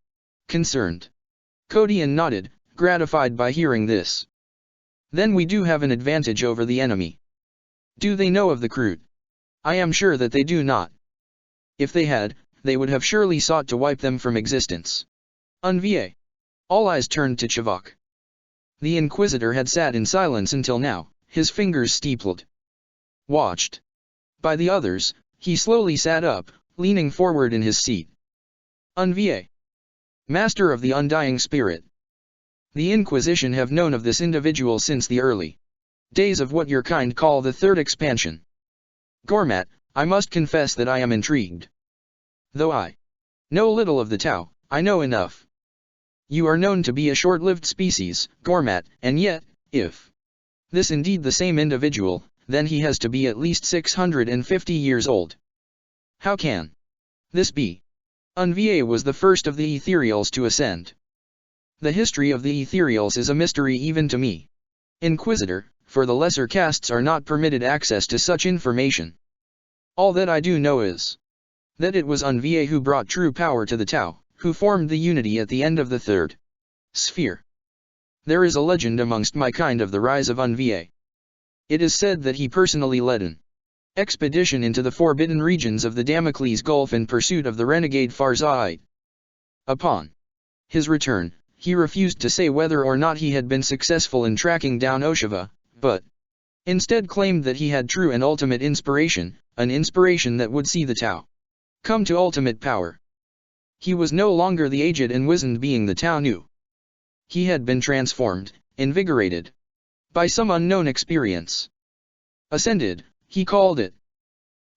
A: concerned. Kodian nodded, gratified by hearing this. Then we do have an advantage over the enemy. Do they know of the Kroot? I am sure that they do not. If they had, they would have surely sought to wipe them from existence. UNVA. All eyes turned to Chivok. The Inquisitor had sat in silence until now, his fingers steepled. Watched by the others, he slowly sat up, leaning forward in his seat. UNVA. Master of the Undying Spirit. The Inquisition have known of this individual since the early days of what your kind call the Third Expansion. Gormat, I must confess that I am intrigued. Though I know little of the Tau, I know enough. You are known to be a short-lived species, Gormat, and yet, if this indeed the same individual, then he has to be at least 650 years old. How can this be? UNVA was the first of the Ethereals to ascend. The history of the Ethereals is a mystery even to me, Inquisitor, for the lesser castes are not permitted access to such information. All that I do know is that it was UNVA who brought true power to the Tau, who formed the Unity at the end of the Third Sphere. There is a legend amongst my kind of the rise of UNVA. It is said that he personally led an expedition into the forbidden regions of the Damocles Gulf in pursuit of the renegade Farzaite. Upon his return, he refused to say whether or not he had been successful in tracking down Oshava, but instead claimed that he had true and ultimate inspiration, an inspiration that would see the Tau come to ultimate power. He was no longer the aged and wizened being the Tau knew. He had been transformed, invigorated by some unknown experience. Ascended, he called it.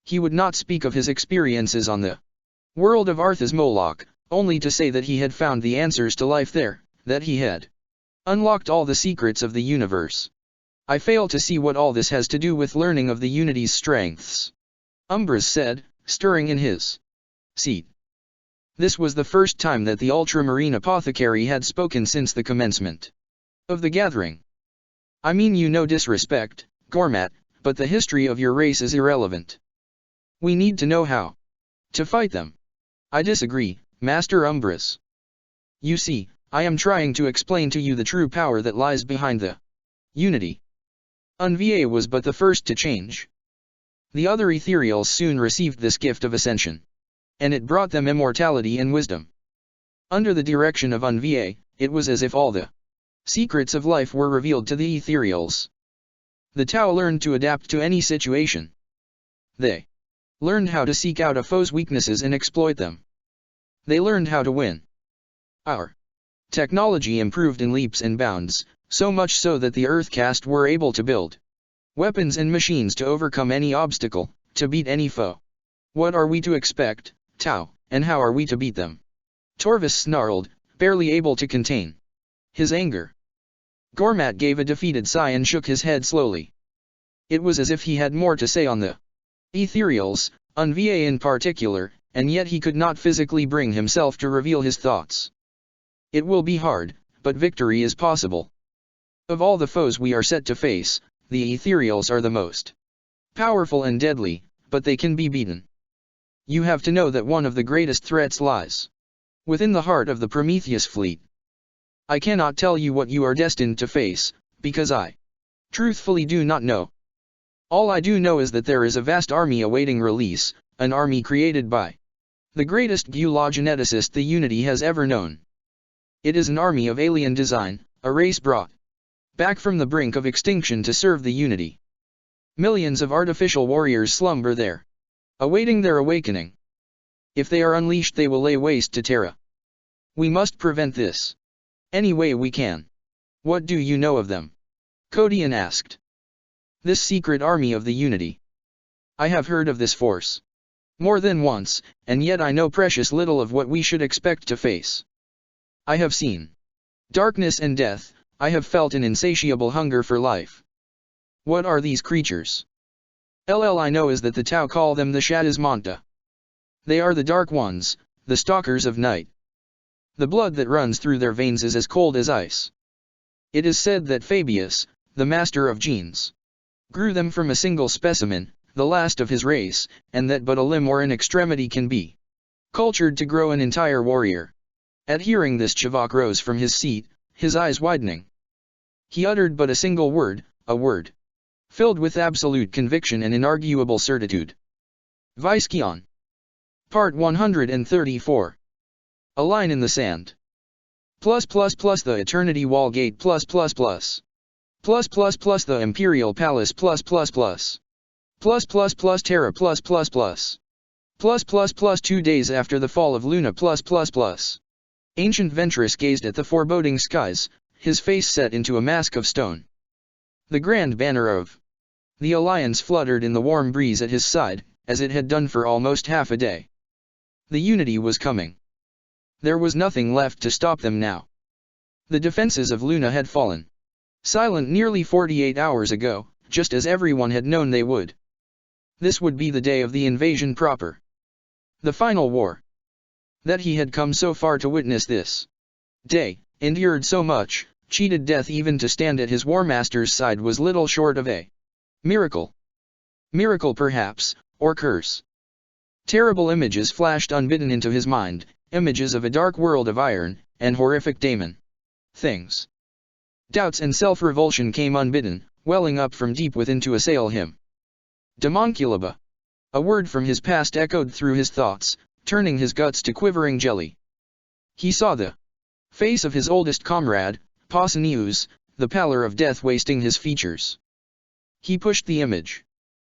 A: He would not speak of his experiences on the world of Arthas Moloch, only to say that he had found the answers to life there, that he had unlocked all the secrets of the universe. I fail to see what all this has to do with learning of the Unity's strengths, Umbras said, stirring in his seat. This was the first time that the ultramarine apothecary had spoken since the commencement of the gathering. I mean you no disrespect, Gormat, but the history of your race is irrelevant. We need to know how to fight them. I disagree, Master Umbras. You see, I am trying to explain to you the true power that lies behind the Unity. UNVA was but the first to change. The other Ethereals soon received this gift of ascension, and it brought them immortality and wisdom. Under the direction of UNVA, it was as if all the secrets of life were revealed to the Ethereals. The Tau learned to adapt to any situation. They learned how to seek out a foe's weaknesses and exploit them. They learned how to win. Our technology improved in leaps and bounds, so much so that the Earthcast were able to build weapons and machines to overcome any obstacle, to beat any foe. What are we to expect, Tau, and how are we to beat them? Torvus snarled, barely able to contain his anger. Gormat gave a defeated sigh and shook his head slowly. It was as if he had more to say on the Ethereals, UNVA in particular, and yet he could not physically bring himself to reveal his thoughts. It will be hard, but victory is possible. Of all the foes we are set to face, the Ethereals are the most powerful and deadly, but they can be beaten. You have to know that one of the greatest threats lies within the heart of the Prometheus fleet. I cannot tell you what you are destined to face, because I truthfully do not know. All I do know is that there is a vast army awaiting release, an army created by the greatest geneticist the Unity has ever known. It is an army of alien design, a race brought back from the brink of extinction to serve the Unity. Millions of artificial warriors slumber there, awaiting their awakening. If they are unleashed they will lay waste to Terra. We must prevent this any way we can. What do you know of them? Kodian asked. This secret army of the Unity. I have heard of this force more than once, and yet I know precious little of what we should expect to face. I have seen darkness and death, I have felt an insatiable hunger for life. What are these creatures? I know is that the Tau call them the Shadismanta. They are the Dark Ones, the Stalkers of Night. The blood that runs through their veins is as cold as ice. It is said that Fabius, the master of genes, grew them from a single specimen, the last of his race, and that but a limb or an extremity can be cultured to grow an entire warrior. At hearing this, Chivok rose from his seat, his eyes widening. He uttered but a single word, a word filled with absolute conviction and inarguable certitude. Viskeon. Part 134. A line in the sand. The Eternity Wall Gate the Imperial Palace Terra 2 days after the fall of Luna Ancient Ventress gazed at the foreboding skies, his face set into a mask of stone. The grand banner of the Alliance fluttered in the warm breeze at his side, as it had done for almost half a day. The Unity was coming. There was nothing left to stop them now. The defenses of Luna had fallen. Silent nearly 48 hours ago, just as everyone had known they would. This would be the day of the invasion proper. The final war. That he had come so far to witness this day, endured so much, cheated death even to stand at his War Master's side was little short of a miracle. Miracle perhaps, or curse. Terrible images flashed unbidden into his mind, images of a dark world of iron, and horrific daemon things. Doubts and self-revulsion came unbidden, welling up from deep within to assail him. Demonculaba. A word from his past echoed through his thoughts, turning his guts to quivering jelly. He saw the face of his oldest comrade, Pausanias, the pallor of death wasting his features. He pushed the image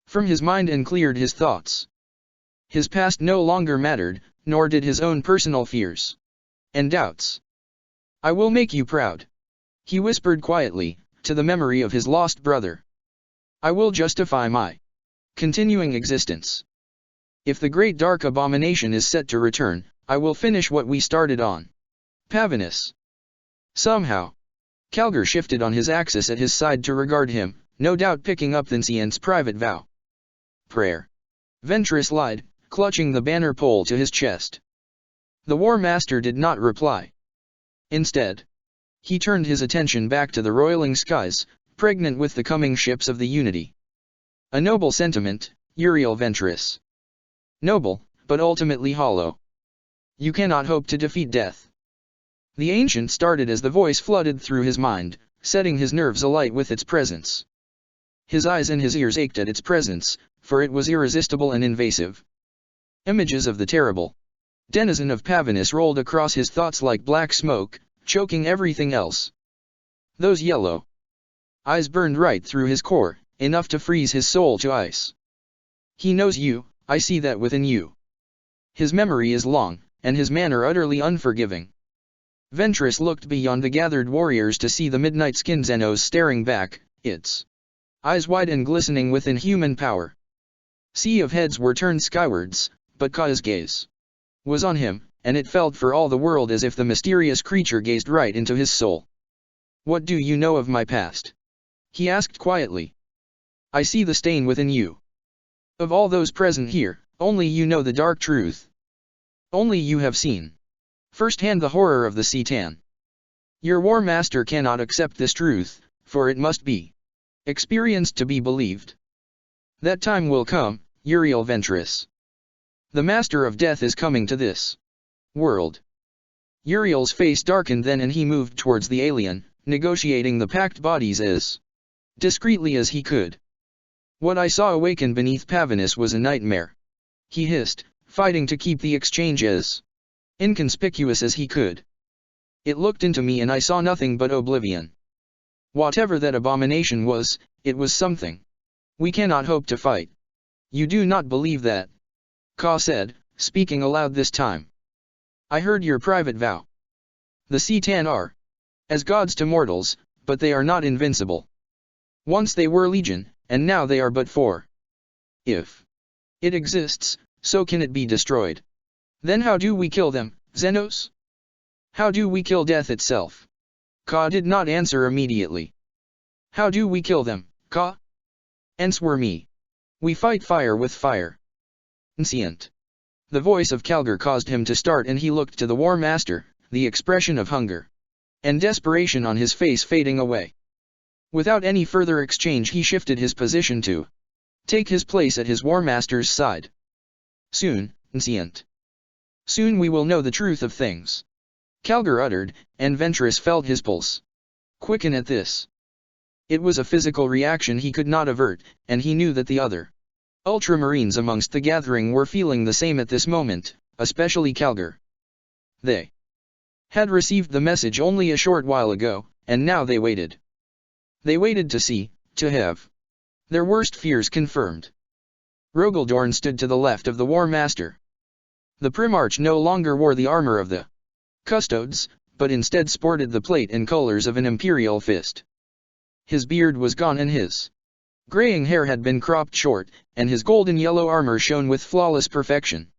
A: from his mind and cleared his thoughts. His past no longer mattered, nor did his own personal fears and doubts. I will make you proud, he whispered quietly, to the memory of his lost brother. I will justify my continuing existence. If the great dark abomination is set to return, I will finish what we started on. Pavinus. Somehow, Calgar shifted on his axis at his side to regard him, no doubt picking up Vincient's private vow. Prayer. Ventress lied, clutching the banner pole to his chest. The War Master did not reply. Instead, he turned his attention back to the roiling skies, pregnant with the coming ships of the Unity. A noble sentiment, Uriel Ventress. Noble, but ultimately hollow. You cannot hope to defeat death. The ancient started as the voice flooded through his mind, setting his nerves alight with its presence. His eyes and his ears ached at its presence, for it was irresistible and invasive. Images of the terrible denizen of Pavinus rolled across his thoughts like black smoke, choking everything else. Those yellow eyes burned right through his core, enough to freeze his soul to ice. He knows you, I see that within you. His memory is long, and his manner utterly unforgiving. Ventress looked beyond the gathered warriors to see the midnight-skinned Xenos staring back, its eyes wide and glistening with inhuman power. Sea of heads were turned skywards, but Ka's gaze was on him, and it felt for all the world as if the mysterious creature gazed right into his soul. What do you know of my past? He asked quietly. I see the stain within you. Of all those present here, only you know the dark truth. Only you have seen firsthand the horror of the Citan. Your War Master cannot accept this truth, for it must be experienced to be believed. That time will come, Uriel Ventress. The Master of Death is coming to this world. Uriel's face darkened then and he moved towards the alien, negotiating the packed bodies as discreetly as he could. What I saw awaken beneath Pavinus was a nightmare. He hissed, fighting to keep the exchange as inconspicuous as he could. It looked into me and I saw nothing but oblivion. Whatever that abomination was, it was something we cannot hope to fight. You do not believe that? Ka said, speaking aloud this time. I heard your private vow. The Citan are as gods to mortals, but they are not invincible. Once they were legion, and now they are but four. If it exists, so can it be destroyed. Then how do we kill them, Xenos? How do we kill death itself? Ka did not answer immediately. How do we kill them, Ka? Answer me. We fight fire with fire. Insient. The voice of Calgar caused him to start, and he looked to the War Master, the expression of hunger and desperation on his face fading away. Without any further exchange he shifted his position to take his place at his War Master's side. Soon, Insient. Soon we will know the truth of things, Calgar uttered, and Ventress felt his pulse quicken at this. It was a physical reaction he could not avert, and he knew that the other Ultramarines amongst the gathering were feeling the same at this moment, especially Calgar. They had received the message only a short while ago, and now they waited. They waited to see, to have their worst fears confirmed. Rogaldorn stood to the left of the War Master. The Primarch no longer wore the armor of the Custodes, but instead sported the plate and colors of an Imperial fist. His beard was gone and his graying hair had been cropped short, and his golden-yellow armor shone with flawless perfection.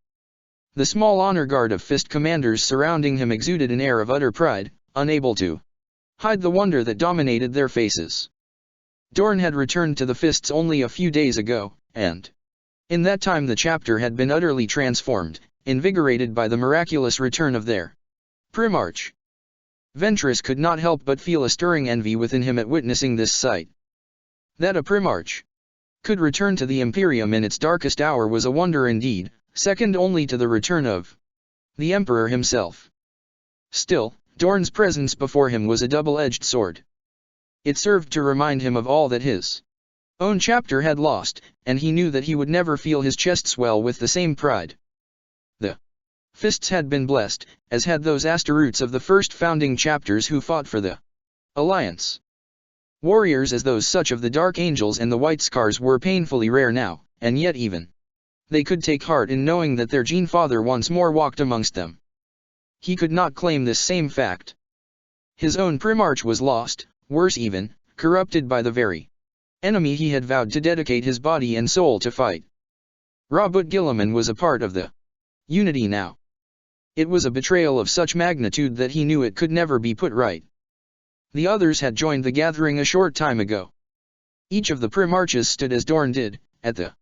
A: The small honor guard of Fist commanders surrounding him exuded an air of utter pride, unable to hide the wonder that dominated their faces. Dorn had returned to the Fists only a few days ago, and in that time the chapter had been utterly transformed, invigorated by the miraculous return of their Primarch. Ventress could not help but feel a stirring envy within him at witnessing this sight. That a Primarch could return to the Imperium in its darkest hour was a wonder indeed, second only to the return of the Emperor himself. Still, Dorn's presence before him was a double-edged sword. It served to remind him of all that his own chapter had lost, and he knew that he would never feel his chest swell with the same pride. The Fists had been blessed, as had those Astaroutes of the first founding chapters who fought for the Alliance. Warriors as those such of the Dark Angels and the White Scars were painfully rare now, and yet even they could take heart in knowing that their Gene Father once more walked amongst them. He could not claim this same fact. His own Primarch was lost, worse even, corrupted by the very enemy he had vowed to dedicate his body and soul to fight. Robert Guilliman was a part of the unity now. It was a betrayal of such magnitude that he knew it could never be put right. The others had joined the gathering a short time ago. Each of the Primarches stood as Dorn did, at the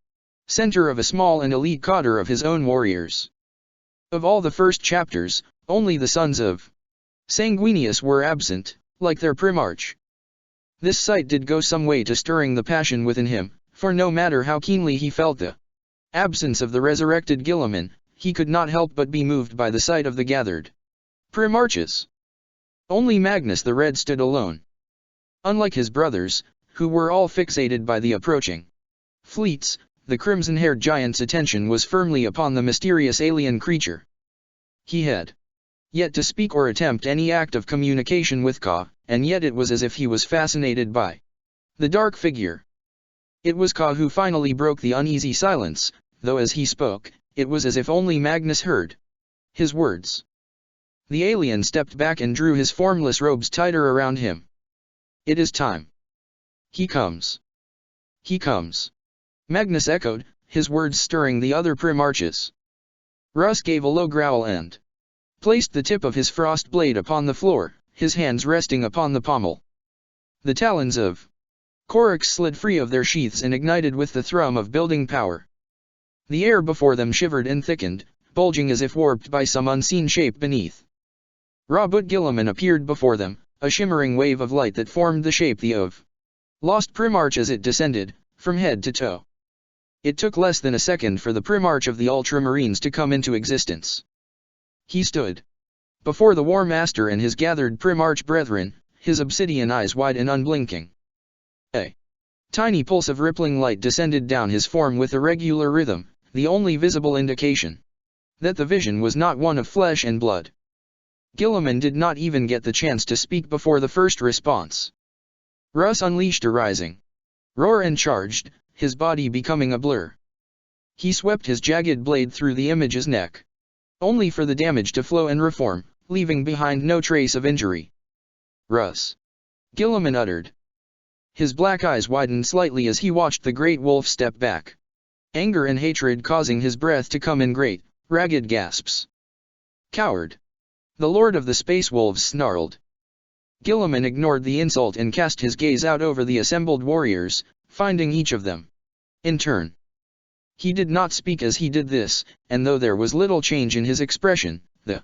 A: center of a small and elite cadre of his own warriors. Of all the first chapters, only the sons of Sanguinius were absent, like their Primarch. This sight did go some way to stirring the passion within him, for no matter how keenly he felt the absence of the resurrected Guilliman, he could not help but be moved by the sight of the gathered Primarches. Only Magnus the Red stood alone. Unlike his brothers, who were all fixated by the approaching fleets, the crimson-haired giant's attention was firmly upon the mysterious alien creature. He had yet to speak or attempt any act of communication with Ka, and yet it was as if he was fascinated by the dark figure. It was Ka who finally broke the uneasy silence, though as he spoke, it was as if only Magnus heard his words. The alien stepped back and drew his formless robes tighter around him. It is time. He comes. He comes. Magnus echoed, his words stirring the other Primarches. Russ gave a low growl and placed the tip of his frost blade upon the floor, his hands resting upon the pommel. The talons of Korax slid free of their sheaths and ignited with the thrum of building power. The air before them shivered and thickened, bulging as if warped by some unseen shape beneath. Robert Guilliman appeared before them, a shimmering wave of light that formed the shape of lost Primarch as it descended, from head to toe. It took less than a second for the Primarch of the Ultramarines to come into existence. He stood before the War Master and his gathered Primarch brethren, his obsidian eyes wide and unblinking. A tiny pulse of rippling light descended down his form with a regular rhythm, the only visible indication that the vision was not one of flesh and blood. Guilliman did not even get the chance to speak before the first response. Russ unleashed a rising roar and charged, his body becoming a blur. He swept his jagged blade through the image's neck, only for the damage to flow and reform, leaving behind no trace of injury. Russ. Guilliman uttered. His black eyes widened slightly as he watched the great wolf step back, anger and hatred causing his breath to come in great, ragged gasps. Coward. The Lord of the Space Wolves snarled. Guilliman ignored the insult and cast his gaze out over the assembled warriors, finding each of them, in turn, He did not speak as he did this, and though there was little change in his expression, the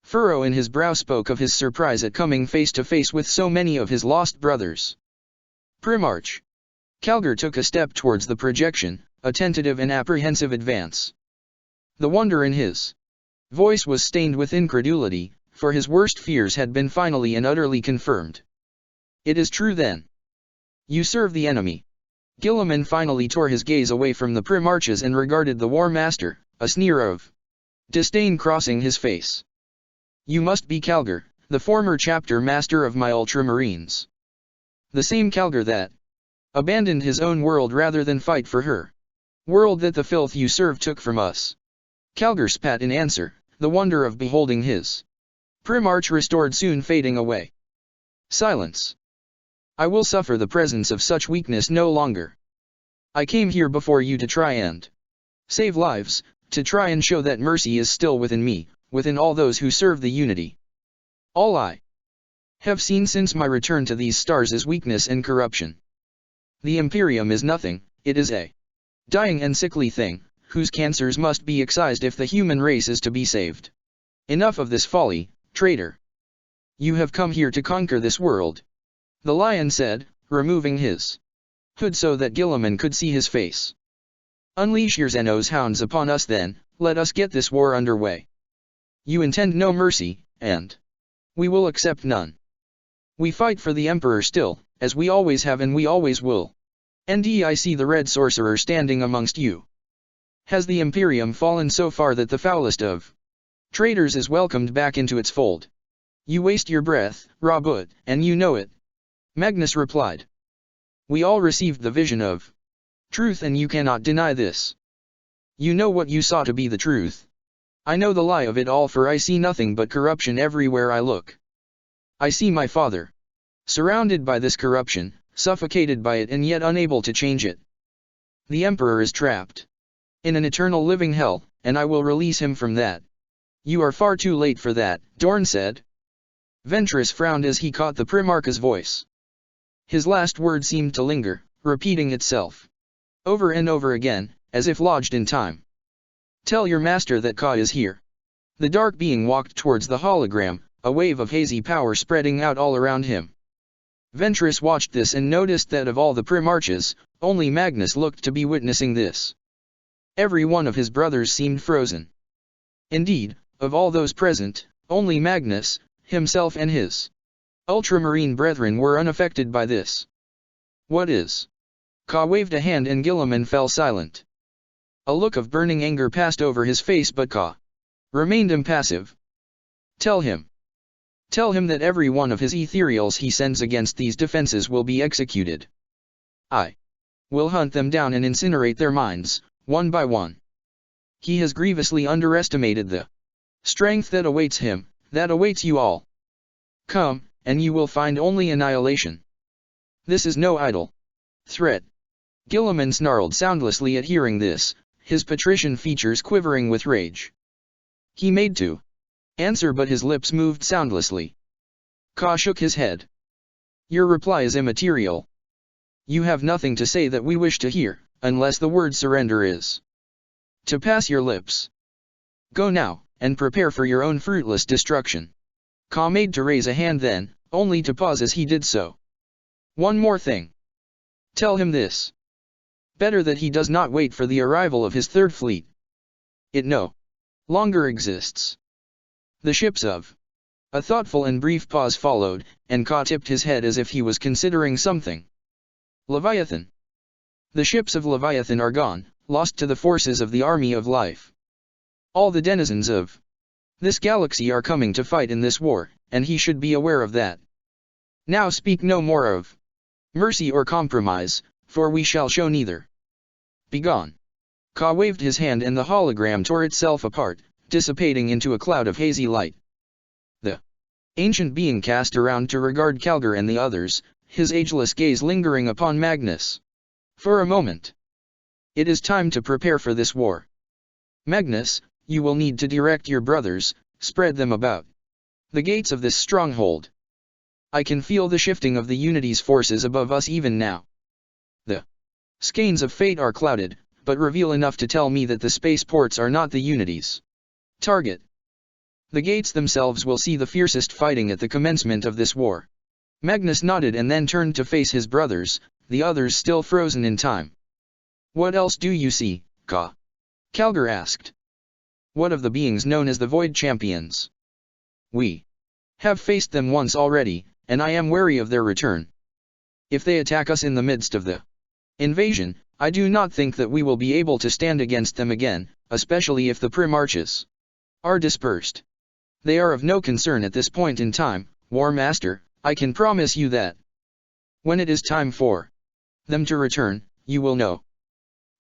A: furrow in his brow spoke of his surprise at coming face to face with so many of his lost brothers. Primarch. Calgar took a step towards the projection, a tentative and apprehensive advance. The wonder in his voice was stained with incredulity, for his worst fears had been finally and utterly confirmed. It is true then. You serve the enemy. Guilliman finally tore his gaze away from the Primarches and regarded the War Master, a sneer of disdain crossing his face. You must be Calgar, the former chapter master of my Ultramarines. The same Calgar that abandoned his own world rather than fight for her world that the filth you serve took from us. Calgar spat in answer, the wonder of beholding his Primarch restored soon fading away. Silence. I will suffer the presence of such weakness no longer. I came here before you to try and save lives, to try and show that mercy is still within me, within all those who serve the unity. All I have seen since my return to these stars is weakness and corruption. The Imperium is nothing, it is a dying and sickly thing, whose cancers must be excised if the human race is to be saved. Enough of this folly, traitor. You have come here to conquer this world. The lion said, removing his hood so that Guilliman could see his face. Unleash your Xenos hounds upon us then, let us get this war underway. You intend no mercy, and we will accept none. We fight for the Emperor still, as we always have and we always will. And I see the Red Sorcerer standing amongst you. Has the Imperium fallen so far that the foulest of traitors is welcomed back into its fold? You waste your breath, Rabut, and you know it. Magnus replied. We all received the vision of truth and you cannot deny this. You know what you saw to be the truth. I know the lie of it all, for I see nothing but corruption everywhere I look. I see my father surrounded by this corruption, suffocated by it and yet unable to change it. The Emperor is trapped in an eternal living hell, and I will release him from that. You are far too late for that, Dorn said. Ventress frowned as he caught the Primarch's voice. His last word seemed to linger, repeating itself over and over again, as if lodged in time. Tell your master that Ka is here. The dark being walked towards the hologram, a wave of hazy power spreading out all around him. Ventress watched this and noticed that of all the Primarches, only Magnus looked to be witnessing this. Every one of his brothers seemed frozen. Indeed, of all those present, only Magnus, himself and his Ultramarine brethren were unaffected by this. What is? Ka waved a hand and Guilliman fell silent. A look of burning anger passed over his face, but Ka remained impassive. Tell him that every one of his ethereals he sends against these defenses will be executed. I will hunt them down and incinerate their minds, one by one. He has grievously underestimated the strength that awaits him, that awaits you all. Come, and you will find only annihilation. This is no idle threat. Guilliman snarled soundlessly at hearing this, his patrician features quivering with rage. He made to answer, but his lips moved soundlessly. Ka shook his head. Your reply is immaterial. You have nothing to say that we wish to hear, unless the word surrender is to pass your lips. Go now, and prepare for your own fruitless destruction. Ka made to raise a hand then, only to pause as he did so. One more thing. Tell him this. Better that he does not wait for the arrival of his third fleet. It no longer exists. The ships of. A thoughtful and brief pause followed, and Ka tipped his head as if he was considering something. Leviathan. The ships of Leviathan are gone, lost to the forces of the army of life. All the denizens of this galaxy are coming to fight in this war, and he should be aware of that. Now speak no more of mercy or compromise, for we shall show neither. Begone. Ka waved his hand and the hologram tore itself apart, dissipating into a cloud of hazy light. The ancient being cast around to regard Calgar and the others, his ageless gaze lingering upon Magnus. For a moment. It is time to prepare for this war. Magnus, you will need to direct your brothers, spread them about the gates of this stronghold. I can feel the shifting of the Unity's forces above us even now. The skeins of fate are clouded, but reveal enough to tell me that the spaceports are not the Unity's target. The gates themselves will see the fiercest fighting at the commencement of this war. Magnus nodded and then turned to face his brothers, the others still frozen in time. What else do you see, Ka? Calgar asked. What of the beings known as the Void Champions? We have faced them once already, and I am wary of their return. If they attack us in the midst of the invasion, I do not think that we will be able to stand against them again, especially if the Primarchs are dispersed. They are of no concern at this point in time, War Master, I can promise you that. When it is time for them to return, you will know.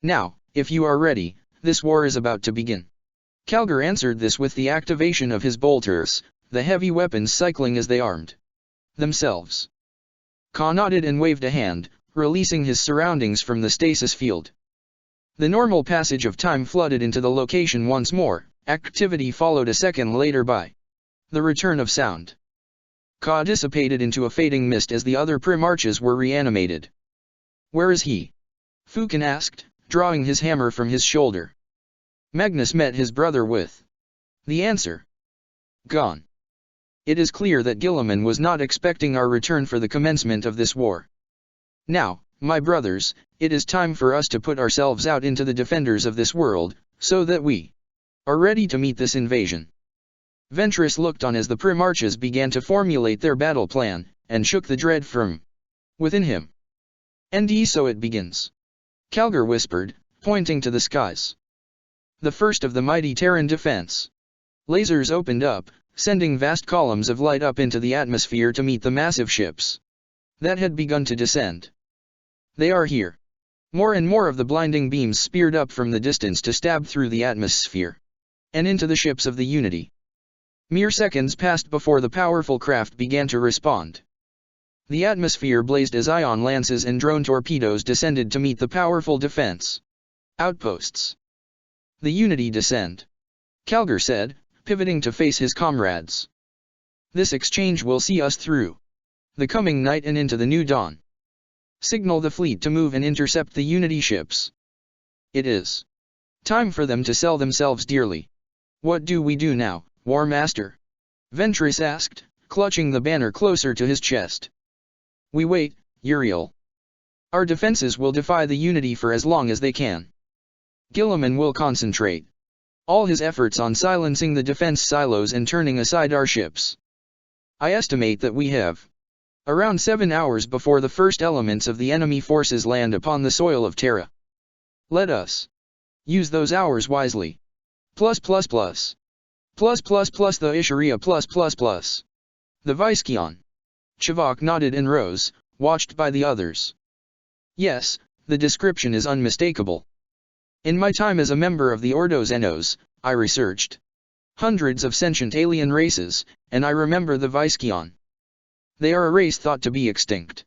A: Now, if you are ready, this war is about to begin. Calgar answered this with the activation of his bolters, the heavy weapons cycling as they armed themselves. Ka nodded and waved a hand, releasing his surroundings from the stasis field. The normal passage of time flooded into the location once more, activity followed a second later by the return of sound. Ka dissipated into a fading mist as the other Primarchs were reanimated. Where is he? Fukin asked, drawing his hammer from his shoulder. Magnus met his brother with the answer. Gone. It is clear that Guilliman was not expecting our return for the commencement of this war. Now, my brothers, it is time for us to put ourselves out into the defenders of this world, so that we are ready to meet this invasion. Ventress looked on as the Primarchs began to formulate their battle plan, and shook the dread from within him. And so it begins. Calgar whispered, pointing to the skies. The first of the mighty Terran defense lasers opened up, sending vast columns of light up into the atmosphere to meet the massive ships that had begun to descend. They are here. More and more of the blinding beams speared up from the distance to stab through the atmosphere and into the ships of the Unity. Mere seconds passed before the powerful craft began to respond. The atmosphere blazed as ion lances and drone torpedoes descended to meet the powerful defense outposts. The Unity descend, Calgar said, pivoting to face his comrades. This exchange will see us through the coming night and into the new dawn. Signal the fleet to move and intercept the Unity ships. It is time for them to sell themselves dearly. What do we do now, War Master? Ventress asked, clutching the banner closer to his chest. We wait, Uriel. Our defenses will defy the Unity for as long as they can. Guilliman will concentrate all his efforts on silencing the defense silos and turning aside our ships. I estimate that we have around 7 hours before the first elements of the enemy forces land upon the soil of Terra. Let us use those hours wisely. The Isharia +++. The Viskeon. Chivok nodded and rose, watched by the others. Yes, the description is unmistakable. In my time as a member of the Ordo Xenos, I researched hundreds of sentient alien races, and I remember the Viskeon. They are a race thought to be extinct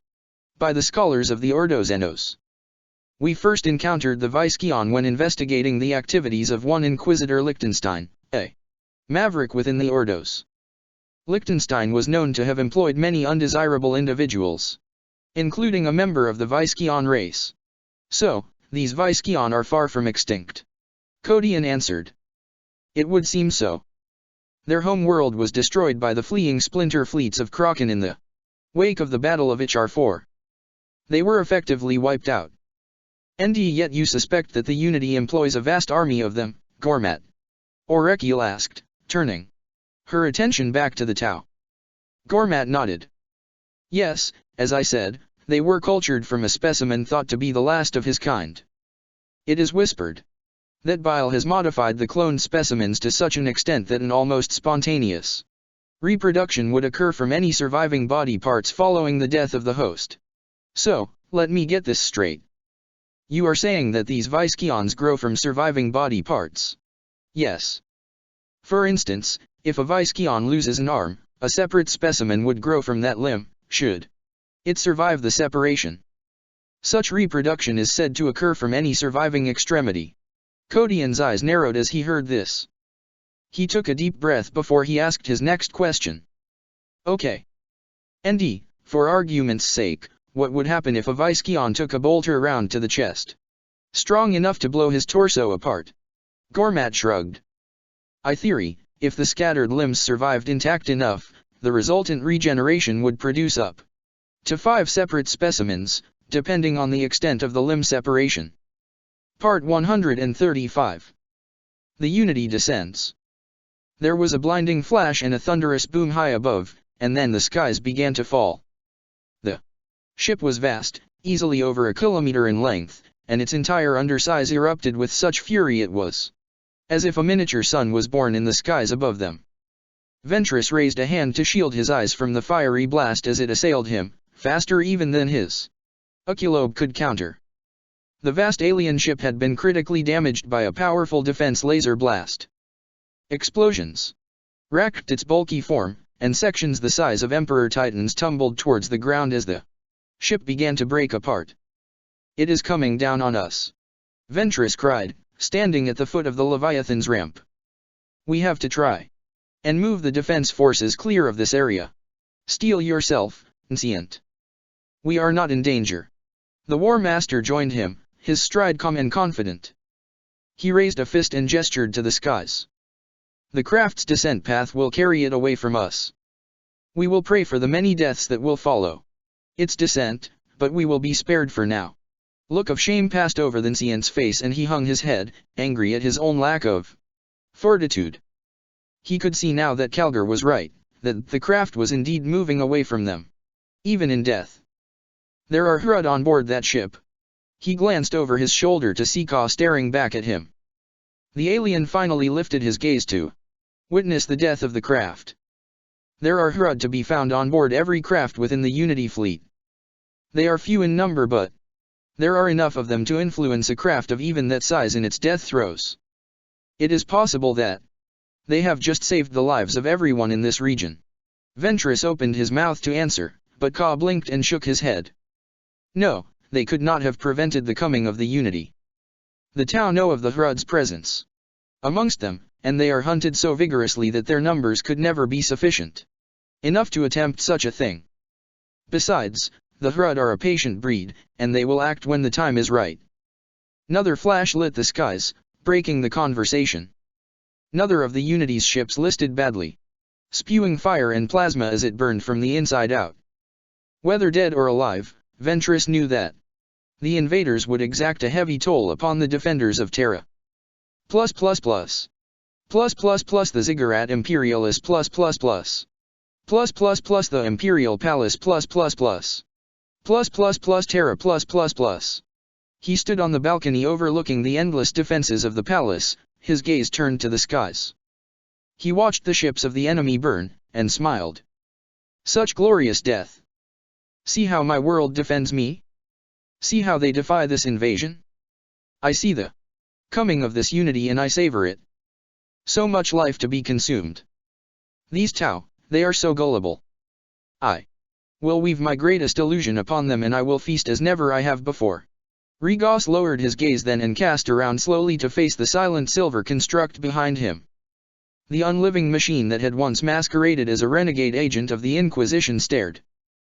A: by the scholars of the Ordo Xenos. We first encountered the Viskeon when investigating the activities of one Inquisitor Liechtenstein, a maverick within the Ordos. Liechtenstein was known to have employed many undesirable individuals, including a member of the Viskeon race. So, these Viskeon are far from extinct. Codian answered. It would seem so. Their home world was destroyed by the fleeing splinter fleets of Kraken in the wake of the Battle of HR4. They were effectively wiped out. And yet you suspect that the Unity employs a vast army of them, Gormat? Orekiel asked, turning her attention back to the Tau. Gormat nodded. Yes, as I said, they were cultured from a specimen thought to be the last of his kind. It is whispered that Bile has modified the cloned specimens to such an extent that an almost spontaneous reproduction would occur from any surviving body parts following the death of the host. So, let me get this straight. You are saying that these Viskeons grow from surviving body parts? Yes. For instance, if a Viskeon loses an arm, a separate specimen would grow from that limb, should it survive the separation. Such reproduction is said to occur from any surviving extremity. Codian's eyes narrowed as he heard this. He took a deep breath before he asked his next question. Okay. And for argument's sake, what would happen if a Viskeon took a bolter round to the chest? strong enough to blow his torso apart. Gormat shrugged. I theory, if the scattered limbs survived intact enough, the resultant regeneration would produce up to 5 separate specimens, depending on the extent of the limb separation. Part 135. The Unity descends. There was a blinding flash and a thunderous boom high above, and then the skies began to fall. The ship was vast, easily over a kilometer in length, and its entire undersize erupted with such fury it was as if a miniature sun was born in the skies above them. Ventress raised a hand to shield his eyes from the fiery blast as it assailed him, faster even than his oculobe could counter. The vast alien ship had been critically damaged by a powerful defense laser blast. Explosions racked its bulky form, and sections the size of Emperor Titans tumbled towards the ground as the ship began to break apart. It is coming down on us, Ventress cried, standing at the foot of the Leviathan's ramp. We have to try and move the defense forces clear of this area. Steel yourself, Ancient. We are not in danger. The War Master joined him, his stride calm and confident. He raised a fist and gestured to the skies. The craft's descent path will carry it away from us. We will pray for the many deaths that will follow its descent, but we will be spared for now. Look of shame passed over the Ancient's face and he hung his head, angry at his own lack of fortitude. He could see now that Calgar was right, that the craft was indeed moving away from them. Even in death. There are Hrud on board that ship. He glanced over his shoulder to see Ka staring back at him. The alien finally lifted his gaze to witness the death of the craft. There are Hrud to be found on board every craft within the Unity fleet. They are few in number, but there are enough of them to influence a craft of even that size in its death throes. It is possible that they have just saved the lives of everyone in this region. Ventress opened his mouth to answer, but Ka blinked and shook his head. No, they could not have prevented the coming of the Unity. The Tau know of the Hrud's presence amongst them, and they are hunted so vigorously that their numbers could never be sufficient enough to attempt such a thing. Besides, the Hrud are a patient breed, and they will act when the time is right. Another flash lit the skies, breaking the conversation. Another of the Unity's ships listed badly, spewing fire and plasma as it burned from the inside out. Whether dead or alive, Ventress knew that the invaders would exact a heavy toll upon the defenders of Terra. The Ziggurat Imperialis the Imperial Palace Terra. He stood on the balcony overlooking the endless defenses of the palace, his gaze turned to the skies. He watched the ships of the enemy burn, and smiled. Such glorious death! See how my world defends me? See how they defy this invasion? I see the coming of this Unity and I savor it. So much life to be consumed. These Tau, they are so gullible. I will weave my greatest illusion upon them and I will feast as never I have before. Regos lowered his gaze then and cast around slowly to face the silent silver construct behind him. The unliving machine that had once masqueraded as a renegade agent of the Inquisition stared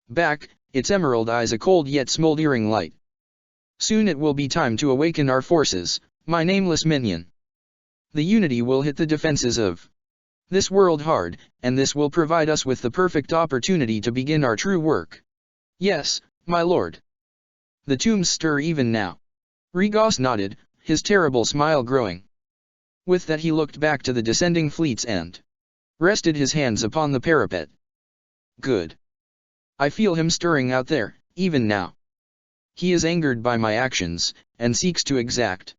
A: back, its emerald eyes a cold yet smoldering light. Soon it will be time to awaken our forces, my nameless minion. The Unity will hit the defenses of this world hard, and this will provide us with the perfect opportunity to begin our true work. Yes, my lord. The tombs stir even now. Regos nodded, his terrible smile growing. With that he looked back to the descending fleets and rested his hands upon the parapet. Good. I feel him stirring out there, even now. He is angered by my actions, and seeks to exact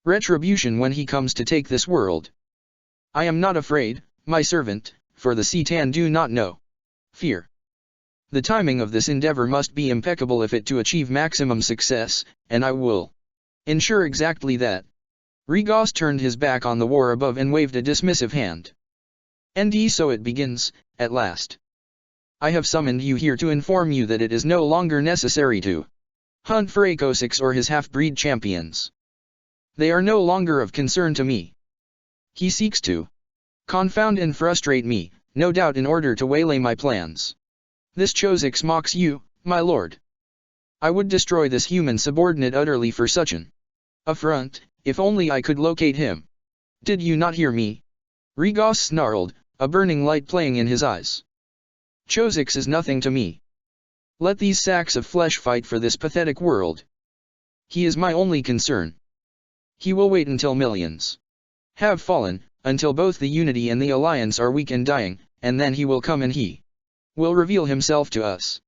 A: retribution when he comes to take this world. I am not afraid, my servant, for the Citan do not know fear. The timing of this endeavor must be impeccable if it to achieve maximum success, and I will ensure exactly that. Regos turned his back on the war above and waved a dismissive hand. And so it begins, at last. I have summoned you here to inform you that it is no longer necessary to hunt for Akosix or his half-breed champions. They are no longer of concern to me. He seeks to confound and frustrate me, no doubt in order to waylay my plans. This Chosix mocks you, my lord. I would destroy this human subordinate utterly for such an Affront, if only I could locate him. Did you not hear me? Regos snarled, a burning light playing in his eyes. Chozix is nothing to me. Let these sacks of flesh fight for this pathetic world. He is my only concern. He will wait until millions have fallen, until both the Unity and the Alliance are weak and dying, and then he will come and he will reveal himself to us.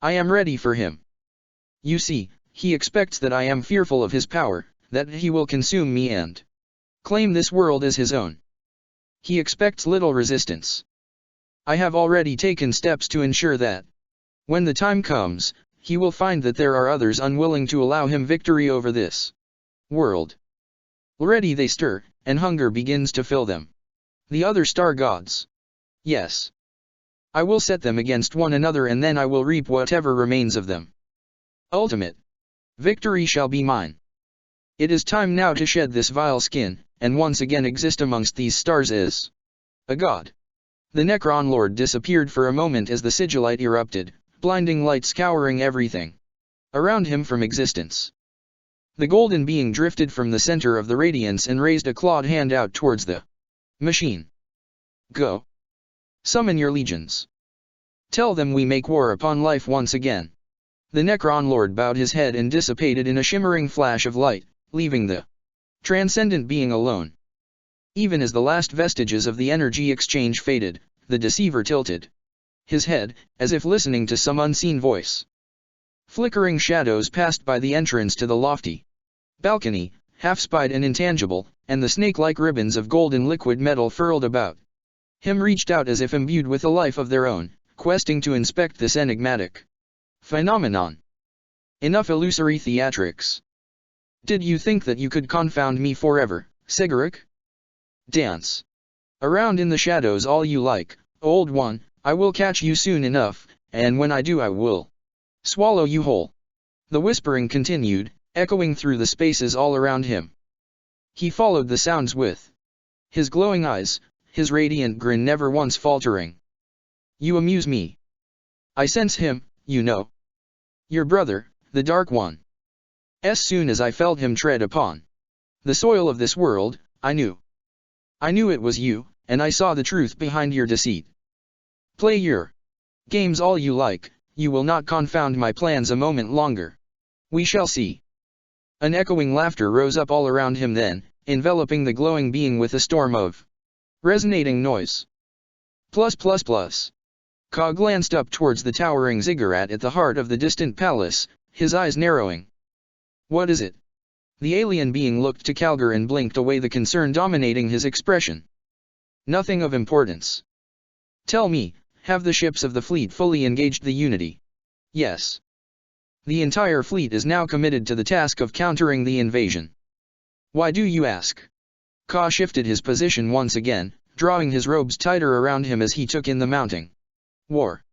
A: I am ready for him. You see, he expects that I am fearful of his power, that he will consume me and claim this world as his own. He expects little resistance. I have already taken steps to ensure that, when the time comes, he will find that there are others unwilling to allow him victory over this world. Already they stir, and hunger begins to fill them. The other star gods. Yes. I will set them against one another and then I will reap whatever remains of them. Ultimate victory shall be mine. It is time now to shed this vile skin, and once again exist amongst these stars as a god. The Necron Lord disappeared for a moment as the sigillite erupted, blinding light scouring everything around him from existence. The golden being drifted from the center of the radiance and raised a clawed hand out towards the machine. Go. Summon your legions. Tell them we make war upon life once again. The Necron Lord bowed his head and dissipated in a shimmering flash of light, leaving the transcendent being alone. Even as the last vestiges of the energy exchange faded, the deceiver tilted his head, as if listening to some unseen voice. Flickering shadows passed by the entrance to the lofty balcony, half-spied and intangible, and the snake-like ribbons of golden liquid metal furled about him reached out as if imbued with a life of their own, questing to inspect this enigmatic phenomenon. Enough illusory theatrics. Did you think that you could confound me forever, Siguruk? Dance around in the shadows all you like, old one, I will catch you soon enough, and when I do I will swallow you whole. The whispering continued, echoing through the spaces all around him. He followed the sounds with his glowing eyes, his radiant grin never once faltering. You amuse me. I sense him, you know. Your brother, the Dark One. As soon as I felt him tread upon the soil of this world, I knew. I knew it was you, and I saw the truth behind your deceit. Play your games all you like, you will not confound my plans a moment longer. We shall see. An echoing laughter rose up all around him then, enveloping the glowing being with a storm of resonating noise. Plus. Ka glanced up towards the towering ziggurat at the heart of the distant palace, his eyes narrowing. What is it? The alien being looked to Calgar and blinked away, the concern dominating his expression. Nothing of importance. Tell me, have the ships of the fleet fully engaged the Unity? Yes. The entire fleet is now committed to the task of countering the invasion. Why do you ask? Ka shifted his position once again, drawing his robes tighter around him as he took in the mounting war.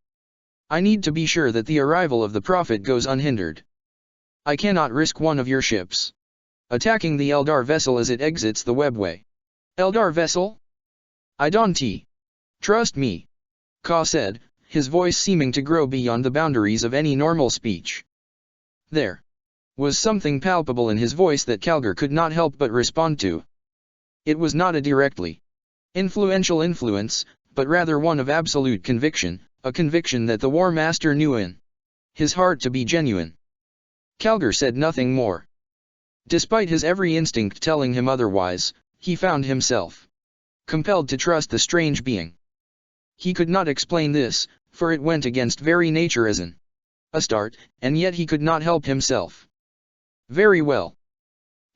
A: I need to be sure that the arrival of the Prophet goes unhindered. I cannot risk one of your ships attacking the Eldar vessel as it exits the webway. Eldar vessel? I don't trust me, Ka said, his voice seeming to grow beyond the boundaries of any normal speech. There was something palpable in his voice that Calgar could not help but respond to. It was not a directly influential influence, but rather one of absolute conviction, a conviction that the War Master knew in his heart to be genuine. Calgar said nothing more. Despite his every instinct telling him otherwise, he found himself compelled to trust the strange being. He could not explain this, for it went against very nature as an Astarte, and yet he could not help himself. Very well.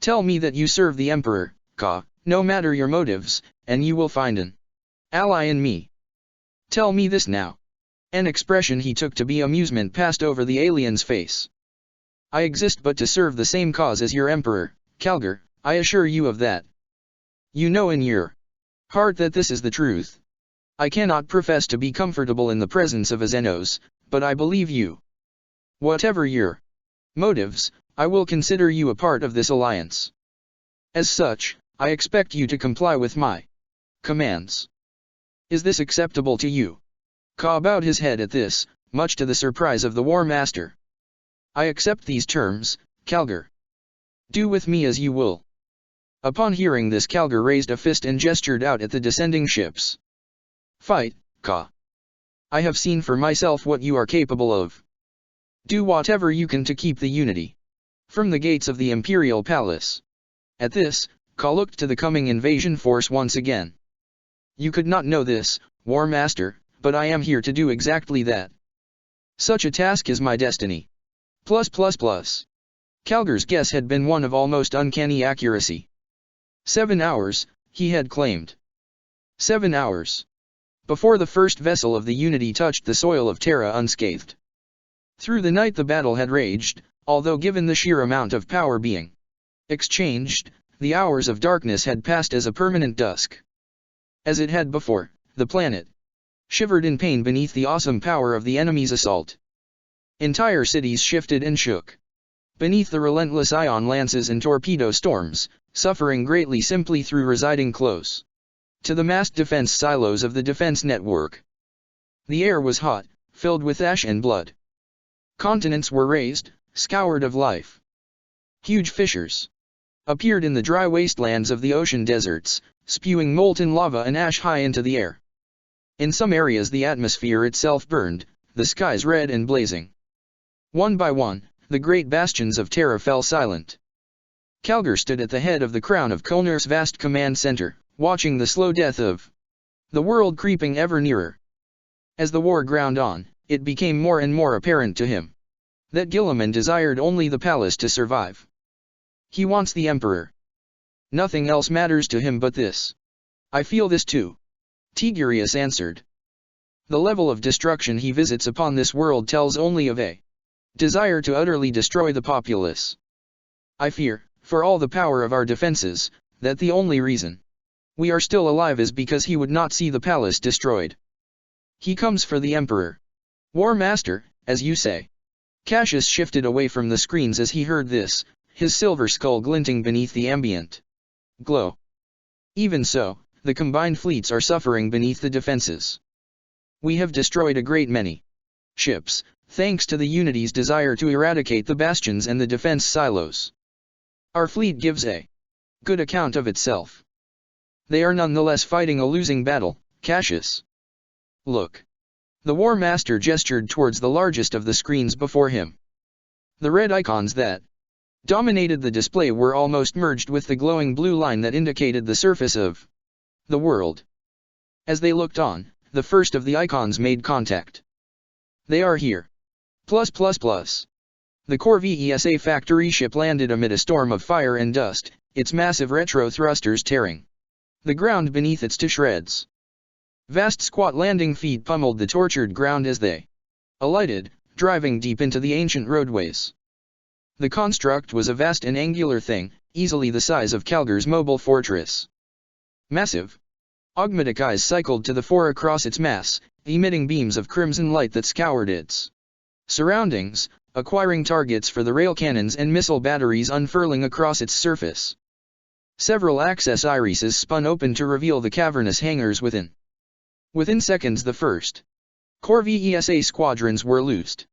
A: Tell me that you serve the Emperor, Ka, no matter your motives, and you will find an ally in me. Tell me this now. An expression he took to be amusement passed over the alien's face. I exist but to serve the same cause as your Emperor, Calgar, I assure you of that. You know in your heart that this is the truth. I cannot profess to be comfortable in the presence of a Xenos, but I believe you. Whatever your motives, I will consider you a part of this alliance. As such, I expect you to comply with my commands. Is this acceptable to you? Ka bowed his head at this, much to the surprise of the War Master. I accept these terms, Calgar. Do with me as you will. Upon hearing this, Calgar raised a fist and gestured out at the descending ships. Fight, Ka. I have seen for myself what you are capable of. Do whatever you can to keep the unity. From the gates of the Imperial Palace. At this, Ka looked to the coming invasion force once again. You could not know this, War Master, but I am here to do exactly that. Such a task is my destiny. Calgar's guess had been one of almost uncanny accuracy. 7 hours, he had claimed. 7 hours. Before the first vessel of the Unity touched the soil of Terra unscathed. Through the night the battle had raged, although given the sheer amount of power being exchanged, the hours of darkness had passed as a permanent dusk. As it had before, the planet shivered in pain beneath the awesome power of the enemy's assault. Entire cities shifted and shook beneath the relentless ion lances and torpedo storms, suffering greatly simply through residing close to the massed defense silos of the defense network. The air was hot, filled with ash and blood. Continents were raised, scoured of life. Huge fissures appeared in the dry wastelands of the ocean deserts, spewing molten lava and ash high into the air. In some areas the atmosphere itself burned, the skies red and blazing. One by one, the great bastions of Terra fell silent. Calgar stood at the head of the crown of Kolnir's vast command center, watching the slow death of the world creeping ever nearer. As the war ground on, it became more and more apparent to him that Guilliman desired only the palace to survive. He wants the Emperor. Nothing else matters to him but this. I feel this too. Tigurius answered. The level of destruction he visits upon this world tells only of a desire to utterly destroy the populace. I fear, for all the power of our defenses, that the only reason we are still alive is because he would not see the palace destroyed. He comes for the Emperor. War Master, as you say. Cassius shifted away from the screens as he heard this, his silver skull glinting beneath the ambient glow. Even so, the combined fleets are suffering beneath the defenses. We have destroyed a great many ships, thanks to the Unity's desire to eradicate the bastions and the defense silos. Our fleet gives a good account of itself. They are nonetheless fighting a losing battle, Cassius. Look. The War Master gestured towards the largest of the screens before him. The red icons that dominated the display were almost merged with the glowing blue line that indicated the surface of the world. As they looked on, the first of the icons made contact. They are here. The Corvessa factory ship landed amid a storm of fire and dust, its massive retro thrusters tearing the ground beneath it to shreds. Vast squat landing feet pummeled the tortured ground as they alighted, driving deep into the ancient roadways. The construct was a vast and angular thing, easily the size of Calgar's mobile fortress. Massive augmetic eyes cycled to the fore across its mass, emitting beams of crimson light that scoured its surroundings, acquiring targets for the rail cannons and missile batteries unfurling across its surface. Several access irises spun open to reveal the cavernous hangars within. Within seconds the first Corvessa squadrons were loosed.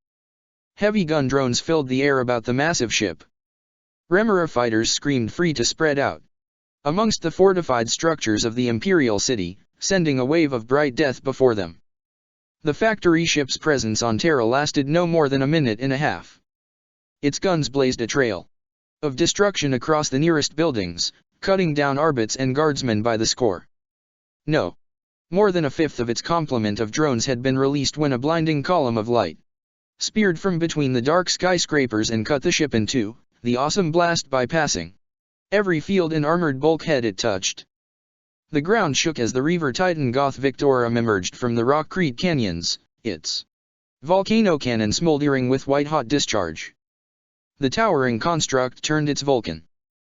A: Heavy gun drones filled the air about the massive ship. Remora fighters screamed free to spread out amongst the fortified structures of the Imperial City, sending a wave of bright death before them. The factory ship's presence on Terra lasted no more than a minute and a half. Its guns blazed a trail of destruction across the nearest buildings, cutting down arbits and guardsmen by the score. No more than a fifth of its complement of drones had been released when a blinding column of light speared from between the dark skyscrapers and cut the ship in two, the awesome blast bypassing every field and armored bulkhead it touched. The ground shook as the Reaver Titan Goth Victorum emerged from the rock-crete canyons, its volcano cannon smoldering with white-hot discharge. The towering construct turned its Vulcan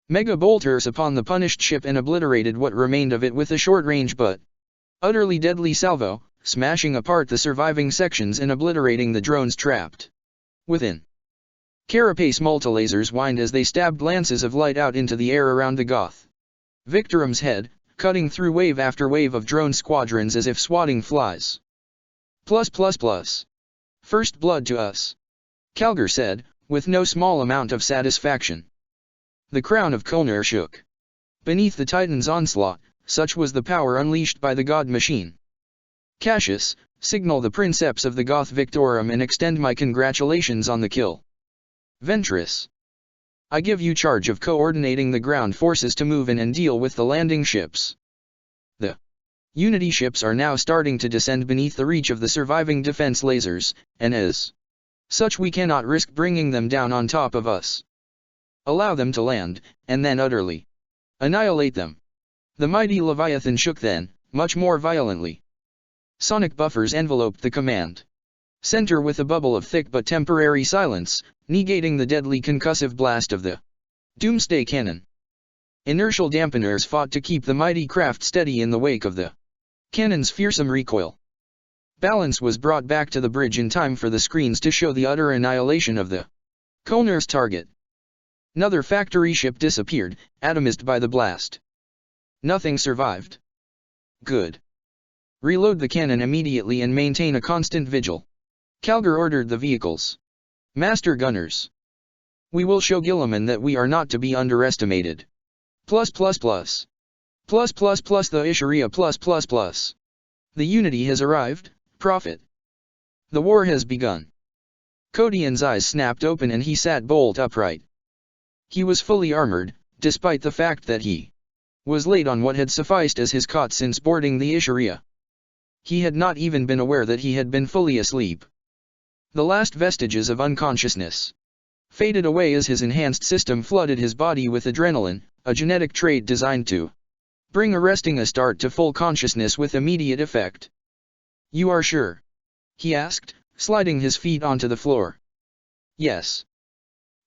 A: mega bolters upon the punished ship and obliterated what remained of it with a short-range but utterly deadly salvo, smashing apart the surviving sections and obliterating the drones trapped within. Carapace multilasers whined as they stabbed lances of light out into the air around the Goth Victorum's head, cutting through wave after wave of drone squadrons as if swatting flies. First blood to us, Calgar said, with no small amount of satisfaction. The crown of Kolnir shook. Beneath the Titan's onslaught, such was the power unleashed by the god machine. Cassius, signal the princeps of the Goth Victorum and extend my congratulations on the kill. Ventress, I give you charge of coordinating the ground forces to move in and deal with the landing ships. The Unity ships are now starting to descend beneath the reach of the surviving defense lasers, and as such we cannot risk bringing them down on top of us. Allow them to land, and then utterly annihilate them. The mighty Leviathan shook then, much more violently. Sonic buffers enveloped the command center with a bubble of thick but temporary silence, negating the deadly concussive blast of the Doomsday Cannon. Inertial dampeners fought to keep the mighty craft steady in the wake of the cannon's fearsome recoil. Balance was brought back to the bridge in time for the screens to show the utter annihilation of the Kolnir's target. Another factory ship disappeared, atomized by the blast. Nothing survived. Good. Reload the cannon immediately and maintain a constant vigil. Calgar ordered the vehicles. Master gunners. We will show Guilliman that we are not to be underestimated. The Isharia +++. The Unity has arrived, Prophet. The war has begun. Codian's eyes snapped open and he sat bolt upright. He was fully armored, despite the fact that he was late on what had sufficed as his cot since boarding the Isharia. He had not even been aware that he had been fully asleep. The last vestiges of unconsciousness faded away as his enhanced system flooded his body with adrenaline, a genetic trait designed to bring arresting a start to full consciousness with immediate effect. You are sure? He asked, sliding his feet onto the floor. Yes.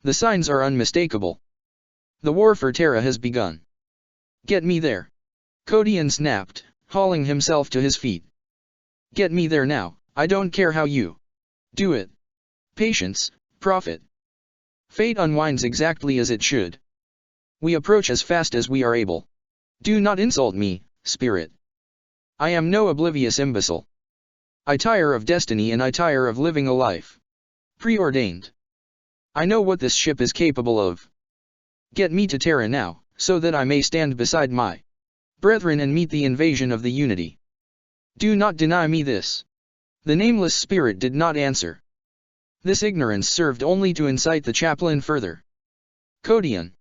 A: The signs are unmistakable. The war for Terra has begun. Get me there. Codian snapped, hauling himself to his feet. Get me there now, I don't care how you do it. Patience, Prophet. Fate unwinds exactly as it should. We approach as fast as we are able. Do not insult me, Spirit. I am no oblivious imbecile. I tire of destiny and I tire of living a life preordained. I know what this ship is capable of. Get me to Terra now, so that I may stand beside my brethren and meet the invasion of the Unity. Do not deny me this. The nameless spirit did not answer. This ignorance served only to incite the chaplain further. Codian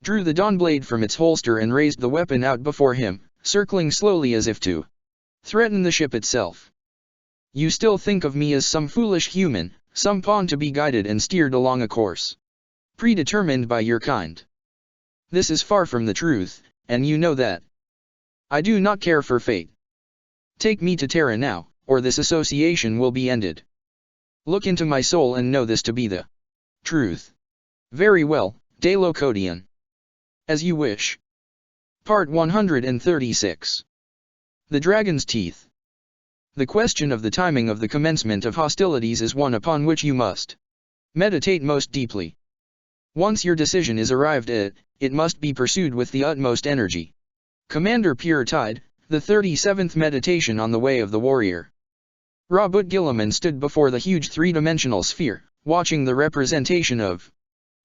A: drew the Dawnblade from its holster and raised the weapon out before him, circling slowly as if to threaten the ship itself. You still think of me as some foolish human, some pawn to be guided and steered along a course predetermined by your kind. This is far from the truth, and you know that. I do not care for fate. Take me to Terra now, or this association will be ended. Look into my soul and know this to be the truth. Very well, Dalo Codian. As you wish. Part 136. The Dragon's Teeth. The question of the timing of the commencement of hostilities is one upon which you must meditate most deeply. Once your decision is arrived at, it must be pursued with the utmost energy. Commander Pure Tide, the 37th Meditation on the Way of the Warrior. Robert Guilliman stood before the huge three-dimensional sphere, watching the representation of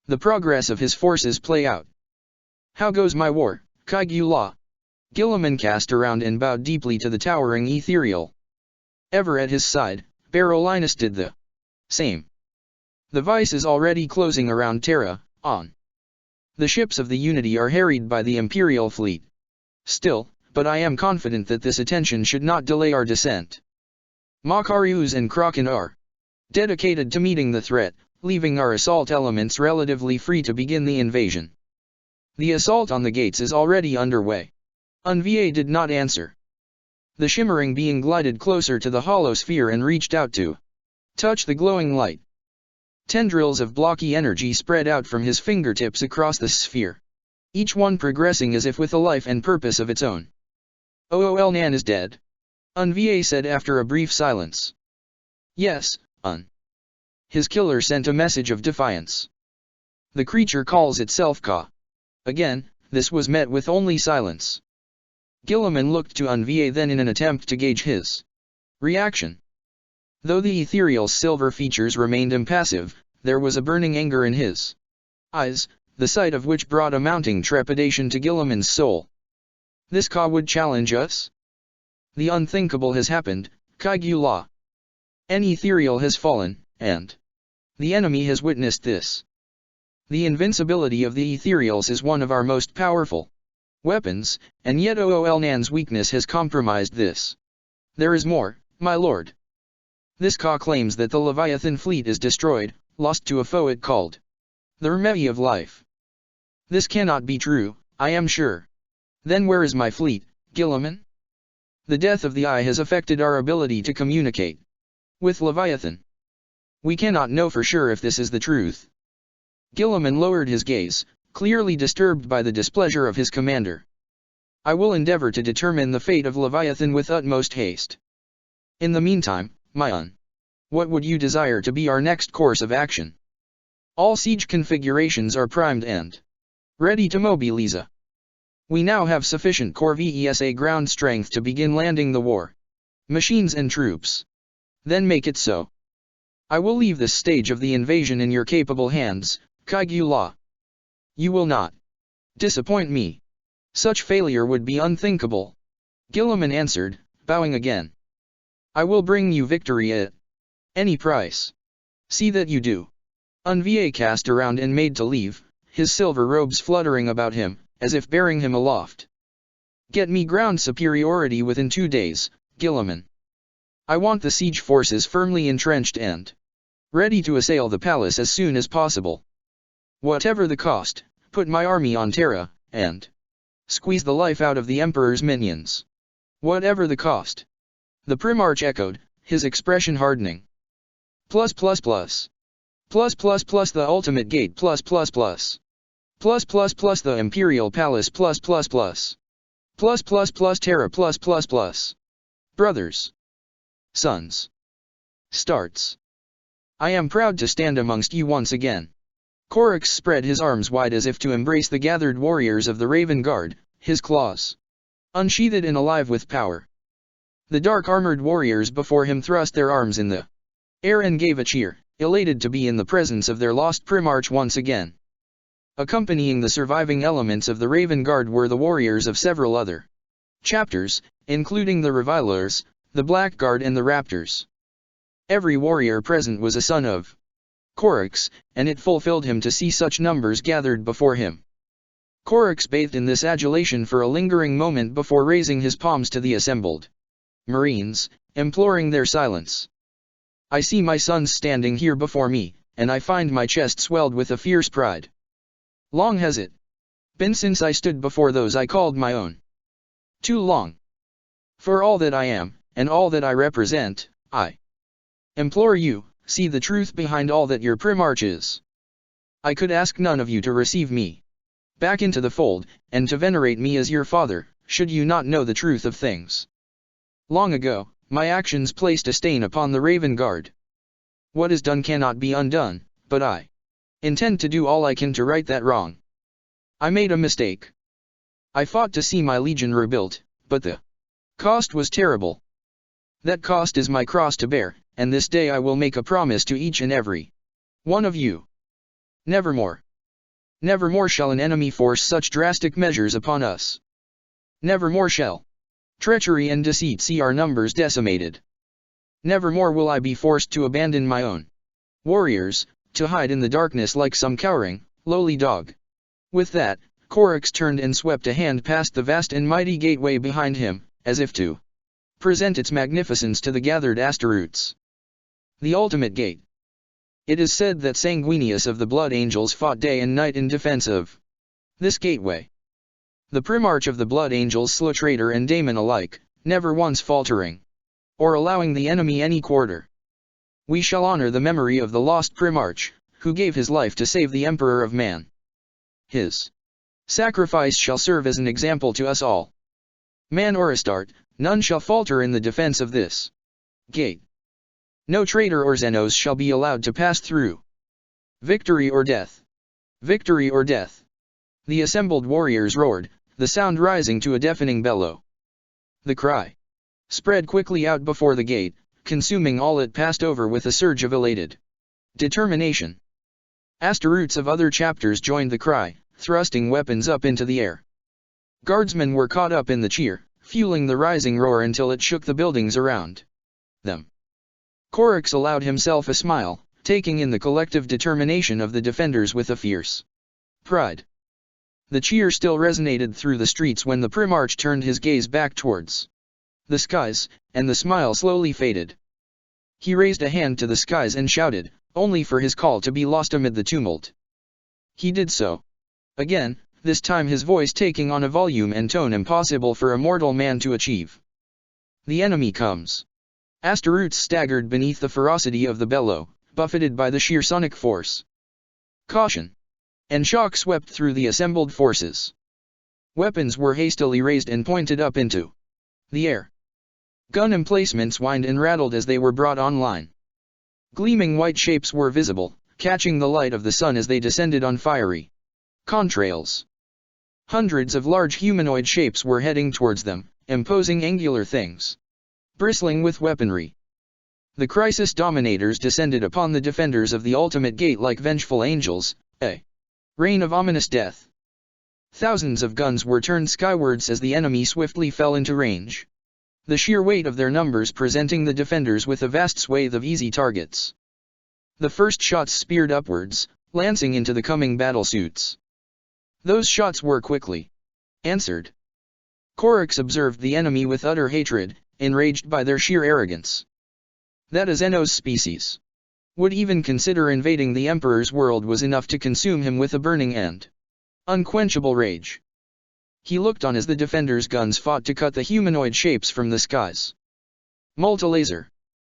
A: the progress of his forces play out. How goes my war, Kaigyu La? Guilliman cast around and bowed deeply to the towering ethereal. Ever at his side, Barolinus did the same. The vice is already closing around Terra, on. The ships of the Unity are harried by the Imperial fleet. Still, but I am confident that this attention should not delay our descent. Makarius and Kraken are dedicated to meeting the threat, leaving our assault elements relatively free to begin the invasion. The assault on the gates is already underway. Unva did not answer. The shimmering being glided closer to the hollow sphere and reached out to touch the glowing light. Tendrils of blocky energy spread out from his fingertips across the sphere, each one progressing as if with a life and purpose of its own. OOL Nan is dead. Unva said after a brief silence. Yes, His killer sent a message of defiance. The creature calls itself Ka. Again, this was met with only silence. Guilliman looked to Unva then in an attempt to gauge his reaction. Though the ethereal silver features remained impassive, there was a burning anger in his eyes, the sight of which brought a mounting trepidation to Guilliman's soul. This Ka would challenge us? The unthinkable has happened, Kaigyu La. An ethereal has fallen, and the enemy has witnessed this. The invincibility of the ethereals is one of our most powerful weapons, and yet Oolnan's weakness has compromised this. There is more, my lord. This Ka claims that the Leviathan fleet is destroyed, lost to a foe it called the Remei of life. This cannot be true, I am sure. Then where is my fleet, Guilliman? The death of the eye has affected our ability to communicate with Leviathan. We cannot know for sure if this is the truth. Guilliman lowered his gaze, clearly disturbed by the displeasure of his commander. I will endeavor to determine the fate of Leviathan with utmost haste. In the meantime, Mion, what would you desire to be our next course of action? All siege configurations are primed and ready to mobilize. We now have sufficient Corps VESA ground strength to begin landing the war machines and troops. Then make it so. I will leave this stage of the invasion in your capable hands, Kaigyu La. You will not disappoint me. Such failure would be unthinkable. Guilliman answered, bowing again. I will bring you victory at any price. See that you do. Unva cast around and made to leave, his silver robes fluttering about him, as if bearing him aloft. Get me ground superiority within 2 days, Guilliman. I want the siege forces firmly entrenched and ready to assail the palace as soon as possible. Whatever the cost, put my army on Terra, and squeeze the life out of the Emperor's minions. Whatever the cost. The Primarch echoed, his expression hardening. Plus plus plus. Plus plus plus the ultimate gate plus plus plus. Plus plus plus the Imperial Palace plus plus plus. Plus plus plus Terra plus plus plus. Brothers. Sons. Starts. I am proud to stand amongst you once again. Korix spread his arms wide as if to embrace the gathered warriors of the Raven Guard, his claws unsheathed and alive with power. The dark-armored warriors before him thrust their arms in the air and gave a cheer, elated to be in the presence of their lost Primarch once again. Accompanying the surviving elements of the Raven Guard were the warriors of several other chapters, including the Revilers, the Blackguard and the Raptors. Every warrior present was a son of Korix, and it fulfilled him to see such numbers gathered before him. Korix bathed in this adulation for a lingering moment before raising his palms to the assembled Marines, imploring their silence. I see my sons standing here before me, and I find my chest swelled with a fierce pride. Long has it been since I stood before those I called my own. Too long. For all that I am, and all that I represent, I implore you, see the truth behind all that your Primarch is. I could ask none of you to receive me back into the fold, and to venerate me as your father, should you not know the truth of things. Long ago, my actions placed a stain upon the Raven Guard. What is done cannot be undone, but I intend to do all I can to right that wrong. I made a mistake. I fought to see my legion rebuilt, but the cost was terrible. That cost is my cross to bear, and this day I will make a promise to each and every one of you. Nevermore. Nevermore shall an enemy force such drastic measures upon us. Nevermore shall treachery and deceit see our numbers decimated. Nevermore will I be forced to abandon my own warriors, to hide in the darkness like some cowering, lowly dog. With that, Korix turned and swept a hand past the vast and mighty gateway behind him, as if to present its magnificence to the gathered Astaroths. The ultimate gate. It is said that Sanguinius of the Blood Angels fought day and night in defense of this gateway. The Primarch of the Blood Angels slew traitor and Daemon alike, never once faltering or allowing the enemy any quarter. We shall honor the memory of the lost Primarch, who gave his life to save the Emperor of Man. His sacrifice shall serve as an example to us all. Man or Astarte, none shall falter in the defense of this gate. No traitor or Xenos shall be allowed to pass through. Victory or death. Victory or death. The assembled warriors roared, the sound rising to a deafening bellow. The cry spread quickly out before the gate, consuming all it passed over with a surge of elated determination. Asteroutes of other chapters joined the cry, thrusting weapons up into the air. Guardsmen were caught up in the cheer, fueling the rising roar until it shook the buildings around them. Korix allowed himself a smile, taking in the collective determination of the defenders with a fierce pride. The cheer still resonated through the streets when the Primarch turned his gaze back towards the skies, and the smile slowly faded. He raised a hand to the skies and shouted, only for his call to be lost amid the tumult. He did so again, this time his voice taking on a volume and tone impossible for a mortal man to achieve. The enemy comes. Asteroutes staggered beneath the ferocity of the bellow, buffeted by the sheer sonic force. Caution! And shock swept through the assembled forces. Weapons were hastily raised and pointed up into the air. Gun emplacements whined and rattled as they were brought online. Gleaming white shapes were visible, catching the light of the sun as they descended on fiery contrails. Hundreds of large humanoid shapes were heading towards them, imposing angular things, bristling with weaponry. The Crisis Dominators descended upon the defenders of the ultimate gate like vengeful angels, a rain of ominous death. Thousands of guns were turned skywards as the enemy swiftly fell into range. The sheer weight of their numbers presenting the defenders with a vast swathe of easy targets. The first shots speared upwards, lancing into the coming battlesuits. Those shots were quickly answered. Korix observed the enemy with utter hatred, enraged by their sheer arrogance. That a Xenos species would even consider invading the Emperor's world was enough to consume him with a burning and unquenchable rage. He looked on as the defenders' guns fought to cut the humanoid shapes from the skies. Multi-laser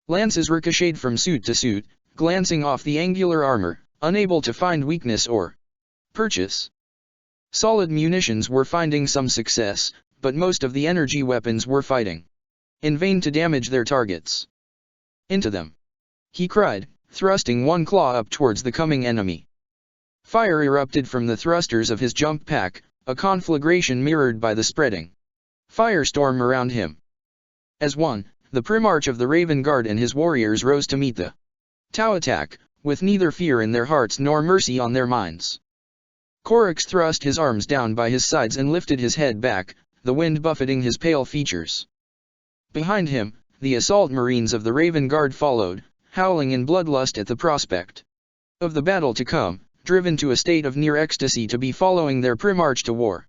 A: lances ricocheted from suit to suit, glancing off the angular armor, unable to find weakness or purchase. Solid munitions were finding some success, but most of the energy weapons were fighting in vain to damage their targets. Into them! He cried, thrusting one claw up towards the coming enemy. Fire erupted from the thrusters of his jump pack, a conflagration mirrored by the spreading firestorm around him. As one, the Primarch of the Raven Guard and his warriors rose to meet the Tau attack, with neither fear in their hearts nor mercy on their minds. Korix thrust his arms down by his sides and lifted his head back, the wind buffeting his pale features. Behind him, the assault marines of the Raven Guard followed, howling in bloodlust at the prospect of the battle to come, driven to a state of near ecstasy to be following their Primarch to war.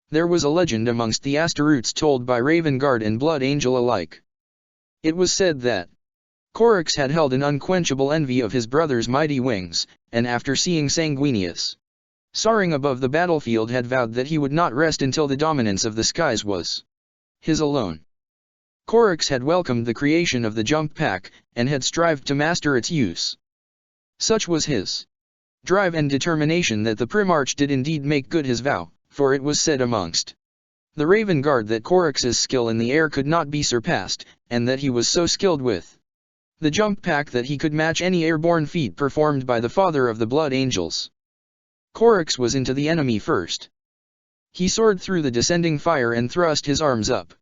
A: There was a legend amongst the Asteroutes told by Raven Guard and Blood Angel alike. It was said that Korix had held an unquenchable envy of his brother's mighty wings, and after seeing Sanguinius soaring above the battlefield had vowed that he would not rest until the dominance of the skies was his alone. Korix had welcomed the creation of the jump pack, and had strived to master its use. Such was his drive and determination that the Primarch did indeed make good his vow, for it was said amongst the Raven Guard that Korix's skill in the air could not be surpassed, and that he was so skilled with the jump pack that he could match any airborne feat performed by the father of the Blood Angels. Korix was into the enemy first. He soared through the descending fire and thrust his arms up,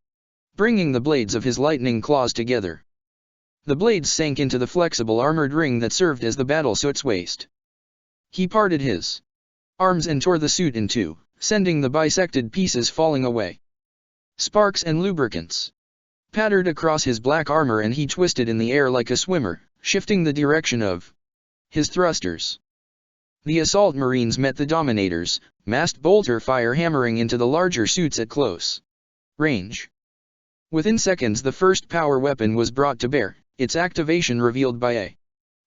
A: bringing the blades of his lightning claws together. The blades sank into the flexible armored ring that served as the battlesuit's waist. He parted his arms and tore the suit in two, sending the bisected pieces falling away. Sparks and lubricants pattered across his black armor and he twisted in the air like a swimmer, shifting the direction of his thrusters. The assault marines met the Dominators, massed bolter fire hammering into the larger suits at close range. Within seconds the first power weapon was brought to bear, its activation revealed by a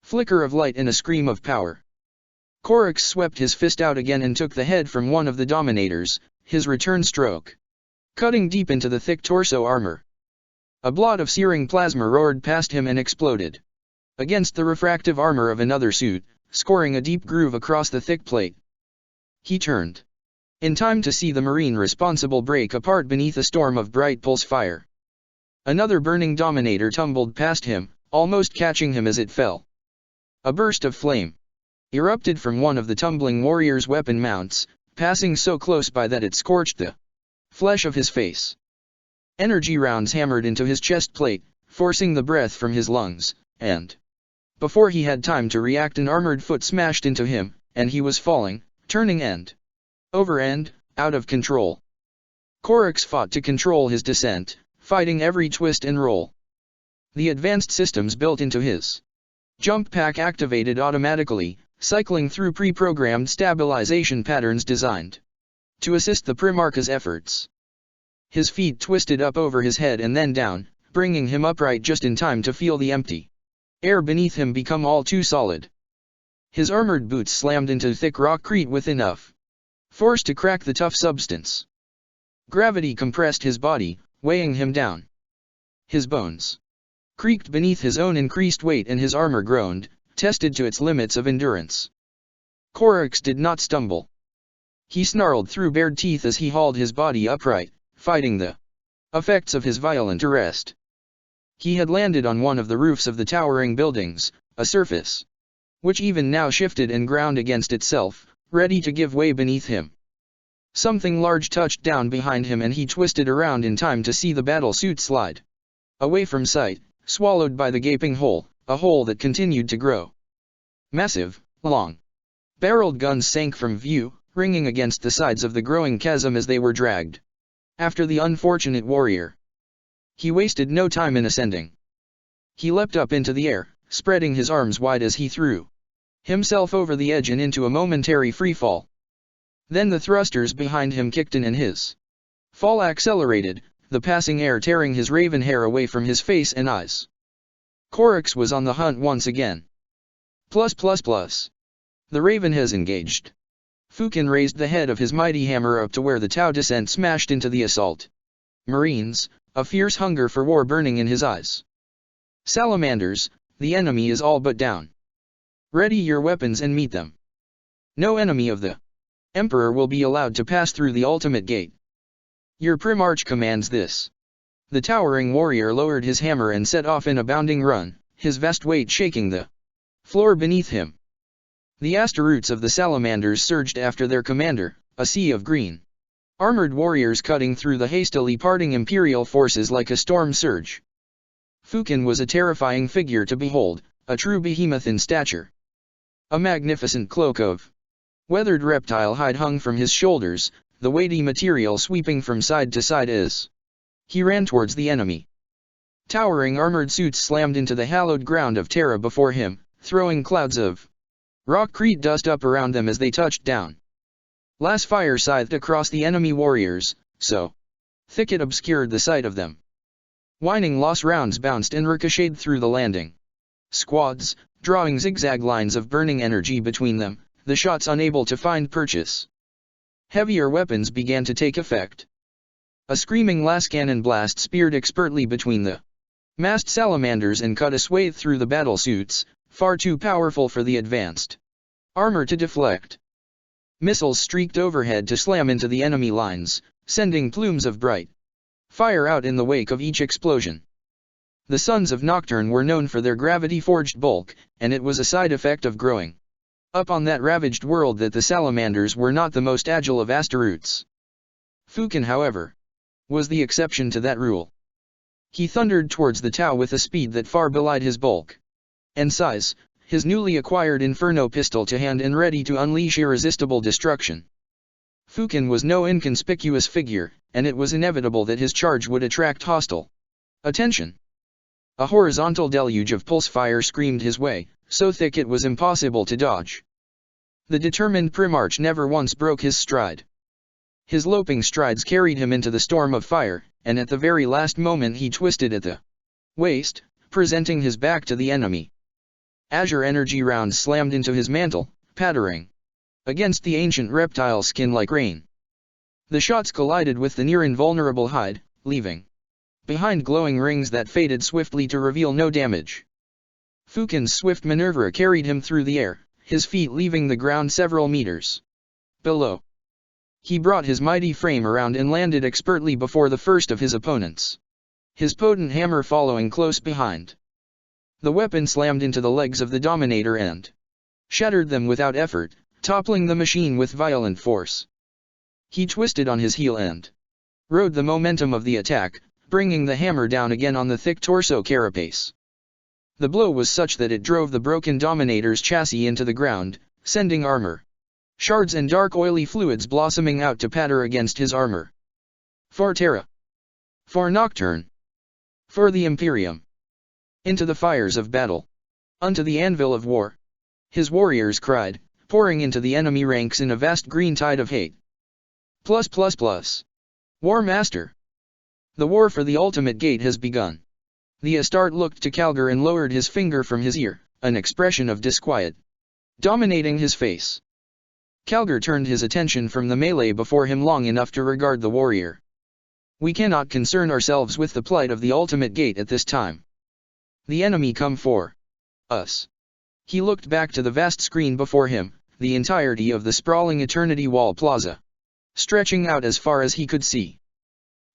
A: flicker of light and a scream of power. Korix swept his fist out again and took the head from one of the Dominators, his return stroke cutting deep into the thick torso armor. A blot of searing plasma roared past him and exploded against the refractive armor of another suit, scoring a deep groove across the thick plate. He turned in time to see the marine responsible break apart beneath a storm of bright pulse fire. Another burning Dominator tumbled past him, almost catching him as it fell. A burst of flame erupted from one of the tumbling warrior's weapon mounts, passing so close by that it scorched the flesh of his face. Energy rounds hammered into his chest plate, forcing the breath from his lungs, and Before he had time to react, an armored foot smashed into him, and he was falling, turning end over end, out of control. Korix fought to control his descent, fighting every twist and roll. The advanced systems built into his jump pack activated automatically, cycling through pre-programmed stabilization patterns designed to assist the Primarch's efforts. His feet twisted up over his head and then down, bringing him upright just in time to feel the empty air beneath him become all too solid. His armored boots slammed into thick rockcrete with enough force to crack the tough substance. Gravity compressed his body, weighing him down. His bones creaked beneath his own increased weight and his armor groaned, tested to its limits of endurance. Korix did not stumble. He snarled through bared teeth as he hauled his body upright, fighting the effects of his violent arrest. He had landed on one of the roofs of the towering buildings, a surface which even now shifted and ground against itself, ready to give way beneath him. Something large touched down behind him and he twisted around in time to see the battle suit slide away from sight, swallowed by the gaping hole, a hole that continued to grow. Massive, long-barreled guns sank from view, ringing against the sides of the growing chasm as they were dragged after the unfortunate warrior. He wasted no time in ascending. He leapt up into the air, spreading his arms wide as he threw himself over the edge and into a momentary freefall. Then the thrusters behind him kicked in and his fall accelerated, the passing air tearing his raven hair away from his face and eyes. Korix was on the hunt once again. The raven has engaged. Fukin raised the head of his mighty hammer up to where the Tau descent smashed into the assault Marines, a fierce hunger for war burning in his eyes. Salamanders, the enemy is all but down. Ready your weapons and meet them. No enemy of the Emperor will be allowed to pass through the ultimate gate. Your Primarch commands this. The towering warrior lowered his hammer and set off in a bounding run, his vast weight shaking the floor beneath him. The Astaroths of the Salamanders surged after their commander, a sea of green armored warriors cutting through the hastily parting Imperial forces like a storm surge. Fukin was a terrifying figure to behold, a true behemoth in stature. A magnificent cloak of weathered reptile hide hung from his shoulders, the weighty material sweeping from side to side as he ran towards the enemy. Towering armored suits slammed into the hallowed ground of Terra before him, throwing clouds of rockcrete dust up around them as they touched down. Las fire scythed across the enemy warriors, so thick it obscured the sight of them. Whining loss rounds bounced and ricocheted through the landing squads, drawing zigzag lines of burning energy between them, the shots unable to find purchase. Heavier weapons began to take effect. A screaming lascannon blast speared expertly between the massed salamanders and cut a swathe through the battle suits, far too powerful for the advanced armor to deflect. Missiles streaked overhead to slam into the enemy lines, sending plumes of bright fire out in the wake of each explosion. The Sons of Nocturne were known for their gravity-forged bulk, and it was a side effect of growing up on that ravaged world that the salamanders were not the most agile of Astaroths. Fukin, however, was the exception to that rule. He thundered towards the Tau with a speed that far belied his bulk and size, his newly acquired Inferno pistol to hand and ready to unleash irresistible destruction. Fukin was no inconspicuous figure, and it was inevitable that his charge would attract hostile attention. A horizontal deluge of pulse fire screamed his way, so thick it was impossible to dodge. The determined Primarch never once broke his stride. His loping strides carried him into the storm of fire, and at the very last moment he twisted at the waist, presenting his back to the enemy. Azure energy rounds slammed into his mantle, pattering against the ancient reptile skin like rain. The shots collided with the near invulnerable hide, leaving behind glowing rings that faded swiftly to reveal no damage. Fukin's swift maneuver carried him through the air, his feet leaving the ground several meters below. He brought his mighty frame around and landed expertly before the first of his opponents, his potent hammer following close behind. The weapon slammed into the legs of the Dominator and shattered them without effort, toppling the machine with violent force. He twisted on his heel and rode the momentum of the attack, bringing the hammer down again on the thick torso carapace. The blow was such that it drove the broken Dominator's chassis into the ground, sending armor shards and dark oily fluids blossoming out to patter against his armor. For Terra. For Nocturne. For the Imperium. Into the fires of battle. Unto the anvil of war. His warriors cried, pouring into the enemy ranks in a vast green tide of hate. War Master. The war for the ultimate gate has begun. The Astarte looked to Calgar and lowered his finger from his ear, an expression of disquiet dominating his face. Calgar turned his attention from the melee before him long enough to regard the warrior. We cannot concern ourselves with the plight of the ultimate gate at this time. The enemy come for us. He looked back to the vast screen before him, the entirety of the sprawling Eternity Wall Plaza, stretching out as far as he could see.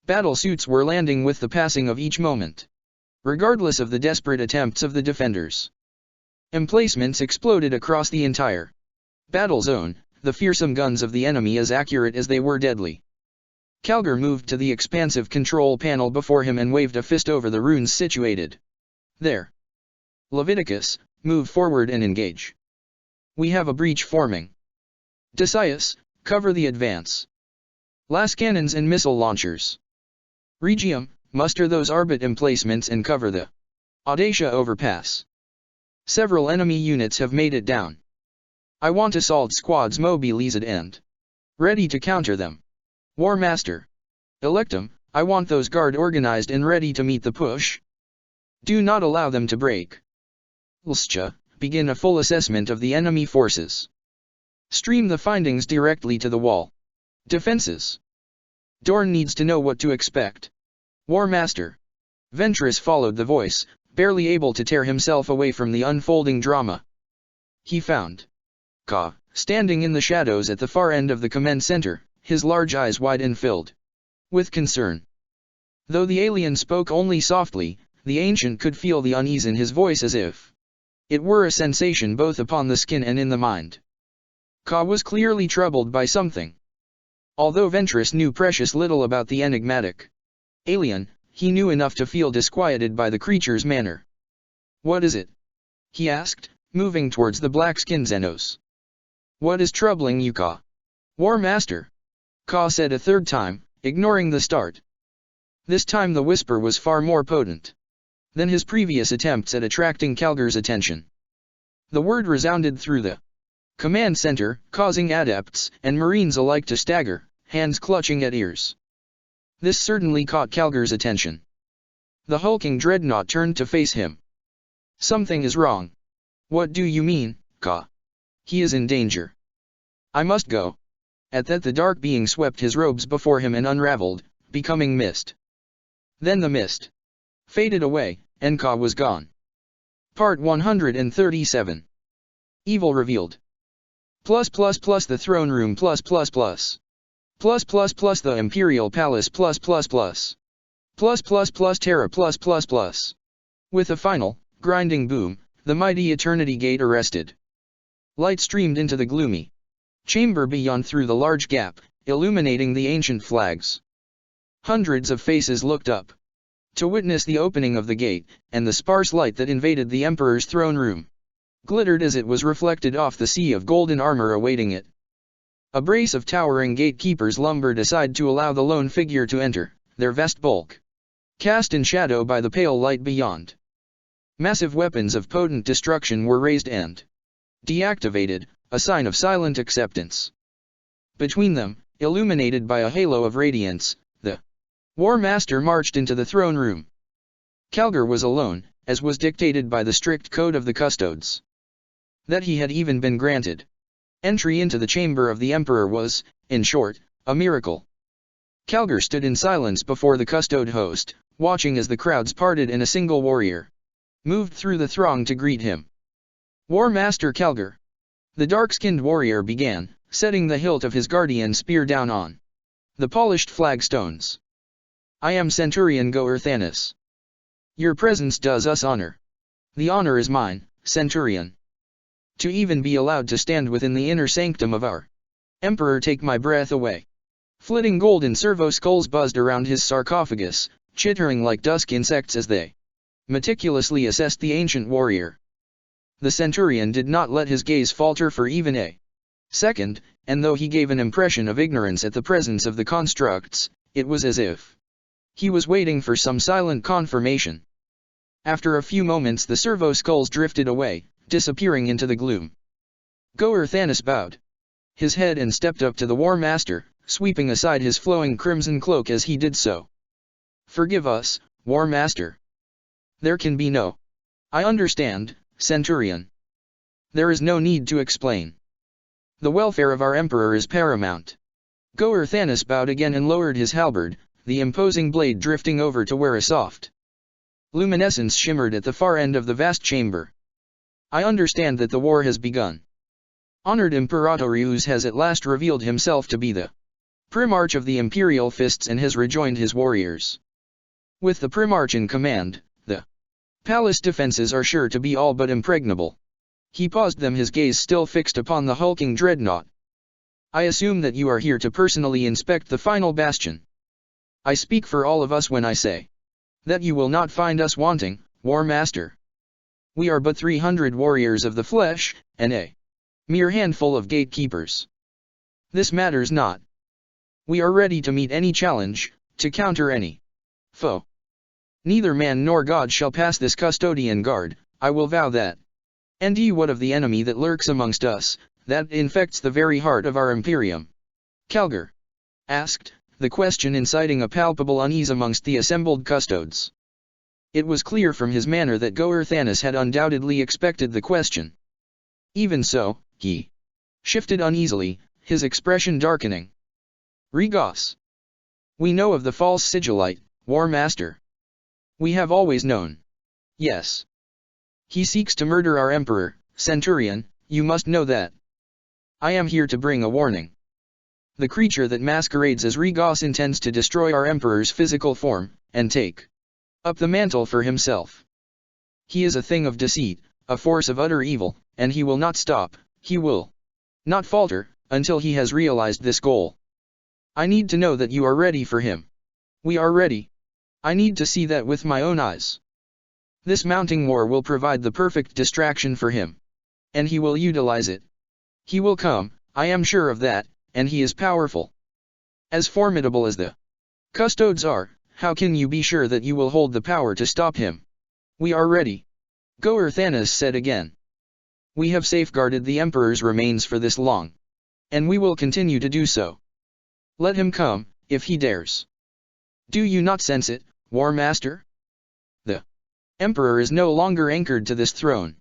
A: Battle suits were landing with the passing of each moment, regardless of the desperate attempts of the defenders. Emplacements exploded across the entire battle zone, the fearsome guns of the enemy as accurate as they were deadly. Calgar moved to the expansive control panel before him and waved a fist over the runes situated there. Leviticus, move forward and engage. We have a breach forming. Decius, cover the advance. Las cannons and missile launchers. Regium, muster those Arbit emplacements and cover the Audacia overpass. Several enemy units have made it down. I want assault squads mobilized and ready to counter them. War Master. Electum, I want those guard organized and ready to meet the push. Do not allow them to break. Lscha, begin a full assessment of the enemy forces. Stream the findings directly to the wall. Defenses. Dorn needs to know what to expect. War Master. Ventress followed the voice, barely able to tear himself away from the unfolding drama. He found Ka, standing in the shadows at the far end of the command center, his large eyes wide and filled with concern. Though the alien spoke only softly, the ancient could feel the unease in his voice as if it were a sensation both upon the skin and in the mind. Ka was clearly troubled by something. Although Ventress knew precious little about the enigmatic alien, he knew enough to feel disquieted by the creature's manner. What is it? He asked, moving towards the black-skinned Xenos. What is troubling you, Ka? War Master. Ka said a third time, ignoring the start. This time the whisper was far more potent than his previous attempts at attracting Calgar's attention. The word resounded through the command center, causing adepts and marines alike to stagger, hands clutching at ears. This certainly caught Calgar's attention. The hulking dreadnought turned to face him. Something is wrong. What do you mean, Ka? He is in danger. I must go. At that the dark being swept his robes before him and unraveled, becoming mist. Then the mist faded away, and Ka was gone. Part 137. Evil revealed. The throne room the Imperial Palace Terra With a final, grinding boom, the mighty Eternity Gate arrested. Light streamed into the gloomy chamber beyond through the large gap, illuminating the ancient flags. Hundreds of faces looked up to witness the opening of the gate, and the sparse light that invaded the Emperor's throne room glittered as it was reflected off the sea of golden armor awaiting it. A brace of towering gatekeepers lumbered aside to allow the lone figure to enter, their vast bulk cast in shadow by the pale light beyond. Massive weapons of potent destruction were raised and deactivated, a sign of silent acceptance. Between them, illuminated by a halo of radiance, the War Master marched into the throne room. Calgar was alone, as was dictated by the strict code of the Custodes. That he had even been granted entry into the chamber of the Emperor was, in short, a miracle. Calgar stood in silence before the Custode host, watching as the crowds parted and a single warrior moved through the throng to greet him. War Master Calgar. The dark-skinned warrior began, setting the hilt of his guardian spear down on the polished flagstones. I am Centurion Goer Thanos. Your presence does us honor. The honor is mine, Centurion. To even be allowed to stand within the inner sanctum of our Emperor, take my breath away. Flitting golden servo skulls buzzed around his sarcophagus, chittering like dusk insects as they meticulously assessed the ancient warrior. The centurion did not let his gaze falter for even a second, and though he gave an impression of ignorance at the presence of the constructs, it was as if he was waiting for some silent confirmation. After a few moments the servo skulls drifted away, disappearing into the gloom. Go-Earthanis bowed his head and stepped up to the War Master, sweeping aside his flowing crimson cloak as he did so. "Forgive us, War Master. There can be no—" "I understand, Centurion. There is no need to explain. The welfare of our Emperor is paramount." Go-Earthanis bowed again and lowered his halberd, the imposing blade drifting over to where a soft luminescence shimmered at the far end of the vast chamber. "I understand that the war has begun. Honored Imperatorius has at last revealed himself to be the Primarch of the Imperial Fists and has rejoined his warriors. With the Primarch in command, the palace defenses are sure to be all but impregnable." He paused them, his gaze still fixed upon the hulking dreadnought. "I assume that you are here to personally inspect the final bastion. I speak for all of us when I say that you will not find us wanting, War Master. We are but 300 warriors of the flesh, and a mere handful of gatekeepers. This matters not. We are ready to meet any challenge, to counter any foe. Neither man nor god shall pass this custodian guard, I will vow that. And what of the enemy that lurks amongst us, that infects the very heart of our Imperium?" Calgar asked, the question inciting a palpable unease amongst the assembled custodes. It was clear from his manner that Go-Earthanis had undoubtedly expected the question. Even so, he shifted uneasily, his expression darkening. "Regos. We know of the false sigillite, War Master. We have always known. Yes. He seeks to murder our Emperor, Centurion, you must know that. I am here to bring a warning. The creature that masquerades as Regos intends to destroy our Emperor's physical form, and take up the mantle for himself. He is a thing of deceit, a force of utter evil, and he will not stop, he will not falter, until he has realized this goal. I need to know that you are ready for him. We are ready. I need to see that with my own eyes. This mounting war will provide the perfect distraction for him. And he will utilize it. He will come, I am sure of that, and he is powerful. As formidable as the custodes are, how can you be sure that you will hold the power to stop him? We are ready. Go-Earthanis said again. We have safeguarded the Emperor's remains for this long. And we will continue to do so. Let him come, if he dares. Do you not sense it, War Master? The Emperor is no longer anchored to this throne.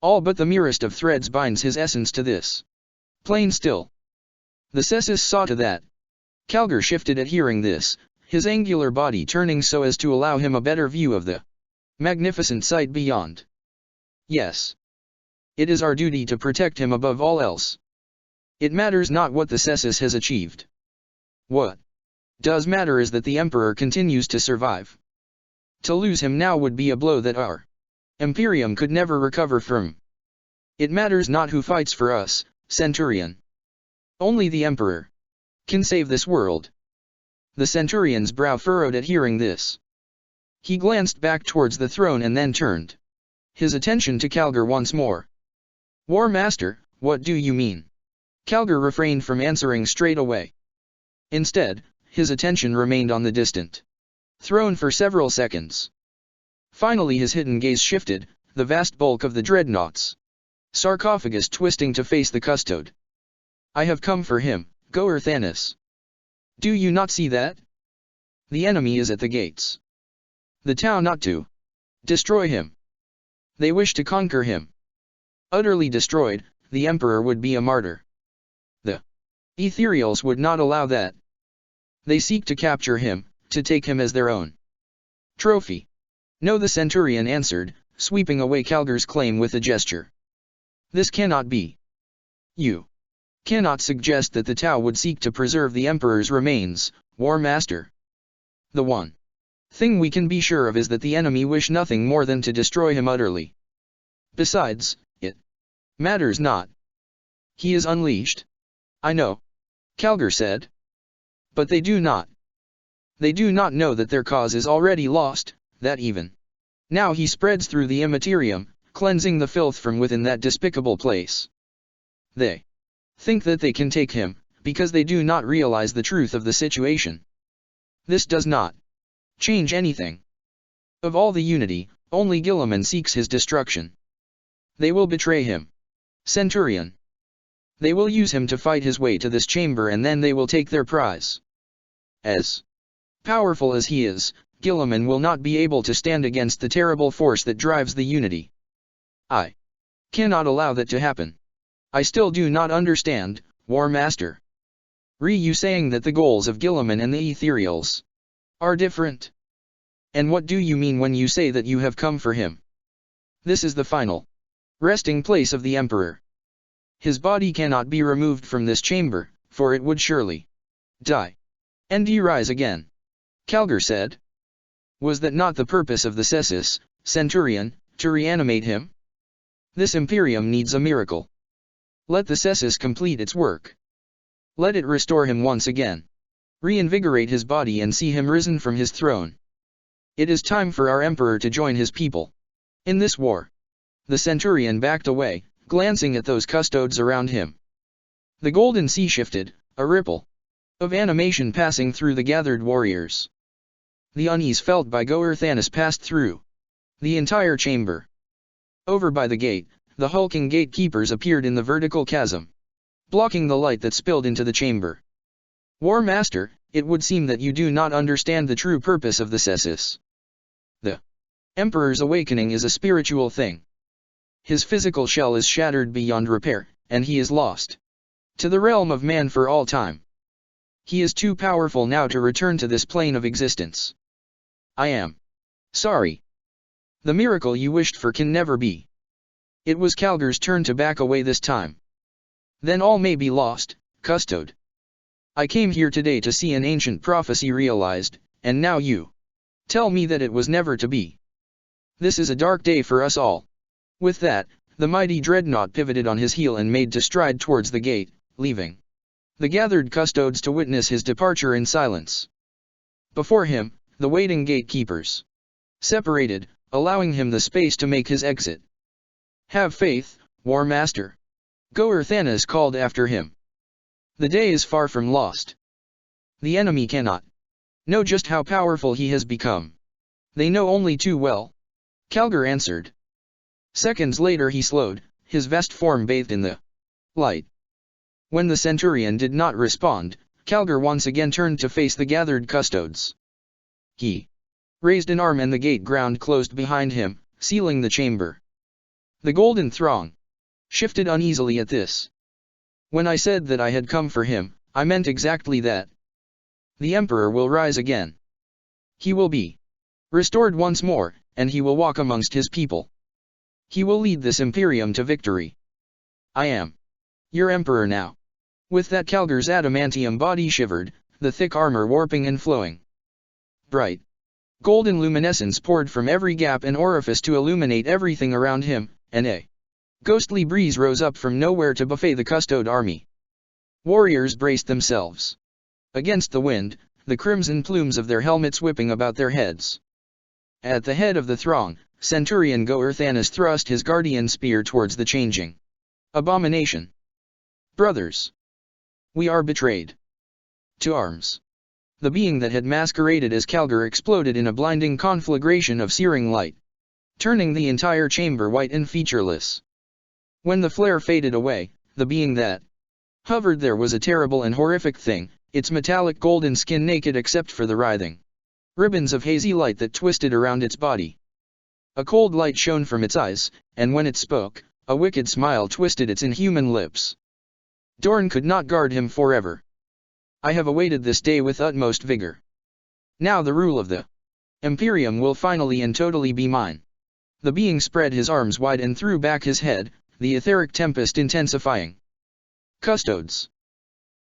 A: All but the merest of threads binds his essence to this plane still. The Cessus saw to that. Calgar shifted at hearing this, his angular body turning so as to allow him a better view of the magnificent sight beyond. Yes. It is our duty to protect him above all else. It matters not what the Cessus has achieved. What does matter is that the Emperor continues to survive. To lose him now would be a blow that our Imperium could never recover from. It matters not who fights for us, Centurion. Only the Emperor can save this world. The Centurion's brow furrowed at hearing this. He glanced back towards the throne and then turned his attention to Calgar once more. War Master, what do you mean? Calgar refrained from answering straight away. Instead, his attention remained on the distant throne for several seconds. Finally his hidden gaze shifted, the vast bulk of the dreadnought's sarcophagus twisting to face the custode. I have come for him, Go-Earthanis. Do you not see that? The enemy is at the gates. The town not to destroy him. They wish to conquer him. Utterly destroyed, the Emperor would be a martyr. The Ethereals would not allow that. They seek to capture him, to take him as their own trophy. No, the Centurion answered, sweeping away Calgar's claim with a gesture. This cannot be. You cannot suggest that the Tau would seek to preserve the Emperor's remains, War Master. The one thing we can be sure of is that the enemy wish nothing more than to destroy him utterly. Besides, it matters not. He is unleashed. I know, Calgar said. But they do not. They do not know that their cause is already lost, that even Now he spreads through the immaterium, cleansing the filth from within that despicable place. They think that they can take him, because they do not realize the truth of the situation. This does not change anything. Of all the unity, only Guilliman seeks his destruction. They will betray him. Centurion. They will use him to fight his way to this chamber, and then they will take their prize. As powerful as he is, Guilliman will not be able to stand against the terrible force that drives the unity. I cannot allow that to happen. I still do not understand, War Master. You saying that the goals of Guilliman and the Ethereals are different? And what do you mean when you say that you have come for him? This is the final resting place of the Emperor. His body cannot be removed from this chamber, for it would surely die and rise again. Calgar said. Was that not the purpose of the Cessus, Centurion, to reanimate him? This Imperium needs a miracle. Let the Cessus complete its work. Let it restore him once again. Reinvigorate his body and see him risen from his throne. It is time for our Emperor to join his people in this war. The Centurion backed away, glancing at those custodes around him. The golden sea shifted, a ripple of animation passing through the gathered warriors. The unease felt by Go-Earthanis passed through the entire chamber. Over by the gate, the hulking gatekeepers appeared in the vertical chasm, blocking the light that spilled into the chamber. War Master, it would seem that you do not understand the true purpose of the Cessus. The Emperor's awakening is a spiritual thing. His physical shell is shattered beyond repair, and he is lost to the realm of man for all time. He is too powerful now to return to this plane of existence. I am sorry. The miracle you wished for can never be. It was Calgar's turn to back away this time. Then all may be lost, Custode. I came here today to see an ancient prophecy realized, and now you tell me that it was never to be. This is a dark day for us all. With that, the mighty dreadnought pivoted on his heel and made to stride towards the gate, leaving the gathered custodes to witness his departure in silence. Before him, the waiting gatekeepers separated, allowing him the space to make his exit. Have faith, War Master. Go-Earthanis called after him. The day is far from lost. The enemy cannot know just how powerful he has become. They know only too well. Calgar answered. Seconds later he slowed, his vast form bathed in the light. When the Centurion did not respond, Calgar once again turned to face the gathered custodes. He raised an arm and the gate ground closed behind him, sealing the chamber. The golden throng shifted uneasily at this. When I said that I had come for him, I meant exactly that. The Emperor will rise again. He will be restored once more, and he will walk amongst his people. He will lead this Imperium to victory. I am your Emperor now. With that Calgar's adamantium body shivered, the thick armor warping and flowing. Bright golden luminescence poured from every gap and orifice to illuminate everything around him, and a ghostly breeze rose up from nowhere to buffet the custode army. Warriors braced themselves against the wind, the crimson plumes of their helmets whipping about their heads. At the head of the throng, Centurion Go-Earthanis thrust his guardian spear towards the changing abomination. Brothers, we are betrayed. To arms. The being that had masqueraded as Calgar exploded in a blinding conflagration of searing light, turning the entire chamber white and featureless. When the flare faded away, the being that hovered there was a terrible and horrific thing, its metallic golden skin naked except for the writhing ribbons of hazy light that twisted around its body. A cold light shone from its eyes, and when it spoke, a wicked smile twisted its inhuman lips. Dorn could not guard him forever. I have awaited this day with utmost vigor. Now the rule of the Imperium will finally and totally be mine. The being spread his arms wide and threw back his head, the etheric tempest intensifying. Custodes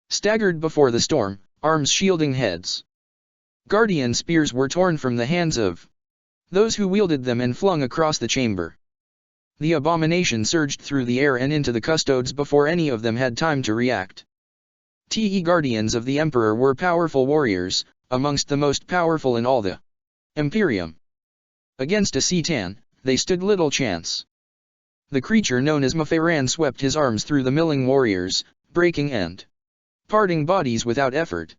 A: staggered before the storm, arms shielding heads. Guardian spears were torn from the hands of those who wielded them and flung across the chamber. The abomination surged through the air and into the custodes before any of them had time to react. The guardians of the Emperor were powerful warriors, amongst the most powerful in all the Imperium. Against a C'tan, they stood little chance. The creature known as Mepharan swept his arms through the milling warriors, breaking and parting bodies without effort.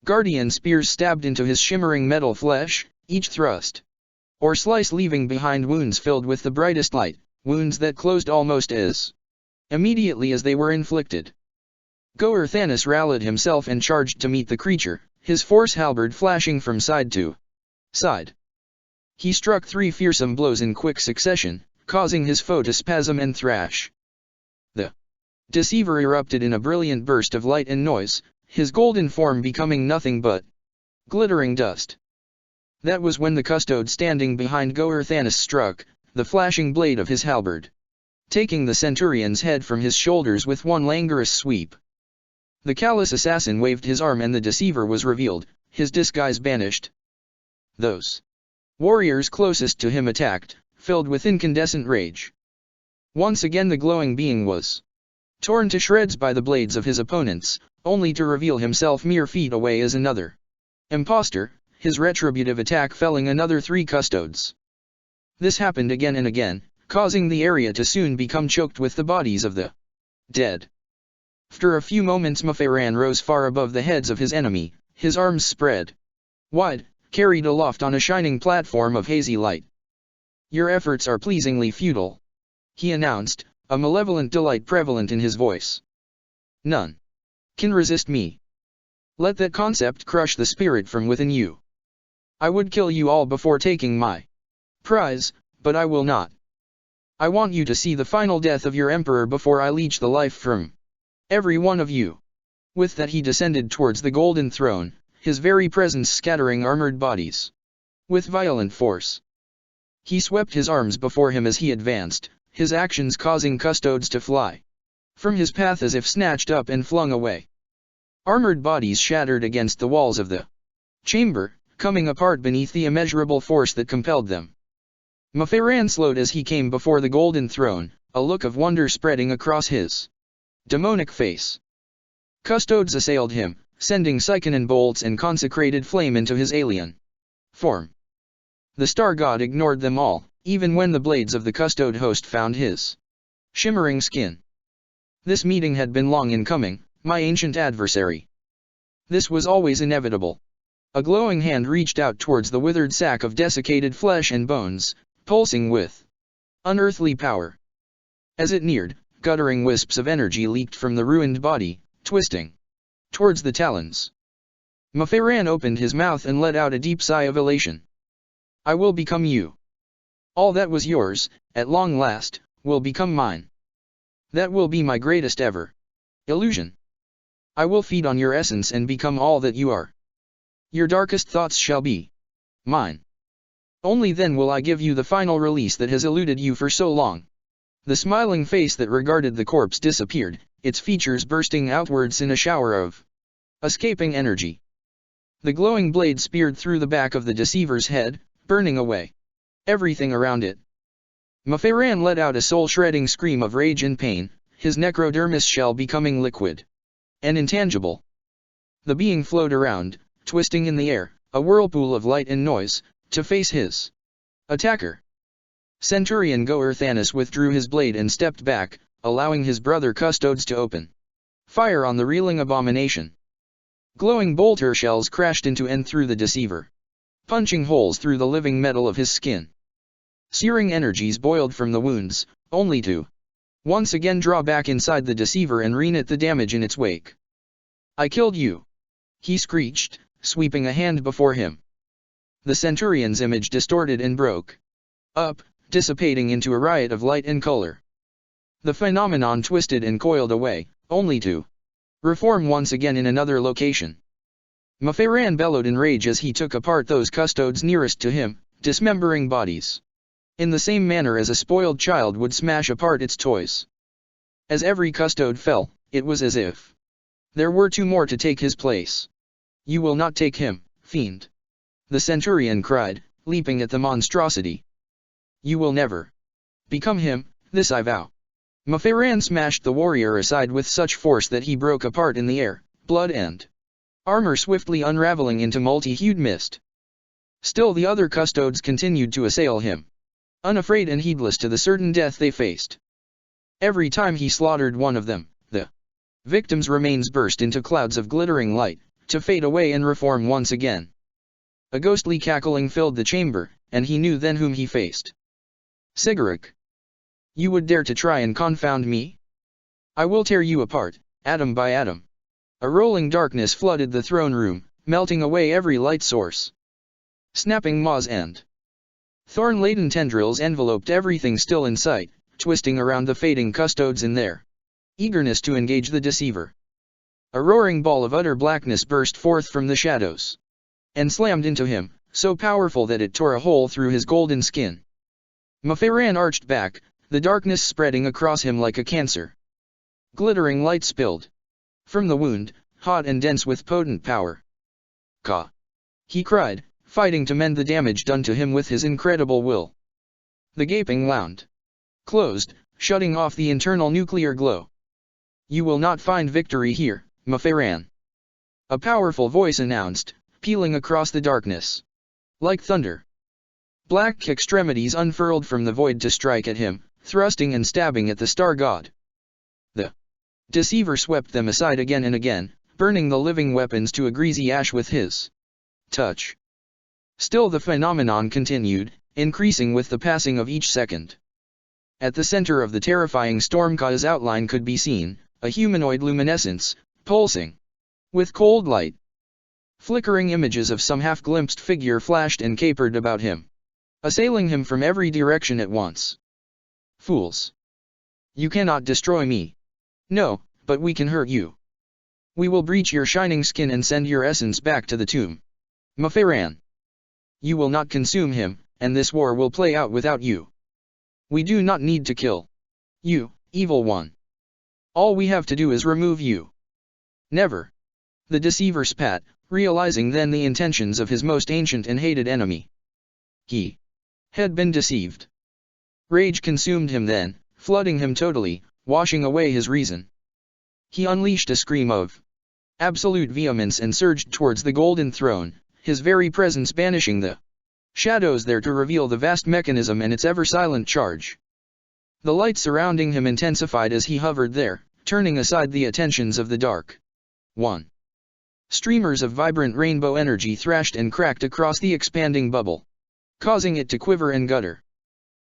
A: Guardian spears stabbed into his shimmering metal flesh, each thrust or slice leaving behind wounds filled with the brightest light, wounds that closed almost as immediately as they were inflicted. Goer Thanis rallied himself and charged to meet the creature, his force halberd flashing from side to side. He struck 3 fearsome blows in quick succession, causing his foe to spasm and thrash. The deceiver erupted in a brilliant burst of light and noise, his golden form becoming nothing but glittering dust. That was when the custode standing behind Goer Thanis struck, the flashing blade of his halberd, taking the centurion's head from his shoulders with one languorous sweep. The callous assassin waved his arm and the deceiver was revealed, his disguise banished. Those warriors closest to him attacked, filled with incandescent rage. Once again the glowing being was torn to shreds by the blades of his opponents, only to reveal himself mere feet away as another impostor, his retributive attack felling another 3 custodes. This happened again and again, causing the area to soon become choked with the bodies of the dead. After a few moments Mepharan rose far above the heads of his enemy, his arms spread wide, carried aloft on a shining platform of hazy light. "Your efforts are pleasingly futile," he announced, a malevolent delight prevalent in his voice. "None can resist me. Let that concept crush the spirit from within you. I would kill you all before taking my prize, but I will not. I want you to see the final death of your emperor before I leech the life from every one of you." With that he descended towards the golden throne, his very presence scattering armored bodies with violent force. He swept his arms before him as he advanced, his actions causing custodes to fly from his path as if snatched up and flung away. Armored bodies shattered against the walls of the chamber, coming apart beneath the immeasurable force that compelled them. Mepharan slowed as he came before the golden throne, a look of wonder spreading across his demonic face. Custodes assailed him, sending Psychonon bolts and consecrated flame into his alien form. The star god ignored them all, even when the blades of the custode host found his shimmering skin. This meeting had been long in coming, my ancient adversary. This was always inevitable. A glowing hand reached out towards the withered sack of desiccated flesh and bones, pulsing with unearthly power. As it neared, guttering wisps of energy leaked from the ruined body, twisting towards the talons. Mepharan opened his mouth and let out a deep sigh of elation. "I will become you. All that was yours, at long last, will become mine. That will be my greatest ever illusion. I will feed on your essence and become all that you are. Your darkest thoughts shall be mine. Only then will I give you the final release that has eluded you for so long." The smiling face that regarded the corpse disappeared, its features bursting outwards in a shower of escaping energy. The glowing blade speared through the back of the deceiver's head, burning away everything around it. Mepharan let out a soul-shredding scream of rage and pain, his necrodermis shell becoming liquid and intangible. The being flowed around, twisting in the air, a whirlpool of light and noise, to face his attacker. Centurion Goer Thanis withdrew his blade and stepped back, allowing his brother custodes to open fire on the reeling abomination. Glowing bolter shells crashed into and through the deceiver, punching holes through the living metal of his skin. Searing energies boiled from the wounds, only to once again draw back inside the deceiver and reknit the damage in its wake. "I killed you," he screeched, sweeping a hand before him. The centurion's image distorted and broke up, dissipating into a riot of light and color. The phenomenon twisted and coiled away, only to reform once again in another location. Mepharan bellowed in rage as he took apart those custodes nearest to him, dismembering bodies in the same manner as a spoiled child would smash apart its toys. As every custode fell, it was as if there were 2 more to take his place. "You will not take him, fiend," the centurion cried, leaping at the monstrosity. "You will never become him, this I vow." Mepharan smashed the warrior aside with such force that he broke apart in the air, blood and armor swiftly unraveling into multi-hued mist. Still the other custodes continued to assail him, unafraid and heedless to the certain death they faced. Every time he slaughtered one of them, the victim's remains burst into clouds of glittering light, to fade away and reform once again. A ghostly cackling filled the chamber, and he knew then whom he faced. Sigarak. You would dare to try and confound me? I will tear you apart, atom by atom. A rolling darkness flooded the throne room, melting away every light source. Snapping maws and thorn-laden tendrils enveloped everything still in sight, twisting around the fading custodes in their eagerness to engage the deceiver. A roaring ball of utter blackness burst forth from the shadows, and slammed into him, so powerful that it tore a hole through his golden skin. Maferan arched back, the darkness spreading across him like a cancer. Glittering light spilled from the wound, hot and dense with potent power. Ka! He cried, fighting to mend the damage done to him with his incredible will. The gaping wound closed, shutting off the internal nuclear glow. You will not find victory here, Maferan. A powerful voice announced, pealing across the darkness. Like thunder. Black extremities unfurled from the void to strike at him, thrusting and stabbing at the star god. The deceiver swept them aside again and again, burning the living weapons to a greasy ash with his touch. Still the phenomenon continued, increasing with the passing of each second. At the center of the terrifying storm Ka's outline could be seen, a humanoid luminescence, pulsing with cold light. Flickering images of some half-glimpsed figure flashed and capered about him, assailing him from every direction at once. Fools! You cannot destroy me. No, but we can hurt you. We will breach your shining skin and send your essence back to the tomb. Maferan! You will not consume him, and this war will play out without you. We do not need to kill you, evil one. All we have to do is remove you. Never. The deceiver spat, realizing then the intentions of his most ancient and hated enemy. He had been deceived. Rage consumed him then, flooding him totally, washing away his reason. He unleashed a scream of absolute vehemence and surged towards the golden throne, his very presence banishing the shadows there to reveal the vast mechanism and its ever-silent charge. The light surrounding him intensified as he hovered there, turning aside the attentions of the dark one. Streamers of vibrant rainbow energy thrashed and cracked across the expanding bubble, causing it to quiver and gutter.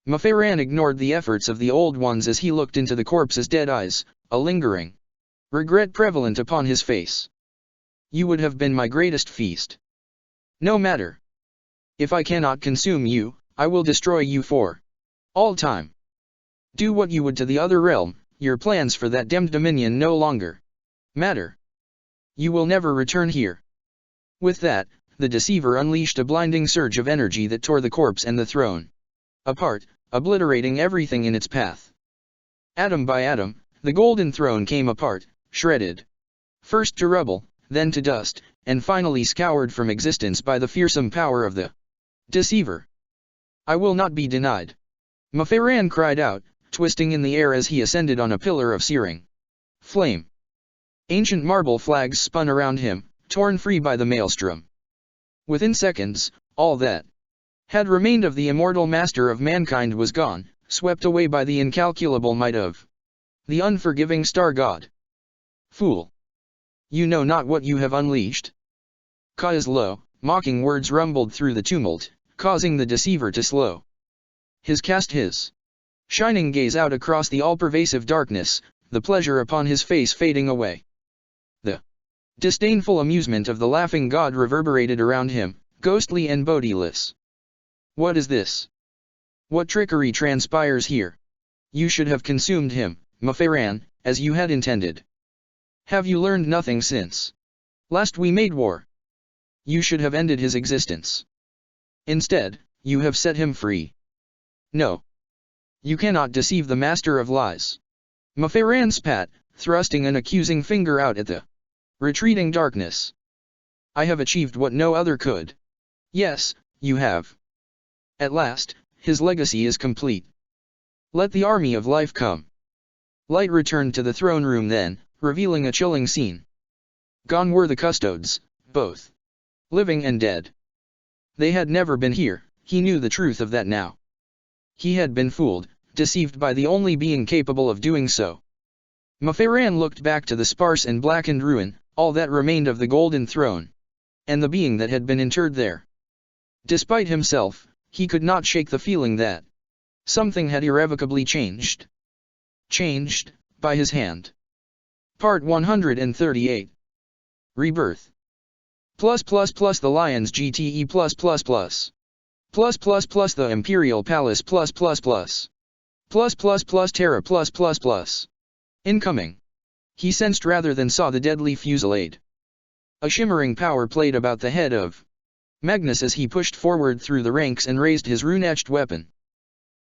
A: Maferan ignored the efforts of the old ones as he looked into the corpse's dead eyes, a lingering regret prevalent upon his face. You would have been my greatest feast. No matter. If I cannot consume you, I will destroy you for all time. Do what you would to the other realm, your plans for that damned dominion no longer matter. You will never return here. With that, the deceiver unleashed a blinding surge of energy that tore the corpse and the throne apart, obliterating everything in its path. Atom by atom, the golden throne came apart, shredded. First to rubble, then to dust, and finally scoured from existence by the fearsome power of the deceiver. I will not be denied. Maferan cried out, twisting in the air as he ascended on a pillar of searing flame. Ancient marble flags spun around him, torn free by the maelstrom. Within seconds, all that had remained of the immortal master of mankind was gone, swept away by the incalculable might of the unforgiving star god. Fool! You know not what you have unleashed. Ka's low, mocking words rumbled through the tumult, causing the deceiver to slow his shining gaze out across the all-pervasive darkness, the pleasure upon his face fading away. The disdainful amusement of the laughing god reverberated around him, ghostly and bodiless. What is this? What trickery transpires here? You should have consumed him, Maferan, as you had intended. Have you learned nothing since last we made war? You should have ended his existence. Instead, you have set him free. No. You cannot deceive the master of lies. Maferan spat, thrusting an accusing finger out at the retreating darkness. I have achieved what no other could. Yes, you have. At last, his legacy is complete. Let the army of life come. Light returned to the throne room then, revealing a chilling scene. Gone were the custodes, both living and dead. They had never been here, he knew the truth of that now. He had been fooled, deceived by the only being capable of doing so. Maferan looked back to the sparse and blackened ruin, all that remained of the golden throne, and the being that had been interred there. Despite himself, he could not shake the feeling that something had irrevocably changed. Changed, by his hand. Part 138. Rebirth. The Lions GTE the Imperial Palace Terra Incoming. He sensed rather than saw the deadly fusillade. A shimmering power played about the head of Magnus as he pushed forward through the ranks and raised his rune-etched weapon.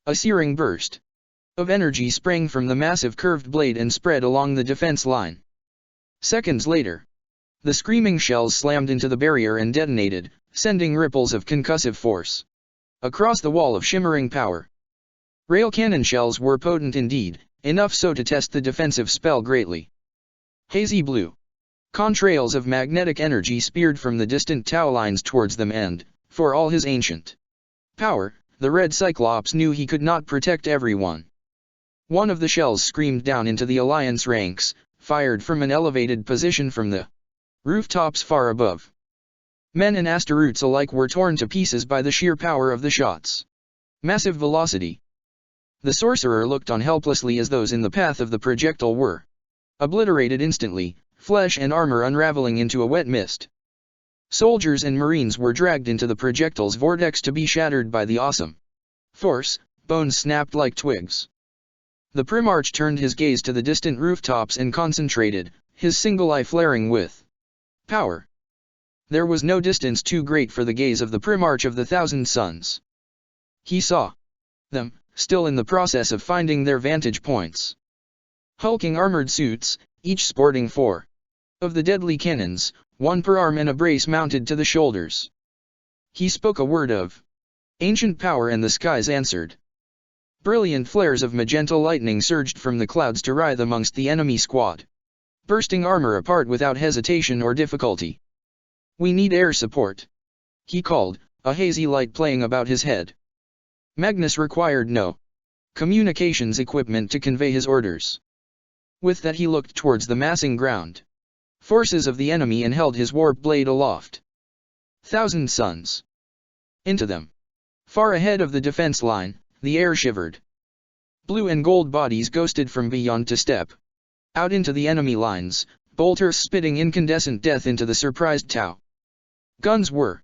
A: A searing burst of energy sprang from the massive curved blade and spread along the defense line. Seconds later, the screaming shells slammed into the barrier and detonated, sending ripples of concussive force across the wall of shimmering power. Rail cannon shells were potent indeed, enough so to test the defensive spell greatly. Hazy blue contrails of magnetic energy speared from the distant tow lines towards them and, for all his ancient power, the red Cyclops knew he could not protect everyone. One of the shells screamed down into the Alliance ranks, fired from an elevated position from the rooftops far above. Men and Asteroutes alike were torn to pieces by the sheer power of the shots. Massive velocity. The sorcerer looked on helplessly as those in the path of the projectile were obliterated instantly, flesh and armor unraveling into a wet mist. Soldiers and marines were dragged into the projectile's vortex to be shattered by the awesome force, bones snapped like twigs. The Primarch turned his gaze to the distant rooftops and concentrated, his single eye flaring with power. There was no distance too great for the gaze of the Primarch of the Thousand Suns. He saw them, still in the process of finding their vantage points. Hulking armored suits, each sporting 4 of the deadly cannons, 1 per arm and a brace mounted to the shoulders. He spoke a word of ancient power and the skies answered. Brilliant flares of magenta lightning surged from the clouds to writhe amongst the enemy squad, bursting armor apart without hesitation or difficulty. "We need air support," he called, a hazy light playing about his head. Magnus required no communications equipment to convey his orders. With that he looked towards the massing ground forces of the enemy and held his warp blade aloft. Thousand Suns. Into them. Far ahead of the defense line, the air shivered. Blue and gold bodies ghosted from beyond to step out into the enemy lines, bolters spitting incandescent death into the surprised Tau. Guns were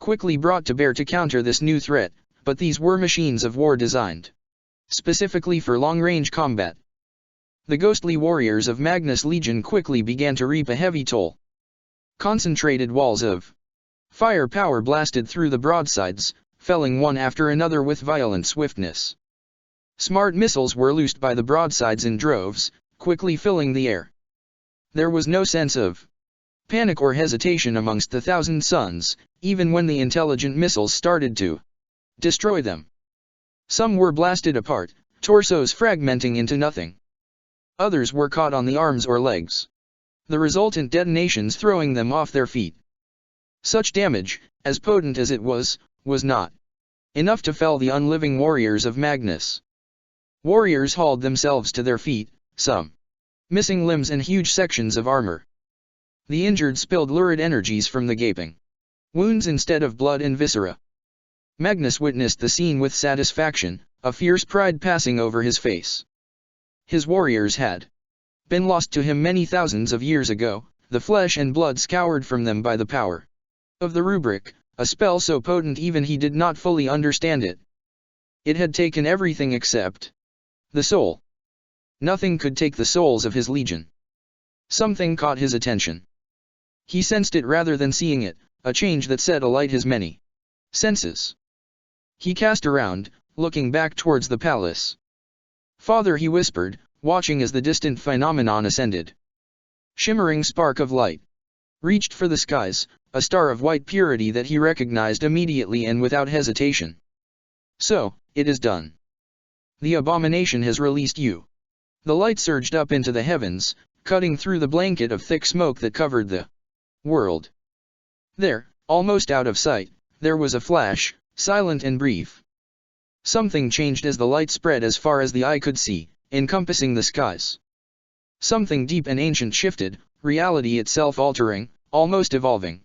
A: quickly brought to bear to counter this new threat, but these were machines of war designed specifically for long-range combat. The ghostly warriors of Magnus' Legion quickly began to reap a heavy toll. Concentrated walls of fire power blasted through the broadsides, felling one after another with violent swiftness. Smart missiles were loosed by the broadsides in droves, quickly filling the air. There was no sense of panic or hesitation amongst the Thousand Suns, even when the intelligent missiles started to destroy them. Some were blasted apart, torsos fragmenting into nothing. Others were caught on the arms or legs, the resultant detonations throwing them off their feet. Such damage, as potent as it was not enough to fell the unliving warriors of Magnus. Warriors hauled themselves to their feet, some missing limbs and huge sections of armor. The injured spilled lurid energies from the gaping wounds instead of blood and viscera. Magnus witnessed the scene with satisfaction, a fierce pride passing over his face. His warriors had been lost to him many thousands of years ago, the flesh and blood scoured from them by the power of the rubric, a spell so potent even he did not fully understand it. It had taken everything except the soul. Nothing could take the souls of his legion. Something caught his attention. He sensed it rather than seeing it, a change that set alight his many senses. He cast around, looking back towards the palace. "Father," he whispered, watching as the distant phenomenon ascended. Shimmering spark of light reached for the skies, a star of white purity that he recognized immediately and without hesitation. "So, it is done. The abomination has released you." The light surged up into the heavens, cutting through the blanket of thick smoke that covered the world. There, almost out of sight, There was a flash, silent and brief. Something changed as the light spread as far as the eye could see, encompassing the skies. Something deep and ancient shifted, reality itself altering, almost evolving.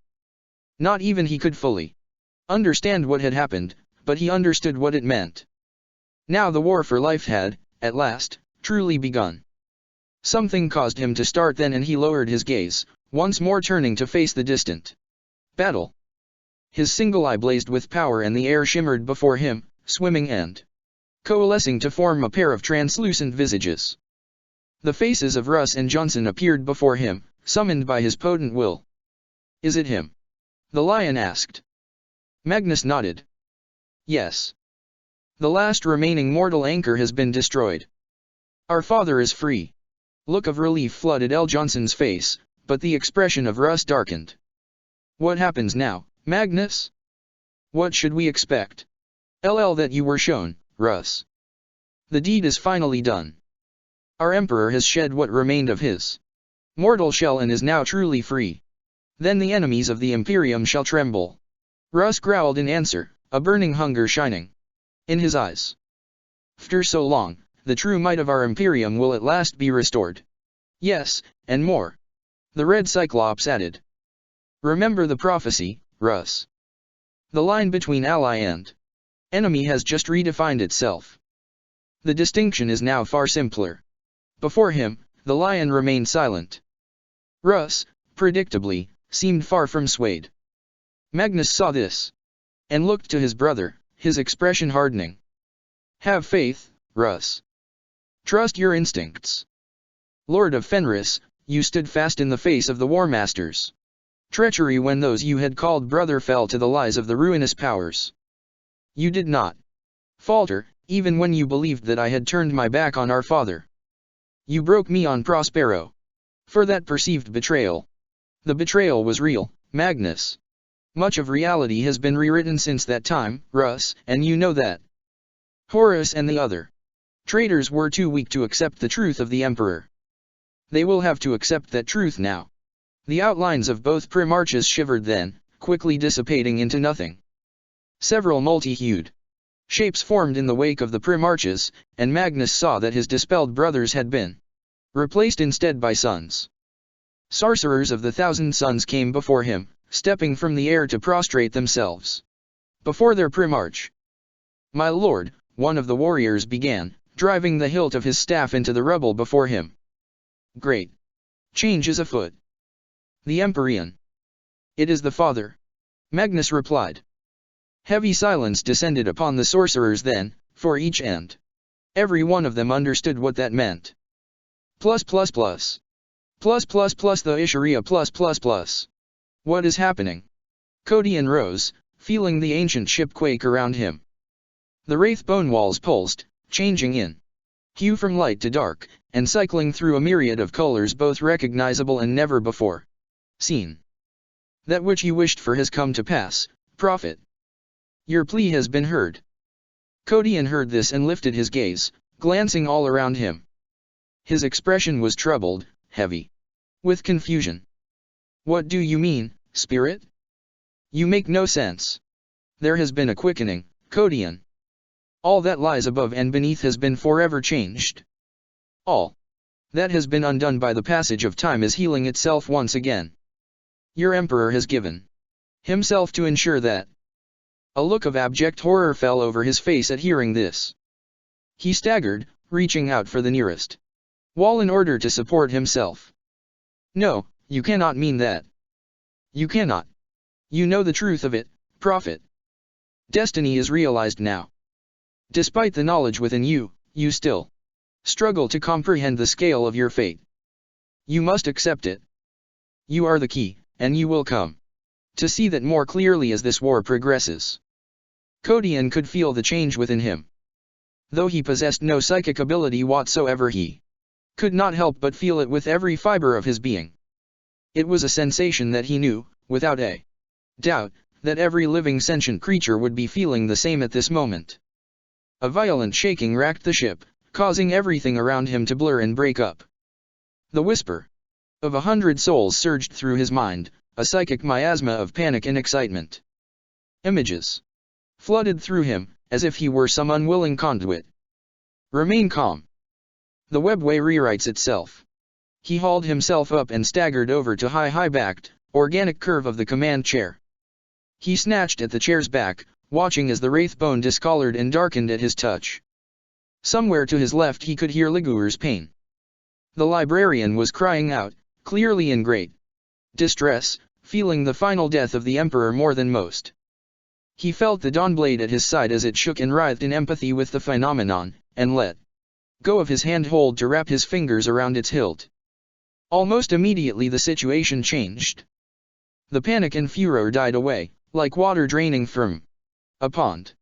A: Not even he could fully understand what had happened, but he understood what it meant. Now the war for life had, at last, truly begun. Something caused him to start then, and he lowered his gaze, once more turning to face the distant battle. His single eye blazed with power and the air shimmered before him, swimming and coalescing to form a pair of translucent visages. The faces of Russ and Johnson appeared before him, summoned by his potent will. "Is it him?" the lion asked. Magnus nodded. "Yes. The last remaining mortal anchor has been destroyed. Our father is free." Look of relief flooded L. Johnson's face, but the expression of Russ darkened. "What happens now, Magnus? What should we expect?" "That you were shown, Russ. The deed is finally done. Our emperor has shed what remained of his mortal shell and is now truly free. Then the enemies of the Imperium shall tremble." Russ growled in answer, a burning hunger shining in his eyes. "After so long, the true might of our Imperium will at last be restored." "Yes, and more," the Red Cyclops added. "Remember the prophecy, Russ. The line between ally and enemy has just redefined itself. The distinction is now far simpler." Before him, the lion remained silent. Russ, predictably, seemed far from swayed. Magnus saw this and looked to his brother, his expression hardening. "Have faith, Russ. Trust your instincts. Lord of Fenris, you stood fast in the face of the War Masters' treachery when those you had called brother fell to the lies of the ruinous powers. You did not falter, even when you believed that I had turned my back on our father. You broke me on Prospero. For that perceived betrayal. The betrayal was real, Magnus. Much of reality has been rewritten since that time, Russ, and you know that. Horus and the other traitors were too weak to accept the truth of the Emperor. They will have to accept that truth now." The outlines of both Primarchs shivered then, quickly dissipating into nothing. Several multi-hued shapes formed in the wake of the Primarchs, and Magnus saw that his dispelled brothers had been replaced instead by sons. Sorcerers of the Thousand Suns came before him, stepping from the air to prostrate themselves before their Primarch. "My lord," one of the warriors began, driving the hilt of his staff into the rubble before him. "Great change is afoot. The Empyrean." "It is the father," Magnus replied. Heavy silence descended upon the sorcerers then, for each and every one of them understood what that meant. Plus plus plus. Plus plus plus the Isharia plus plus plus. What is happening? Codian rose, feeling the ancient ship quake around him. The wraith bone walls pulsed, changing in hue from light to dark, and cycling through a myriad of colors both recognizable and never before seen. "That which you wished for has come to pass, prophet. Your plea has been heard." Codian heard this and lifted his gaze, glancing all around him. His expression was troubled, heavy with confusion. "What do you mean, spirit? You make no sense. There has been a quickening, Codian. All that lies above and beneath has been forever changed. All that has been undone by the passage of time is healing itself once again. Your emperor has given himself to ensure that." A look of abject horror fell over his face at hearing this. He staggered, reaching out for the nearest wall in order to support himself. "No, you cannot mean that. You cannot. You know the truth of it, prophet. Destiny is realized now. Despite the knowledge within you, you still struggle to comprehend the scale of your fate. You must accept it. You are the key, and you will come to see that more clearly as this war progresses." Codian could feel the change within him. Though he possessed no psychic ability whatsoever, he could not help but feel it with every fiber of his being. It was a sensation that he knew, without a doubt, that every living sentient creature would be feeling the same at this moment. A violent shaking racked the ship, causing everything around him to blur and break up. The whisper of 100 souls surged through his mind, a psychic miasma of panic and excitement. Images flooded through him, as if he were some unwilling conduit. Remain calm. The webway rewrites itself. He hauled himself up and staggered over to high-backed, organic curve of the command chair. He snatched at the chair's back, watching as the wraith bone discolored and darkened at his touch. Somewhere to his left he could hear Liguor's pain. The librarian was crying out, clearly in great distress, feeling the final death of the Emperor more than most. He felt the Dawnblade at his side as it shook and writhed in empathy with the phenomenon, and let go of his handhold to wrap his fingers around its hilt. Almost immediately the situation changed. The panic and furor died away, like water draining from a pond.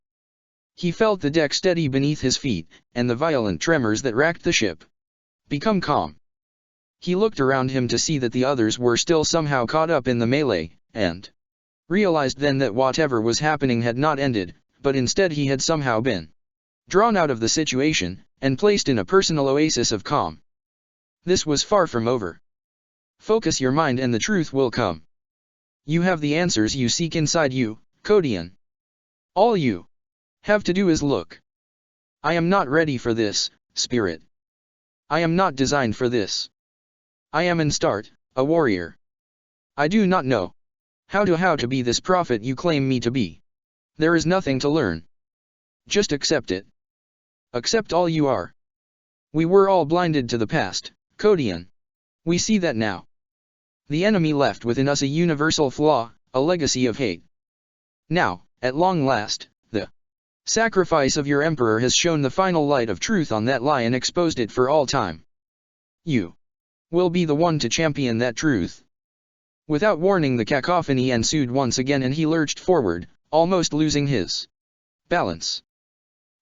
A: He felt the deck steady beneath his feet, and the violent tremors that racked the ship become calm. He looked around him to see that the others were still somehow caught up in the melee, and realized then that whatever was happening had not ended, but instead he had somehow been drawn out of the situation, and placed in a personal oasis of calm. This was far from over. Focus your mind and the truth will come. You have the answers you seek inside you, Codion. All you have to do is look. I am not ready for this, Spirit. I am not designed for this. I am in start, a warrior. I do not know how to be this prophet you claim me to be. There is nothing to learn. Just accept it. Accept all you are. We were all blinded to the past, Codion. We see that now. The enemy left within us a universal flaw, a legacy of hate. Now, at long last, the sacrifice of your emperor has shown the final light of truth on that lie and exposed it for all time. You will be the one to champion that truth. Without warning, the cacophony ensued once again and he lurched forward, almost losing his balance.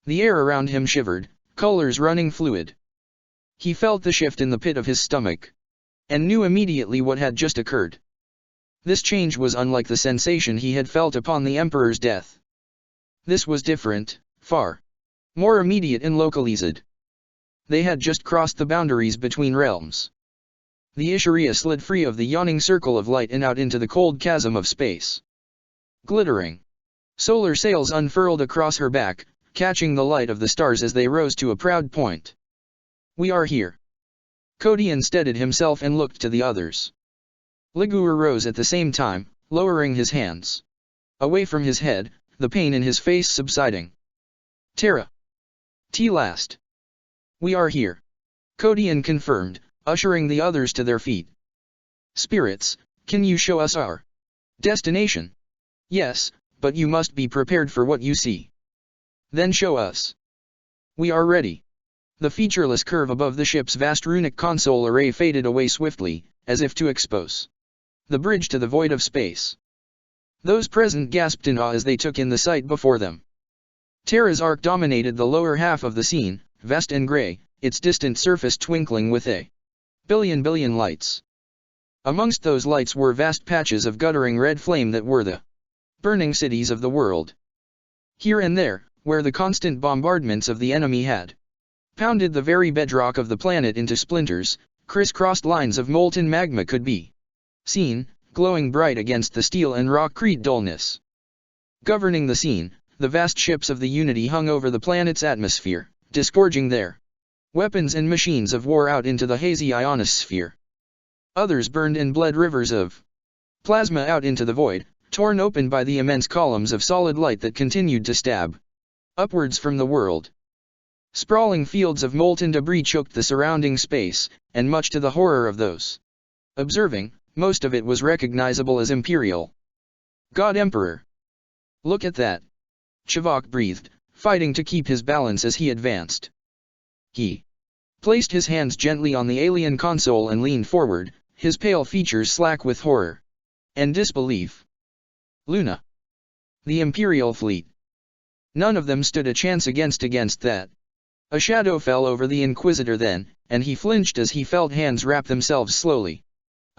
A: The air around him shivered, colors running fluid. He felt the shift in the pit of his stomach, and knew immediately what had just occurred. This change was unlike the sensation he had felt upon the Emperor's death. This was different, far more immediate and localized. They had just crossed the boundaries between realms. The Isharia slid free of the yawning circle of light and out into the cold chasm of space. Glittering solar sails unfurled across her back, catching the light of the stars as they rose to a proud point. We are here. Codion steadied himself and looked to the others. Liguor rose at the same time, lowering his hands away from his head, the pain in his face subsiding. Terra. T-last. We are here. Codion confirmed, ushering the others to their feet. Spirits, can you show us our destination? Yes, but you must be prepared for what you see. Then show us. We are ready. The featureless curve above the ship's vast runic console array faded away swiftly, as if to expose the bridge to the void of space. Those present gasped in awe as they took in the sight before them. Terra's arc dominated the lower half of the scene, vast and gray, its distant surface twinkling with a billion lights. Amongst those lights were vast patches of guttering red flame that were the burning cities of the world. Here and there, where the constant bombardments of the enemy had pounded the very bedrock of the planet into splinters, criss-crossed lines of molten magma could be seen, glowing bright against the steel and rockcrete dullness. Governing the scene, the vast ships of the Unity hung over the planet's atmosphere, disgorging their weapons and machines of war out into the hazy ionosphere. Others burned and bled rivers of plasma out into the void, torn open by the immense columns of solid light that continued to stab upwards from the world. Sprawling fields of molten debris choked the surrounding space, and much to the horror of those observing, most of it was recognizable as Imperial. God Emperor. Look at that. Chivok breathed, fighting to keep his balance as he advanced. He placed his hands gently on the alien console and leaned forward, his pale features slack with horror and disbelief. Luna. The Imperial fleet. None of them stood a chance against that. A shadow fell over the Inquisitor then, and he flinched as he felt hands wrap themselves slowly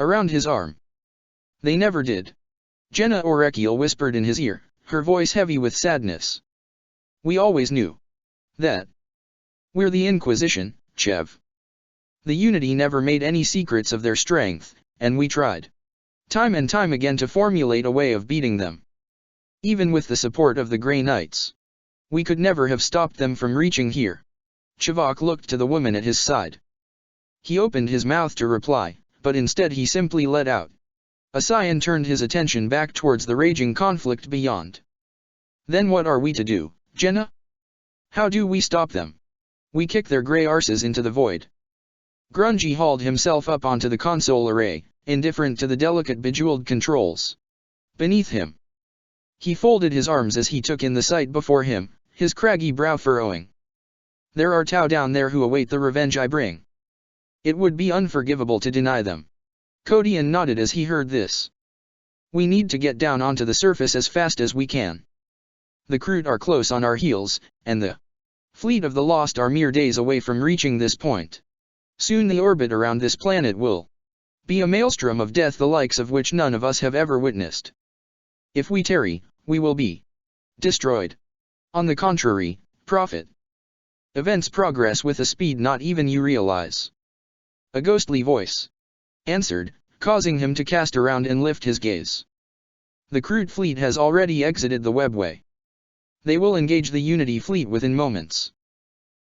A: around his arm. They never did. Jenna Orekiel whispered in his ear, her voice heavy with sadness. We always knew that. We're the Inquisition, Chev. The Unity never made any secrets of their strength, and we tried time and time again to formulate a way of beating them. Even with the support of the Grey Knights, we could never have stopped them from reaching here. Chivok looked to the woman at his side. He opened his mouth to reply, but instead he simply let out a sigh and turned his attention back towards the raging conflict beyond. Then what are we to do, Jenna? How do we stop them? We kick their grey arses into the void. Grungy hauled himself up onto the console array, indifferent to the delicate bejeweled controls beneath him. He folded his arms as he took in the sight before him, his craggy brow furrowing. There are Tau down there who await the revenge I bring. It would be unforgivable to deny them. Kodian nodded as he heard this. We need to get down onto the surface as fast as we can. The Kroot are close on our heels, and the fleet of the Lost are mere days away from reaching this point. Soon the orbit around this planet will be a maelstrom of death, the likes of which none of us have ever witnessed. If we tarry, we will be destroyed. On the contrary, Prophet, events progress with a speed not even you realize. A ghostly voice answered, causing him to cast around and lift his gaze. The Kroot fleet has already exited the webway. They will engage the Unity fleet within moments.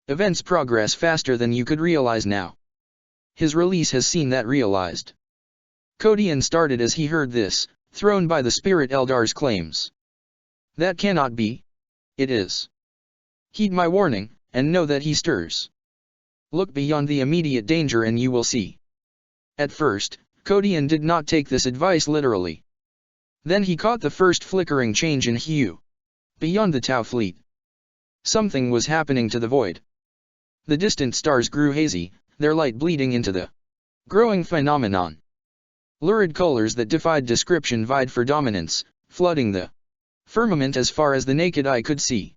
A: Events progress faster than you could realize now. His release has seen that realized. Kodian started as he heard this, thrown by the Spirit Eldar's claims. That cannot be. It is. Heed my warning, and know that he stirs. Look beyond the immediate danger and you will see. At first, Kodian did not take this advice literally. Then he caught the first flickering change in hue. Beyond the Tau fleet, something was happening to the void. The distant stars grew hazy, their light bleeding into the growing phenomenon. Lurid colors that defied description vied for dominance, flooding the firmament as far as the naked eye could see.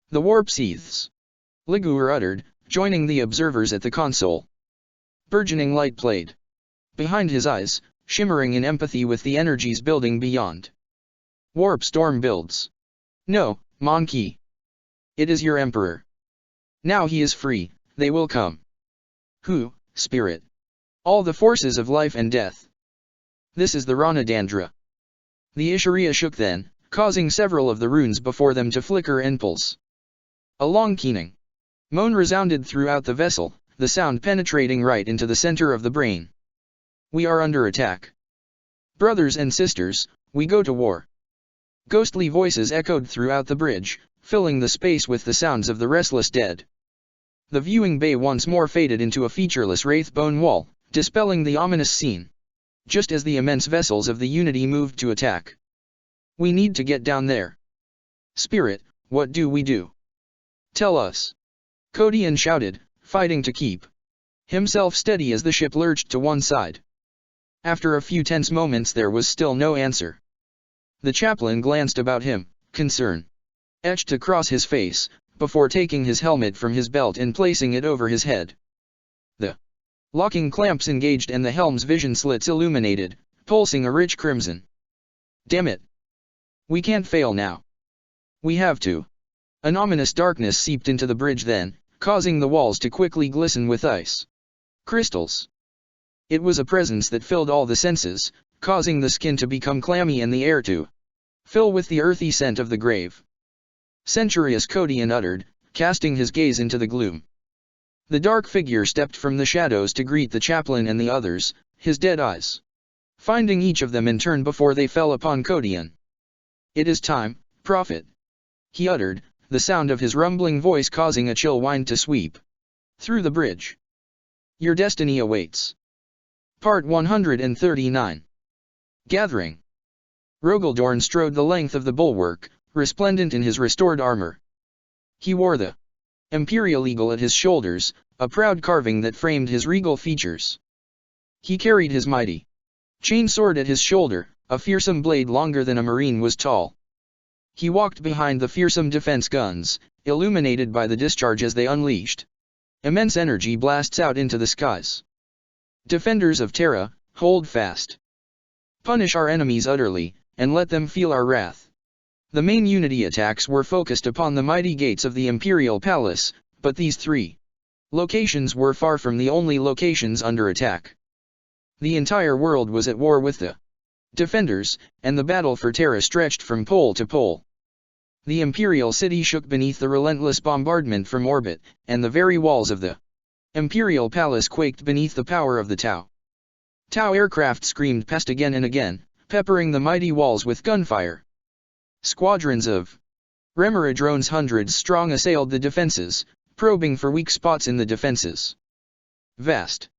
A: The warp seethes, Liguor uttered, joining the observers at the console. Burgeoning light played behind his eyes, shimmering in empathy with the energies building beyond. Warp storm builds. No, Monkey. It is your emperor. Now he is free, they will come. Who, spirit? All the forces of life and death. This is the Ranadandra. The Isharia shook then, causing several of the runes before them to flicker and pulse. A long keening moan resounded throughout the vessel, the sound penetrating right into the center of the brain. We are under attack. Brothers and sisters, we go to war. Ghostly voices echoed throughout the bridge, filling the space with the sounds of the restless dead. The viewing bay once more faded into a featureless wraith-bone wall, dispelling the ominous scene. Just as the immense vessels of the Unity moved to attack. We need to get down there. Spirit, what do we do? Tell us. Kodian shouted, fighting to keep himself steady as the ship lurched to one side. After a few tense moments there was still no answer. The chaplain glanced about him, concern etched across his face, before taking his helmet from his belt and placing it over his head. The locking clamps engaged and the helm's vision slits illuminated, pulsing a rich crimson. Damn it! We can't fail now. We have to. An ominous darkness seeped into the bridge then, causing the walls to quickly glisten with ice crystals. It was a presence that filled all the senses, causing the skin to become clammy and the air to fill with the earthy scent of the grave. Centurious Kodian uttered, casting his gaze into the gloom. The dark figure stepped from the shadows to greet the chaplain and the others, his dead eyes finding each of them in turn before they fell upon Kodian. It is time, Prophet. He uttered, the sound of his rumbling voice causing a chill wind to sweep through the bridge. Your destiny awaits. Part 139. Gathering. Rogaldorn strode the length of the bulwark, resplendent in his restored armor. He wore the imperial eagle at his shoulders, a proud carving that framed his regal features. He carried his mighty chain sword at his shoulder, a fearsome blade longer than a marine was tall. He walked behind the fearsome defense guns, illuminated by the discharge as they unleashed immense energy blasts out into the skies. Defenders of Terra, hold fast. Punish our enemies utterly, and let them feel our wrath. The main Unity attacks were focused upon the mighty gates of the Imperial Palace, but these three locations were far from the only locations under attack. The entire world was at war with the defenders, and the battle for Terra stretched from pole to pole. The Imperial city shook beneath the relentless bombardment from orbit, and the very walls of the Imperial palace quaked beneath the power of the Tau. Tau aircraft screamed past again and again, peppering the mighty walls with gunfire. Squadrons of Remora drones hundreds strong assailed the defenses, probing for weak spots in the defenses. Vast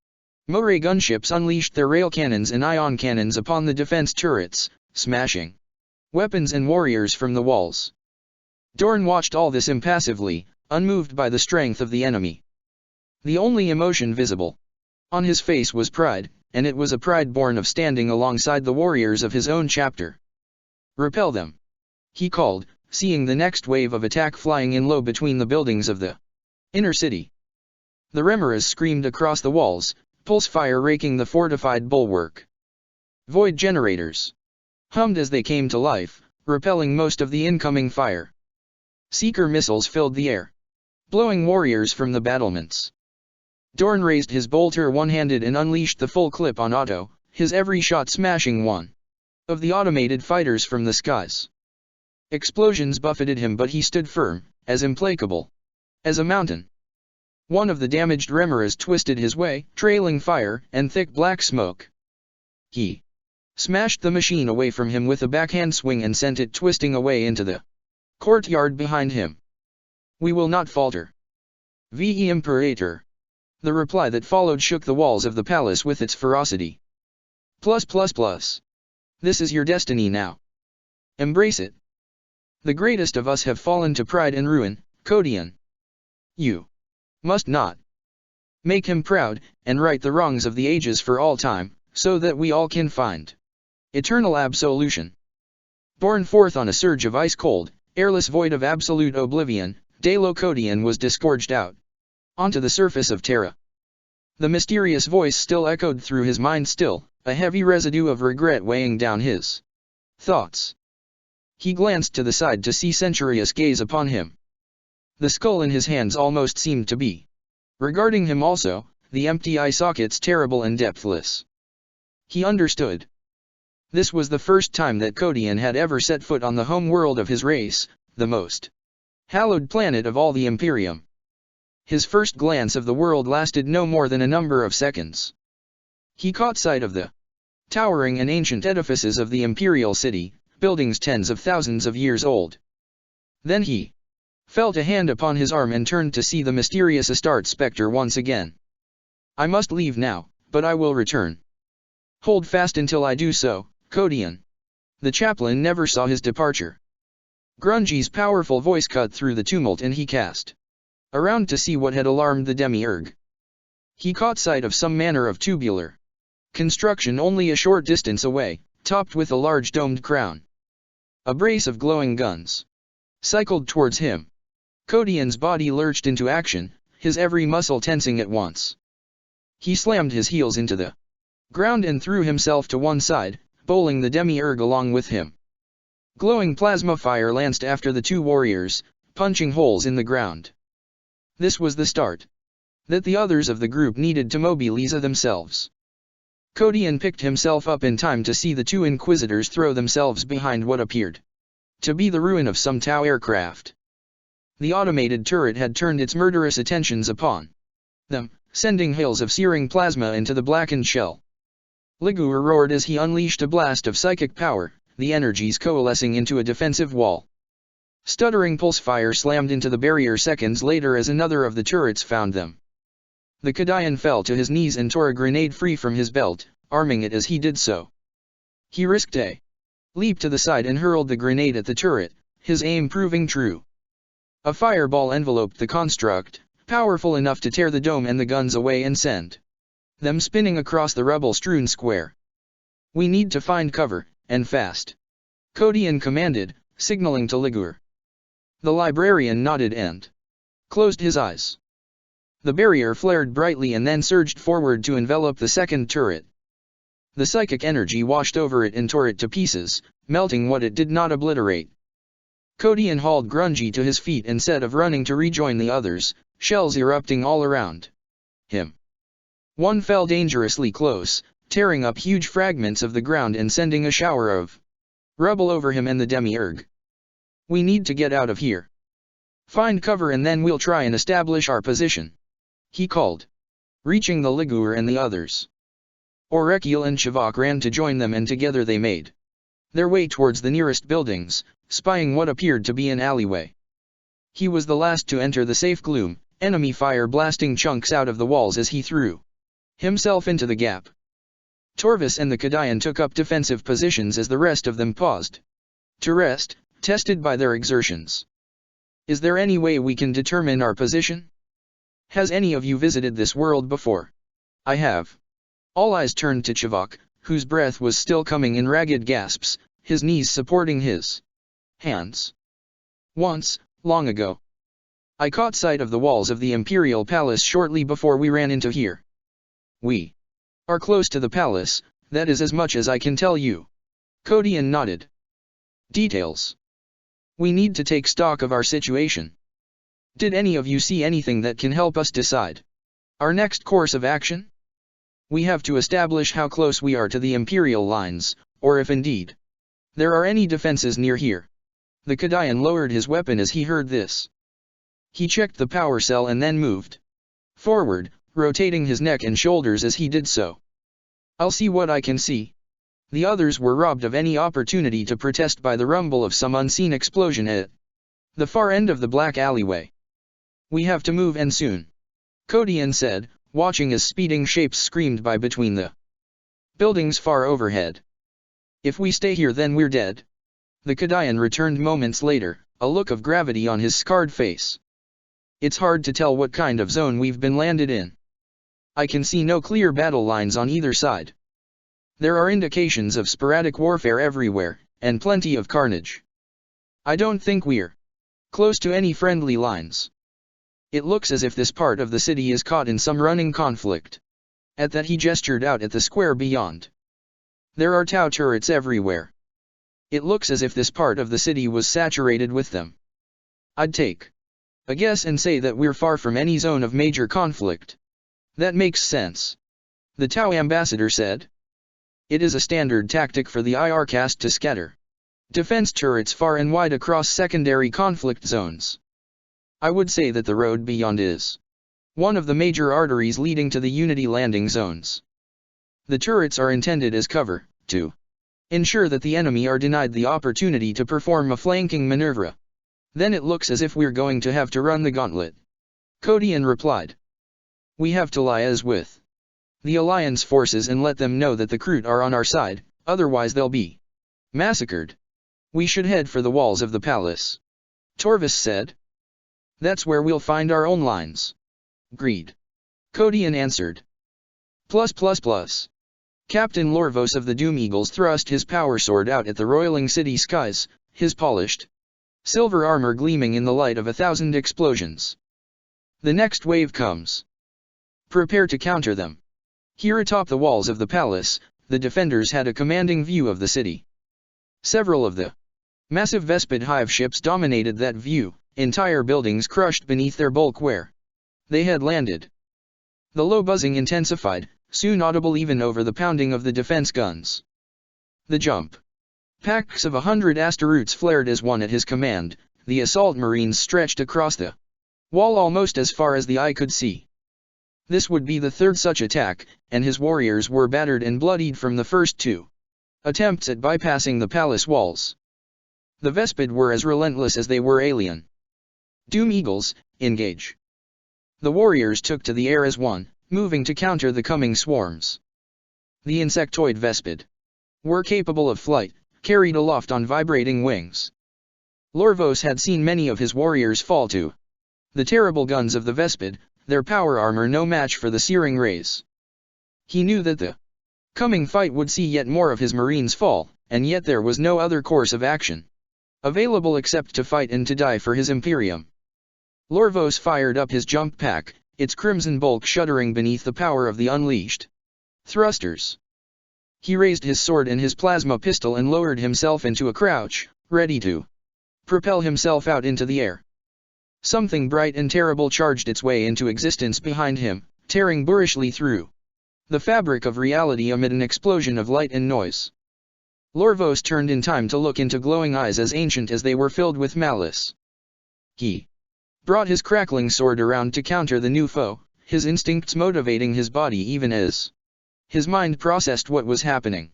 A: Moray gunships unleashed their rail cannons and ion cannons upon the defense turrets, smashing weapons and warriors from the walls. Dorn watched all this impassively, unmoved by the strength of the enemy. The only emotion visible on his face was pride, and it was a pride born of standing alongside the warriors of his own chapter. "Repel them," he called, seeing the next wave of attack flying in low between the buildings of the inner city. The Remoras screamed across the walls, pulse fire raking the fortified bulwark. Void generators hummed as they came to life, repelling most of the incoming fire. Seeker missiles filled the air, blowing warriors from the battlements. Dorn raised his bolter one-handed and unleashed the full clip on Otto, his every shot smashing one of the automated fighters from the skies. Explosions buffeted him, but he stood firm, as implacable as a mountain. One of the damaged Remoras twisted his way, trailing fire and thick black smoke. He smashed the machine away from him with a backhand swing and sent it twisting away into the courtyard behind him. "We will not falter. Ve Imperator." The reply that followed shook the walls of the palace with its ferocity. This is your destiny now. Embrace it. The greatest of us have fallen to pride and ruin, Codian. You must not make him proud, and right the wrongs of the ages for all time, so that we all can find eternal absolution. Born forth on a surge of ice-cold, airless void of absolute oblivion, Dalo Codian was disgorged out onto the surface of Terra. The mysterious voice still echoed through his mind, still, a heavy residue of regret weighing down his thoughts. He glanced to the side to see Centurius gaze upon him. The skull in his hands almost seemed to be regarding him also, the empty eye sockets terrible and depthless. He understood. This was the first time that Codian had ever set foot on the home world of his race, the most hallowed planet of all the Imperium. His first glance of the world lasted no more than a number of seconds. He caught sight of the towering and ancient edifices of the Imperial city, buildings tens of thousands of years old. Then he felt a hand upon his arm and turned to see the mysterious Astarte specter once again. "I must leave now, but I will return. Hold fast until I do so, Codian." The chaplain never saw his departure. Grungy's powerful voice cut through the tumult and he cast around to see what had alarmed the demiurge. He caught sight of some manner of tubular construction only a short distance away, topped with a large domed crown. A brace of glowing guns cycled towards him. Codian's body lurched into action, his every muscle tensing at once. He slammed his heels into the ground and threw himself to one side, bowling the demiurge along with him. Glowing plasma fire lanced after the two warriors, punching holes in the ground. This was the start that the others of the group needed to mobilize themselves. Codian picked himself up in time to see the two inquisitors throw themselves behind what appeared to be the ruin of some Tau aircraft. The automated turret had turned its murderous attentions upon them, sending hails of searing plasma into the blackened shell. Liguor roared as he unleashed a blast of psychic power, the energies coalescing into a defensive wall. Stuttering pulse fire slammed into the barrier seconds later as another of the turrets found them. The Codian fell to his knees and tore a grenade free from his belt, arming it as he did so. He risked a leap to the side and hurled the grenade at the turret, his aim proving true. A fireball enveloped the construct, powerful enough to tear the dome and the guns away and send them spinning across the rubble-strewn square. "We need to find cover, and fast," Codian commanded, signaling to Liguor. The librarian nodded and closed his eyes. The barrier flared brightly and then surged forward to envelop the second turret. The psychic energy washed over it and tore it to pieces, melting what it did not obliterate. Codian hauled Grungy to his feet instead of running to rejoin the others, shells erupting all around him. One fell dangerously close, tearing up huge fragments of the ground and sending a shower of rubble over him and the demiurge. We need to get out of here. Find cover and then we'll try and establish our position, he called, reaching the Ligure and the others. Orekiel and Chivok ran to join them, and together they made their way towards the nearest buildings, spying what appeared to be an alleyway. He was the last to enter the safe gloom, enemy fire blasting chunks out of the walls as he threw himself into the gap. Torvis and the Kadayan took up defensive positions as the rest of them paused to rest, tested by their exertions. Is there any way we can determine our position? Has any of you visited this world before? I have. All eyes turned to Chivok, whose breath was still coming in ragged gasps, his knees supporting his hands. Once, long ago, I caught sight of the walls of the Imperial Palace shortly before we ran into here. We are close to the palace, that is as much as I can tell you. Kodian nodded. Details. We need to take stock of our situation. Did any of you see anything that can help us decide our next course of action? We have to establish how close we are to the Imperial lines, or if indeed there are any defenses near here. The Kadayan lowered his weapon as he heard this. He checked the power cell and then moved forward, rotating his neck and shoulders as he did so. I'll see what I can see. The others were robbed of any opportunity to protest by the rumble of some unseen explosion at the far end of the black alleyway. We have to move, and soon, Kodian said, watching as speeding shapes screamed by between the buildings far overhead. If we stay here then we're dead. The Kadayan returned moments later, a look of gravity on his scarred face. It's hard to tell what kind of zone we've been landed in. I can see no clear battle lines on either side. There are indications of sporadic warfare everywhere, and plenty of carnage. I don't think we're close to any friendly lines. It looks as if this part of the city is caught in some running conflict. At that he gestured out at the square beyond. There are Tau turrets everywhere. It looks as if this part of the city was saturated with them. I'd take a guess and say that we're far from any zone of major conflict. That makes sense, the Tau ambassador said. It is a standard tactic for the IR caste to scatter defense turrets far and wide across secondary conflict zones. I would say that the road beyond is one of the major arteries leading to the Unity landing zones. The turrets are intended as cover, to ensure that the enemy are denied the opportunity to perform a flanking maneuver. Then it looks as if we're going to have to run the gauntlet. Kodian replied. We have to liaise with the Alliance forces and let them know that the Kroot are on our side, otherwise they'll be massacred. We should head for the walls of the palace, Torvis said. That's where we'll find our own lines. Agreed, Kodian answered. +++. Captain Lorvos of the Doom Eagles thrust his power sword out at the roiling city skies, his polished silver armor gleaming in the light of 1,000 explosions. The next wave comes. Prepare to counter them. Here atop the walls of the palace, the defenders had a commanding view of the city. Several of the massive Vespid hive ships dominated that view, entire buildings crushed beneath their bulk where they had landed. The low buzzing intensified, soon audible even over the pounding of the defense guns. The jump packs of 100 Asteroutes flared as one at his command. The assault marines stretched across the wall almost as far as the eye could see. This would be the third such attack, and his warriors were battered and bloodied from the first two attempts at bypassing the palace walls. The Vespid were as relentless as they were alien. Doom Eagles, engage. The warriors took to the air as one, moving to counter the coming swarms. The insectoid Vespid were capable of flight, carried aloft on vibrating wings. Lorvos had seen many of his warriors fall to the terrible guns of the Vespid, their power armor no match for the searing rays. He knew that the coming fight would see yet more of his marines fall, and yet there was no other course of action available except to fight and to die for his Imperium. Lorvos fired up his jump pack, its crimson bulk shuddering beneath the power of the unleashed thrusters. He raised his sword and his plasma pistol and lowered himself into a crouch, ready to propel himself out into the air. Something bright and terrible charged its way into existence behind him, tearing boorishly through the fabric of reality amid an explosion of light and noise. Lorvos turned in time to look into glowing eyes as ancient as they were filled with malice. He brought his crackling sword around to counter the new foe, his instincts motivating his body even as his mind processed what was happening.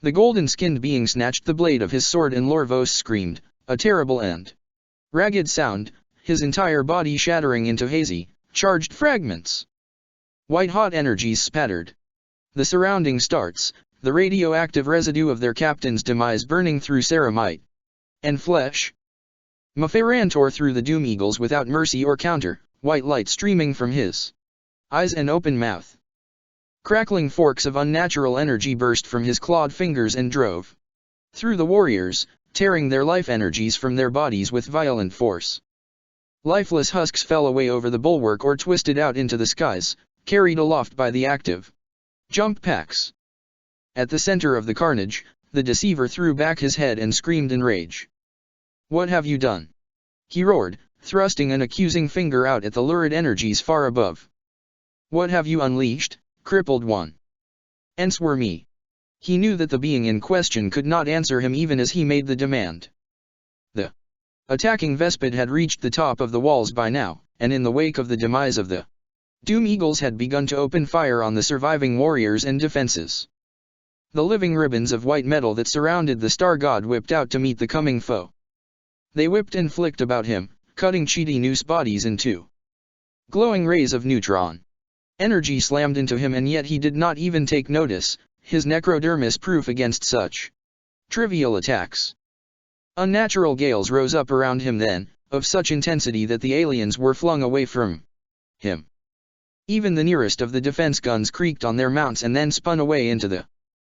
A: The golden-skinned being snatched the blade of his sword and Lorvos screamed, a terrible and ragged sound, his entire body shattering into hazy, charged fragments. White-hot energies spattered the surrounding stars, the radioactive residue of their captain's demise burning through ceramite and flesh. Mafaran tore through the Doom Eagles without mercy or counter, white light streaming from his eyes and open mouth. Crackling forks of unnatural energy burst from his clawed fingers and drove through the warriors, tearing their life energies from their bodies with violent force. Lifeless husks fell away over the bulwark or twisted out into the skies, carried aloft by the active jump packs. At the center of the carnage, the deceiver threw back his head and screamed in rage. "What have you done?" he roared, thrusting an accusing finger out at the lurid energies far above. "What have you unleashed, crippled one? Answer me." He knew that the being in question could not answer him even as he made the demand. The attacking Vespid had reached the top of the walls by now, and in the wake of the demise of the Doom Eagles had begun to open fire on the surviving warriors and defenses. The living ribbons of white metal that surrounded the star god whipped out to meet the coming foe. They whipped and flicked about him, cutting chitinous bodies in two. Glowing rays of neutron energy slammed into him, and yet he did not even take notice, his necrodermis proof against such trivial attacks. Unnatural gales rose up around him then, of such intensity that the aliens were flung away from him. Even the nearest of the defense guns creaked on their mounts and then spun away into the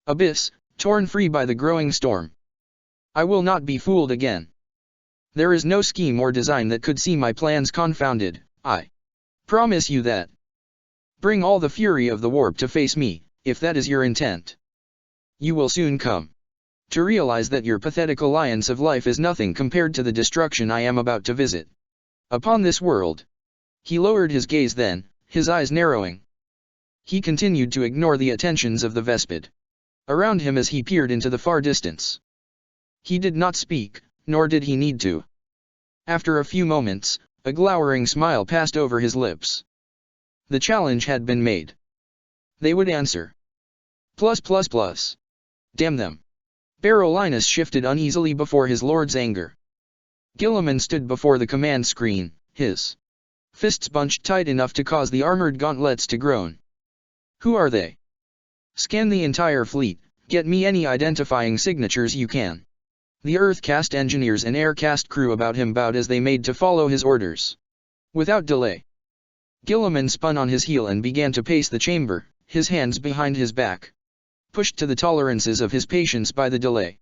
A: abyss, torn free by the growing storm. "I will not be fooled again. There is no scheme or design that could see my plans confounded, I promise you that. Bring all the fury of the warp to face me, if that is your intent. You will soon come to realize that your pathetic alliance of life is nothing compared to the destruction I am about to visit upon this world." He lowered his gaze then, his eyes narrowing. He continued to ignore the attentions of the Vespid around him as he peered into the far distance. He did not speak, nor did he need to. After a few moments, a glowering smile passed over his lips. The challenge had been made. They would answer. +++. Damn them. Barolinus shifted uneasily before his lord's anger. Guilliman stood before the command screen, his fists bunched tight enough to cause the armored gauntlets to groan. "Who are they? Scan the entire fleet, get me any identifying signatures you can." The Earth-cast engineers and air-cast crew about him bowed as they made to follow his orders. Without delay, Guilliman spun on his heel and began to pace the chamber, his hands behind his back, pushed to the tolerances of his patience by the delay.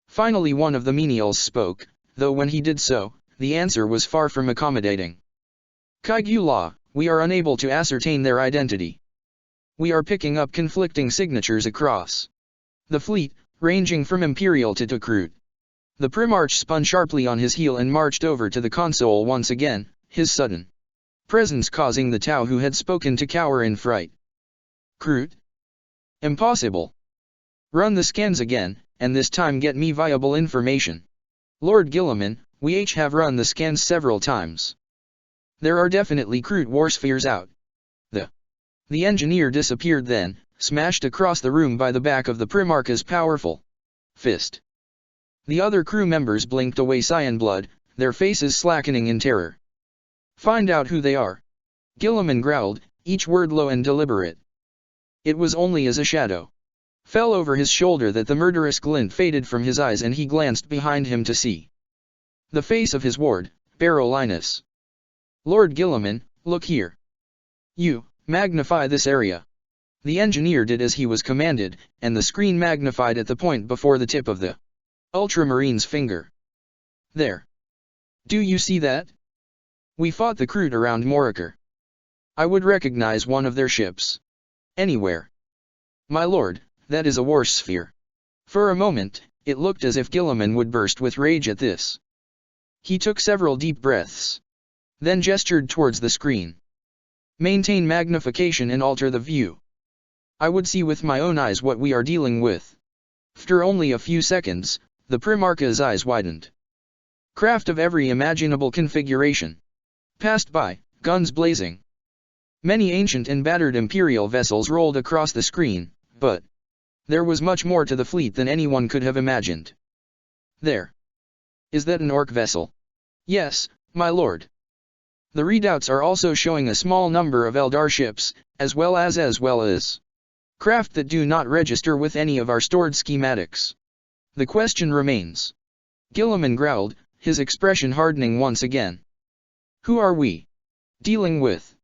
A: Finally one of the menials spoke, though when he did so, the answer was far from accommodating. "Kaigula, we are unable to ascertain their identity. We are picking up conflicting signatures across the fleet, ranging from Imperial to Tokrut." The Primarch spun sharply on his heel and marched over to the console once again, his sudden presence causing the Tau who had spoken to cower in fright. "Kroot? Impossible. Run the scans again, and this time get me viable information." "Lord Guilliman, we have run the scans several times. There are definitely Kroot warspheres out." The engineer disappeared then, smashed across the room by the back of the Primarch's powerful fist. The other crew members blinked away cyan blood, their faces slackening in terror. "Find out who they are," Guilliman growled, each word low and deliberate. It was only as a shadow fell over his shoulder that the murderous glint faded from his eyes and he glanced behind him to see the face of his ward, Barolinus. "Lord Guilliman, look here. You, magnify this area." The engineer did as he was commanded, and the screen magnified at the point before the tip of the Ultramarine's finger. "There. Do you see that? We fought the Kroot around Morikar. I would recognize one of their ships anywhere. My lord, that is a warsphere." For a moment, it looked as if Guilliman would burst with rage at this. He took several deep breaths, then gestured towards the screen. "Maintain magnification and alter the view." I would see with my own eyes what we are dealing with. After only a few seconds, the Primarch's eyes widened. Craft of every imaginable configuration passed by, guns blazing. Many ancient and battered Imperial vessels rolled across the screen, but there was much more to the fleet than anyone could have imagined. There. Is that an Orc vessel? Yes, my lord. The readouts are also showing a small number of Eldar ships, as well as craft that do not register with any of our stored schematics. The question remains. Guilliman growled, his expression hardening once again. Who are we dealing with?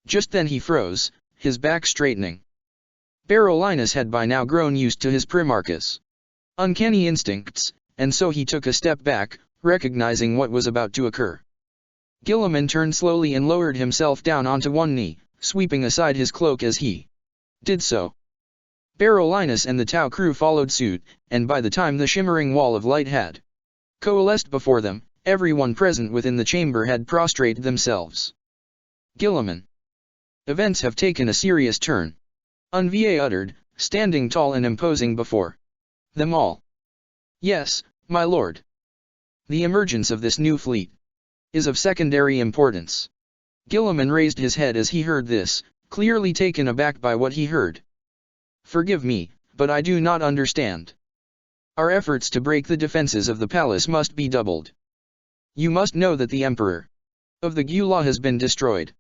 A: Just then he froze, his back straightening. Barolinus had by now grown used to his Primarch's uncanny instincts, and so he took a step back, recognizing what was about to occur. Guilliman turned slowly and lowered himself down onto one knee, sweeping aside his cloak as he did so. Barolinus and the Tau crew followed suit, and by the time the shimmering wall of light had coalesced before them, everyone present within the chamber had prostrated themselves. Guilliman. Events have taken a serious turn. Unva uttered, standing tall and imposing before them all. Yes, my lord. The emergence of this new fleet is of secondary importance. Guilliman raised his head as he heard this, clearly taken aback by what he heard. Forgive me, but I do not understand. Our efforts to break the defenses of the palace must be doubled. You must know that the Emperor of the Gula has been destroyed.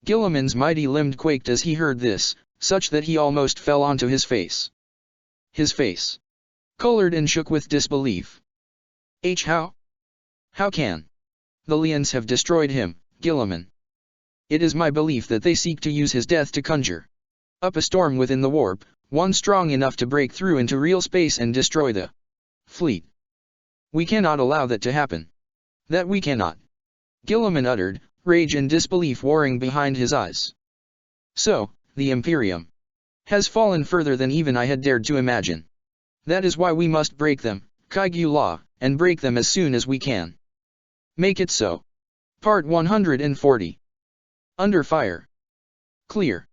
A: Guilliman's mighty limb quaked as he heard this, such that he almost fell onto his face. His face colored and shook with disbelief. How? How can the Lians have destroyed him, Guilliman? It is my belief that they seek to use his death to conjure up a storm within the warp, one strong enough to break through into real space and destroy the fleet. We cannot allow that to happen. That we cannot. Guilliman uttered, rage and disbelief warring behind his eyes. So, the Imperium has fallen further than even I had dared to imagine. That is why we must break them, Kaigula, and break them as soon as we can. Make it so. Part 140. Under fire. Clear.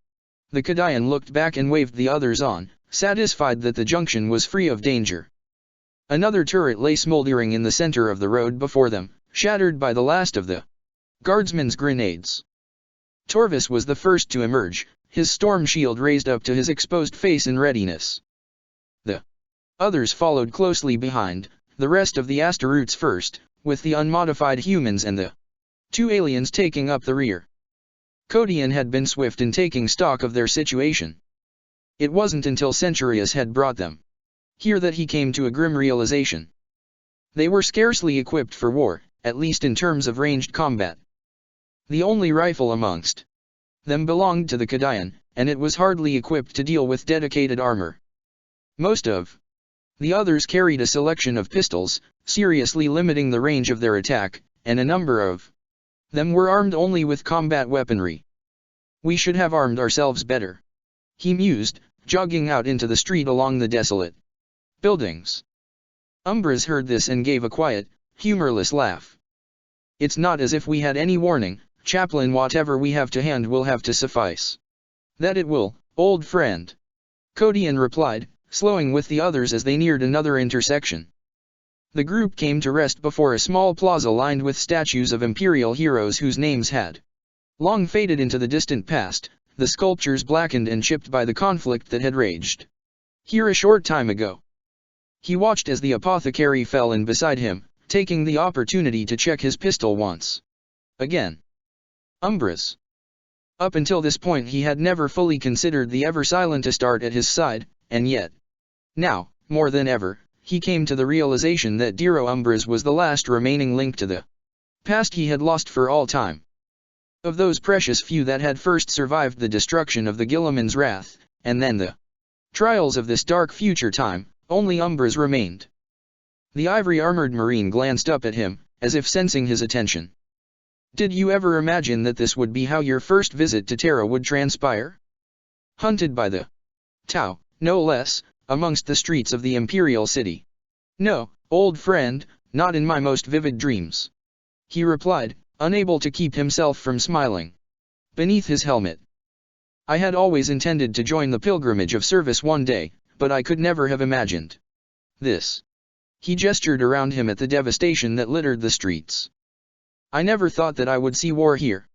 A: The Kadayan looked back and waved the others on, satisfied that the junction was free of danger. Another turret lay smoldering in the center of the road before them, shattered by the last of the guardsmen's grenades. Torvis was the first to emerge, his storm shield raised up to his exposed face in readiness. The others followed closely behind, the rest of the Astaroutes first, with the unmodified humans and the two aliens taking up the rear. Codian had been swift in taking stock of their situation. It wasn't until Centurius had brought them here that he came to a grim realization. They were scarcely equipped for war, at least in terms of ranged combat. The only rifle amongst them belonged to the Kadayan, and it was hardly equipped to deal with dedicated armor. Most of the others carried a selection of pistols, seriously limiting the range of their attack, and a number of them were armed only with combat weaponry. We should have armed ourselves better, he mused, jogging out into the street along the desolate buildings. Umbras heard this and gave a quiet, humorless laugh. It's not as if we had any warning, Chaplain. Whatever we have to hand will have to suffice. That it will, old friend. Codian replied, slowing with the others as they neared another intersection. The group came to rest before a small plaza lined with statues of Imperial heroes whose names had long faded into the distant past, the sculptures blackened and chipped by the conflict that had raged here a short time ago. He watched as the apothecary fell in beside him, taking the opportunity to check his pistol once again. Umbras. Up until this point he had never fully considered the ever-silent Astarte at his side, and yet, now, more than ever, he came to the realization that Diro Umbras was the last remaining link to the past he had lost for all time. Of those precious few that had first survived the destruction of the Guilliman's wrath, and then the trials of this dark future time, only Umbras remained. The ivory-armored marine glanced up at him, as if sensing his attention. Did you ever imagine that this would be how your first visit to Terra would transpire? Hunted by the Tau, no less, amongst the streets of the Imperial City. No, old friend, not in my most vivid dreams. He replied, unable to keep himself from smiling. Beneath his helmet, I had always intended to join the pilgrimage of service one day, but I could never have imagined this. He gestured around him at the devastation that littered the streets. I never thought that I would see war here.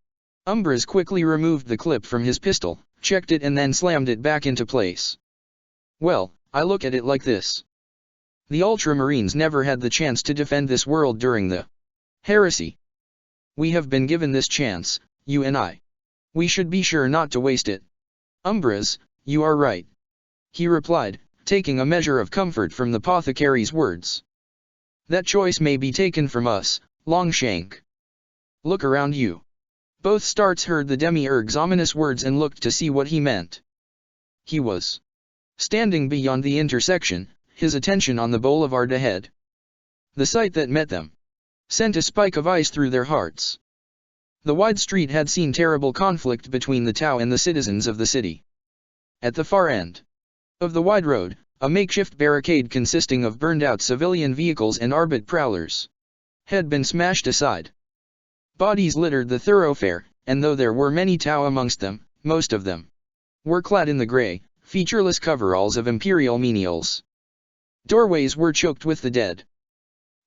A: Umbras quickly removed the clip from his pistol, checked it and then slammed it back into place. Well, I look at it like this. The Ultramarines never had the chance to defend this world during the heresy. We have been given this chance, you and I. We should be sure not to waste it. Umbras, you are right. He replied, taking a measure of comfort from the apothecary's words. That choice may be taken from us, Longshank. Look around you. Both Starts heard the demiurge's ominous words and looked to see what he meant. He was standing beyond the intersection, his attention on the boulevard ahead. The sight that met them sent a spike of ice through their hearts. The wide street had seen terrible conflict between the Tau and the citizens of the city. At the far end of the wide road, a makeshift barricade consisting of burned-out civilian vehicles and Arbit prowlers had been smashed aside. Bodies littered the thoroughfare, and though there were many Tau amongst them, most of them were clad in the grey, featureless coveralls of Imperial menials. Doorways were choked with the dead.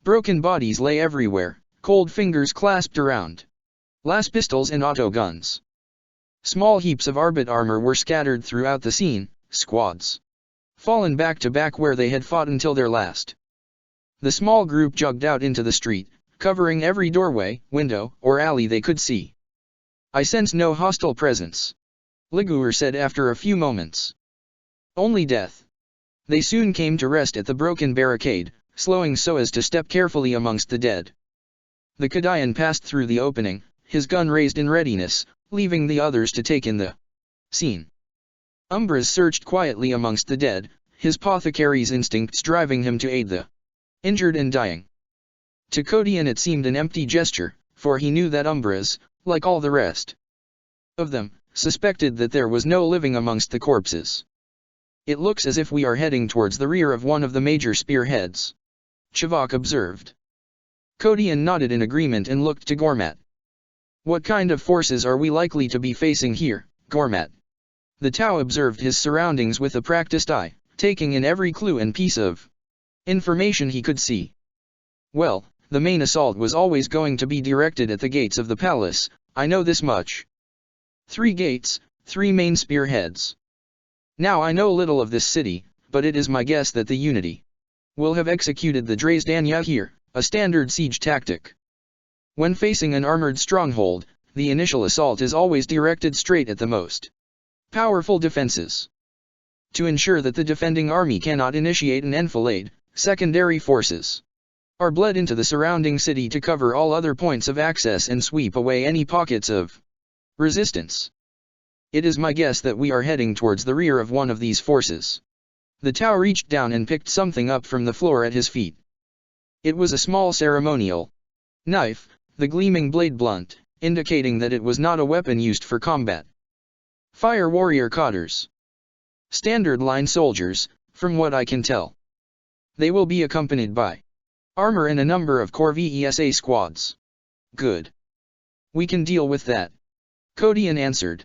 A: Broken bodies lay everywhere, cold fingers clasped around las pistols and auto guns. Small heaps of Arbit armor were scattered throughout the scene, squads fallen back to back where they had fought until their last. The small group jogged out into the street, covering every doorway, window, or alley they could see. I sense no hostile presence, Liguor said after a few moments. Only death. They soon came to rest at the broken barricade, slowing so as to step carefully amongst the dead. The Kadayan passed through the opening, his gun raised in readiness, leaving the others to take in the scene. Umbras searched quietly amongst the dead, his apothecary's instincts driving him to aid the injured and dying. To Kodian it seemed an empty gesture, for he knew that Umbras, like all the rest of them, suspected that there was no living amongst the corpses. It looks as if we are heading towards the rear of one of the major spearheads, Chivok observed. Kodian nodded in agreement and looked to Gormat. What kind of forces are we likely to be facing here, Gormat? The Tau observed his surroundings with a practiced eye, taking in every clue and piece of information he could see. Well, the main assault was always going to be directed at the gates of the palace, I know this much. 3 gates, 3 main spearheads. Now I know little of this city, but it is my guess that the Unity will have executed the Drazdanya here, a standard siege tactic. When facing an armored stronghold, the initial assault is always directed straight at the most powerful defenses. To ensure that the defending army cannot initiate an enfilade, secondary forces are bled into the surrounding city to cover all other points of access and sweep away any pockets of resistance. It is my guess that we are heading towards the rear of one of these forces. The Tau reached down and picked something up from the floor at his feet. It was a small ceremonial knife, the gleaming blade blunt, indicating that it was not a weapon used for combat. Fire warrior cotters. Standard line soldiers, from what I can tell. They will be accompanied by armor and a number of core VESA squads. Good. We can deal with that, Kodian answered.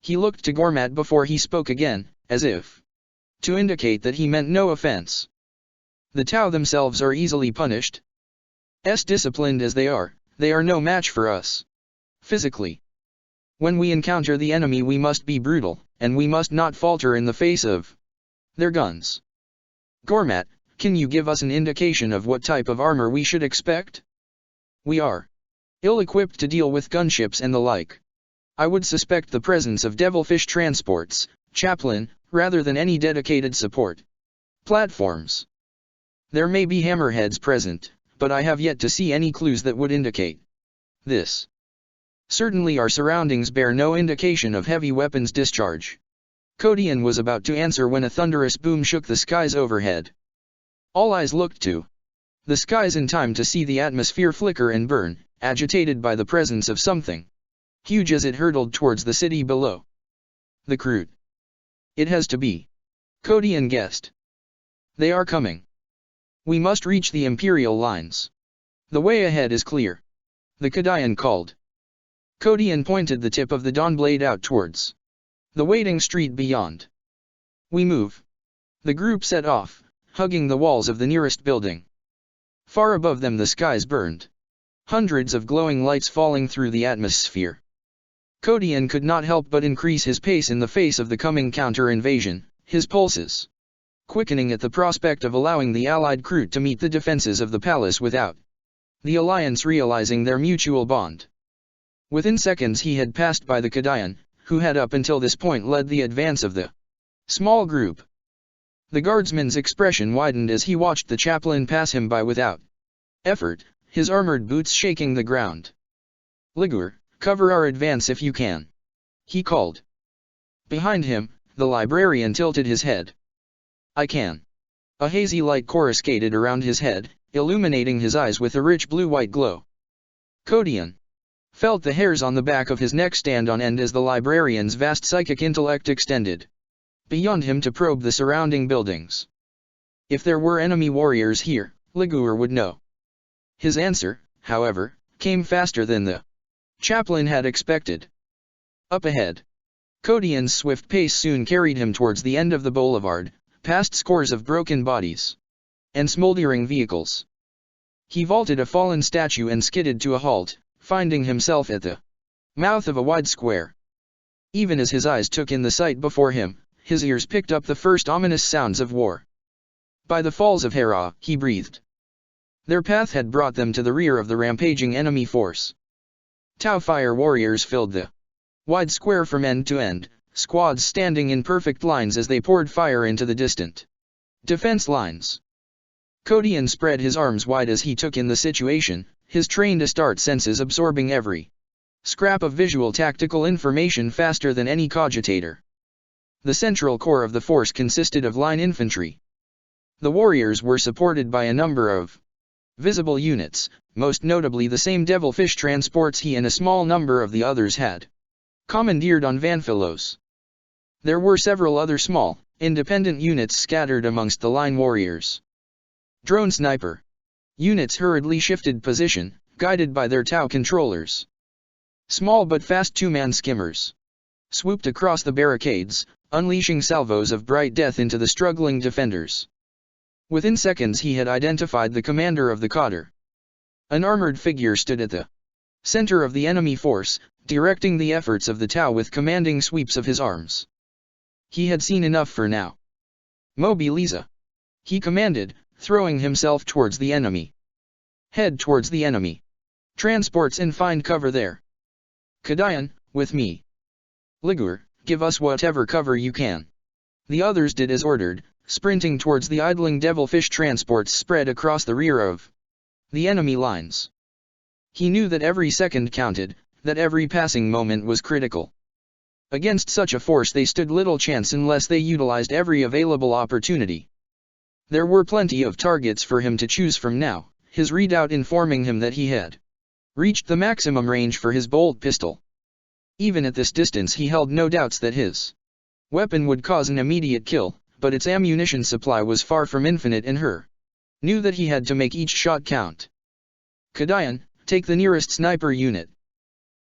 A: He looked to Gormat before he spoke again, as if to indicate that he meant no offense. The Tau themselves are easily punished. Disciplined as they are no match for us. Physically. When we encounter the enemy we must be brutal, and we must not falter in the face of their guns. Gormat, can you give us an indication of what type of armor we should expect? We are ill-equipped to deal with gunships and the like. I would suspect the presence of devilfish transports, chaplain, rather than any dedicated support platforms. There may be hammerheads present, but I have yet to see any clues that would indicate this. Certainly our surroundings bear no indication of heavy weapons discharge. Kodian was about to answer when a thunderous boom shook the skies overhead. All eyes looked to the skies in time to see the atmosphere flicker and burn, agitated by the presence of something huge as it hurtled towards the city below. The Kroot. It has to be, Kodian guessed. They are coming. We must reach the Imperial lines. The way ahead is clear, the Kadayan called. Kodian pointed the tip of the dawn blade out towards The waiting street beyond. We move. The group set off, hugging the walls of the nearest building. Far above them the skies burned. Hundreds of glowing lights falling through the atmosphere. Kodian could not help but increase his pace in the face of the coming counter-invasion, his pulses quickening at the prospect of allowing the allied crew to meet the defenses of the palace without the alliance realizing their mutual bond. Within seconds he had passed by the Kodian, who had up until this point led the advance of the small group. The guardsman's expression widened as he watched the chaplain pass him by without effort, his armored boots shaking the ground. "Ligure, cover our advance if you can," he called. Behind him, the librarian tilted his head. "I can." A hazy light coruscated around his head, illuminating his eyes with a rich blue-white glow. Kodian felt the hairs on the back of his neck stand on end as the librarian's vast psychic intellect extended beyond him to probe the surrounding buildings. If there were enemy warriors here, Ligure would know. His answer, however, came faster than the chaplain had expected. Up ahead. Kodian's swift pace soon carried him towards the end of the boulevard, past scores of broken bodies and smoldering vehicles. He vaulted a fallen statue and skidded to a halt, finding himself at the mouth of a wide square. Even as his eyes took in the sight before him, his ears picked up the first ominous sounds of war. By the falls of Hera, he breathed. Their path had brought them to the rear of the rampaging enemy force. Tau fire warriors filled the wide square from end to end, squads standing in perfect lines as they poured fire into the distant defense lines. Kodian spread his arms wide as he took in the situation, his trained Astarte senses absorbing every scrap of visual tactical information faster than any cogitator. The central core of the force consisted of line infantry. The warriors were supported by a number of visible units, most notably the same devilfish transports he and a small number of the others had commandeered on Vanphilos. There were several other small, independent units scattered amongst the line warriors. Drone sniper units hurriedly shifted position, guided by their Tau controllers. Small but fast two-man skimmers swooped across the barricades, unleashing salvos of bright death into the struggling defenders. Within seconds he had identified the commander of the Qadr. An armored figure stood at the center of the enemy force, directing the efforts of the Tau with commanding sweeps of his arms. He had seen enough for now. "Mobiliza," he commanded, throwing himself towards the enemy. "Head towards the enemy transports and find cover there." "Kodian, with me." "Ligure, give us whatever cover you can." The others did as ordered, sprinting towards the idling devilfish transports spread across the rear of the enemy lines. He knew that every second counted, that every passing moment was critical. Against such a force they stood little chance unless they utilized every available opportunity. There were plenty of targets for him to choose from now, his readout informing him that he had reached the maximum range for his bolt pistol. Even at this distance he held no doubts that his weapon would cause an immediate kill, but its ammunition supply was far from infinite and her knew that he had to make each shot count. "Kodian, take the nearest sniper unit.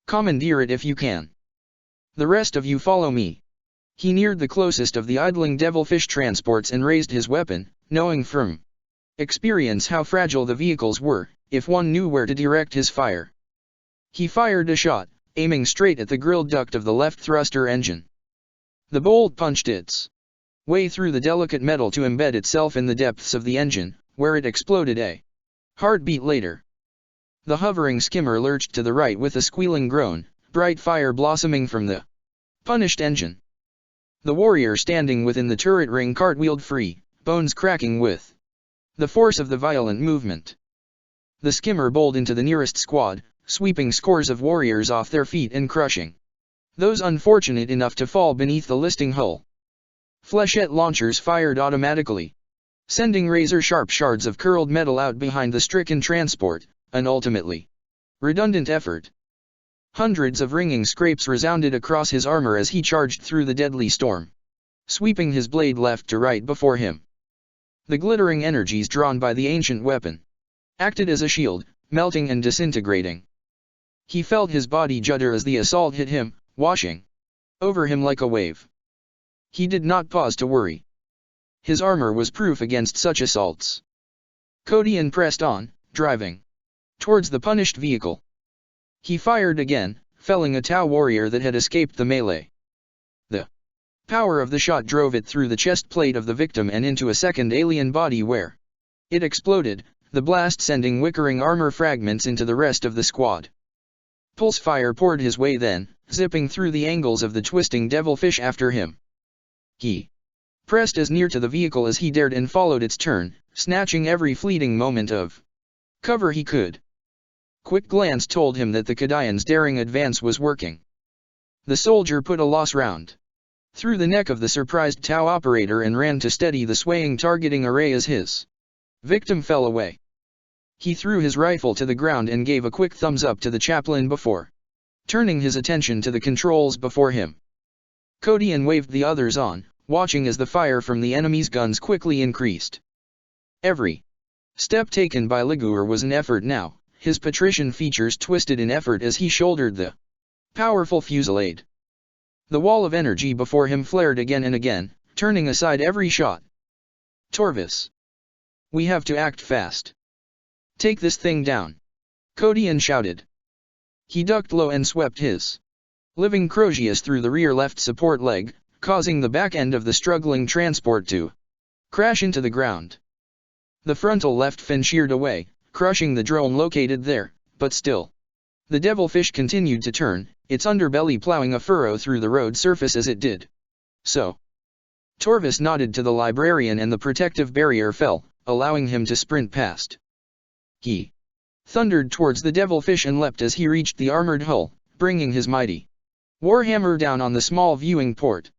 A: Commandeer it if you can. The rest of you follow me." He neared the closest of the idling devilfish transports and raised his weapon, knowing from experience how fragile the vehicles were, if one knew where to direct his fire. He fired a shot, aiming straight at the grilled duct of the left thruster engine. The bolt punched its way through the delicate metal to embed itself in the depths of the engine, where it exploded a heartbeat later. The hovering skimmer lurched to the right with a squealing groan, bright fire blossoming from the punished engine. The warrior standing within the turret ring cartwheeled free, bones cracking with the force of the violent movement. The skimmer bowled into the nearest squad, sweeping scores of warriors off their feet and crushing those unfortunate enough to fall beneath the listing hull. Flechette launchers fired automatically, sending razor-sharp shards of curled metal out behind the stricken transport, an ultimately redundant effort. Hundreds of ringing scrapes resounded across his armor as he charged through the deadly storm, sweeping his blade left to right before him. The glittering energies drawn by the ancient weapon acted as a shield, melting and disintegrating. He felt his body judder as the assault hit him, washing over him like a wave. He did not pause to worry. His armor was proof against such assaults. Kodian pressed on, driving towards the punished vehicle. He fired again, felling a Tau warrior that had escaped the melee. The power of the shot drove it through the chest plate of the victim and into a second alien body where it exploded, the blast sending wickering armor fragments into the rest of the squad. Pulse fire poured his way then, zipping through the angles of the twisting devilfish after him. He pressed as near to the vehicle as he dared and followed its turn, snatching every fleeting moment of cover he could. Quick glance told him that the Kodian's daring advance was working. The soldier put a loss round through the neck of the surprised Tau operator and ran to steady the swaying targeting array as his victim fell away. He threw his rifle to the ground and gave a quick thumbs up to the chaplain before turning his attention to the controls before him. Kodian waved the others on, watching as the fire from the enemy's guns quickly increased. Every step taken by Liguor was an effort now, his patrician features twisted in effort as he shouldered the powerful fusillade. The wall of energy before him flared again and again, turning aside every shot. Torvis. We have to act fast. Take this thing down. Kodian shouted. He ducked low and swept his living Crozius through the rear left support leg, causing the back end of the struggling transport to crash into the ground. The frontal left fin sheared away, crushing the drone located there, but still. The devilfish continued to turn, its underbelly plowing a furrow through the road surface as it did so. Torvis nodded to the librarian and the protective barrier fell, allowing him to sprint past. He thundered towards the devilfish and leapt as he reached the armored hull, bringing his mighty warhammer down on the small viewing port.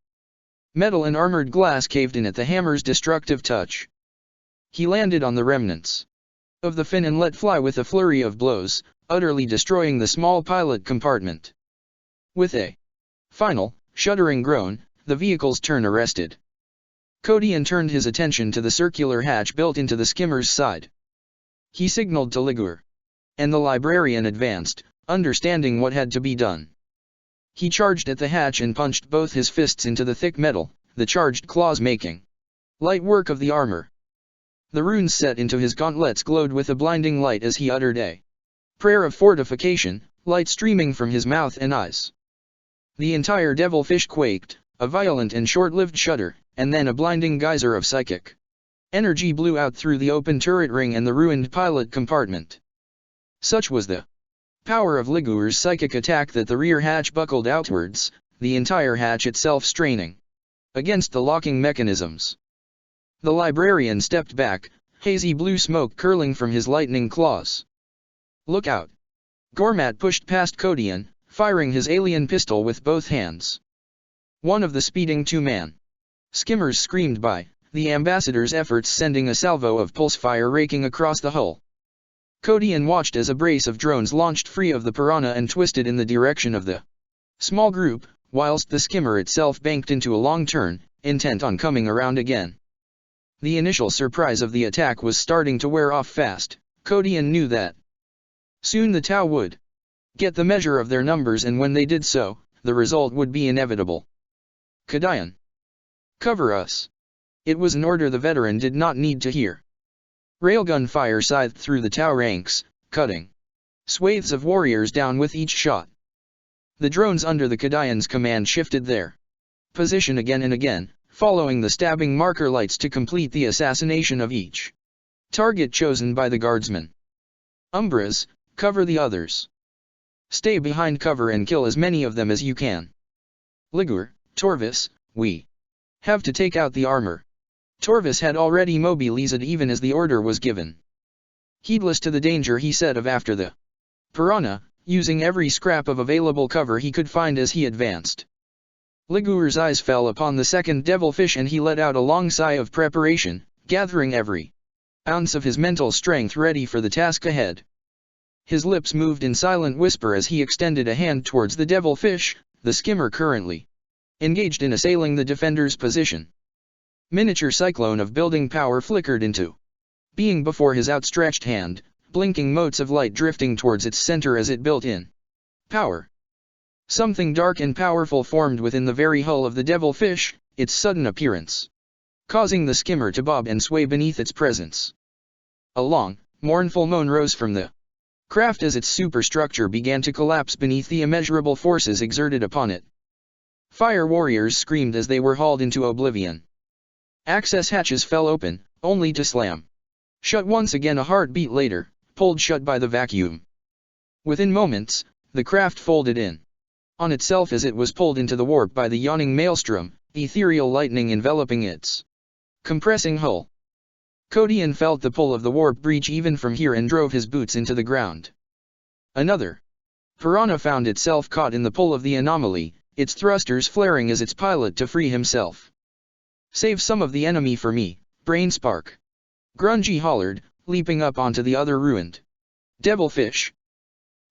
A: Metal and armored glass caved in at the hammer's destructive touch. He landed on the remnants of the fin and let fly with a flurry of blows, utterly destroying the small pilot compartment. With a final, shuddering groan, the vehicle's turn arrested. Kodian turned his attention to the circular hatch built into the skimmer's side. He signaled to Liguor, and the librarian advanced, understanding what had to be done. He charged at the hatch and punched both his fists into the thick metal, the charged claws making light work of the armor. The runes set into his gauntlets glowed with a blinding light as he uttered a prayer of fortification, light streaming from his mouth and eyes. The entire devilfish quaked, a violent and short-lived shudder, and then a blinding geyser of psychic energy blew out through the open turret ring and the ruined pilot compartment. Such was the power of Liguor's psychic attack that the rear hatch buckled outwards, the entire hatch itself straining against the locking mechanisms. The librarian stepped back, hazy blue smoke curling from his lightning claws. Look out! Gormat pushed past Kodian, firing his alien pistol with both hands. One of the speeding two-man skimmers screamed by, the ambassador's efforts sending a salvo of pulse fire raking across the hull. Kodian watched as a brace of drones launched free of the piranha and twisted in the direction of the small group, whilst the skimmer itself banked into a long turn, intent on coming around again. The initial surprise of the attack was starting to wear off fast. Kodian knew that soon the Tau would get the measure of their numbers, and when they did so, the result would be inevitable. Kodian, cover us. It was an order the veteran did not need to hear. Railgun fire scythed through the Tau ranks, cutting swathes of warriors down with each shot. The drones under the Kodian's command shifted their position again and again, following the stabbing marker lights to complete the assassination of each target chosen by the guardsmen. Umbras, cover the others. Stay behind cover and kill as many of them as you can. Liguor, Torvis, we have to take out the armor. Torvis had already mobilized even as the order was given. Heedless to the danger he set of after the piranha, using every scrap of available cover he could find as he advanced. Liguor's eyes fell upon the second devilfish and he let out a long sigh of preparation, gathering every ounce of his mental strength ready for the task ahead. His lips moved in silent whisper as he extended a hand towards the devilfish, the skimmer currently engaged in assailing the defender's position. Miniature cyclone of building power flickered into being before his outstretched hand, blinking motes of light drifting towards its center as it built in power. Something dark and powerful formed within the very hull of the devilfish, its sudden appearance causing the skimmer to bob and sway beneath its presence. A long, mournful moan rose from the craft as its superstructure began to collapse beneath the immeasurable forces exerted upon it. Fire warriors screamed as they were hauled into oblivion. Access hatches fell open, only to slam shut once again a heartbeat later, pulled shut by the vacuum. Within moments, the craft folded in on itself as it was pulled into the warp by the yawning maelstrom, ethereal lightning enveloping its compressing hull. Kodian felt the pull of the warp breach even from here and drove his boots into the ground. Another piranha found itself caught in the pull of the anomaly, its thrusters flaring as its pilot to free himself. "Save some of the enemy for me, Brainspark," Grungy hollered, leaping up onto the other ruined devilfish.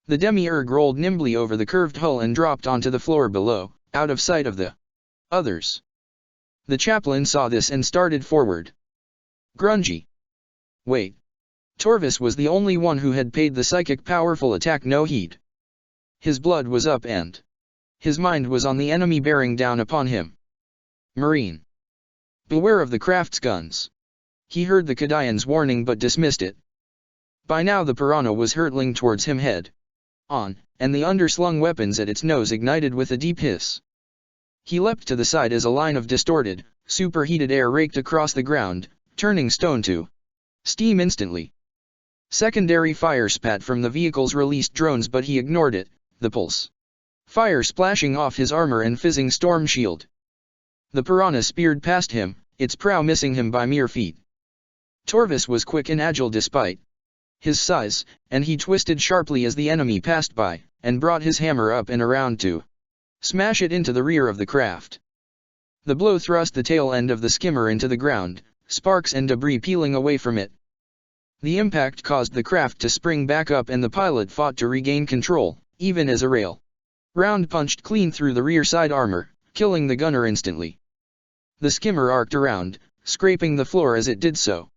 A: The demiurge rolled nimbly over the curved hull and dropped onto the floor below, out of sight of the others. The chaplain saw this and started forward. Grungy. Wait. Torvis was the only one who had paid the psychic powerful attack no heed. His blood was up and his mind was on the enemy bearing down upon him. Marine. Beware of the craft's guns. He heard the Kodian's warning but dismissed it. By now the piranha was hurtling towards him head on, and the underslung weapons at its nose ignited with a deep hiss. He leapt to the side as a line of distorted, superheated air raked across the ground, turning stone to steam instantly. Secondary fire spat from the vehicle's released drones, but he ignored it, the pulse fire splashing off his armor and fizzing storm shield. The piranha speared past him, its prow missing him by mere feet. Torvis was quick and agile despite his size, and he twisted sharply as the enemy passed by, and brought his hammer up and around to smash it into the rear of the craft. The blow thrust the tail end of the skimmer into the ground, sparks and debris peeling away from it. The impact caused the craft to spring back up and the pilot fought to regain control, even as a rail round punched clean through the rear side armor, killing the gunner instantly. The skimmer arced around, scraping the floor as it did so.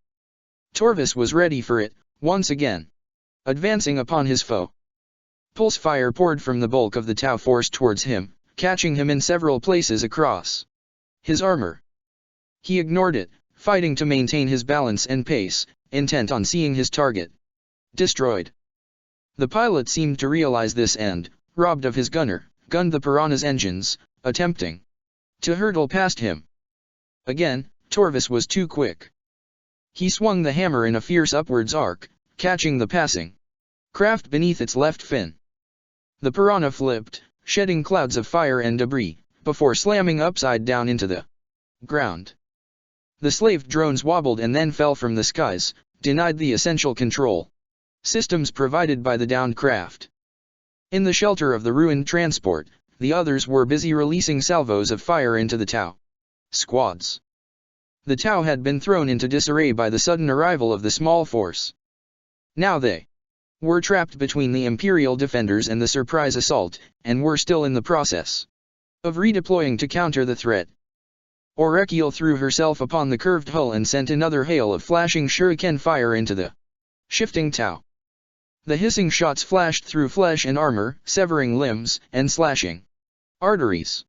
A: Torvis was ready for it, once again, advancing upon his foe. Pulse fire poured from the bulk of the Tau force towards him, catching him in several places across his armor. He ignored it, fighting to maintain his balance and pace, intent on seeing his target destroyed. The pilot seemed to realize this and, robbed of his gunner, gunned the piranha's engines, attempting to hurtle past him. Again, Torvis was too quick. He swung the hammer in a fierce upwards arc, catching the passing craft beneath its left fin. The piranha flipped, shedding clouds of fire and debris, before slamming upside down into the ground. The slave drones wobbled and then fell from the skies, denied the essential control systems provided by the downed craft. In the shelter of the ruined transport, the others were busy releasing salvos of fire into the Tau squads. The Tau had been thrown into disarray by the sudden arrival of the small force. Now they were trapped between the Imperial defenders and the surprise assault, and were still in the process of redeploying to counter the threat. Orekiel threw herself upon the curved hull and sent another hail of flashing shuriken fire into the shifting Tau. The hissing shots flashed through flesh and armor, severing limbs, and slashing arteries.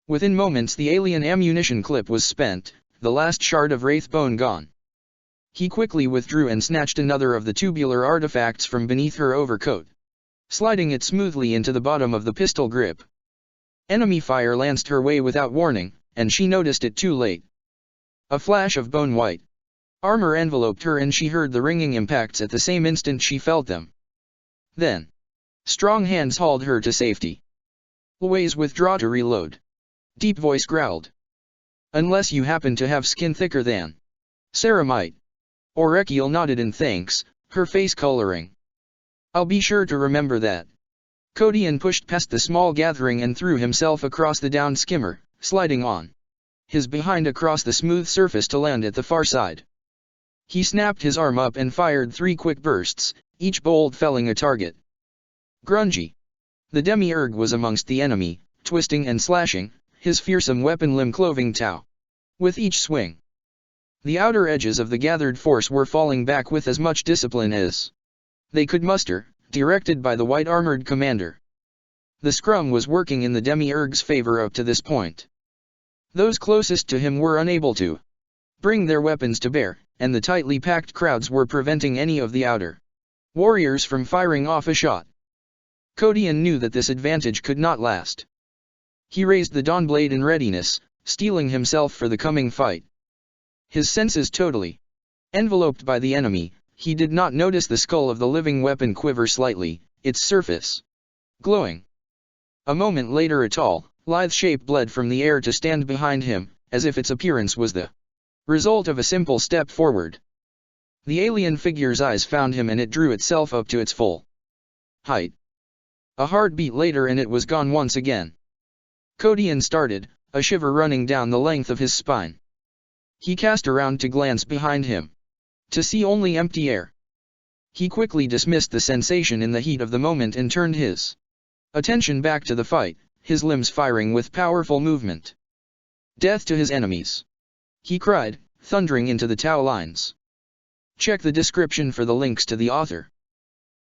A: Within moments the alien ammunition clip was spent, the last shard of wraith bone gone. He quickly withdrew and snatched another of the tubular artifacts from beneath her overcoat, sliding it smoothly into the bottom of the pistol grip. Enemy fire lanced her way without warning, and she noticed it too late. A flash of bone-white armor enveloped her and she heard the ringing impacts at the same instant she felt them. Then, strong hands hauled her to safety. "Always withdraw to reload," deep voice growled. "Unless you happen to have skin thicker than ceramite." Orekiel nodded in thanks, her face coloring. "I'll be sure to remember that." Kodian pushed past the small gathering and threw himself across the downed skimmer, sliding on his behind across the smooth surface to land at the far side. He snapped his arm up and fired 3 quick bursts, each bolt felling a target. Grungy. The demiurge was amongst the enemy, twisting and slashing, his fearsome weapon limb cloving Tau with each swing. The outer edges of the gathered force were falling back with as much discipline as they could muster, directed by the white-armored commander. The scrum was working in the Demiurge's favor up to this point. Those closest to him were unable to bring their weapons to bear, and the tightly packed crowds were preventing any of the outer warriors from firing off a shot. Kodian knew that this advantage could not last. He raised the Dawnblade in readiness, steeling himself for the coming fight. His senses totally enveloped by the enemy, he did not notice the skull of the living weapon quiver slightly, its surface glowing. A moment later a tall, lithe shape bled from the air to stand behind him, as if its appearance was the result of a simple step forward. The alien figure's eyes found him and it drew itself up to its full height. A heartbeat later and it was gone once again. Kodian started, a shiver running down the length of his spine. He cast around to glance behind him. To see only empty air. He quickly dismissed the sensation in the heat of the moment and turned his attention back to the fight, his limbs firing with powerful movement. Death to his enemies! He cried, thundering into the Tau lines. Check the description for the links to the author.